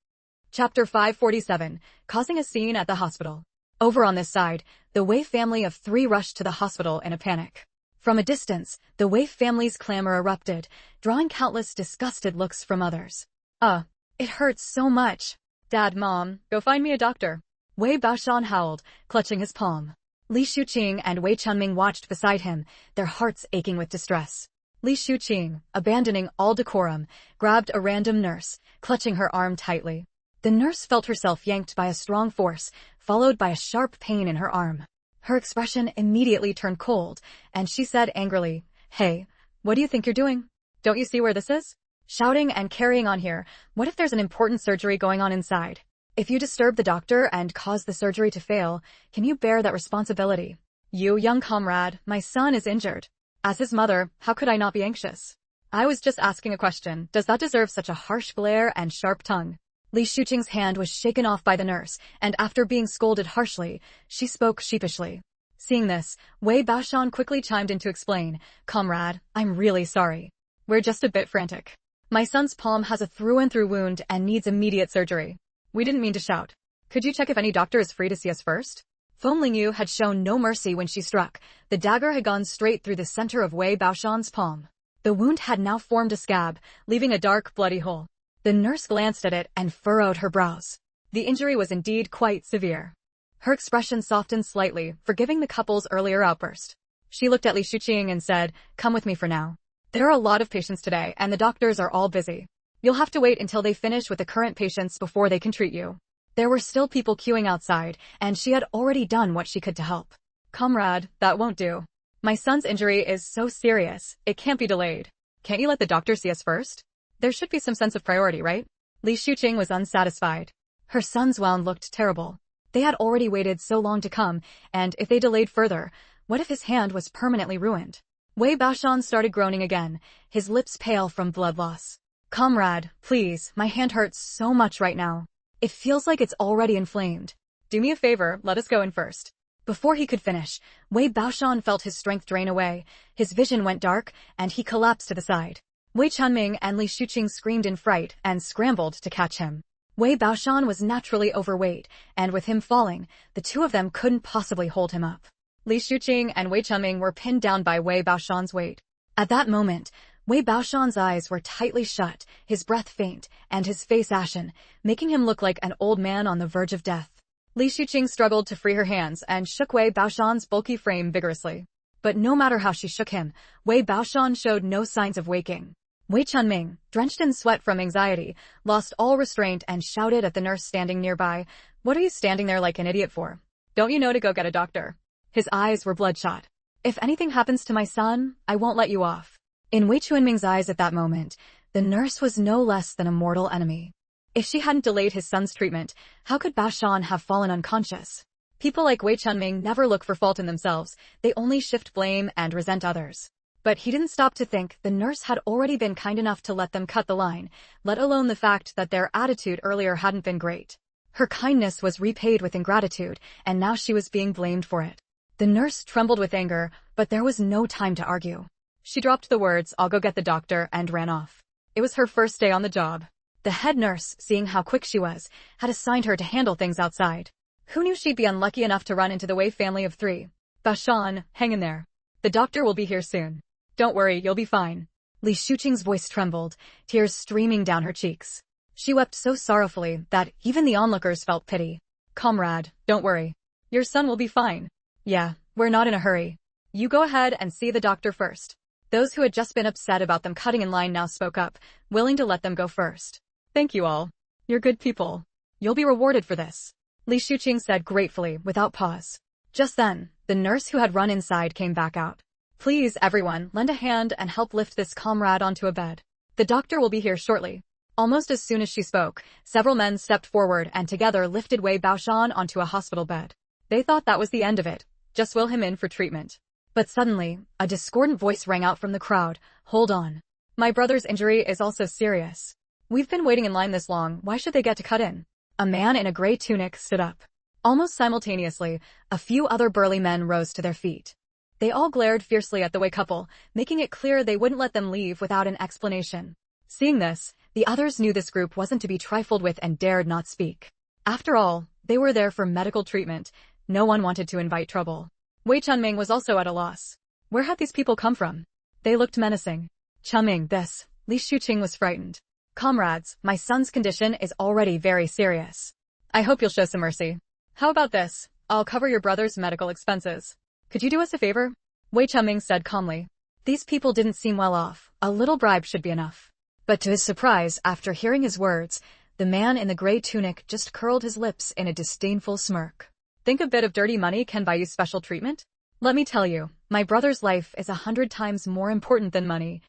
Chapter 547, causing a scene at the hospital. Over on this side, the Wei family of three rushed to the hospital in a panic. From a distance, the Wei family's clamor erupted, drawing countless disgusted looks from others. It hurts so much. Dad, Mom, go find me a doctor. Wei Baoshan howled, clutching his palm. Li Shuqing and Wei Chunming watched beside him, their hearts aching with distress. Li Shuqing, abandoning all decorum, grabbed a random nurse, clutching her arm tightly. The nurse felt herself yanked by a strong force, followed by a sharp pain in her arm. Her expression immediately turned cold, and she said angrily, Hey, what do you think you're doing? Don't you see where this is? Shouting and carrying on here. What if there's an important surgery going on inside? If you disturb the doctor and cause the surgery to fail, can you bear that responsibility? You, young comrade, my son is injured. As his mother, how could I not be anxious? I was just asking a question. Does that deserve such a harsh glare and sharp tongue? Li Shuqing's hand was shaken off by the nurse, and after being scolded harshly, she spoke sheepishly. Seeing this, Wei Baoshan quickly chimed in to explain, Comrade, I'm really sorry. We're just a bit frantic. My son's palm has a through-and-through wound and needs immediate surgery. We didn't mean to shout. Could you check if any doctor is free to see us first? Feng Lingyu had shown no mercy when she struck. The dagger had gone straight through the center of Wei Baoshan's palm. The wound had now formed a scab, leaving a dark, bloody hole. The nurse glanced at it and furrowed her brows. The injury was indeed quite severe. Her expression softened slightly, forgiving the couple's earlier outburst. She looked at Li Shuqing and said, Come with me for now. There are a lot of patients today, and the doctors are all busy. You'll have to wait until they finish with the current patients before they can treat you. There were still people queuing outside, and she had already done what she could to help. Comrade, that won't do. My son's injury is so serious, it can't be delayed. Can't you let the doctor see us first? There should be some sense of priority, right? Li Shuqing was unsatisfied. Her son's wound looked terrible. They had already waited so long to come, and if they delayed further, what if his hand was permanently ruined? Wei Baoshan started groaning again, his lips pale from blood loss. Comrade, please, my hand hurts so much right now. It feels like it's already inflamed. Do me a favor, let us go in first. Before he could finish, Wei Baoshan felt his strength drain away, his vision went dark, and he collapsed to the side. Wei Chunming and Li Shuqing screamed in fright and scrambled to catch him. Wei Baoshan was naturally overweight, and with him falling, the two of them couldn't possibly hold him up. Li Shuqing and Wei Chunming were pinned down by Wei Baoshan's weight. At that moment, Wei Baoshan's eyes were tightly shut, his breath faint, and his face ashen, making him look like an old man on the verge of death. Li Shuqing struggled to free her hands and shook Wei Baoshan's bulky frame vigorously. But no matter how she shook him, Wei Baoshan showed no signs of waking. Wei Chunming, drenched in sweat from anxiety, lost all restraint and shouted at the nurse standing nearby, What are you standing there like an idiot for? Don't you know to go get a doctor? His eyes were bloodshot. If anything happens to my son, I won't let you off. In Wei Chunming's eyes at that moment, the nurse was no less than a mortal enemy. If she hadn't delayed his son's treatment, how could Baoshan have fallen unconscious? People like Wei Chunming never look for fault in themselves, they only shift blame and resent others. But he didn't stop to think the nurse had already been kind enough to let them cut the line, let alone the fact that their attitude earlier hadn't been great. Her kindness was repaid with ingratitude, and now she was being blamed for it. The nurse trembled with anger, but there was no time to argue. She dropped the words, I'll go get the doctor, and ran off. It was her first day on the job. The head nurse, seeing how quick she was, had assigned her to handle things outside. Who knew she'd be unlucky enough to run into the Wei family of 3? Baoshan, hang in there. The doctor will be here soon. Don't worry, you'll be fine. Li Shuqing's voice trembled, tears streaming down her cheeks. She wept so sorrowfully that even the onlookers felt pity. Comrade, don't worry. Your son will be fine. Yeah, we're not in a hurry. You go ahead and see the doctor first. Those who had just been upset about them cutting in line now spoke up, willing to let them go first. Thank you all. You're good people. You'll be rewarded for this. Li Shuqing said gratefully, without pause. Just then, the nurse who had run inside came back out. Please, everyone, lend a hand and help lift this comrade onto a bed. The doctor will be here shortly. Almost as soon as she spoke, several men stepped forward and together lifted Wei Baoshan onto a hospital bed. They thought that was the end of it. Just will him in for treatment. But suddenly, a discordant voice rang out from the crowd. Hold on. My brother's injury is also serious. We've been waiting in line this long, why should they get to cut in? A man in a gray tunic stood up. Almost simultaneously, a few other burly men rose to their feet. They all glared fiercely at the Wei couple, making it clear they wouldn't let them leave without an explanation. Seeing this, the others knew this group wasn't to be trifled with and dared not speak. After all, they were there for medical treatment. No one wanted to invite trouble. Wei Chunming was also at a loss. Where had these people come from? They looked menacing. Chunming, this. Li Shuqing was frightened. Comrades, my son's condition is already very serious. I hope you'll show some mercy. How about this? I'll cover your brother's medical expenses. Could you do us a favor? Wei Chunming said calmly. These people didn't seem well off. A little bribe should be enough. But to his surprise, after hearing his words, the man in the gray tunic just curled his lips in a disdainful smirk. Think a bit of dirty money can buy you special treatment? Let me tell you, my brother's life is 100 times more important than money.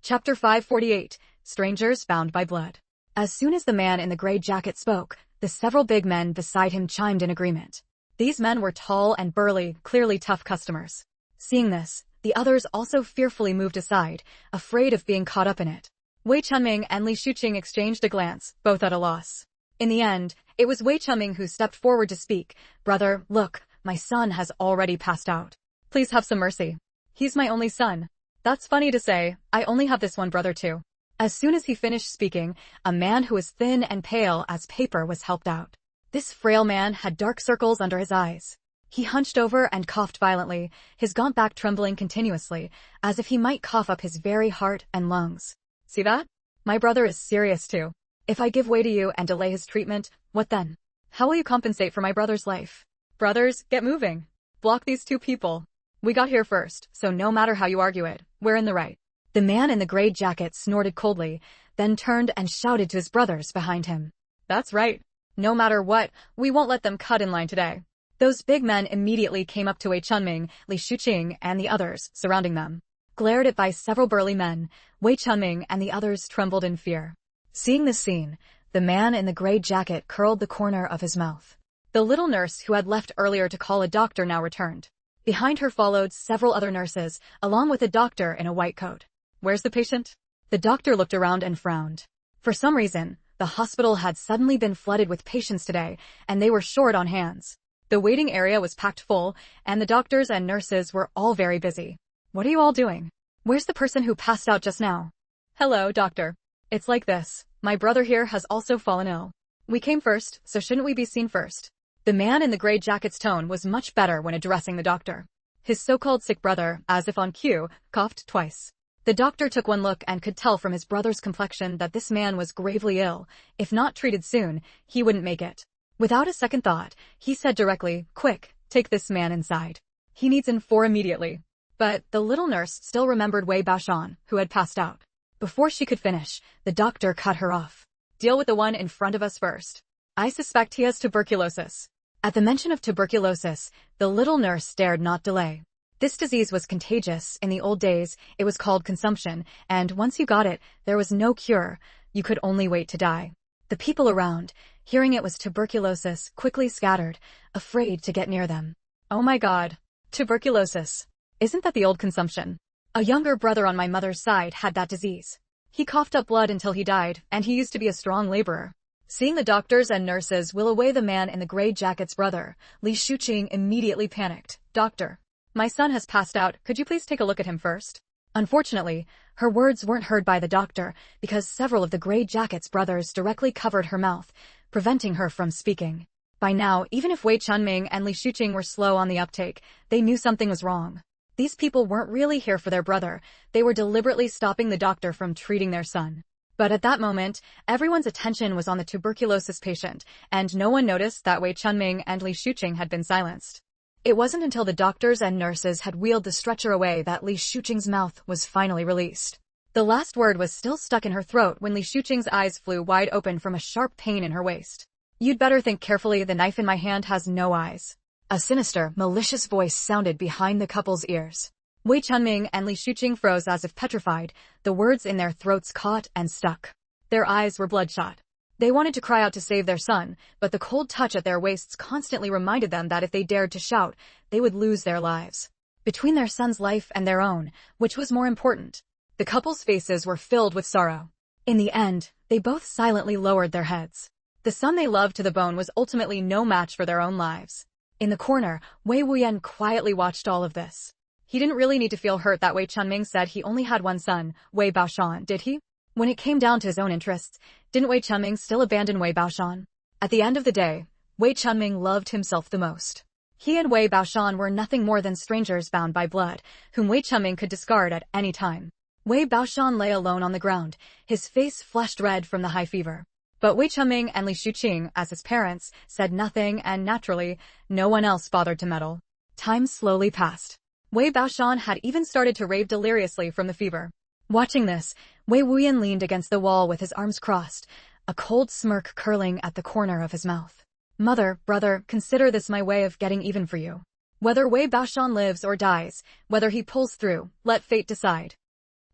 Chapter 548, Strangers Bound by Blood. As soon as the man in the gray jacket spoke, the several big men beside him chimed in agreement. These men were tall and burly, clearly tough customers. Seeing this, the others also fearfully moved aside, afraid of being caught up in it. Wei Chunming and Li Shuqing exchanged a glance, both at a loss. In the end, it was Wei Chunming who stepped forward to speak. Brother, look, my son has already passed out. Please have some mercy. He's my only son. That's funny to say, I only have this one brother too. As soon as he finished speaking, a man who was thin and pale as paper was helped out. This frail man had dark circles under his eyes. He hunched over and coughed violently, his gaunt back trembling continuously, as if he might cough up his very heart and lungs. See that? My brother is serious too. If I give way to you and delay his treatment, what then? How will you compensate for my brother's life? Brothers, get moving. Block these two people. We got here first, so no matter how you argue it, we're in the right. The man in the gray jacket snorted coldly, then turned and shouted to his brothers behind him. That's right. No matter what, we won't let them cut in line today. Those big men immediately came up to Wei Chunming, Li Shuqing, and the others, surrounding them. Glared at by several burly men, Wei Chunming and the others trembled in fear. Seeing this scene, the man in the gray jacket curled the corner of his mouth. The little nurse who had left earlier to call a doctor now returned. Behind her followed several other nurses, along with a doctor in a white coat. Where's the patient? The doctor looked around and frowned. For some reason, the hospital had suddenly been flooded with patients today, and they were short on hands. The waiting area was packed full, and the doctors and nurses were all very busy. What are you all doing? Where's the person who passed out just now? Hello, doctor. It's like this. My brother here has also fallen ill. We came first, so shouldn't we be seen first? The man in the gray jacket's tone was much better when addressing the doctor. His so-called sick brother, as if on cue, coughed twice. The doctor took one look and could tell from his brother's complexion that this man was gravely ill. If not treated soon, he wouldn't make it. Without a second thought, he said directly, "Quick, take this man inside. He needs N4 immediately." But the little nurse still remembered Wei Baoshan, who had passed out. Before she could finish, the doctor cut her off. "Deal with the one in front of us first. I suspect he has tuberculosis." At the mention of tuberculosis, the little nurse dared not delay. This disease was contagious. In the old days, it was called consumption, and once you got it, there was no cure. You could only wait to die. The people around, hearing it was tuberculosis, quickly scattered, afraid to get near them. Oh my God. Tuberculosis. Isn't that the old consumption? A younger brother on my mother's side had that disease. He coughed up blood until he died, and he used to be a strong laborer. Seeing the doctors and nurses wheel away the man in the gray jacket's brother, Li Shuqing immediately panicked. "Doctor, my son has passed out. Could you please take a look at him first?" Unfortunately, her words weren't heard by the doctor because several of the gray jacket's brothers directly covered her mouth, preventing her from speaking. By now, even if Wei Chunming and Li Shuqing were slow on the uptake, they knew something was wrong. These people weren't really here for their brother. They were deliberately stopping the doctor from treating their son. But at that moment, everyone's attention was on the tuberculosis patient, and no one noticed that Wei Chunming and Li Shuqing had been silenced. It wasn't until the doctors and nurses had wheeled the stretcher away that Li Shuqing's mouth was finally released. The last word was still stuck in her throat when Li Shuqing's eyes flew wide open from a sharp pain in her waist. "You'd better think carefully. The knife in my hand has no eyes." A sinister, malicious voice sounded behind the couple's ears. Wei Chunming and Li Shuqing froze as if petrified, the words in their throats caught and stuck. Their eyes were bloodshot. They wanted to cry out to save their son, but the cold touch at their waists constantly reminded them that if they dared to shout, they would lose their lives. Between their son's life and their own, which was more important? The couple's faces were filled with sorrow. In the end, they both silently lowered their heads. The son they loved to the bone was ultimately no match for their own lives. In the corner, Wei Wuyan quietly watched all of this. He didn't really need to feel hurt that Wei Chunming said he only had one son, Wei Baoshan, did he? When it came down to his own interests, didn't Wei Chunming still abandon Wei Baoshan? At the end of the day, Wei Chunming loved himself the most. He and Wei Baoshan were nothing more than strangers bound by blood, whom Wei Chunming could discard at any time. Wei Baoshan lay alone on the ground, his face flushed red from the high fever. But Wei Chunming and Li Shuqing, as his parents, said nothing, and naturally, no one else bothered to meddle. Time slowly passed. Wei Baoshan had even started to rave deliriously from the fever. Watching this, Wei Wuyan leaned against the wall with his arms crossed, a cold smirk curling at the corner of his mouth. "Mother, brother, consider this my way of getting even for you. Whether Wei Baoshan lives or dies, whether he pulls through, let fate decide.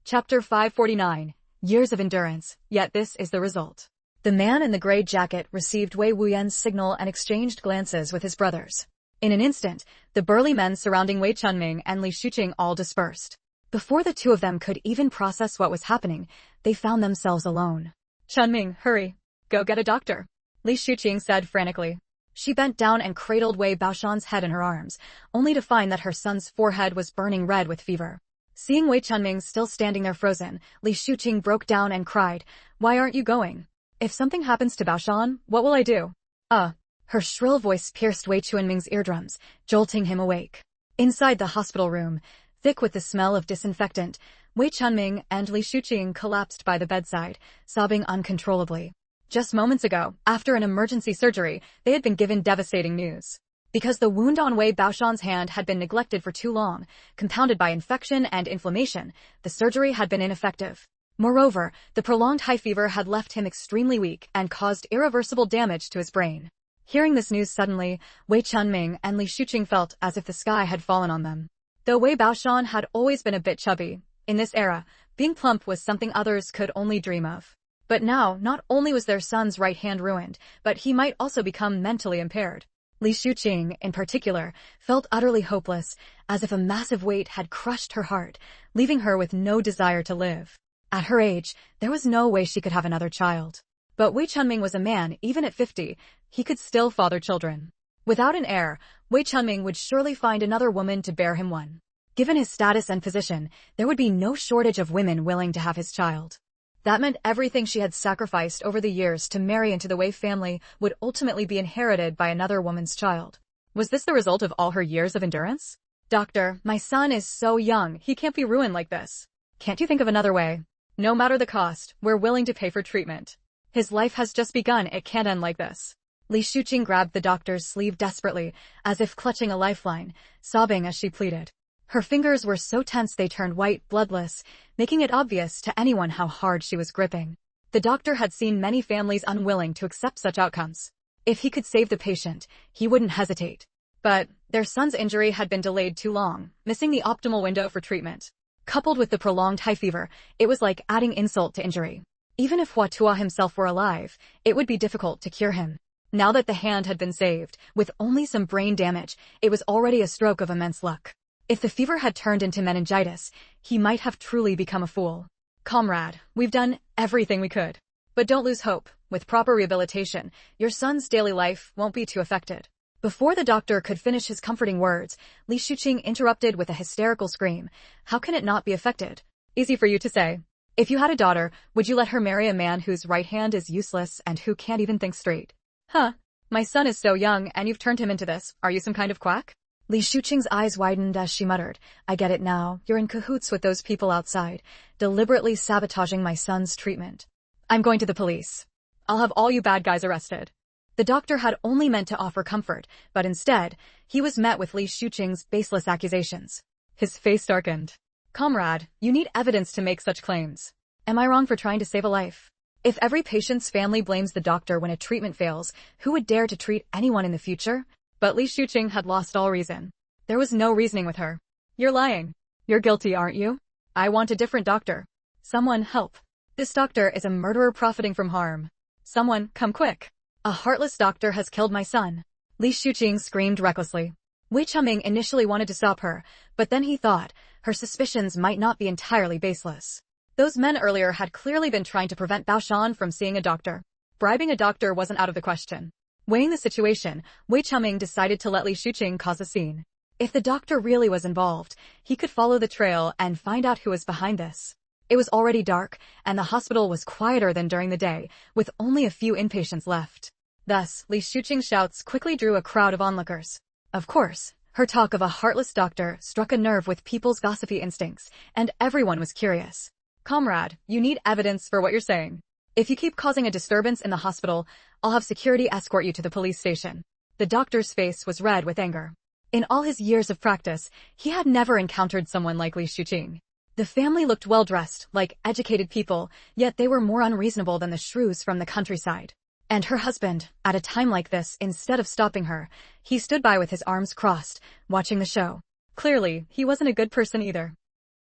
Chapter 549. Years of endurance, yet this is the result. The man in the gray jacket received Wei Wuyan's signal and exchanged glances with his brothers. In an instant, the burly men surrounding Wei Chunming and Li Shuqing all dispersed. Before the two of them could even process what was happening, they found themselves alone. Chunming, hurry. Go get a doctor. Li Shuqing said frantically. She bent down and cradled Wei Baoshan's head in her arms, only to find that her son's forehead was burning red with fever. Seeing Wei Chunming still standing there frozen, Li Shuqing broke down and cried, "Why aren't you going? If something happens to Baoshan, what will I do?" Her shrill voice pierced Wei Chunming's eardrums, jolting him awake. Inside the hospital room, thick with the smell of disinfectant, Wei Chunming and Li Shuqing collapsed by the bedside, sobbing uncontrollably. Just moments ago, after an emergency surgery, they had been given devastating news. Because the wound on Wei Baoshan's hand had been neglected for too long, compounded by infection and inflammation, the surgery had been ineffective. Moreover, the prolonged high fever had left him extremely weak and caused irreversible damage to his brain. Hearing this news suddenly, Wei Chunming and Li Shuqing felt as if the sky had fallen on them. Though Wei Baoshan had always been a bit chubby, in this era, being plump was something others could only dream of. But now, not only was their son's right hand ruined, but he might also become mentally impaired. Li Shuqing, in particular, felt utterly hopeless, as if a massive weight had crushed her heart, leaving her with no desire to live. At her age, there was no way she could have another child. But Wei Chunming was a man, even at 50, he could still father children. Without an heir, Wei Chunming would surely find another woman to bear him one. Given his status and position, there would be no shortage of women willing to have his child. That meant everything she had sacrificed over the years to marry into the Wei family would ultimately be inherited by another woman's child. Was this the result of all her years of endurance? "Doctor, my son is so young, he can't be ruined like this. Can't you think of another way? No matter the cost, we're willing to pay for treatment. His life has just begun, it can't end like this." Li Shuqing grabbed the doctor's sleeve desperately, as if clutching a lifeline, sobbing as she pleaded. Her fingers were so tense they turned white, bloodless, making it obvious to anyone how hard she was gripping. The doctor had seen many families unwilling to accept such outcomes. If he could save the patient, he wouldn't hesitate. But their son's injury had been delayed too long, missing the optimal window for treatment. Coupled with the prolonged high fever, it was like adding insult to injury. Even if Hua Tuo himself were alive, it would be difficult to cure him. Now that the hand had been saved, with only some brain damage, it was already a stroke of immense luck. If the fever had turned into meningitis, he might have truly become a fool. "Comrade, we've done everything we could. But don't lose hope. With proper rehabilitation, your son's daily life won't be too affected." Before the doctor could finish his comforting words, Li Shuqing interrupted with a hysterical scream. "How can it not be affected? Easy for you to say. If you had a daughter, would you let her marry a man whose right hand is useless and who can't even think straight? Huh? My son is so young and you've turned him into this. Are you some kind of quack?" Li Shuqing's eyes widened as she muttered, "I get it now. You're in cahoots with those people outside, deliberately sabotaging my son's treatment. I'm going to the police. I'll have all you bad guys arrested." The doctor had only meant to offer comfort, but instead, he was met with Li Shuqing's baseless accusations. His face darkened. "Comrade, you need evidence to make such claims. Am I wrong for trying to save a life? If every patient's family blames the doctor when a treatment fails, who would dare to treat anyone in the future?" But Li Shuqing had lost all reason. There was no reasoning with her. "You're lying. You're guilty, aren't you? I want a different doctor. Someone help. This doctor is a murderer profiting from harm. Someone, come quick. A heartless doctor has killed my son." Li Shuqing screamed recklessly. Wei Chunming initially wanted to stop her, but then he thought her suspicions might not be entirely baseless. Those men earlier had clearly been trying to prevent Baoshan from seeing a doctor. Bribing a doctor wasn't out of the question. Weighing the situation, Wei Chunming decided to let Li Shuqing cause a scene. If the doctor really was involved, he could follow the trail and find out who was behind this. It was already dark, and the hospital was quieter than during the day, with only a few inpatients left. Thus, Li Shuqing's shouts quickly drew a crowd of onlookers. Of course, her talk of a heartless doctor struck a nerve with people's gossipy instincts, and everyone was curious. "Comrade, you need evidence for what you're saying. If you keep causing a disturbance in the hospital, I'll have security escort you to the police station." The doctor's face was red with anger. In all his years of practice, he had never encountered someone like Li Shuqing. The family looked well-dressed, like educated people, yet they were more unreasonable than the shrews from the countryside. And her husband, at a time like this, instead of stopping her, he stood by with his arms crossed, watching the show. Clearly, he wasn't a good person either.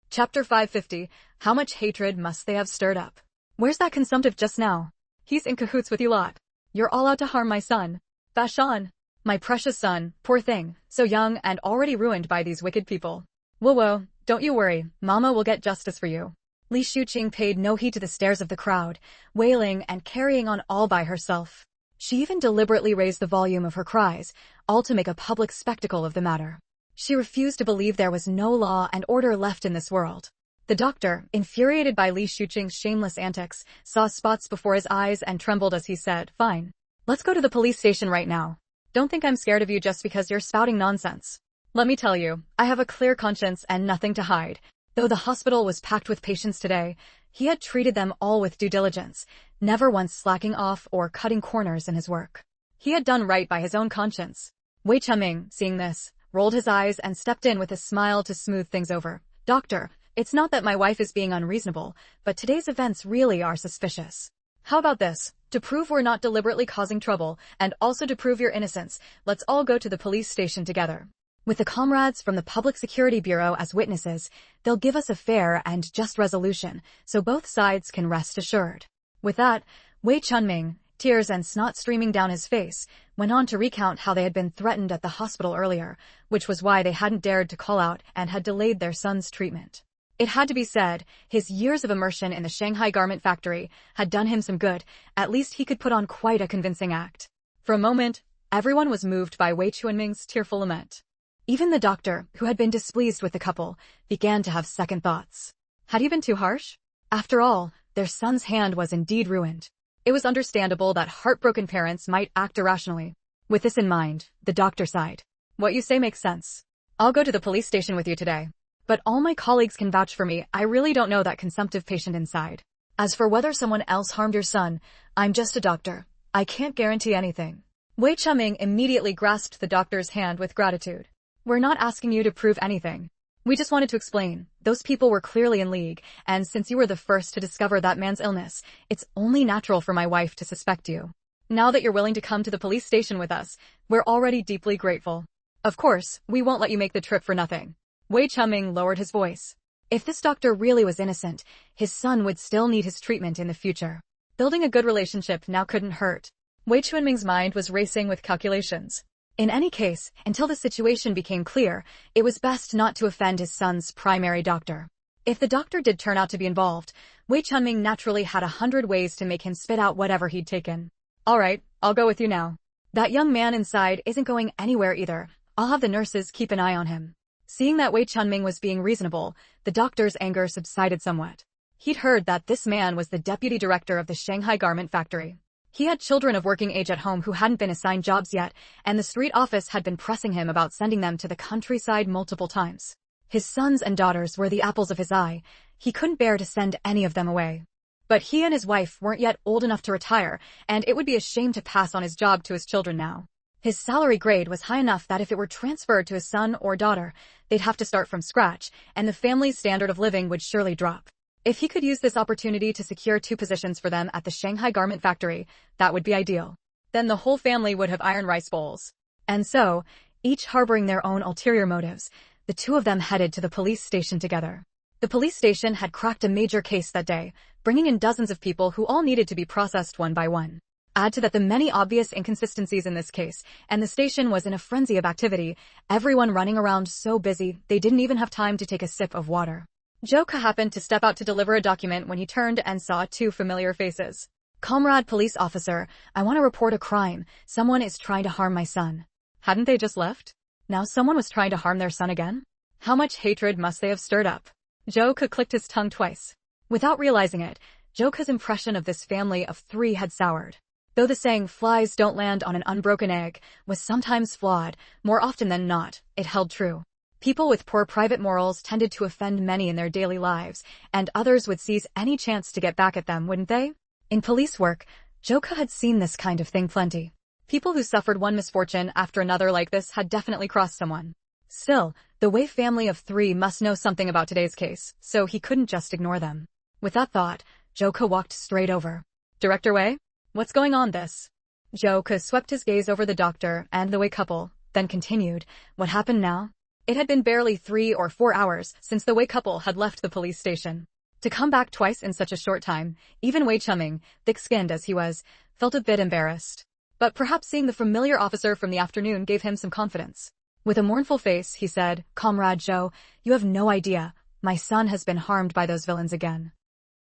Chapter 550, How much hatred must they have stirred up? Where's that consumptive just now? He's in cahoots with you lot. You're all out to harm my son. Bashan. My precious son, poor thing, so young and already ruined by these wicked people. Whoa, don't you worry, Mama will get justice for you. Li Shuqing paid no heed to the stares of the crowd, wailing and carrying on all by herself. She even deliberately raised the volume of her cries, all to make a public spectacle of the matter. She refused to believe there was no law and order left in this world. The doctor, infuriated by Li Shuqing's shameless antics, saw spots before his eyes and trembled as he said, "Fine. Let's go to the police station right now. Don't think I'm scared of you just because you're spouting nonsense. Let me tell you, I have a clear conscience and nothing to hide." Though the hospital was packed with patients today, he had treated them all with due diligence, never once slacking off or cutting corners in his work. He had done right by his own conscience. Wei Chunming, seeing this, rolled his eyes and stepped in with a smile to smooth things over. "Doctor, it's not that my wife is being unreasonable, but today's events really are suspicious. How about this? To prove we're not deliberately causing trouble, and also to prove your innocence, let's all go to the police station together. With the comrades from the Public Security Bureau as witnesses, they'll give us a fair and just resolution, so both sides can rest assured." With that, Wei Chunming, tears and snot streaming down his face, went on to recount how they had been threatened at the hospital earlier, which was why they hadn't dared to call out and had delayed their son's treatment. It had to be said, his years of immersion in the Shanghai garment factory had done him some good. At least he could put on quite a convincing act. For a moment, everyone was moved by Wei Chunming's tearful lament. Even the doctor, who had been displeased with the couple, began to have second thoughts. Had he been too harsh? After all, their son's hand was indeed ruined. It was understandable that heartbroken parents might act irrationally. With this in mind, the doctor sighed. "What you say makes sense. I'll go to the police station with you today. But all my colleagues can vouch for me, I really don't know that consumptive patient inside. As for whether someone else harmed your son, I'm just a doctor. I can't guarantee anything." Wei Chunming immediately grasped the doctor's hand with gratitude. "We're not asking you to prove anything. We just wanted to explain. Those people were clearly in league, and since you were the first to discover that man's illness, it's only natural for my wife to suspect you. Now that you're willing to come to the police station with us, we're already deeply grateful. Of course, we won't let you make the trip for nothing." Wei Chunming lowered his voice. If this doctor really was innocent, his son would still need his treatment in the future. Building a good relationship now couldn't hurt. Wei Chunming's mind was racing with calculations. In any case, until the situation became clear, it was best not to offend his son's primary doctor. If the doctor did turn out to be involved, Wei Chunming naturally had 100 ways to make him spit out whatever he'd taken. "All right, I'll go with you now. That young man inside isn't going anywhere either. I'll have the nurses keep an eye on him." Seeing that Wei Chunming was being reasonable, the doctor's anger subsided somewhat. He'd heard that this man was the deputy director of the Shanghai garment factory. He had children of working age at home who hadn't been assigned jobs yet, and the street office had been pressing him about sending them to the countryside multiple times. His sons and daughters were the apples of his eye. He couldn't bear to send any of them away. But he and his wife weren't yet old enough to retire, and it would be a shame to pass on his job to his children now. His salary grade was high enough that if it were transferred to his son or daughter, they'd have to start from scratch, and the family's standard of living would surely drop. If he could use this opportunity to secure 2 positions for them at the Shanghai garment factory, that would be ideal. Then the whole family would have iron rice bowls. And so, each harboring their own ulterior motives, the 2 of them headed to the police station together. The police station had cracked a major case that day, bringing in dozens of people who all needed to be processed one by one. Add to that the many obvious inconsistencies in this case, and the station was in a frenzy of activity, everyone running around so busy they didn't even have time to take a sip of water. Joka happened to step out to deliver a document when he turned and saw 2 familiar faces. "Comrade police officer, I want to report a crime. Someone is trying to harm my son." Hadn't they just left? Now someone was trying to harm their son again? How much hatred must they have stirred up? Joka clicked his tongue twice. Without realizing it, Joka's impression of this family of 3 had soured. Though the saying "flies don't land on an unbroken egg" was sometimes flawed, more often than not, it held true. People with poor private morals tended to offend many in their daily lives, and others would seize any chance to get back at them, wouldn't they? In police work, Joka had seen this kind of thing plenty. People who suffered one misfortune after another like this had definitely crossed someone. Still, the Wei family of 3 must know something about today's case, so he couldn't just ignore them. With that thought, Joka walked straight over. "Director Wei? What's going on this? Joe swept his gaze over the doctor and the Wei couple, then continued, what happened now? It had been barely 3 or 4 hours since the Wei couple had left the police station. To come back twice in such a short time, even Wei Chunming, thick-skinned as he was, felt a bit embarrassed. But perhaps seeing the familiar officer from the afternoon gave him some confidence. With a mournful face, he said, Comrade Joe, you have no idea. My son has been harmed by those villains again.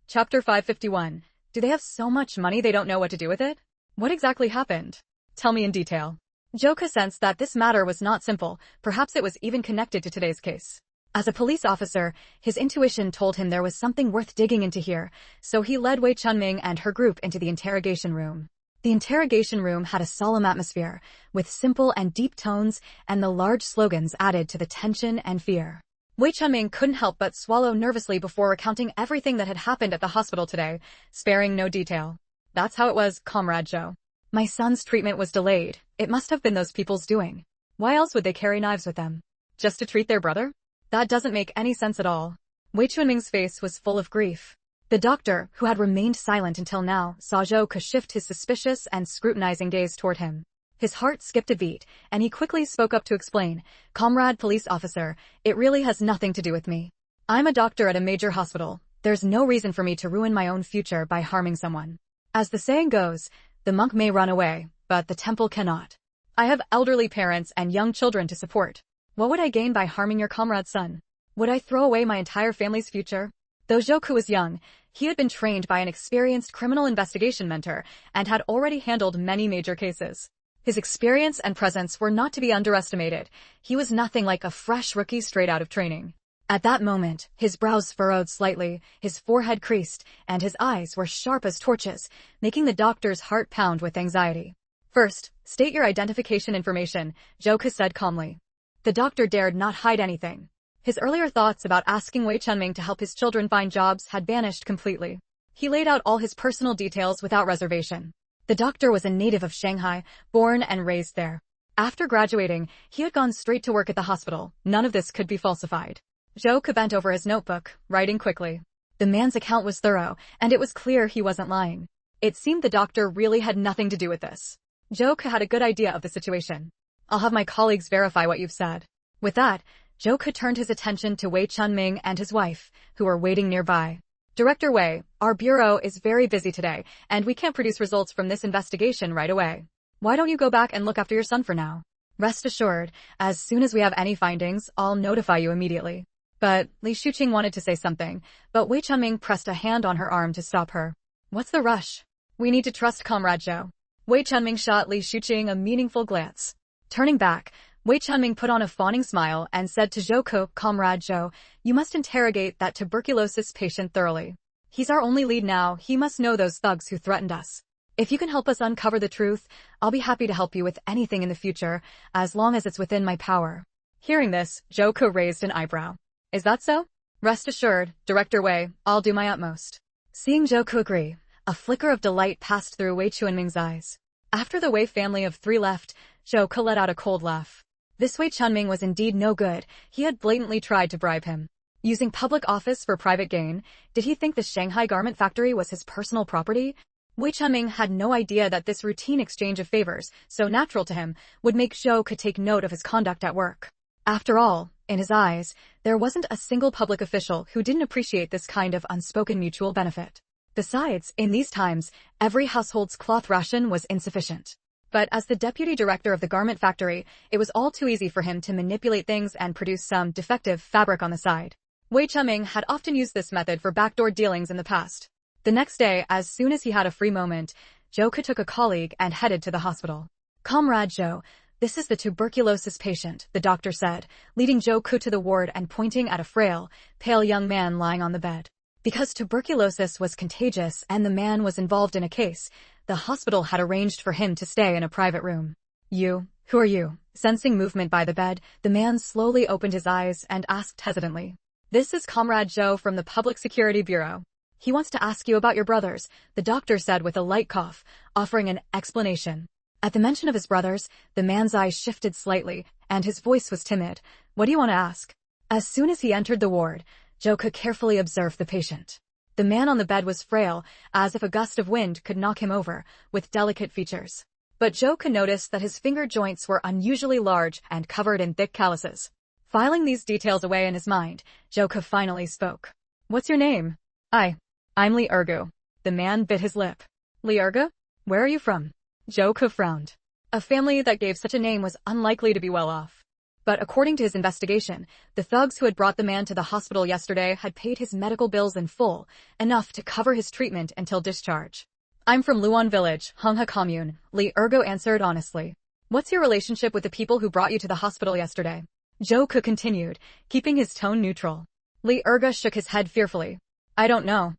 Chapter 551. Do they have so much money they don't know what to do with it? What exactly happened? Tell me in detail. Joe sensed that this matter was not simple, perhaps it was even connected to today's case. As a police officer, his intuition told him there was something worth digging into here, so he led Wei Chunming and her group into the interrogation room. The interrogation room had a solemn atmosphere, with simple and deep tones and the large slogans added to the tension and fear. Wei Chunming couldn't help but swallow nervously before recounting everything that had happened at the hospital today, sparing no detail. That's how it was, Comrade Joe. My son's treatment was delayed. It must have been those people's doing. Why else would they carry knives with them? Just to treat their brother? That doesn't make any sense at all. Wei Chunming's face was full of grief. The doctor, who had remained silent until now, saw Joe shift his suspicious and scrutinizing gaze toward him. His heart skipped a beat, and he quickly spoke up to explain, Comrade police officer, it really has nothing to do with me. I'm a doctor at a major hospital. There's no reason for me to ruin my own future by harming someone. As the saying goes, the monk may run away, but the temple cannot. I have elderly parents and young children to support. What would I gain by harming your comrade's son? Would I throw away my entire family's future? Though Joku was young, he had been trained by an experienced criminal investigation mentor and had already handled many major cases. His experience and presence were not to be underestimated. He was nothing like a fresh rookie straight out of training. At that moment, his brows furrowed slightly, his forehead creased, and his eyes were sharp as torches, making the doctor's heart pound with anxiety. First, state your identification information, Joku said calmly. The doctor dared not hide anything. His earlier thoughts about asking Wei Chunming to help his children find jobs had vanished completely. He laid out all his personal details without reservation. The doctor was a native of Shanghai, born and raised there. After graduating, he had gone straight to work at the hospital. None of this could be falsified. Joe bent over his notebook, writing quickly. The man's account was thorough, and it was clear he wasn't lying. It seemed the doctor really had nothing to do with this. Joe had a good idea of the situation. I'll have my colleagues verify what you've said. With that, Joe turned his attention to Wei Chunming and his wife, who were waiting nearby. Director Wei, our bureau is very busy today, and we can't produce results from this investigation right away. Why don't you go back and look after your son for now? Rest assured, as soon as we have any findings, I'll notify you immediately. But Li Shuqing wanted to say something, but Wei Chunming pressed a hand on her arm to stop her. What's the rush? We need to trust Comrade Zhou. Wei Chunming shot Li Shuqing a meaningful glance. Turning back, Wei Chunming put on a fawning smile and said to Zhou, Comrade Zhou, you must interrogate that tuberculosis patient thoroughly. He's our only lead now, he must know those thugs who threatened us. If you can help us uncover the truth, I'll be happy to help you with anything in the future, as long as it's within my power. Hearing this, Zhou raised an eyebrow. Is that so? Rest assured, Director Wei, I'll do my utmost. Seeing Zhou agree, a flicker of delight passed through Wei Chunming's eyes. After the Wei family of 3 left, Zhou let out a cold laugh. This Wei Chunming was indeed no good. He had blatantly tried to bribe him. Using public office for private gain, did he think the Shanghai garment factory was his personal property? Wei Chunming had no idea that this routine exchange of favors, so natural to him, would make Zhou take note of his conduct at work. After all, in his eyes, there wasn't a single public official who didn't appreciate this kind of unspoken mutual benefit. Besides, in these times, every household's cloth ration was insufficient. But as the deputy director of the garment factory, it was all too easy for him to manipulate things and produce some defective fabric on the side. Wei Chunming had often used this method for backdoor dealings in the past. The next day, as soon as he had a free moment, Zhou took a colleague and headed to the hospital. Comrade Zhou, this is the tuberculosis patient, the doctor said, leading Zhou to the ward and pointing at a frail, pale young man lying on the bed. Because tuberculosis was contagious and the man was involved in a case, the hospital had arranged for him to stay in a private room. You, who are you? Sensing movement by the bed, the man slowly opened his eyes and asked hesitantly. This is Comrade Zhou from the Public Security Bureau. He wants to ask you about your brothers, the doctor said with a light cough, offering an explanation. At the mention of his brothers, the man's eyes shifted slightly, and his voice was timid. What do you want to ask? As soon as he entered the ward, Zhou carefully observed the patient. The man on the bed was frail, as if a gust of wind could knock him over, with delicate features. But Joka noticed that his finger joints were unusually large and covered in thick calluses. Filing these details away in his mind, Joka finally spoke. "What's your name?" I'm Lee Ergu." The man bit his lip. "Lee Ergu? Where are you from?" Joka frowned. A family that gave such a name was unlikely to be well off. But according to his investigation, the thugs who had brought the man to the hospital yesterday had paid his medical bills in full, enough to cover his treatment until discharge. "I'm from Luan Village, Hongha Commune," Lee Ergu answered honestly. "What's your relationship with the people who brought you to the hospital yesterday?" Joka continued, keeping his tone neutral. Lee Ergu shook his head fearfully. I don't know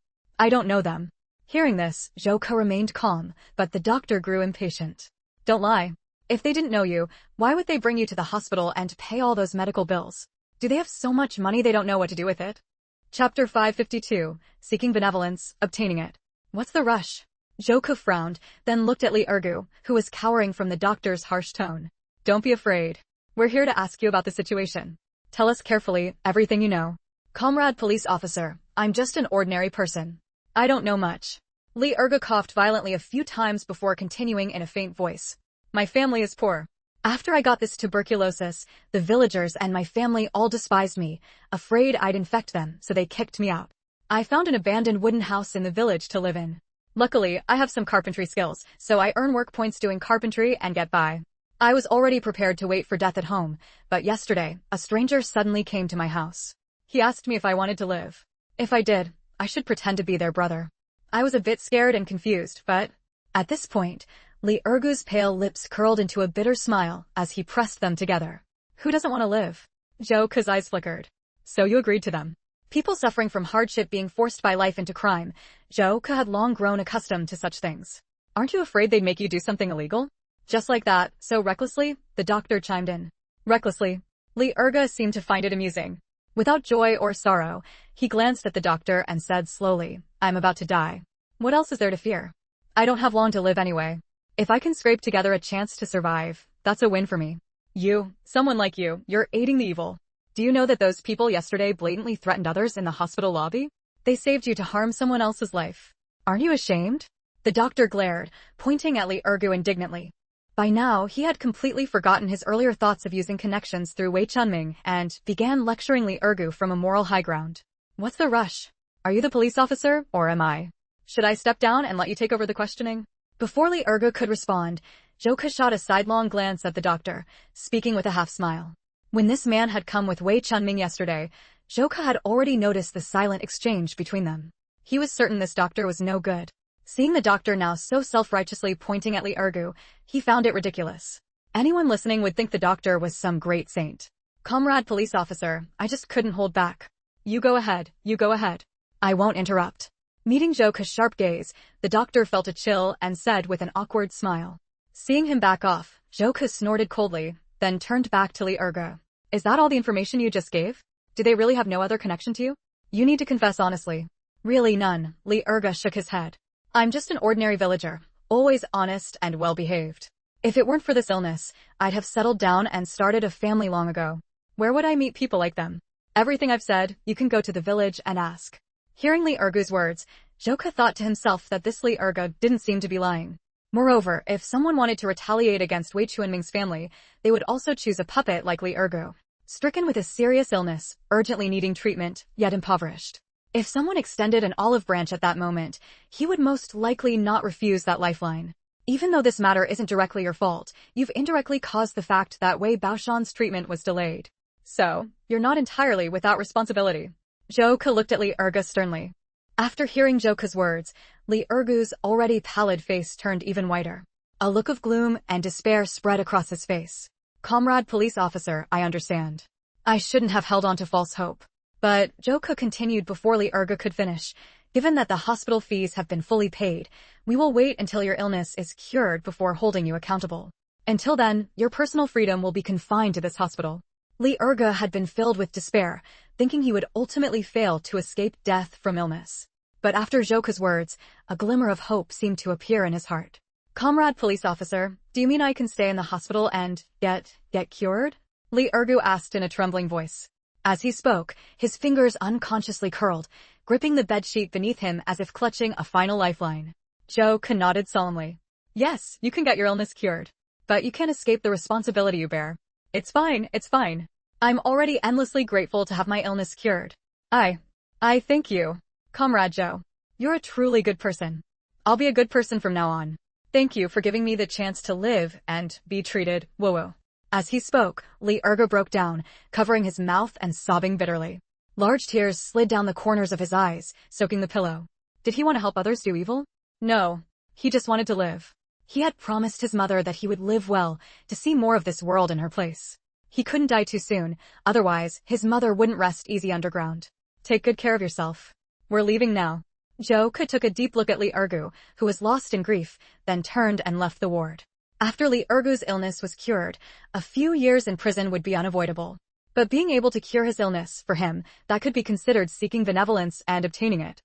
them." Hearing this, Joka remained calm, but the doctor grew impatient. "Don't lie. If they didn't know you, why would they bring you to the hospital and pay all those medical bills? Do they have so much money they don't know what to do with it?" Chapter 552, Seeking Benevolence, Obtaining It. "What's the rush?" Joka frowned, then looked at Lee Ergu, who was cowering from the doctor's harsh tone. "Don't be afraid. We're here to ask you about the situation. Tell us carefully everything you know." "Comrade police officer, I'm just an ordinary person. I don't know much." Lee Ergu coughed violently a few times before continuing in a faint voice. "My family is poor. After I got this tuberculosis, the villagers and my family all despised me, afraid I'd infect them, so they kicked me out. I found an abandoned wooden house in the village to live in. Luckily, I have some carpentry skills, so I earn work points doing carpentry and get by. I was already prepared to wait for death at home, but yesterday, a stranger suddenly came to my house. He asked me if I wanted to live. If I did, I should pretend to be their brother. I was a bit scared and confused, but..." At this point, Lee Ergu's pale lips curled into a bitter smile as he pressed them together. "Who doesn't want to live?" Joka's eyes flickered. "So you agreed to them." People suffering from hardship being forced by life into crime, Joka had long grown accustomed to such things. "Aren't you afraid they'd make you do something illegal?" Just like that, so recklessly, the doctor chimed in. "Recklessly." Lee Ergu seemed to find it amusing. Without joy or sorrow, he glanced at the doctor and said slowly, "I'm about to die. What else is there to fear? I don't have long to live anyway. If I can scrape together a chance to survive, that's a win for me. Someone like you're aiding the evil. Do you know that those people yesterday blatantly threatened others in the hospital lobby? They saved you to harm someone else's life. Aren't you ashamed?" The doctor glared, pointing at Lee Ergu indignantly. By now, he had completely forgotten his earlier thoughts of using connections through Wei Chunming and began lecturing Lee Ergu from a moral high ground. "What's the rush? Are you the police officer, or am I? Should I step down and let you take over the questioning?" Before Lee Ergu could respond, Joka shot a sidelong glance at the doctor, speaking with a half-smile. When this man had come with Wei Chunming yesterday, Joka had already noticed the silent exchange between them. He was certain this doctor was no good. Seeing the doctor now so self-righteously pointing at Lee Ergu, he found it ridiculous. Anyone listening would think the doctor was some great saint. "Comrade police officer, I just couldn't hold back. You go ahead. I won't interrupt." Meeting Joka's sharp gaze, the doctor felt a chill and said with an awkward smile. Seeing him back off, Joka snorted coldly, then turned back to Lee Ergu. "Is that all the information you just gave? Do they really have no other connection to you? You need to confess honestly." "Really none," Lee Ergu shook his head. "I'm just an ordinary villager, always honest and well-behaved. If it weren't for this illness, I'd have settled down and started a family long ago. Where would I meet people like them? Everything I've said, you can go to the village and ask." Hearing Lee Ergu's words, Joka thought to himself that this Lee Ergu didn't seem to be lying. Moreover, if someone wanted to retaliate against Wei Chunming's family, they would also choose a puppet like Lee Ergu, stricken with a serious illness, urgently needing treatment, yet impoverished. If someone extended an olive branch at that moment, he would most likely not refuse that lifeline. Even though this matter isn't directly your fault, you've indirectly caused the fact that Wei Baoshan's treatment was delayed. So, you're not entirely without responsibility. Joka looked at Lee Ergu sternly. After hearing Joka's words, Lee Ergu's already pallid face turned even whiter. A look of gloom and despair spread across his face. "Comrade police officer, I understand. I shouldn't have held on to false hope." But, Joka continued before Lee Ergu could finish, "Given that the hospital fees have been fully paid, we will wait until your illness is cured before holding you accountable. Until then, your personal freedom will be confined to this hospital." Lee Ergu had been filled with despair, thinking he would ultimately fail to escape death from illness. But after Joka's words, a glimmer of hope seemed to appear in his heart. "Comrade police officer, do you mean I can stay in the hospital and get cured?" Lee Ergu asked in a trembling voice. As he spoke, his fingers unconsciously curled, gripping the bedsheet beneath him as if clutching a final lifeline. Joe nodded solemnly. Yes, you can get your illness cured. But you can't escape the responsibility you bear. It's fine, it's fine. I'm already endlessly grateful to have my illness cured. I thank you, Comrade Joe. You're a truly good person. I'll be a good person from now on. Thank you for giving me the chance to live and be treated, woo-woo. As he spoke, Lee Ergo broke down, covering his mouth and sobbing bitterly. Large tears slid down the corners of his eyes, soaking the pillow. Did he want to help others do evil? No. He just wanted to live. He had promised his mother that he would live well, to see more of this world in her place. He couldn't die too soon, otherwise his mother wouldn't rest easy underground. Take good care of yourself. We're leaving now. Joe took a deep look at Lee Ergo, who was lost in grief, then turned and left the ward. After Lee Ergo's illness was cured, a few years in prison would be unavoidable. But being able to cure his illness, for him, that could be considered seeking benevolence and obtaining it.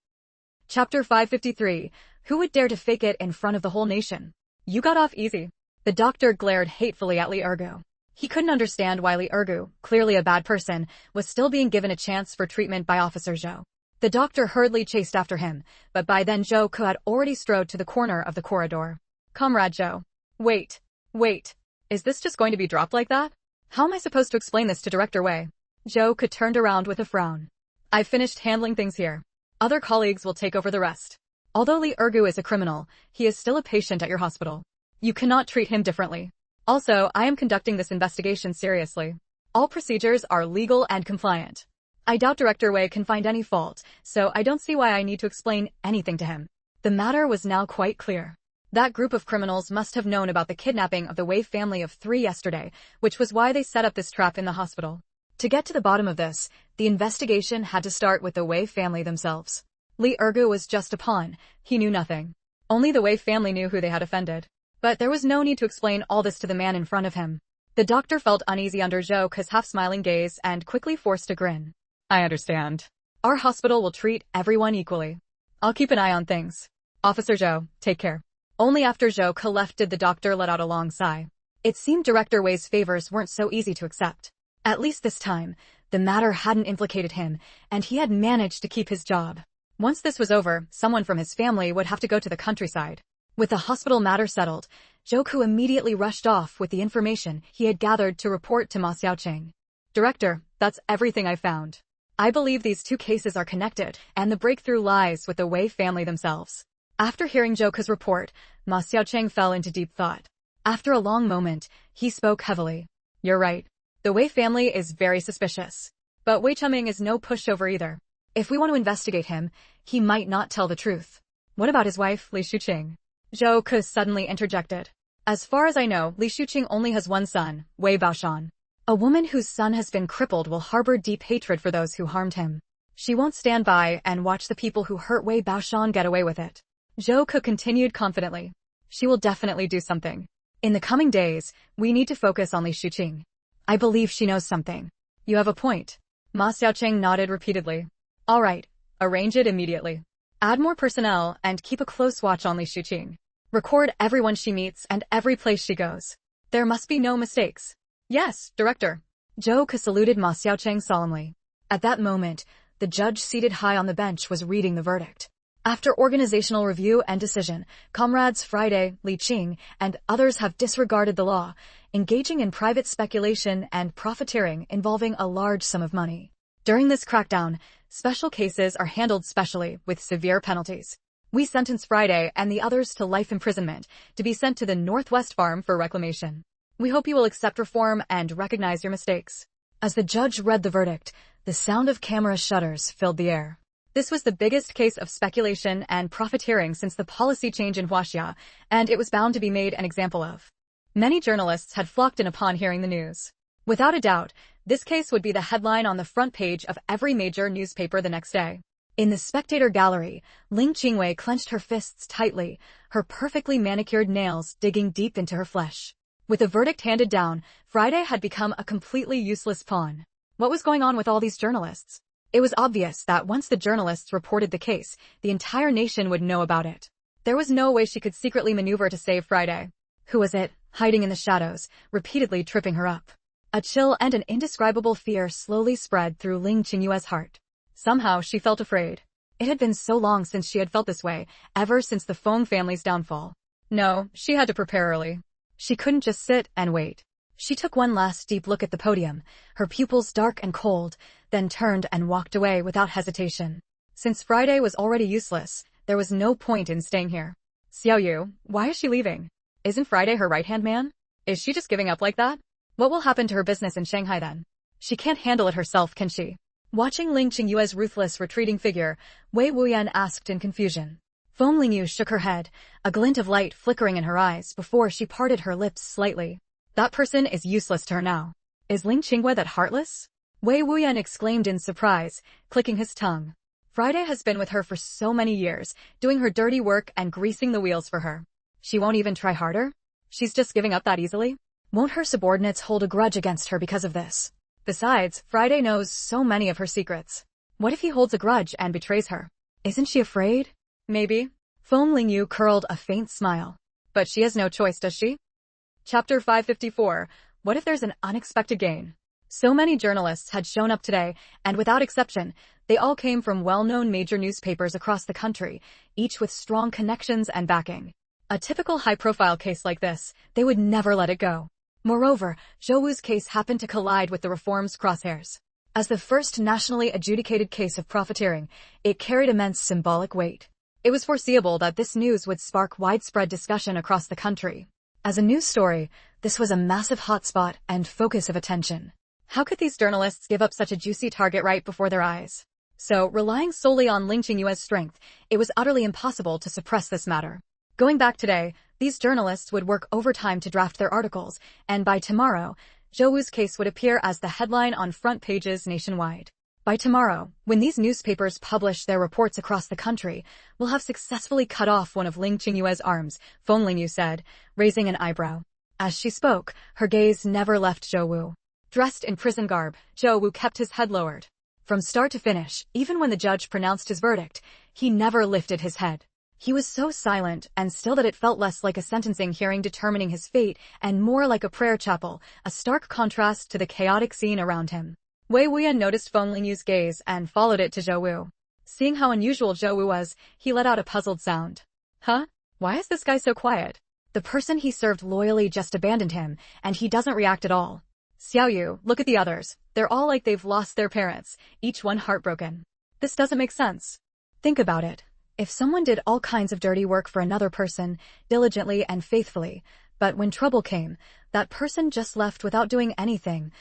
Chapter 553, Who would dare to fake it in front of the whole nation? You got off easy. The doctor glared hatefully at Lee Ergo. He couldn't understand why Lee Ergo, clearly a bad person, was still being given a chance for treatment by Officer Joe. The doctor hurriedly chased after him, but by then Joe had already strode to the corner of the corridor. Comrade Joe. Wait. Is this just going to be dropped like that? How am I supposed to explain this to Director Wei? Joe turned around with a frown. I've finished handling things here. Other colleagues will take over the rest. Although Lee Ergo is a criminal, he is still a patient at your hospital. You cannot treat him differently. Also, I am conducting this investigation seriously. All procedures are legal and compliant. I doubt Director Wei can find any fault, so I don't see why I need to explain anything to him. The matter was now quite clear. That group of criminals must have known about the kidnapping of the Wei family of 3 yesterday, which was why they set up this trap in the hospital. To get to the bottom of this, the investigation had to start with the Wei family themselves. Lee Ergo was just a pawn. He knew nothing. Only the Wei family knew who they had offended. But there was no need to explain all this to the man in front of him. The doctor felt uneasy under Zhou's half-smiling gaze and quickly forced a grin. I understand. Our hospital will treat everyone equally. I'll keep an eye on things. Officer Zhou, take care. Only after Zhou left did the doctor let out a long sigh. It seemed Director Wei's favors weren't so easy to accept. At least this time, the matter hadn't implicated him, and he had managed to keep his job. Once this was over, someone from his family would have to go to the countryside. With the hospital matter settled, Zhou immediately rushed off with the information he had gathered to report to Ma Xiaoqing. Director, that's everything I found. I believe these 2 cases are connected, and the breakthrough lies with the Wei family themselves. After hearing Zhou's report, Ma Xiaoqing fell into deep thought. After a long moment, he spoke heavily. You're right. The Wei family is very suspicious. But Wei Chuming is no pushover either. If we want to investigate him, he might not tell the truth. What about his wife, Li Shuqing? Zhou suddenly interjected. As far as I know, Li Shuqing only has one son, Wei Baoshan. A woman whose son has been crippled will harbor deep hatred for those who harmed him. She won't stand by and watch the people who hurt Wei Baoshan get away with it. Zhou continued confidently. She will definitely do something. In the coming days, we need to focus on Li Shuqing. I believe she knows something. You have a point. Ma Xiaoqing nodded repeatedly. All right, arrange it immediately. Add more personnel and keep a close watch on Li Shuqing. Record everyone she meets and every place she goes. There must be no mistakes. Yes, Director. Zhou saluted Ma Xiaoqing solemnly. At that moment, the judge seated high on the bench was reading the verdict. After organizational review and decision, comrades Friday, Li Qing, and others have disregarded the law, engaging in private speculation and profiteering involving a large sum of money. During this crackdown, special cases are handled specially with severe penalties. We sentence Friday and the others to life imprisonment, to be sent to the Northwest Farm for reclamation. We hope you will accept reform and recognize your mistakes. As the judge read the verdict, the sound of camera shutters filled the air. This was the biggest case of speculation and profiteering since the policy change in Huaxia, and it was bound to be made an example of. Many journalists had flocked in upon hearing the news. Without a doubt, this case would be the headline on the front page of every major newspaper the next day. In the spectator gallery, Ling Qingwei clenched her fists tightly, her perfectly manicured nails digging deep into her flesh. With the verdict handed down, Friday had become a completely useless pawn. What was going on with all these journalists? It was obvious that once the journalists reported the case, the entire nation would know about it. There was no way she could secretly maneuver to save Friday. Who was it, hiding in the shadows, repeatedly tripping her up? A chill and an indescribable fear slowly spread through Ling Qingyue's heart. Somehow she felt afraid. It had been so long since she had felt this way, ever since the Feng family's downfall. No, she had to prepare early. She couldn't just sit and wait. She took one last deep look at the podium, her pupils dark and cold, then turned and walked away without hesitation. Since Friday was already useless, there was no point in staying here. Xiaoyu, why is she leaving? Isn't Friday her right-hand man? Is she just giving up like that? What will happen to her business in Shanghai then? She can't handle it herself, can she? Watching Ling Qingyue's ruthless retreating figure, Wei Wuyan asked in confusion. Feng Lingyu shook her head, a glint of light flickering in her eyes before she parted her lips slightly. That person is useless to her now. Is Ling Qingyue that heartless? Wei Wuyan exclaimed in surprise, clicking his tongue. Friday has been with her for so many years, doing her dirty work and greasing the wheels for her. She won't even try harder? She's just giving up that easily? Won't her subordinates hold a grudge against her because of this? Besides, Friday knows so many of her secrets. What if he holds a grudge and betrays her? Isn't she afraid? Maybe. Feng Lingyu curled a faint smile. But she has no choice, does she? Chapter 554. What if there's an unexpected gain? So many journalists had shown up today, and without exception, they all came from well-known major newspapers across the country, each with strong connections and backing. A typical high-profile case like this, they would never let it go. Moreover, Zhou Wu's case happened to collide with the reform's crosshairs. As the first nationally adjudicated case of profiteering, it carried immense symbolic weight. It was foreseeable that this news would spark widespread discussion across the country. As a news story, this was a massive hotspot and focus of attention. How could these journalists give up such a juicy target right before their eyes? So, relying solely on Ling Qingyue's strength, it was utterly impossible to suppress this matter. Going back today, these journalists would work overtime to draft their articles, and by tomorrow, Zhou Wu's case would appear as the headline on front pages nationwide. By tomorrow, when these newspapers publish their reports across the country, we'll have successfully cut off one of Ling Qingyue's arms, Feng Lingyu said, raising an eyebrow. As she spoke, her gaze never left Zhou Wu. Dressed in prison garb, Zhou Wu kept his head lowered. From start to finish, even when the judge pronounced his verdict, he never lifted his head. He was so silent and still that it felt less like a sentencing hearing determining his fate and more like a prayer chapel, a stark contrast to the chaotic scene around him. Wei Wuyan noticed Feng Lingyu's gaze and followed it to Zhou Wu. Seeing how unusual Zhou Wu was, he let out a puzzled sound. Huh? Why is this guy so quiet? The person he served loyally just abandoned him, and he doesn't react at all. Xiaoyu, look at the others. They're all like they've lost their parents, each one heartbroken. This doesn't make sense. Think about it. If someone did all kinds of dirty work for another person, diligently and faithfully, but when trouble came, that person just left without doing anything,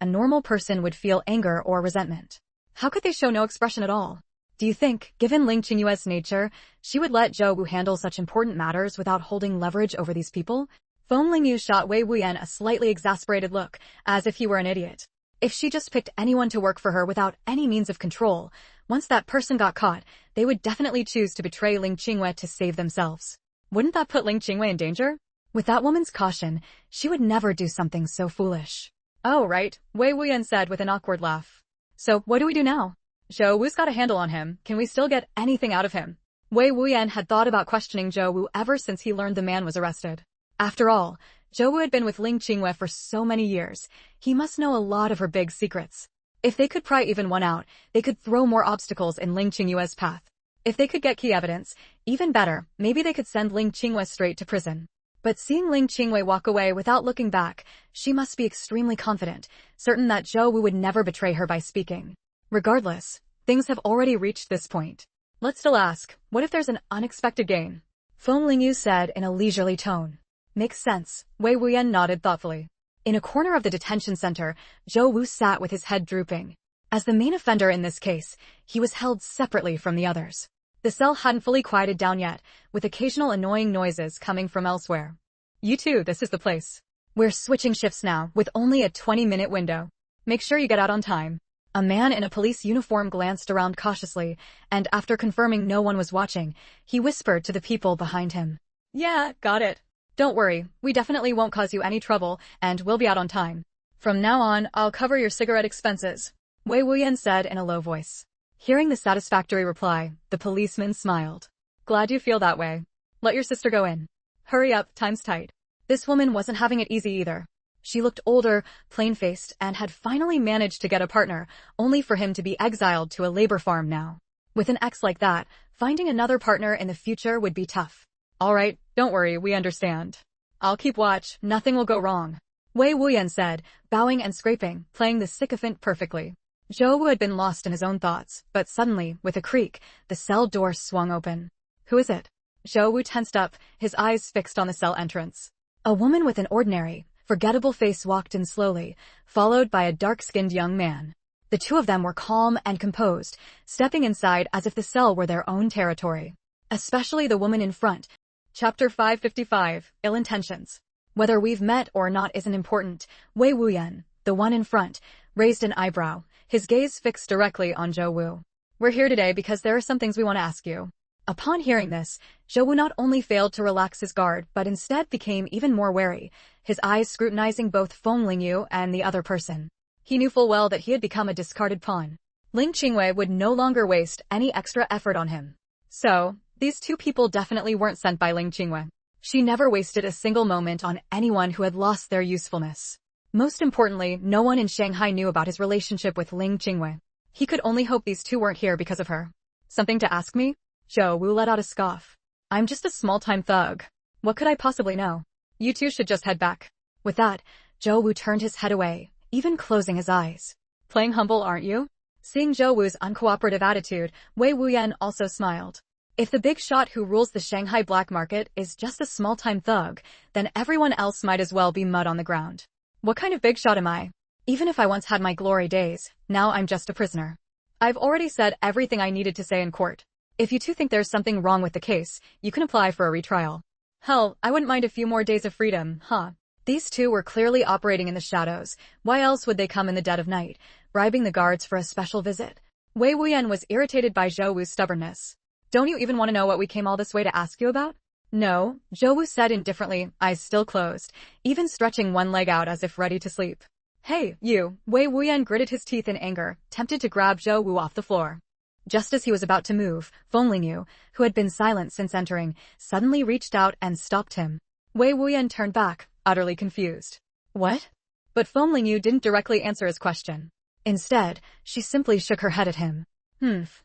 a normal person would feel anger or resentment. How could they show no expression at all? Do you think, given Ling Qinyue's nature, she would let Zhou Wu handle such important matters without holding leverage over these people? Feng Lingyu shot Wei Wuyan a slightly exasperated look, as if he were an idiot. If she just picked anyone to work for her without any means of control, once that person got caught, they would definitely choose to betray Ling Qingyue to save themselves. Wouldn't that put Ling Qingyue in danger? With that woman's caution, she would never do something so foolish. Oh, right, Wei Wuyan said with an awkward laugh. So, what do we do now? Zhou Wu's got a handle on him. Can we still get anything out of him? Wei Wuyan had thought about questioning Zhou Wu ever since he learned the man was arrested. After all, Zhou Wu had been with Ling Qingyue for so many years. He must know a lot of her big secrets. If they could pry even one out, they could throw more obstacles in Ling Qingyue's path. If they could get key evidence, even better, maybe they could send Ling Qingyue straight to prison. But seeing Ling Qingyue walk away without looking back, she must be extremely confident, certain that Zhou Wu would never betray her by speaking. Regardless, things have already reached this point. Let's still ask, what if there's an unexpected gain? Feng Lingyu said in a leisurely tone. Makes sense, Wei Wuyan nodded thoughtfully. In a corner of the detention center, Zhou Wu sat with his head drooping. As the main offender in this case, he was held separately from the others. The cell hadn't fully quieted down yet, with occasional annoying noises coming from elsewhere. You two, this is the place. We're switching shifts now, with only a 20-minute window. Make sure you get out on time. A man in a police uniform glanced around cautiously, and after confirming no one was watching, he whispered to the people behind him. Yeah, got it. Don't worry, we definitely won't cause you any trouble, and we'll be out on time. From now on, I'll cover your cigarette expenses, Wei Wuyan said in a low voice. Hearing the satisfactory reply, the policeman smiled. Glad you feel that way. Let your sister go in. Hurry up, time's tight. This woman wasn't having it easy either. She looked older, plain-faced, and had finally managed to get a partner, only for him to be exiled to a labor farm now. With an ex like that, finding another partner in the future would be tough. Alright, don't worry, we understand. I'll keep watch, nothing will go wrong. Wei Wuyan said, bowing and scraping, playing the sycophant perfectly. Zhou Wu had been lost in his own thoughts, but suddenly, with a creak, the cell door swung open. Who is it? Zhou Wu tensed up, his eyes fixed on the cell entrance. A woman with an ordinary, forgettable face walked in slowly, followed by a dark-skinned young man. The two of them were calm and composed, stepping inside as if the cell were their own territory. Especially the woman in front. Chapter 555, Ill Intentions. Whether we've met or not isn't important. Wei Wuyan, the one in front, raised an eyebrow, his gaze fixed directly on Zhou Wu. We're here today because there are some things we want to ask you. Upon hearing this, Zhou Wu not only failed to relax his guard, but instead became even more wary, his eyes scrutinizing both Feng Lingyu and the other person. He knew full well that he had become a discarded pawn. Ling Qingwei would no longer waste any extra effort on him. So, these two people definitely weren't sent by Ling Qingwei. She never wasted a single moment on anyone who had lost their usefulness. Most importantly, no one in Shanghai knew about his relationship with Ling Qingwei. He could only hope these two weren't here because of her. Something to ask me? Zhou Wu let out a scoff. I'm just a small-time thug. What could I possibly know? You two should just head back. With that, Zhou Wu turned his head away, even closing his eyes. Playing humble, aren't you? Seeing Zhou Wu's uncooperative attitude, Wei Wuyan also smiled. If the big shot who rules the Shanghai black market is just a small-time thug, then everyone else might as well be mud on the ground. What kind of big shot am I? Even if I once had my glory days, now I'm just a prisoner. I've already said everything I needed to say in court. If you two think there's something wrong with the case, you can apply for a retrial. Hell, I wouldn't mind a few more days of freedom, huh? These two were clearly operating in the shadows. Why else would they come in the dead of night, bribing the guards for a special visit? Wei Wuyan was irritated by Zhou Wu's stubbornness. Don't you even want to know what we came all this way to ask you about? No, Zhou Wu said indifferently, eyes still closed, even stretching one leg out as if ready to sleep. Hey, you! Wei Wuyan gritted his teeth in anger, tempted to grab Zhou Wu off the floor. Just as he was about to move, Feng Lingyu, who had been silent since entering, suddenly reached out and stopped him. Wei Wuyan turned back, utterly confused. What? But Feng Lingyu didn't directly answer his question. Instead, she simply shook her head at him.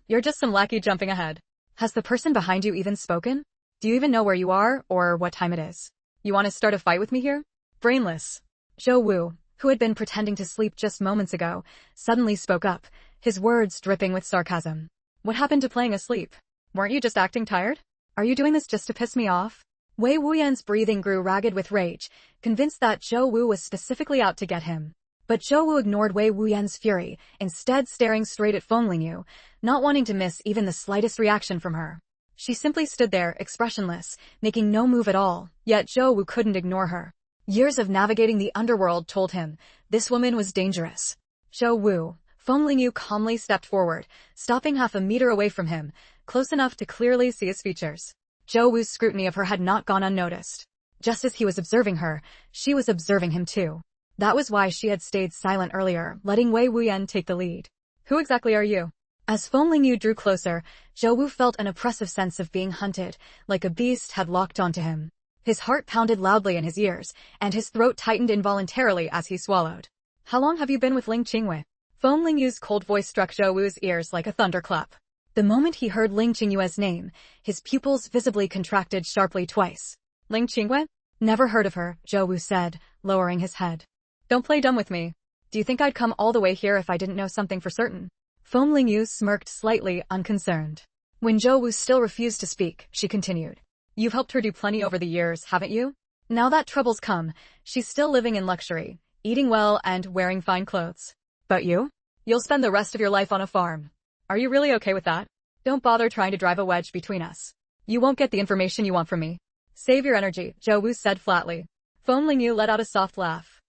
You're just some lackey jumping ahead. Has the person behind you even spoken? Do you even know where you are, or what time it is? You want to start a fight with me here? Brainless. Zhou Wu, who had been pretending to sleep just moments ago, suddenly spoke up, his words dripping with sarcasm. What happened to playing asleep? Weren't you just acting tired? Are you doing this just to piss me off? Wei Wuyan's breathing grew ragged with rage, convinced that Zhou Wu was specifically out to get him. But Zhou Wu ignored Wei Wuyan's fury, instead staring straight at Feng Lingyu, not wanting to miss even the slightest reaction from her. She simply stood there, expressionless, making no move at all, yet Zhou Wu couldn't ignore her. Years of navigating the underworld told him, this woman was dangerous. Zhou Wu. Feng Lingyu calmly stepped forward, stopping half a meter away from him, close enough to clearly see his features. Zhou Wu's scrutiny of her had not gone unnoticed. Just as he was observing her, she was observing him too. That was why she had stayed silent earlier, letting Wei Wuyan take the lead. Who exactly are you? As Feng Lingyu drew closer, Zhou Wu felt an oppressive sense of being hunted, like a beast had locked onto him. His heart pounded loudly in his ears, and his throat tightened involuntarily as he swallowed. How long have you been with Ling Qingwei? Feng Lingyu's cold voice struck Zhou Wu's ears like a thunderclap. The moment he heard Ling Qingyue's name, his pupils visibly contracted sharply twice. Ling Qingwei? Never heard of her, Zhou Wu said, lowering his head. Don't play dumb with me. Do you think I'd come all the way here if I didn't know something for certain? Feng Lingyu smirked slightly, unconcerned. When Zhou Wu still refused to speak, she continued. You've helped her do plenty over the years, haven't you? Now that trouble's come, she's still living in luxury, eating well and wearing fine clothes. But you? You'll spend the rest of your life on a farm. Are you really okay with that? Don't bother trying to drive a wedge between us. You won't get the information you want from me. Save your energy, Zhou Wu said flatly. Feng Lingyu let out a soft laugh.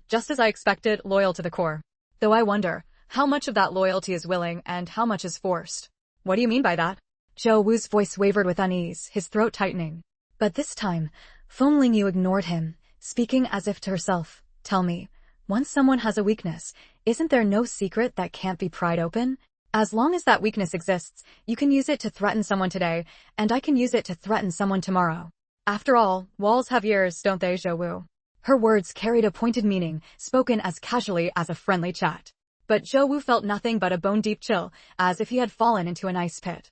Just as I expected, loyal to the core. Though I wonder, how much of that loyalty is willing and how much is forced? What do you mean by that? Zhou Wu's voice wavered with unease, his throat tightening. But this time, Feng Lingyu ignored him, speaking as if to herself. Tell me, once someone has a weakness, isn't there no secret that can't be pried open? As long as that weakness exists, you can use it to threaten someone today, and I can use it to threaten someone tomorrow. After all, walls have ears, don't they, Zhou Wu? Her words carried a pointed meaning, spoken as casually as a friendly chat. But Zhou Wu felt nothing but a bone-deep chill, as if he had fallen into an ice pit.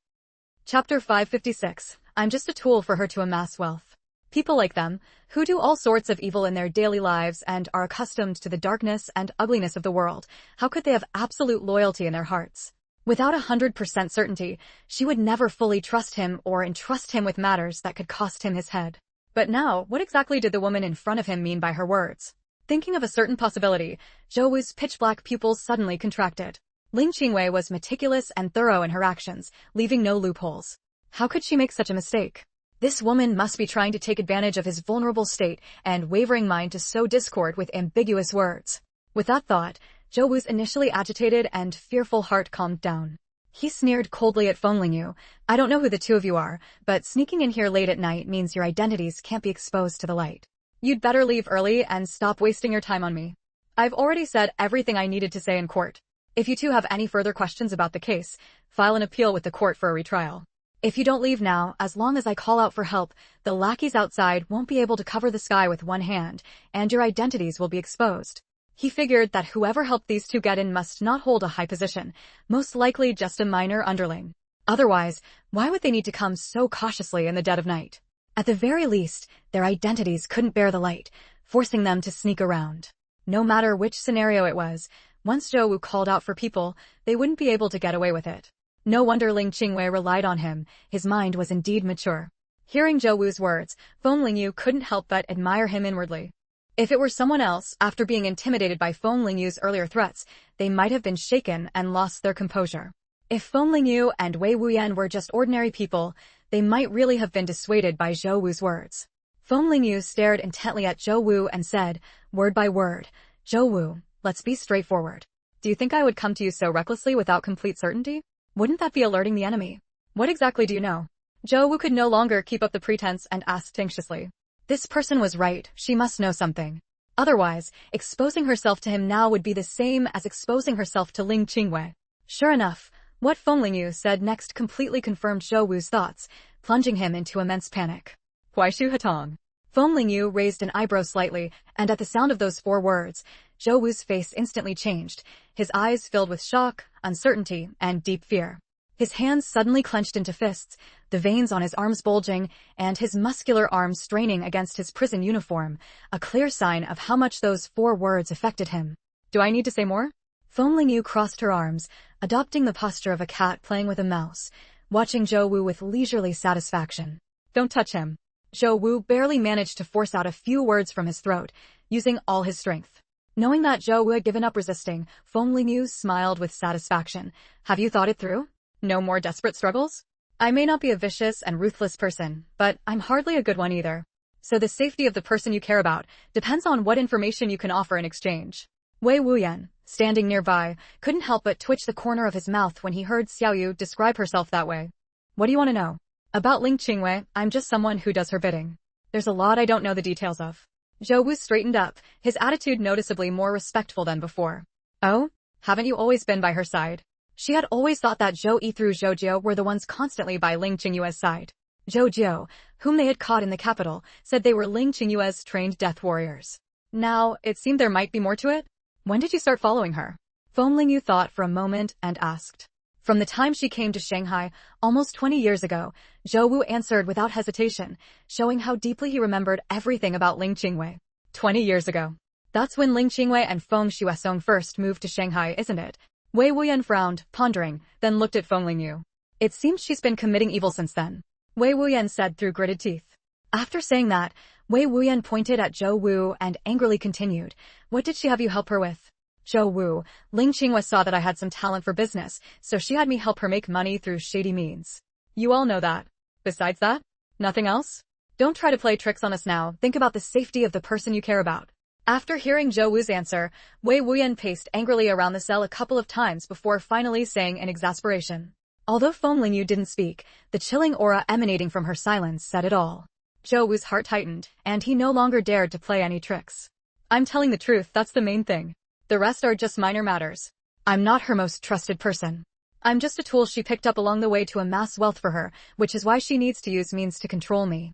Chapter 556. I'm just a tool for her to amass wealth. People like them, who do all sorts of evil in their daily lives and are accustomed to the darkness and ugliness of the world, how could they have absolute loyalty in their hearts? Without 100% certainty, she would never fully trust him or entrust him with matters that could cost him his head. But now, what exactly did the woman in front of him mean by her words? Thinking of a certain possibility, Zhou Wu's pitch-black pupils suddenly contracted. Ling Qingwei was meticulous and thorough in her actions, leaving no loopholes. How could she make such a mistake? This woman must be trying to take advantage of his vulnerable state and wavering mind to sow discord with ambiguous words. With that thought, Zhou Wu's initially agitated and fearful heart calmed down. He sneered coldly at Feng Lingyu. I don't know who the two of you are, but sneaking in here late at night means your identities can't be exposed to the light. You'd better leave early and stop wasting your time on me. I've already said everything I needed to say in court. If you two have any further questions about the case, file an appeal with the court for a retrial. If you don't leave now, as long as I call out for help, the lackeys outside won't be able to cover the sky with one hand, and your identities will be exposed. He figured that whoever helped these two get in must not hold a high position, most likely just a minor underling. Otherwise, why would they need to come so cautiously in the dead of night? At the very least, their identities couldn't bear the light, forcing them to sneak around. No matter which scenario it was, once Zhou Wu called out for people, they wouldn't be able to get away with it. No wonder Ling Qingwei relied on him, his mind was indeed mature. Hearing Zhou Wu's words, Feng Lingyu couldn't help but admire him inwardly. If it were someone else, after being intimidated by Feng Lingyu's earlier threats, they might have been shaken and lost their composure. If Feng Lingyu and Wei Wuyan were just ordinary people, they might really have been dissuaded by Zhou Wu's words. Feng Lingyu stared intently at Zhou Wu and said, word by word, Zhou Wu, let's be straightforward. Do you think I would come to you so recklessly without complete certainty? Wouldn't that be alerting the enemy? What exactly do you know? Zhou Wu could no longer keep up the pretense and asked anxiously. This person was right, she must know something. Otherwise, exposing herself to him now would be the same as exposing herself to Ling Qingwei. Sure enough, what Feng Lingyu said next completely confirmed Zhou Wu's thoughts, plunging him into immense panic. Huaishu Hatong. Feng Lingyu raised an eyebrow slightly, and at the sound of those four words, Zhou Wu's face instantly changed, his eyes filled with shock, uncertainty, and deep fear. His hands suddenly clenched into fists, the veins on his arms bulging, and his muscular arms straining against his prison uniform, a clear sign of how much those four words affected him. Do I need to say more? Feng Lingyu crossed her arms, adopting the posture of a cat playing with a mouse, watching Zhou Wu with leisurely satisfaction. Don't touch him. Zhou Wu barely managed to force out a few words from his throat, using all his strength. Knowing that Zhou Wu had given up resisting, Feng Lingyu smiled with satisfaction. Have you thought it through? No more desperate struggles? I may not be a vicious and ruthless person, but I'm hardly a good one either. So the safety of the person you care about depends on what information you can offer in exchange. Wei Wuyan, standing nearby, couldn't help but twitch the corner of his mouth when he heard Xiaoyu describe herself that way. What do you want to know? About Ling Qingwei, I'm just someone who does her bidding. There's a lot I don't know the details of. Zhou Wu straightened up, his attitude noticeably more respectful than before. Oh? Haven't you always been by her side? She had always thought that Zhou Yi through Zhou Jiu were the ones constantly by Ling Qingyue's side. Zhou Jiu, whom they had caught in the capital, said they were Ling Qingyue's trained death warriors. Now, it seemed there might be more to it? When did you start following her? Feng Lingyu thought for a moment and asked. From the time she came to Shanghai, almost 20 years ago, Zhou Wu answered without hesitation, showing how deeply he remembered everything about Ling Qingwei. 20 years ago. That's when Ling Qingwei and Feng Xuesong first moved to Shanghai, isn't it? Wei Wuyan frowned, pondering, then looked at Feng Lingyu. It seems she's been committing evil since then. Wei Wuyan said through gritted teeth. After saying that, Wei Wuyan pointed at Zhou Wu and angrily continued, what did she have you help her with? Zhou Wu, Ling Qingwei saw that I had some talent for business, so she had me help her make money through shady means. You all know that. Besides that? Nothing else? Don't try to play tricks on us now, think about the safety of the person you care about. After hearing Zhou Wu's answer, Wei Wuyan paced angrily around the cell a couple of times before finally saying in exasperation. Although Feng Lingyu didn't speak, the chilling aura emanating from her silence said it all. Zhou Wu's heart tightened, and he no longer dared to play any tricks. I'm telling the truth, that's the main thing. The rest are just minor matters. I'm not her most trusted person. I'm just a tool she picked up along the way to amass wealth for her, which is why she needs to use means to control me.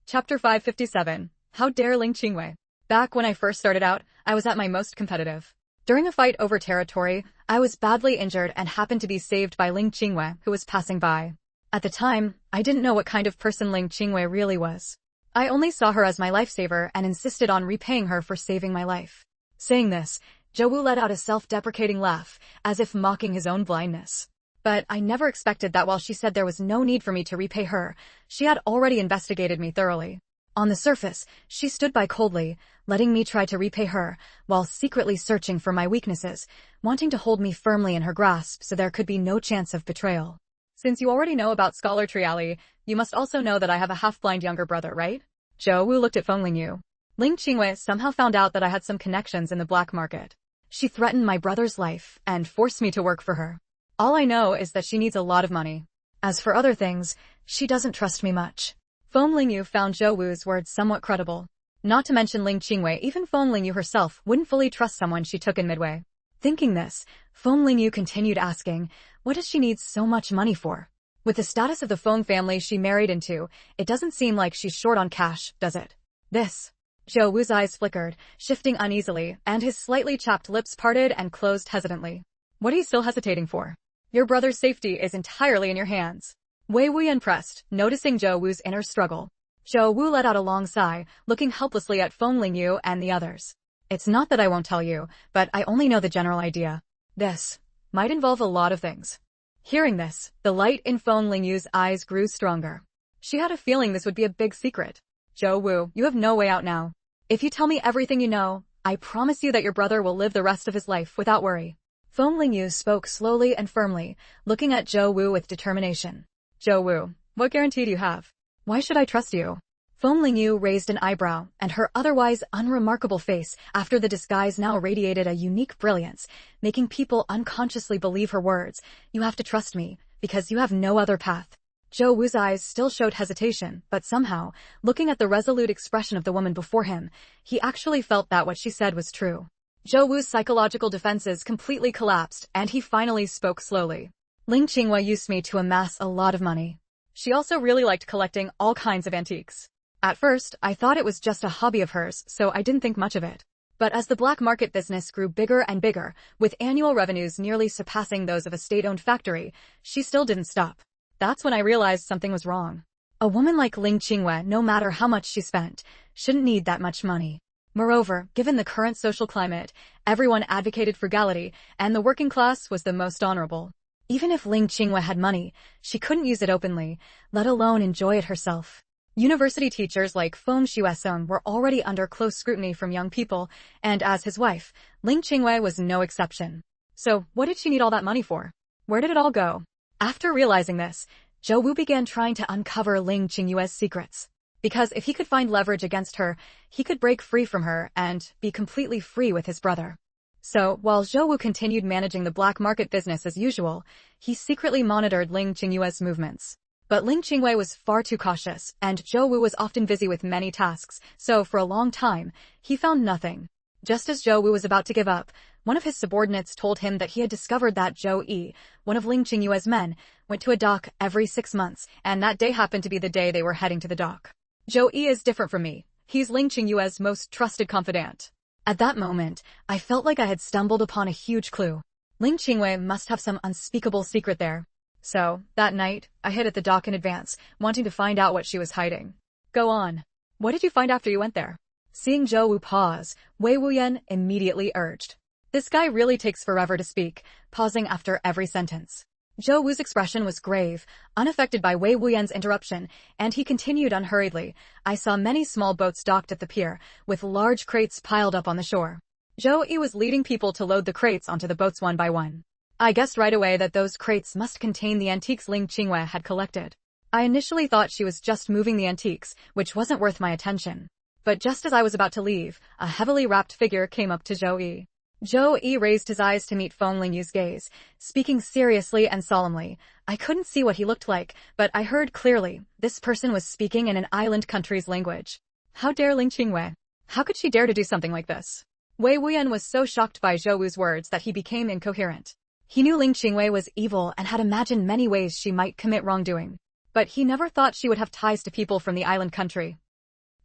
Chapter 557. How dare Ling Qingwei? Back when I first started out, I was at my most competitive. During a fight over territory, I was badly injured and happened to be saved by Ling Qingwei, who was passing by. At the time, I didn't know what kind of person Ling Qingwei really was. I only saw her as my lifesaver and insisted on repaying her for saving my life. Saying this, Zhou Wu let out a self-deprecating laugh, as if mocking his own blindness. But I never expected that while she said there was no need for me to repay her, she had already investigated me thoroughly. On the surface, she stood by coldly, letting me try to repay her, while secretly searching for my weaknesses, wanting to hold me firmly in her grasp so there could be no chance of betrayal. Since you already know about Scholar Triali, you must also know that I have a half-blind younger brother, right? Zhou Wu looked at Feng Lingyu. Ling Qingwei somehow found out that I had some connections in the black market. She threatened my brother's life and forced me to work for her. All I know is that she needs a lot of money. As for other things, she doesn't trust me much. Feng Lingyu found Zhou Wu's words somewhat credible. Not to mention Ling Qingwei, even Feng Lingyu herself wouldn't fully trust someone she took in midway. Thinking this, Feng Lingyu continued asking, what does she need so much money for? With the status of the Feng family she married into, it doesn't seem like she's short on cash, does it? This. Zhou Wu's eyes flickered, shifting uneasily, and his slightly chapped lips parted and closed hesitantly. What are you still hesitating for? Your brother's safety is entirely in your hands. Wei Wuyan pressed, noticing Zhou Wu's inner struggle. Zhou Wu let out a long sigh, looking helplessly at Feng Lingyu and the others. It's not that I won't tell you, but I only know the general idea. This might involve a lot of things. Hearing this, the light in Feng Lingyu's eyes grew stronger. She had a feeling this would be a big secret. Zhou Wu, you have no way out now. If you tell me everything you know, I promise you that your brother will live the rest of his life without worry. Feng Lingyu spoke slowly and firmly, looking at Zhou Wu with determination. Zhou Wu, what guarantee do you have? Why should I trust you? Feng Lingyu raised an eyebrow, and her otherwise unremarkable face after the disguise now radiated a unique brilliance, making people unconsciously believe her words. You have to trust me, because you have no other path. Zhou Wu's eyes still showed hesitation, but somehow, looking at the resolute expression of the woman before him, he actually felt that what she said was true. Zhou Wu's psychological defenses completely collapsed, and he finally spoke slowly. Ling Qingwei used me to amass a lot of money. She also really liked collecting all kinds of antiques. At first, I thought it was just a hobby of hers, so I didn't think much of it. But as the black market business grew bigger and bigger, with annual revenues nearly surpassing those of a state-owned factory, she still didn't stop. That's when I realized something was wrong. A woman like Ling Qingwei, no matter how much she spent, shouldn't need that much money. Moreover, given the current social climate, everyone advocated frugality, and the working class was the most honorable. Even if Ling Qingwei had money, she couldn't use it openly, let alone enjoy it herself. University teachers like Feng Xuesong were already under close scrutiny from young people, and as his wife, Ling Qingwei was no exception. So, what did she need all that money for? Where did it all go? After realizing this, Zhou Wu began trying to uncover Ling Qingyue's secrets. Because if he could find leverage against her, he could break free from her and be completely free with his brother. So, while Zhou Wu continued managing the black market business as usual, he secretly monitored Ling Qingyue's movements. But Ling Qingwei was far too cautious, and Zhou Wu was often busy with many tasks, so for a long time, he found nothing. Just as Zhou Wu was about to give up, one of his subordinates told him that he had discovered that Zhou Yi, one of Ling Qingyue's men, went to a dock every 6 months, and that day happened to be the day they were heading to the dock. Zhou Yi is different from me. He's Ling Qingyue's most trusted confidant. At that moment, I felt like I had stumbled upon a huge clue. Ling Qingwei must have some unspeakable secret there. So, that night, I hid at the dock in advance, wanting to find out what she was hiding. Go on. What did you find after you went there? Seeing Zhou Wu pause, Wei Wuyan immediately urged. This guy really takes forever to speak, pausing after every sentence. Zhou Wu's expression was grave, unaffected by Wei Wuyan's interruption, and he continued unhurriedly. I saw many small boats docked at the pier, with large crates piled up on the shore. Zhou Yi was leading people to load the crates onto the boats one by one. I guessed right away that those crates must contain the antiques Ling Qingwei had collected. I initially thought she was just moving the antiques, which wasn't worth my attention. But just as I was about to leave, a heavily wrapped figure came up to Zhou Yi. Zhou Yi raised his eyes to meet Feng Lingyu's gaze, speaking seriously and solemnly. I couldn't see what he looked like, but I heard clearly, this person was speaking in an island country's language. How dare Ling Qingwei? How could she dare to do something like this? Wei Wuyan was so shocked by Zhou Wu's words that he became incoherent. He knew Ling Qingwei was evil and had imagined many ways she might commit wrongdoing. But he never thought she would have ties to people from the island country.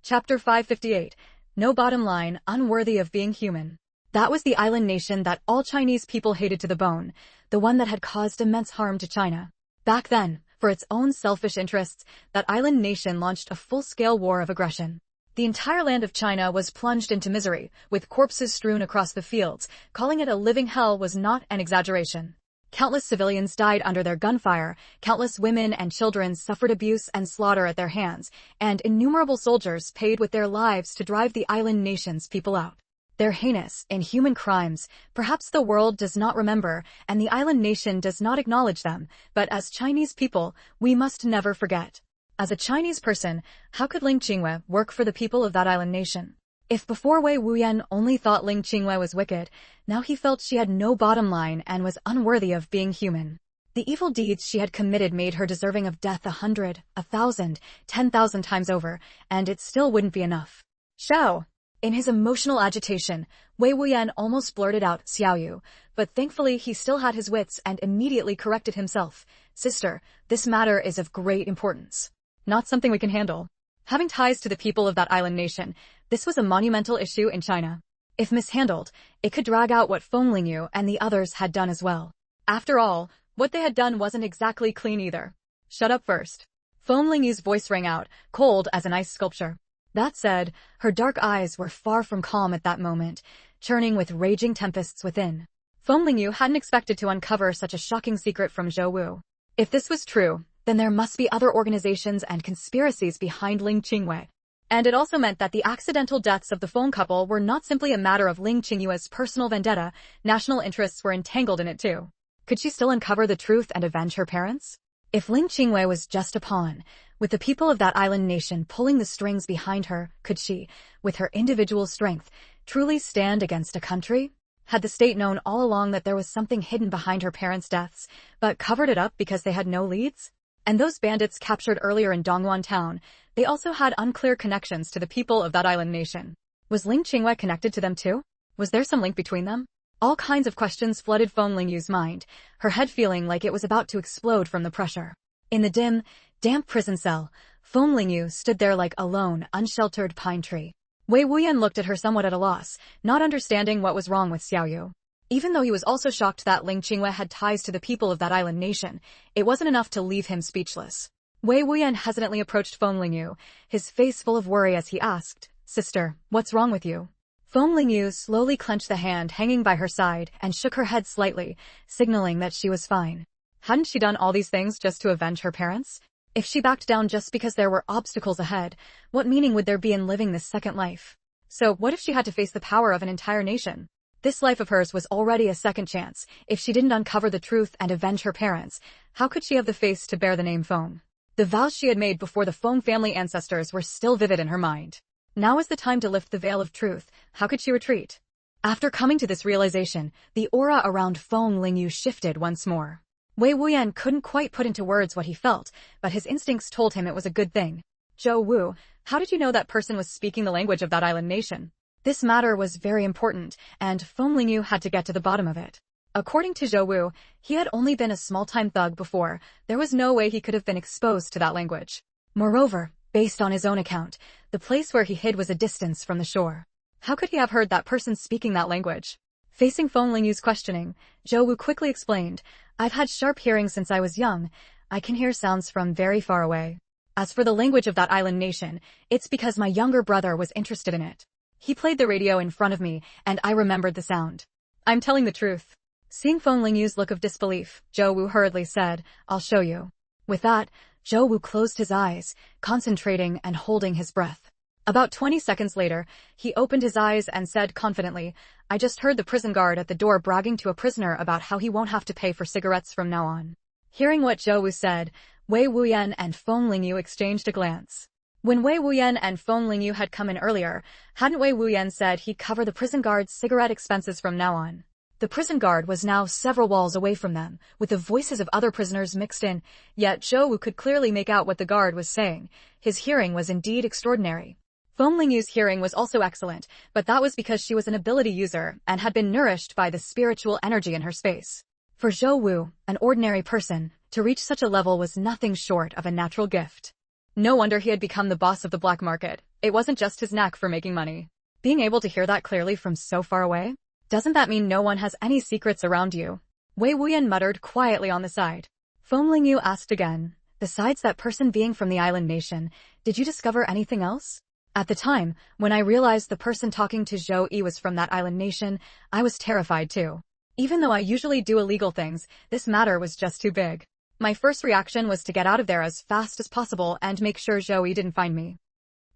Chapter 558. No bottom line, unworthy of being human. That was the island nation that all Chinese people hated to the bone, the one that had caused immense harm to China. Back then, for its own selfish interests, that island nation launched a full-scale war of aggression. The entire land of China was plunged into misery, with corpses strewn across the fields. Calling it a living hell was not an exaggeration. Countless civilians died under their gunfire, countless women and children suffered abuse and slaughter at their hands, and innumerable soldiers paid with their lives to drive the island nation's people out. Their heinous, inhuman crimes, perhaps the world does not remember, and the island nation does not acknowledge them, but as Chinese people, we must never forget. As a Chinese person, how could Ling Qingwei work for the people of that island nation? If before Wei Wuyan only thought Ling Qingwei was wicked, now he felt she had no bottom line and was unworthy of being human. The evil deeds she had committed made her deserving of death 100, 1,000, 10,000 times over, and it still wouldn't be enough. Xiao! In his emotional agitation, Wei Wuyan almost blurted out Xiaoyu, but thankfully he still had his wits and immediately corrected himself. Sister, this matter is of great importance. Not something we can handle. Having ties to the people of that island nation, this was a monumental issue in China. If mishandled, it could drag out what Feng Lingyu and the others had done as well. After all, what they had done wasn't exactly clean either. Shut up first. Feng Lingyu's voice rang out, cold as an ice sculpture. That said, her dark eyes were far from calm at that moment, churning with raging tempests within. Feng Lingyu hadn't expected to uncover such a shocking secret from Zhou Wu. If this was true, then there must be other organizations and conspiracies behind Ling Qingwei. And it also meant that the accidental deaths of the Feng couple were not simply a matter of Ling Qingyue's personal vendetta, national interests were entangled in it too. Could she still uncover the truth and avenge her parents? If Ling Qingwei was just a pawn, with the people of that island nation pulling the strings behind her, could she, with her individual strength, truly stand against a country? Had the state known all along that there was something hidden behind her parents' deaths, but covered it up because they had no leads? And those bandits captured earlier in Dongguan town, they also had unclear connections to the people of that island nation. Was Ling Qingwei connected to them too? Was there some link between them? All kinds of questions flooded Feng Lingyu's mind, her head feeling like it was about to explode from the pressure. In the dim, damp prison cell, Feng Lingyu stood there like a lone, unsheltered pine tree. Wei Wuyan looked at her somewhat at a loss, not understanding what was wrong with Xiaoyu. Even though he was also shocked that Ling Qingwei had ties to the people of that island nation, it wasn't enough to leave him speechless. Wei Wuyan hesitantly approached Feng Lingyu, his face full of worry as he asked, "Sister, what's wrong with you?" Feng Lingyu slowly clenched the hand hanging by her side and shook her head slightly, signaling that she was fine. Hadn't she done all these things just to avenge her parents? If she backed down just because there were obstacles ahead, what meaning would there be in living this second life? So what if she had to face the power of an entire nation? This life of hers was already a second chance. If she didn't uncover the truth and avenge her parents, how could she have the face to bear the name Feng? The vows she had made before the Feng family ancestors were still vivid in her mind. Now is the time to lift the veil of truth. How could she retreat? After coming to this realization, the aura around Feng Lingyu shifted once more. Wei Wuyan couldn't quite put into words what he felt, but his instincts told him it was a good thing. Zhou Wu, how did you know that person was speaking the language of that island nation? This matter was very important, and Feng Lingyu had to get to the bottom of it. According to Zhou Wu, he had only been a small-time thug before. There was no way he could have been exposed to that language. Moreover, based on his own account, the place where he hid was a distance from the shore. How could he have heard that person speaking that language? Facing Feng Lingyu's questioning, Zhou Wu quickly explained, "I've had sharp hearing since I was young. I can hear sounds from very far away. As for the language of that island nation, it's because my younger brother was interested in it. He played the radio in front of me, and I remembered the sound. I'm telling the truth." Seeing Feng Lingyu's look of disbelief, Zhou Wu hurriedly said, "I'll show you." With that, Zhou Wu closed his eyes, concentrating and holding his breath. About 20 seconds later, he opened his eyes and said confidently, "I just heard the prison guard at the door bragging to a prisoner about how he won't have to pay for cigarettes from now on." Hearing what Zhou Wu said, Wei Wuyan and Feng Lingyu exchanged a glance. When Wei Wuyan and Feng Lingyu had come in earlier, hadn't Wei Wuyan said he'd cover the prison guard's cigarette expenses from now on? The prison guard was now several walls away from them, with the voices of other prisoners mixed in, yet Zhou Wu could clearly make out what the guard was saying. His hearing was indeed extraordinary. Feng Lingyu's hearing was also excellent, but that was because she was an ability user and had been nourished by the spiritual energy in her space. For Zhou Wu, an ordinary person, to reach such a level was nothing short of a natural gift. No wonder he had become the boss of the black market. It wasn't just his knack for making money. Being able to hear that clearly from so far away? Doesn't that mean no one has any secrets around you? Wei Wuyan muttered quietly on the side. Feng Lingyu asked again, besides that person being from the island nation, did you discover anything else? At the time, when I realized the person talking to Zhou Yi was from that island nation, I was terrified too. Even though I usually do illegal things, this matter was just too big. My first reaction was to get out of there as fast as possible and make sure Zhou Yi didn't find me.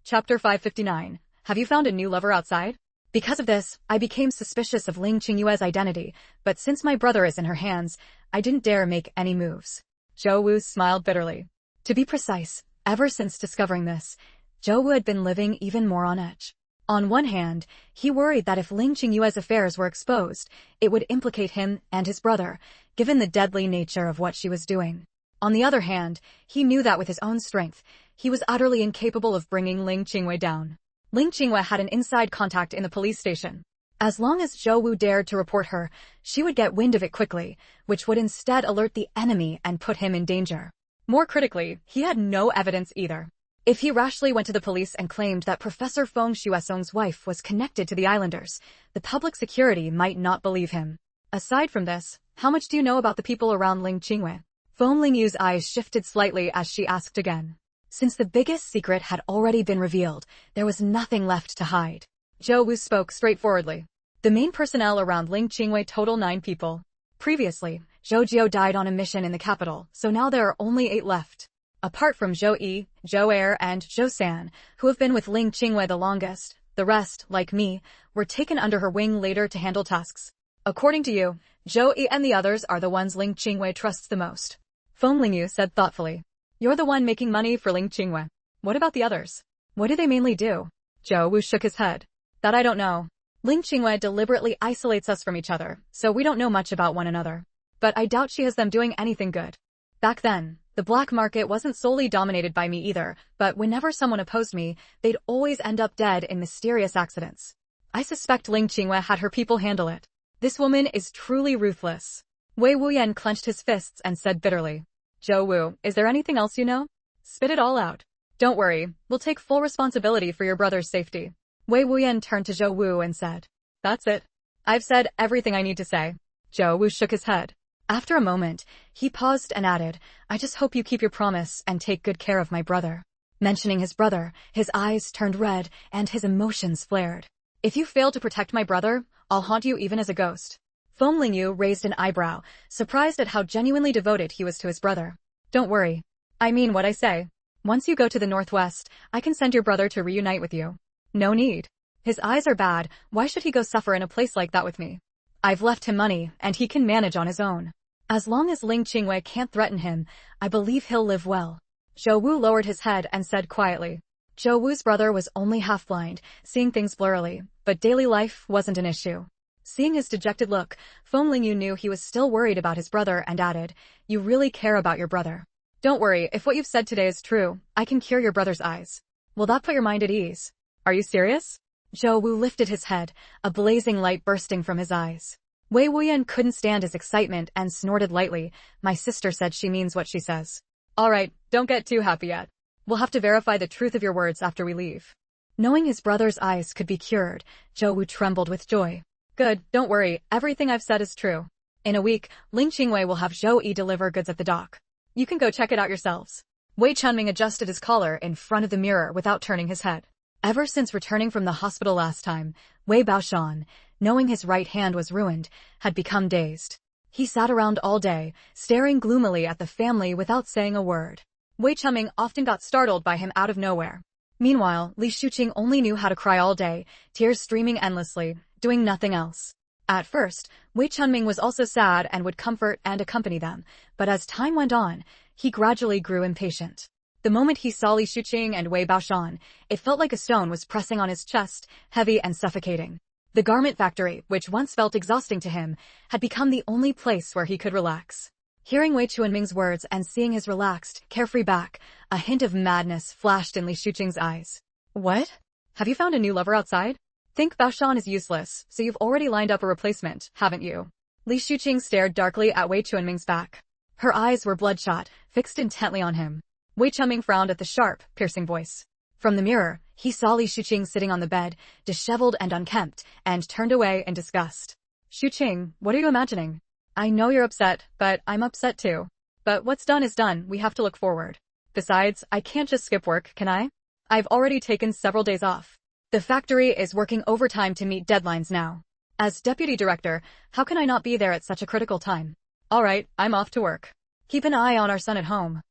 Chapter 559. Have you found a new lover outside? Because of this, I became suspicious of Ling Qingyue's identity, but since my brother is in her hands, I didn't dare make any moves. Zhou Wu smiled bitterly. To be precise, ever since discovering this, Zhou Wu had been living even more on edge. On one hand, he worried that if Ling Qingyue's affairs were exposed, it would implicate him and his brother, given the deadly nature of what she was doing. On the other hand, he knew that with his own strength, he was utterly incapable of bringing Ling Qingyue down. Ling Qingyue had an inside contact in the police station. As long as Zhou Wu dared to report her, she would get wind of it quickly, which would instead alert the enemy and put him in danger. More critically, he had no evidence either. If he rashly went to the police and claimed that Professor Feng Xuesong's wife was connected to the islanders, the public security might not believe him. Aside from this, how much do you know about the people around Ling Qingyue? Feng Lingyu's eyes shifted slightly as she asked again. Since the biggest secret had already been revealed, there was nothing left to hide. Zhou Wu spoke straightforwardly. The main personnel around Ling Qingyue total 9 people. Previously, Zhou Jiao died on a mission in the capital, so now there are only 8 left. Apart from Zhou Yi, Zhou Er and Zhou San, who have been with Ling Qingyue the longest, the rest, like me, were taken under her wing later to handle tasks. According to you, Zhou Yi and the others are the ones Ling Qingyue trusts the most. Feng Lingyu said thoughtfully. You're the one making money for Ling Qingyue. What about the others? What do they mainly do? Zhou Wu shook his head. That I don't know. Ling Qingyue deliberately isolates us from each other, so we don't know much about one another. But I doubt she has them doing anything good. Back then, the black market wasn't solely dominated by me either, but whenever someone opposed me, they'd always end up dead in mysterious accidents. I suspect Ling Qingyue had her people handle it. This woman is truly ruthless. Wei Wuyan clenched his fists and said bitterly. Zhou Wu, is there anything else you know? Spit it all out. Don't worry, we'll take full responsibility for your brother's safety. Wei Wuyan turned to Zhou Wu and said. That's it. I've said everything I need to say. Zhou Wu shook his head. After a moment, he paused and added, I just hope you keep your promise and take good care of my brother. Mentioning his brother, his eyes turned red and his emotions flared. If you fail to protect my brother, I'll haunt you even as a ghost. Feng Lingyu raised an eyebrow, surprised at how genuinely devoted he was to his brother. Don't worry. I mean what I say. Once you go to the northwest, I can send your brother to reunite with you. No need. His eyes are bad, why should he go suffer in a place like that with me? I've left him money, and he can manage on his own. As long as Ling Qingyue can't threaten him, I believe he'll live well. Zhou Wu lowered his head and said quietly. Zhou Wu's brother was only half blind, seeing things blurrily, but daily life wasn't an issue. Seeing his dejected look, Feng Lingyu knew he was still worried about his brother and added, You really care about your brother. Don't worry, if what you've said today is true, I can cure your brother's eyes. Will that put your mind at ease? Are you serious? Zhou Wu lifted his head, a blazing light bursting from his eyes. Wei Wuyan couldn't stand his excitement and snorted lightly. My sister said she means what she says. Alright, don't get too happy yet. We'll have to verify the truth of your words after we leave. Knowing his brother's eyes could be cured, Zhou Wu trembled with joy. Good, don't worry, everything I've said is true. In a week, Ling Qingyue will have Zhou Yi deliver goods at the dock. You can go check it out yourselves. Wei Chunming adjusted his collar in front of the mirror without turning his head. Ever since returning from the hospital last time, Wei Baoshan, knowing his right hand was ruined, had become dazed. He sat around all day, staring gloomily at the family without saying a word. Wei Chunming often got startled by him out of nowhere. Meanwhile, Li Shuqing only knew how to cry all day, tears streaming endlessly, doing nothing else. At first, Wei Chunming was also sad and would comfort and accompany them, but as time went on, he gradually grew impatient. The moment he saw Li Shuqing and Wei Baoshan, it felt like a stone was pressing on his chest, heavy and suffocating. The garment factory, which once felt exhausting to him, had become the only place where he could relax. Hearing Wei Chuanming's words and seeing his relaxed, carefree back, a hint of madness flashed in Li Shuqing's eyes. What? Have you found a new lover outside? Think Baoshan is useless, so you've already lined up a replacement, haven't you? Li Shuqing stared darkly at Wei Chuanming's back. Her eyes were bloodshot, fixed intently on him. Wei Chuanming frowned at the sharp, piercing voice. From the mirror, he saw Li Shuqing sitting on the bed, disheveled and unkempt, and turned away in disgust. Xuqing, what are you imagining? I know you're upset, but I'm upset too. But what's done is done, we have to look forward. Besides, I can't just skip work, can I? I've already taken several days off. The factory is working overtime to meet deadlines now. As deputy director, how can I not be there at such a critical time? Alright, I'm off to work. Keep an eye on our son at home.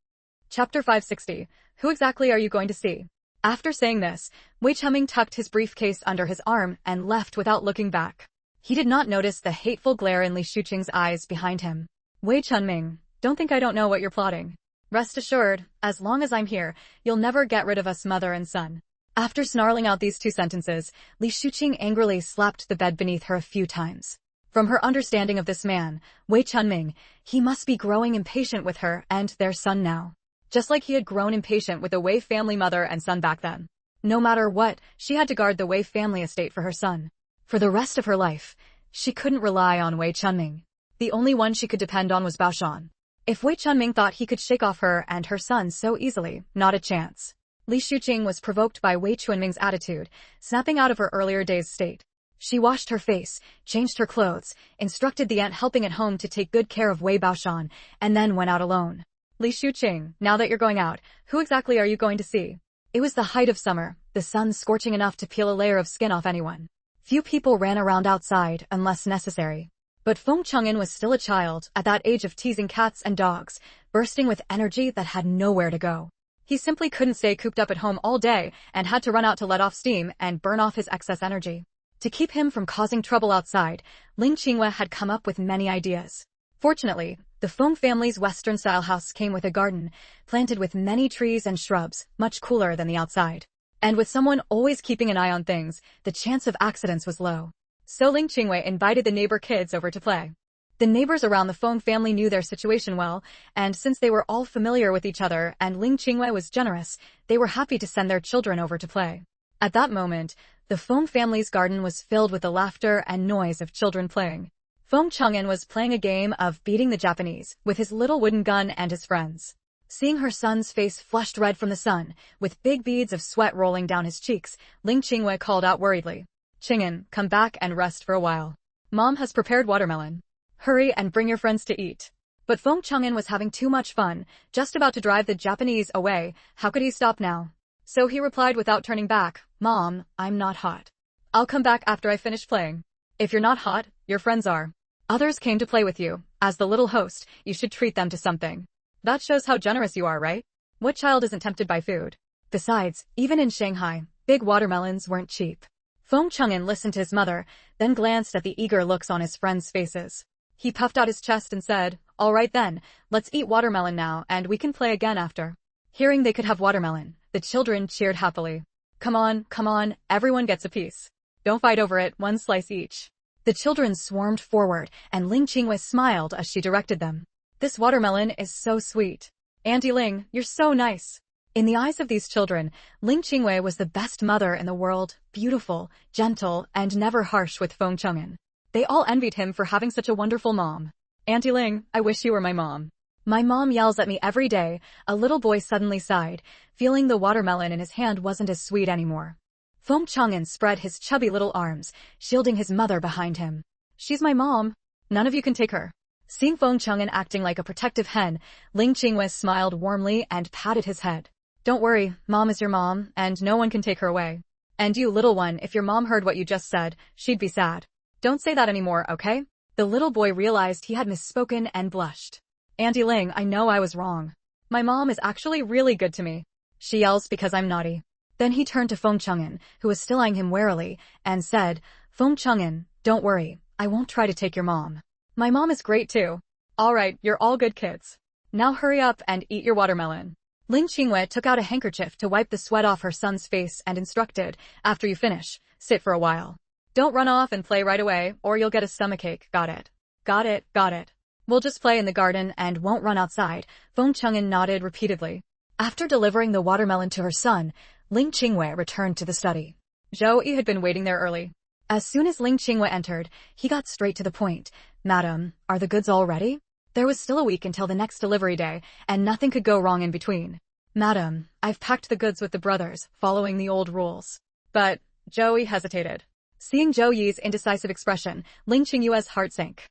Chapter 560. Who exactly are you going to see? After saying this, Wei Chunming tucked his briefcase under his arm and left without looking back. He did not notice the hateful glare in Li Xuqing's eyes behind him. Wei Chunming, don't think I don't know what you're plotting. Rest assured, as long as I'm here, you'll never get rid of us mother and son. After snarling out these two sentences, Li Xuqing angrily slapped the bed beneath her a few times. From her understanding of this man, Wei Chunming, he must be growing impatient with her and their son now. Just like he had grown impatient with the Wei family mother and son back then. No matter what, she had to guard the Wei family estate for her son. For the rest of her life, she couldn't rely on Wei Chunming. The only one she could depend on was Bao Shan. If Wei Chunming thought he could shake off her and her son so easily, not a chance. Li Xuqing was provoked by Wei Chunming's attitude, snapping out of her earlier day's state. She washed her face, changed her clothes, instructed the aunt helping at home to take good care of Wei Bao Shan, and then went out alone. Li Xuqing, now that you're going out, who exactly are you going to see? It was the height of summer, the sun scorching enough to peel a layer of skin off anyone. Few people ran around outside unless necessary. But Feng Chang'an was still a child, at that age of teasing cats and dogs, bursting with energy that had nowhere to go. He simply couldn't stay cooped up at home all day and had to run out to let off steam and burn off his excess energy. To keep him from causing trouble outside, Ling Qingwei had come up with many ideas. Fortunately, the Feng family's Western-style house came with a garden, planted with many trees and shrubs, much cooler than the outside. And with someone always keeping an eye on things, the chance of accidents was low. So Ling Qingwei invited the neighbor kids over to play. The neighbors around the Feng family knew their situation well, and since they were all familiar with each other and Ling Qingwei was generous, they were happy to send their children over to play. At that moment, the Feng family's garden was filled with the laughter and noise of children playing. Feng Chang'an was playing a game of beating the Japanese with his little wooden gun and his friends. Seeing her son's face flushed red from the sun, with big beads of sweat rolling down his cheeks, Ling Qingwei called out worriedly. Qing'an, come back and rest for a while. Mom has prepared watermelon. Hurry and bring your friends to eat. But Feng Chang'an was having too much fun, just about to drive the Japanese away. How could he stop now? So he replied without turning back, Mom, I'm not hot. I'll come back after I finish playing. If you're not hot, your friends are. Others came to play with you. As the little host, you should treat them to something. That shows how generous you are, right? What child isn't tempted by food? Besides, even in Shanghai, big watermelons weren't cheap. Feng Chang'an listened to his mother, then glanced at the eager looks on his friends' faces. He puffed out his chest and said, all right then, let's eat watermelon now and we can play again after. Hearing they could have watermelon, the children cheered happily. Come on, everyone gets a piece. Don't fight over it, one slice each. The children swarmed forward, and Ling Qingwei smiled as she directed them. This watermelon is so sweet. Auntie Ling, you're so nice. In the eyes of these children, Ling Qingwei was the best mother in the world, beautiful, gentle, and never harsh with Feng Chang'an. They all envied him for having such a wonderful mom. Auntie Ling, I wish you were my mom. My mom yells at me every day, a little boy suddenly sighed, feeling the watermelon in his hand wasn't as sweet anymore. Feng Chang'an spread his chubby little arms, shielding his mother behind him. She's my mom. None of you can take her. Seeing Feng Chang'an acting like a protective hen, Ling Qingwei smiled warmly and patted his head. Don't worry, Mom is your mom, and no one can take her away. And you, little one, if your mom heard what you just said, she'd be sad. Don't say that anymore, okay? The little boy realized he had misspoken and blushed. Auntie Ling, I know I was wrong. My mom is actually really good to me. She yells because I'm naughty. Then he turned to Feng Chang'an, who was still eyeing him warily, and said, Feng Chang'an, don't worry, I won't try to take your mom. My mom is great too. Alright, you're all good kids. Now hurry up and eat your watermelon. Ling Qingwei took out a handkerchief to wipe the sweat off her son's face and instructed, after you finish, sit for a while. Don't run off and play right away, or you'll get a stomachache, got it? Got it, got it. We'll just play in the garden and won't run outside, Feng Chang'an nodded repeatedly. After delivering the watermelon to her son, Ling Qingwei returned to the study. Zhou Yi had been waiting there early. As soon as Ling Qingwei entered, he got straight to the point. Madam, are the goods all ready? There was still a week until the next delivery day, and nothing could go wrong in between. Madam, I've packed the goods with the brothers, following the old rules. But, Zhou Yi hesitated. Seeing Zhou Yi's indecisive expression, Ling Qingyue's heart sank.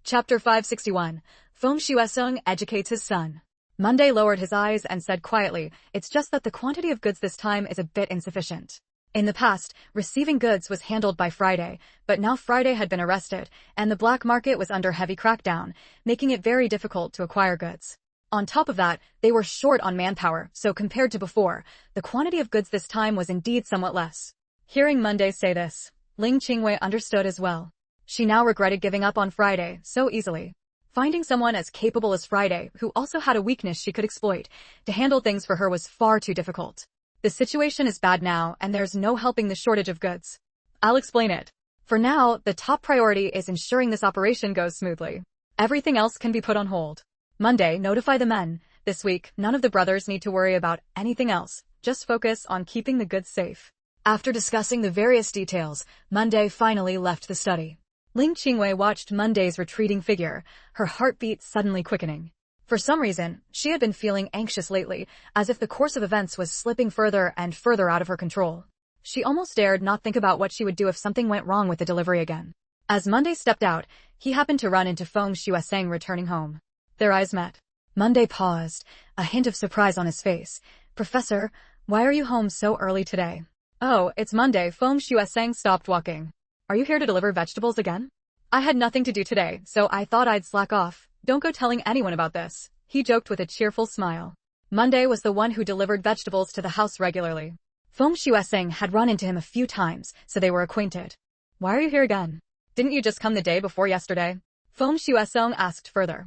Chapter 561. Feng Shuesong educates his son. Monday lowered his eyes and said quietly, "It's just that the quantity of goods this time is a bit insufficient." In the past, receiving goods was handled by Friday, but now Friday had been arrested, and the black market was under heavy crackdown, making it very difficult to acquire goods. On top of that, they were short on manpower, so compared to before, the quantity of goods this time was indeed somewhat less. Hearing Monday say this, Ling Qingyue understood as well. She now regretted giving up on Friday so easily. Finding someone as capable as Friday, who also had a weakness she could exploit, to handle things for her was far too difficult. The situation is bad now, and there's no helping the shortage of goods. I'll explain it. For now, the top priority is ensuring this operation goes smoothly. Everything else can be put on hold. Monday, notify the men. This week, none of the brothers need to worry about anything else. Just focus on keeping the goods safe. After discussing the various details, Monday finally left the study. Ling Qingyue watched Monday's retreating figure, her heartbeat suddenly quickening. For some reason, she had been feeling anxious lately, as if the course of events was slipping further and further out of her control. She almost dared not think about what she would do if something went wrong with the delivery again. As Monday stepped out, he happened to run into Feng Shuesong returning home. Their eyes met. Monday paused, a hint of surprise on his face. "Professor, why are you home so early today?" "Oh, it's Monday." Feng Shuesong stopped walking. "Are you here to deliver vegetables again?" "I had nothing to do today, so I thought I'd slack off. Don't go telling anyone about this," he joked with a cheerful smile. Monday was the one who delivered vegetables to the house regularly. Feng Shuesong had run into him a few times, so they were acquainted. "Why are you here again? Didn't you just come the day before yesterday?" Feng Shuesong asked further.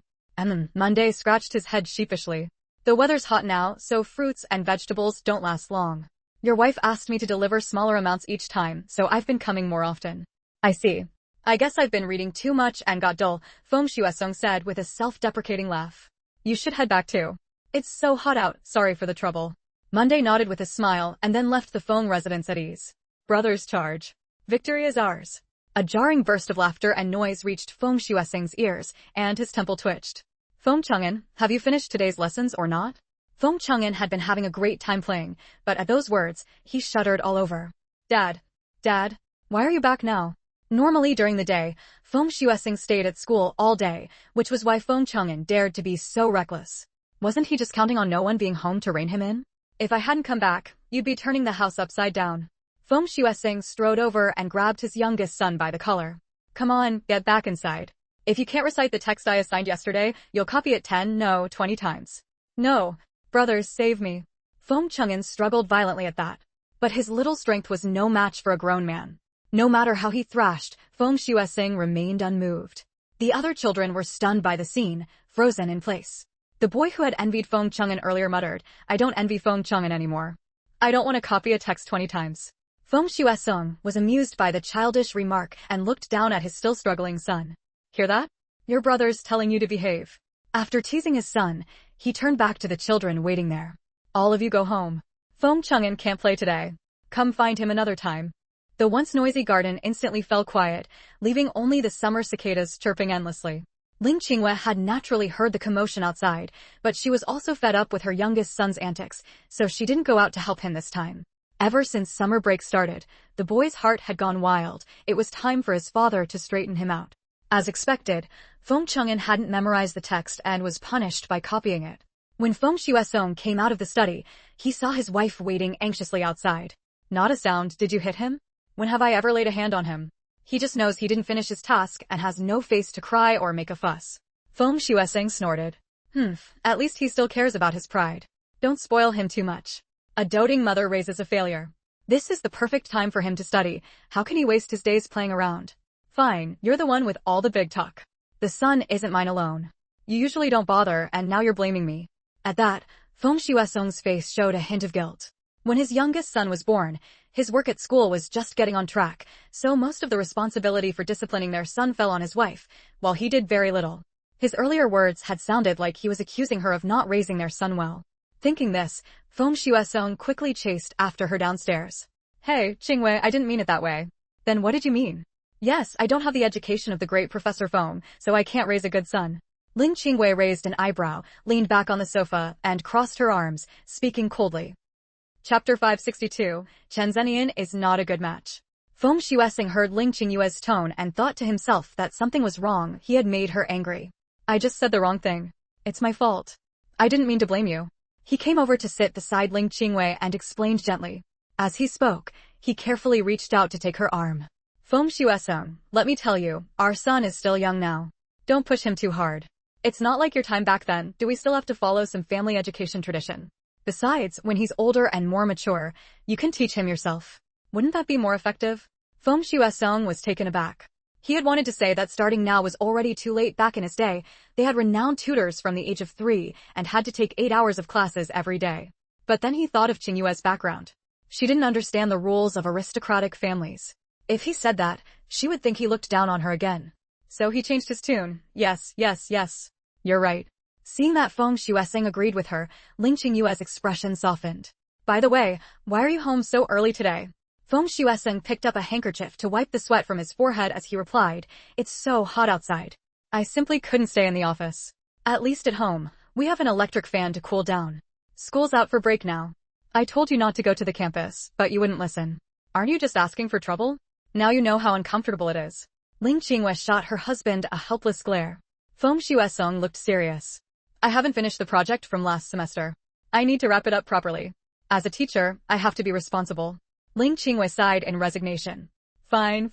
Monday scratched his head sheepishly. "The weather's hot now, so fruits and vegetables don't last long. Your wife asked me to deliver smaller amounts each time, so I've been coming more often." "I see. I guess I've been reading too much and got dull," Feng Shuesong said with a self-deprecating laugh. "You should head back too. It's so hot out, sorry for the trouble." Monday nodded with a smile and then left the Feng residence at ease. "Brothers charge. Victory is ours." A jarring burst of laughter and noise reached Feng Shuesong's ears, and his temple twitched. "Feng Chang'an, have you finished today's lessons or not?" Feng Chang'an had been having a great time playing, but at those words, he shuddered all over. Dad, why are you back now?" Normally during the day, Feng Shuesong stayed at school all day, which was why Feng Chang'an dared to be so reckless. Wasn't he just counting on no one being home to rein him in? "If I hadn't come back, you'd be turning the house upside down." Feng Shuesong strode over and grabbed his youngest son by the collar. "Come on, get back inside. If you can't recite the text I assigned yesterday, you'll copy it 10, no, 20 times. No, brothers, save me." Feng Chang'an struggled violently at that. But his little strength was no match for a grown man. No matter how he thrashed, Feng Shuesong remained unmoved. The other children were stunned by the scene, frozen in place. The boy who had envied Feng Chang'an earlier muttered, "I don't envy Feng Chang'an anymore. I don't want to copy a text 20 times. Feng Shuesong was amused by the childish remark and looked down at his still struggling son. "Hear that? Your brother's telling you to behave." After teasing his son, he turned back to the children waiting there. "All of you go home. Feng Chang'an can't play today. Come find him another time." The once noisy garden instantly fell quiet, leaving only the summer cicadas chirping endlessly. Ling Qingyue had naturally heard the commotion outside, but she was also fed up with her youngest son's antics, so she didn't go out to help him this time. Ever since summer break started, the boy's heart had gone wild. It was time for his father to straighten him out. As expected, Feng Chang'an hadn't memorized the text and was punished by copying it. When Feng Shuesong came out of the study, he saw his wife waiting anxiously outside. "Not a sound. Did you hit him? When have I ever laid a hand on him? He just knows he didn't finish his task and has no face to cry or make a fuss." Feng Shuesong snorted. At least he still cares about his pride. Don't spoil him too much. A doting mother raises a failure. This is the perfect time for him to study. How can he waste his days playing around? Fine, you're the one with all the big talk. The son isn't mine alone. You usually don't bother, and now you're blaming me. At that, Feng Shuesong's face showed a hint of guilt. When his youngest son was born, his work at school was just getting on track, so most of the responsibility for disciplining their son fell on his wife, while he did very little. His earlier words had sounded like he was accusing her of not raising their son well. Thinking this, Feng Shuesong quickly chased after her downstairs. "Hey, Qingyue, I didn't mean it that way." "Then what did you mean?" "Yes, I don't have the education of the great Professor Feng, so I can't raise a good son." Ling Qingyue raised an eyebrow, leaned back on the sofa, and crossed her arms, speaking coldly. Chapter 562, Chen Zenian is not a good match. Feng Shuesing heard Ling Qingyue's tone and thought to himself that something was wrong. He had made her angry. I just said the wrong thing. It's my fault. I didn't mean to blame you. He came over to sit beside Ling Qingyue and explained gently. As he spoke, he carefully reached out to take her arm. Feng Shuesong, let me tell you, our son is still young now. Don't push him too hard. It's not like your time back then. Do we still have to follow some family education tradition? Besides, when he's older and more mature, you can teach him yourself. Wouldn't that be more effective? Feng Shuesong was taken aback. He had wanted to say that starting now was already too late. Back in his day. They had renowned tutors from the age of 3 and had to take 8 hours of classes every day. But then he thought of Qingyue's background. She didn't understand the rules of aristocratic families. If he said that, she would think he looked down on her again. So he changed his tune. Yes. You're right. Seeing that Feng Shuesing agreed with her, Ling Qingyue's expression softened. By the way, why are you home so early today? Feng Shuesing picked up a handkerchief to wipe the sweat from his forehead as he replied, it's so hot outside. I simply couldn't stay in the office. At least at home, we have an electric fan to cool down. School's out for break now. I told you not to go to the campus, but you wouldn't listen. Aren't you just asking for trouble? Now you know how uncomfortable it is. Ling Qingyue shot her husband a helpless glare. Feng Shuesong looked serious. I haven't finished the project from last semester. I need to wrap it up properly. As a teacher, I have to be responsible. Ling Qingyue sighed in resignation. Fine.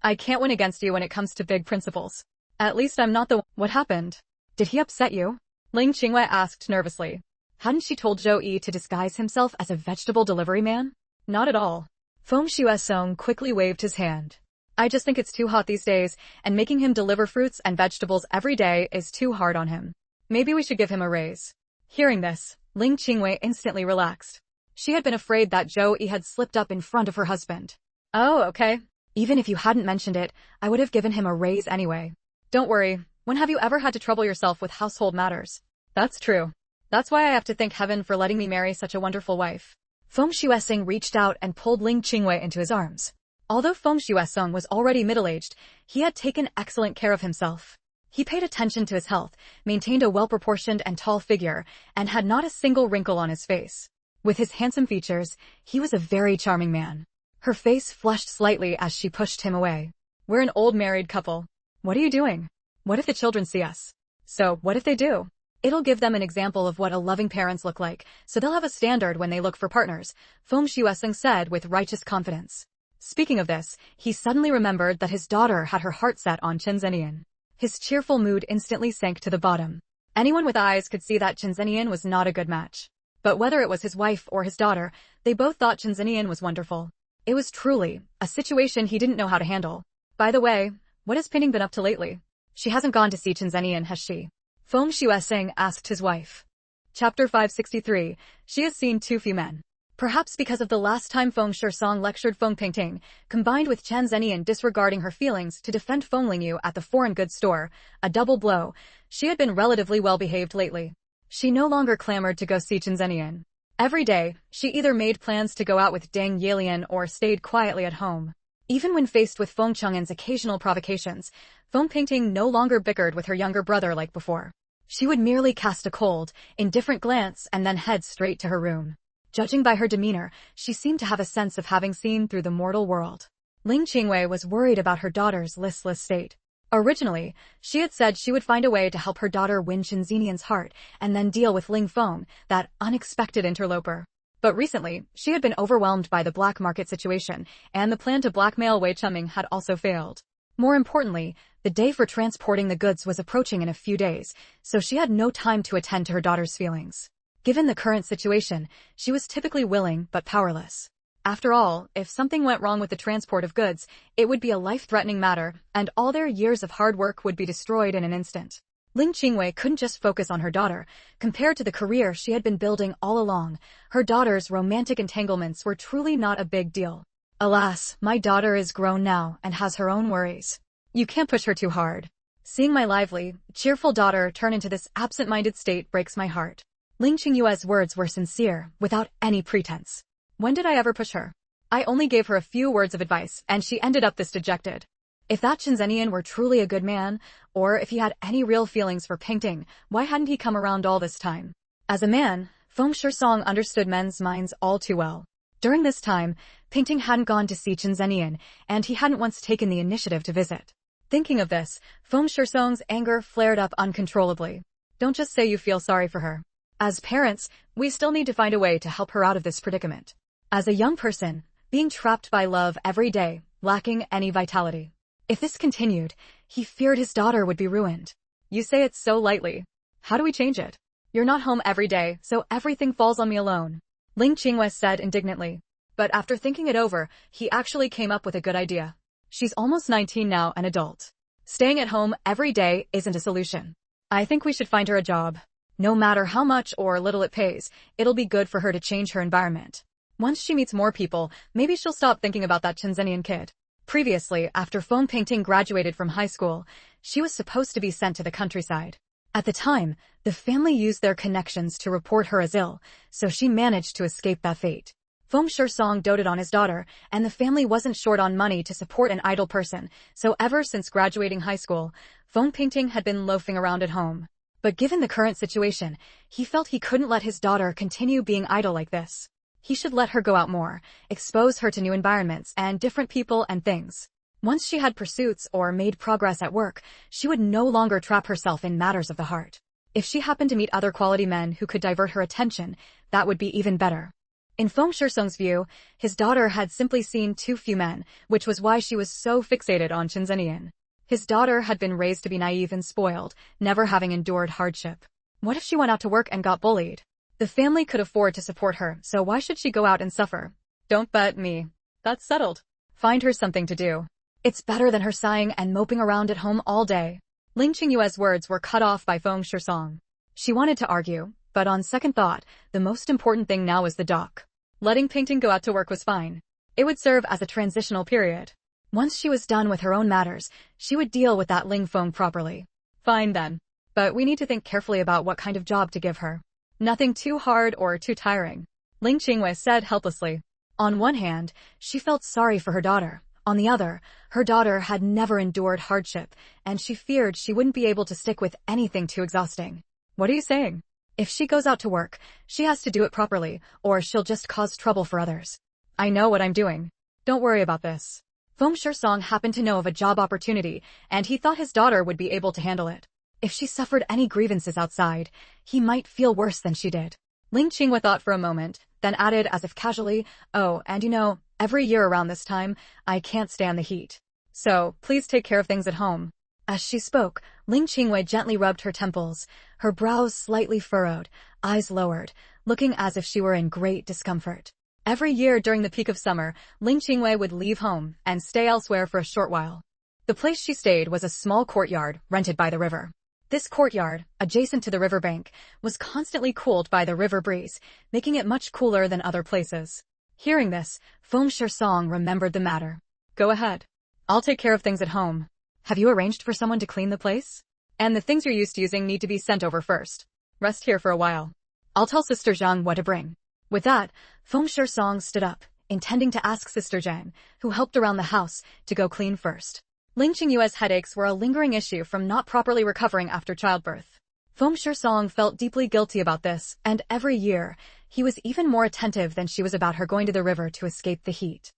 I can't win against you when it comes to big principles. At least I'm not the— What happened? Did he upset you? Ling Qingyue asked nervously. Hadn't she told Zhou Yi to disguise himself as a vegetable delivery man? Not at all. Feng Shuesong quickly waved his hand. I just think it's too hot these days, and making him deliver fruits and vegetables every day is too hard on him. Maybe we should give him a raise. Hearing this, Ling Qingyue instantly relaxed. She had been afraid that Zhou Yi had slipped up in front of her husband. Oh, okay. Even if you hadn't mentioned it, I would have given him a raise anyway. Don't worry. When have you ever had to trouble yourself with household matters? That's true. That's why I have to thank heaven for letting me marry such a wonderful wife. Feng Shuesing reached out and pulled Ling Qingyue into his arms. Although Feng Shuesong was already middle-aged, he had taken excellent care of himself. He paid attention to his health, maintained a well-proportioned and tall figure, and had not a single wrinkle on his face. With his handsome features, he was a very charming man. Her face flushed slightly as she pushed him away. We're an old married couple. What are you doing? What if the children see us? So, what if they do? It'll give them an example of what a loving parents look like, so they'll have a standard when they look for partners, Feng Shuesing said with righteous confidence. Speaking of this, he suddenly remembered that his daughter had her heart set on Chen Zhenyan. His cheerful mood instantly sank to the bottom. Anyone with eyes could see that Chen Zhenyan was not a good match. But whether it was his wife or his daughter, they both thought Chen Zhenyan was wonderful. It was truly a situation he didn't know how to handle. By the way, what has Pinning been up to lately? She hasn't gone to see Chen Zhenyan, has she? Feng Shuesing asked his wife. Chapter 563, she has seen too few men. Perhaps because of the last time Feng Shuesong lectured Feng Pingting, combined with Chen Zhenyan disregarding her feelings to defend Feng Lingyu at the foreign goods store, a double blow, she had been relatively well-behaved lately. She no longer clamored to go see Chen Zhenyan. Every day, she either made plans to go out with Deng Yelian or stayed quietly at home. Even when faced with Feng Chang'an's occasional provocations, Feng Pingting no longer bickered with her younger brother like before. She would merely cast a cold, indifferent glance and then head straight to her room. Judging by her demeanor, she seemed to have a sense of having seen through the mortal world. Ling Qingyue was worried about her daughter's listless state. Originally, she had said she would find a way to help her daughter win Chen Zhenyan's heart and then deal with Ling Feng, that unexpected interloper. But recently, she had been overwhelmed by the black market situation, and the plan to blackmail Wei Chuming had also failed. More importantly, the day for transporting the goods was approaching in a few days, so she had no time to attend to her daughter's feelings. Given the current situation, she was typically willing but powerless. After all, if something went wrong with the transport of goods, it would be a life-threatening matter, and all their years of hard work would be destroyed in an instant. Ling Qingyue couldn't just focus on her daughter. Compared to the career she had been building all along, her daughter's romantic entanglements were truly not a big deal. Alas, my daughter is grown now and has her own worries. You can't push her too hard. Seeing my lively, cheerful daughter turn into this absent-minded state breaks my heart. Ling Qingyue's words were sincere, without any pretense. When did I ever push her? I only gave her a few words of advice, and she ended up this dejected. If that Chen Zhenyan were truly a good man, or if he had any real feelings for Pingting, why hadn't he come around all this time? As a man, Feng Shuesong understood men's minds all too well. During this time, Pingting hadn't gone to see Chen Zhenyan, and he hadn't once taken the initiative to visit. Thinking of this, Feng Shisong's anger flared up uncontrollably. Don't just say you feel sorry for her. As parents, we still need to find a way to help her out of this predicament. As a young person, being trapped by love every day, lacking any vitality. If this continued, he feared his daughter would be ruined. You say it so lightly. How do we change it? You're not home every day, so everything falls on me alone. Ling Qingwei said indignantly. But after thinking it over, he actually came up with a good idea. She's almost 19 now, an adult. Staying at home every day isn't a solution. I think we should find her a job. No matter how much or little it pays, it'll be good for her to change her environment. Once she meets more people, maybe she'll stop thinking about that Chen Zhenyan kid. Previously, after Feng Pingting graduated from high school, she was supposed to be sent to the countryside. At the time, the family used their connections to report her as ill, so she managed to escape that fate. Feng Shisong doted on his daughter, and the family wasn't short on money to support an idle person, so ever since graduating high school, Feng Pingting had been loafing around at home. But given the current situation, he felt he couldn't let his daughter continue being idle like this. He should let her go out more, expose her to new environments and different people and things. Once she had pursuits or made progress at work, she would no longer trap herself in matters of the heart. If she happened to meet other quality men who could divert her attention, that would be even better. In Feng Shisong's view, his daughter had simply seen too few men, which was why she was so fixated on Chen Zhenyan. His daughter had been raised to be naive and spoiled, never having endured hardship. What if she went out to work and got bullied? The family could afford to support her, so why should she go out and suffer? Don't bet me. That's settled. Find her something to do. It's better than her sighing and moping around at home all day. Ling Qingyue's words were cut off by Feng Shisong. She wanted to argue, but on second thought, the most important thing now was the dock. Letting Pingting go out to work was fine. It would serve as a transitional period. Once she was done with her own matters, she would deal with that Ling Feng properly. Fine then. But we need to think carefully about what kind of job to give her. Nothing too hard or too tiring. Ling Qingwei said helplessly. On one hand, she felt sorry for her daughter. On the other, her daughter had never endured hardship, and she feared she wouldn't be able to stick with anything too exhausting. What are you saying? If she goes out to work, she has to do it properly, or she'll just cause trouble for others. I know what I'm doing. Don't worry about this. Feng Shisong happened to know of a job opportunity, and he thought his daughter would be able to handle it. If she suffered any grievances outside, he might feel worse than she did. Ling Qinghua thought for a moment, then added as if casually, oh, and you know, every year around this time, I can't stand the heat. So, please take care of things at home. As she spoke, Ling Qinghua gently rubbed her temples, her brows slightly furrowed, eyes lowered, looking as if she were in great discomfort. Every year during the peak of summer, Ling Qinghua would leave home and stay elsewhere for a short while. The place she stayed was a small courtyard rented by the river. This courtyard, adjacent to the riverbank, was constantly cooled by the river breeze, making it much cooler than other places. Hearing this, Feng Shisong remembered the matter. Go ahead. I'll take care of things at home. Have you arranged for someone to clean the place? And the things you're used to using need to be sent over first. Rest here for a while. I'll tell Sister Zhang what to bring. With that, Feng Shisong stood up, intending to ask Sister Zhang, who helped around the house, to go clean first. Ling Qingyue's headaches were a lingering issue from not properly recovering after childbirth. Feng Shisong felt deeply guilty about this, and every year, he was even more attentive than she was about her going to the river to escape the heat.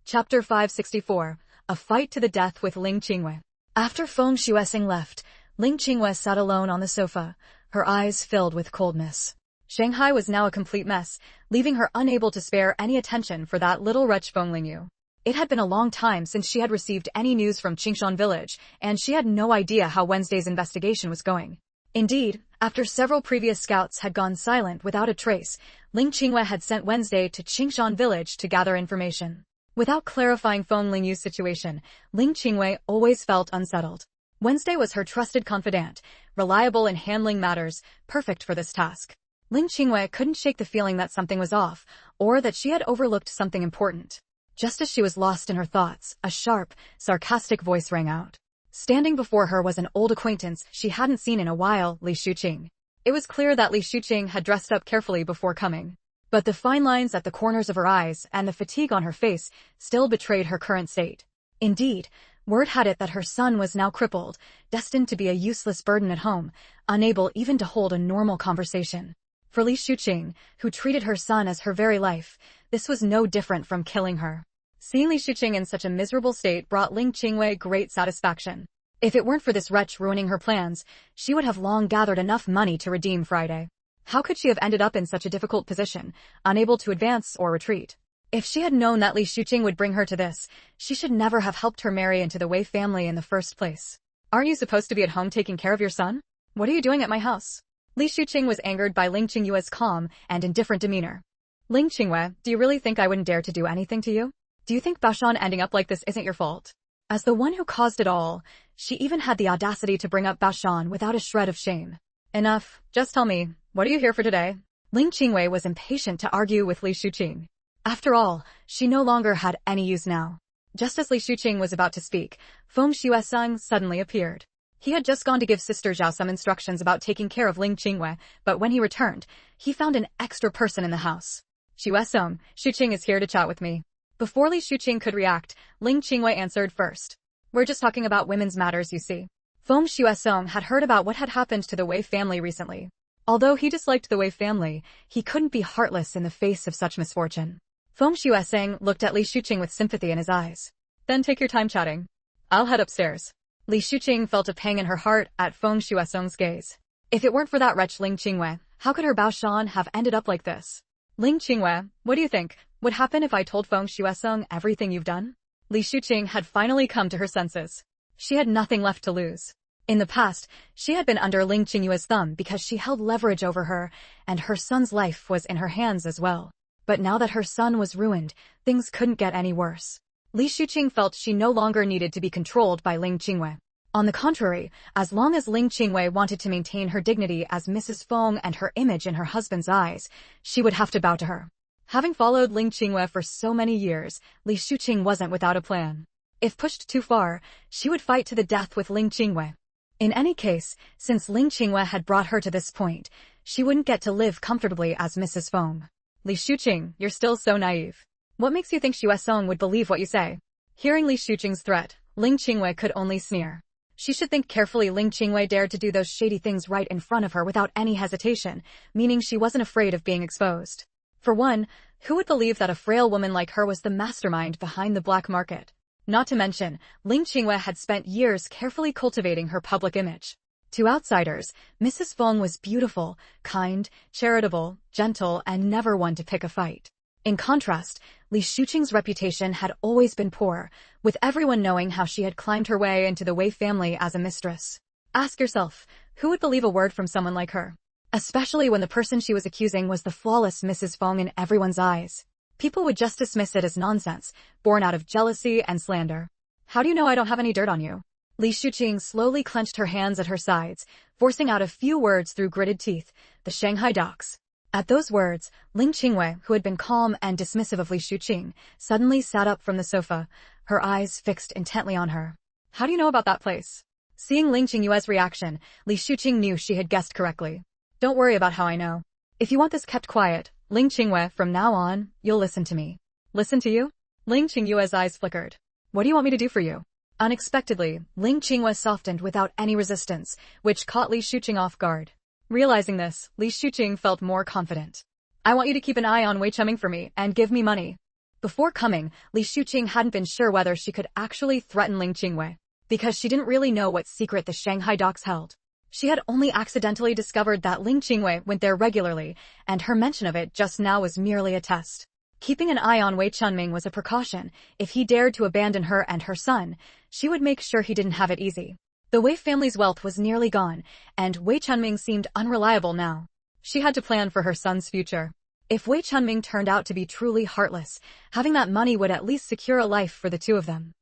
Chapter 564, A Fight to the Death with Ling Qingyue. After Feng Shuesing left, Ling Qingyue sat alone on the sofa, her eyes filled with coldness. Shanghai was now a complete mess, leaving her unable to spare any attention for that little wretch Feng Lingyu. It had been a long time since she had received any news from Qingshan village, and she had no idea how Wednesday's investigation was going. Indeed, after several previous scouts had gone silent without a trace, Ling Qingyue had sent Wednesday to Qingshan village to gather information. Without clarifying Feng Lingyu's situation, Ling Qingyue always felt unsettled. Wednesday was her trusted confidant, reliable in handling matters, perfect for this task. Ling Qingyue couldn't shake the feeling that something was off, or that she had overlooked something important. Just as she was lost in her thoughts, a sharp, sarcastic voice rang out. Standing before her was an old acquaintance she hadn't seen in a while, Li Shuqing. It was clear that Li Shuqing had dressed up carefully before coming. But the fine lines at the corners of her eyes and the fatigue on her face still betrayed her current state. Indeed, word had it that her son was now crippled, destined to be a useless burden at home, unable even to hold a normal conversation. For Li Shuqing, who treated her son as her very life, this was no different from killing her. Seeing Li Shuqing in such a miserable state brought Ling Qingwei great satisfaction. If it weren't for this wretch ruining her plans, she would have long gathered enough money to redeem Friday. How could she have ended up in such a difficult position, unable to advance or retreat? If she had known that Li Shuqing would bring her to this, she should never have helped her marry into the Wei family in the first place. Aren't you supposed to be at home taking care of your son? What are you doing at my house? Li Shuqing was angered by Ling Qingyue's calm and indifferent demeanor. Ling Qingwei, do you really think I wouldn't dare to do anything to you? Do you think Baoshan ending up like this isn't your fault? As the one who caused it all, she even had the audacity to bring up Baoshan without a shred of shame. Enough, just tell me, what are you here for today? Ling Qingwei was impatient to argue with Li Shuqing. After all, she no longer had any use now. Just as Li Shuqing was about to speak, Feng Xueseng suddenly appeared. He had just gone to give Sister Zhao some instructions about taking care of Ling Qingwei, but when he returned, he found an extra person in the house. Xueseng, Shuqing is here to chat with me. Before Li Shuqing could react, Ling Qingwei answered first. We're just talking about women's matters, you see. Feng Xueseng had heard about what had happened to the Wei family recently. Although he disliked the Wei family, he couldn't be heartless in the face of such misfortune. Feng Xueseng looked at Li Shuqing with sympathy in his eyes. Then take your time chatting. I'll head upstairs. Li Shuqing felt a pang in her heart at Feng Xueseng's gaze. If it weren't for that wretch Ling Qingwei, how could her Baoshan have ended up like this? Ling Qingwei, what do you think would happen if I told Feng Xueseng everything you've done? Li Shuqing had finally come to her senses. She had nothing left to lose. In the past, she had been under Ling Qingyue's thumb because she held leverage over her, and her son's life was in her hands as well. But now that her son was ruined, things couldn't get any worse. Li Shuqing felt she no longer needed to be controlled by Ling Qingwei. On the contrary, as long as Ling Qingwei wanted to maintain her dignity as Mrs. Feng and her image in her husband's eyes, she would have to bow to her. Having followed Ling Qingwei for so many years, Li Shuqing wasn't without a plan. If pushed too far, she would fight to the death with Ling Qingwei. In any case, since Ling Qingwei had brought her to this point, she wouldn't get to live comfortably as Mrs. Feng. Li Shuqing, you're still so naive. What makes you think Xueseng would believe what you say? Hearing Li Shuqing's threat, Ling Qingwei could only sneer. She should think carefully. Ling Qingwei dared to do those shady things right in front of her without any hesitation, meaning she wasn't afraid of being exposed. For one, who would believe that a frail woman like her was the mastermind behind the black market? Not to mention, Ling Qingwei had spent years carefully cultivating her public image. To outsiders, Mrs. Feng was beautiful, kind, charitable, gentle, and never one to pick a fight. In contrast, Li Shuqing's reputation had always been poor, with everyone knowing how she had climbed her way into the Wei family as a mistress. Ask yourself, who would believe a word from someone like her? Especially when the person she was accusing was the flawless Mrs. Feng in everyone's eyes. People would just dismiss it as nonsense, born out of jealousy and slander. How do you know I don't have any dirt on you? Li Shuqing slowly clenched her hands at her sides, forcing out a few words through gritted teeth. The Shanghai docks. At those words, Ling Qingwei, who had been calm and dismissive of Li Shuqing, suddenly sat up from the sofa, her eyes fixed intently on her. How do you know about that place? Seeing Ling Qingyue's reaction, Li Shuqing knew she had guessed correctly. Don't worry about how I know. If you want this kept quiet, Ling Qingwei, from now on, you'll listen to me. Listen to you? Ling Qingyue's eyes flickered. What do you want me to do for you? Unexpectedly, Ling Qingwei softened without any resistance, which caught Li Shuqing off guard. Realizing this, Li Shuqing felt more confident. I want you to keep an eye on Wei Chunming for me and give me money. Before coming, Li Shuqing hadn't been sure whether she could actually threaten Ling Qingwei, because she didn't really know what secret the Shanghai docks held. She had only accidentally discovered that Ling Qingwei went there regularly, and her mention of it just now was merely a test. Keeping an eye on Wei Chunming was a precaution. If he dared to abandon her and her son, she would make sure he didn't have it easy. The Wei family's wealth was nearly gone, and Wei Chunming seemed unreliable now. She had to plan for her son's future. If Wei Chunming turned out to be truly heartless, having that money would at least secure a life for the two of them.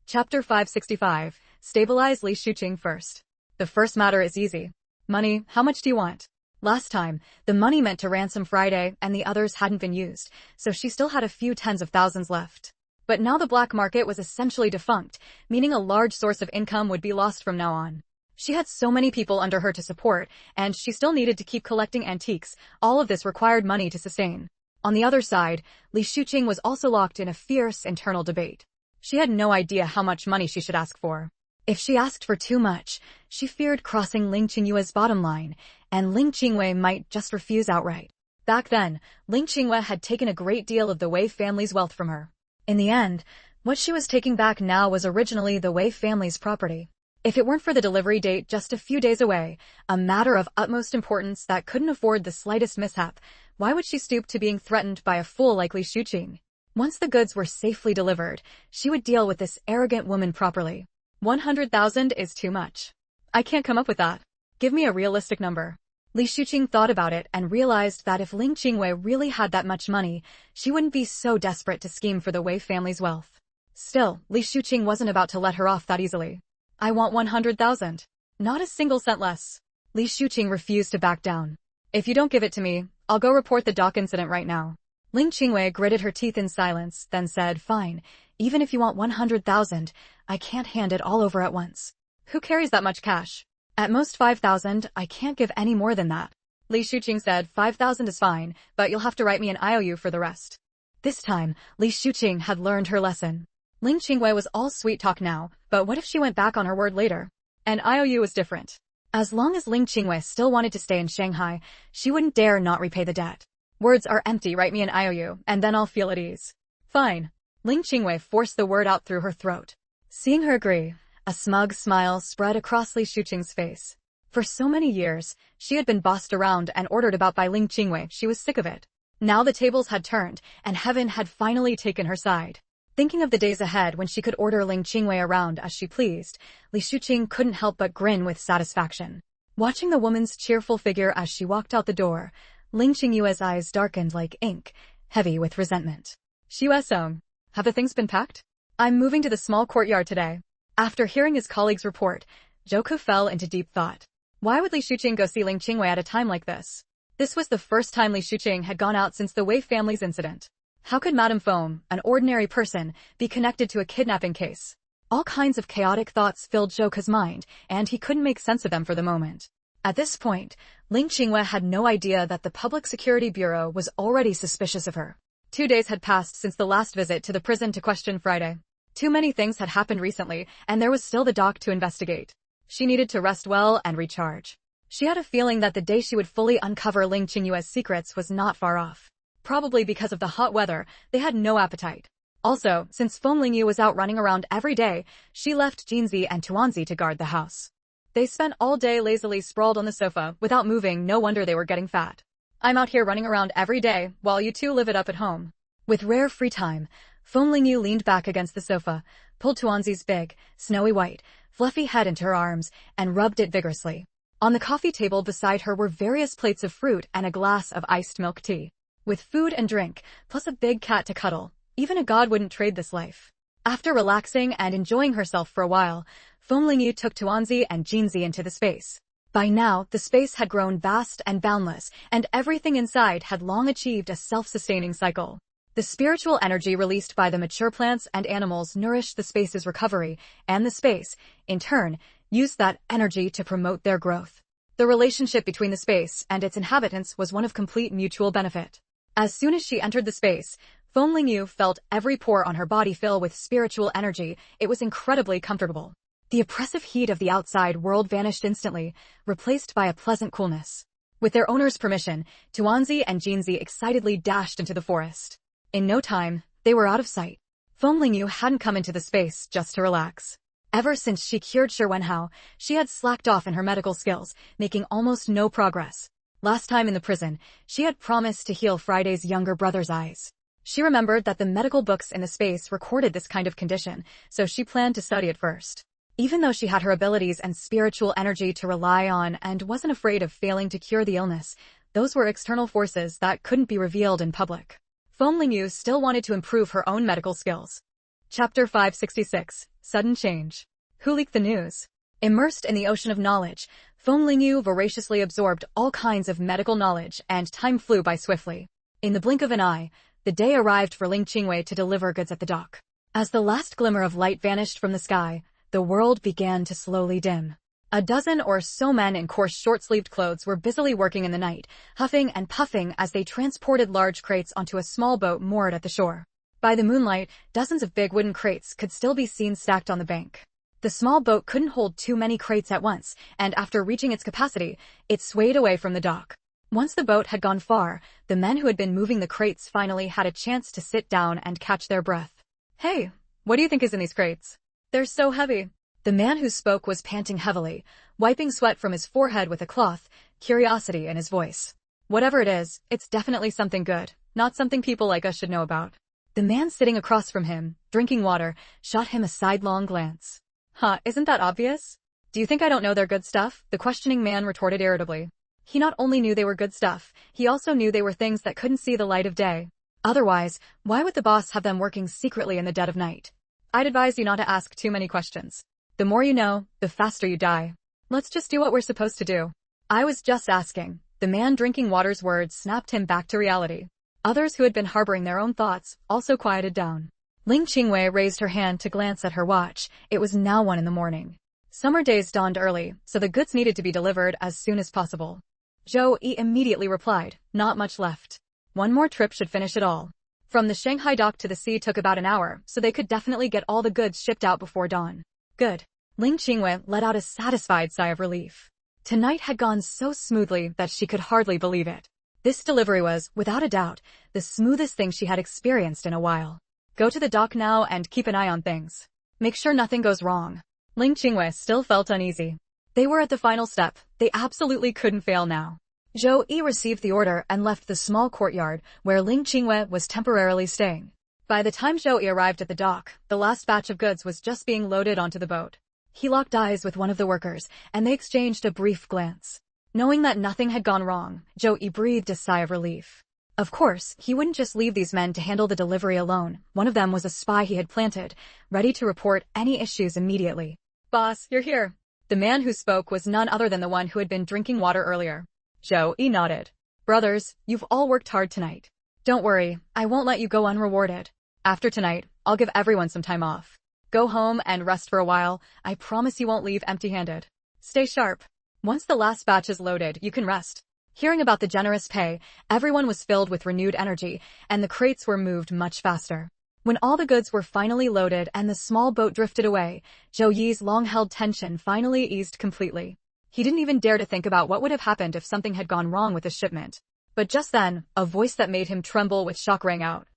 Chapter 565. Stabilize Li Shuqing first. The first matter is easy. Money, how much do you want? Last time, the money meant to ransom Friday and the others hadn't been used, so she still had a few tens of thousands left. But now the black market was essentially defunct, meaning a large source of income would be lost from now on. She had so many people under her to support, and she still needed to keep collecting antiques. All of this required money to sustain. On the other side, Li Shuqing was also locked in a fierce internal debate. She had no idea how much money she should ask for. If she asked for too much, she feared crossing Ling Qingyue's bottom line, and Ling Qingwei might just refuse outright. Back then, Ling Qingwei had taken a great deal of the Wei family's wealth from her. In the end, what she was taking back now was originally the Wei family's property. If it weren't for the delivery date just a few days away, a matter of utmost importance that couldn't afford the slightest mishap, why would she stoop to being threatened by a fool like Li Shuqing? Once the goods were safely delivered, she would deal with this arrogant woman properly. 100,000 is too much. I can't come up with that. Give me a realistic number. Li Shuqing thought about it and realized that if Ling Qingwei really had that much money, she wouldn't be so desperate to scheme for the Wei family's wealth. Still, Li Shuqing wasn't about to let her off that easily. I want 100,000. Not a single cent less. Li Shuqing refused to back down. If you don't give it to me, I'll go report the dock incident right now. Ling Qingwei gritted her teeth in silence, then said, fine, even if you want 100,000, I can't hand it all over at once. Who carries that much cash? At most 5,000, I can't give any more than that. Li Shuqing said, 5,000 is fine, but you'll have to write me an IOU for the rest. This time, Li Shuqing had learned her lesson. Ling Qingwei was all sweet talk now, but what if she went back on her word later? An IOU was different. As long as Ling Qingwei still wanted to stay in Shanghai, she wouldn't dare not repay the debt. Words are empty, write me an IOU, and then I'll feel at ease. Fine. Ling Qingwei forced the word out through her throat. Seeing her agree, a smug smile spread across Li Shuqing's face. For so many years, she had been bossed around and ordered about by Ling Qingwei. She was sick of it. Now the tables had turned, and heaven had finally taken her side. Thinking of the days ahead when she could order Ling Qingwei around as she pleased, Li Shuqing couldn't help but grin with satisfaction. Watching the woman's cheerful figure as she walked out the door, Ling Qingyue's eyes darkened like ink, heavy with resentment. Xue, have the things been packed? I'm moving to the small courtyard today. After hearing his colleague's report, Zhouke fell into deep thought. Why would Li Shuqing go see Ling Qingwei at a time like this? This was the first time Li Shuqing had gone out since the Wei family's incident. How could Madame Foam, an ordinary person, be connected to a kidnapping case? All kinds of chaotic thoughts filled Zhouke's mind, and he couldn't make sense of them for the moment. At this point, Ling Qingwei had no idea that the Public Security Bureau was already suspicious of her. 2 days had passed since the last visit to the prison to question Friday. Too many things had happened recently, and there was still the dock to investigate. She needed to rest well and recharge. She had a feeling that the day she would fully uncover Ling Qingyue's secrets was not far off. Probably because of the hot weather, they had no appetite. Also, since Feng Lingyu was out running around every day, she left Jinzi and Tuanzi to guard the house. They spent all day lazily sprawled on the sofa, without moving. No wonder they were getting fat. I'm out here running around every day, while you two live it up at home. With rare free time, Feng Lingyu leaned back against the sofa, pulled Tuanzi's big, snowy white, fluffy head into her arms, and rubbed it vigorously. On the coffee table beside her were various plates of fruit and a glass of iced milk tea. With food and drink, plus a big cat to cuddle, even a god wouldn't trade this life. After relaxing and enjoying herself for a while, Feng Lingyu took Tuanzi and Jinzi into the space. By now, the space had grown vast and boundless, and everything inside had long achieved a self-sustaining cycle. The spiritual energy released by the mature plants and animals nourished the space's recovery, and the space, in turn, used that energy to promote their growth. The relationship between the space and its inhabitants was one of complete mutual benefit. As soon as she entered the space, Feng Lingyu felt every pore on her body fill with spiritual energy. It was incredibly comfortable. The oppressive heat of the outside world vanished instantly, replaced by a pleasant coolness. With their owner's permission, Tuanzi and Jinzi excitedly dashed into the forest. In no time, they were out of sight. Feng Lingyu hadn't come into the space just to relax. Ever since she cured Shi Wenhao, she had slacked off in her medical skills, making almost no progress. Last time in the prison, she had promised to heal Friday's younger brother's eyes. She remembered that the medical books in the space recorded this kind of condition, so she planned to study it first. Even though she had her abilities and spiritual energy to rely on and wasn't afraid of failing to cure the illness, those were external forces that couldn't be revealed in public. Feng Lingyu still wanted to improve her own medical skills. Chapter 566, Sudden Change. Who leaked the news? Immersed in the ocean of knowledge, Feng Lingyu voraciously absorbed all kinds of medical knowledge, and time flew by swiftly. In the blink of an eye, the day arrived for Ling Qingwei to deliver goods at the dock. As the last glimmer of light vanished from the sky, the world began to slowly dim. A dozen or so men in coarse short-sleeved clothes were busily working in the night, huffing and puffing as they transported large crates onto a small boat moored at the shore. By the moonlight, dozens of big wooden crates could still be seen stacked on the bank. The small boat couldn't hold too many crates at once, and after reaching its capacity, it swayed away from the dock. Once the boat had gone far, the men who had been moving the crates finally had a chance to sit down and catch their breath. Hey, what do you think is in these crates? They're so heavy. The man who spoke was panting heavily, wiping sweat from his forehead with a cloth, curiosity in his voice. Whatever it is, it's definitely something good, not something people like us should know about. The man sitting across from him, drinking water, shot him a sidelong glance. Huh, isn't that obvious? Do you think I don't know they're good stuff? The questioning man retorted irritably. He not only knew they were good stuff, he also knew they were things that couldn't see the light of day. Otherwise, why would the boss have them working secretly in the dead of night? I'd advise you not to ask too many questions. The more you know, the faster you die. Let's just do what we're supposed to do. I was just asking. The man drinking water's words snapped him back to reality. Others who had been harboring their own thoughts also quieted down. Ling Qingwei raised her hand to glance at her watch. It was now 1 a.m. Summer days dawned early, so the goods needed to be delivered as soon as possible. Zhou Yi immediately replied, not much left. One more trip should finish it all. From the Shanghai dock to the sea took about an hour, so they could definitely get all the goods shipped out before dawn. Good. Ling Qingwei let out a satisfied sigh of relief. Tonight had gone so smoothly that she could hardly believe it. This delivery was, without a doubt, the smoothest thing she had experienced in a while. Go to the dock now and keep an eye on things. Make sure nothing goes wrong. Ling Qingwei still felt uneasy. They were at the final step. They absolutely couldn't fail now. Zhou Yi received the order and left the small courtyard where Ling Qingwei was temporarily staying. By the time Zhou Yi arrived at the dock, the last batch of goods was just being loaded onto the boat. He locked eyes with one of the workers, and they exchanged a brief glance. Knowing that nothing had gone wrong, Zhou Yi breathed a sigh of relief. Of course, he wouldn't just leave these men to handle the delivery alone. One of them was a spy he had planted, ready to report any issues immediately. Boss, you're here. The man who spoke was none other than the one who had been drinking water earlier. Zhou Yi nodded. Brothers, you've all worked hard tonight. Don't worry, I won't let you go unrewarded. After tonight, I'll give everyone some time off. Go home and rest for a while. I promise you won't leave empty-handed. Stay sharp. Once the last batch is loaded, you can rest. Hearing about the generous pay, everyone was filled with renewed energy, and the crates were moved much faster. When all the goods were finally loaded and the small boat drifted away, Zhou Yi's long-held tension finally eased completely. He didn't even dare to think about what would have happened if something had gone wrong with the shipment. But just then, a voice that made him tremble with shock rang out.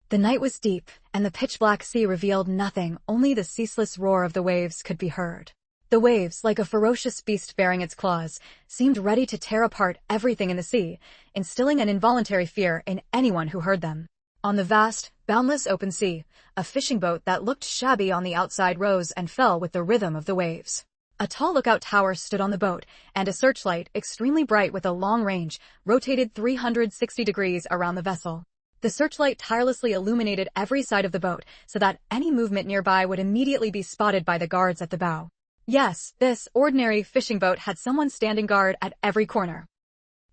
The night was deep, and the pitch-black sea revealed nothing, only the ceaseless roar of the waves could be heard. The waves, like a ferocious beast bearing its claws, seemed ready to tear apart everything in the sea, instilling an involuntary fear in anyone who heard them. On the vast, boundless open sea, a fishing boat that looked shabby on the outside rose and fell with the rhythm of the waves. A tall lookout tower stood on the boat, and a searchlight, extremely bright with a long range, rotated 360 degrees around the vessel. The searchlight tirelessly illuminated every side of the boat, so that any movement nearby would immediately be spotted by the guards at the bow. Yes, this ordinary fishing boat had someone standing guard at every corner.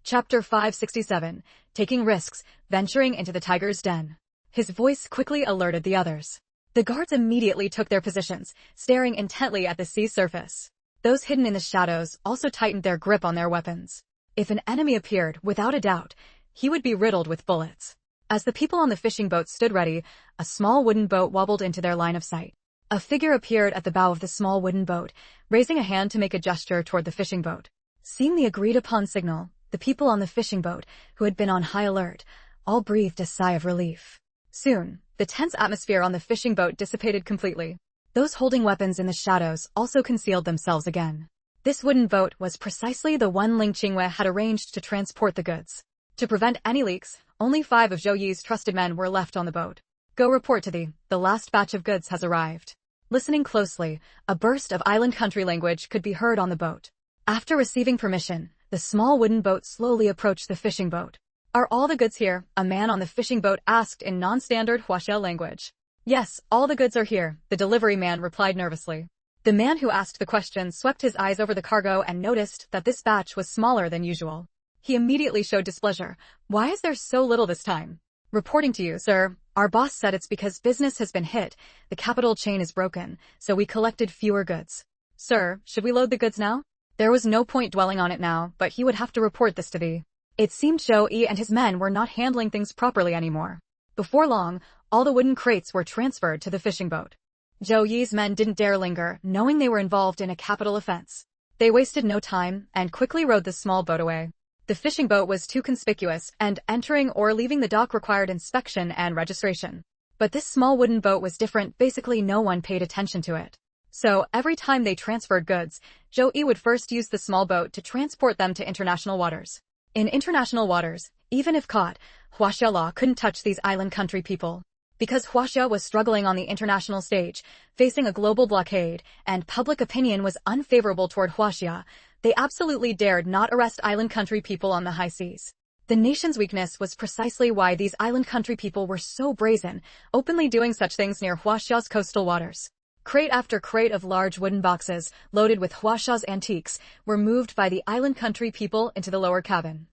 Chapter 567, Taking Risks, Venturing into the Tiger's Den. His voice quickly alerted the others. The guards immediately took their positions, staring intently at the sea surface. Those hidden in the shadows also tightened their grip on their weapons. If an enemy appeared, without a doubt, he would be riddled with bullets. As the people on the fishing boat stood ready, a small wooden boat wobbled into their line of sight. A figure appeared at the bow of the small wooden boat, raising a hand to make a gesture toward the fishing boat. Seeing the agreed-upon signal, the people on the fishing boat, who had been on high alert, all breathed a sigh of relief. Soon, the tense atmosphere on the fishing boat dissipated completely. Those holding weapons in the shadows also concealed themselves again. This wooden boat was precisely the one Ling Qingwei had arranged to transport the goods. To prevent any leaks, only 5 of Zhou Yi's trusted men were left on the boat. Go report to the last batch of goods has arrived. Listening closely, a burst of island country language could be heard on the boat. After receiving permission, the small wooden boat slowly approached the fishing boat. Are all the goods here? A man on the fishing boat asked in non-standard Huaxiao language. Yes, all the goods are here, the delivery man replied nervously. The man who asked the question swept his eyes over the cargo and noticed that this batch was smaller than usual. He immediately showed displeasure. Why is there so little this time? Reporting to you, sir. Our boss said it's because business has been hit, the capital chain is broken, so we collected fewer goods. Sir, should we load the goods now? There was no point dwelling on it now, but he would have to report this to thee. It seemed Zhou Yi and his men were not handling things properly anymore. Before long, all the wooden crates were transferred to the fishing boat. Zhou Yi's men didn't dare linger, knowing they were involved in a capital offense. They wasted no time and quickly rowed the small boat away. The fishing boat was too conspicuous, and entering or leaving the dock required inspection and registration. But this small wooden boat was different. Basically no one paid attention to it. So, every time they transferred goods, Joey would first use the small boat to transport them to international waters. In international waters, even if caught, Huaxia law couldn't touch these island country people. Because Huaxia was struggling on the international stage, facing a global blockade, and public opinion was unfavorable toward Huaxia, they absolutely dared not arrest island country people on the high seas. The nation's weakness was precisely why these island country people were so brazen, openly doing such things near Huaxia's coastal waters. Crate after crate of large wooden boxes, loaded with Huaxia's antiques, were moved by the island country people into the lower cabin.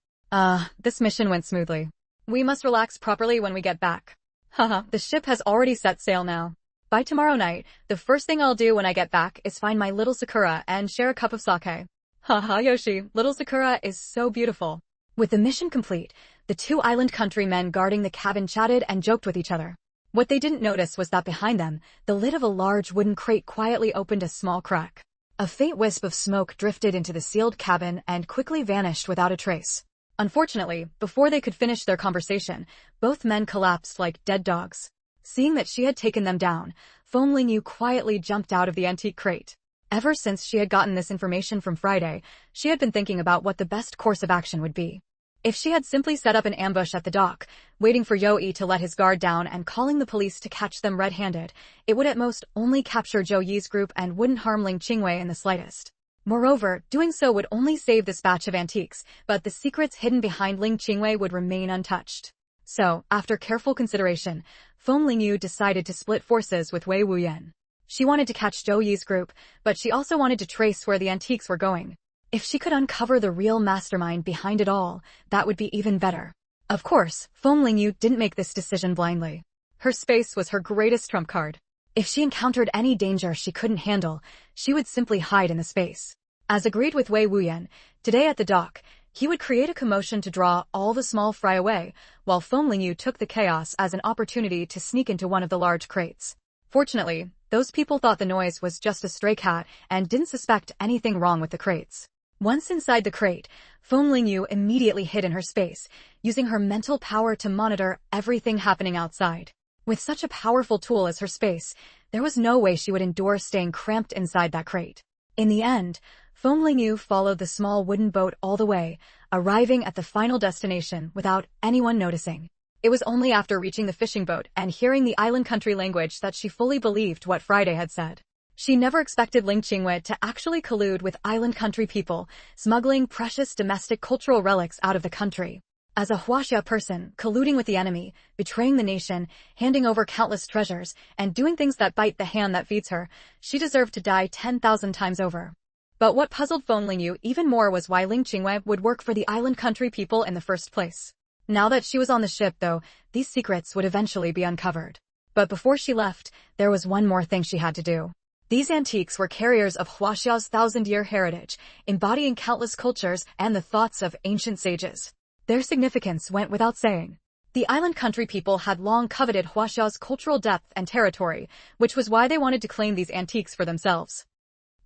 This mission went smoothly. We must relax properly when we get back. Haha, the ship has already set sail now. By tomorrow night, the first thing I'll do when I get back is find my little Sakura and share a cup of sake. Haha, Yoshi, little Sakura is so beautiful. With the mission complete, the two island country men guarding the cabin chatted and joked with each other. What they didn't notice was that behind them, the lid of a large wooden crate quietly opened a small crack. A faint wisp of smoke drifted into the sealed cabin and quickly vanished without a trace. Unfortunately, before they could finish their conversation, both men collapsed like dead dogs. Seeing that she had taken them down, Feng Lingyu quietly jumped out of the antique crate. Ever since she had gotten this information from Friday, she had been thinking about what the best course of action would be. If she had simply set up an ambush at the dock, waiting for Joey to let his guard down and calling the police to catch them red-handed, it would at most only capture Zhou Yi's group and wouldn't harm Ling Qingwei in the slightest. Moreover, doing so would only save this batch of antiques, but the secrets hidden behind Ling Qingwei would remain untouched. So, after careful consideration, Feng Lingyu decided to split forces with Wei Wuyan. She wanted to catch Zhou Yi's group, but she also wanted to trace where the antiques were going. If she could uncover the real mastermind behind it all, that would be even better. Of course, Feng Lingyu didn't make this decision blindly. Her space was her greatest trump card. If she encountered any danger she couldn't handle, she would simply hide in the space. As agreed with Wei Wuyan, today at the dock, he would create a commotion to draw all the small fry away, while Feng Lingyu took the chaos as an opportunity to sneak into one of the large crates. Fortunately, those people thought the noise was just a stray cat and didn't suspect anything wrong with the crates. Once inside the crate, Feng Lingyu immediately hid in her space, using her mental power to monitor everything happening outside. With such a powerful tool as her space, there was no way she would endure staying cramped inside that crate. In the end, Feng Lingyu followed the small wooden boat all the way, arriving at the final destination without anyone noticing. It was only after reaching the fishing boat and hearing the island country language that she fully believed what Friday had said. She never expected Ling Qingwei to actually collude with island country people, smuggling precious domestic cultural relics out of the country. As a Huaxia person, colluding with the enemy, betraying the nation, handing over countless treasures, and doing things that bite the hand that feeds her, she deserved to die 10,000 times over. But what puzzled Feng Lingyu even more was why Ling Qingwei would work for the island country people in the first place. Now that she was on the ship, though, these secrets would eventually be uncovered. But before she left, there was one more thing she had to do. These antiques were carriers of Huaxia's thousand-year heritage, embodying countless cultures and the thoughts of ancient sages. Their significance went without saying. The island country people had long coveted Huaxia's cultural depth and territory, which was why they wanted to claim these antiques for themselves.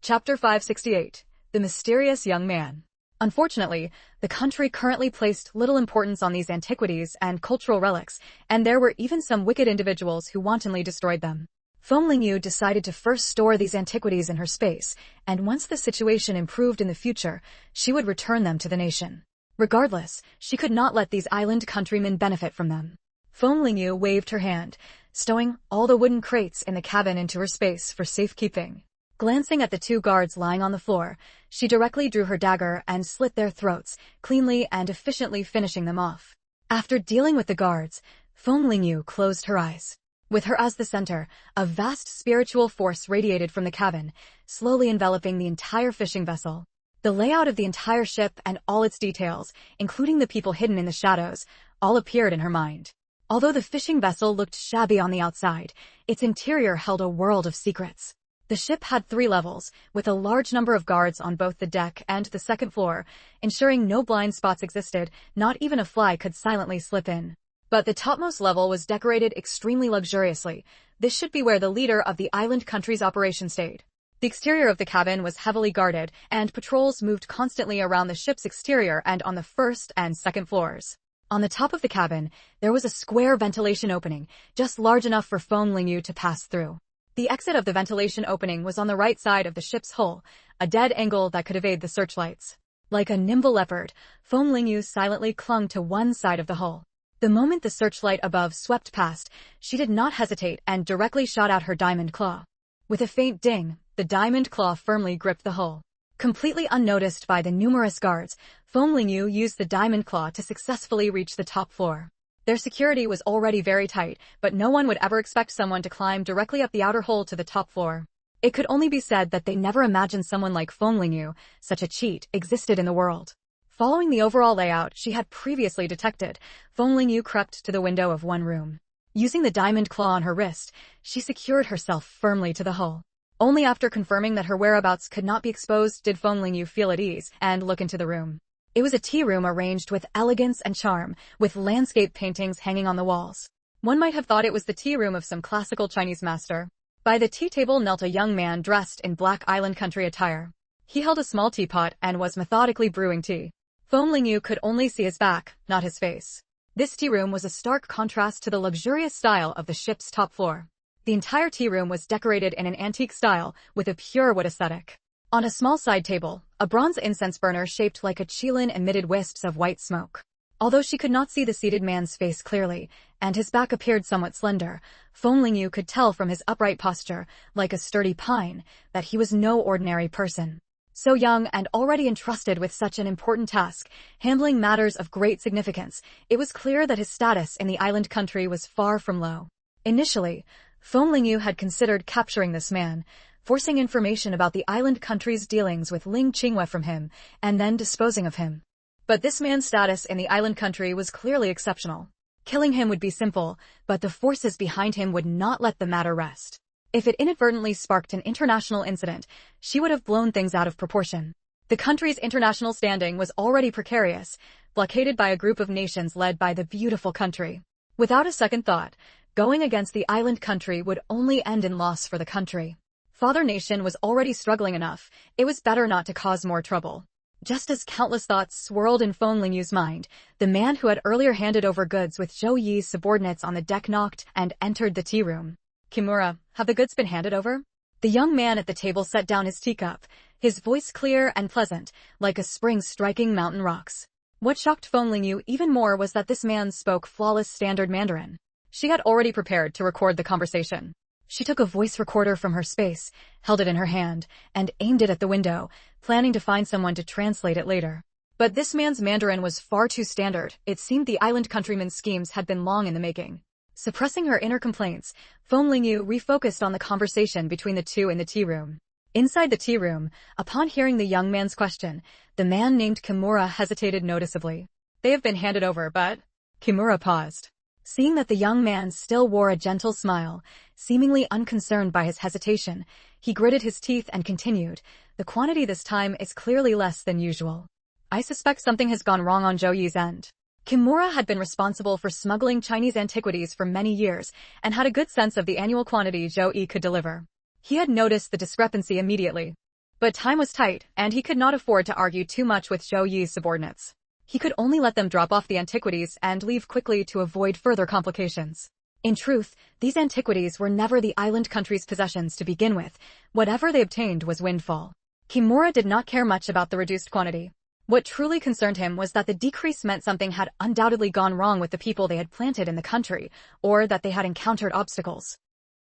Chapter 568. The Mysterious Young Man. Unfortunately, the country currently placed little importance on these antiquities and cultural relics, and there were even some wicked individuals who wantonly destroyed them. Feng Lingyu decided to first store these antiquities in her space, and once the situation improved in the future, she would return them to the nation. Regardless, she could not let these island countrymen benefit from them. Feng Lingyu waved her hand, stowing all the wooden crates in the cabin into her space for safekeeping. Glancing at the two guards lying on the floor, she directly drew her dagger and slit their throats, cleanly and efficiently finishing them off. After dealing with the guards, Feng Lingyu closed her eyes. With her as the center, a vast spiritual force radiated from the cabin, slowly enveloping the entire fishing vessel. The layout of the entire ship and all its details, including the people hidden in the shadows, all appeared in her mind. Although the fishing vessel looked shabby on the outside, its interior held a world of secrets. The ship had 3 levels, with a large number of guards on both the deck and the second floor, ensuring no blind spots existed, not even a fly could silently slip in. But the topmost level was decorated extremely luxuriously. This should be where the leader of the island country's operation stayed. The exterior of the cabin was heavily guarded, and patrols moved constantly around the ship's exterior and on the first and second floors. On the top of the cabin, there was a square ventilation opening, just large enough for Feng Lingyu to pass through. The exit of the ventilation opening was on the right side of the ship's hull, a dead angle that could evade the searchlights. Like a nimble leopard, Feng Lingyu silently clung to one side of the hull. The moment the searchlight above swept past, she did not hesitate and directly shot out her diamond claw. With a faint ding, the diamond claw firmly gripped the hull. Completely unnoticed by the numerous guards, Feng Lingyu used the diamond claw to successfully reach the top floor. Their security was already very tight, but no one would ever expect someone to climb directly up the outer hull to the top floor. It could only be said that they never imagined someone like Feng Lingyu, such a cheat, existed in the world. Following the overall layout she had previously detected, Feng Lingyu crept to the window of one room. Using the diamond claw on her wrist, she secured herself firmly to the hull. Only after confirming that her whereabouts could not be exposed did Feng Lingyu feel at ease and look into the room. It was a tea room arranged with elegance and charm, with landscape paintings hanging on the walls. One might have thought it was the tea room of some classical Chinese master. By the tea table knelt a young man dressed in black island country attire. He held a small teapot and was methodically brewing tea. Feng Lingyu could only see his back, not his face. This tea room was a stark contrast to the luxurious style of the ship's top floor. The entire tea room was decorated in an antique style, with a pure wood aesthetic. On a small side table, a bronze incense burner shaped like a qilin emitted wisps of white smoke. Although she could not see the seated man's face clearly, and his back appeared somewhat slender, Feng Lingyu could tell from his upright posture, like a sturdy pine, that he was no ordinary person. So young and already entrusted with such an important task, handling matters of great significance, it was clear that his status in the island country was far from low. Initially, Feng Lingyu had considered capturing this man, forcing information about the island country's dealings with Ling Qinghua from him, and then disposing of him. But this man's status in the island country was clearly exceptional. Killing him would be simple, but the forces behind him would not let the matter rest. If it inadvertently sparked an international incident, she would have blown things out of proportion. The country's international standing was already precarious, blockaded by a group of nations led by the beautiful country. Without a second thought, going against the island country would only end in loss for the country. Father Nation was already struggling enough, it was better not to cause more trouble. Just as countless thoughts swirled in Feng Lingyu's mind, the man who had earlier handed over goods with Zhou Yi's subordinates on the deck knocked and entered the tea room. "Kimura, have the goods been handed over?" The young man at the table set down his teacup, his voice clear and pleasant, like a spring striking mountain rocks. What shocked Feng Lingyu even more was that this man spoke flawless standard Mandarin. She had already prepared to record the conversation. She took a voice recorder from her space, held it in her hand, and aimed it at the window, planning to find someone to translate it later. But this man's Mandarin was far too standard. It seemed the island countryman's schemes had been long in the making. Suppressing her inner complaints, Feng Lingyu refocused on the conversation between the two in the tea room. Inside the tea room, upon hearing the young man's question, the man named Kimura hesitated noticeably. "They have been handed over, but—" Kimura paused. Seeing that the young man still wore a gentle smile, seemingly unconcerned by his hesitation, he gritted his teeth and continued, "The quantity this time is clearly less than usual. I suspect something has gone wrong on Zhou Yi's end." Kimura had been responsible for smuggling Chinese antiquities for many years and had a good sense of the annual quantity Zhou Yi could deliver. He had noticed the discrepancy immediately. But time was tight, and he could not afford to argue too much with Zhou Yi's subordinates. He could only let them drop off the antiquities and leave quickly to avoid further complications. In truth, these antiquities were never the island country's possessions to begin with. Whatever they obtained was windfall. Kimura did not care much about the reduced quantity. What truly concerned him was that the decrease meant something had undoubtedly gone wrong with the people they had planted in the country, or that they had encountered obstacles.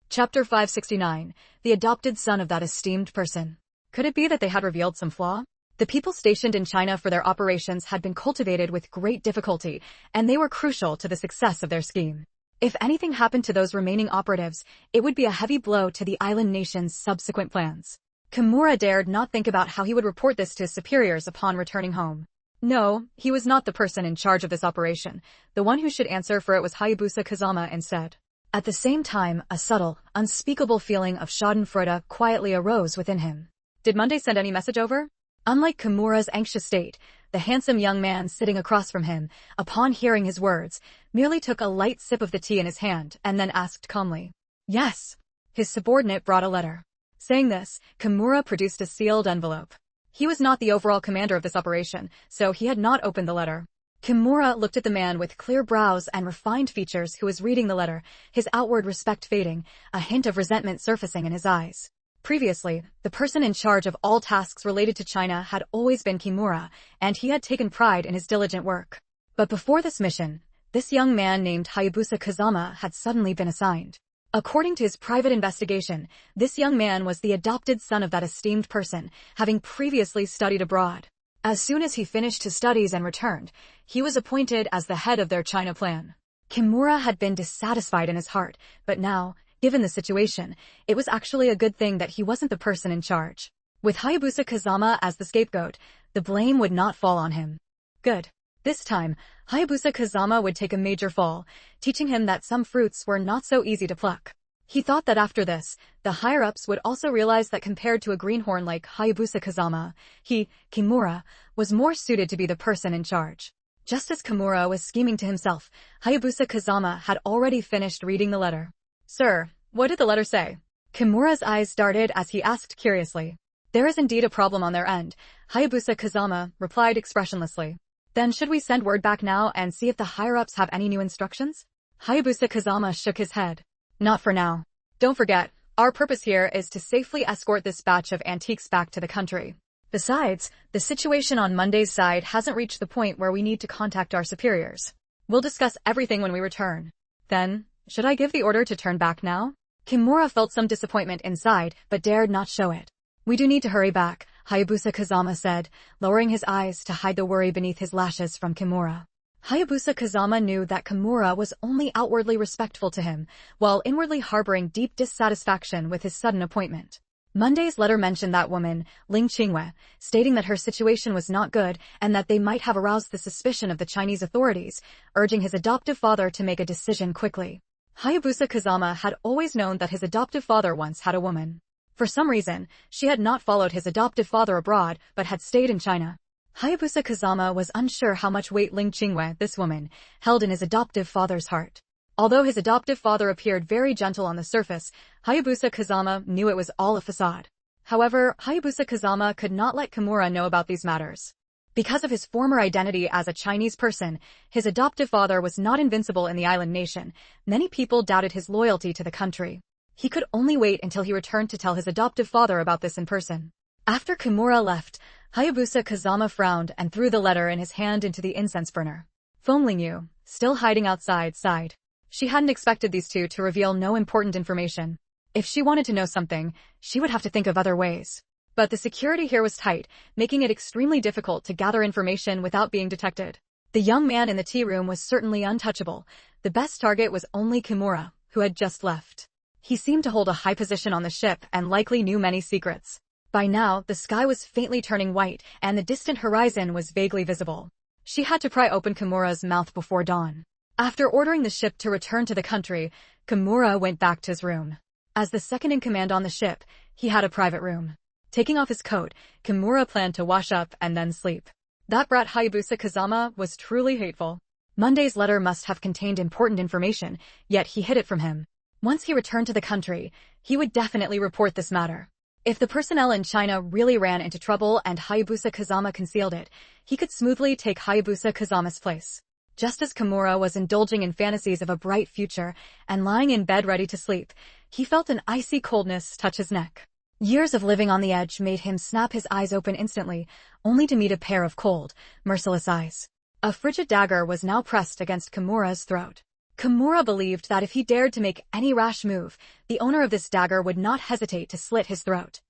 Chapter 569, The Adopted Son of That Esteemed Person. Could it be that they had revealed some flaw? The people stationed in China for their operations had been cultivated with great difficulty, and they were crucial to the success of their scheme. If anything happened to those remaining operatives, it would be a heavy blow to the island nation's subsequent plans. Kimura dared not think about how he would report this to his superiors upon returning home. No, he was not the person in charge of this operation. The one who should answer for it was Hayabusa Kazama instead. At the same time, a subtle, unspeakable feeling of schadenfreude quietly arose within him. Did Monday send any message over? Unlike Kimura's anxious state, the handsome young man sitting across from him, upon hearing his words, merely took a light sip of the tea in his hand and then asked calmly. Yes. His subordinate brought a letter. Saying this, Kimura produced a sealed envelope. He was not the overall commander of this operation, so he had not opened the letter. Kimura looked at the man with clear brows and refined features who was reading the letter, his outward respect fading, a hint of resentment surfacing in his eyes. Previously, the person in charge of all tasks related to China had always been Kimura, and he had taken pride in his diligent work. But before this mission, this young man named Hayabusa Kazama had suddenly been assigned. According to his private investigation, this young man was the adopted son of that esteemed person, having previously studied abroad. As soon as he finished his studies and returned, he was appointed as the head of their China plan. Kimura had been dissatisfied in his heart, but now, given the situation, it was actually a good thing that he wasn't the person in charge. With Hayabusa Kazama as the scapegoat, the blame would not fall on him. Good. This time, Hayabusa Kazama would take a major fall, teaching him that some fruits were not so easy to pluck. He thought that after this, the higher-ups would also realize that compared to a greenhorn like Hayabusa Kazama, he, Kimura, was more suited to be the person in charge. Just as Kimura was scheming to himself, Hayabusa Kazama had already finished reading the letter. "Sir, what did the letter say?" Kimura's eyes darted as he asked curiously. "There is indeed a problem on their end," Hayabusa Kazama replied expressionlessly. "Then should we send word back now and see if the higher-ups have any new instructions?" Hayabusa Kazama shook his head. "Not for now. Don't forget, our purpose here is to safely escort this batch of antiques back to the country. Besides, the situation on Monday's side hasn't reached the point where we need to contact our superiors. We'll discuss everything when we return. Then, should I give the order to turn back now?" Kimura felt some disappointment inside, but dared not show it. "We do need to hurry back," Hayabusa Kazama said, lowering his eyes to hide the worry beneath his lashes from Kimura. Hayabusa Kazama knew that Kimura was only outwardly respectful to him, while inwardly harboring deep dissatisfaction with his sudden appointment. Monday's letter mentioned that woman, Ling Qingwei, stating that her situation was not good and that they might have aroused the suspicion of the Chinese authorities, urging his adoptive father to make a decision quickly. Hayabusa Kazama had always known that his adoptive father once had a woman. For some reason, she had not followed his adoptive father abroad but had stayed in China. Hayabusa Kazama was unsure how much weight Ling Qingwei, this woman, held in his adoptive father's heart. Although his adoptive father appeared very gentle on the surface, Hayabusa Kazama knew it was all a facade. However, Hayabusa Kazama could not let Kimura know about these matters. Because of his former identity as a Chinese person, his adoptive father was not invincible in the island nation. Many people doubted his loyalty to the country. He could only wait until he returned to tell his adoptive father about this in person. After Kimura left, Hayabusa Kazama frowned and threw the letter in his hand into the incense burner. Fengling, still hiding outside, sighed. She hadn't expected these two to reveal no important information. If she wanted to know something, she would have to think of other ways. But the security here was tight, making it extremely difficult to gather information without being detected. The young man in the tea room was certainly untouchable. The best target was only Kimura, who had just left. He seemed to hold a high position on the ship and likely knew many secrets. By now, the sky was faintly turning white, and the distant horizon was vaguely visible. She had to pry open Kimura's mouth before dawn. After ordering the ship to return to the country, Kimura went back to his room. As the second-in-command on the ship, he had a private room. Taking off his coat, Kimura planned to wash up and then sleep. That brat Hayabusa Kazama was truly hateful. Monday's letter must have contained important information, yet he hid it from him. Once he returned to the country, he would definitely report this matter. If the personnel in China really ran into trouble and Hayabusa Kazama concealed it, he could smoothly take Hayabusa Kazama's place. Just as Kimura was indulging in fantasies of a bright future and lying in bed ready to sleep, he felt an icy coldness touch his neck. Years of living on the edge made him snap his eyes open instantly, only to meet a pair of cold, merciless eyes. A frigid dagger was now pressed against Kimura's throat. Kimura believed that if he dared to make any rash move, the owner of this dagger would not hesitate to slit his throat.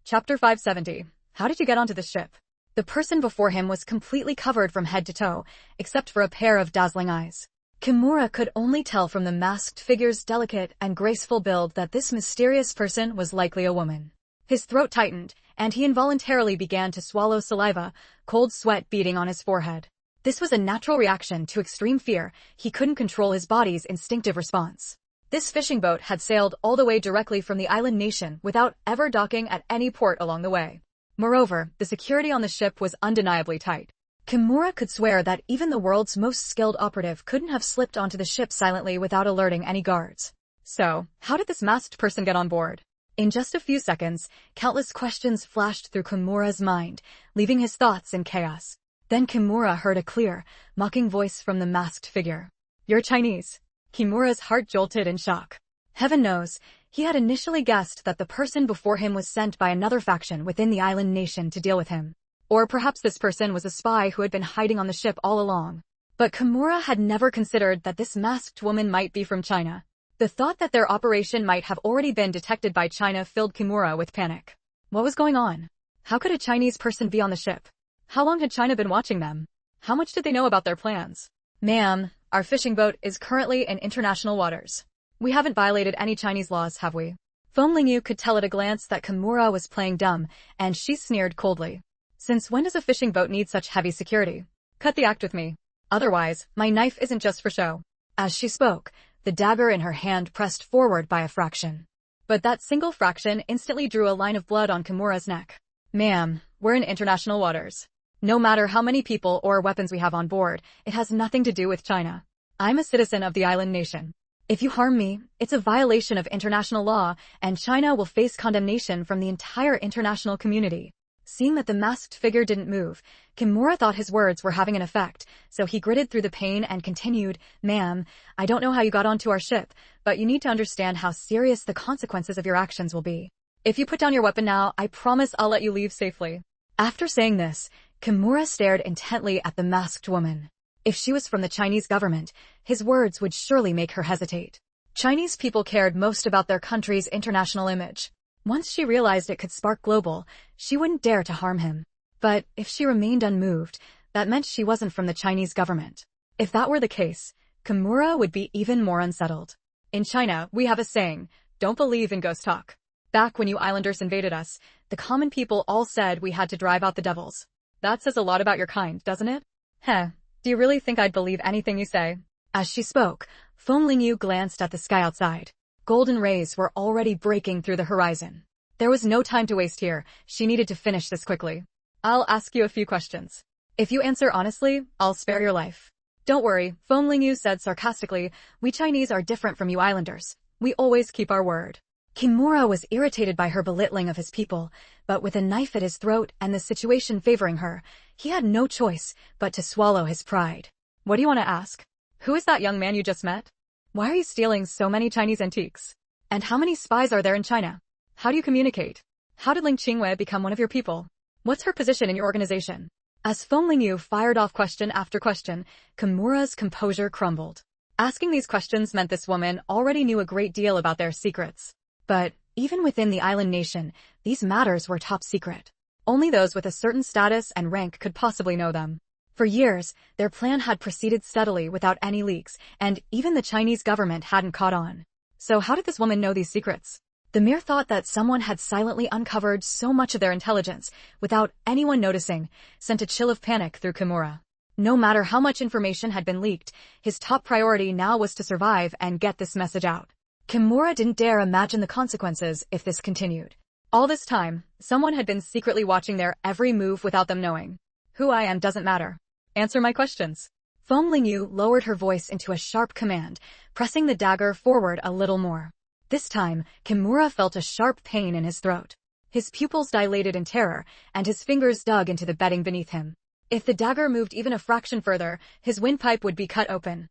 Chapter 570. How did you get onto this ship? The person before him was completely covered from head to toe, except for a pair of dazzling eyes. Kimura could only tell from the masked figure's delicate and graceful build that this mysterious person was likely a woman. His throat tightened, and he involuntarily began to swallow saliva, cold sweat beading on his forehead. This was a natural reaction to extreme fear. He couldn't control his body's instinctive response. This fishing boat had sailed all the way directly from the island nation without ever docking at any port along the way. Moreover, the security on the ship was undeniably tight. Kimura could swear that even the world's most skilled operative couldn't have slipped onto the ship silently without alerting any guards. So, how did this masked person get on board? In just a few seconds, countless questions flashed through Kimura's mind, leaving his thoughts in chaos. Then Kimura heard a clear, mocking voice from the masked figure. "You're Chinese." Kimura's heart jolted in shock. Heaven knows, he had initially guessed that the person before him was sent by another faction within the island nation to deal with him. Or perhaps this person was a spy who had been hiding on the ship all along. But Kimura had never considered that this masked woman might be from China. The thought that their operation might have already been detected by China filled Kimura with panic. What was going on? How could a Chinese person be on the ship? How long had China been watching them? How much did they know about their plans? "Ma'am, our fishing boat is currently in international waters. We haven't violated any Chinese laws, have we?" Feng Lingyu could tell at a glance that Kimura was playing dumb, and she sneered coldly. "Since when does a fishing boat need such heavy security? Cut the act with me. Otherwise, my knife isn't just for show." As she spoke, the dagger in her hand pressed forward by a fraction. But that single fraction instantly drew a line of blood on Kimura's neck. "Ma'am, we're in international waters. No matter how many people or weapons we have on board, it has nothing to do with China. I'm a citizen of the island nation. If you harm me, it's a violation of international law, and China will face condemnation from the entire international community." Seeing that the masked figure didn't move, Kimura thought his words were having an effect, so he gritted through the pain and continued, "Ma'am, I don't know how you got onto our ship, but you need to understand how serious the consequences of your actions will be. If you put down your weapon now, I promise I'll let you leave safely." After saying this, Kimura stared intently at the masked woman. If she was from the Chinese government, his words would surely make her hesitate. Chinese people cared most about their country's international image. Once she realized it could spark global, she wouldn't dare to harm him. But if she remained unmoved, that meant she wasn't from the Chinese government. If that were the case, Kimura would be even more unsettled. In China, we have a saying, "Don't believe in ghost talk." Back when you islanders invaded us, the common people all said we had to drive out the devils. That says a lot about your kind, doesn't it? Heh, do you really think I'd believe anything you say? As she spoke, Feng Lingyu glanced at the sky outside. Golden rays were already breaking through the horizon. There was no time to waste here. She needed to finish this quickly. "I'll ask you a few questions. If you answer honestly, I'll spare your life." "Don't worry," Feng Lingyu said sarcastically. "We Chinese are different from you islanders. We always keep our word." Kimura was irritated by her belittling of his people, but with a knife at his throat and the situation favoring her, he had no choice but to swallow his pride. "What do you want to ask? Who is that young man you just met? Why are you stealing so many Chinese antiques? And how many spies are there in China? How do you communicate? How did Ling Qingwei become one of your people? What's her position in your organization?" As Feng Lingyu fired off question after question, Kimura's composure crumbled. Asking these questions meant this woman already knew a great deal about their secrets. But even within the island nation, these matters were top secret. Only those with a certain status and rank could possibly know them. For years, their plan had proceeded steadily without any leaks, and even the Chinese government hadn't caught on. So how did this woman know these secrets? The mere thought that someone had silently uncovered so much of their intelligence without anyone noticing sent a chill of panic through Kimura. No matter how much information had been leaked, his top priority now was to survive and get this message out. Kimura didn't dare imagine the consequences if this continued. All this time, someone had been secretly watching their every move without them knowing. "Who I am doesn't matter. Answer my questions." Feng Lingyu lowered her voice into a sharp command, pressing the dagger forward a little more. This time, Kimura felt a sharp pain in his throat. His pupils dilated in terror, and his fingers dug into the bedding beneath him. If the dagger moved even a fraction further, his windpipe would be cut open.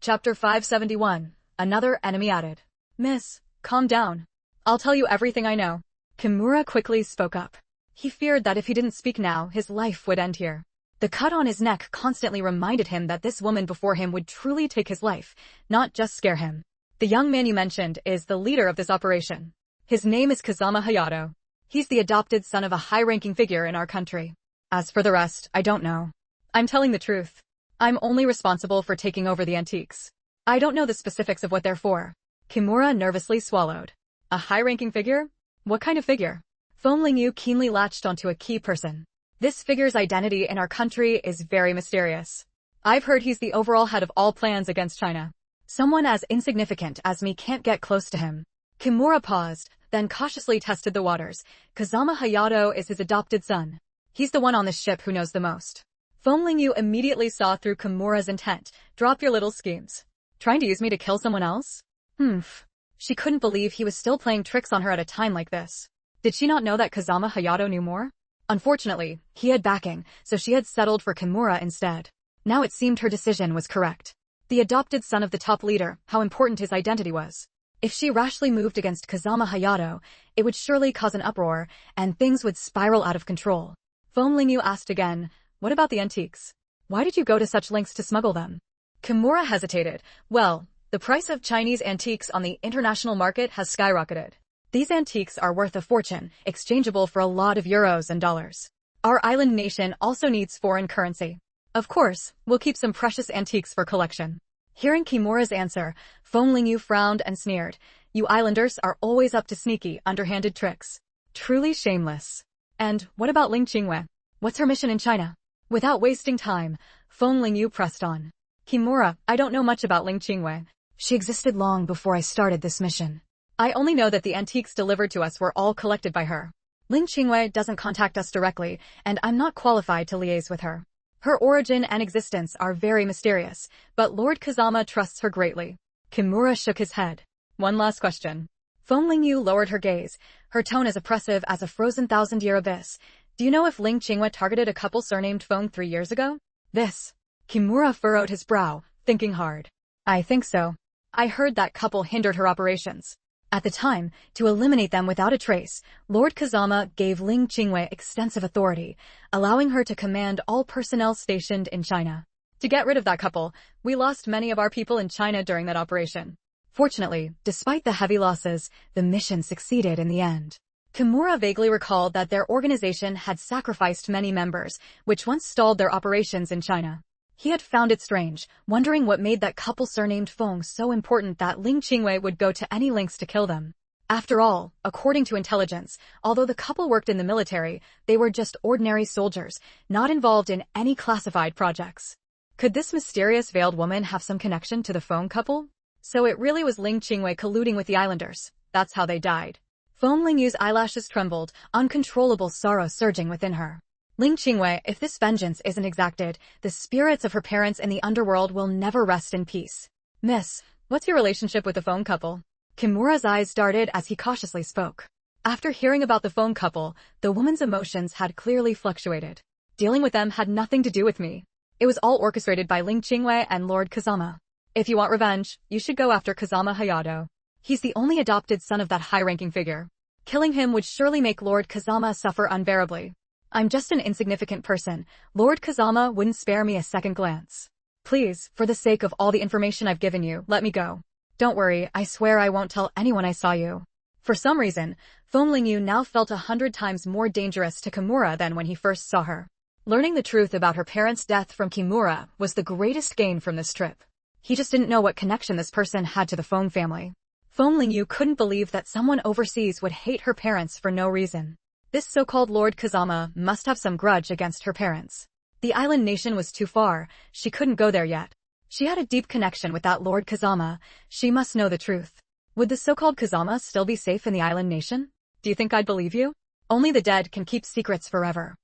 Chapter 571. Another enemy added. "Miss, calm down. I'll tell you everything I know." Kimura quickly spoke up. He feared that if he didn't speak now, his life would end here. The cut on his neck constantly reminded him that this woman before him would truly take his life, not just scare him. "The young man you mentioned is the leader of this operation. His name is Kazama Hayato. He's the adopted son of a high-ranking figure in our country. As for the rest, I don't know. I'm telling the truth. I'm only responsible for taking over the antiques. I don't know the specifics of what they're for." Kimura nervously swallowed. "A high-ranking figure? What kind of figure?" Feng Lingyu keenly latched onto a key person. "This figure's identity in our country is very mysterious. I've heard he's the overall head of all plans against China. Someone as insignificant as me can't get close to him." Kimura paused, then cautiously tested the waters. "Kazama Hayato is his adopted son. He's the one on this ship who knows the most." Feng Lingyu immediately saw through Kimura's intent. "Drop your little schemes. Trying to use me to kill someone else? Humph." She couldn't believe he was still playing tricks on her at a time like this. Did she not know that Kazama Hayato knew more? Unfortunately, he had backing, so she had settled for Kimura instead. Now it seemed her decision was correct. The adopted son of the top leader, how important his identity was. If she rashly moved against Kazama Hayato, it would surely cause an uproar, and things would spiral out of control. Foam Lingyu asked again, what about the antiques? Why did you go to such lengths to smuggle them? Kimura hesitated. Well, the price of Chinese antiques on the international market has skyrocketed. These antiques are worth a fortune, exchangeable for a lot of euros and dollars. Our island nation also needs foreign currency. Of course, we'll keep some precious antiques for collection. Hearing Kimura's answer, Foam Lingyu frowned and sneered. You islanders are always up to sneaky, underhanded tricks. Truly shameless. And what about Ling Qingwei? What's her mission in China? Without wasting time, Foam Lingyu pressed on. Kimura, I don't know much about Ling Qingwei. She existed long before I started this mission. I only know that the antiques delivered to us were all collected by her. Ling Qingwei doesn't contact us directly, and I'm not qualified to liaise with her. Her origin and existence are very mysterious, but Lord Kazama trusts her greatly. Kimura shook his head. One last question. Foam Lingyu lowered her gaze, her tone as oppressive as a frozen thousand-year abyss. Do you know if Ling Qingwei targeted a couple surnamed Feng 3 years ago? This. Kimura furrowed his brow, thinking hard. I think so. I heard that couple hindered her operations. At the time, to eliminate them without a trace, Lord Kazama gave Ling Qingwei extensive authority, allowing her to command all personnel stationed in China. To get rid of that couple, we lost many of our people in China during that operation. Fortunately, despite the heavy losses, the mission succeeded in the end. Kimura vaguely recalled that their organization had sacrificed many members, which once stalled their operations in China. He had found it strange, wondering what made that couple surnamed Feng so important that Ling Qingwei would go to any lengths to kill them. After all, according to intelligence, although the couple worked in the military, they were just ordinary soldiers, not involved in any classified projects. Could this mysterious veiled woman have some connection to the Feng couple? So it really was Ling Qingwei colluding with the islanders. That's how they died. Foam Lingyu's eyelashes trembled, uncontrollable sorrow surging within her. Ling Qingwei, if this vengeance isn't exacted, the spirits of her parents in the underworld will never rest in peace. Miss, what's your relationship with the Feng couple? Kimura's eyes darted as he cautiously spoke. After hearing about the Feng couple, the woman's emotions had clearly fluctuated. Dealing with them had nothing to do with me. It was all orchestrated by Ling Qingwei and Lord Kazama. If you want revenge, you should go after Kazama Hayato. He's the only adopted son of that high-ranking figure. Killing him would surely make Lord Kazama suffer unbearably. I'm just an insignificant person. Lord Kazama wouldn't spare me a second glance. Please, for the sake of all the information I've given you, let me go. Don't worry, I swear I won't tell anyone I saw you. For some reason, Foam Lingyu now felt 100 times more dangerous to Kimura than when he first saw her. Learning the truth about her parents' death from Kimura was the greatest gain from this trip. He just didn't know what connection this person had to the Foam family. Foam Lingyu couldn't believe that someone overseas would hate her parents for no reason. This so-called Lord Kazama must have some grudge against her parents. The island nation was too far, she couldn't go there yet. She had a deep connection with that Lord Kazama, she must know the truth. Would the so-called Kazama still be safe in the island nation? Do you think I'd believe you? Only the dead can keep secrets forever.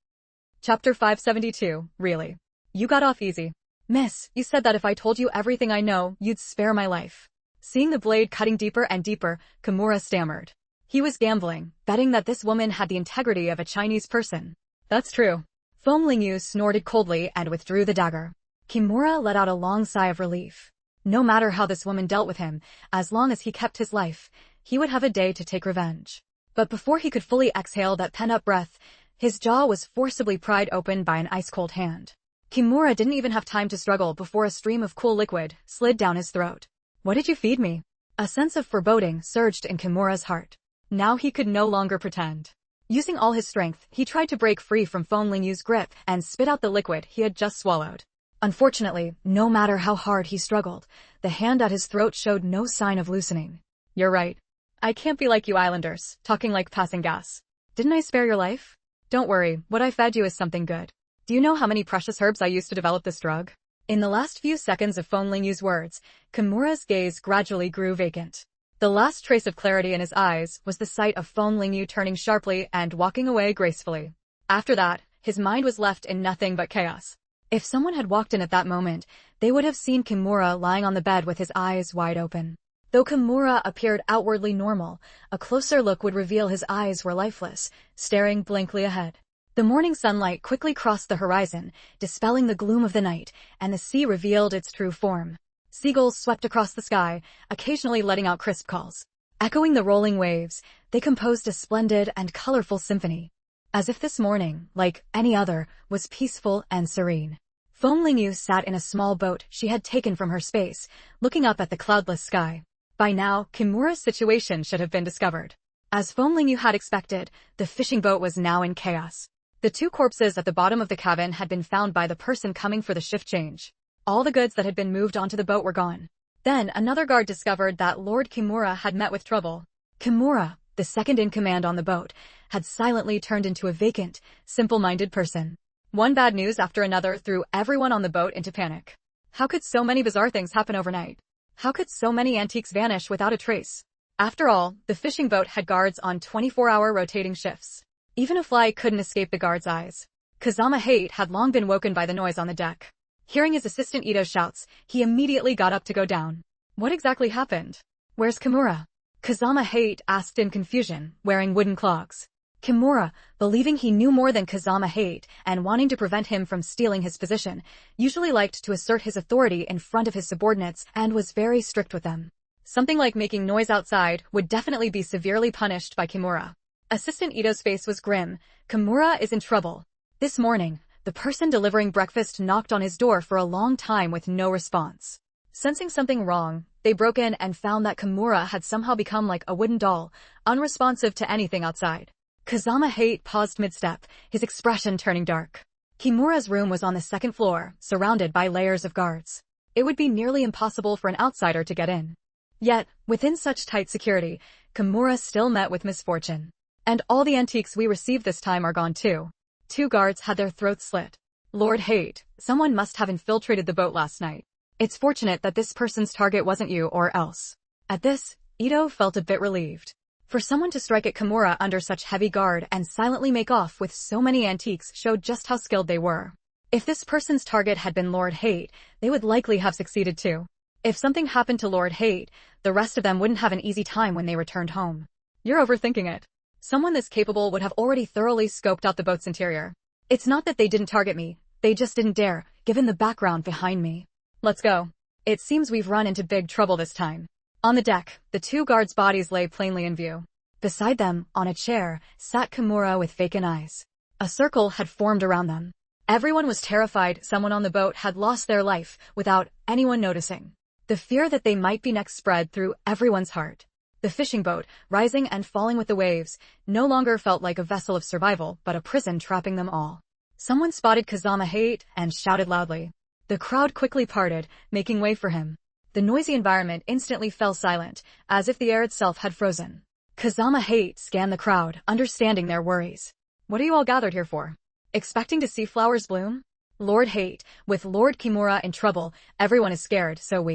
Chapter 572, really. You got off easy. Miss, you said that if I told you everything I know, you'd spare my life. Seeing the blade cutting deeper and deeper, Kimura stammered. He was gambling, betting that this woman had the integrity of a Chinese person. That's true. Foam Lingyu snorted coldly and withdrew the dagger. Kimura let out a long sigh of relief. No matter how this woman dealt with him, as long as he kept his life, he would have a day to take revenge. But before he could fully exhale that pent-up breath, his jaw was forcibly pried open by an ice-cold hand. Kimura didn't even have time to struggle before a stream of cool liquid slid down his throat. What did you feed me? A sense of foreboding surged in Kimura's heart. Now he could no longer pretend. Using all his strength, he tried to break free from Foam Lingyu's grip and spit out the liquid he had just swallowed. Unfortunately, no matter how hard he struggled, the hand at his throat showed no sign of loosening. You're right. I can't be like you islanders, talking like passing gas. Didn't I spare your life? Don't worry, what I fed you is something good. Do you know how many precious herbs I used to develop this drug? In the last few seconds of Foam Lingyu's words, Kimura's gaze gradually grew vacant. The last trace of clarity in his eyes was the sight of Foam Lingyu turning sharply and walking away gracefully. After that, his mind was left in nothing but chaos. If someone had walked in at that moment, they would have seen Kimura lying on the bed with his eyes wide open. Though Kimura appeared outwardly normal, a closer look would reveal his eyes were lifeless, staring blankly ahead. The morning sunlight quickly crossed the horizon, dispelling the gloom of the night, and the sea revealed its true form. Seagulls swept across the sky, occasionally letting out crisp calls. Echoing the rolling waves, they composed a splendid and colorful symphony. As if this morning, like any other, was peaceful and serene. Feng Lingyu sat in a small boat she had taken from her space, looking up at the cloudless sky. By now, Kimura's situation should have been discovered. As Feng Lingyu had expected, the fishing boat was now in chaos. The two corpses at the bottom of the cabin had been found by the person coming for the shift change. All the goods that had been moved onto the boat were gone. Then another guard discovered that Lord Kimura had met with trouble. Kimura, the second-in-command on the boat, had silently turned into a vacant, simple-minded person. One bad news after another threw everyone on the boat into panic. How could so many bizarre things happen overnight? How could so many antiques vanish without a trace? After all, the fishing boat had guards on 24-hour rotating shifts. Even a fly couldn't escape the guard's eyes. Kazama Hate had long been woken by the noise on the deck. Hearing his assistant Ito's shouts, he immediately got up to go down. What exactly happened? Where's Kimura? Kazama Hate asked in confusion, wearing wooden clogs. Kimura, believing he knew more than Kazama Hate and wanting to prevent him from stealing his position, usually liked to assert his authority in front of his subordinates and was very strict with them. Something like making noise outside would definitely be severely punished by Kimura. Assistant Ito's face was grim. Kimura is in trouble. This morning, the person delivering breakfast knocked on his door for a long time with no response. Sensing something wrong, they broke in and found that Kimura had somehow become like a wooden doll, unresponsive to anything outside. Kazama Hate paused mid-step, his expression turning dark. Kimura's room was on the second floor, surrounded by layers of guards. It would be nearly impossible for an outsider to get in. Yet, within such tight security, Kimura still met with misfortune. And all the antiques we received this time are gone too. 2 guards had their throats slit. Lord Hate, someone must have infiltrated the boat last night. It's fortunate that this person's target wasn't you or else. At this, Ito felt a bit relieved. For someone to strike at Kimura under such heavy guard and silently make off with so many antiques showed just how skilled they were. If this person's target had been Lord Hate, they would likely have succeeded too. If something happened to Lord Hate, the rest of them wouldn't have an easy time when they returned home. You're overthinking it. Someone this capable would have already thoroughly scoped out the boat's interior. It's not that they didn't target me, they just didn't dare, given the background behind me. Let's go. It seems we've run into big trouble this time. On the deck, the 2 guards' bodies lay plainly in view. Beside them, on a chair, sat Kimura with vacant eyes. A circle had formed around them. Everyone was terrified someone on the boat had lost their life without anyone noticing. The fear that they might be next spread through everyone's heart. The fishing boat, rising and falling with the waves, no longer felt like a vessel of survival, but a prison trapping them all. Someone spotted Kazama Hate and shouted loudly. The crowd quickly parted, making way for him. The noisy environment instantly fell silent, as if the air itself had frozen. Kazama Hate scanned the crowd, understanding their worries. What are you all gathered here for? Expecting to see flowers bloom? Lord Hate, with Lord Kimura in trouble, everyone is scared, so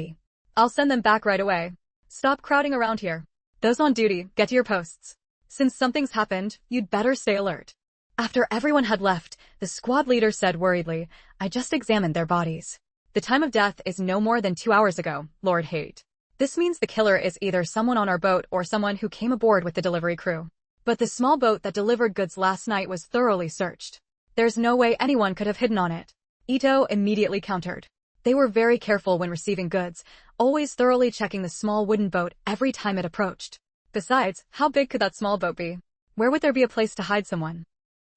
I'll send them back right away. Stop crowding around here. Those on duty, get to your posts. Since something's happened, you'd better stay alert. After everyone had left, the squad leader said worriedly, I just examined their bodies. The time of death is no more than 2 hours ago, Lord Hate. This means the killer is either someone on our boat or someone who came aboard with the delivery crew. But the small boat that delivered goods last night was thoroughly searched. There's no way anyone could have hidden on it. Ito immediately countered. They were very careful when receiving goods, always thoroughly checking the small wooden boat every time it approached. Besides, how big could that small boat be? Where would there be a place to hide someone?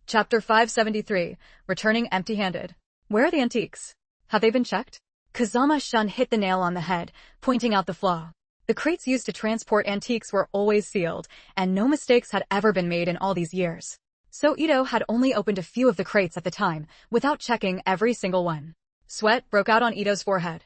Chapter 573, Returning Empty-Handed. Where are the antiques? Have they been checked? Kazama Shun hit the nail on the head, pointing out the flaw. The crates used to transport antiques were always sealed, and no mistakes had ever been made in all these years. So Ito had only opened a few of the crates at the time, without checking every single one. Sweat broke out on Ito's forehead.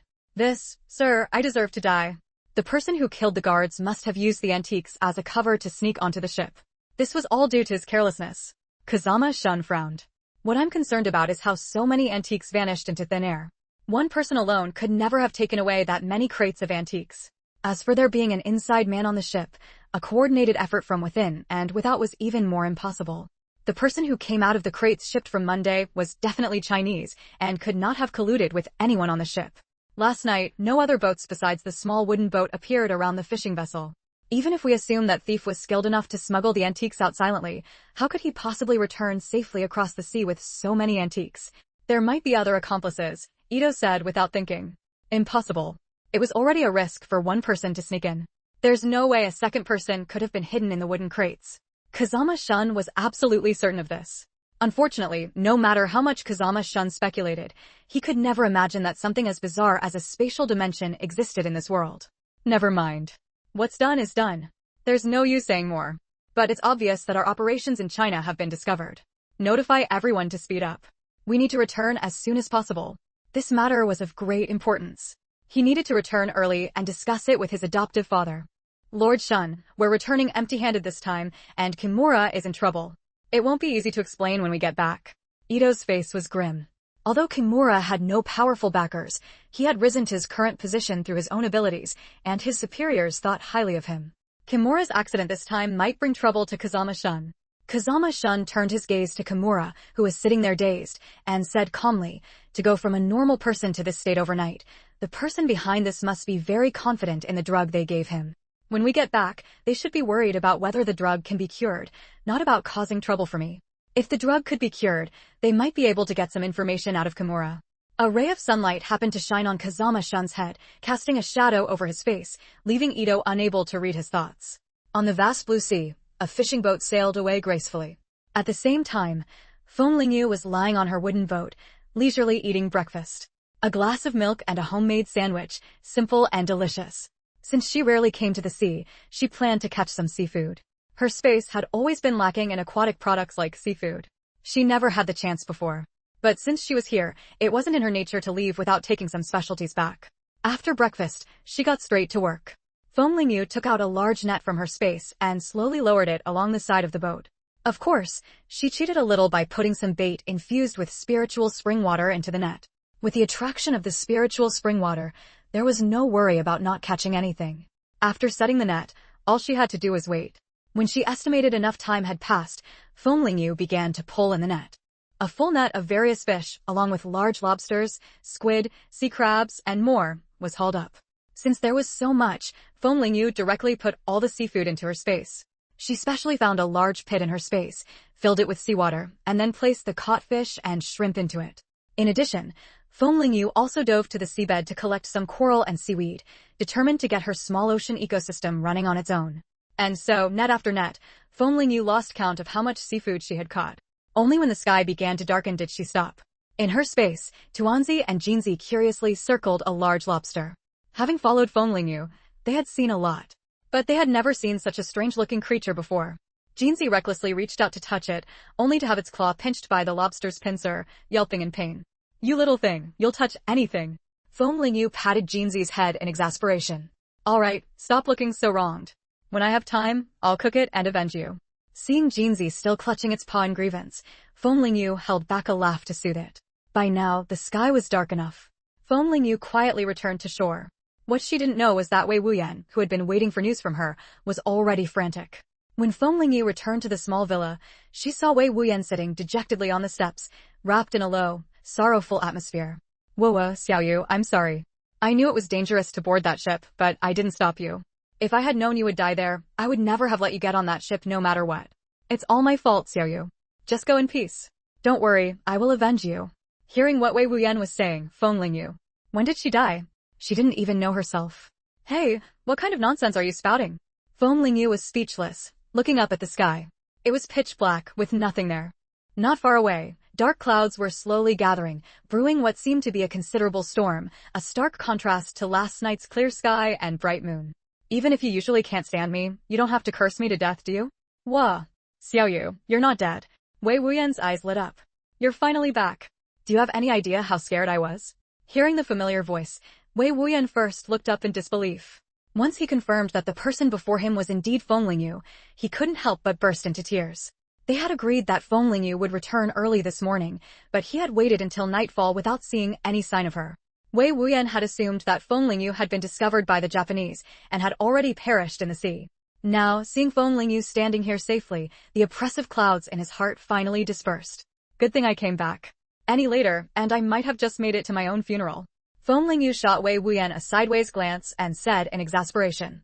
Sir, I deserve to die. The person who killed the guards must have used the antiques as a cover to sneak onto the ship. This was all due to his carelessness. Kazama Shun frowned. What I'm concerned about is how so many antiques vanished into thin air. One person alone could never have taken away that many crates of antiques. As for there being an inside man on the ship, a coordinated effort from within and without was even more impossible. The person who came out of the crates shipped from Monday was definitely Chinese and could not have colluded with anyone on the ship. Last night, no other boats besides the small wooden boat appeared around the fishing vessel. Even if we assume that thief was skilled enough to smuggle the antiques out silently, how could he possibly return safely across the sea with so many antiques? There might be other accomplices, Ito said without thinking. Impossible. It was already a risk for one person to sneak in. There's no way a second person could have been hidden in the wooden crates. Kazama-shun was absolutely certain of this. Unfortunately, no matter how much Kazama-shun speculated, he could never imagine that something as bizarre as a spatial dimension existed in this world. Never mind. What's done is done. There's no use saying more. But it's obvious that our operations in China have been discovered. Notify everyone to speed up. We need to return as soon as possible. This matter was of great importance. He needed to return early and discuss it with his adoptive father. Lord Shun, we're returning empty-handed this time, and Kimura is in trouble. It won't be easy to explain when we get back. Ito's face was grim. Although Kimura had no powerful backers, he had risen to his current position through his own abilities, and his superiors thought highly of him. Kimura's accident this time might bring trouble to Kazama-shun. Kazama-shun turned his gaze to Kimura, who was sitting there dazed, and said calmly, to go from a normal person to this state overnight, the person behind this must be very confident in the drug they gave him. When we get back, they should be worried about whether the drug can be cured, not about causing trouble for me. If the drug could be cured, they might be able to get some information out of Kimura. A ray of sunlight happened to shine on Kazama-shun's head, casting a shadow over his face, leaving Ito unable to read his thoughts. On the vast blue sea, a fishing boat sailed away gracefully. At the same time, Feng Lingyu was lying on her wooden boat, leisurely eating breakfast. A glass of milk and a homemade sandwich, simple and delicious. Since she rarely came to the sea, she planned to catch some seafood. Her space had always been lacking in aquatic products like seafood. She never had the chance before. But since she was here, it wasn't in her nature to leave without taking some specialties back. After breakfast, she got straight to work. Feng Lingyu took out a large net from her space and slowly lowered it along the side of the boat. Of course, she cheated a little by putting some bait infused with spiritual spring water into the net. With the attraction of the spiritual spring water, there was no worry about not catching anything. After setting the net, all she had to do was wait. When she estimated enough time had passed, Feng Lingyu began to pull in the net. A full net of various fish, along with large lobsters, squid, sea crabs, and more, was hauled up. Since there was so much, Feng Lingyu directly put all the seafood into her space. She specially found a large pit in her space, filled it with seawater, and then placed the caught fish and shrimp into it. In addition, Feng Lingyu also dove to the seabed to collect some coral and seaweed, determined to get her small ocean ecosystem running on its own. And so, net after net, Feng Lingyu lost count of how much seafood she had caught. Only when the sky began to darken did she stop. In her space, Tuanzi and Jinzi curiously circled a large lobster. Having followed Feng Lingyu, they had seen a lot. But they had never seen such a strange-looking creature before. Jinzi recklessly reached out to touch it, only to have its claw pinched by the lobster's pincer, yelping in pain. You little thing, you'll touch anything. Feng Lingyu patted Jinzi's head in exasperation. All right, stop looking so wronged. When I have time, I'll cook it and avenge you. Seeing Jinzi still clutching its paw in grievance, Feng Lingyu held back a laugh to soothe it. By now, the sky was dark enough. Feng Lingyu quietly returned to shore. What she didn't know was that Wei Wuyan, who had been waiting for news from her, was already frantic. When Feng Lingyu returned to the small villa, she saw Wei Wuyan sitting dejectedly on the steps, wrapped in a low, sorrowful atmosphere. Whoa, Xiaoyu, I'm sorry. I knew it was dangerous to board that ship, but I didn't stop you. If I had known you would die there, I would never have let you get on that ship no matter what. It's all my fault, Xiaoyu. Just go in peace. Don't worry, I will avenge you. Hearing what Wei Wuyan was saying, Feng Lingyu. When did she die? She didn't even know herself. Hey, what kind of nonsense are you spouting? Feng Lingyu was speechless, looking up at the sky. It was pitch black, with nothing there. Not far away, dark clouds were slowly gathering, brewing what seemed to be a considerable storm, a stark contrast to last night's clear sky and bright moon. Even if you usually can't stand me, you don't have to curse me to death, do you? Wah. Xiaoyu, you're not dead. Wei Wuyan's eyes lit up. You're finally back. Do you have any idea how scared I was? Hearing the familiar voice, Wei Wuyan first looked up in disbelief. Once he confirmed that the person before him was indeed Feng Lingyu, he couldn't help but burst into tears. They had agreed that Feng Lingyu would return early this morning, but he had waited until nightfall without seeing any sign of her. Wei Wuyan had assumed that Feng Lingyu had been discovered by the Japanese and had already perished in the sea. Now, seeing Feng Lingyu standing here safely, the oppressive clouds in his heart finally dispersed. Good thing I came back. Any later, and I might have just made it to my own funeral. Feng Lingyu shot Wei Wuyan a sideways glance and said in exasperation.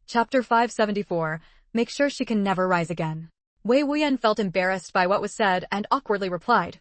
Chapter 574, Make sure she can never rise again. Wei Wuyan felt embarrassed by what was said and awkwardly replied,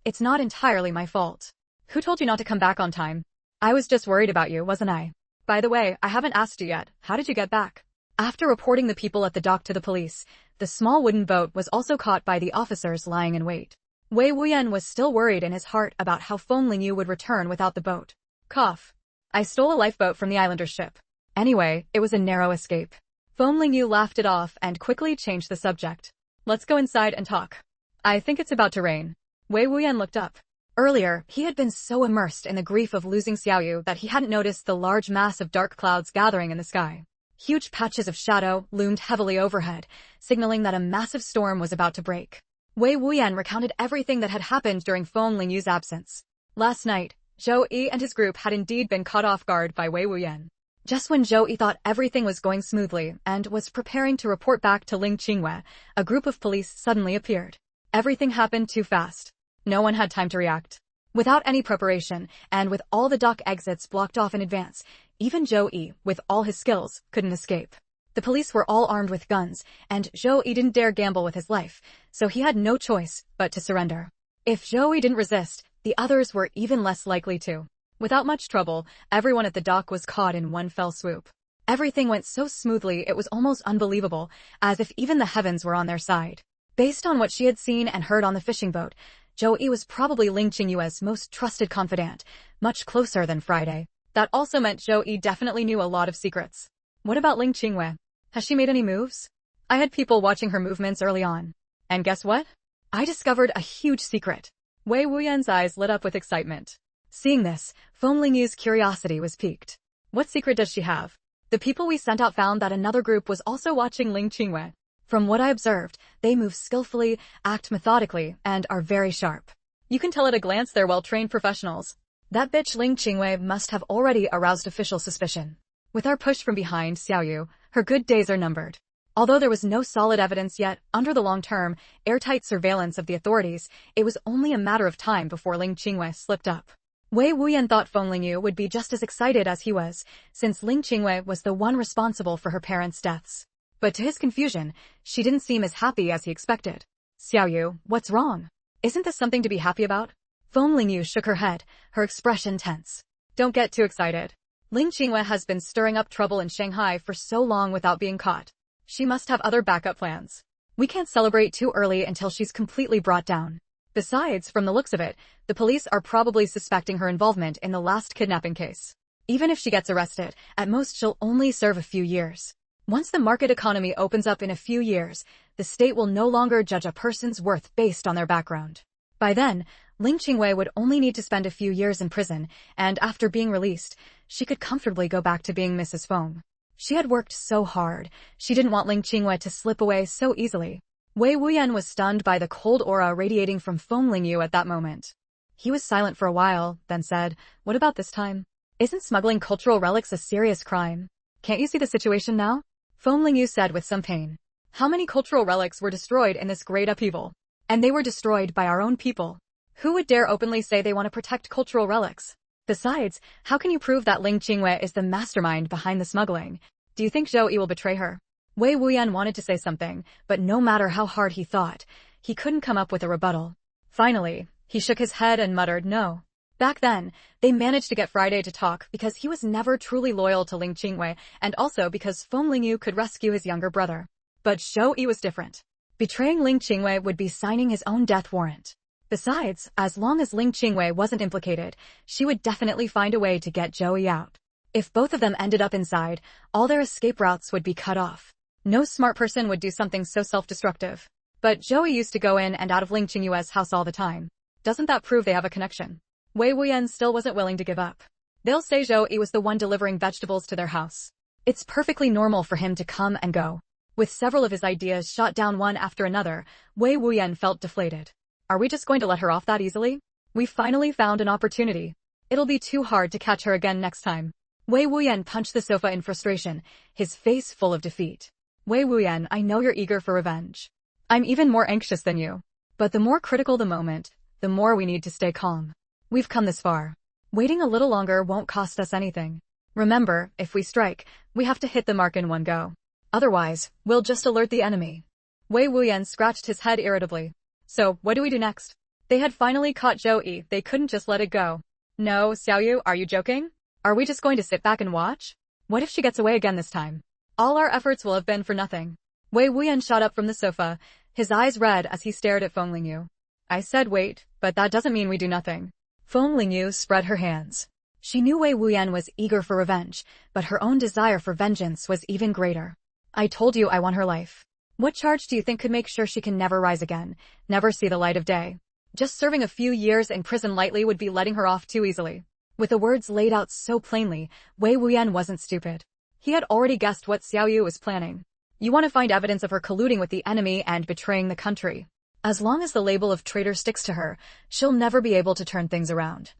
It's not entirely my fault. Who told you not to come back on time? I was just worried about you, wasn't I? By the way, I haven't asked you yet, how did you get back? After reporting the people at the dock to the police, the small wooden boat was also caught by the officers lying in wait. Wei Wuyan was still worried in his heart about how Feng Lingyu would return without the boat. Cough. I stole a lifeboat from the islander's ship. Anyway, it was a narrow escape. Feng Lingyu laughed it off and quickly changed the subject. Let's go inside and talk. I think it's about to rain. Wei Wuyan looked up. Earlier, he had been so immersed in the grief of losing Xiaoyu that he hadn't noticed the large mass of dark clouds gathering in the sky. Huge patches of shadow loomed heavily overhead, signaling that a massive storm was about to break. Wei Wuyan recounted everything that had happened during Feng Lingyu's absence. Last night, Zhou Yi and his group had indeed been caught off guard by Wei Wuyan. Just when Zhou Yi thought everything was going smoothly and was preparing to report back to Ling Qingwei, a group of police suddenly appeared. Everything happened too fast. No one had time to react. Without any preparation, and with all the dock exits blocked off in advance, even Zhou Yi, with all his skills, couldn't escape. The police were all armed with guns, and Zhou Yi didn't dare gamble with his life, so he had no choice but to surrender. If Zhou Yi didn't resist, the others were even less likely to. Without much trouble, everyone at the dock was caught in one fell swoop. Everything went so smoothly it was almost unbelievable, as if even the heavens were on their side. Based on what she had seen and heard on the fishing boat, Zhou Yi was probably Ling Qingyue's most trusted confidant, much closer than Friday. That also meant Zhou Yi definitely knew a lot of secrets. What about Ling Qingwei? Has she made any moves? I had people watching her movements early on. And guess what? I discovered a huge secret. Wei Wuyan's eyes lit up with excitement. Seeing this, Feng Lingyu's curiosity was piqued. What secret does she have? The people we sent out found that another group was also watching Ling Qingwei. From what I observed, they move skillfully, act methodically, and are very sharp. You can tell at a glance they're well-trained professionals. That bitch Ling Qingwei must have already aroused official suspicion. With our push from behind Xiaoyu, her good days are numbered. Although there was no solid evidence yet, under the long-term, airtight surveillance of the authorities, it was only a matter of time before Ling Qingwei slipped up. Wei Wuyan thought Feng Lingyu would be just as excited as he was, since Ling Qingwei was the one responsible for her parents' deaths. But to his confusion, she didn't seem as happy as he expected. Xiaoyu, what's wrong? Isn't this something to be happy about? Feng Lingyu shook her head, her expression tense. Don't get too excited. Ling Qingwei has been stirring up trouble in Shanghai for so long without being caught. She must have other backup plans. We can't celebrate too early until she's completely brought down. Besides, from the looks of it, the police are probably suspecting her involvement in the last kidnapping case. Even if she gets arrested, at most she'll only serve a few years. Once the market economy opens up in a few years, the state will no longer judge a person's worth based on their background. By then, Ling Qingwei would only need to spend a few years in prison, and after being released, she could comfortably go back to being Mrs. Feng. She had worked so hard, she didn't want Ling Qingwei to slip away so easily. Wei Wuyan was stunned by the cold aura radiating from Feng Lingyu at that moment. He was silent for a while, then said, What about this time? Isn't smuggling cultural relics a serious crime? Can't you see the situation now? Feng Lingyu said with some pain. How many cultural relics were destroyed in this great upheaval? And they were destroyed by our own people. Who would dare openly say they want to protect cultural relics? Besides, how can you prove that Ling Qingwei is the mastermind behind the smuggling? Do you think Zhou Yi will betray her? Wei Wuyan wanted to say something, but no matter how hard he thought, he couldn't come up with a rebuttal. Finally, he shook his head and muttered no. Back then, they managed to get Friday to talk because he was never truly loyal to Ling Qingwei, and also because Feng Lingyu could rescue his younger brother. But Zhou Yi was different. Betraying Ling Qingwei would be signing his own death warrant. Besides, as long as Ling Qingwei wasn't implicated, she would definitely find a way to get Zhou Yi out. If both of them ended up inside, all their escape routes would be cut off. No smart person would do something so self-destructive. But Zhou Yi used to go in and out of Ling Qingyue's house all the time. Doesn't that prove they have a connection? Wei Wuyan still wasn't willing to give up. They'll say Zhou Yi was the one delivering vegetables to their house. It's perfectly normal for him to come and go. With several of his ideas shot down one after another, Wei Wuyan felt deflated. Are we just going to let her off that easily? We finally found an opportunity. It'll be too hard to catch her again next time. Wei Wuyan punched the sofa in frustration, his face full of defeat. Wei Wuyan, I know you're eager for revenge. I'm even more anxious than you. But the more critical the moment, the more we need to stay calm. We've come this far. Waiting a little longer won't cost us anything. Remember, if we strike, we have to hit the mark in one go. Otherwise, we'll just alert the enemy. Wei Wuyan scratched his head irritably. So, what do we do next? They had finally caught Zhou Yi, they couldn't just let it go. No, Xiaoyu, are you joking? Are we just going to sit back and watch? What if she gets away again this time? All our efforts will have been for nothing. Wei Wuyan shot up from the sofa, his eyes red as he stared at Feng Lingyu. I said wait, but that doesn't mean we do nothing. Feng Lingyu spread her hands. She knew Wei Wuyan was eager for revenge, but her own desire for vengeance was even greater. I told you I want her life. What charge do you think could make sure she can never rise again, never see the light of day? Just serving a few years in prison lightly would be letting her off too easily. With the words laid out so plainly, Wei Wuyan wasn't stupid. He had already guessed what Xiaoyu was planning. You want to find evidence of her colluding with the enemy and betraying the country. As long as the label of traitor sticks to her, she'll never be able to turn things around.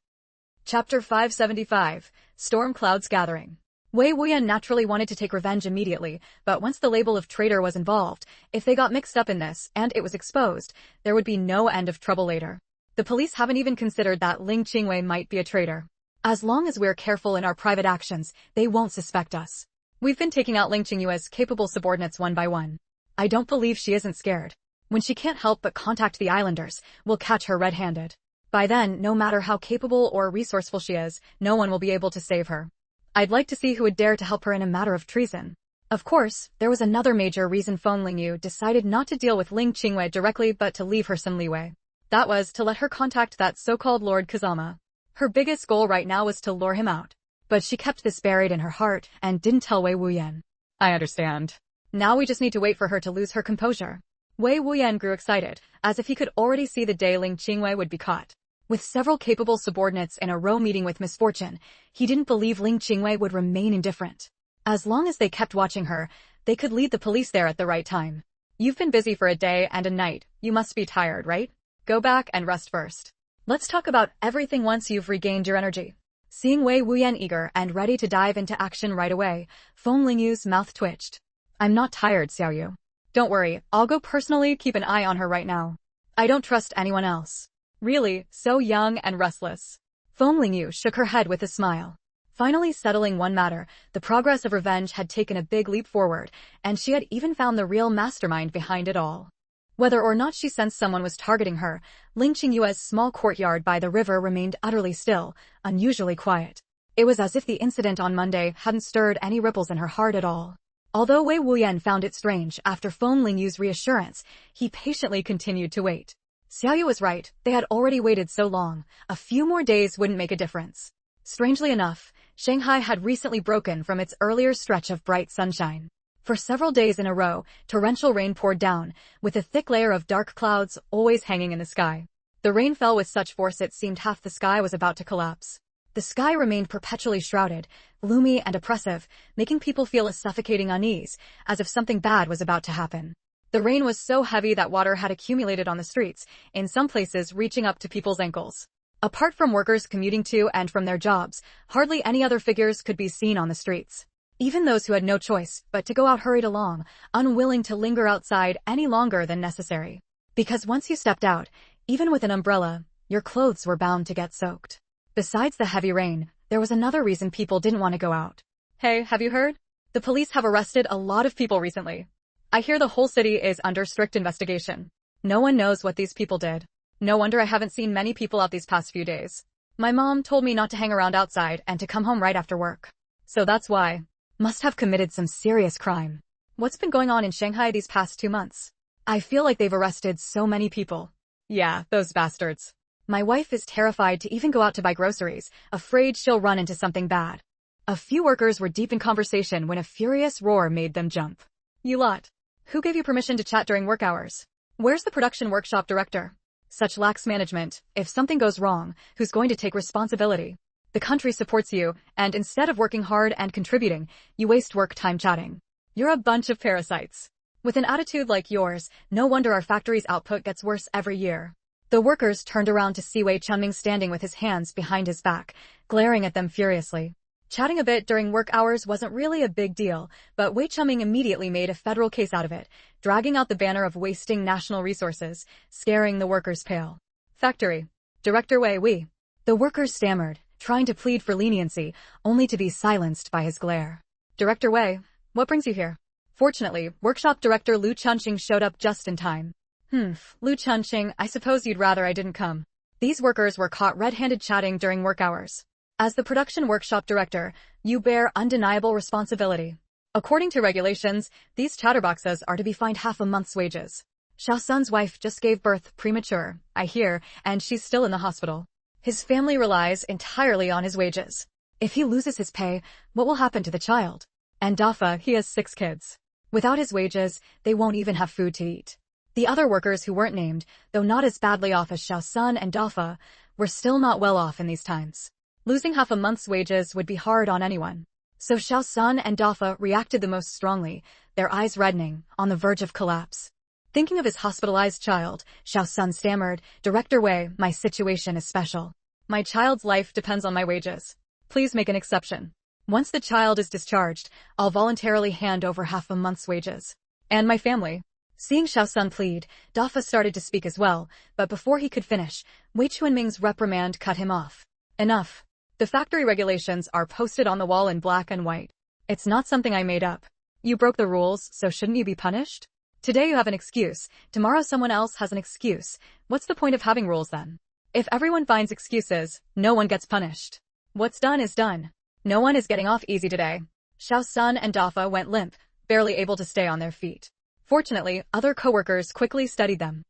Chapter 575, Storm Clouds Gathering. Wei Wuyan naturally wanted to take revenge immediately, but once the label of traitor was involved, if they got mixed up in this, and it was exposed, there would be no end of trouble later. The police haven't even considered that Ling Qingwei might be a traitor. As long as we're careful in our private actions, they won't suspect us. We've been taking out Ling Qingyue's capable subordinates one by one. I don't believe she isn't scared. When she can't help but contact the islanders, we'll catch her red-handed. By then, no matter how capable or resourceful she is, no one will be able to save her. I'd like to see who would dare to help her in a matter of treason. Of course, there was another major reason Feng Lingyu decided not to deal with Ling Qingwei directly but to leave her some leeway. That was to let her contact that so-called Lord Kazama. Her biggest goal right now was to lure him out. But she kept this buried in her heart and didn't tell Wei Wuyan. I understand. Now we just need to wait for her to lose her composure. Wei Wuyan grew excited, as if he could already see the day Ling Qingwei would be caught. With several capable subordinates in a row meeting with misfortune, he didn't believe Ling Qingwei would remain indifferent. As long as they kept watching her, they could lead the police there at the right time. You've been busy for a day and a night, you must be tired, right? Go back and rest first. Let's talk about everything once you've regained your energy. Seeing Wei Wuyan eager and ready to dive into action right away, Feng Lingyu's mouth twitched. I'm not tired, Xiaoyu. Don't worry, I'll go personally keep an eye on her right now. I don't trust anyone else. Really, so young and restless. Feng Lingyu shook her head with a smile. Finally settling one matter, the progress of revenge had taken a big leap forward, and she had even found the real mastermind behind it all. Whether or not she sensed someone was targeting her, Ling Qingyue's small courtyard by the river remained utterly still, unusually quiet. It was as if the incident on Monday hadn't stirred any ripples in her heart at all. Although Wei Wuyan found it strange after Feng Lingyu's reassurance, he patiently continued to wait. Xiaoyu was right, they had already waited so long, a few more days wouldn't make a difference. Strangely enough, Shanghai had recently broken from its earlier stretch of bright sunshine. For several days in a row, torrential rain poured down, with a thick layer of dark clouds always hanging in the sky. The rain fell with such force it seemed half the sky was about to collapse. The sky remained perpetually shrouded, gloomy and oppressive, making people feel a suffocating unease, as if something bad was about to happen. The rain was so heavy that water had accumulated on the streets, in some places reaching up to people's ankles. Apart from workers commuting to and from their jobs, hardly any other figures could be seen on the streets. Even those who had no choice but to go out hurried along, unwilling to linger outside any longer than necessary. Because once you stepped out, even with an umbrella, your clothes were bound to get soaked. Besides the heavy rain, there was another reason people didn't want to go out. Hey, have you heard? The police have arrested a lot of people recently. I hear the whole city is under strict investigation. No one knows what these people did. No wonder I haven't seen many people out these past few days. My mom told me not to hang around outside and to come home right after work. So that's why. Must have committed some serious crime. What's been going on in Shanghai these past 2 months? I feel like they've arrested so many people. Yeah, those bastards. My wife is terrified to even go out to buy groceries, afraid she'll run into something bad. A few workers were deep in conversation when a furious roar made them jump. You lot. Who gave you permission to chat during work hours? Where's the production workshop director? Such lax management. If something goes wrong, who's going to take responsibility? The country supports you, and instead of working hard and contributing, you waste work time chatting. You're a bunch of parasites. With an attitude like yours, no wonder our factory's output gets worse every year. The workers turned around to see Wei Chunming standing with his hands behind his back, glaring at them furiously. Chatting a bit during work hours wasn't really a big deal, but Wei Chunming immediately made a federal case out of it, dragging out the banner of wasting national resources, scaring the workers pale. Factory. Director Wei. The workers stammered, trying to plead for leniency, only to be silenced by his glare. Director Wei, what brings you here? Fortunately, workshop director Lu Chunqing showed up just in time. Lu Chunqing, I suppose you'd rather I didn't come. These workers were caught red-handed chatting during work hours. As the production workshop director, you bear undeniable responsibility. According to regulations, these chatterboxes are to be fined half a month's wages. Xiao Sun's wife just gave birth premature, I hear, and she's still in the hospital. His family relies entirely on his wages. If he loses his pay, what will happen to the child? And Dafa, he has 6 kids. Without his wages, they won't even have food to eat. The other workers who weren't named, though not as badly off as Xiao Sun and Dafa, were still not well off in these times. Losing half a month's wages would be hard on anyone. So Xiao Sun and Dafa reacted the most strongly, their eyes reddening, on the verge of collapse. Thinking of his hospitalized child, Xiao Sun stammered, Director Wei, my situation is special. My child's life depends on my wages. Please make an exception. Once the child is discharged, I'll voluntarily hand over half a month's wages. And my family. Seeing Xiao Sun plead, Dafa started to speak as well, but before he could finish, Wei Chunming's reprimand cut him off. Enough. The factory regulations are posted on the wall in black and white. It's not something I made up. You broke the rules, so shouldn't you be punished? Today you have an excuse, tomorrow someone else has an excuse. What's the point of having rules then? If everyone finds excuses, no one gets punished. What's done is done. No one is getting off easy today. Xiao Sun and Dafa went limp, barely able to stay on their feet. Fortunately, other coworkers quickly steadied them.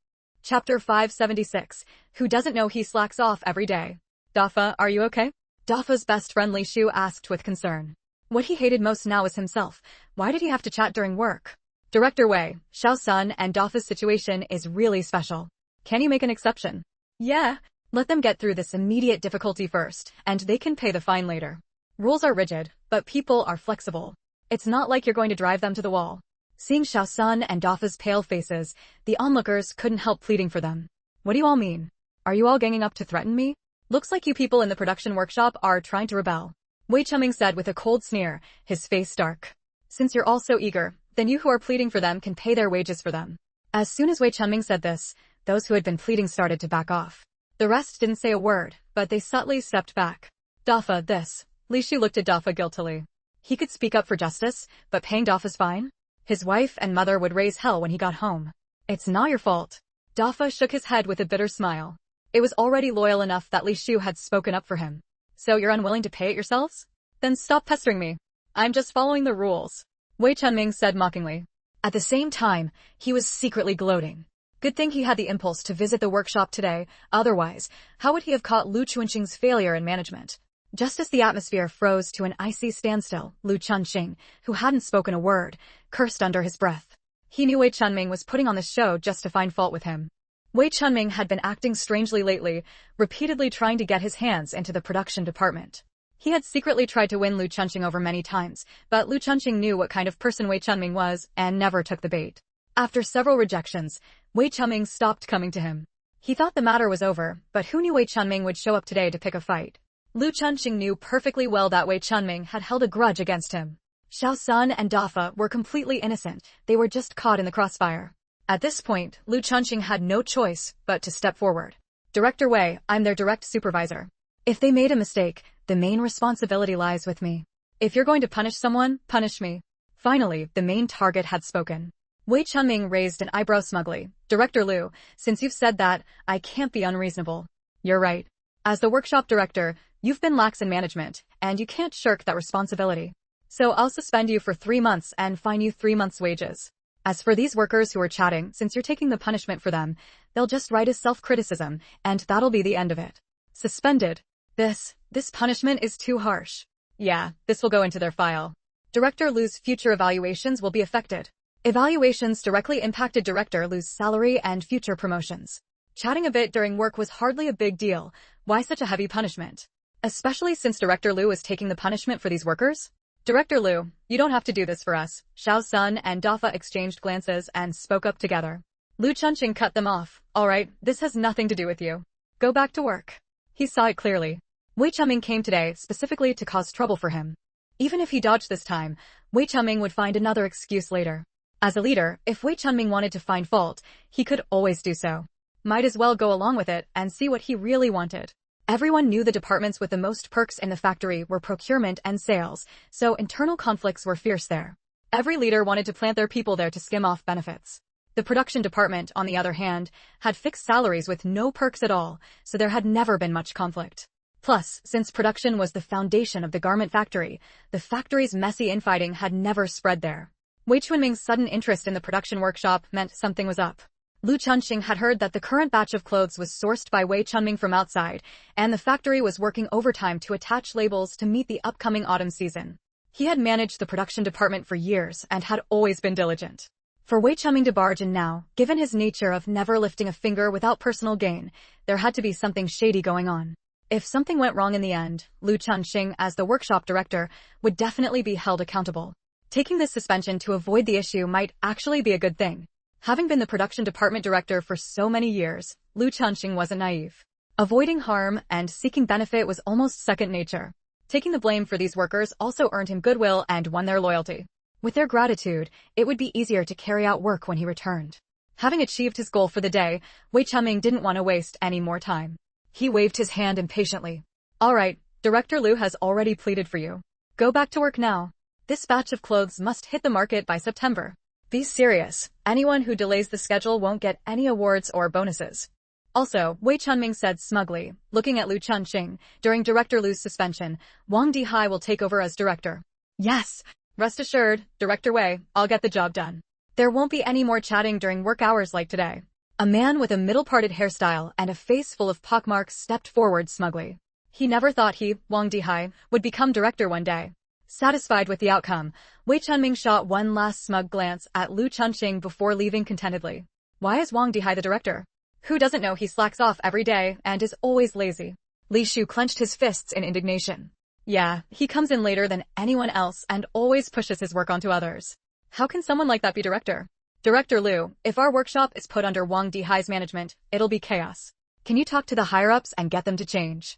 Chapter 576, Who doesn't know he slacks off every day? Dafa, are you okay? Dafa's best friend Li Shu asked with concern. What he hated most now was himself. Why did he have to chat during work? Director Wei, Xiao Sun and Dafa's situation is really special. Can you make an exception? Yeah. Let them get through this immediate difficulty first, and they can pay the fine later. Rules are rigid, but people are flexible. It's not like you're going to drive them to the wall. Seeing Xiao Sun and Dafa's pale faces, the onlookers couldn't help pleading for them. What do you all mean? Are you all ganging up to threaten me? Looks like you people in the production workshop are trying to rebel. Wei Chunming said with a cold sneer, his face dark. Since you're all so eager, then you who are pleading for them can pay their wages for them. As soon as Wei Chunming said this, those who had been pleading started to back off. The rest didn't say a word, but they subtly stepped back. Dafa, this. Li Shu looked at Dafa guiltily. He could speak up for justice, but paying Dafa's fine? His wife and mother would raise hell when he got home. It's not your fault. Dafa shook his head with a bitter smile. It was already loyal enough that Li Shu had spoken up for him. So you're unwilling to pay it yourselves? Then stop pestering me. I'm just following the rules. Wei Chunming said mockingly. At the same time, he was secretly gloating. Good thing he had the impulse to visit the workshop today, otherwise, how would he have caught Lu Chunqing's failure in management? Just as the atmosphere froze to an icy standstill, Lu Chunqing, who hadn't spoken a word, cursed under his breath. He knew Wei Chunming was putting on the show just to find fault with him. Wei Chunming had been acting strangely lately, repeatedly trying to get his hands into the production department. He had secretly tried to win Lu Chunqing over many times, but Lu Chunqing knew what kind of person Wei Chunming was and never took the bait. After several rejections, Wei Chunming stopped coming to him. He thought the matter was over, but who knew Wei Chunming would show up today to pick a fight? Lu Chunqing knew perfectly well that Wei Chunming had held a grudge against him. Xiao Sun and Dafa were completely innocent, they were just caught in the crossfire. At this point, Lu Chunqing had no choice but to step forward. Director Wei, I'm their direct supervisor. If they made a mistake, the main responsibility lies with me. If you're going to punish someone, punish me. Finally, the main target had spoken. Wei Chunming raised an eyebrow smugly. Director Lu, since you've said that, I can't be unreasonable. You're right. As the workshop director, you've been lax in management, and you can't shirk that responsibility. So I'll suspend you for 3 months and fine you 3 months' wages. As for these workers who are chatting, since you're taking the punishment for them, they'll just write as self-criticism, and that'll be the end of it. Suspended. This punishment is too harsh. Yeah, this will go into their file. Director Lu's future evaluations will be affected. Evaluations directly impacted Director Lu's salary and future promotions. Chatting a bit during work was hardly a big deal. Why such a heavy punishment? Especially since Director Lu was taking the punishment for these workers? Director Lu, you don't have to do this for us. Xiao Sun and Dafa exchanged glances and spoke up together. Lu Chunqing cut them off. All right, this has nothing to do with you. Go back to work. He saw it clearly. Wei Chunming came today specifically to cause trouble for him. Even if he dodged this time, Wei Chunming would find another excuse later. As a leader, if Wei Chunming wanted to find fault, he could always do so. Might as well go along with it and see what he really wanted. Everyone knew the departments with the most perks in the factory were procurement and sales, so internal conflicts were fierce there. Every leader wanted to plant their people there to skim off benefits. The production department, on the other hand, had fixed salaries with no perks at all, so there had never been much conflict. Plus, since production was the foundation of the garment factory, the factory's messy infighting had never spread there. Wei Chunming's sudden interest in the production workshop meant something was up. Lu Chunxing had heard that the current batch of clothes was sourced by Wei Chunming from outside, and the factory was working overtime to attach labels to meet the upcoming autumn season. He had managed the production department for years and had always been diligent. For Wei Chunming to barge in now, given his nature of never lifting a finger without personal gain, there had to be something shady going on. If something went wrong in the end, Lu Chunxing, as the workshop director, would definitely be held accountable. Taking this suspension to avoid the issue might actually be a good thing. Having been the production department director for so many years, Lu Chunxing wasn't naive. Avoiding harm and seeking benefit was almost second nature. Taking the blame for these workers also earned him goodwill and won their loyalty. With their gratitude, it would be easier to carry out work when he returned. Having achieved his goal for the day, Wei Chunming didn't want to waste any more time. He waved his hand impatiently. All right, Director Lu has already pleaded for you. Go back to work now. This batch of clothes must hit the market by September. Be serious. Anyone who delays the schedule won't get any awards or bonuses. Also, Wei Chunming said smugly, looking at Lu Chunxing, during Director Lu's suspension, Wang Dihai will take over as director. Yes. Rest assured, Director Wei, I'll get the job done. There won't be any more chatting during work hours like today. A man with a middle-parted hairstyle and a face full of pockmarks stepped forward smugly. He never thought he, Wang Dihai, would become director one day. Satisfied with the outcome, Wei Chunming shot one last smug glance at Lu Chunxing before leaving contentedly. Why is Wang Dihai the director? Who doesn't know he slacks off every day and is always lazy? Li Shu clenched his fists in indignation. Yeah, he comes in later than anyone else and always pushes his work onto others. How can someone like that be director? Director Lu, if our workshop is put under Wang Dihai's management, it'll be chaos. Can you talk to the higher-ups and get them to change?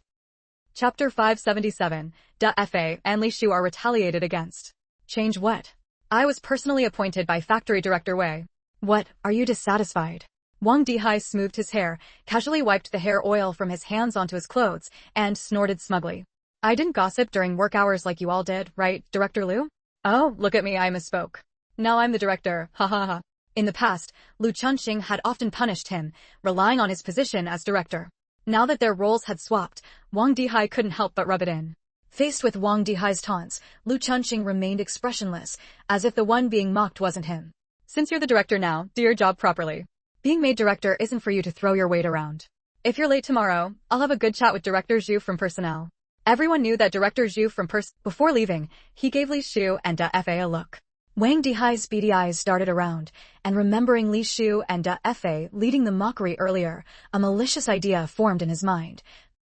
Chapter 577, Fa and Li Shu are retaliated against. Change what? I was personally appointed by Factory Director Wei. What, are you dissatisfied? Wang Dihai smoothed his hair, casually wiped the hair oil from his hands onto his clothes, and snorted smugly. I didn't gossip during work hours like you all did, right, Director Lu? Oh, look at me, I misspoke. Now I'm the director, ha ha ha. In the past, Lu Chunxing had often punished him, relying on his position as director. Now that their roles had swapped, Wang Dihai couldn't help but rub it in. Faced with Wang Dihai's taunts, Lu Chunxing remained expressionless, as if the one being mocked wasn't him. Since you're the director now, do your job properly. Being made director isn't for you to throw your weight around. If you're late tomorrow, I'll have a good chat with Director Zhu from personnel. Everyone knew that Director Zhu from before leaving, he gave Li Shu and Fa a look. Wang Dihai's beady eyes darted around, and remembering Li Shu and Fa leading the mockery earlier, a malicious idea formed in his mind.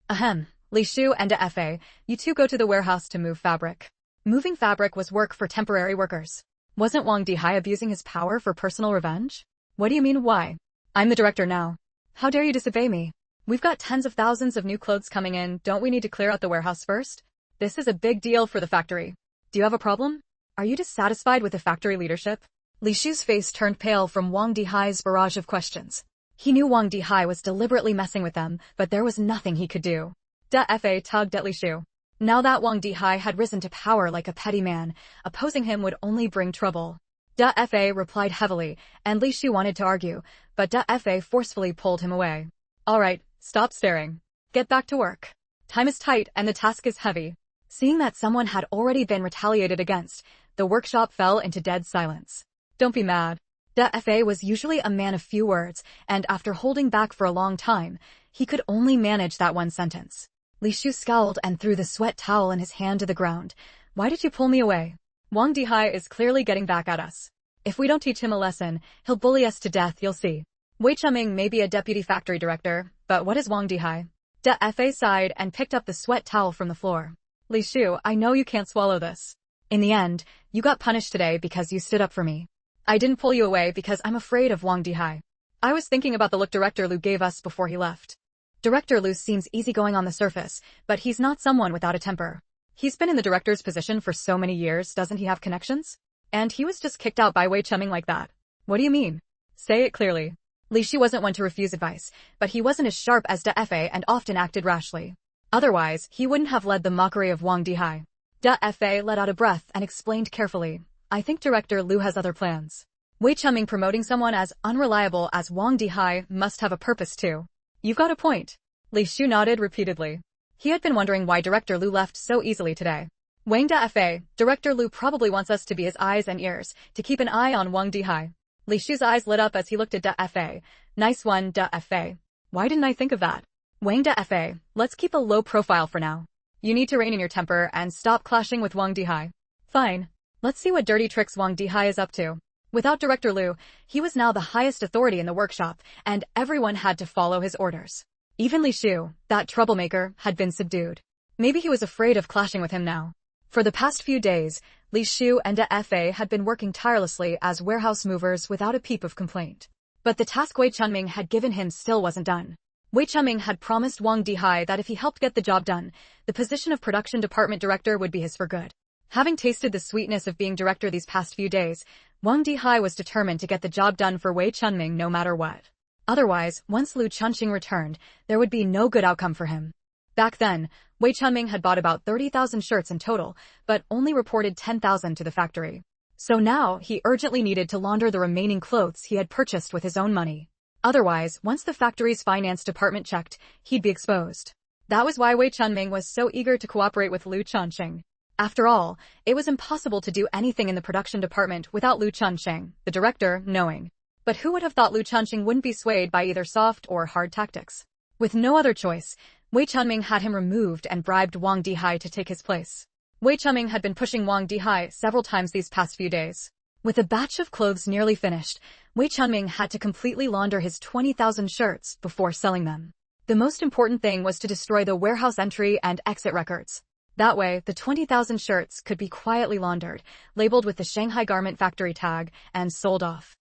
Ahem, Li Shu and Fa, you two go to the warehouse to move fabric. Moving fabric was work for temporary workers. Wasn't Wang Dihai abusing his power for personal revenge? What do you mean, why? I'm the director now. How dare you disobey me? We've got tens of thousands of new clothes coming in, don't we need to clear out the warehouse first? This is a big deal for the factory. Do you have a problem? Are you dissatisfied with the factory leadership? Li Shu's face turned pale from Wang Dihai's barrage of questions. He knew Wang Dihai was deliberately messing with them, but there was nothing he could do. Fa tugged at Li Shu. Now that Wang Dihai had risen to power like a petty man, opposing him would only bring trouble. Fa replied heavily, and Li Shu wanted to argue, but Fa forcefully pulled him away. All right, stop staring. Get back to work. Time is tight and the task is heavy. Seeing that someone had already been retaliated against, the workshop fell into dead silence. Don't be mad. Fa was usually a man of few words, and after holding back for a long time, he could only manage that one sentence. Li Shu scowled and threw the sweat towel in his hand to the ground. Why did you pull me away? Wang Dihai is clearly getting back at us. If we don't teach him a lesson, he'll bully us to death, you'll see. Wei Chunming may be a deputy factory director, but what is Wang Dihai? Fa sighed and picked up the sweat towel from the floor. Li Shu, I know you can't swallow this. In the end, you got punished today because you stood up for me. I didn't pull you away because I'm afraid of Wang Dihai. I was thinking about the look Director Lu gave us before he left. Director Lu seems easygoing on the surface, but he's not someone without a temper. He's been in the director's position for so many years, doesn't he have connections? And he was just kicked out by Wei Chunming like that. What do you mean? Say it clearly. Li Shu wasn't one to refuse advice, but he wasn't as sharp as Fa and often acted rashly. Otherwise, he wouldn't have led the mockery of Wang Dihai. Fa let out a breath and explained carefully, I think Director Liu has other plans. Wei Chunming promoting someone as unreliable as Wang Dihai must have a purpose too. You've got a point. Li Shu nodded repeatedly. He had been wondering why Director Liu left so easily today. Wang Fa, Director Liu probably wants us to be his eyes and ears, to keep an eye on Wang Dihai. Li Shu's eyes lit up as he looked at Fa. Nice one, Fa. Why didn't I think of that? Wang Fa, let's keep a low profile for now. You need to rein in your temper and stop clashing with Wang Dihai. Fine. Let's see what dirty tricks Wang Dihai is up to. Without Director Liu, he was now the highest authority in the workshop, and everyone had to follow his orders. Even Li Shu, that troublemaker, had been subdued. Maybe he was afraid of clashing with him now. For the past few days, Li Shu and Fa had been working tirelessly as warehouse movers without a peep of complaint. But the task Wei Chunming had given him still wasn't done. Wei Chunming had promised Wang Dihai that if he helped get the job done, the position of production department director would be his for good. Having tasted the sweetness of being director these past few days, Wang Dihai was determined to get the job done for Wei Chunming no matter what. Otherwise, once Liu Chunxing returned, there would be no good outcome for him. Back then, Wei Chunming had bought about 30,000 shirts in total, but only reported 10,000 to the factory. So now, he urgently needed to launder the remaining clothes he had purchased with his own money. Otherwise, once the factory's finance department checked, he'd be exposed. That was why Wei Chunming was so eager to cooperate with Liu Chunxing. After all, it was impossible to do anything in the production department without Liu Chunxing, the director, knowing. But who would have thought Liu Chunxing wouldn't be swayed by either soft or hard tactics? With no other choice, Wei Chunming had him removed and bribed Wang Dihai to take his place. Wei Chunming had been pushing Wang Dihai several times these past few days. With a batch of clothes nearly finished, Wei Chunming had to completely launder his 20,000 shirts before selling them. The most important thing was to destroy the warehouse entry and exit records. That way, the 20,000 shirts could be quietly laundered, labeled with the Shanghai Garment Factory tag, and sold off.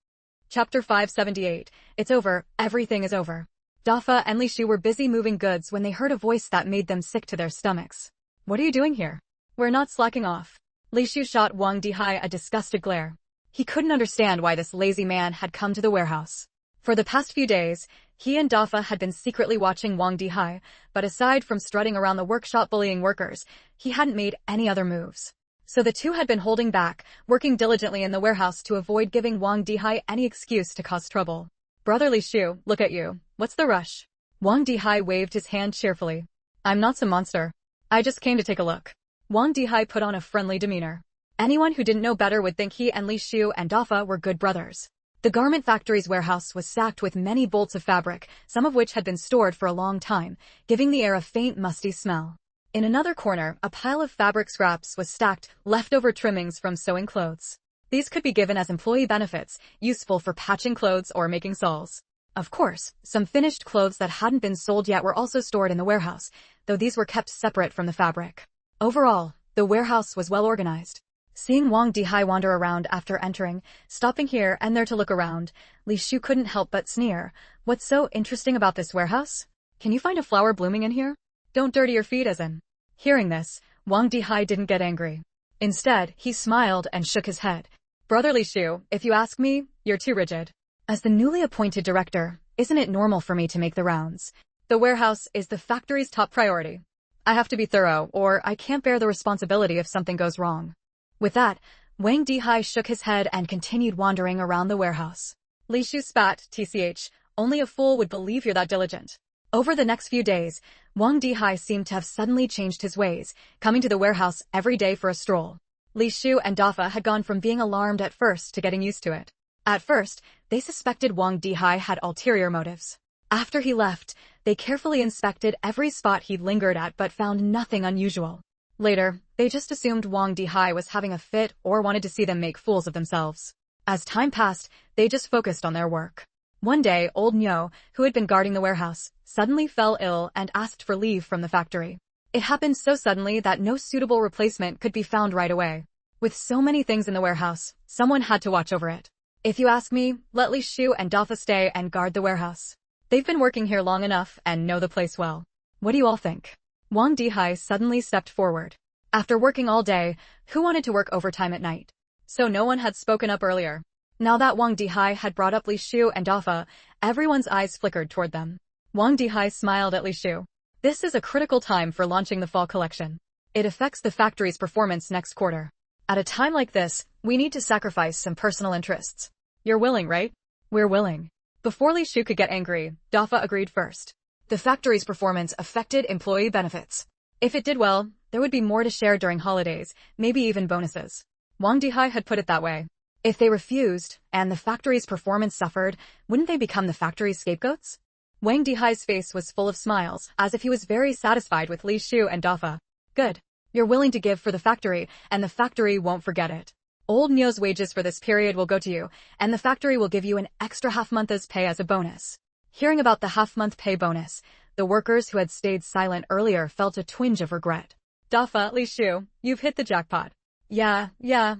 Chapter 578. It's over, everything is over. Dafa and Li Shu were busy moving goods when they heard a voice that made them sick to their stomachs. What are you doing here? We're not slacking off. Li Shu shot Wang Dihai a disgusted glare. He couldn't understand why this lazy man had come to the warehouse. For the past few days, he and Dafa had been secretly watching Wang Dihai, but aside from strutting around the workshop bullying workers, he hadn't made any other moves. So the two had been holding back, working diligently in the warehouse to avoid giving Wang Dihai any excuse to cause trouble. Brother Li Shu, look at you. What's the rush? Wang Dihai waved his hand cheerfully. I'm not some monster. I just came to take a look. Wang Dihai put on a friendly demeanor. Anyone who didn't know better would think he and Li Shu and Dafa were good brothers. The garment factory's warehouse was stacked with many bolts of fabric, some of which had been stored for a long time, giving the air a faint musty smell. In another corner, a pile of fabric scraps was stacked, leftover trimmings from sewing clothes. These could be given as employee benefits, useful for patching clothes or making soles. Of course, some finished clothes that hadn't been sold yet were also stored in the warehouse, though these were kept separate from the fabric. Overall, the warehouse was well organized. Seeing Wang Dihai wander around after entering, stopping here and there to look around, Li Shu couldn't help but sneer. What's so interesting about this warehouse? Can you find a flower blooming in here? Don't dirty your feet as in. Hearing this, Wang Dihai didn't get angry. Instead, he smiled and shook his head. Brother Li Shu, if you ask me, you're too rigid. As the newly appointed director, isn't it normal for me to make the rounds? The warehouse is the factory's top priority. I have to be thorough, or I can't bear the responsibility if something goes wrong. With that, Wang Dihai shook his head and continued wandering around the warehouse. Li Shu spat, tch, only a fool would believe you're that diligent. Over the next few days, Wang Dihai seemed to have suddenly changed his ways, coming to the warehouse every day for a stroll. Li Shu and Dafa had gone from being alarmed at first to getting used to it. At first, they suspected Wang Dihai had ulterior motives. After he left, they carefully inspected every spot he'd lingered at but found nothing unusual. Later, they just assumed Wang Dihai was having a fit or wanted to see them make fools of themselves. As time passed, they just focused on their work. One day, old Nyo, who had been guarding the warehouse, suddenly fell ill and asked for leave from the factory. It happened so suddenly that no suitable replacement could be found right away. With so many things in the warehouse, someone had to watch over it. If you ask me, let Li Shu and Dafa stay and guard the warehouse. They've been working here long enough and know the place well. What do you all think? Wang Dihai suddenly stepped forward. After working all day, who wanted to work overtime at night? So no one had spoken up earlier. Now that Wang Dihai had brought up Li Shu and Dafa, everyone's eyes flickered toward them. Wang Dihai smiled at Li Shu. This is a critical time for launching the fall collection. It affects the factory's performance next quarter. At a time like this, we need to sacrifice some personal interests. You're willing, right? We're willing. Before Li Shu could get angry, Dafa agreed first. The factory's performance affected employee benefits. If it did well, there would be more to share during holidays, maybe even bonuses. Wang Dihai had put it that way. If they refused, and the factory's performance suffered, wouldn't they become the factory's scapegoats? Wang Dihai's face was full of smiles, as if he was very satisfied with Li Shu and Dafa. Good. You're willing to give for the factory, and the factory won't forget it. Old Nyo's wages for this period will go to you, and the factory will give you an extra half-month's pay as a bonus. Hearing about the half-month pay bonus, the workers who had stayed silent earlier felt a twinge of regret. Dafa, Li Shu, you've hit the jackpot. Yeah,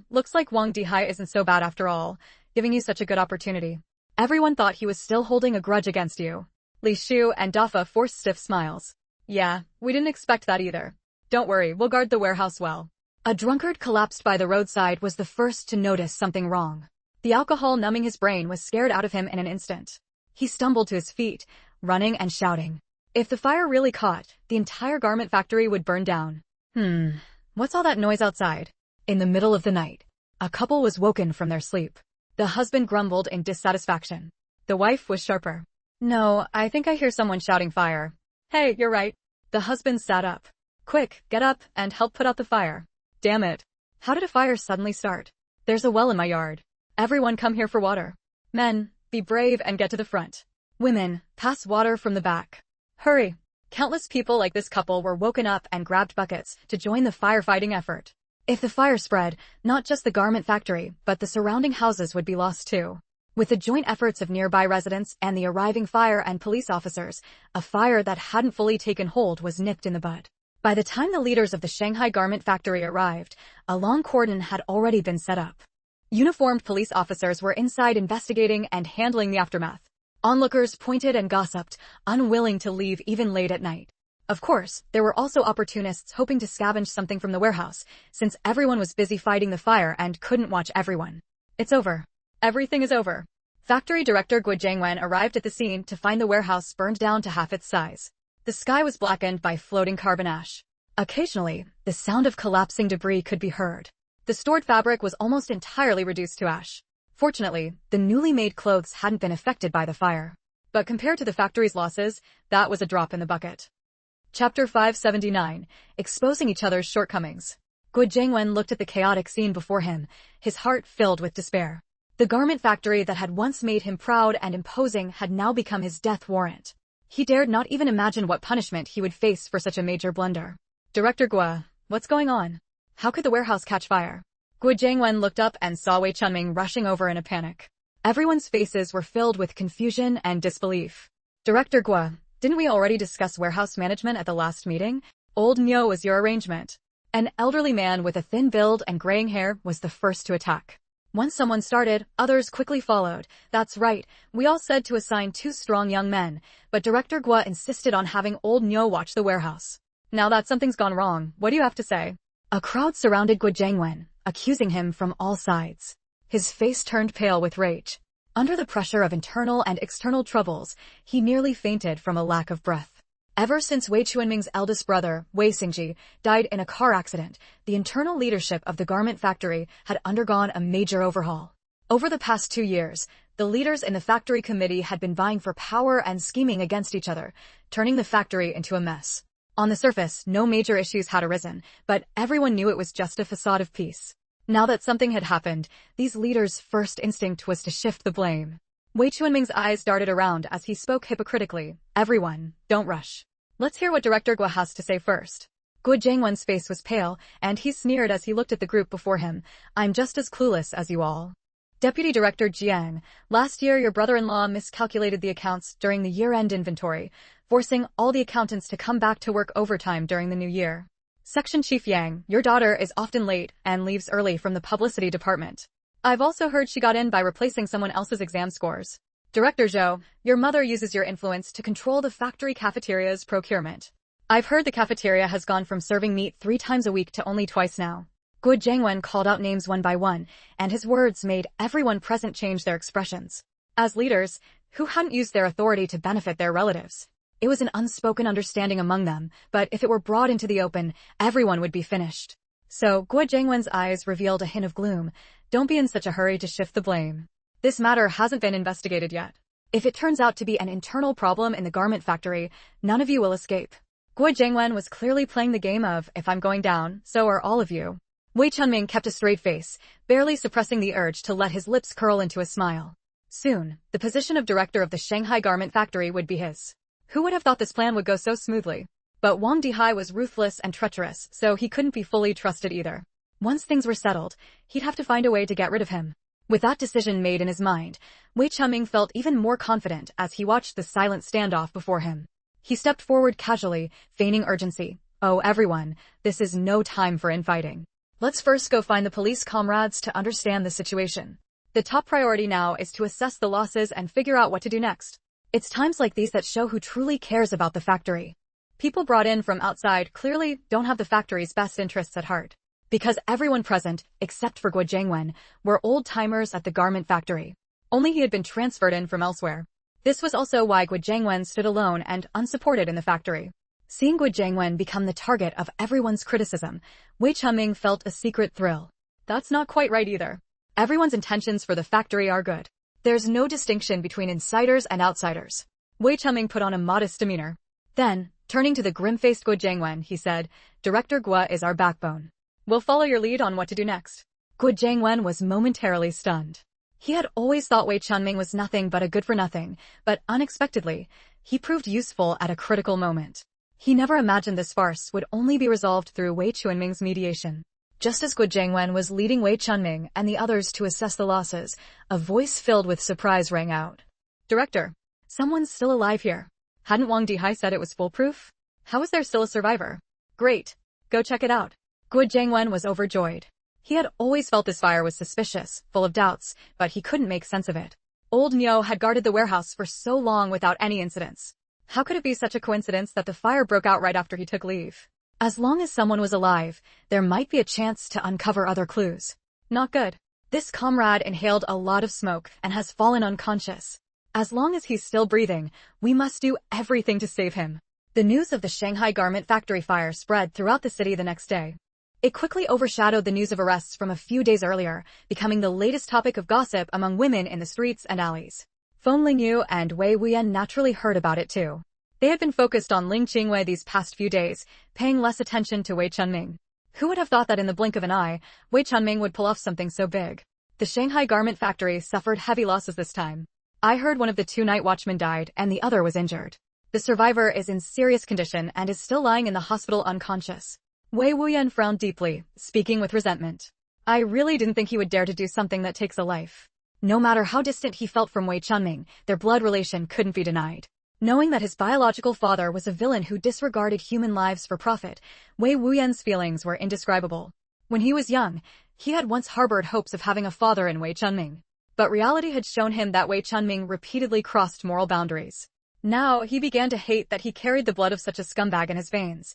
looks like Wang Dihai isn't so bad after all, giving you such a good opportunity. Everyone thought he was still holding a grudge against you. Li Shu and Dafa forced stiff smiles. Yeah, we didn't expect that either. Don't worry, we'll guard the warehouse well. A drunkard collapsed by the roadside was the first to notice something wrong. The alcohol numbing his brain was scared out of him in an instant. He stumbled to his feet, running and shouting. If the fire really caught, the entire garment factory would burn down. What's all that noise outside? In the middle of the night, a couple was woken from their sleep. The husband grumbled in dissatisfaction. The wife was sharper. No, I think I hear someone shouting fire. Hey, you're right. The husband sat up. Quick, get up and help put out the fire. Damn it. How did a fire suddenly start? There's a well in my yard. Everyone come here for water. Men, be brave and get to the front. Women, pass water from the back. Hurry. Countless people like this couple were woken up and grabbed buckets to join the firefighting effort. If the fire spread, not just the garment factory, but the surrounding houses would be lost too. With the joint efforts of nearby residents and the arriving fire and police officers, a fire that hadn't fully taken hold was nipped in the bud. By the time the leaders of the Shanghai garment factory arrived, a long cordon had already been set up. Uniformed police officers were inside investigating and handling the aftermath. Onlookers pointed and gossiped, unwilling to leave even late at night. Of course, there were also opportunists hoping to scavenge something from the warehouse, since everyone was busy fighting the fire and couldn't watch everyone. It's over. Everything is over. Factory director Guo Jiangwen arrived at the scene to find the warehouse burned down to half its size. The sky was blackened by floating carbon ash. Occasionally, the sound of collapsing debris could be heard. The stored fabric was almost entirely reduced to ash. Fortunately, the newly made clothes hadn't been affected by the fire. But compared to the factory's losses, that was a drop in the bucket. Chapter 579, Exposing Each Other's Shortcomings. Guo Jiangwen looked at the chaotic scene before him, his heart filled with despair. The garment factory that had once made him proud and imposing had now become his death warrant. He dared not even imagine what punishment he would face for such a major blunder. Director Guo, what's going on? How could the warehouse catch fire? Guo Jiangwen looked up and saw Wei Chunming rushing over in a panic. Everyone's faces were filled with confusion and disbelief. Director Guo, didn't we already discuss warehouse management at the last meeting? Old Nyo was your arrangement. An elderly man with a thin build and graying hair was the first to attack. Once someone started, others quickly followed. That's right, we all said to assign 2 strong young men, but Director Guo insisted on having Old Nyo watch the warehouse. Now that something's gone wrong, what do you have to say? A crowd surrounded Guo Jiangwen, accusing him from all sides. His face turned pale with rage. Under the pressure of internal and external troubles, he nearly fainted from a lack of breath. Ever since Wei Chuanming's eldest brother, Wei Xingji, died in a car accident, the internal leadership of the garment factory had undergone a major overhaul. Over the past 2 years, the leaders in the factory committee had been vying for power and scheming against each other, turning the factory into a mess. On the surface, no major issues had arisen, but everyone knew it was just a facade of peace. Now that something had happened, these leaders' first instinct was to shift the blame. Wei Chuanming's eyes darted around as he spoke hypocritically. Everyone, don't rush. Let's hear what Director Guo has to say first. Guo Jiangwen's face was pale, and he sneered as he looked at the group before him. I'm just as clueless as you all. Deputy Director Jiang, last year your brother-in-law miscalculated the accounts during the year-end inventory, forcing all the accountants to come back to work overtime during the new year. Section Chief Yang, your daughter is often late and leaves early from the publicity department. I've also heard she got in by replacing someone else's exam scores. Director Zhou, your mother uses your influence to control the factory cafeteria's procurement. I've heard the cafeteria has gone from serving meat 3 times a week to only twice now. Guo Jiangwen called out names one by one, and his words made everyone present change their expressions. As leaders, who hadn't used their authority to benefit their relatives? It was an unspoken understanding among them, but if it were brought into the open, everyone would be finished. So, Guo Jingwen's eyes revealed a hint of gloom. Don't be in such a hurry to shift the blame. This matter hasn't been investigated yet. If it turns out to be an internal problem in the garment factory, none of you will escape. Guo Jingwen was clearly playing the game of, if I'm going down, so are all of you. Wei Chunming kept a straight face, barely suppressing the urge to let his lips curl into a smile. Soon, the position of director of the Shanghai garment factory would be his. Who would have thought this plan would go so smoothly? But Wang Dihai was ruthless and treacherous, so he couldn't be fully trusted either. Once things were settled, he'd have to find a way to get rid of him. With that decision made in his mind, Wei Chunming felt even more confident as he watched the silent standoff before him. He stepped forward casually, feigning urgency. Oh, everyone, this is no time for infighting. Let's first go find the police comrades to understand the situation. The top priority now is to assess the losses and figure out what to do next. It's times like these that show who truly cares about the factory. People brought in from outside clearly don't have the factory's best interests at heart. Because everyone present, except for Guo Jingwen, were old-timers at the garment factory. Only he had been transferred in from elsewhere. This was also why Guo Jingwen stood alone and unsupported in the factory. Seeing Guo Jingwen become the target of everyone's criticism, Wei Chunming felt a secret thrill. That's not quite right either. Everyone's intentions for the factory are good. There's no distinction between insiders and outsiders. Wei Chunming put on a modest demeanor. Then, turning to the grim-faced Guo Jingwen, he said, Director Guo is our backbone. We'll follow your lead on what to do next. Guo Jingwen was momentarily stunned. He had always thought Wei Chunming was nothing but a good-for-nothing, but unexpectedly, he proved useful at a critical moment. He never imagined this farce would only be resolved through Wei Chunming's mediation. Just as Guo Jingwen was leading Wei Chunming and the others to assess the losses, a voice filled with surprise rang out. Director, someone's still alive here. Hadn't Wang Dihai said it was foolproof? How is there still a survivor? Great. Go check it out. Guo Jingwen was overjoyed. He had always felt this fire was suspicious, full of doubts, but he couldn't make sense of it. Old Niu had guarded the warehouse for so long without any incidents. How could it be such a coincidence that the fire broke out right after he took leave? As long as someone was alive, there might be a chance to uncover other clues. Not good. This comrade inhaled a lot of smoke and has fallen unconscious. As long as he's still breathing, we must do everything to save him. The news of the Shanghai garment factory fire spread throughout the city the next day. It quickly overshadowed the news of arrests from a few days earlier, becoming the latest topic of gossip among women in the streets and alleys. Feng Lingyu and Wei Wuyan naturally heard about it too. They had been focused on Ling Qingwei these past few days, paying less attention to Wei Chunming. Who would have thought that in the blink of an eye, Wei Chunming would pull off something so big? The Shanghai garment factory suffered heavy losses this time. I heard one of the two night watchmen died and the other was injured. The survivor is in serious condition and is still lying in the hospital unconscious. Wei Wuyan frowned deeply, speaking with resentment. I really didn't think he would dare to do something that takes a life. No matter how distant he felt from Wei Chunming, their blood relation couldn't be denied. Knowing that his biological father was a villain who disregarded human lives for profit, Wei Wuyan's feelings were indescribable. When he was young, he had once harbored hopes of having a father in Wei Chunming. But reality had shown him that Wei Chunming repeatedly crossed moral boundaries. Now, he began to hate that he carried the blood of such a scumbag in his veins.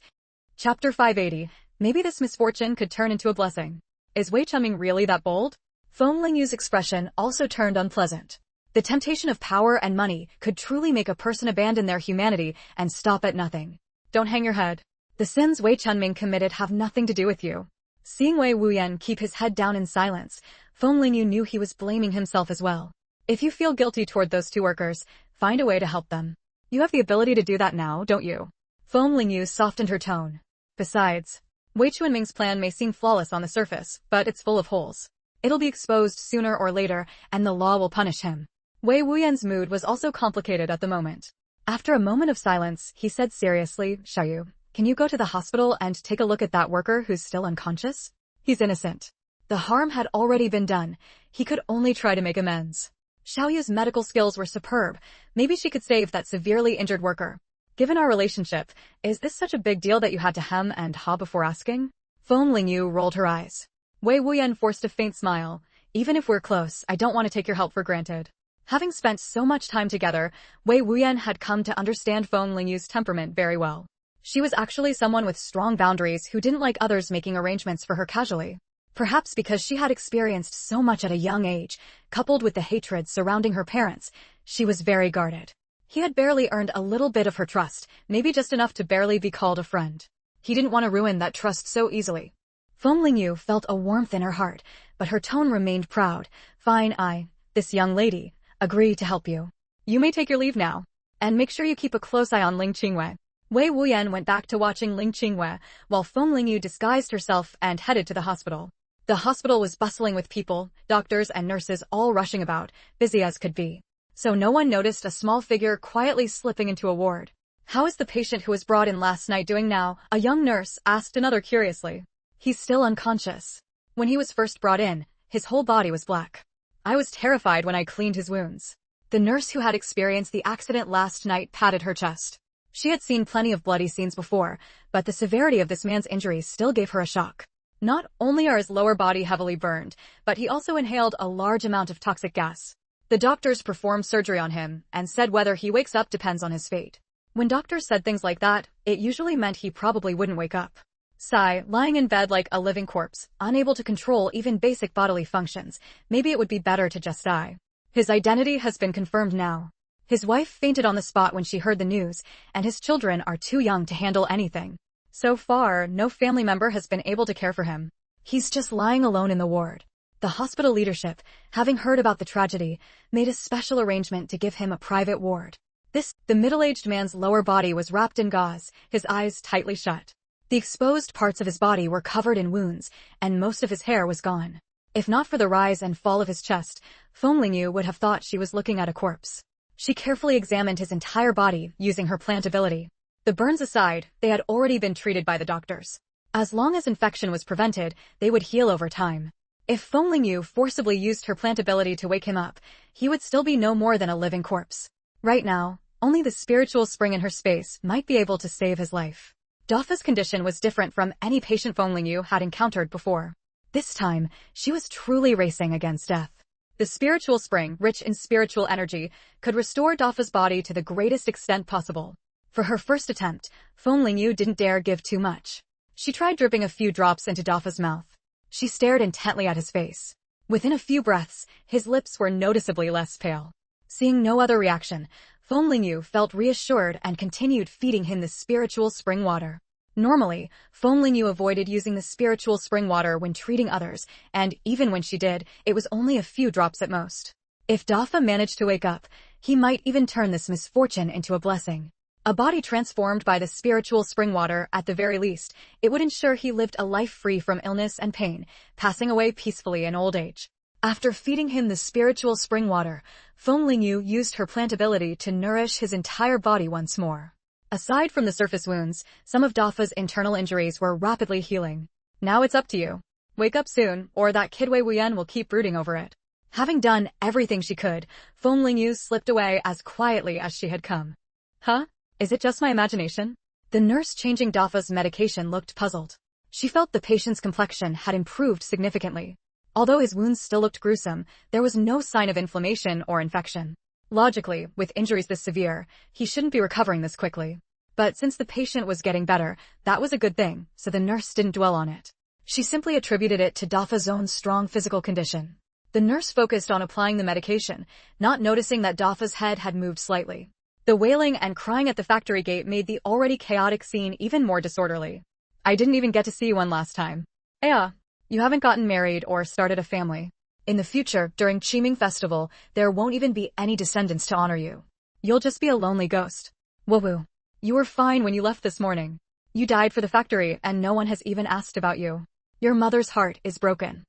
Chapter 580. Maybe this misfortune could turn into a blessing. Is Wei Chunming really that bold? Feng Lingyu's expression also turned unpleasant. The temptation of power and money could truly make a person abandon their humanity and stop at nothing. Don't hang your head. The sins Wei Chunming committed have nothing to do with you. Seeing Wei Wuyan keep his head down in silence, Feng Lingyu knew he was blaming himself as well. If you feel guilty toward those two workers, find a way to help them. You have the ability to do that now, don't you? Feng Lingyu softened her tone. Besides, Wei Chunming's plan may seem flawless on the surface, but it's full of holes. It'll be exposed sooner or later, and the law will punish him. Wei Wuyan's mood was also complicated at the moment. After a moment of silence, he said seriously, Xiaoyu, can you go to the hospital and take a look at that worker who's still unconscious? He's innocent. The harm had already been done. He could only try to make amends. Xiaoyu's medical skills were superb. Maybe she could save that severely injured worker. Given our relationship, is this such a big deal that you had to hem and haw before asking? Feng Lingyu rolled her eyes. Wei Wuyan forced a faint smile. Even if we're close, I don't want to take your help for granted. Having spent so much time together, Wei Wuyan had come to understand Feng Lingyu's temperament very well. She was actually someone with strong boundaries who didn't like others making arrangements for her casually. Perhaps because she had experienced so much at a young age, coupled with the hatred surrounding her parents, she was very guarded. He had barely earned a little bit of her trust, maybe just enough to barely be called a friend. He didn't want to ruin that trust so easily. Feng Lingyu felt a warmth in her heart, but her tone remained proud. Fine, this young lady, agree to help you. You may take your leave now. And make sure you keep a close eye on Ling Qingwei. Wei Wuyan went back to watching Ling Qingwei, while Feng Lingyu disguised herself and headed to the hospital. The hospital was bustling with people, doctors and nurses all rushing about, busy as could be. So no one noticed a small figure quietly slipping into a ward. How is the patient who was brought in last night doing now? A young nurse asked another curiously. He's still unconscious. When he was first brought in, his whole body was black. I was terrified when I cleaned his wounds. The nurse who had experienced the accident last night patted her chest. She had seen plenty of bloody scenes before, but the severity of this man's injuries still gave her a shock. Not only are his lower body heavily burned, but he also inhaled a large amount of toxic gas. The doctors performed surgery on him and said whether he wakes up depends on his fate. When doctors said things like that, it usually meant he probably wouldn't wake up. Sai, lying in bed like a living corpse, unable to control even basic bodily functions, maybe it would be better to just die. His identity has been confirmed now. His wife fainted on the spot when she heard the news, and his children are too young to handle anything. So far, no family member has been able to care for him. He's just lying alone in the ward. The hospital leadership, having heard about the tragedy, made a special arrangement to give him a private ward. The middle-aged man's lower body was wrapped in gauze, his eyes tightly shut. The exposed parts of his body were covered in wounds, and most of his hair was gone. If not for the rise and fall of his chest, Feng Lingyu would have thought she was looking at a corpse. She carefully examined his entire body, using her plant ability. The burns aside, they had already been treated by the doctors. As long as infection was prevented, they would heal over time. If Feng Lingyu forcibly used her plant ability to wake him up, he would still be no more than a living corpse. Right now, only the spiritual spring in her space might be able to save his life. Dafa's condition was different from any patient Feng Lingyu had encountered before. This time, she was truly racing against death. The spiritual spring, rich in spiritual energy, could restore Dafa's body to the greatest extent possible. For her first attempt, Feng Lingyu didn't dare give too much. She tried dripping a few drops into Dafa's mouth. She stared intently at his face. Within a few breaths, his lips were noticeably less pale. Seeing no other reaction, Feng Lingyu felt reassured and continued feeding him the spiritual spring water. Normally, Feng Lingyu avoided using the spiritual spring water when treating others, and even when she did, it was only a few drops at most. If Dafa managed to wake up, he might even turn this misfortune into a blessing. A body transformed by the spiritual spring water, at the very least, it would ensure he lived a life free from illness and pain, passing away peacefully in old age. After feeding him the spiritual spring water, Feng Lingyu used her plant ability to nourish his entire body once more. Aside from the surface wounds, some of Dafa's internal injuries were rapidly healing. Now it's up to you. Wake up soon, or that kid Wei Wuyan will keep brooding over it. Having done everything she could, Feng Lingyu slipped away as quietly as she had come. Huh? Is it just my imagination? The nurse changing Dafa's medication looked puzzled. She felt the patient's complexion had improved significantly. Although his wounds still looked gruesome, there was no sign of inflammation or infection. Logically, with injuries this severe, he shouldn't be recovering this quickly. But since the patient was getting better, that was a good thing, so the nurse didn't dwell on it. She simply attributed it to Dafa's own strong physical condition. The nurse focused on applying the medication, not noticing that Dafa's head had moved slightly. The wailing and crying at the factory gate made the already chaotic scene even more disorderly. I didn't even get to see you one last time. You haven't gotten married or started a family. In the future, during Qiming Festival, there won't even be any descendants to honor you. You'll just be a lonely ghost. Woo-woo. You were fine when you left this morning. You died for the factory and no one has even asked about you. Your mother's heart is broken.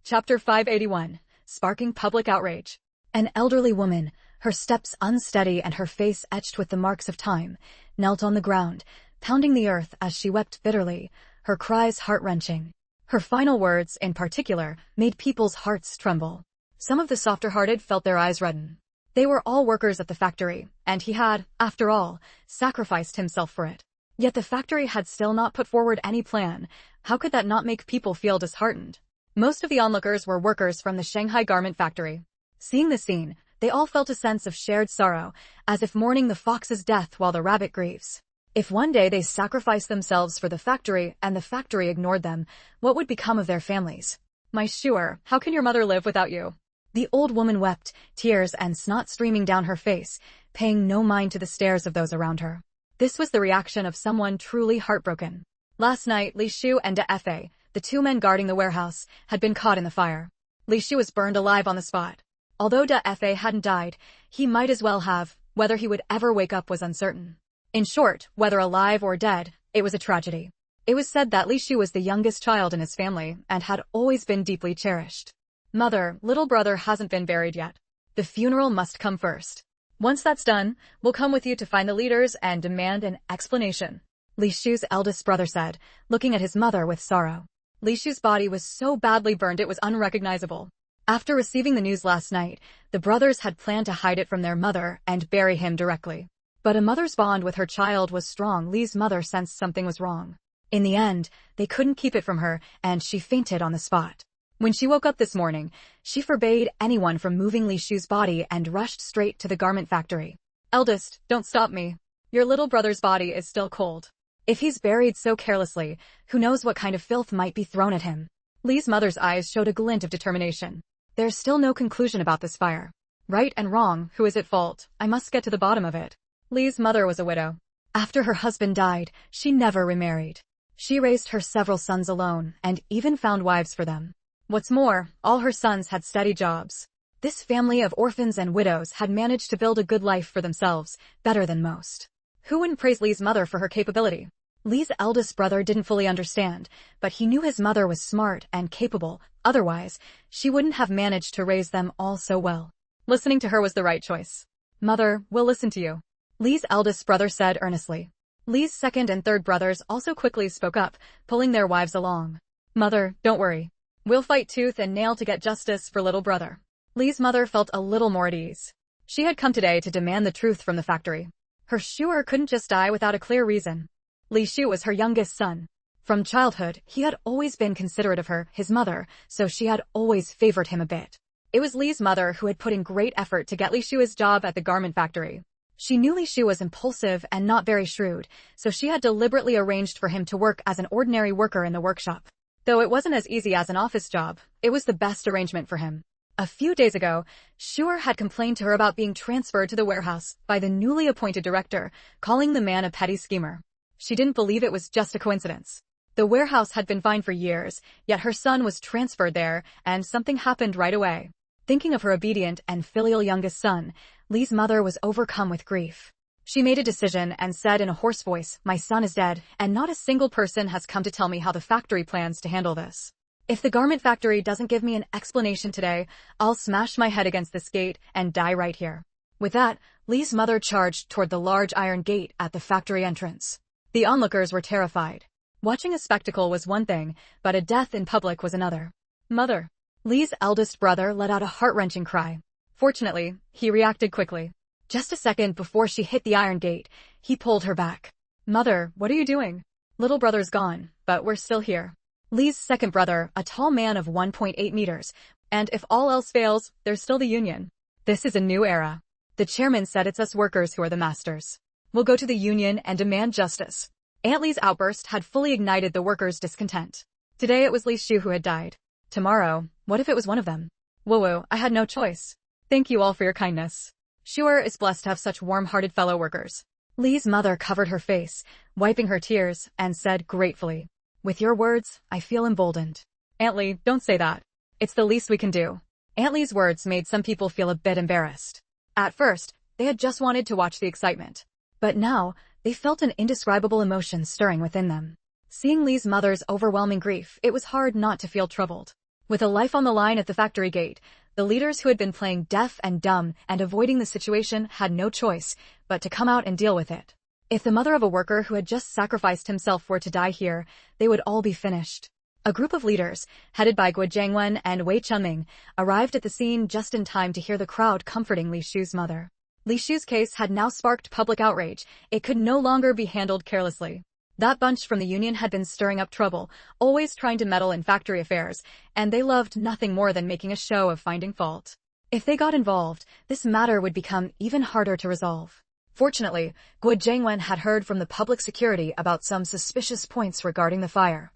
Chapter 581, Sparking Public Outrage. An elderly woman, her steps unsteady and her face etched with the marks of time, knelt on the ground, pounding the earth as she wept bitterly, her cries heart-wrenching. Her final words, in particular, made people's hearts tremble. Some of the softer-hearted felt their eyes redden. They were all workers at the factory, and he had, after all, sacrificed himself for it. Yet the factory had still not put forward any plan. How could that not make people feel disheartened? Most of the onlookers were workers from the Shanghai garment factory. Seeing the scene, they all felt a sense of shared sorrow, as if mourning the fox's death while the rabbit grieves. If one day they sacrificed themselves for the factory and the factory ignored them, what would become of their families? My sure, how can your mother live without you? The old woman wept, tears and snot streaming down her face, paying no mind to the stares of those around her. This was the reaction of someone truly heartbroken. Last night, Li Shu and Da Fe, the two men guarding the warehouse, had been caught in the fire. Li Shu was burned alive on the spot. Although Da Fe hadn't died, he might as well have. Whether he would ever wake up was uncertain. In short, whether alive or dead, it was a tragedy. It was said that Li Shu was the youngest child in his family and had always been deeply cherished. Mother, little brother hasn't been buried yet. The funeral must come first. Once that's done, we'll come with you to find the leaders and demand an explanation, Li Shu's eldest brother said, looking at his mother with sorrow. Li Shu's body was so badly burned it was unrecognizable. After receiving the news last night, the brothers had planned to hide it from their mother and bury him directly. But a mother's bond with her child was strong. Li's mother sensed something was wrong. In the end, they couldn't keep it from her, and she fainted on the spot. When she woke up this morning, she forbade anyone from moving Li Shu's body and rushed straight to the garment factory. Eldest, don't stop me. Your little brother's body is still cold. If he's buried so carelessly, who knows what kind of filth might be thrown at him. Li's mother's eyes showed a glint of determination. There's still no conclusion about this fire. Right and wrong, who is at fault? I must get to the bottom of it. Li's mother was a widow. After her husband died, she never remarried. She raised her several sons alone, and even found wives for them. What's more, all her sons had steady jobs. This family of orphans and widows had managed to build a good life for themselves, better than most. Who wouldn't praise Li's mother for her capability? Li's eldest brother didn't fully understand, but he knew his mother was smart and capable. Otherwise, she wouldn't have managed to raise them all so well. Listening to her was the right choice. Mother, we'll listen to you, Li's eldest brother said earnestly. Li's second and third brothers also quickly spoke up, pulling their wives along. Mother, don't worry. We'll fight tooth and nail to get justice for little brother. Li's mother felt a little more at ease. She had come today to demand the truth from the factory. Her Shuer couldn't just die without a clear reason. Li Shu was her youngest son. From childhood, he had always been considerate of her, his mother, so she had always favored him a bit. It was Li's mother who had put in great effort to get Li Shu his job at the garment factory. She knew Li Shu was impulsive and not very shrewd, so she had deliberately arranged for him to work as an ordinary worker in the workshop. Though it wasn't as easy as an office job, it was the best arrangement for him. A few days ago, Shuer had complained to her about being transferred to the warehouse by the newly appointed director, calling the man a petty schemer. She didn't believe it was just a coincidence. The warehouse had been fine for years, yet her son was transferred there, and something happened right away. Thinking of her obedient and filial youngest son, Li's mother was overcome with grief. She made a decision and said in a hoarse voice, "My son is dead, and not a single person has come to tell me how the factory plans to handle this. If the garment factory doesn't give me an explanation today, I'll smash my head against this gate and die right here." With that, Li's mother charged toward the large iron gate at the factory entrance. The onlookers were terrified. Watching a spectacle was one thing, but a death in public was another. Mother. Li's eldest brother let out a heart-wrenching cry. Fortunately, he reacted quickly. Just a second before she hit the iron gate, he pulled her back. Mother, what are you doing? Little brother's gone, but we're still here. Li's second brother, a tall man of 1.8 meters, and if all else fails, there's still the union. This is a new era. The chairman said it's us workers who are the masters. We'll go to the union and demand justice. Aunt Li's outburst had fully ignited the workers' discontent. Today it was Li Shu who had died. Tomorrow, what if it was one of them? Woo-woo, I had no choice. Thank you all for your kindness. Shuer is blessed to have such warm-hearted fellow workers. Li's mother covered her face, wiping her tears, and said gratefully, "With your words, I feel emboldened." Aunt Li, don't say that. It's the least we can do. Aunt Li's words made some people feel a bit embarrassed. At first, they had just wanted to watch the excitement. But now, they felt an indescribable emotion stirring within them. Seeing Li's mother's overwhelming grief, it was hard not to feel troubled. With a life on the line at the factory gate, the leaders who had been playing deaf and dumb and avoiding the situation had no choice but to come out and deal with it. If the mother of a worker who had just sacrificed himself were to die here, they would all be finished. A group of leaders, headed by Guo Jiangwen and Wei Chunming, arrived at the scene just in time to hear the crowd comforting Li Shu's mother. Li Shu's case had now sparked public outrage. It could no longer be handled carelessly. That bunch from the union had been stirring up trouble, always trying to meddle in factory affairs, and they loved nothing more than making a show of finding fault. If they got involved, this matter would become even harder to resolve. Fortunately, Guo Jiangwen had heard from the public security about some suspicious points regarding the fire.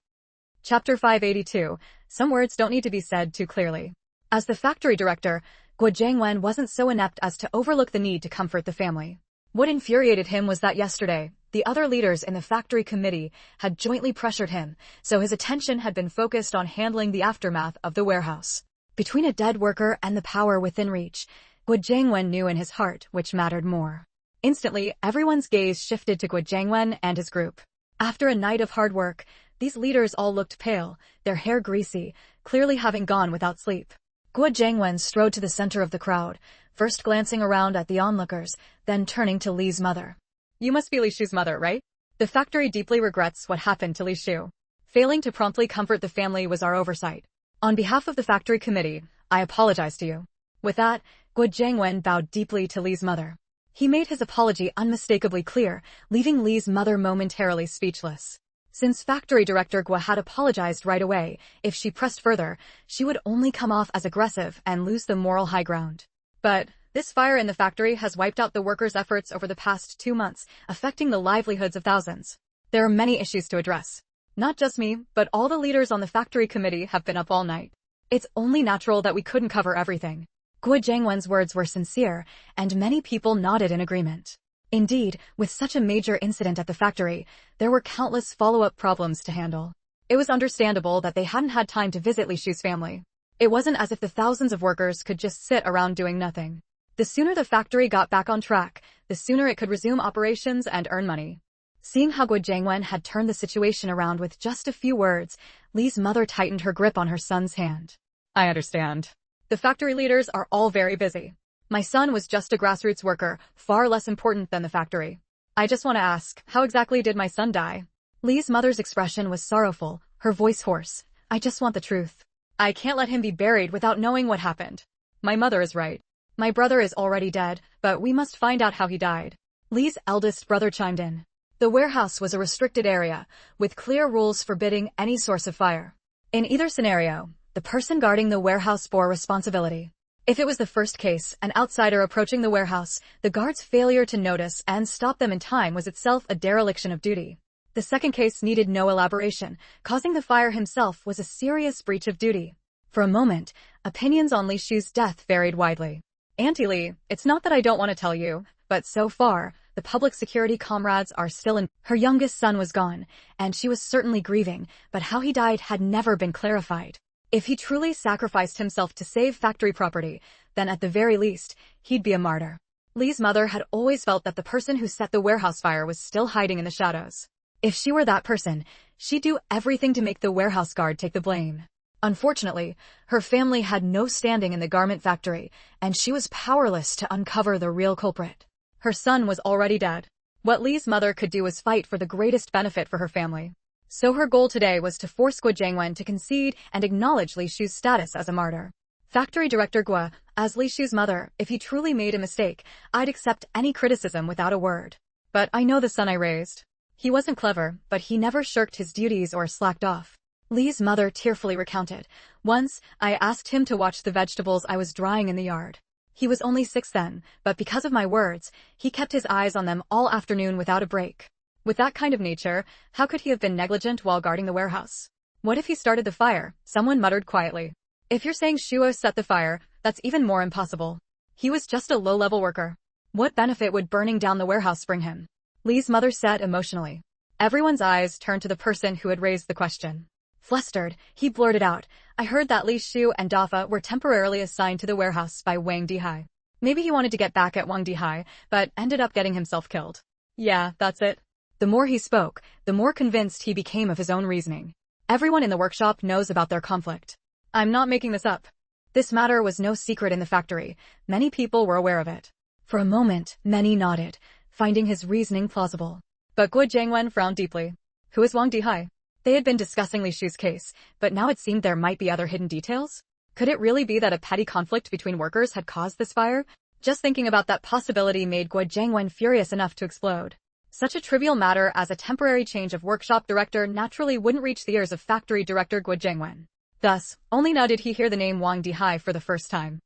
Chapter 582. Some words don't need to be said too clearly. As the factory director, Guo Jiangwen wasn't so inept as to overlook the need to comfort the family. What infuriated him was that yesterday, the other leaders in the factory committee had jointly pressured him, so his attention had been focused on handling the aftermath of the warehouse. Between a dead worker and the power within reach, Guo Jiangwen knew in his heart which mattered more. Instantly, everyone's gaze shifted to Guo Jiangwen and his group. After a night of hard work, these leaders all looked pale, their hair greasy, clearly having gone without sleep. Guo Jiangwen strode to the center of the crowd, first glancing around at the onlookers, then turning to Li's mother. You must be Li Shu's mother, right? The factory deeply regrets what happened to Li Shu. Failing to promptly comfort the family was our oversight. On behalf of the factory committee, I apologize to you. With that, Guo Jiangwen bowed deeply to Li's mother. He made his apology unmistakably clear, leaving Li's mother momentarily speechless. Since factory director Guo had apologized right away, if she pressed further, she would only come off as aggressive and lose the moral high ground. But this fire in the factory has wiped out the workers' efforts over the past 2 months, affecting the livelihoods of thousands. There are many issues to address. Not just me, but all the leaders on the factory committee have been up all night. It's only natural that we couldn't cover everything. Guo Jiangwen's words were sincere, and many people nodded in agreement. Indeed, with such a major incident at the factory, there were countless follow-up problems to handle. It was understandable that they hadn't had time to visit Li Shu's family. It wasn't as if the thousands of workers could just sit around doing nothing. The sooner the factory got back on track, the sooner it could resume operations and earn money. Seeing how Guo Jiangwen had turned the situation around with just a few words, Li's mother tightened her grip on her son's hand. I understand. The factory leaders are all very busy. My son was just a grassroots worker, far less important than the factory. I just want to ask, how exactly did my son die? Li's mother's expression was sorrowful, her voice hoarse. I just want the truth. I can't let him be buried without knowing what happened. My mother is right. My brother is already dead, but we must find out how he died. Li's eldest brother chimed in. The warehouse was a restricted area, with clear rules forbidding any source of fire. In either scenario, the person guarding the warehouse bore responsibility. If it was the first case, an outsider approaching the warehouse, the guard's failure to notice and stop them in time was itself a dereliction of duty. The second case needed no elaboration. Causing the fire himself was a serious breach of duty. For a moment, opinions on Li Shu's death varied widely. Auntie Li, it's not that I don't want to tell you, but so far, the public security comrades are still in. Her youngest son was gone, and she was certainly grieving, but how he died had never been clarified. If he truly sacrificed himself to save factory property, then at the very least, he'd be a martyr. Li's mother had always felt that the person who set the warehouse fire was still hiding in the shadows. If she were that person, she'd do everything to make the warehouse guard take the blame. Unfortunately, her family had no standing in the garment factory, and she was powerless to uncover the real culprit. Her son was already dead. What Li's mother could do was fight for the greatest benefit for her family. So her goal today was to force Guo Jiangwen to concede and acknowledge Li Shu's status as a martyr. Factory Director Guo, as Li Shu's mother, if he truly made a mistake, I'd accept any criticism without a word. But I know the son I raised. He wasn't clever, but he never shirked his duties or slacked off. Li's mother tearfully recounted. Once, I asked him to watch the vegetables I was drying in the yard. He was only 6 then, but because of my words, he kept his eyes on them all afternoon without a break. With that kind of nature, how could he have been negligent while guarding the warehouse? What if he started the fire? Someone muttered quietly. If you're saying Shuo set the fire, that's even more impossible. He was just a low-level worker. What benefit would burning down the warehouse bring him? Li's mother said emotionally. Everyone's eyes turned to the person who had raised the question. Flustered, he blurted out, I heard that Li Shu and Dafa were temporarily assigned to the warehouse by Wang Dihai. Maybe he wanted to get back at Wang Dihai, but ended up getting himself killed. Yeah, that's it. The more he spoke, the more convinced he became of his own reasoning. Everyone in the workshop knows about their conflict. I'm not making this up. This matter was no secret in the factory. Many people were aware of it. For a moment, many nodded, finding his reasoning plausible. But Guo Jiangwen frowned deeply. Who is Wang Dihai? They had been discussing Li Shu's case, but now it seemed there might be other hidden details. Could it really be that a petty conflict between workers had caused this fire? Just thinking about that possibility made Guo Jiangwen furious enough to explode. Such a trivial matter as a temporary change of workshop director naturally wouldn't reach the ears of factory director Guo Jiangwen. Thus, only now did he hear the name Wang Dihai for the first time.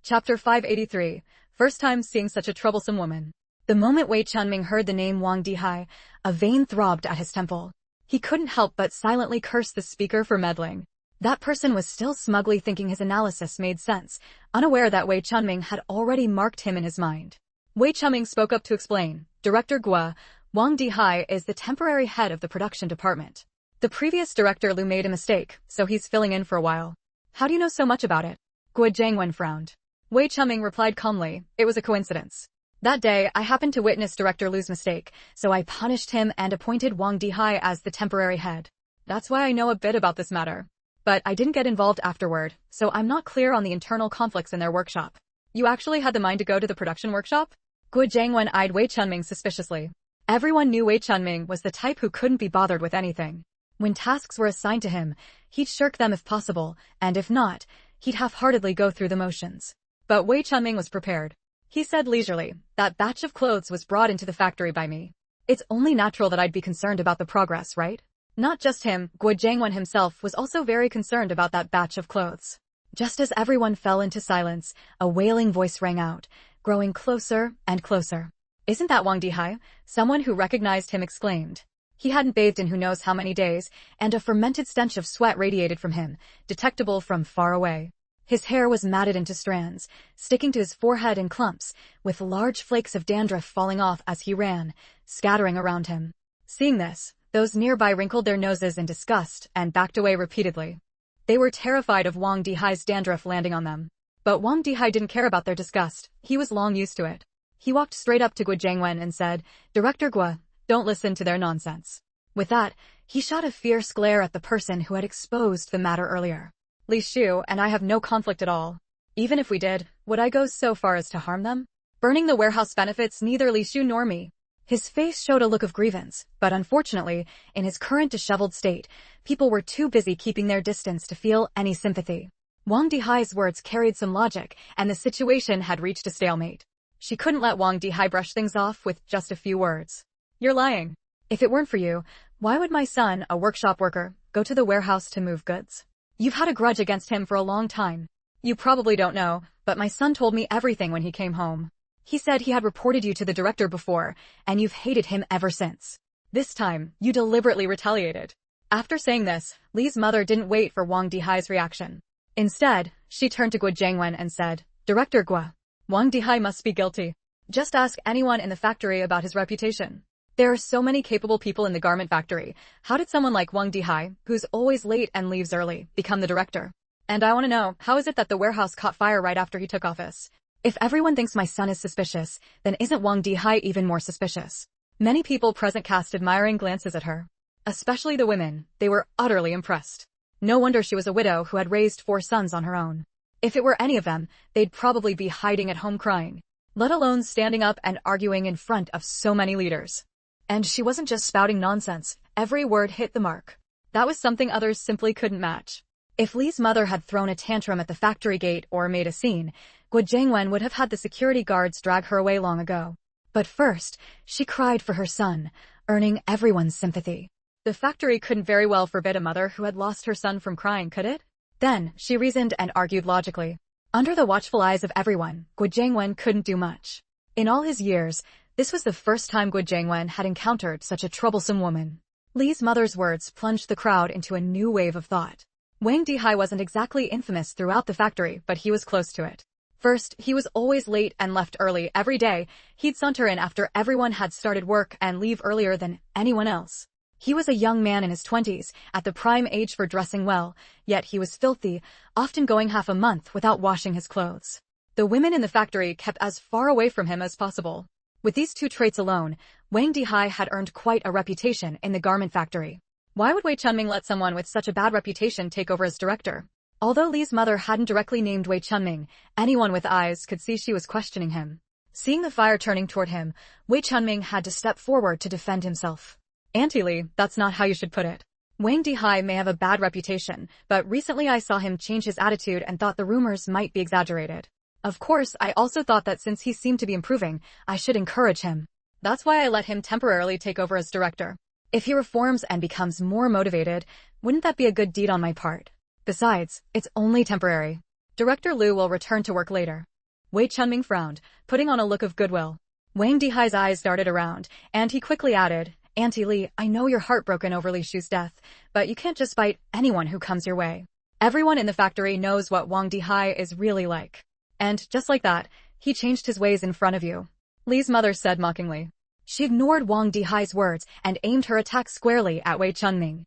Chapter 583, First time seeing such a troublesome woman. The moment Wei Chunming heard the name Wang Dihai, a vein throbbed at his temple. He couldn't help but silently curse the speaker for meddling. That person was still smugly thinking his analysis made sense, unaware that Wei Chunming had already marked him in his mind. Wei Chunming spoke up to explain, Director Gua, Wang Dihai is the temporary head of the production department. The previous director Lu made a mistake, so he's filling in for a while. How do you know so much about it? Gua Jiangwen frowned. Wei Chunming replied calmly, it was a coincidence. That day, I happened to witness Director Lu's mistake, so I punished him and appointed Wang Dihai as the temporary head. That's why I know a bit about this matter. But I didn't get involved afterward, so I'm not clear on the internal conflicts in their workshop. You actually had the mind to go to the production workshop? Gua Jiangwen eyed Wei Chunming suspiciously. Everyone knew Wei Chunming was the type who couldn't be bothered with anything. When tasks were assigned to him, he'd shirk them if possible, and if not, he'd half-heartedly go through the motions. But Wei Chunming was prepared. He said leisurely, that batch of clothes was brought into the factory by me. It's only natural that I'd be concerned about the progress, right? Not just him, Gua Jiangwen himself was also very concerned about that batch of clothes. Just as everyone fell into silence, a wailing voice rang out, growing closer and closer. Isn't that Wang Dihai? Someone who recognized him exclaimed. He hadn't bathed in who knows how many days, and a fermented stench of sweat radiated from him, detectable from far away. His hair was matted into strands, sticking to his forehead in clumps, with large flakes of dandruff falling off as he ran, scattering around him. Seeing this, those nearby wrinkled their noses in disgust and backed away repeatedly. They were terrified of Wang Dihai's dandruff landing on them. But Wang Dihai didn't care about their disgust. He was long used to it. He walked straight up to Gua Jiangwen and said, Director Gua, don't listen to their nonsense. With that, he shot a fierce glare at the person who had exposed the matter earlier. Li Shu and I have no conflict at all. Even if we did, would I go so far as to harm them? Burning the warehouse benefits neither Li Shu nor me. His face showed a look of grievance, but unfortunately, in his current disheveled state, people were too busy keeping their distance to feel any sympathy. Wang Dihai's words carried some logic, and the situation had reached a stalemate. She couldn't let Wang Dihai brush things off with just a few words. You're lying. If it weren't for you, why would my son, a workshop worker, go to the warehouse to move goods? You've had a grudge against him for a long time. You probably don't know, but my son told me everything when he came home. He said he had reported you to the director before, and you've hated him ever since. This time, you deliberately retaliated. After saying this, Li's mother didn't wait for Wang Dihai's reaction. Instead, she turned to Gua Jiangwen and said, Director Gua, Wang Dihai must be guilty. Just ask anyone in the factory about his reputation. There are so many capable people in the garment factory. How did someone like Wang Dihai, who's always late and leaves early, become the director? And I want to know, how is it that the warehouse caught fire right after he took office? If everyone thinks my son is suspicious, then isn't Wang Dihai even more suspicious? Many people present cast admiring glances at her. Especially the women, they were utterly impressed. No wonder she was a widow who had raised 4 sons on her own. If it were any of them, they'd probably be hiding at home crying, let alone standing up and arguing in front of so many leaders. And she wasn't just spouting nonsense, every word hit the mark. That was something others simply couldn't match. If Li's mother had thrown a tantrum at the factory gate or made a scene, Gua Jiangwen would have had the security guards drag her away long ago. But first, she cried for her son, earning everyone's sympathy. The factory couldn't very well forbid a mother who had lost her son from crying, could it? Then, she reasoned and argued logically. Under the watchful eyes of everyone, Gua Jiangwen couldn't do much. In all his years, this was the first time Gua Jiangwen had encountered such a troublesome woman. Li's mother's words plunged the crowd into a new wave of thought. Wang Dihai wasn't exactly infamous throughout the factory, but he was close to it. First, he was always late and left early every day. He'd saunter in after everyone had started work and leave earlier than anyone else. He was a young man in his 20s, at the prime age for dressing well, yet he was filthy, often going half a month without washing his clothes. The women in the factory kept as far away from him as possible. With these 2 traits alone, Wang Dihai had earned quite a reputation in the garment factory. Why would Wei Chunming let someone with such a bad reputation take over as director? Although Li's mother hadn't directly named Wei Chunming, anyone with eyes could see she was questioning him. Seeing the fire turning toward him, Wei Chunming had to step forward to defend himself. Auntie Li, that's not how you should put it. Wang Dihai may have a bad reputation, but recently I saw him change his attitude and thought the rumors might be exaggerated. Of course, I also thought that since he seemed to be improving, I should encourage him. That's why I let him temporarily take over as director. If he reforms and becomes more motivated, wouldn't that be a good deed on my part? Besides, it's only temporary. Director Lu will return to work later. Wei Chunming frowned, putting on a look of goodwill. Wang Dihai's eyes darted around, and he quickly added, Auntie Li, I know you're heartbroken over Li Shu's death, but you can't just bite anyone who comes your way. Everyone in the factory knows what Wang Dihai is really like. And just like that, he changed his ways in front of you. Li's mother said mockingly. She ignored Wang Dihai's words and aimed her attack squarely at Wei Chunming.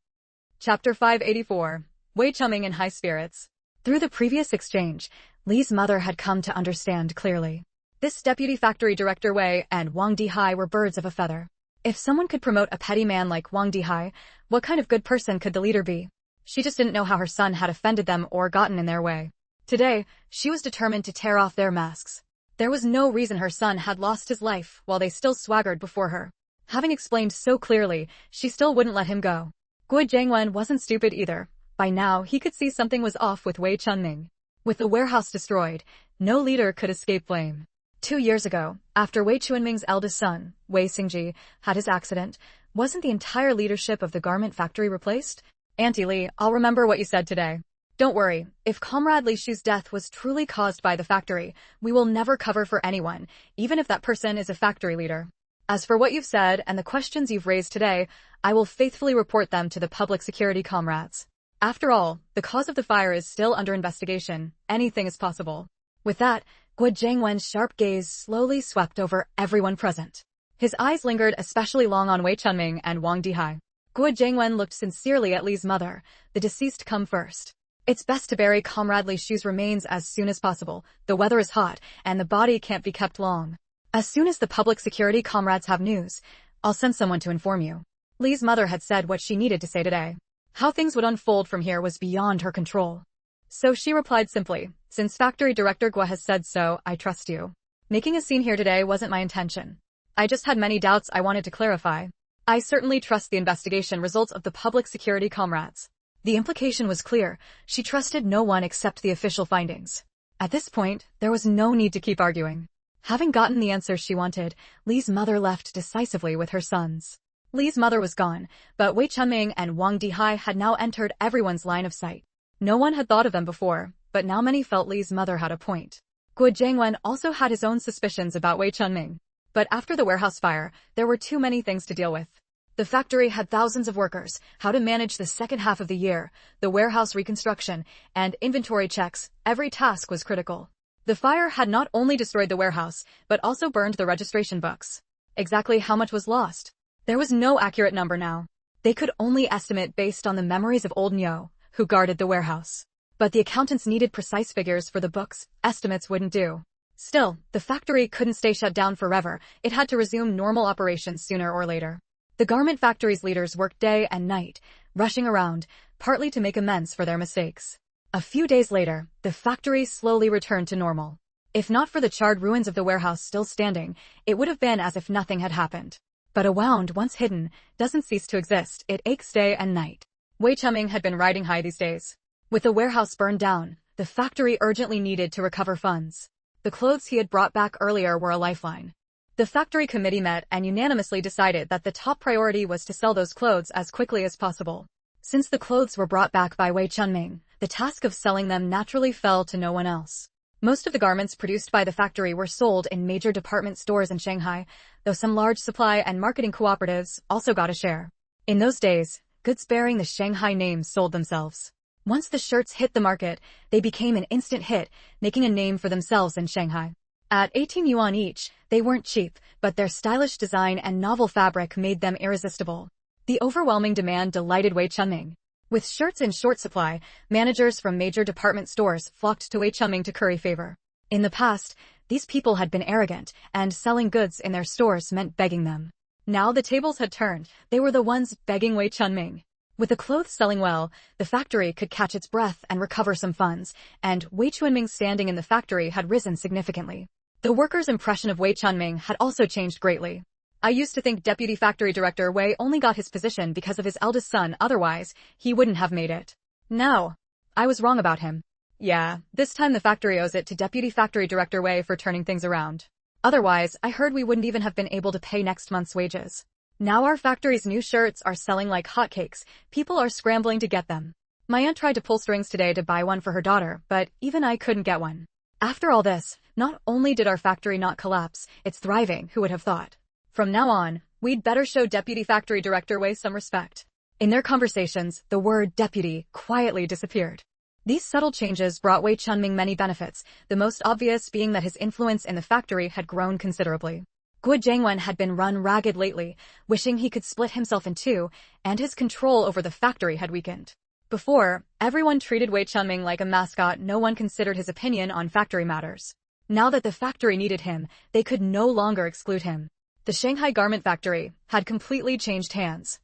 Chapter 584. Wei Chunming in high spirits. Through the previous exchange, Li's mother had come to understand clearly. This deputy factory director Wei and Wang Dihai were birds of a feather. If someone could promote a petty man like Wang Dihai, what kind of good person could the leader be? She just didn't know how her son had offended them or gotten in their way. Today, she was determined to tear off their masks. There was no reason her son had lost his life while they still swaggered before her. Having explained so clearly, she still wouldn't let him go. Gui Jiangwen wasn't stupid either. By now, he could see something was off with Wei Chunming. With the warehouse destroyed, no leader could escape blame. 2 years ago, after Wei Chunming's eldest son, Wei Xingji, had his accident, wasn't the entire leadership of the garment factory replaced? Auntie Li, I'll remember what you said today. Don't worry, if Comrade Li Shu's death was truly caused by the factory, we will never cover for anyone, even if that person is a factory leader. As for what you've said and the questions you've raised today, I will faithfully report them to the public security comrades. After all, the cause of the fire is still under investigation. Anything is possible. With that, Gui Jiangwen's sharp gaze slowly swept over everyone present. His eyes lingered especially long on Wei Chunming and Wang Dihai. Gui Jiangwen looked sincerely at Li's mother. The deceased come first. It's best to bury Comrade Li Shu's remains as soon as possible. The weather is hot, and the body can't be kept long. As soon as the public security comrades have news, I'll send someone to inform you. Li's mother had said what she needed to say today. How things would unfold from here was beyond her control. So she replied simply, since factory director Gua has said so, I trust you. Making a scene here today wasn't my intention. I just had many doubts I wanted to clarify. I certainly trust the investigation results of the public security comrades. The implication was clear. She trusted no one except the official findings. At this point, there was no need to keep arguing. Having gotten the answer she wanted, Li's mother left decisively with her sons. Li's mother was gone, but Wei Chunming and Wang Dihai had now entered everyone's line of sight. No one had thought of them before, but now many felt Li's mother had a point. Gui Jiangwen also had his own suspicions about Wei Chunming. But after the warehouse fire, there were too many things to deal with. The factory had thousands of workers, how to manage the second half of the year, the warehouse reconstruction, and inventory checks. Every task was critical. The fire had not only destroyed the warehouse, but also burned the registration books. Exactly how much was lost? There was no accurate number now. They could only estimate based on the memories of old Nyo, who guarded the warehouse. But the accountants needed precise figures for the books. Estimates wouldn't do. Still, the factory couldn't stay shut down forever. It had to resume normal operations sooner or later. The garment factory's leaders worked day and night, rushing around, partly to make amends for their mistakes. A few days later, the factory slowly returned to normal. If not for the charred ruins of the warehouse still standing, it would have been as if nothing had happened. But a wound once hidden doesn't cease to exist. It aches day and night. Wei Chunming had been riding high these days. With the warehouse burned down, the factory urgently needed to recover funds. The clothes he had brought back earlier were a lifeline. The factory committee met and unanimously decided that the top priority was to sell those clothes as quickly as possible. Since the clothes were brought back by Wei Chunming, the task of selling them naturally fell to no one else. Most of the garments produced by the factory were sold in major department stores in Shanghai, though some large supply and marketing cooperatives also got a share. In those days, goods bearing the Shanghai name sold themselves. Once the shirts hit the market, they became an instant hit, making a name for themselves in Shanghai. At 18 yuan each, they weren't cheap, but their stylish design and novel fabric made them irresistible. The overwhelming demand delighted Wei Chunming. With shirts in short supply, managers from major department stores flocked to Wei Chunming to curry favor. In the past, these people had been arrogant, and selling goods in their stores meant begging them. Now the tables had turned. They were the ones begging Wei Chunming. With the clothes selling well, the factory could catch its breath and recover some funds, and Wei Chunming's standing in the factory had risen significantly. The workers' impression of Wei Chunming had also changed greatly. I used to think Deputy Factory Director Wei only got his position because of his eldest son, otherwise, he wouldn't have made it. No, I was wrong about him. Yeah, this time the factory owes it to Deputy Factory Director Wei for turning things around. Otherwise, I heard we wouldn't even have been able to pay next month's wages. Now our factory's new shirts are selling like hotcakes. People are scrambling to get them. My aunt tried to pull strings today to buy one for her daughter, but even I couldn't get one. After all this, not only did our factory not collapse, it's thriving, who would have thought? From now on, we'd better show Deputy Factory Director Wei some respect. In their conversations, the word deputy quietly disappeared. These subtle changes brought Wei Chunming many benefits, the most obvious being that his influence in the factory had grown considerably. Guo Jiangwen had been run ragged lately, wishing he could split himself in two, and his control over the factory had weakened. Before, everyone treated Wei Chunming like a mascot. No one considered his opinion on factory matters. Now that the factory needed him, they could no longer exclude him. The Shanghai garment factory had completely changed hands.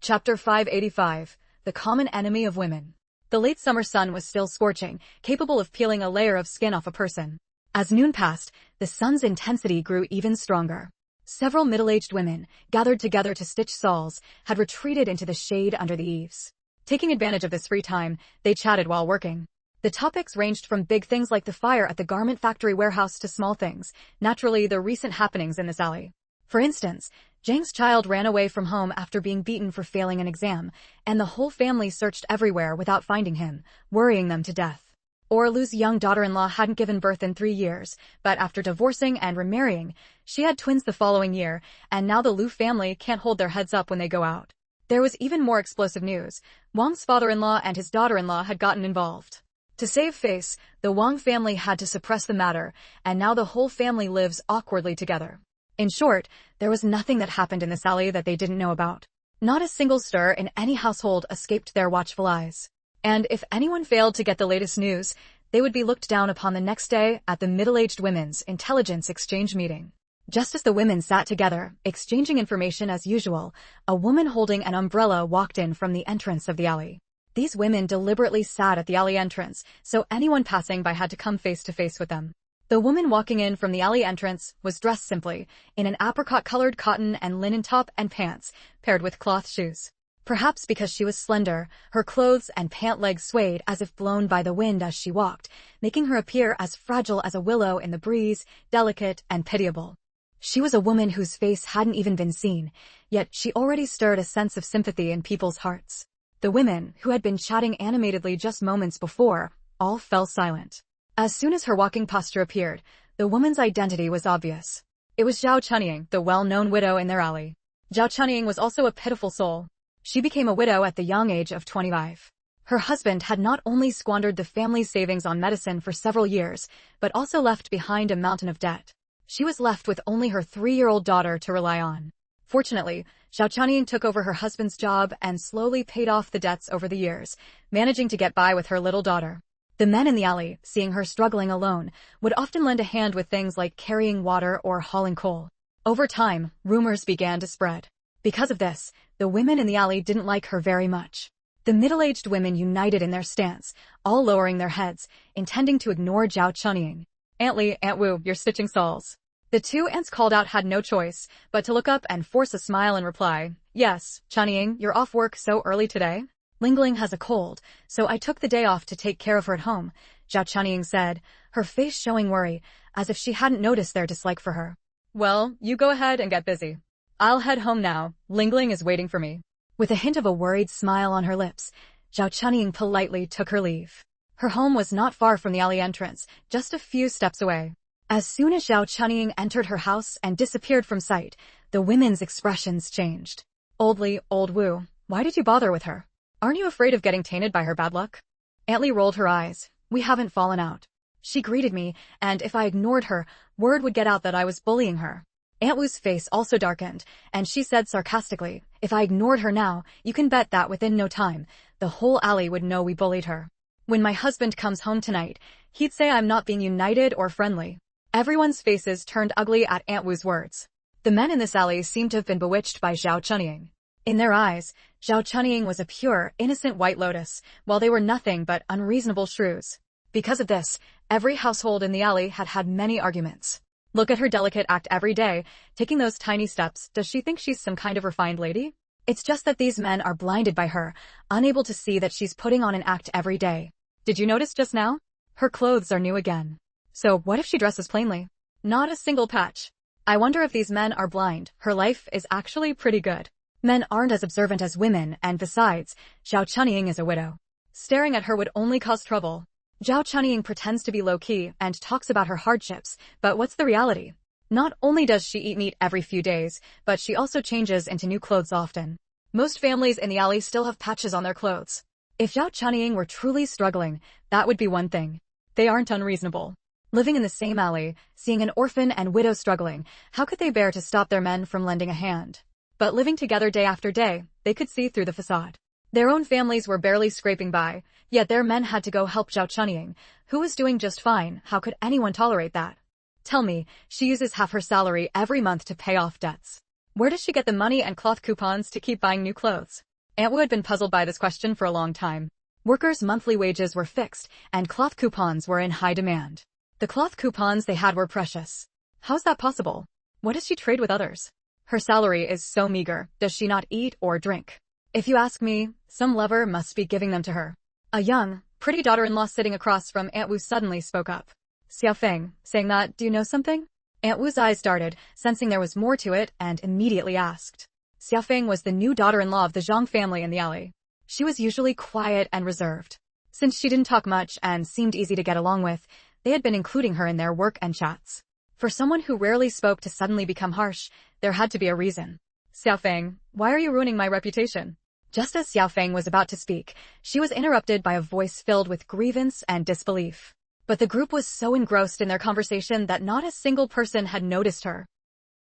Chapter 585, The Common Enemy of Women. The late summer sun was still scorching, capable of peeling a layer of skin off a person. As noon passed, the sun's intensity grew even stronger. Several middle-aged women, gathered together to stitch shawls, had retreated into the shade under the eaves. Taking advantage of this free time, they chatted while working. The topics ranged from big things like the fire at the garment factory warehouse to small things, naturally the recent happenings in this alley. For instance, Zhang's child ran away from home after being beaten for failing an exam, and the whole family searched everywhere without finding him, worrying them to death. Or Lu's young daughter-in-law hadn't given birth in 3 years, but after divorcing and remarrying, she had twins the following year, and now the Lu family can't hold their heads up when they go out. There was even more explosive news. Wang's father-in-law and his daughter-in-law had gotten involved. To save face, the Wang family had to suppress the matter, and now the whole family lives awkwardly together. In short, there was nothing that happened in this alley that they didn't know about. Not a single stir in any household escaped their watchful eyes. And if anyone failed to get the latest news, they would be looked down upon the next day at the middle-aged women's intelligence exchange meeting. Just as the women sat together, exchanging information as usual, a woman holding an umbrella walked in from the entrance of the alley. These women deliberately sat at the alley entrance, so anyone passing by had to come face to face with them. The woman walking in from the alley entrance was dressed simply, in an apricot-colored cotton and linen top and pants, paired with cloth shoes. Perhaps because she was slender, her clothes and pant legs swayed as if blown by the wind as she walked, making her appear as fragile as a willow in the breeze, delicate and pitiable. She was a woman whose face hadn't even been seen, yet she already stirred a sense of sympathy in people's hearts. The women, who had been chatting animatedly just moments before, all fell silent. As soon as her walking posture appeared, the woman's identity was obvious. It was Zhao Chunying, the well-known widow in their alley. Zhao Chunying was also a pitiful soul. She became a widow at the young age of 25. Her husband had not only squandered the family's savings on medicine for several years, but also left behind a mountain of debt. She was left with only her 3-year-old daughter to rely on. Fortunately, Zhao Chunying took over her husband's job and slowly paid off the debts over the years, managing to get by with her little daughter. The men in the alley, seeing her struggling alone, would often lend a hand with things like carrying water or hauling coal. Over time, rumors began to spread. Because of this, the women in the alley didn't like her very much. The middle-aged women united in their stance, all lowering their heads, intending to ignore Zhao Chunying. "Aunt Li, Aunt Wu, you're stitching shawls." The two aunts called out had no choice, but to look up and force a smile and reply, "Yes, Chunying, you're off work so early today?" "Lingling has a cold, so I took the day off to take care of her at home," Zhao Chunying said, her face showing worry, as if she hadn't noticed their dislike for her. "Well, you go ahead and get busy. I'll head home now. Lingling is waiting for me." With a hint of a worried smile on her lips, Zhao Chunying politely took her leave. Her home was not far from the alley entrance, just a few steps away. As soon as Zhao Chunying entered her house and disappeared from sight, the women's expressions changed. "Old Li, old Wu, why did you bother with her? Aren't you afraid of getting tainted by her bad luck?" Aunt Li rolled her eyes. "We haven't fallen out. She greeted me, and if I ignored her, word would get out that I was bullying her." Aunt Wu's face also darkened, and she said sarcastically, "If I ignored her now, you can bet that within no time, the whole alley would know we bullied her. When my husband comes home tonight, he'd say I'm not being united or friendly." Everyone's faces turned ugly at Aunt Wu's words. The men in this alley seemed to have been bewitched by Zhao Chunying. In their eyes, Zhao Chunying was a pure, innocent white lotus, while they were nothing but unreasonable shrews. Because of this, every household in the alley had had many arguments. "Look at her delicate act every day, taking those tiny steps. Does she think she's some kind of refined lady? It's just that these men are blinded by her, unable to see that she's putting on an act every day. Did you notice just now? Her clothes are new again. So what if she dresses plainly? Not a single patch. I wonder if these men are blind. Her life is actually pretty good. Men aren't as observant as women, and besides, Zhao Chunying is a widow. Staring at her would only cause trouble." Zhao Chunying pretends to be low-key and talks about her hardships, but what's the reality? Not only does she eat meat every few days, but she also changes into new clothes often. Most families in the alley still have patches on their clothes. If Zhao Chunying were truly struggling, that would be one thing. They aren't unreasonable. Living in the same alley, seeing an orphan and widow struggling, how could they bear to stop their men from lending a hand? But living together day after day, they could see through the facade. Their own families were barely scraping by, yet their men had to go help Zhao Chunying, who was doing just fine. How could anyone tolerate that? Tell me, she uses half her salary every month to pay off debts. Where does she get the money and cloth coupons to keep buying new clothes? Aunt Wu had been puzzled by this question for a long time. Workers' monthly wages were fixed, and cloth coupons were in high demand. The cloth coupons they had were precious. How's that possible? What does she trade with others? Her salary is so meager, does she not eat or drink? If you ask me, some lover must be giving them to her. A young, pretty daughter-in-law sitting across from Aunt Wu suddenly spoke up. Xiaofeng, saying that, do you know something? Aunt Wu's eyes darted, sensing there was more to it, and immediately asked. Xiaofeng was the new daughter-in-law of the Zhang family in the alley. She was usually quiet and reserved. Since she didn't talk much and seemed easy to get along with, they had been including her in their work and chats. For someone who rarely spoke to suddenly become harsh, there had to be a reason. Xiaofeng, why are you ruining my reputation? Just as Xiaofeng was about to speak, she was interrupted by a voice filled with grievance and disbelief. But the group was so engrossed in their conversation that not a single person had noticed her.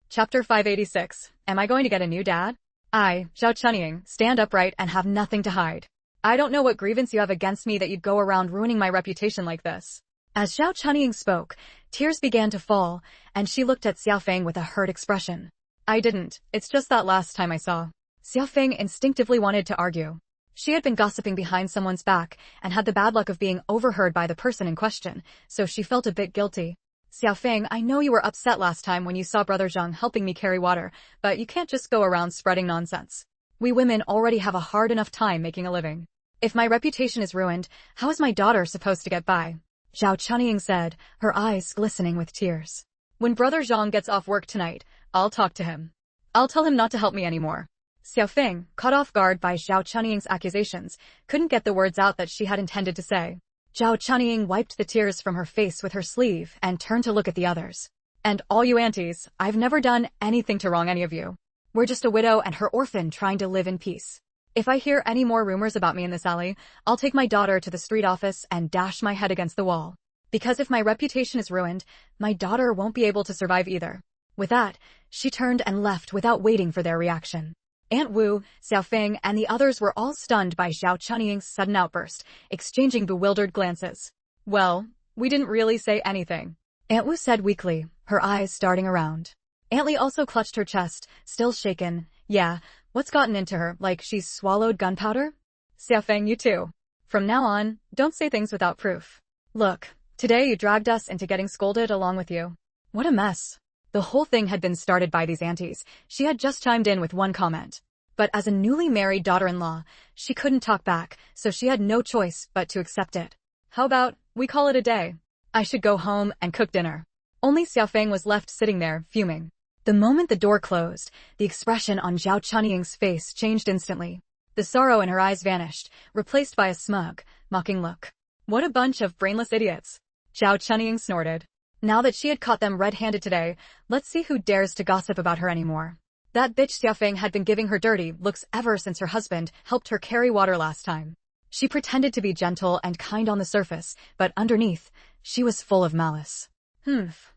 Chapter 586. Am I going to get a new dad? I, Zhao Chunying, stand upright and have nothing to hide. I don't know what grievance you have against me that you'd go around ruining my reputation like this. As Zhao Chunying spoke, tears began to fall, and she looked at Xiaofeng with a hurt expression. I didn't, it's just that last time I saw. Xiaofeng instinctively wanted to argue. She had been gossiping behind someone's back and had the bad luck of being overheard by the person in question, so she felt a bit guilty. Xiaofeng, I know you were upset last time when you saw Brother Zhang helping me carry water, but you can't just go around spreading nonsense. We women already have a hard enough time making a living. If my reputation is ruined, how is my daughter supposed to get by? Zhao Chunying said, her eyes glistening with tears. When Brother Zhang gets off work tonight, I'll talk to him. I'll tell him not to help me anymore. Xiaofeng, caught off guard by Zhao Chunying's accusations, couldn't get the words out that she had intended to say. Zhao Chunying wiped the tears from her face with her sleeve and turned to look at the others. And all you aunties, I've never done anything to wrong any of you. We're just a widow and her orphan trying to live in peace. If I hear any more rumors about me in this alley, I'll take my daughter to the street office and dash my head against the wall. Because if my reputation is ruined, my daughter won't be able to survive either. With that, she turned and left without waiting for their reaction. Aunt Wu, Xiaofeng, and the others were all stunned by Zhao Chunying's sudden outburst, exchanging bewildered glances. Well, we didn't really say anything. Aunt Wu said weakly, her eyes darting around. Aunt Li also clutched her chest, still shaken. Yeah, what's gotten into her, like she's swallowed gunpowder? Xiaofeng, you too. From now on, don't say things without proof. Look, today you dragged us into getting scolded along with you. What a mess. The whole thing had been started by these aunties. She had just chimed in with one comment. But as a newly married daughter-in-law, she couldn't talk back, so she had no choice but to accept it. How about, we call it a day? I should go home and cook dinner. Only Xiaofeng was left sitting there, fuming. The moment the door closed, the expression on Zhao Chunying's face changed instantly. The sorrow in her eyes vanished, replaced by a smug, mocking look. What a bunch of brainless idiots. Zhao Chunying snorted. Now that she had caught them red-handed today, let's see who dares to gossip about her anymore. That bitch Xiaofeng had been giving her dirty looks ever since her husband helped her carry water last time. She pretended to be gentle and kind on the surface, but underneath, she was full of malice.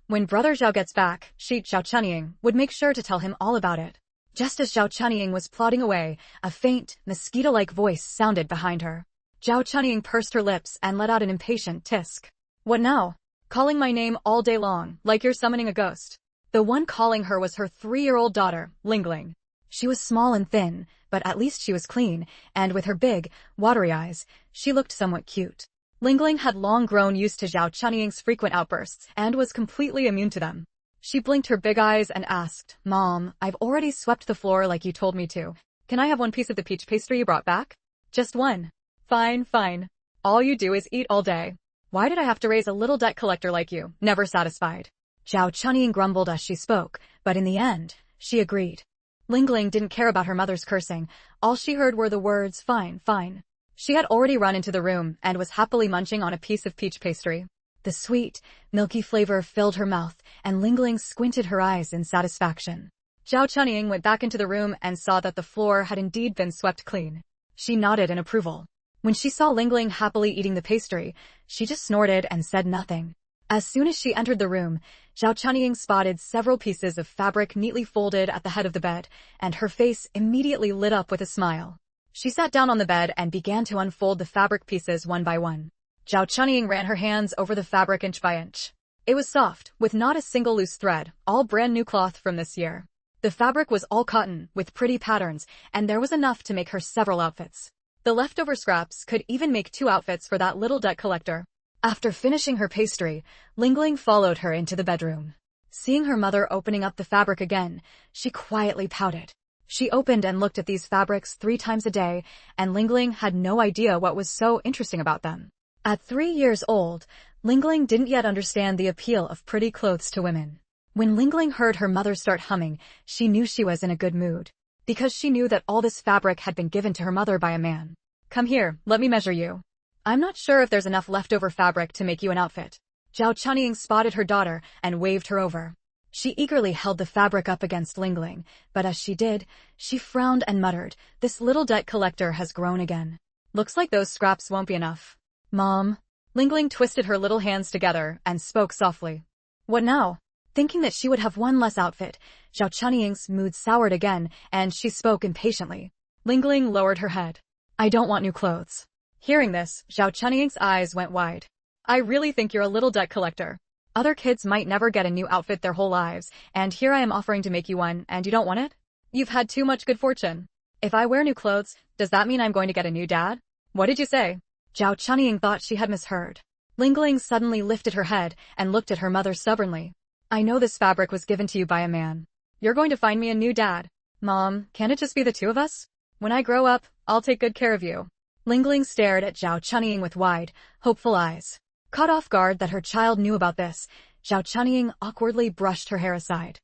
When Brother Zhao gets back, she, Zhao Chunying, would make sure to tell him all about it. Just as Zhao Chunying was plodding away, a faint, mosquito-like voice sounded behind her. Zhao Chunying pursed her lips and let out an impatient tisk. What now? Calling my name all day long, like you're summoning a ghost. The one calling her was her 3-year-old daughter, Lingling. She was small and thin, but at least she was clean, and with her big, watery eyes, she looked somewhat cute. Lingling had long grown used to Zhao Chunying's frequent outbursts and was completely immune to them. She blinked her big eyes and asked, Mom, I've already swept the floor like you told me to. Can I have one piece of the peach pastry you brought back? Just one. Fine, fine. All you do is eat all day. Why did I have to raise a little debt collector like you, never satisfied? Zhao Chunying grumbled as she spoke, but in the end, she agreed. Lingling didn't care about her mother's cursing. All she heard were the words, fine, fine. She had already run into the room and was happily munching on a piece of peach pastry. The sweet, milky flavor filled her mouth, and Lingling squinted her eyes in satisfaction. Zhao Chunying went back into the room and saw that the floor had indeed been swept clean. She nodded in approval. When she saw Lingling happily eating the pastry, she just snorted and said nothing. As soon as she entered the room, Zhao Chunying spotted several pieces of fabric neatly folded at the head of the bed, and her face immediately lit up with a smile. She sat down on the bed and began to unfold the fabric pieces one by one. Zhao Chunying ran her hands over the fabric inch by inch. It was soft, with not a single loose thread, all brand new cloth from this year. The fabric was all cotton, with pretty patterns, and there was enough to make her several outfits. The leftover scraps could even make 2 outfits for that little debt collector. After finishing her pastry, Lingling followed her into the bedroom. Seeing her mother opening up the fabric again, she quietly pouted. She opened and looked at these fabrics 3 times a day, and Lingling had no idea what was so interesting about them. At 3 years old, Lingling didn't yet understand the appeal of pretty clothes to women. When Lingling heard her mother start humming, she knew she was in a good mood, because she knew that all this fabric had been given to her mother by a man. Come here, let me measure you. I'm not sure if there's enough leftover fabric to make you an outfit. Zhao Chunying spotted her daughter and waved her over. She eagerly held the fabric up against Lingling, but as she did, she frowned and muttered, "This little debt collector has grown again. Looks like those scraps won't be enough." "Mom." Lingling twisted her little hands together and spoke softly. "What now?" Thinking that she would have one less outfit, Zhao Chunying's mood soured again, and she spoke impatiently. Lingling lowered her head. "I don't want new clothes." Hearing this, Zhao Chunying's eyes went wide. "I really think you're a little debt collector. Other kids might never get a new outfit their whole lives, and here I am offering to make you one, and you don't want it? You've had too much good fortune. If I wear new clothes, does that mean I'm going to get a new dad? What did you say?" Zhao Chunying thought she had misheard. Lingling suddenly lifted her head and looked at her mother stubbornly. "I know this fabric was given to you by a man. You're going to find me a new dad. Mom, can't it just be the 2 of us? When I grow up, I'll take good care of you." Lingling stared at Zhao Chunying with wide, hopeful eyes. Caught off guard that her child knew about this, Zhao Chunying awkwardly brushed her hair aside.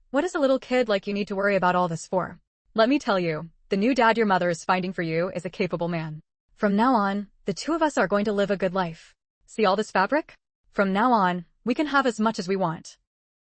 What does a little kid like you need to worry about all this for? Let me tell you, the new dad your mother is finding for you is a capable man. From now on, the 2 of us are going to live a good life. See all this fabric? From now on, we can have as much as we want."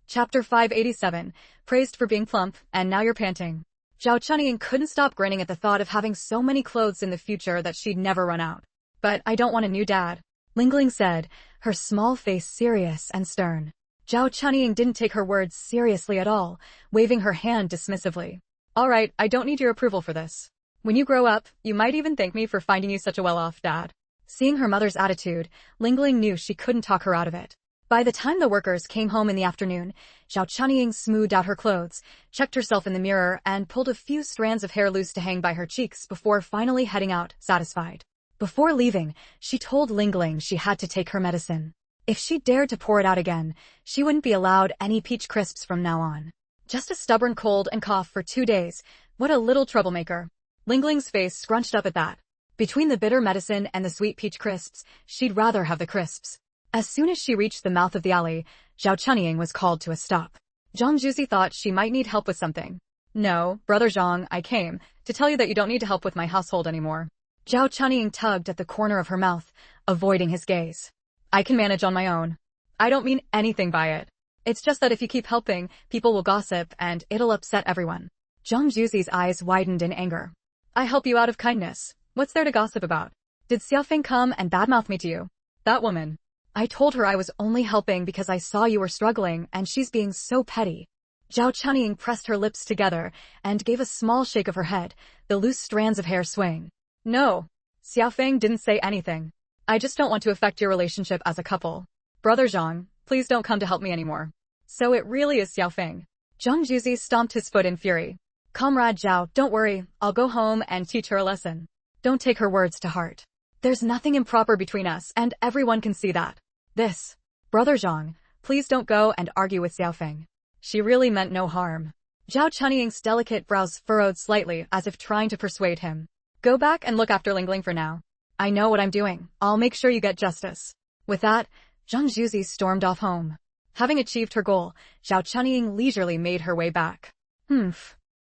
Chapter 587, praised for being plump, and now you're panting. Zhao Chunying couldn't stop grinning at the thought of having so many clothes in the future that she'd never run out. "But I don't want a new dad," Lingling said, her small face serious and stern. Zhao Chunying didn't take her words seriously at all, waving her hand dismissively. "All right, I don't need your approval for this. When you grow up, you might even thank me for finding you such a well-off dad." Seeing her mother's attitude, Lingling knew she couldn't talk her out of it. By the time the workers came home in the afternoon, Zhao Chunying smoothed out her clothes, checked herself in the mirror, and pulled a few strands of hair loose to hang by her cheeks before finally heading out, satisfied. Before leaving, she told Lingling she had to take her medicine. If she dared to pour it out again, she wouldn't be allowed any peach crisps from now on. Just a stubborn cold and cough for 2 days. What a little troublemaker. Lingling's face scrunched up at that. Between the bitter medicine and the sweet peach crisps, she'd rather have the crisps. As soon as she reached the mouth of the alley, Zhao Chunying was called to a stop. Zhang Juzi thought she might need help with something. "No, Brother Zhang, I came to tell you that you don't need to help with my household anymore." Zhao Chunying tugged at the corner of her mouth, avoiding his gaze. "I can manage on my own. I don't mean anything by it. It's just that if you keep helping, people will gossip and it'll upset everyone." Zhang Juzi's eyes widened in anger. "I help you out of kindness. What's there to gossip about? Did Xiaofeng come and badmouth me to you? That woman. I told her I was only helping because I saw you were struggling and she's being so petty." Zhao Chunying pressed her lips together and gave a small shake of her head, the loose strands of hair swaying. "No. Xiaofeng didn't say anything. I just don't want to affect your relationship as a couple. Brother Zhang, please don't come to help me anymore." "So it really is Xiaofeng." Zhang Juzi stomped his foot in fury. "Comrade Zhao, don't worry, I'll go home and teach her a lesson. Don't take her words to heart. There's nothing improper between us and everyone can see that. This. Brother Zhang, please don't go and argue with Xiaofeng. She really meant no harm." Zhao Chunying's delicate brows furrowed slightly as if trying to persuade him. "Go back and look after Lingling for now. I know what I'm doing. I'll make sure you get justice." With that, Zhang Juzi stormed off home. Having achieved her goal, Zhao Chunying leisurely made her way back.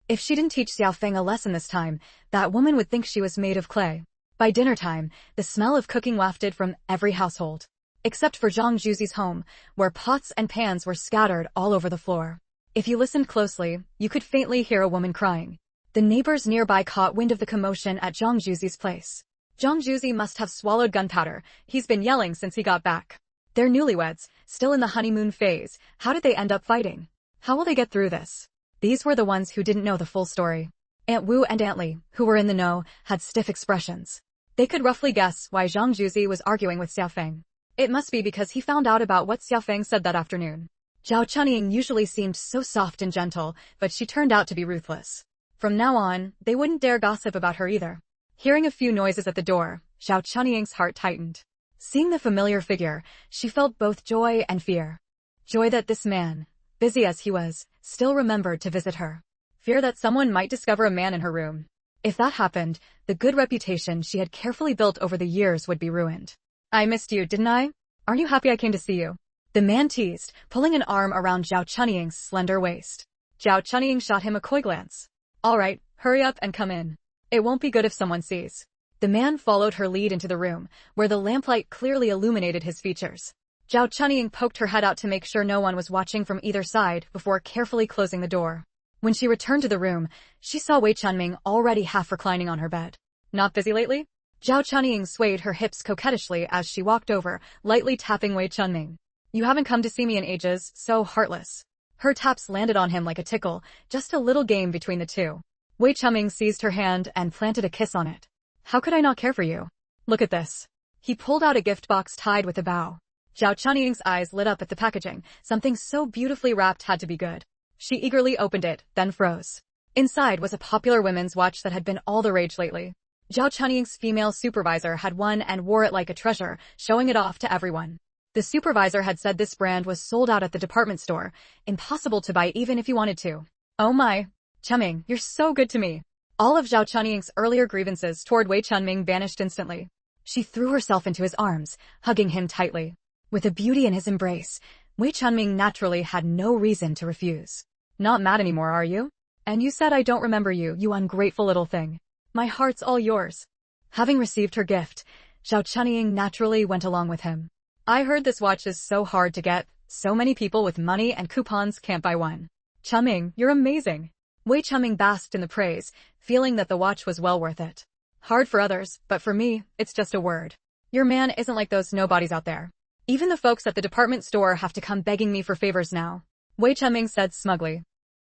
If she didn't teach Xiaofeng a lesson this time, that woman would think she was made of clay. By dinner time, the smell of cooking wafted from every household, except for Zhang Juzi's home, where pots and pans were scattered all over the floor. If you listened closely, you could faintly hear a woman crying. The neighbors nearby caught wind of the commotion at Zhang Juzi's place. Zhang Juzi must have swallowed gunpowder. He's been yelling since he got back. They're newlyweds, still in the honeymoon phase. How did they end up fighting? How will they get through this? These were the ones who didn't know the full story. Aunt Wu and Aunt Li, who were in the know, had stiff expressions. They could roughly guess why Zhang Juzi was arguing with Xiaofeng. It must be because he found out about what Xiaofeng said that afternoon. Zhao Chunying usually seemed so soft and gentle, but she turned out to be ruthless. From now on, they wouldn't dare gossip about her either. Hearing a few noises at the door, Zhao Chunying's heart tightened. Seeing the familiar figure, she felt both joy and fear. Joy that this man, busy as he was, still remembered to visit her. Fear that someone might discover a man in her room. If that happened, the good reputation she had carefully built over the years would be ruined. I missed you, didn't I? Aren't you happy I came to see you? The man teased, pulling an arm around Zhao Chunying's slender waist. Zhao Chunying shot him a coy glance. All right, hurry up and come in. It won't be good if someone sees. The man followed her lead into the room, where the lamplight clearly illuminated his features. Zhao Chunying poked her head out to make sure no one was watching from either side before carefully closing the door. When she returned to the room, she saw Wei Chunming already half reclining on her bed. Not busy lately? Zhao Chunying swayed her hips coquettishly as she walked over, lightly tapping Wei Chunming. You haven't come to see me in ages, so heartless. Her taps landed on him like a tickle, just a little game between the two. Wei Chunming seized her hand and planted a kiss on it. How could I not care for you? Look at this. He pulled out a gift box tied with a bow. Zhao Chunying's eyes lit up at the packaging. Something so beautifully wrapped had to be good. She eagerly opened it, then froze. Inside was a popular women's watch that had been all the rage lately. Zhao Chunying's female supervisor had one and wore it like a treasure, showing it off to everyone. The supervisor had said this brand was sold out at the department store, impossible to buy even if you wanted to. Oh my. Chunming, you're so good to me. All of Zhao Chunying's earlier grievances toward Wei Chunming vanished instantly. She threw herself into his arms, hugging him tightly. With a beauty in his embrace, Wei Chunming naturally had no reason to refuse. Not mad anymore, are you? And you said I don't remember you, you ungrateful little thing. My heart's all yours. Having received her gift, Zhao Chunying naturally went along with him. I heard this watch is so hard to get, so many people with money and coupons can't buy one. Chunming, you're amazing. Wei Chunming basked in the praise, feeling that the watch was well worth it. Hard for others, but for me, it's just a word. Your man isn't like those nobodies out there. Even the folks at the department store have to come begging me for favors now. Wei Chunming said smugly.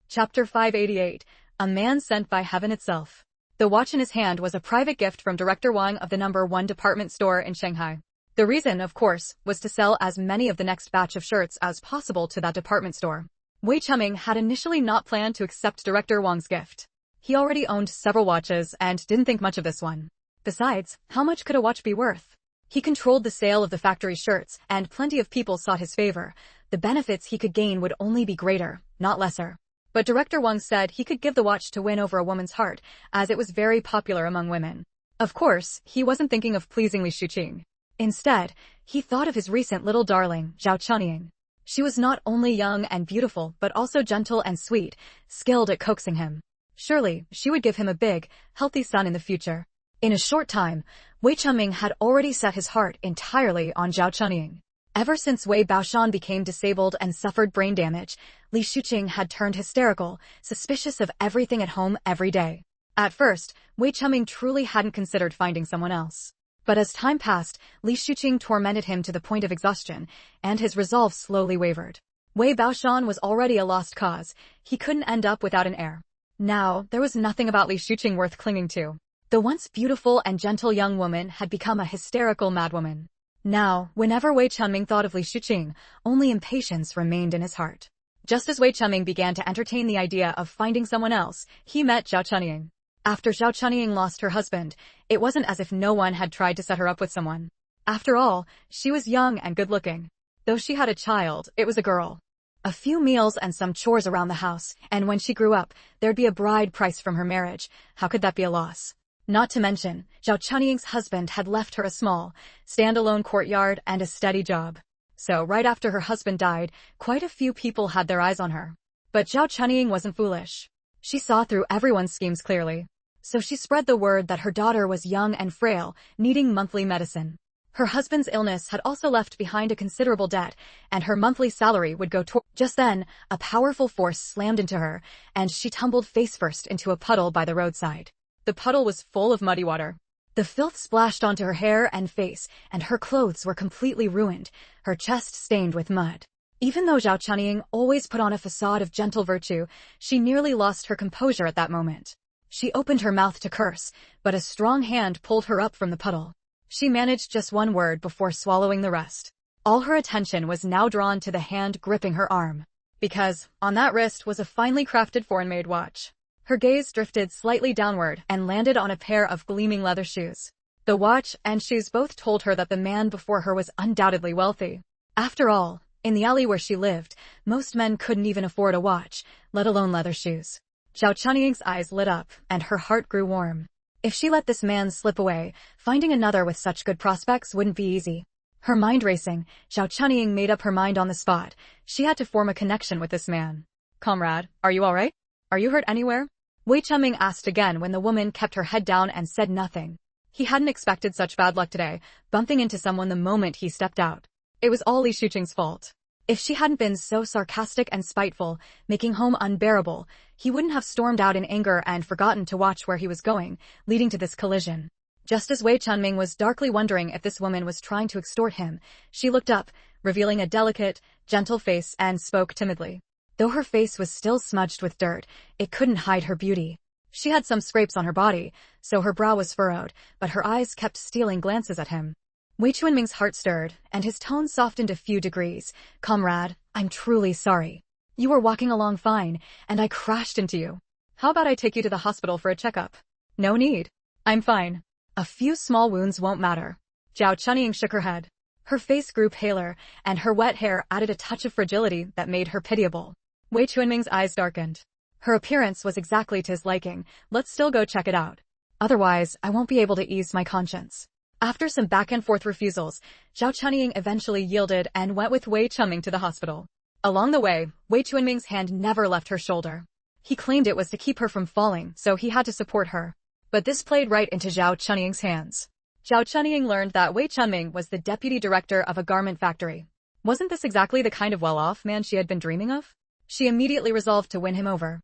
Chapter 588, A Man Sent by Heaven Itself. The watch in his hand was a private gift from Director Wang of the No. 1 department store in Shanghai. The reason, of course, was to sell as many of the next batch of shirts as possible to that department store. Wei Chunming had initially not planned to accept Director Wang's gift. He already owned several watches and didn't think much of this one. Besides, how much could a watch be worth? He controlled the sale of the factory shirts, and plenty of people sought his favor. The benefits he could gain would only be greater, not lesser. But Director Wang said he could give the watch to win over a woman's heart, as it was very popular among women. Of course, he wasn't thinking of pleasing Li Shuqing. Instead, he thought of his recent little darling, Zhao Chunying. She was not only young and beautiful but also gentle and sweet, skilled at coaxing him. Surely, she would give him a big, healthy son in the future. In a short time, Wei Chunming had already set his heart entirely on Zhao Chunying. Ever since Wei Baoshan became disabled and suffered brain damage, Li Shuqing had turned hysterical, suspicious of everything at home every day. At first, Wei Chunming truly hadn't considered finding someone else. But as time passed, Li Shuqing tormented him to the point of exhaustion, and his resolve slowly wavered. Wei Baoshan was already a lost cause. He couldn't end up without an heir. Now, there was nothing about Li Shuqing worth clinging to. The once beautiful and gentle young woman had become a hysterical madwoman. Now, whenever Wei Chunming thought of Li Shuqing, only impatience remained in his heart. Just as Wei Chunming began to entertain the idea of finding someone else, he met Zhao Chunying. After Zhao Chunying lost her husband, it wasn't as if no one had tried to set her up with someone. After all, she was young and good-looking. Though she had a child, it was a girl. A few meals and some chores around the house, and when she grew up, there'd be a bride price from her marriage. How could that be a loss? Not to mention, Zhao Chunying's husband had left her a small, standalone courtyard and a steady job. So right after her husband died, quite a few people had their eyes on her. But Zhao Chunying wasn't foolish. She saw through everyone's schemes clearly. So she spread the word that her daughter was young and frail, needing monthly medicine. Her husband's illness had also left behind a considerable debt, and her monthly salary would go toward. Just then, a powerful force slammed into her, and she tumbled face first into a puddle by the roadside. The puddle was full of muddy water. The filth splashed onto her hair and face, and her clothes were completely ruined, her chest stained with mud. Even though Zhao Chunying always put on a facade of gentle virtue, she nearly lost her composure at that moment. She opened her mouth to curse, but a strong hand pulled her up from the puddle. She managed just one word before swallowing the rest. All her attention was now drawn to the hand gripping her arm, because on that wrist was a finely crafted foreign-made watch. Her gaze drifted slightly downward and landed on a pair of gleaming leather shoes. The watch and shoes both told her that the man before her was undoubtedly wealthy. After all, in the alley where she lived, most men couldn't even afford a watch, let alone leather shoes. Zhao Chunying's eyes lit up, and her heart grew warm. If she let this man slip away, finding another with such good prospects wouldn't be easy. Her mind racing, Zhao Chunying made up her mind on the spot. She had to form a connection with this man. "Comrade, are you all right? Are you hurt anywhere?" Wei Chunming asked again when the woman kept her head down and said nothing. He hadn't expected such bad luck today, bumping into someone the moment he stepped out. It was all Li Shuqing's fault. If she hadn't been so sarcastic and spiteful, making home unbearable, he wouldn't have stormed out in anger and forgotten to watch where he was going, leading to this collision. Just as Wei Chunming was darkly wondering if this woman was trying to extort him, she looked up, revealing a delicate, gentle face and spoke timidly. Though her face was still smudged with dirt, it couldn't hide her beauty. She had some scrapes on her body, so her brow was furrowed, but her eyes kept stealing glances at him. Wei Chunming's heart stirred, and his tone softened a few degrees. "Comrade, I'm truly sorry. You were walking along fine, and I crashed into you. How about I take you to the hospital for a checkup?" "No need. I'm fine. A few small wounds won't matter." Zhao Chunying shook her head. Her face grew paler, and her wet hair added a touch of fragility that made her pitiable. Wei Chunming's eyes darkened. Her appearance was exactly to his liking. "Let's still go check it out. Otherwise, I won't be able to ease my conscience." After some back-and-forth refusals, Zhao Chunying eventually yielded and went with Wei Chunming to the hospital. Along the way, Wei Chunming's hand never left her shoulder. He claimed it was to keep her from falling, so he had to support her. But this played right into Zhao Chunying's hands. Zhao Chunying learned that Wei Chunming was the deputy director of a garment factory. Wasn't this exactly the kind of well-off man she had been dreaming of? She immediately resolved to win him over.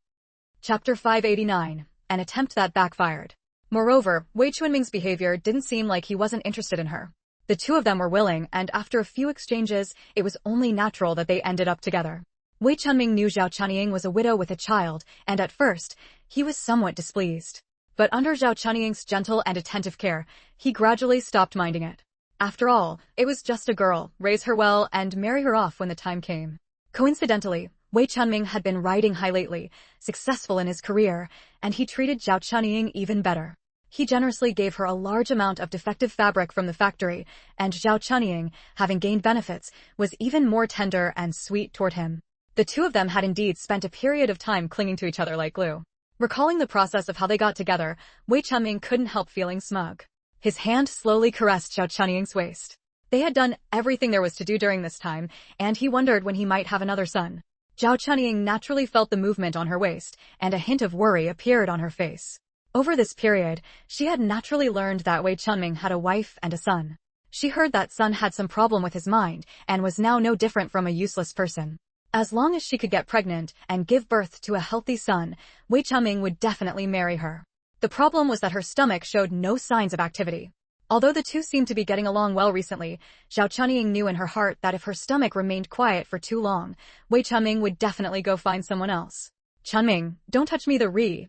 Chapter 589, an attempt that backfired. Moreover, Wei Chunming's behavior didn't seem like he wasn't interested in her. The two of them were willing, and after a few exchanges, it was only natural that they ended up together. Wei Chunming knew Zhao Chunying was a widow with a child, and at first, he was somewhat displeased. But under Zhao Chunying's gentle and attentive care, he gradually stopped minding it. After all, it was just a girl, raise her well and marry her off when the time came. Coincidentally, Wei Chunming had been riding high lately, successful in his career, and he treated Zhao Chunying even better. He generously gave her a large amount of defective fabric from the factory, and Zhao Chunying, having gained benefits, was even more tender and sweet toward him. The two of them had indeed spent a period of time clinging to each other like glue. Recalling the process of how they got together, Wei Chunming couldn't help feeling smug. His hand slowly caressed Zhao Chunying's waist. They had done everything there was to do during this time, and he wondered when he might have another son. Zhao Chunying naturally felt the movement on her waist, and a hint of worry appeared on her face. Over this period, she had naturally learned that Wei Chunming had a wife and a son. She heard that son had some problem with his mind, and was now no different from a useless person. As long as she could get pregnant and give birth to a healthy son, Wei Chunming would definitely marry her. The problem was that her stomach showed no signs of activity. Although the two seemed to be getting along well recently, Zhao Chunying knew in her heart that if her stomach remained quiet for too long, Wei Chunming would definitely go find someone else. "Chunming, don't touch me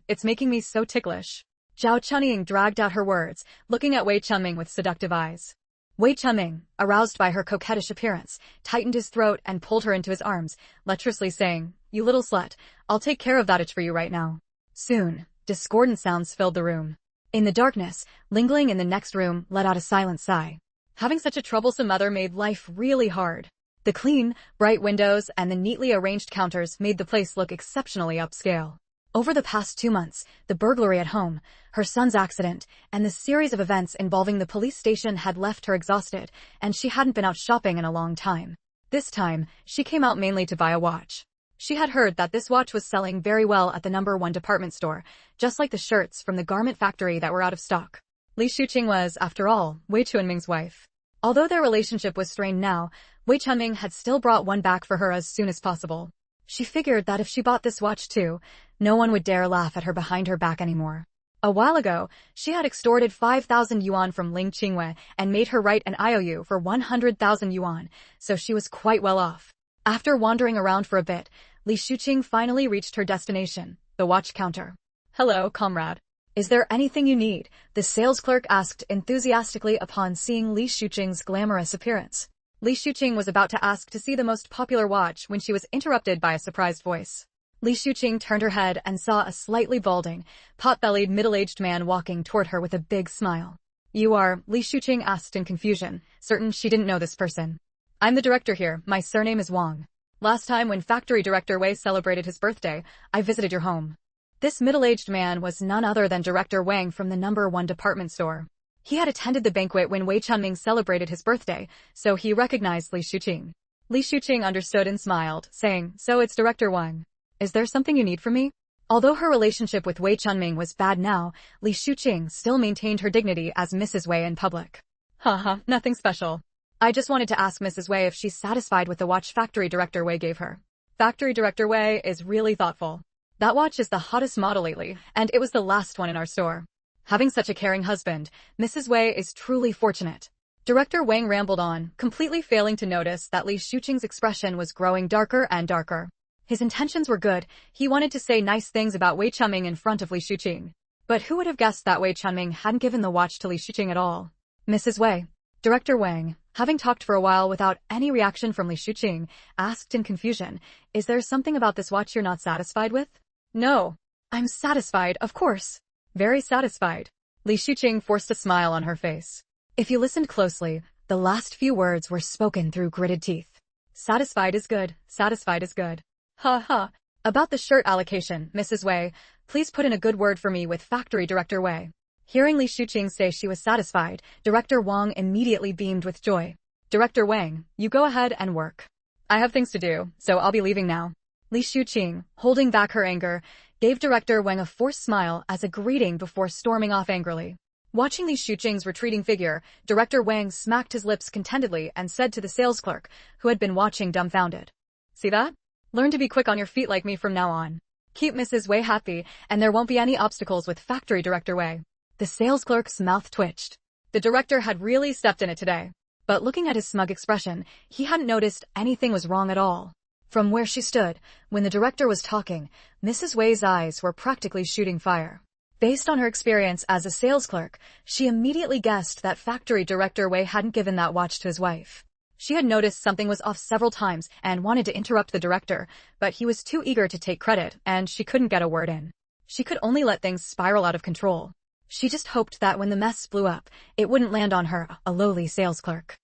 it's making me so ticklish." Zhao Chunying dragged out her words, looking at Wei Chunming with seductive eyes. Wei Chunming, aroused by her coquettish appearance, tightened his throat and pulled her into his arms, lecherously saying, "You little slut, I'll take care of that itch for you right now." Soon, discordant sounds filled the room. In the darkness, Lingling in the next room let out a silent sigh. Having such a troublesome mother made life really hard. The clean, bright windows and the neatly arranged counters made the place look exceptionally upscale. Over the past 2 months, the burglary at home, her son's accident, and the series of events involving the police station had left her exhausted, and she hadn't been out shopping in a long time. This time, she came out mainly to buy a watch. She had heard that this watch was selling very well at the #1 department store, just like the shirts from the garment factory that were out of stock. Li Shuqing was, after all, Wei Chunming's wife. Although their relationship was strained now, Wei Chunming had still brought one back for her as soon as possible. She figured that if she bought this watch too, no one would dare laugh at her behind her back anymore. A while ago, she had extorted 5,000 yuan from Ling Qingwei and made her write an IOU for 100,000 yuan, so she was quite well off. After wandering around for a bit, Li Shuqing finally reached her destination, the watch counter. "Hello, comrade. Is there anything you need?" the sales clerk asked enthusiastically upon seeing Li Shuqing's glamorous appearance. Li Shuqing was about to ask to see the most popular watch when she was interrupted by a surprised voice. Li Shuqing turned her head and saw a slightly balding, pot-bellied middle-aged man walking toward her with a big smile. "You are?" Li Shuqing asked in confusion, certain she didn't know this person. "I'm the director here. My surname is Wang. Last time when factory director Wei celebrated his birthday, I visited your home." This middle-aged man was none other than Director Wang from the No. 1 department store. He had attended the banquet when Wei Chunming celebrated his birthday, so he recognized Li Shuqing. Li Shuqing understood and smiled, saying, "So it's Director Wang. Is there something you need from me?" Although her relationship with Wei Chunming was bad now, Li Shuqing still maintained her dignity as Mrs. Wei in public. "Haha, nothing special. I just wanted to ask Mrs. Wei if she's satisfied with the watch factory director Wei gave her. Factory director Wei is really thoughtful. That watch is the hottest model lately, and it was the last one in our store. Having such a caring husband, Mrs. Wei is truly fortunate." Director Wang rambled on, completely failing to notice that Li Shuqing's expression was growing darker and darker. His intentions were good. He wanted to say nice things about Wei Chunming in front of Li Shuqing. But who would have guessed that Wei Chunming hadn't given the watch to Li Shuqing at all? "Mrs. Wei." Director Wang, having talked for a while without any reaction from Li Shuqing, asked in confusion, "Is there something about this watch you're not satisfied with?" "No. I'm satisfied, of course. Very satisfied." Li Shuqing forced a smile on her face. If you listened closely, the last few words were spoken through gritted teeth. "Satisfied is good. Satisfied is good. Ha ha. About the shirt allocation, Mrs. Wei, please put in a good word for me with factory director Wei." Hearing Li Shuqing say she was satisfied, Director Wang immediately beamed with joy. "Director Wang, you go ahead and work. I have things to do, so I'll be leaving now." Li Shuqing, holding back her anger, gave Director Wang a forced smile as a greeting before storming off angrily. Watching Li Shuqing's retreating figure, Director Wang smacked his lips contentedly and said to the sales clerk, who had been watching dumbfounded, "See that? Learn to be quick on your feet like me from now on. Keep Mrs. Wei happy, and there won't be any obstacles with factory director Wei." The sales clerk's mouth twitched. The director had really stepped in it today. But looking at his smug expression, he hadn't noticed anything was wrong at all. From where she stood, when the director was talking, Mrs. Wei's eyes were practically shooting fire. Based on her experience as a sales clerk, she immediately guessed that factory director Wei hadn't given that watch to his wife. She had noticed something was off several times and wanted to interrupt the director, but he was too eager to take credit, and she couldn't get a word in. She could only let things spiral out of control. She just hoped that when the mess blew up, it wouldn't land on her, a lowly sales clerk.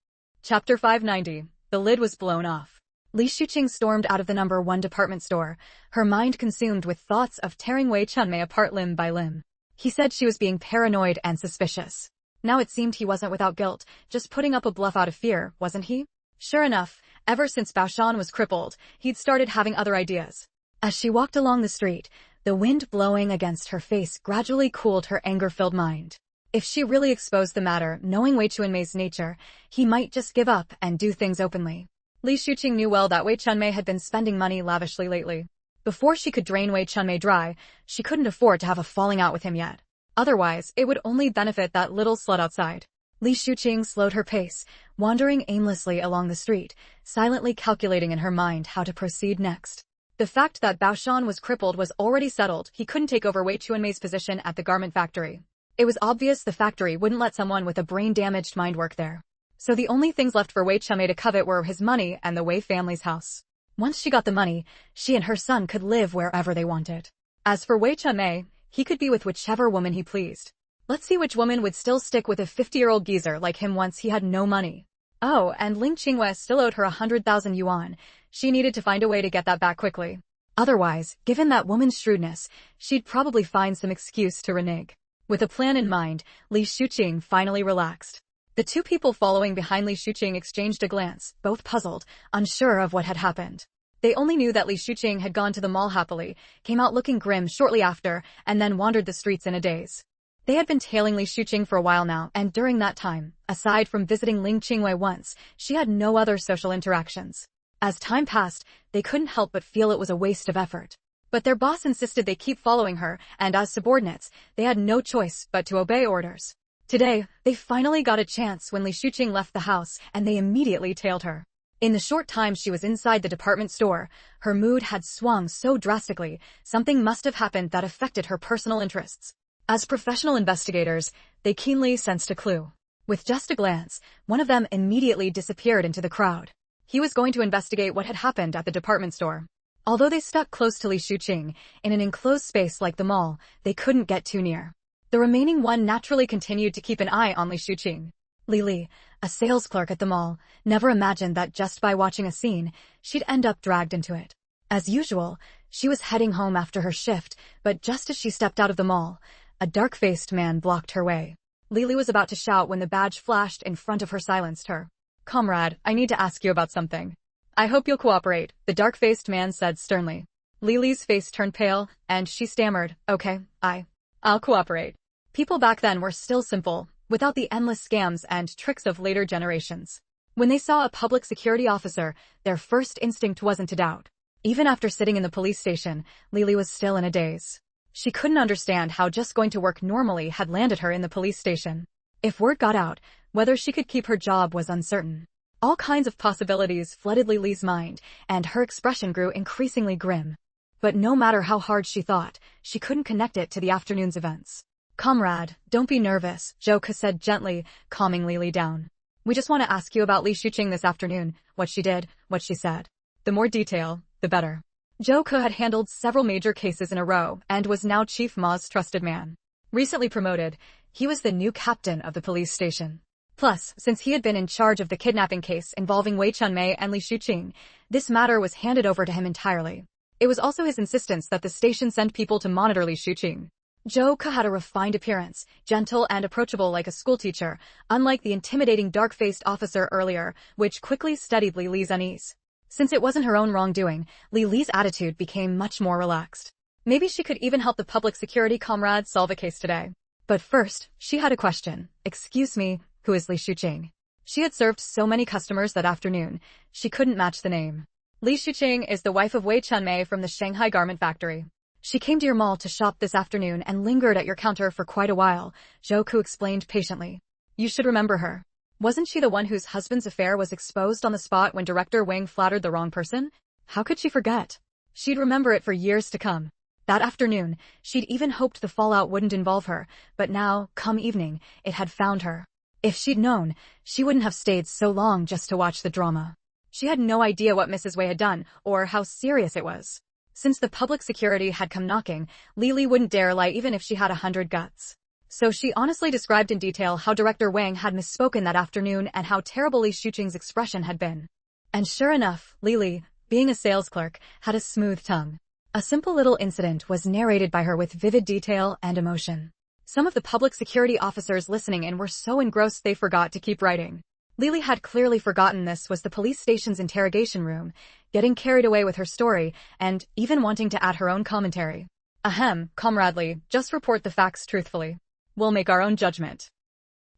Chapter 590. The lid was blown off. Li Shuqing stormed out of the No. 1 department store, her mind consumed with thoughts of tearing Wei Chunmei apart limb by limb. He said she was being paranoid and suspicious. Now it seemed he wasn't without guilt, just putting up a bluff out of fear, wasn't he? Sure enough, ever since Baoshan was crippled, he'd started having other ideas. As she walked along the street, the wind blowing against her face gradually cooled her anger-filled mind. If she really exposed the matter, knowing Wei Chunmei's nature, he might just give up and do things openly. Li Shuqing knew well that Wei Chunmei had been spending money lavishly lately. Before she could drain Wei Chunmei dry, she couldn't afford to have a falling out with him yet. Otherwise, it would only benefit that little slut outside. Li Shuqing slowed her pace, wandering aimlessly along the street, silently calculating in her mind how to proceed next. The fact that Baoshan was crippled was already settled. He couldn't take over Wei Chunmei's position at the garment factory. It was obvious the factory wouldn't let someone with a brain-damaged mind work there. So the only things left for Wei Chunmei to covet were his money and the Wei family's house. Once she got the money, she and her son could live wherever they wanted. As for Wei Chunmei, he could be with whichever woman he pleased. Let's see which woman would still stick with a 50-year-old geezer like him once he had no money. Oh, and Ling Qingwei still owed her 100,000 yuan. She needed to find a way to get that back quickly. Otherwise, given that woman's shrewdness, she'd probably find some excuse to renege. With a plan in mind, Li Shuqing finally relaxed. The two people following behind Li Shuqing exchanged a glance, both puzzled, unsure of what had happened. They only knew that Li Shuqing had gone to the mall happily, came out looking grim shortly after, and then wandered the streets in a daze. They had been tailing Li Shuqing for a while now, and during that time, aside from visiting Ling Qingwei once, she had no other social interactions. As time passed, they couldn't help but feel it was a waste of effort. But their boss insisted they keep following her, and as subordinates, they had no choice but to obey orders. Today, they finally got a chance when Li Shuqing left the house, and they immediately tailed her. In the short time she was inside the department store, her mood had swung so drastically, something must have happened that affected her personal interests. As professional investigators, they keenly sensed a clue. With just a glance, one of them immediately disappeared into the crowd. He was going to investigate what had happened at the department store. Although they stuck close to Li Shuqing, in an enclosed space like the mall, they couldn't get too near. The remaining one naturally continued to keep an eye on Li Shuqing. Li, a sales clerk at the mall, never imagined that just by watching a scene, she'd end up dragged into it. As usual, she was heading home after her shift, but just as she stepped out of the mall, a dark-faced man blocked her way. Li was about to shout when the badge flashed in front of her silenced her. "Comrade, I need to ask you about something." "I hope you'll cooperate," the dark-faced man said sternly. Li's face turned pale, and she stammered, "Okay, I'll cooperate." People back then were still simple, without the endless scams and tricks of later generations. When they saw a public security officer, their first instinct wasn't to doubt. Even after sitting in the police station, Li was still in a daze. She couldn't understand how just going to work normally had landed her in the police station. If word got out, whether she could keep her job was uncertain. All kinds of possibilities flooded Li's mind, and her expression grew increasingly grim. But no matter how hard she thought, she couldn't connect it to the afternoon's events. "Comrade, don't be nervous," Zhou said gently, calming Li down. "We just want to ask you about Li Shuqing this afternoon, what she did, what she said. The more detail, the better." Zhou had handled several major cases in a row and was now Chief Ma's trusted man. Recently promoted, he was the new captain of the police station. Plus, since he had been in charge of the kidnapping case involving Wei Chunmei and Li Shuqing, this matter was handed over to him entirely. It was also his insistence that the station send people to monitor Li Shuqing. Zhou had a refined appearance, gentle and approachable like a schoolteacher, unlike the intimidating dark-faced officer earlier, which quickly studied Li's unease. Since it wasn't her own wrongdoing, Li's attitude became much more relaxed. Maybe she could even help the public security comrade solve a case today. But first, she had a question. "Excuse me, who is Li Shuqing?" She had served so many customers that afternoon, she couldn't match the name. "Li Shuqing is the wife of Wei Chunmei from the Shanghai garment factory. She came to your mall to shop this afternoon and lingered at your counter for quite a while," Zhou explained patiently. "You should remember her. Wasn't she the one whose husband's affair was exposed on the spot when Director Wang flattered the wrong person? How could she forget? She'd remember it for years to come." That afternoon, she'd even hoped the fallout wouldn't involve her, but now, come evening, it had found her. If she'd known, she wouldn't have stayed so long just to watch the drama. She had no idea what Mrs. Wei had done, or how serious it was. Since the public security had come knocking, Li wouldn't dare lie even if she had 100 guts. So she honestly described in detail how Director Wang had misspoken that afternoon and how terrible Li Shuqing's expression had been. And sure enough, Li, being a sales clerk, had a smooth tongue. A simple little incident was narrated by her with vivid detail and emotion. Some of the public security officers listening in were so engrossed they forgot to keep writing. Li had clearly forgotten this was the police station's interrogation room, getting carried away with her story, and even wanting to add her own commentary. "Ahem, Comrade Li, just report the facts truthfully. We'll make our own judgment."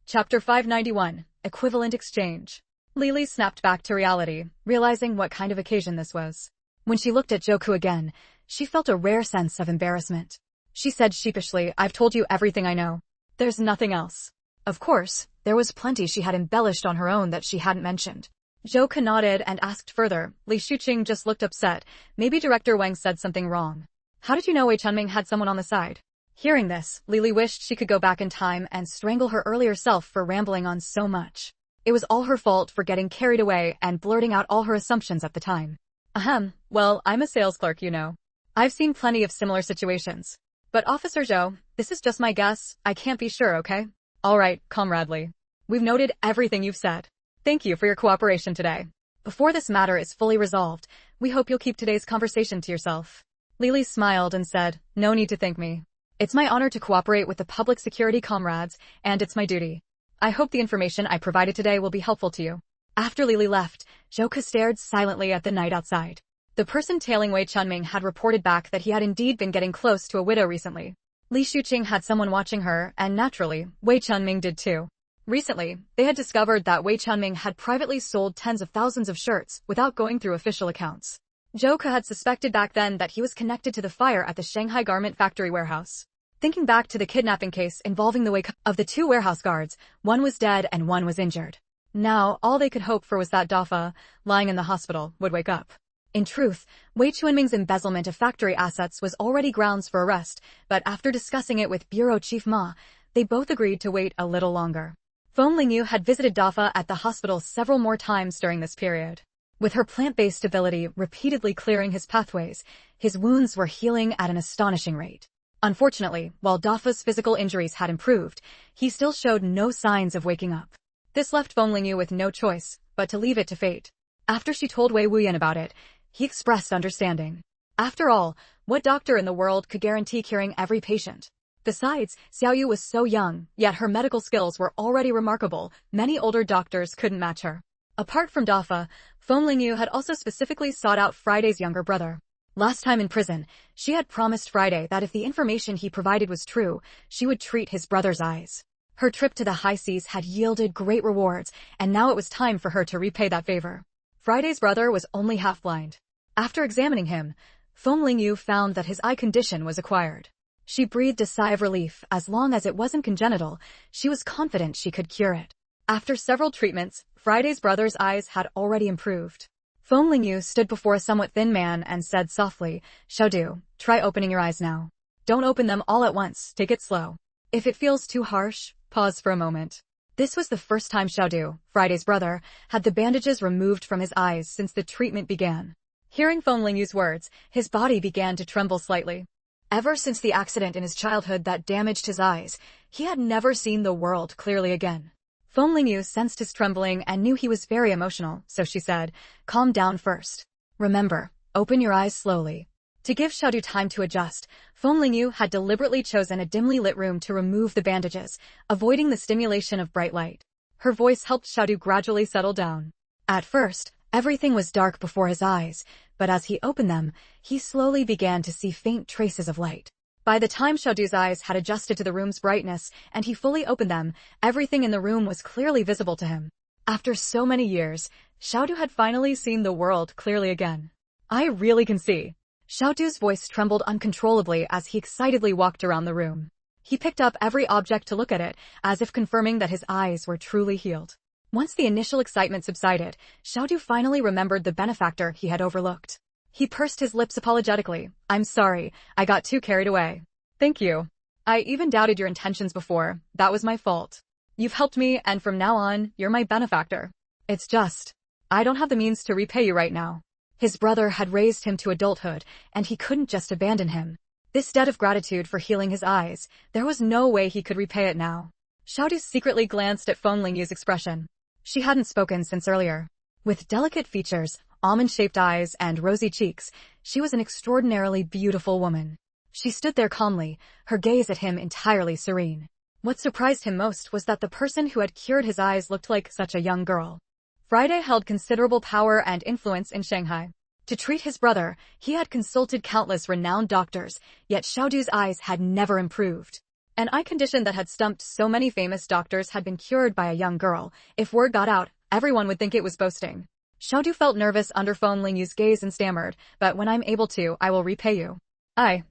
Chapter 591, Equivalent Exchange. Li snapped back to reality, realizing what kind of occasion this was. When she looked at Zhou again, she felt a rare sense of embarrassment. She said sheepishly, "I've told you everything I know. There's nothing else." Of course, there was plenty she had embellished on her own that she hadn't mentioned. Zhou nodded and asked further. Li Shuqing just looked upset. Maybe Director Wang said something wrong. "How did you know Wei Chunming had someone on the side?" Hearing this, Li wished she could go back in time and strangle her earlier self for rambling on so much. It was all her fault for getting carried away and blurting out all her assumptions at the time. "Ahem, well, I'm a sales clerk, you know. I've seen plenty of similar situations. But Officer Zhou, this is just my guess, I can't be sure, okay? All right, Comrade Li. We've noted everything you've said. Thank you for your cooperation today. Before this matter is fully resolved, we hope you'll keep today's conversation to yourself." Li smiled and said, "No need to thank me. It's my honor to cooperate with the public security comrades, and it's my duty. I hope the information I provided today will be helpful to you." After Li left, Zhou stared silently at the night outside. The person tailing Wei Chunming had reported back that he had indeed been getting close to a widow recently. Li Shuqing had someone watching her, and naturally, Wei Chunming did too. Recently, they had discovered that Wei Chunming had privately sold tens of thousands of shirts without going through official accounts. Zhou Ke had suspected back then that he was connected to the fire at the Shanghai garment factory warehouse. Thinking back to the kidnapping case involving the wake of the 2 warehouse guards, one was dead and one was injured. Now, all they could hope for was that Dafa, lying in the hospital, would wake up. In truth, Wei Chuanming's embezzlement of factory assets was already grounds for arrest, but after discussing it with Bureau Chief Ma, they both agreed to wait a little longer. Feng Lingyu had visited Dafa at the hospital several more times during this period. With her plant-based ability repeatedly clearing his pathways, his wounds were healing at an astonishing rate. Unfortunately, while Dafa's physical injuries had improved, he still showed no signs of waking up. This left Feng Lingyu with no choice but to leave it to fate. After she told Wei Wuyan about it, he expressed understanding. After all, what doctor in the world could guarantee curing every patient? Besides, Xiaoyu was so young, yet her medical skills were already remarkable. Many older doctors couldn't match her. Apart from Dafa, Feng Lingyu had also specifically sought out Friday's younger brother. Last time in prison, she had promised Friday that if the information he provided was true, she would treat his brother's eyes. Her trip to the high seas had yielded great rewards, and now it was time for her to repay that favor. Friday's brother was only half blind. After examining him, Feng Lingyu found that his eye condition was acquired. She breathed a sigh of relief. As long as it wasn't congenital, she was confident she could cure it. After several treatments, Friday's brother's eyes had already improved. Feng Lingyu stood before a somewhat thin man and said softly, "Xiaodu, try opening your eyes now. Don't open them all at once, take it slow. If it feels too harsh, pause for a moment." This was the first time Xiaodu, Friday's brother, had the bandages removed from his eyes since the treatment began. Hearing Feng Lingyu's words, his body began to tremble slightly. Ever since the accident in his childhood that damaged his eyes, he had never seen the world clearly again. Feng Lingyu sensed his trembling and knew he was very emotional, so she said, "Calm down first. Remember, open your eyes slowly." To give Xiaodu time to adjust, Feng Lingyu had deliberately chosen a dimly lit room to remove the bandages, avoiding the stimulation of bright light. Her voice helped Xiaodu gradually settle down. At first, everything was dark before his eyes, but as he opened them, he slowly began to see faint traces of light. By the time Xiaodu's eyes had adjusted to the room's brightness and he fully opened them, everything in the room was clearly visible to him. After so many years, Xiaodu had finally seen the world clearly again. "I really can see." Xiaodu's voice trembled uncontrollably as he excitedly walked around the room. He picked up every object to look at it, as if confirming that his eyes were truly healed. Once the initial excitement subsided, Xiaodu finally remembered the benefactor he had overlooked. He pursed his lips apologetically. "I'm sorry, I got too carried away." "Thank you. I even doubted your intentions before. That was my fault. You've helped me, and from now on, you're my benefactor. It's just, I don't have the means to repay you right now." His brother had raised him to adulthood, and he couldn't just abandon him. This debt of gratitude for healing his eyes, there was no way he could repay it now. Xiaodu secretly glanced at Feng Lingyu's expression. She hadn't spoken since earlier. With delicate features, almond-shaped eyes, and rosy cheeks, she was an extraordinarily beautiful woman. She stood there calmly, her gaze at him entirely serene. What surprised him most was that the person who had cured his eyes looked like such a young girl. Friday held considerable power and influence in Shanghai. To treat his brother, he had consulted countless renowned doctors, yet Xiaodu's eyes had never improved. An eye condition that had stumped so many famous doctors had been cured by a young girl. If word got out, everyone would think it was boasting. Xiaodu felt nervous under Feng Lingyu's gaze and stammered, "But when I'm able to, I will repay you. I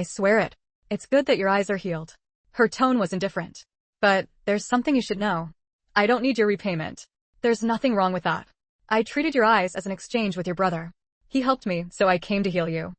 swear it. It's good that your eyes are healed." Her tone was indifferent. "But there's something you should know. I don't need your repayment. There's nothing wrong with that. I treated your eyes as an exchange with your brother. He helped me, so I came to heal you."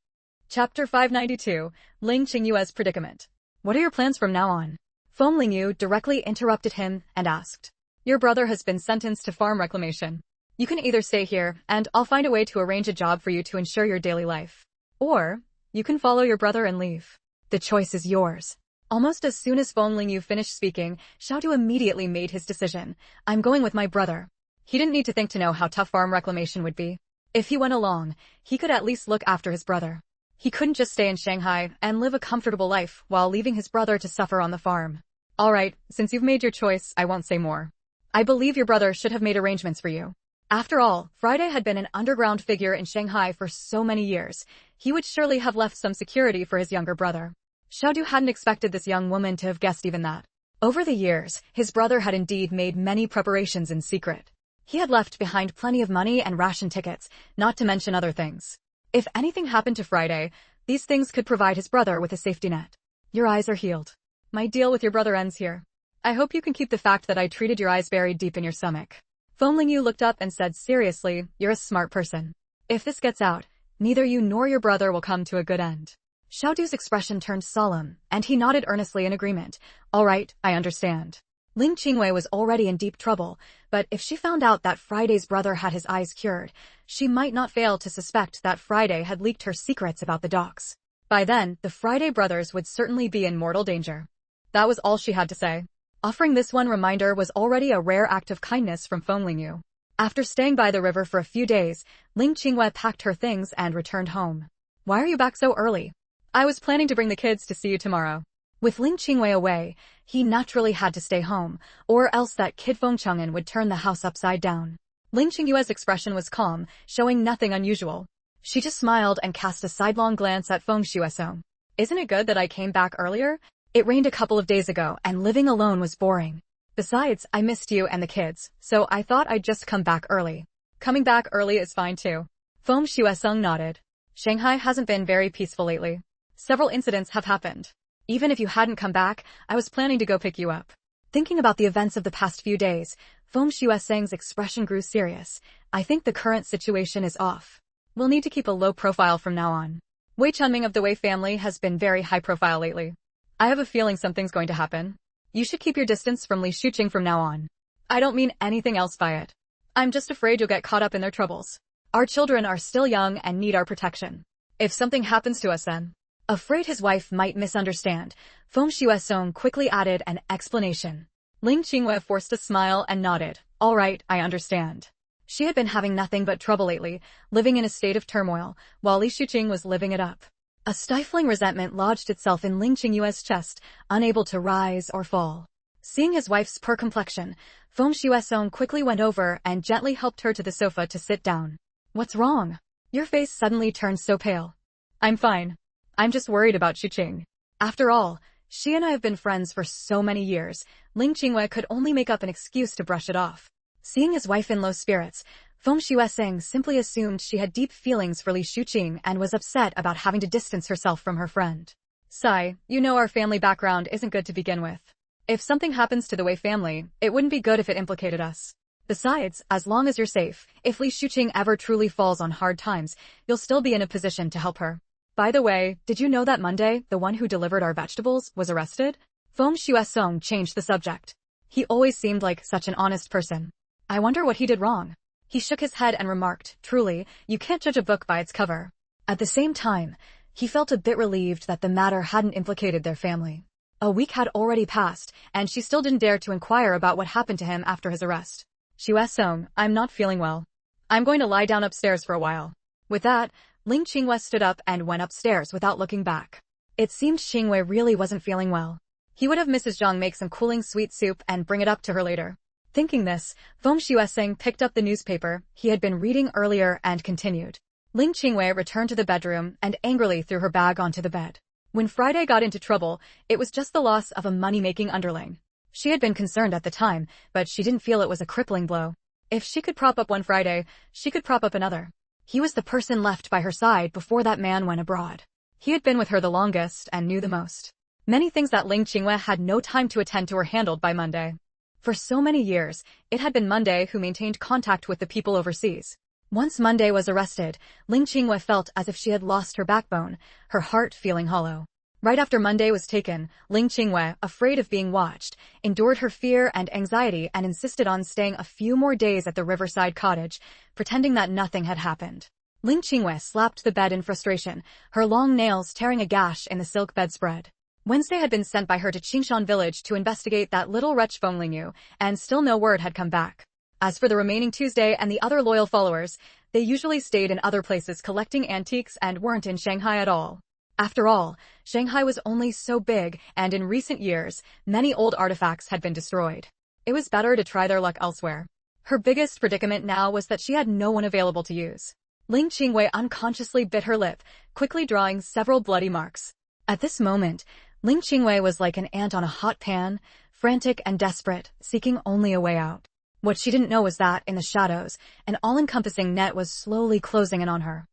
Chapter 592, Ling Qingyue's Predicament. "What are your plans from now on?" Feng Lingyu directly interrupted him and asked. "Your brother has been sentenced to farm reclamation. You can either stay here, and I'll find a way to arrange a job for you to ensure your daily life. Or, you can follow your brother and leave. The choice is yours." Almost as soon as Feng Lingyu finished speaking, Xiaodu immediately made his decision. "I'm going with my brother." He didn't need to think to know how tough farm reclamation would be. If he went along, he could at least look after his brother. He couldn't just stay in Shanghai and live a comfortable life while leaving his brother to suffer on the farm. "All right, since you've made your choice, I won't say more. I believe your brother should have made arrangements for you." After all, Friday had been an underground figure in Shanghai for so many years. He would surely have left some security for his younger brother. Xiaodu hadn't expected this young woman to have guessed even that. Over the years, his brother had indeed made many preparations in secret. He had left behind plenty of money and ration tickets, not to mention other things. If anything happened to Friday, these things could provide his brother with a safety net. Your eyes are healed. My deal with your brother ends here. I hope you can keep the fact that I treated your eyes buried deep in your stomach. Feng Lingyu looked up and said seriously, you're a smart person. If this gets out, neither you nor your brother will come to a good end. Xiaodu's expression turned solemn, and he nodded earnestly in agreement. All right, I understand. Ling Qingwei was already in deep trouble, but if she found out that Friday's brother had his eyes cured, she might not fail to suspect that Friday had leaked her secrets about the docs. By then, the Friday brothers would certainly be in mortal danger. That was all she had to say. Offering this one reminder was already a rare act of kindness from Feng Lingyu. After staying by the river for a few days, Ling Qingwei packed her things and returned home. Why are you back so early? I was planning to bring the kids to see you tomorrow. With Ling Qingwei away, he naturally had to stay home, or else that kid Feng Chang'an would turn the house upside down. Ling Qingyue's expression was calm, showing nothing unusual. She just smiled and cast a sidelong glance at Feng Shuesong. Isn't it good that I came back earlier? It rained a couple of days ago, and living alone was boring. Besides, I missed you and the kids, so I thought I'd just come back early. Coming back early is fine too. Feng Shuesong nodded. Shanghai hasn't been very peaceful lately. Several incidents have happened. Even if you hadn't come back, I was planning to go pick you up. Thinking about the events of the past few days, Feng Shuesong's expression grew serious. I think the current situation is off. We'll need to keep a low profile from now on. Wei Chunming of the Wei family has been very high profile lately. I have a feeling something's going to happen. You should keep your distance from Li Shuqing from now on. I don't mean anything else by it. I'm just afraid you'll get caught up in their troubles. Our children are still young and need our protection. If something happens to us then. Afraid his wife might misunderstand, Feng Shuesong quickly added an explanation. Ling Qingwei forced a smile and nodded. All right, I understand. She had been having nothing but trouble lately, living in a state of turmoil, while Li Shuqing was living it up. A stifling resentment lodged itself in Ling Qingyue's chest, unable to rise or fall. Seeing his wife's poor complexion, Feng Shuesong quickly went over and gently helped her to the sofa to sit down. What's wrong? Your face suddenly turned so pale. I'm fine. I'm just worried about Shuqing. After all, she and I have been friends for so many years. Ling Qingwei could only make up an excuse to brush it off. Seeing his wife in low spirits, Feng Shuesong simply assumed she had deep feelings for Li Shuqing and was upset about having to distance herself from her friend. Sigh, you know our family background isn't good to begin with. If something happens to the Wei family, it wouldn't be good if it implicated us. Besides, as long as you're safe, if Li Shuqing ever truly falls on hard times, you'll still be in a position to help her. By the way, did you know that Monday, the one who delivered our vegetables, was arrested? Feng Shuesong changed the subject. He always seemed like such an honest person. I wonder what he did wrong. He shook his head and remarked, truly, you can't judge a book by its cover. At the same time, he felt a bit relieved that the matter hadn't implicated their family. A week had already passed, and she still didn't dare to inquire about what happened to him after his arrest. Shuesong, I'm not feeling well. I'm going to lie down upstairs for a while. With that, Ling Qingwei stood up and went upstairs without looking back. It seemed Qingwei really wasn't feeling well. He would have Mrs. Zhang make some cooling sweet soup and bring it up to her later. Thinking this, Feng Shuesong picked up the newspaper he had been reading earlier and continued. Ling Qingwei returned to the bedroom and angrily threw her bag onto the bed. When Friday got into trouble, it was just the loss of a money-making underling. She had been concerned at the time, but she didn't feel it was a crippling blow. If she could prop up one Friday, she could prop up another. He was the person left by her side before that man went abroad. He had been with her the longest and knew the most. Many things that Ling Qingwei had no time to attend to were handled by Monday. For so many years, it had been Monday who maintained contact with the people overseas. Once Monday was arrested, Ling Qingwei felt as if she had lost her backbone, her heart feeling hollow. Right after Monday was taken, Ling Qingwei, afraid of being watched, endured her fear and anxiety and insisted on staying a few more days at the riverside cottage, pretending that nothing had happened. Ling Qingwei slapped the bed in frustration, her long nails tearing a gash in the silk bedspread. Wednesday had been sent by her to Qingshan village to investigate that little wretch Feng Lingyu, and still no word had come back. As for the remaining Tuesday and the other loyal followers, they usually stayed in other places collecting antiques and weren't in Shanghai at all. After all, Shanghai was only so big, and in recent years, many old artifacts had been destroyed. It was better to try their luck elsewhere. Her biggest predicament now was that she had no one available to use. Ling Qingwei unconsciously bit her lip, quickly drawing several bloody marks. At this moment, Ling Qingwei was like an ant on a hot pan, frantic and desperate, seeking only a way out. What she didn't know was that, in the shadows, an all-encompassing net was slowly closing in on her.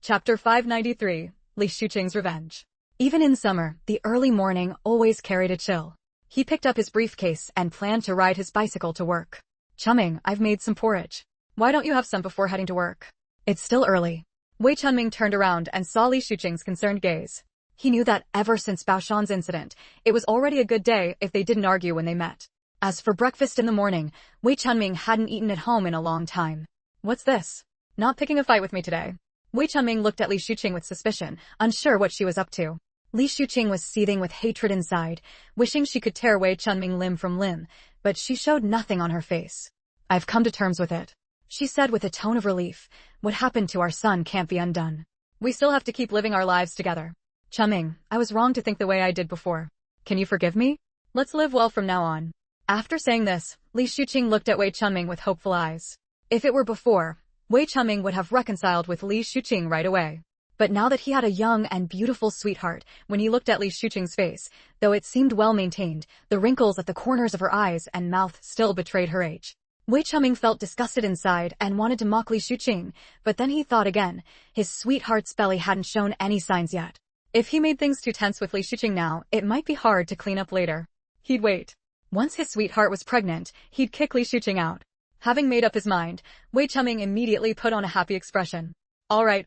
Chapter 593, Li Shuqing's Revenge. Even in summer, the early morning always carried a chill. He picked up his briefcase and planned to ride his bicycle to work. Chunming, I've made some porridge. Why don't you have some before heading to work? It's still early. Wei Chunming turned around and saw Li Shuqing's concerned gaze. He knew that ever since Baoshan's incident, it was already a good day if they didn't argue when they met. As for breakfast in the morning, Wei Chunming hadn't eaten at home in a long time. What's this? Not picking a fight with me today. Wei Chunming looked at Li Shuqing with suspicion, unsure what she was up to. Li Shuqing was seething with hatred inside, wishing she could tear Wei Chunming limb from limb, but she showed nothing on her face. I've come to terms with it, she said with a tone of relief. What happened to our son can't be undone. We still have to keep living our lives together. Chunming, I was wrong to think the way I did before. Can you forgive me? Let's live well from now on. After saying this, Li Shuqing looked at Wei Chunming with hopeful eyes. If it were before, Wei Chunming would have reconciled with Li Shuqing right away. But now that he had a young and beautiful sweetheart, when he looked at Li Shuqing's face, though it seemed well-maintained, the wrinkles at the corners of her eyes and mouth still betrayed her age. Wei Chunming felt disgusted inside and wanted to mock Li Shuqing, but then he thought again. His sweetheart's belly hadn't shown any signs yet. If he made things too tense with Li Shuqing now, it might be hard to clean up later. He'd wait. Once his sweetheart was pregnant, he'd kick Li Shuqing out. Having made up his mind, Wei Chunming immediately put on a happy expression. All right.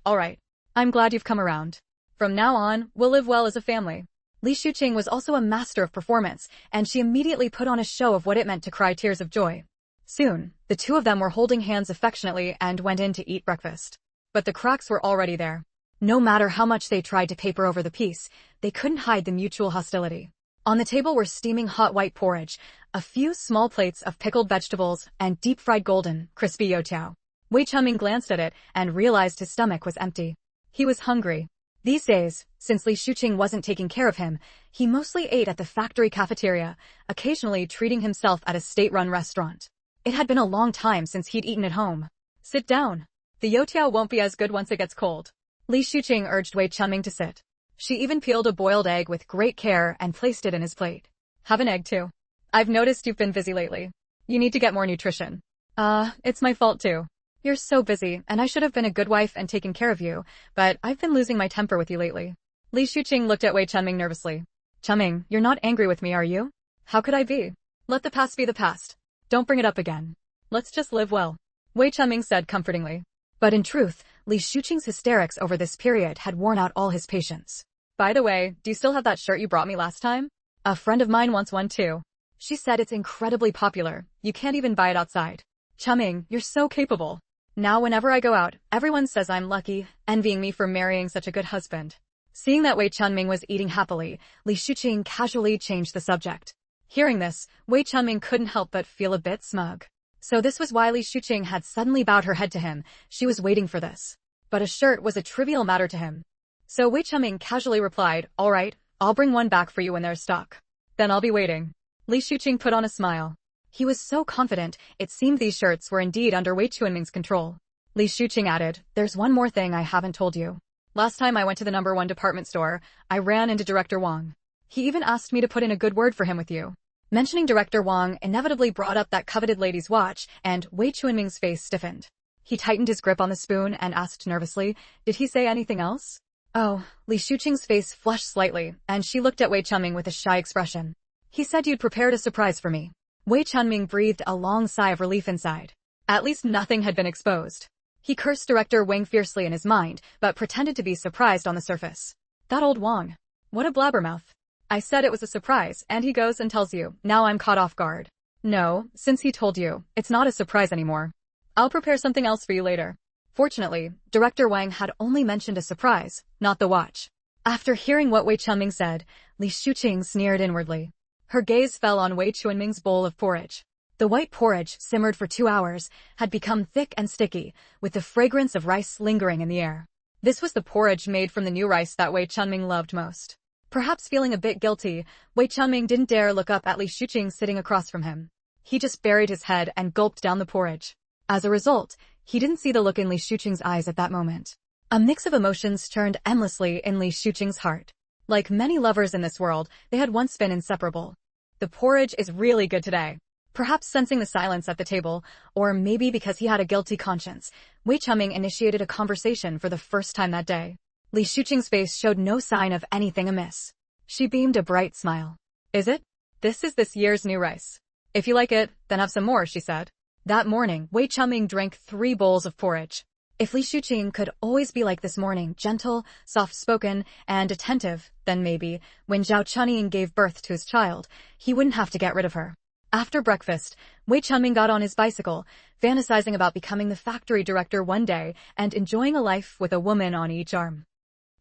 I'm glad you've come around. From now on, we'll live well as a family. Li Shuqing was also a master of performance, and she immediately put on a show of what it meant to cry tears of joy. Soon, the two of them were holding hands affectionately and went in to eat breakfast. But the cracks were already there. No matter how much they tried to paper over the peace, they couldn't hide the mutual hostility. On the table were steaming hot white porridge, a few small plates of pickled vegetables, and deep-fried golden, crispy youtiao. Wei Chunming glanced at it and realized his stomach was empty. He was hungry. These days, since Li Shuqing wasn't taking care of him, he mostly ate at the factory cafeteria, occasionally treating himself at a state-run restaurant. It had been a long time since he'd eaten at home. Sit down. The youtiao won't be as good once it gets cold. Li Shuqing urged Wei Chunming to sit. She even peeled a boiled egg with great care and placed it in his plate. Have an egg too. I've noticed you've been busy lately. You need to get more nutrition. It's my fault too. You're so busy, and I should have been a good wife and taken care of you, but I've been losing my temper with you lately. Li Shuqing looked at Wei Chunming nervously. Chunming, you're not angry with me, are you? How could I be? Let the past be the past. Don't bring it up again. Let's just live well. Wei Chunming said comfortingly. But in truth, Li Shuqing's hysterics over this period had worn out all his patience. By the way, do you still have that shirt you brought me last time? A friend of mine wants one too. She said it's incredibly popular. You can't even buy it outside. Chunming, you're so capable. Now whenever I go out, everyone says I'm lucky, envying me for marrying such a good husband. Seeing that Wei Chunming was eating happily, Li Shuqing casually changed the subject. Hearing this, Wei Chunming couldn't help but feel a bit smug. So this was why Li Shuqing had suddenly bowed her head to him. She was waiting for this. But a shirt was a trivial matter to him. So Wei Chunming casually replied, all right, I'll bring one back for you when there's stock. Then I'll be waiting. Li Shuqing put on a smile. He was so confident, it seemed these shirts were indeed under Wei Chunming's control. Li Shuqing added, there's one more thing I haven't told you. Last time I went to the #1 department store, I ran into Director Wang. He even asked me to put in a good word for him with you. Mentioning Director Wang inevitably brought up that coveted lady's watch, and Wei Chunming's face stiffened. He tightened his grip on the spoon and asked nervously, did he say anything else? Oh, Li Shuqing's face flushed slightly, and she looked at Wei Chunming with a shy expression. He said you'd prepared a surprise for me. Wei Chunming breathed a long sigh of relief inside. At least nothing had been exposed. He cursed Director Wang fiercely in his mind, but pretended to be surprised on the surface. That old Wang. What a blabbermouth. I said it was a surprise, and he goes and tells you, now I'm caught off guard. No, since he told you, it's not a surprise anymore. I'll prepare something else for you later. Fortunately, Director Wang had only mentioned a surprise, not the watch. After hearing what Wei Chunming said, Li Shuqing sneered inwardly. Her gaze fell on Wei Chunming's bowl of porridge. The white porridge, simmered for 2 hours, had become thick and sticky, with the fragrance of rice lingering in the air. This was the porridge made from the new rice that Wei Chunming loved most. Perhaps feeling a bit guilty, Wei Chunming didn't dare look up at Li Shuqing sitting across from him. He just buried his head and gulped down the porridge. As a result, he didn't see the look in Li Shuqing's eyes at that moment. A mix of emotions churned endlessly in Li Shuqing's heart. Like many lovers in this world, they had once been inseparable. The porridge is really good today. Perhaps sensing the silence at the table, or maybe because he had a guilty conscience, Wei Chunming initiated a conversation for the first time that day. Li Shuqing's face showed no sign of anything amiss. She beamed a bright smile. Is it? This is this year's new rice. If you like it, then have some more, she said. That morning, Wei Chunming drank 3 bowls of porridge. If Li Shuqing could always be like this morning, gentle, soft-spoken, and attentive, then maybe, when Zhao Chunying gave birth to his child, he wouldn't have to get rid of her. After breakfast, Wei Chunming got on his bicycle, fantasizing about becoming the factory director one day and enjoying a life with a woman on each arm.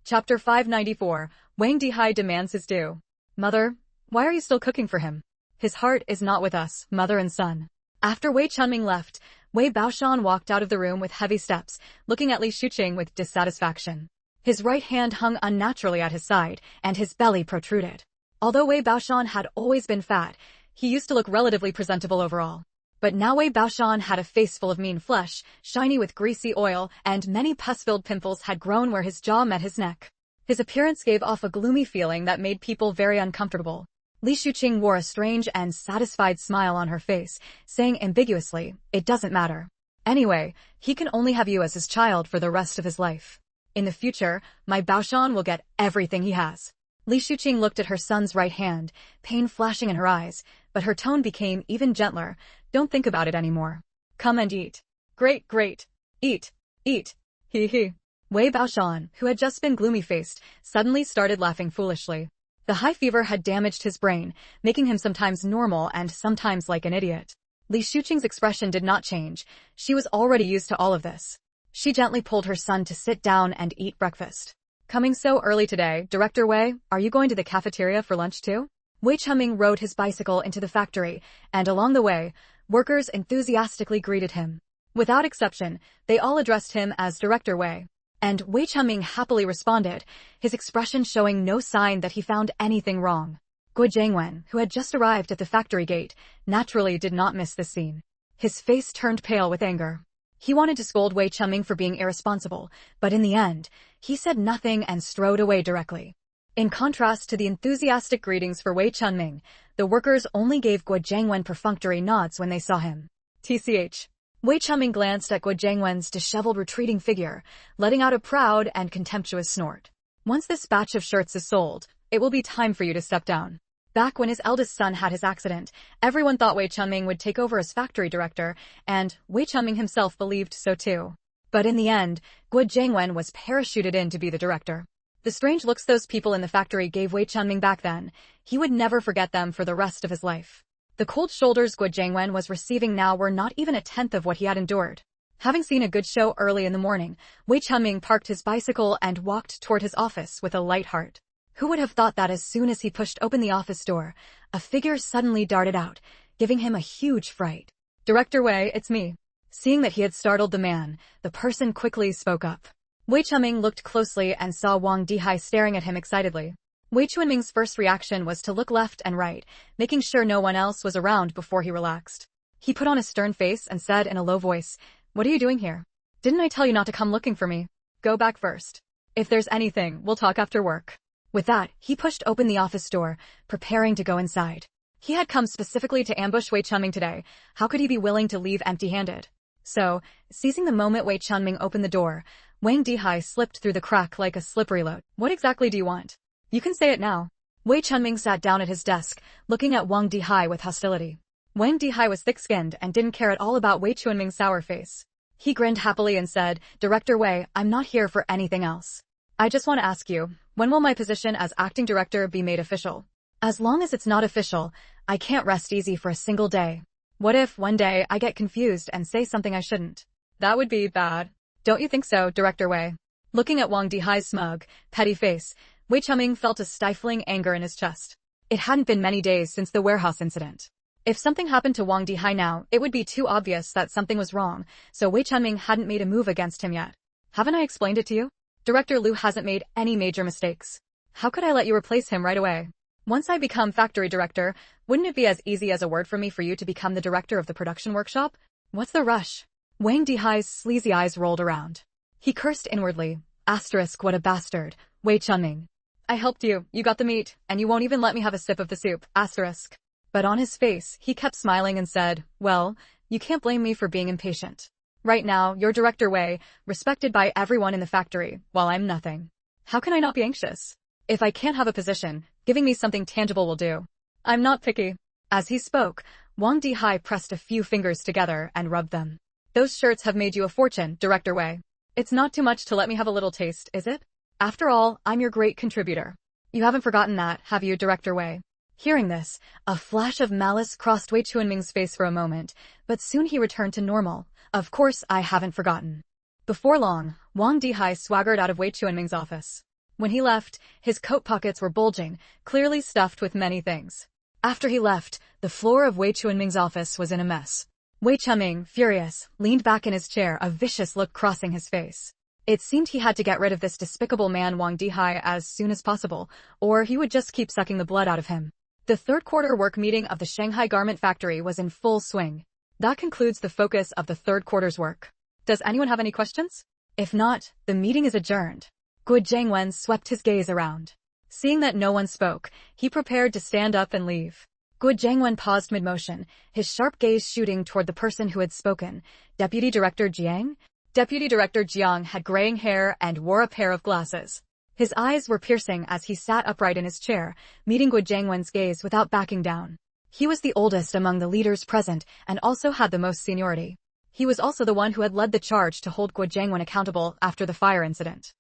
Chapter 594, Wang Dihai demands his due. Mother, why are you still cooking for him? His heart is not with us, mother and son. After Wei Chunming left, Wei Baoshan walked out of the room with heavy steps, looking at Li Shuqing with dissatisfaction. His right hand hung unnaturally at his side, and his belly protruded. Although Wei Baoshan had always been fat, he used to look relatively presentable overall. But now Wei Baoshan had a face full of mean flesh, shiny with greasy oil, and many pus-filled pimples had grown where his jaw met his neck. His appearance gave off a gloomy feeling that made people very uncomfortable. Li Shuqing wore a strange and satisfied smile on her face, saying ambiguously, "It doesn't matter. Anyway, he can only have you as his child for the rest of his life. In the future, my Baoshan will get everything he has." Li Shuqing looked at her son's right hand, pain flashing in her eyes, but her tone became even gentler. "Don't think about it anymore. Come and eat." "Great, great. Eat, eat. Hee hee." Wei Baoshan, who had just been gloomy-faced, suddenly started laughing foolishly. The high fever had damaged his brain, making him sometimes normal and sometimes like an idiot. Li Shuqing's expression did not change. She was already used to all of this. She gently pulled her son to sit down and eat breakfast. "Coming so early today, Director Wei, are you going to the cafeteria for lunch too?" Wei Chunming rode his bicycle into the factory, and along the way, workers enthusiastically greeted him. Without exception, they all addressed him as Director Wei. And Wei Chunming happily responded, his expression showing no sign that he found anything wrong. Guo Jiangwen, who had just arrived at the factory gate, naturally did not miss this scene. His face turned pale with anger. He wanted to scold Wei Chunming for being irresponsible, but in the end, he said nothing and strode away directly. In contrast to the enthusiastic greetings for Wei Chunming, the workers only gave Guo Jiangwen perfunctory nods when they saw him. TCH. Wei Chunming glanced at Guo Jiangwen's disheveled retreating figure, letting out a proud and contemptuous snort. "Once this batch of shirts is sold, it will be time for you to step down." Back when his eldest son had his accident, everyone thought Wei Chunming would take over as factory director, and Wei Chunming himself believed so too. But in the end, Guo Jiangwen was parachuted in to be the director. The strange looks those people in the factory gave Wei Chunming back then, he would never forget them for the rest of his life. The cold shoulders Guo Jiangwen was receiving now were not even a tenth of what he had endured. Having seen a good show early in the morning, Wei Chunming parked his bicycle and walked toward his office with a light heart. Who would have thought that as soon as he pushed open the office door, a figure suddenly darted out, giving him a huge fright. "Director Wei, it's me." Seeing that he had startled the man, the person quickly spoke up. Wei Chunming looked closely and saw Wang Dihai staring at him excitedly. Wei Chunming's first reaction was to look left and right, making sure no one else was around before he relaxed. He put on a stern face and said in a low voice, "What are you doing here? Didn't I tell you not to come looking for me? Go back first. If there's anything, we'll talk after work." With that, he pushed open the office door, preparing to go inside. He had come specifically to ambush Wei Chunming today. How could he be willing to leave empty-handed? So, seizing the moment Wei Chunming opened the door, Wang Dihai slipped through the crack like a slippery load. "What exactly do you want? You can say it now." Wei Chunming sat down at his desk, looking at Wang Dihai with hostility. Wang Dihai was thick-skinned and didn't care at all about Wei Chunming's sour face. He grinned happily and said, "Director Wei, I'm not here for anything else. I just want to ask you, when will my position as acting director be made official? As long as it's not official, I can't rest easy for a single day. What if, one day, I get confused and say something I shouldn't? That would be bad. Don't you think so, Director Wei?" Looking at Wang Dihai's smug, petty face, Wei Chunming felt a stifling anger in his chest. It hadn't been many days since the warehouse incident. If something happened to Wang Dihai now, it would be too obvious that something was wrong, so Wei Chunming hadn't made a move against him yet. "Haven't I explained it to you? Director Liu hasn't made any major mistakes. How could I let you replace him right away? Once I become factory director, wouldn't it be as easy as a word for me for you to become the director of the production workshop? What's the rush?" Wang Dihai's sleazy eyes rolled around. He cursed inwardly. Asterisk, what a bastard. Wei Chunming. "I helped you, you got the meat, and you won't even let me have a sip of the soup. Asterisk. But on his face, he kept smiling and said, "Well, you can't blame me for being impatient. Right now, you're Director Wei, respected by everyone in the factory, while I'm nothing. How can I not be anxious? If I can't have a position, giving me something tangible will do. I'm not picky." As he spoke, Wang Dihai pressed a few fingers together and rubbed them. "Those shirts have made you a fortune, Director Wei. It's not too much to let me have a little taste, is it? After all, I'm your great contributor. You haven't forgotten that, have you, Director Wei?" Hearing this, a flash of malice crossed Wei Chuanming's face for a moment, but soon he returned to normal. "Of course I haven't forgotten." Before long, Wang Dihai swaggered out of Wei Chuanming's office. When he left, his coat pockets were bulging, clearly stuffed with many things. After he left, the floor of Wei Chuanming's office was in a mess. Wei Chuanming, furious, leaned back in his chair, a vicious look crossing his face. It seemed he had to get rid of this despicable man Wang Dihai as soon as possible, or he would just keep sucking the blood out of him. The third quarter work meeting of the Shanghai garment factory was in full swing. That concludes the focus of the third quarter's work. Does anyone have any questions? If not, the meeting is adjourned. Guo Jiangwen swept his gaze around. Seeing that no one spoke, he prepared to stand up and leave. Guo Jiangwen paused mid-motion, his sharp gaze shooting toward the person who had spoken. Deputy Director Jiang? Deputy Director Jiang had graying hair and wore a pair of glasses. His eyes were piercing as he sat upright in his chair, meeting Guo Jiangwen's gaze without backing down. He was the oldest among the leaders present and also had the most seniority. He was also the one who had led the charge to hold Guo Jiangwen accountable after the fire incident.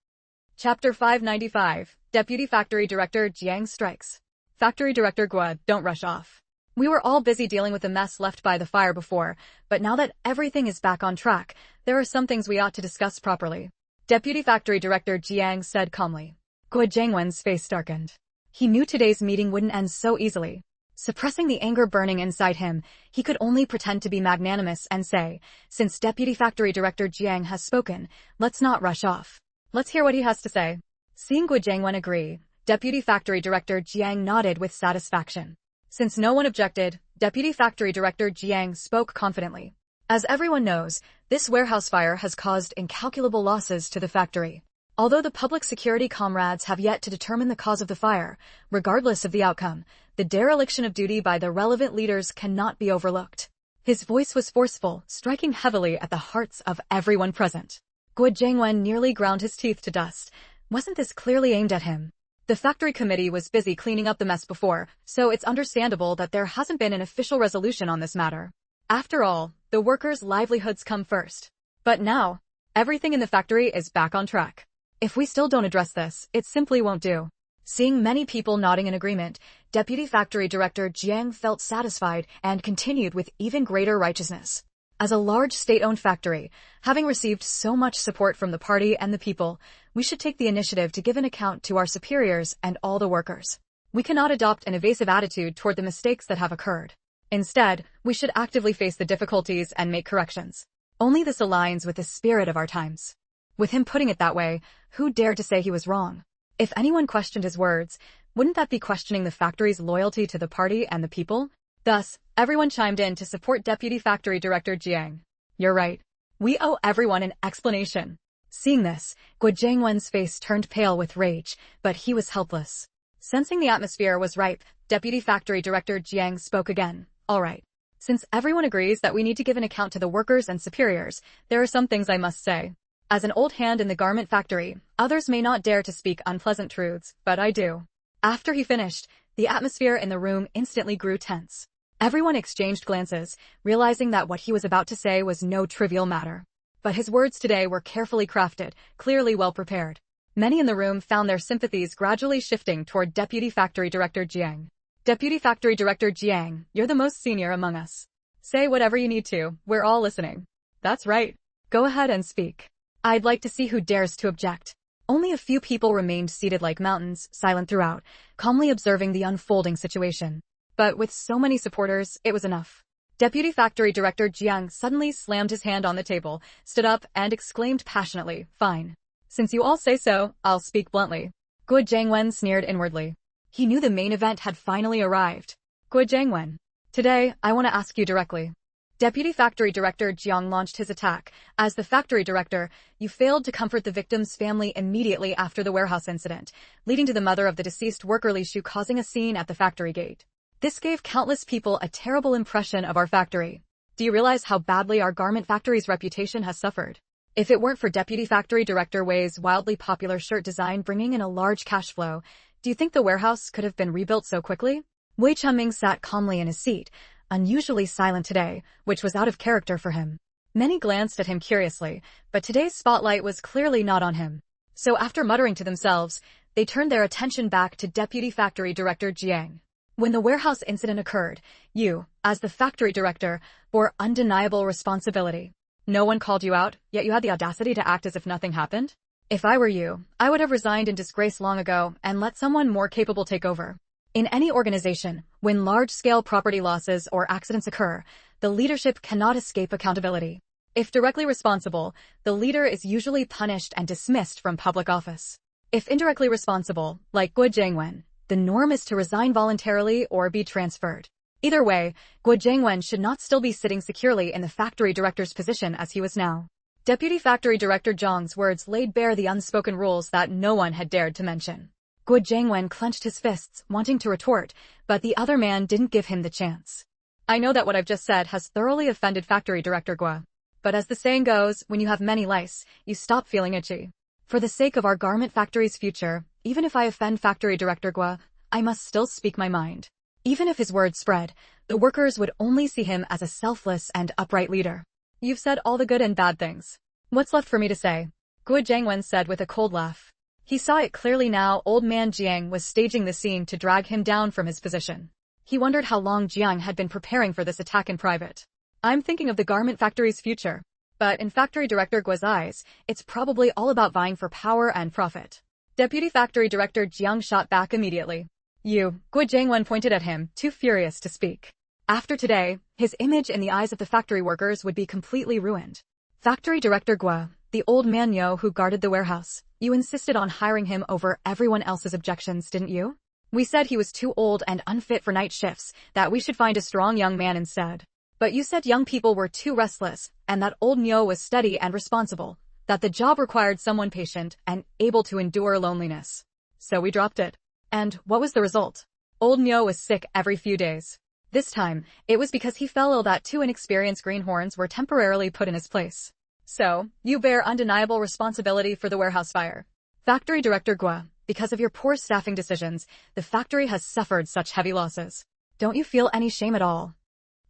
Chapter 595, Deputy Factory Director Jiang Strikes. Factory Director Guo, don't rush off. We were all busy dealing with the mess left by the fire before, but now that everything is back on track, there are some things we ought to discuss properly. Deputy Factory Director Jiang said calmly. Guo Jiangwen's face darkened. He knew today's meeting wouldn't end so easily. Suppressing the anger burning inside him, he could only pretend to be magnanimous and say, "Since Deputy Factory Director Jiang has spoken, let's not rush off. Let's hear what he has to say." Seeing Guo Jiangwen agree, Deputy Factory Director Jiang nodded with satisfaction. Since no one objected, Deputy Factory Director Jiang spoke confidently. As everyone knows, this warehouse fire has caused incalculable losses to the factory. Although the public security comrades have yet to determine the cause of the fire, regardless of the outcome, the dereliction of duty by the relevant leaders cannot be overlooked. His voice was forceful, striking heavily at the hearts of everyone present. Guo Jiangwen nearly ground his teeth to dust. Wasn't this clearly aimed at him? The factory committee was busy cleaning up the mess before, so it's understandable that there hasn't been an official resolution on this matter. After all, the workers' livelihoods come first. But now, everything in the factory is back on track. If we still don't address this, it simply won't do. Seeing many people nodding in agreement, Deputy Factory Director Jiang felt satisfied and continued with even greater righteousness. As a large state-owned factory, having received so much support from the party and the people, we should take the initiative to give an account to our superiors and all the workers. We cannot adopt an evasive attitude toward the mistakes that have occurred. Instead, we should actively face the difficulties and make corrections. Only this aligns with the spirit of our times. With him putting it that way, who dared to say he was wrong? If anyone questioned his words, wouldn't that be questioning the factory's loyalty to the party and the people? Thus, everyone chimed in to support Deputy Factory Director Jiang. You're right. We owe everyone an explanation. Seeing this, Guo Jiangwen's face turned pale with rage, but he was helpless. Sensing the atmosphere was ripe, Deputy Factory Director Jiang spoke again. All right. Since everyone agrees that we need to give an account to the workers and superiors, there are some things I must say. As an old hand in the garment factory, others may not dare to speak unpleasant truths, but I do. After he finished, the atmosphere in the room instantly grew tense. Everyone exchanged glances, realizing that what he was about to say was no trivial matter. But his words today were carefully crafted, clearly well prepared. Many in the room found their sympathies gradually shifting toward Deputy Factory Director Jiang. Deputy Factory Director Jiang, you're the most senior among us. Say whatever you need to, we're all listening. That's right. Go ahead and speak. I'd like to see who dares to object. Only a few people remained seated like mountains, silent throughout, calmly observing the unfolding situation. But with so many supporters, it was enough. Deputy Factory Director Jiang suddenly slammed his hand on the table, stood up, and exclaimed passionately, "Fine. Since you all say so, I'll speak bluntly." Guo Jiangwen sneered inwardly. He knew the main event had finally arrived. Guo Jiangwen, today, I want to ask you directly. Deputy Factory Director Jiang launched his attack. As the factory director, you failed to comfort the victim's family immediately after the warehouse incident, leading to the mother of the deceased worker Li Shu causing a scene at the factory gate. This gave countless people a terrible impression of our factory. Do you realize how badly our garment factory's reputation has suffered? If it weren't for Deputy Factory Director Wei's wildly popular shirt design bringing in a large cash flow, do you think the warehouse could have been rebuilt so quickly? Wei Chunming sat calmly in his seat, unusually silent today, which was out of character for him. Many glanced at him curiously, but today's spotlight was clearly not on him. So after muttering to themselves, they turned their attention back to Deputy Factory Director Jiang. When the warehouse incident occurred, you, as the factory director, bore undeniable responsibility. No one called you out, yet you had the audacity to act as if nothing happened? If I were you, I would have resigned in disgrace long ago and let someone more capable take over. In any organization, when large-scale property losses or accidents occur, the leadership cannot escape accountability. If directly responsible, the leader is usually punished and dismissed from public office. If indirectly responsible, like Guo Jiangwen, the norm is to resign voluntarily or be transferred. Either way, Guo Jiangwen should not still be sitting securely in the factory director's position as he was now. Deputy Factory Director Zhang's words laid bare the unspoken rules that no one had dared to mention. Guo Jiangwen clenched his fists, wanting to retort, but the other man didn't give him the chance. I know that what I've just said has thoroughly offended Factory Director Guo. But as the saying goes, when you have many lice, you stop feeling itchy. For the sake of our garment factory's future, even if I offend Factory Director Guo, I must still speak my mind. Even if his words spread, the workers would only see him as a selfless and upright leader. You've said all the good and bad things. What's left for me to say? Guo Jiangwen said with a cold laugh. He saw it clearly now. Old man Jiang was staging the scene to drag him down from his position. He wondered how long Jiang had been preparing for this attack in private. I'm thinking of the garment factory's future. But in Factory Director Guo's eyes, it's probably all about vying for power and profit. Deputy Factory Director Jiang shot back immediately. You, Guo Jiangwen pointed at him, too furious to speak. After today, his image in the eyes of the factory workers would be completely ruined. Factory Director Guo, the old man Yo who guarded the warehouse, you insisted on hiring him over everyone else's objections, didn't you? We said he was too old and unfit for night shifts, that we should find a strong young man instead. But you said young people were too restless, and that old Nyo was steady and responsible, that the job required someone patient and able to endure loneliness. So we dropped it. And what was the result? Old Nyo was sick every few days. This time, it was because he fell ill that two inexperienced greenhorns were temporarily put in his place. So, you bear undeniable responsibility for the warehouse fire. Factory Director Guo, because of your poor staffing decisions, the factory has suffered such heavy losses. Don't you feel any shame at all?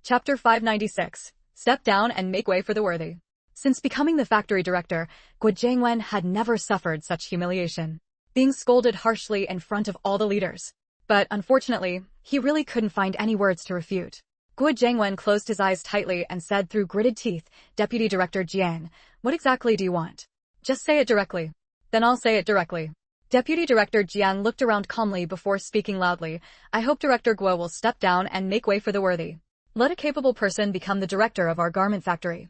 Chapter 596. Step down and make way for the worthy. Since becoming the factory director, Guo Jiangwen had never suffered such humiliation. Being scolded harshly in front of all the leaders. But unfortunately, he really couldn't find any words to refute. Guo Jiangwen closed his eyes tightly and said through gritted teeth, Deputy Director Jiang, what exactly do you want? Just say it directly. Then I'll say it directly. Deputy Director Jiang looked around calmly before speaking loudly. I hope Director Guo will step down and make way for the worthy. Let a capable person become the director of our garment factory.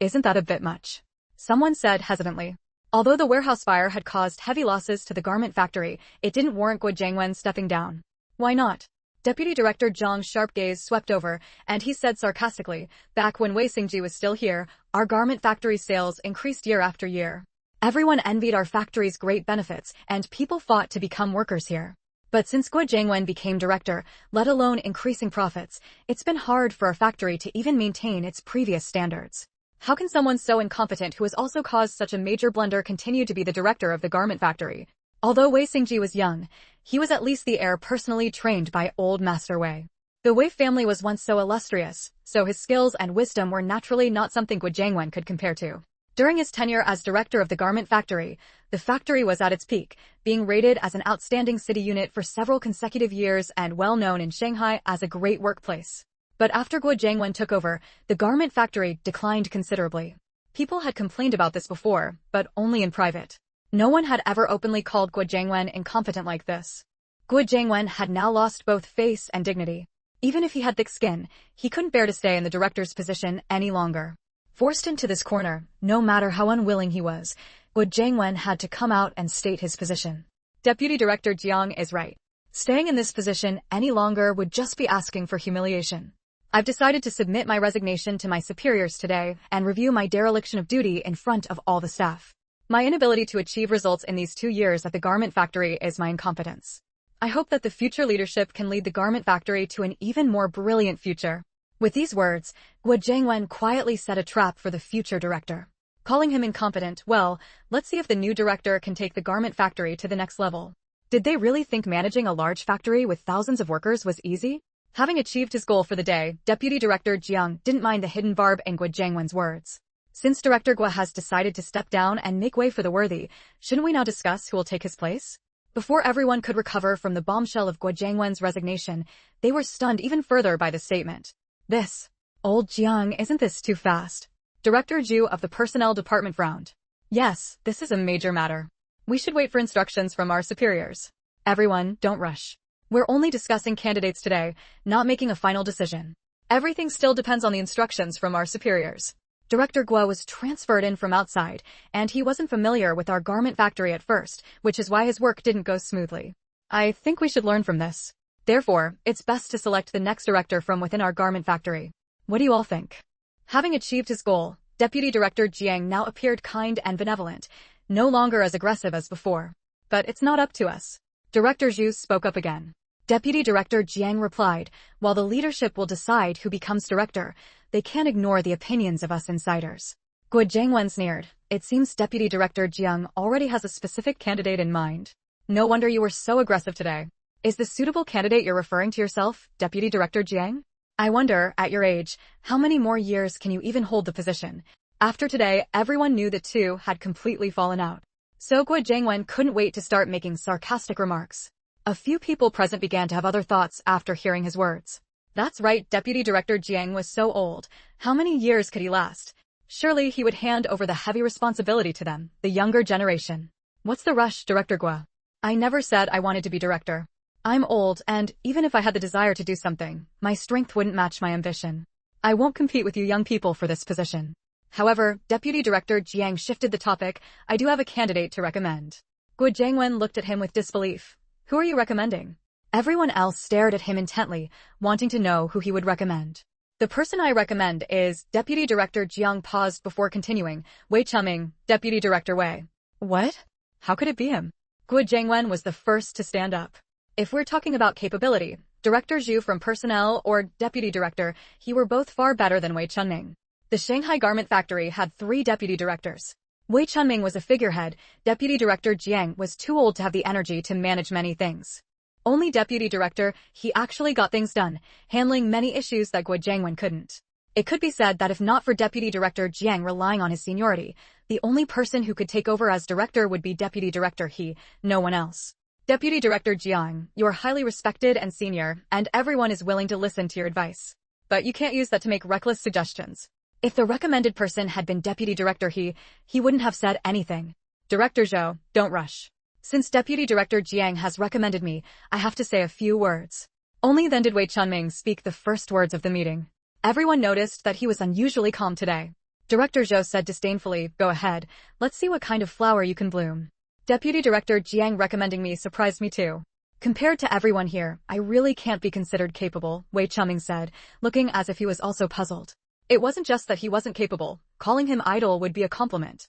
Isn't that a bit much? Someone said hesitantly. Although the warehouse fire had caused heavy losses to the garment factory, it didn't warrant Guo Jiangwen stepping down. Why not? Deputy Director Zhang's sharp gaze swept over, and he said sarcastically, back when Wei Xingji was still here, our garment factory's sales increased year after year. Everyone envied our factory's great benefits, and people fought to become workers here. But since Guo Jiangwen became director, let alone increasing profits, it's been hard for our factory to even maintain its previous standards. How can someone so incompetent who has also caused such a major blunder continue to be the director of the garment factory? Although Wei Xingji was young, he was at least the heir personally trained by old Master Wei. The Wei family was once so illustrious, so his skills and wisdom were naturally not something Guo Jiangwen could compare to. During his tenure as director of the garment factory, the factory was at its peak, being rated as an outstanding city unit for several consecutive years and well known in Shanghai as a great workplace. But after Guo Jiangwen took over, the garment factory declined considerably. People had complained about this before, but only in private. No one had ever openly called Guo Jiangwen incompetent like this. Guo Jiangwen had now lost both face and dignity. Even if he had thick skin, he couldn't bear to stay in the director's position any longer. Forced into this corner, no matter how unwilling he was, Guo Jiangwen had to come out and state his position. Deputy Director Jiang is right. Staying in this position any longer would just be asking for humiliation. I've decided to submit my resignation to my superiors today and review my dereliction of duty in front of all the staff. My inability to achieve results in these 2 years at the garment factory is my incompetence. I hope that the future leadership can lead the garment factory to an even more brilliant future. With these words, Guo Jiangwen quietly set a trap for the future director. Calling him incompetent, well, let's see if the new director can take the garment factory to the next level. Did they really think managing a large factory with thousands of workers was easy? Having achieved his goal for the day, Deputy Director Jiang didn't mind the hidden barb in Guo Jiangwen's words. Since Director Guo has decided to step down and make way for the worthy, shouldn't we now discuss who will take his place? Before everyone could recover from the bombshell of Guo Jiangwen's resignation, they were stunned even further by the statement. This. Old Jiang, isn't this too fast? Director Zhu of the Personnel Department frowned. Yes, this is a major matter. We should wait for instructions from our superiors. Everyone, don't rush. We're only discussing candidates today, not making a final decision. Everything still depends on the instructions from our superiors. Director Guo was transferred in from outside, and he wasn't familiar with our garment factory at first, which is why his work didn't go smoothly. I think we should learn from this. Therefore, it's best to select the next director from within our garment factory. What do you all think? Having achieved his goal, Deputy Director Jiang now appeared kind and benevolent, no longer as aggressive as before. But it's not up to us. Director Zhu spoke up again. Deputy Director Jiang replied, while the leadership will decide who becomes director, they can't ignore the opinions of us insiders. Guo Jiangwen sneered. It seems Deputy Director Jiang already has a specific candidate in mind. No wonder you were so aggressive today. Is the suitable candidate you're referring to yourself, Deputy Director Jiang? I wonder, at your age, how many more years can you even hold the position? After today, everyone knew the two had completely fallen out. So Guo Jiangwen couldn't wait to start making sarcastic remarks. A few people present began to have other thoughts after hearing his words. That's right, Deputy Director Jiang was so old. How many years could he last? Surely he would hand over the heavy responsibility to them, the younger generation. What's the rush, Director Guo? I never said I wanted to be director. I'm old, and even if I had the desire to do something, my strength wouldn't match my ambition. I won't compete with you young people for this position. However, Deputy Director Jiang shifted the topic. I do have a candidate to recommend. Guo Jiangwen looked at him with disbelief. Who are you recommending? Everyone else stared at him intently, wanting to know who he would recommend. The person I recommend is Deputy Director Jiang paused before continuing. Wei Chunming, Deputy Director Wei. What? How could it be him? Guo Jiangwen was the first to stand up. If we're talking about capability, Director Zhu from Personnel or Deputy Director, he were both far better than Wei Chunming. The Shanghai Garment Factory had 3 deputy directors. Wei Chunming was a figurehead. Deputy Director Jiang was too old to have the energy to manage many things. Only Deputy Director, he actually got things done, handling many issues that Guo Jiangwen couldn't. It could be said that if not for Deputy Director Jiang relying on his seniority, the only person who could take over as director would be Deputy Director he, no one else. Deputy Director Jiang, you are highly respected and senior, and everyone is willing to listen to your advice. But you can't use that to make reckless suggestions. If the recommended person had been Deputy Director he wouldn't have said anything. Director Zhou, don't rush. Since Deputy Director Jiang has recommended me, I have to say a few words. Only then did Wei Chunming speak the first words of the meeting. Everyone noticed that he was unusually calm today. Director Zhou said disdainfully, go ahead, let's see what kind of flower you can bloom. Deputy Director Jiang recommending me surprised me too. Compared to everyone here, I really can't be considered capable, Wei Chunming said, looking as if he was also puzzled. It wasn't just that he wasn't capable. Calling him idle would be a compliment.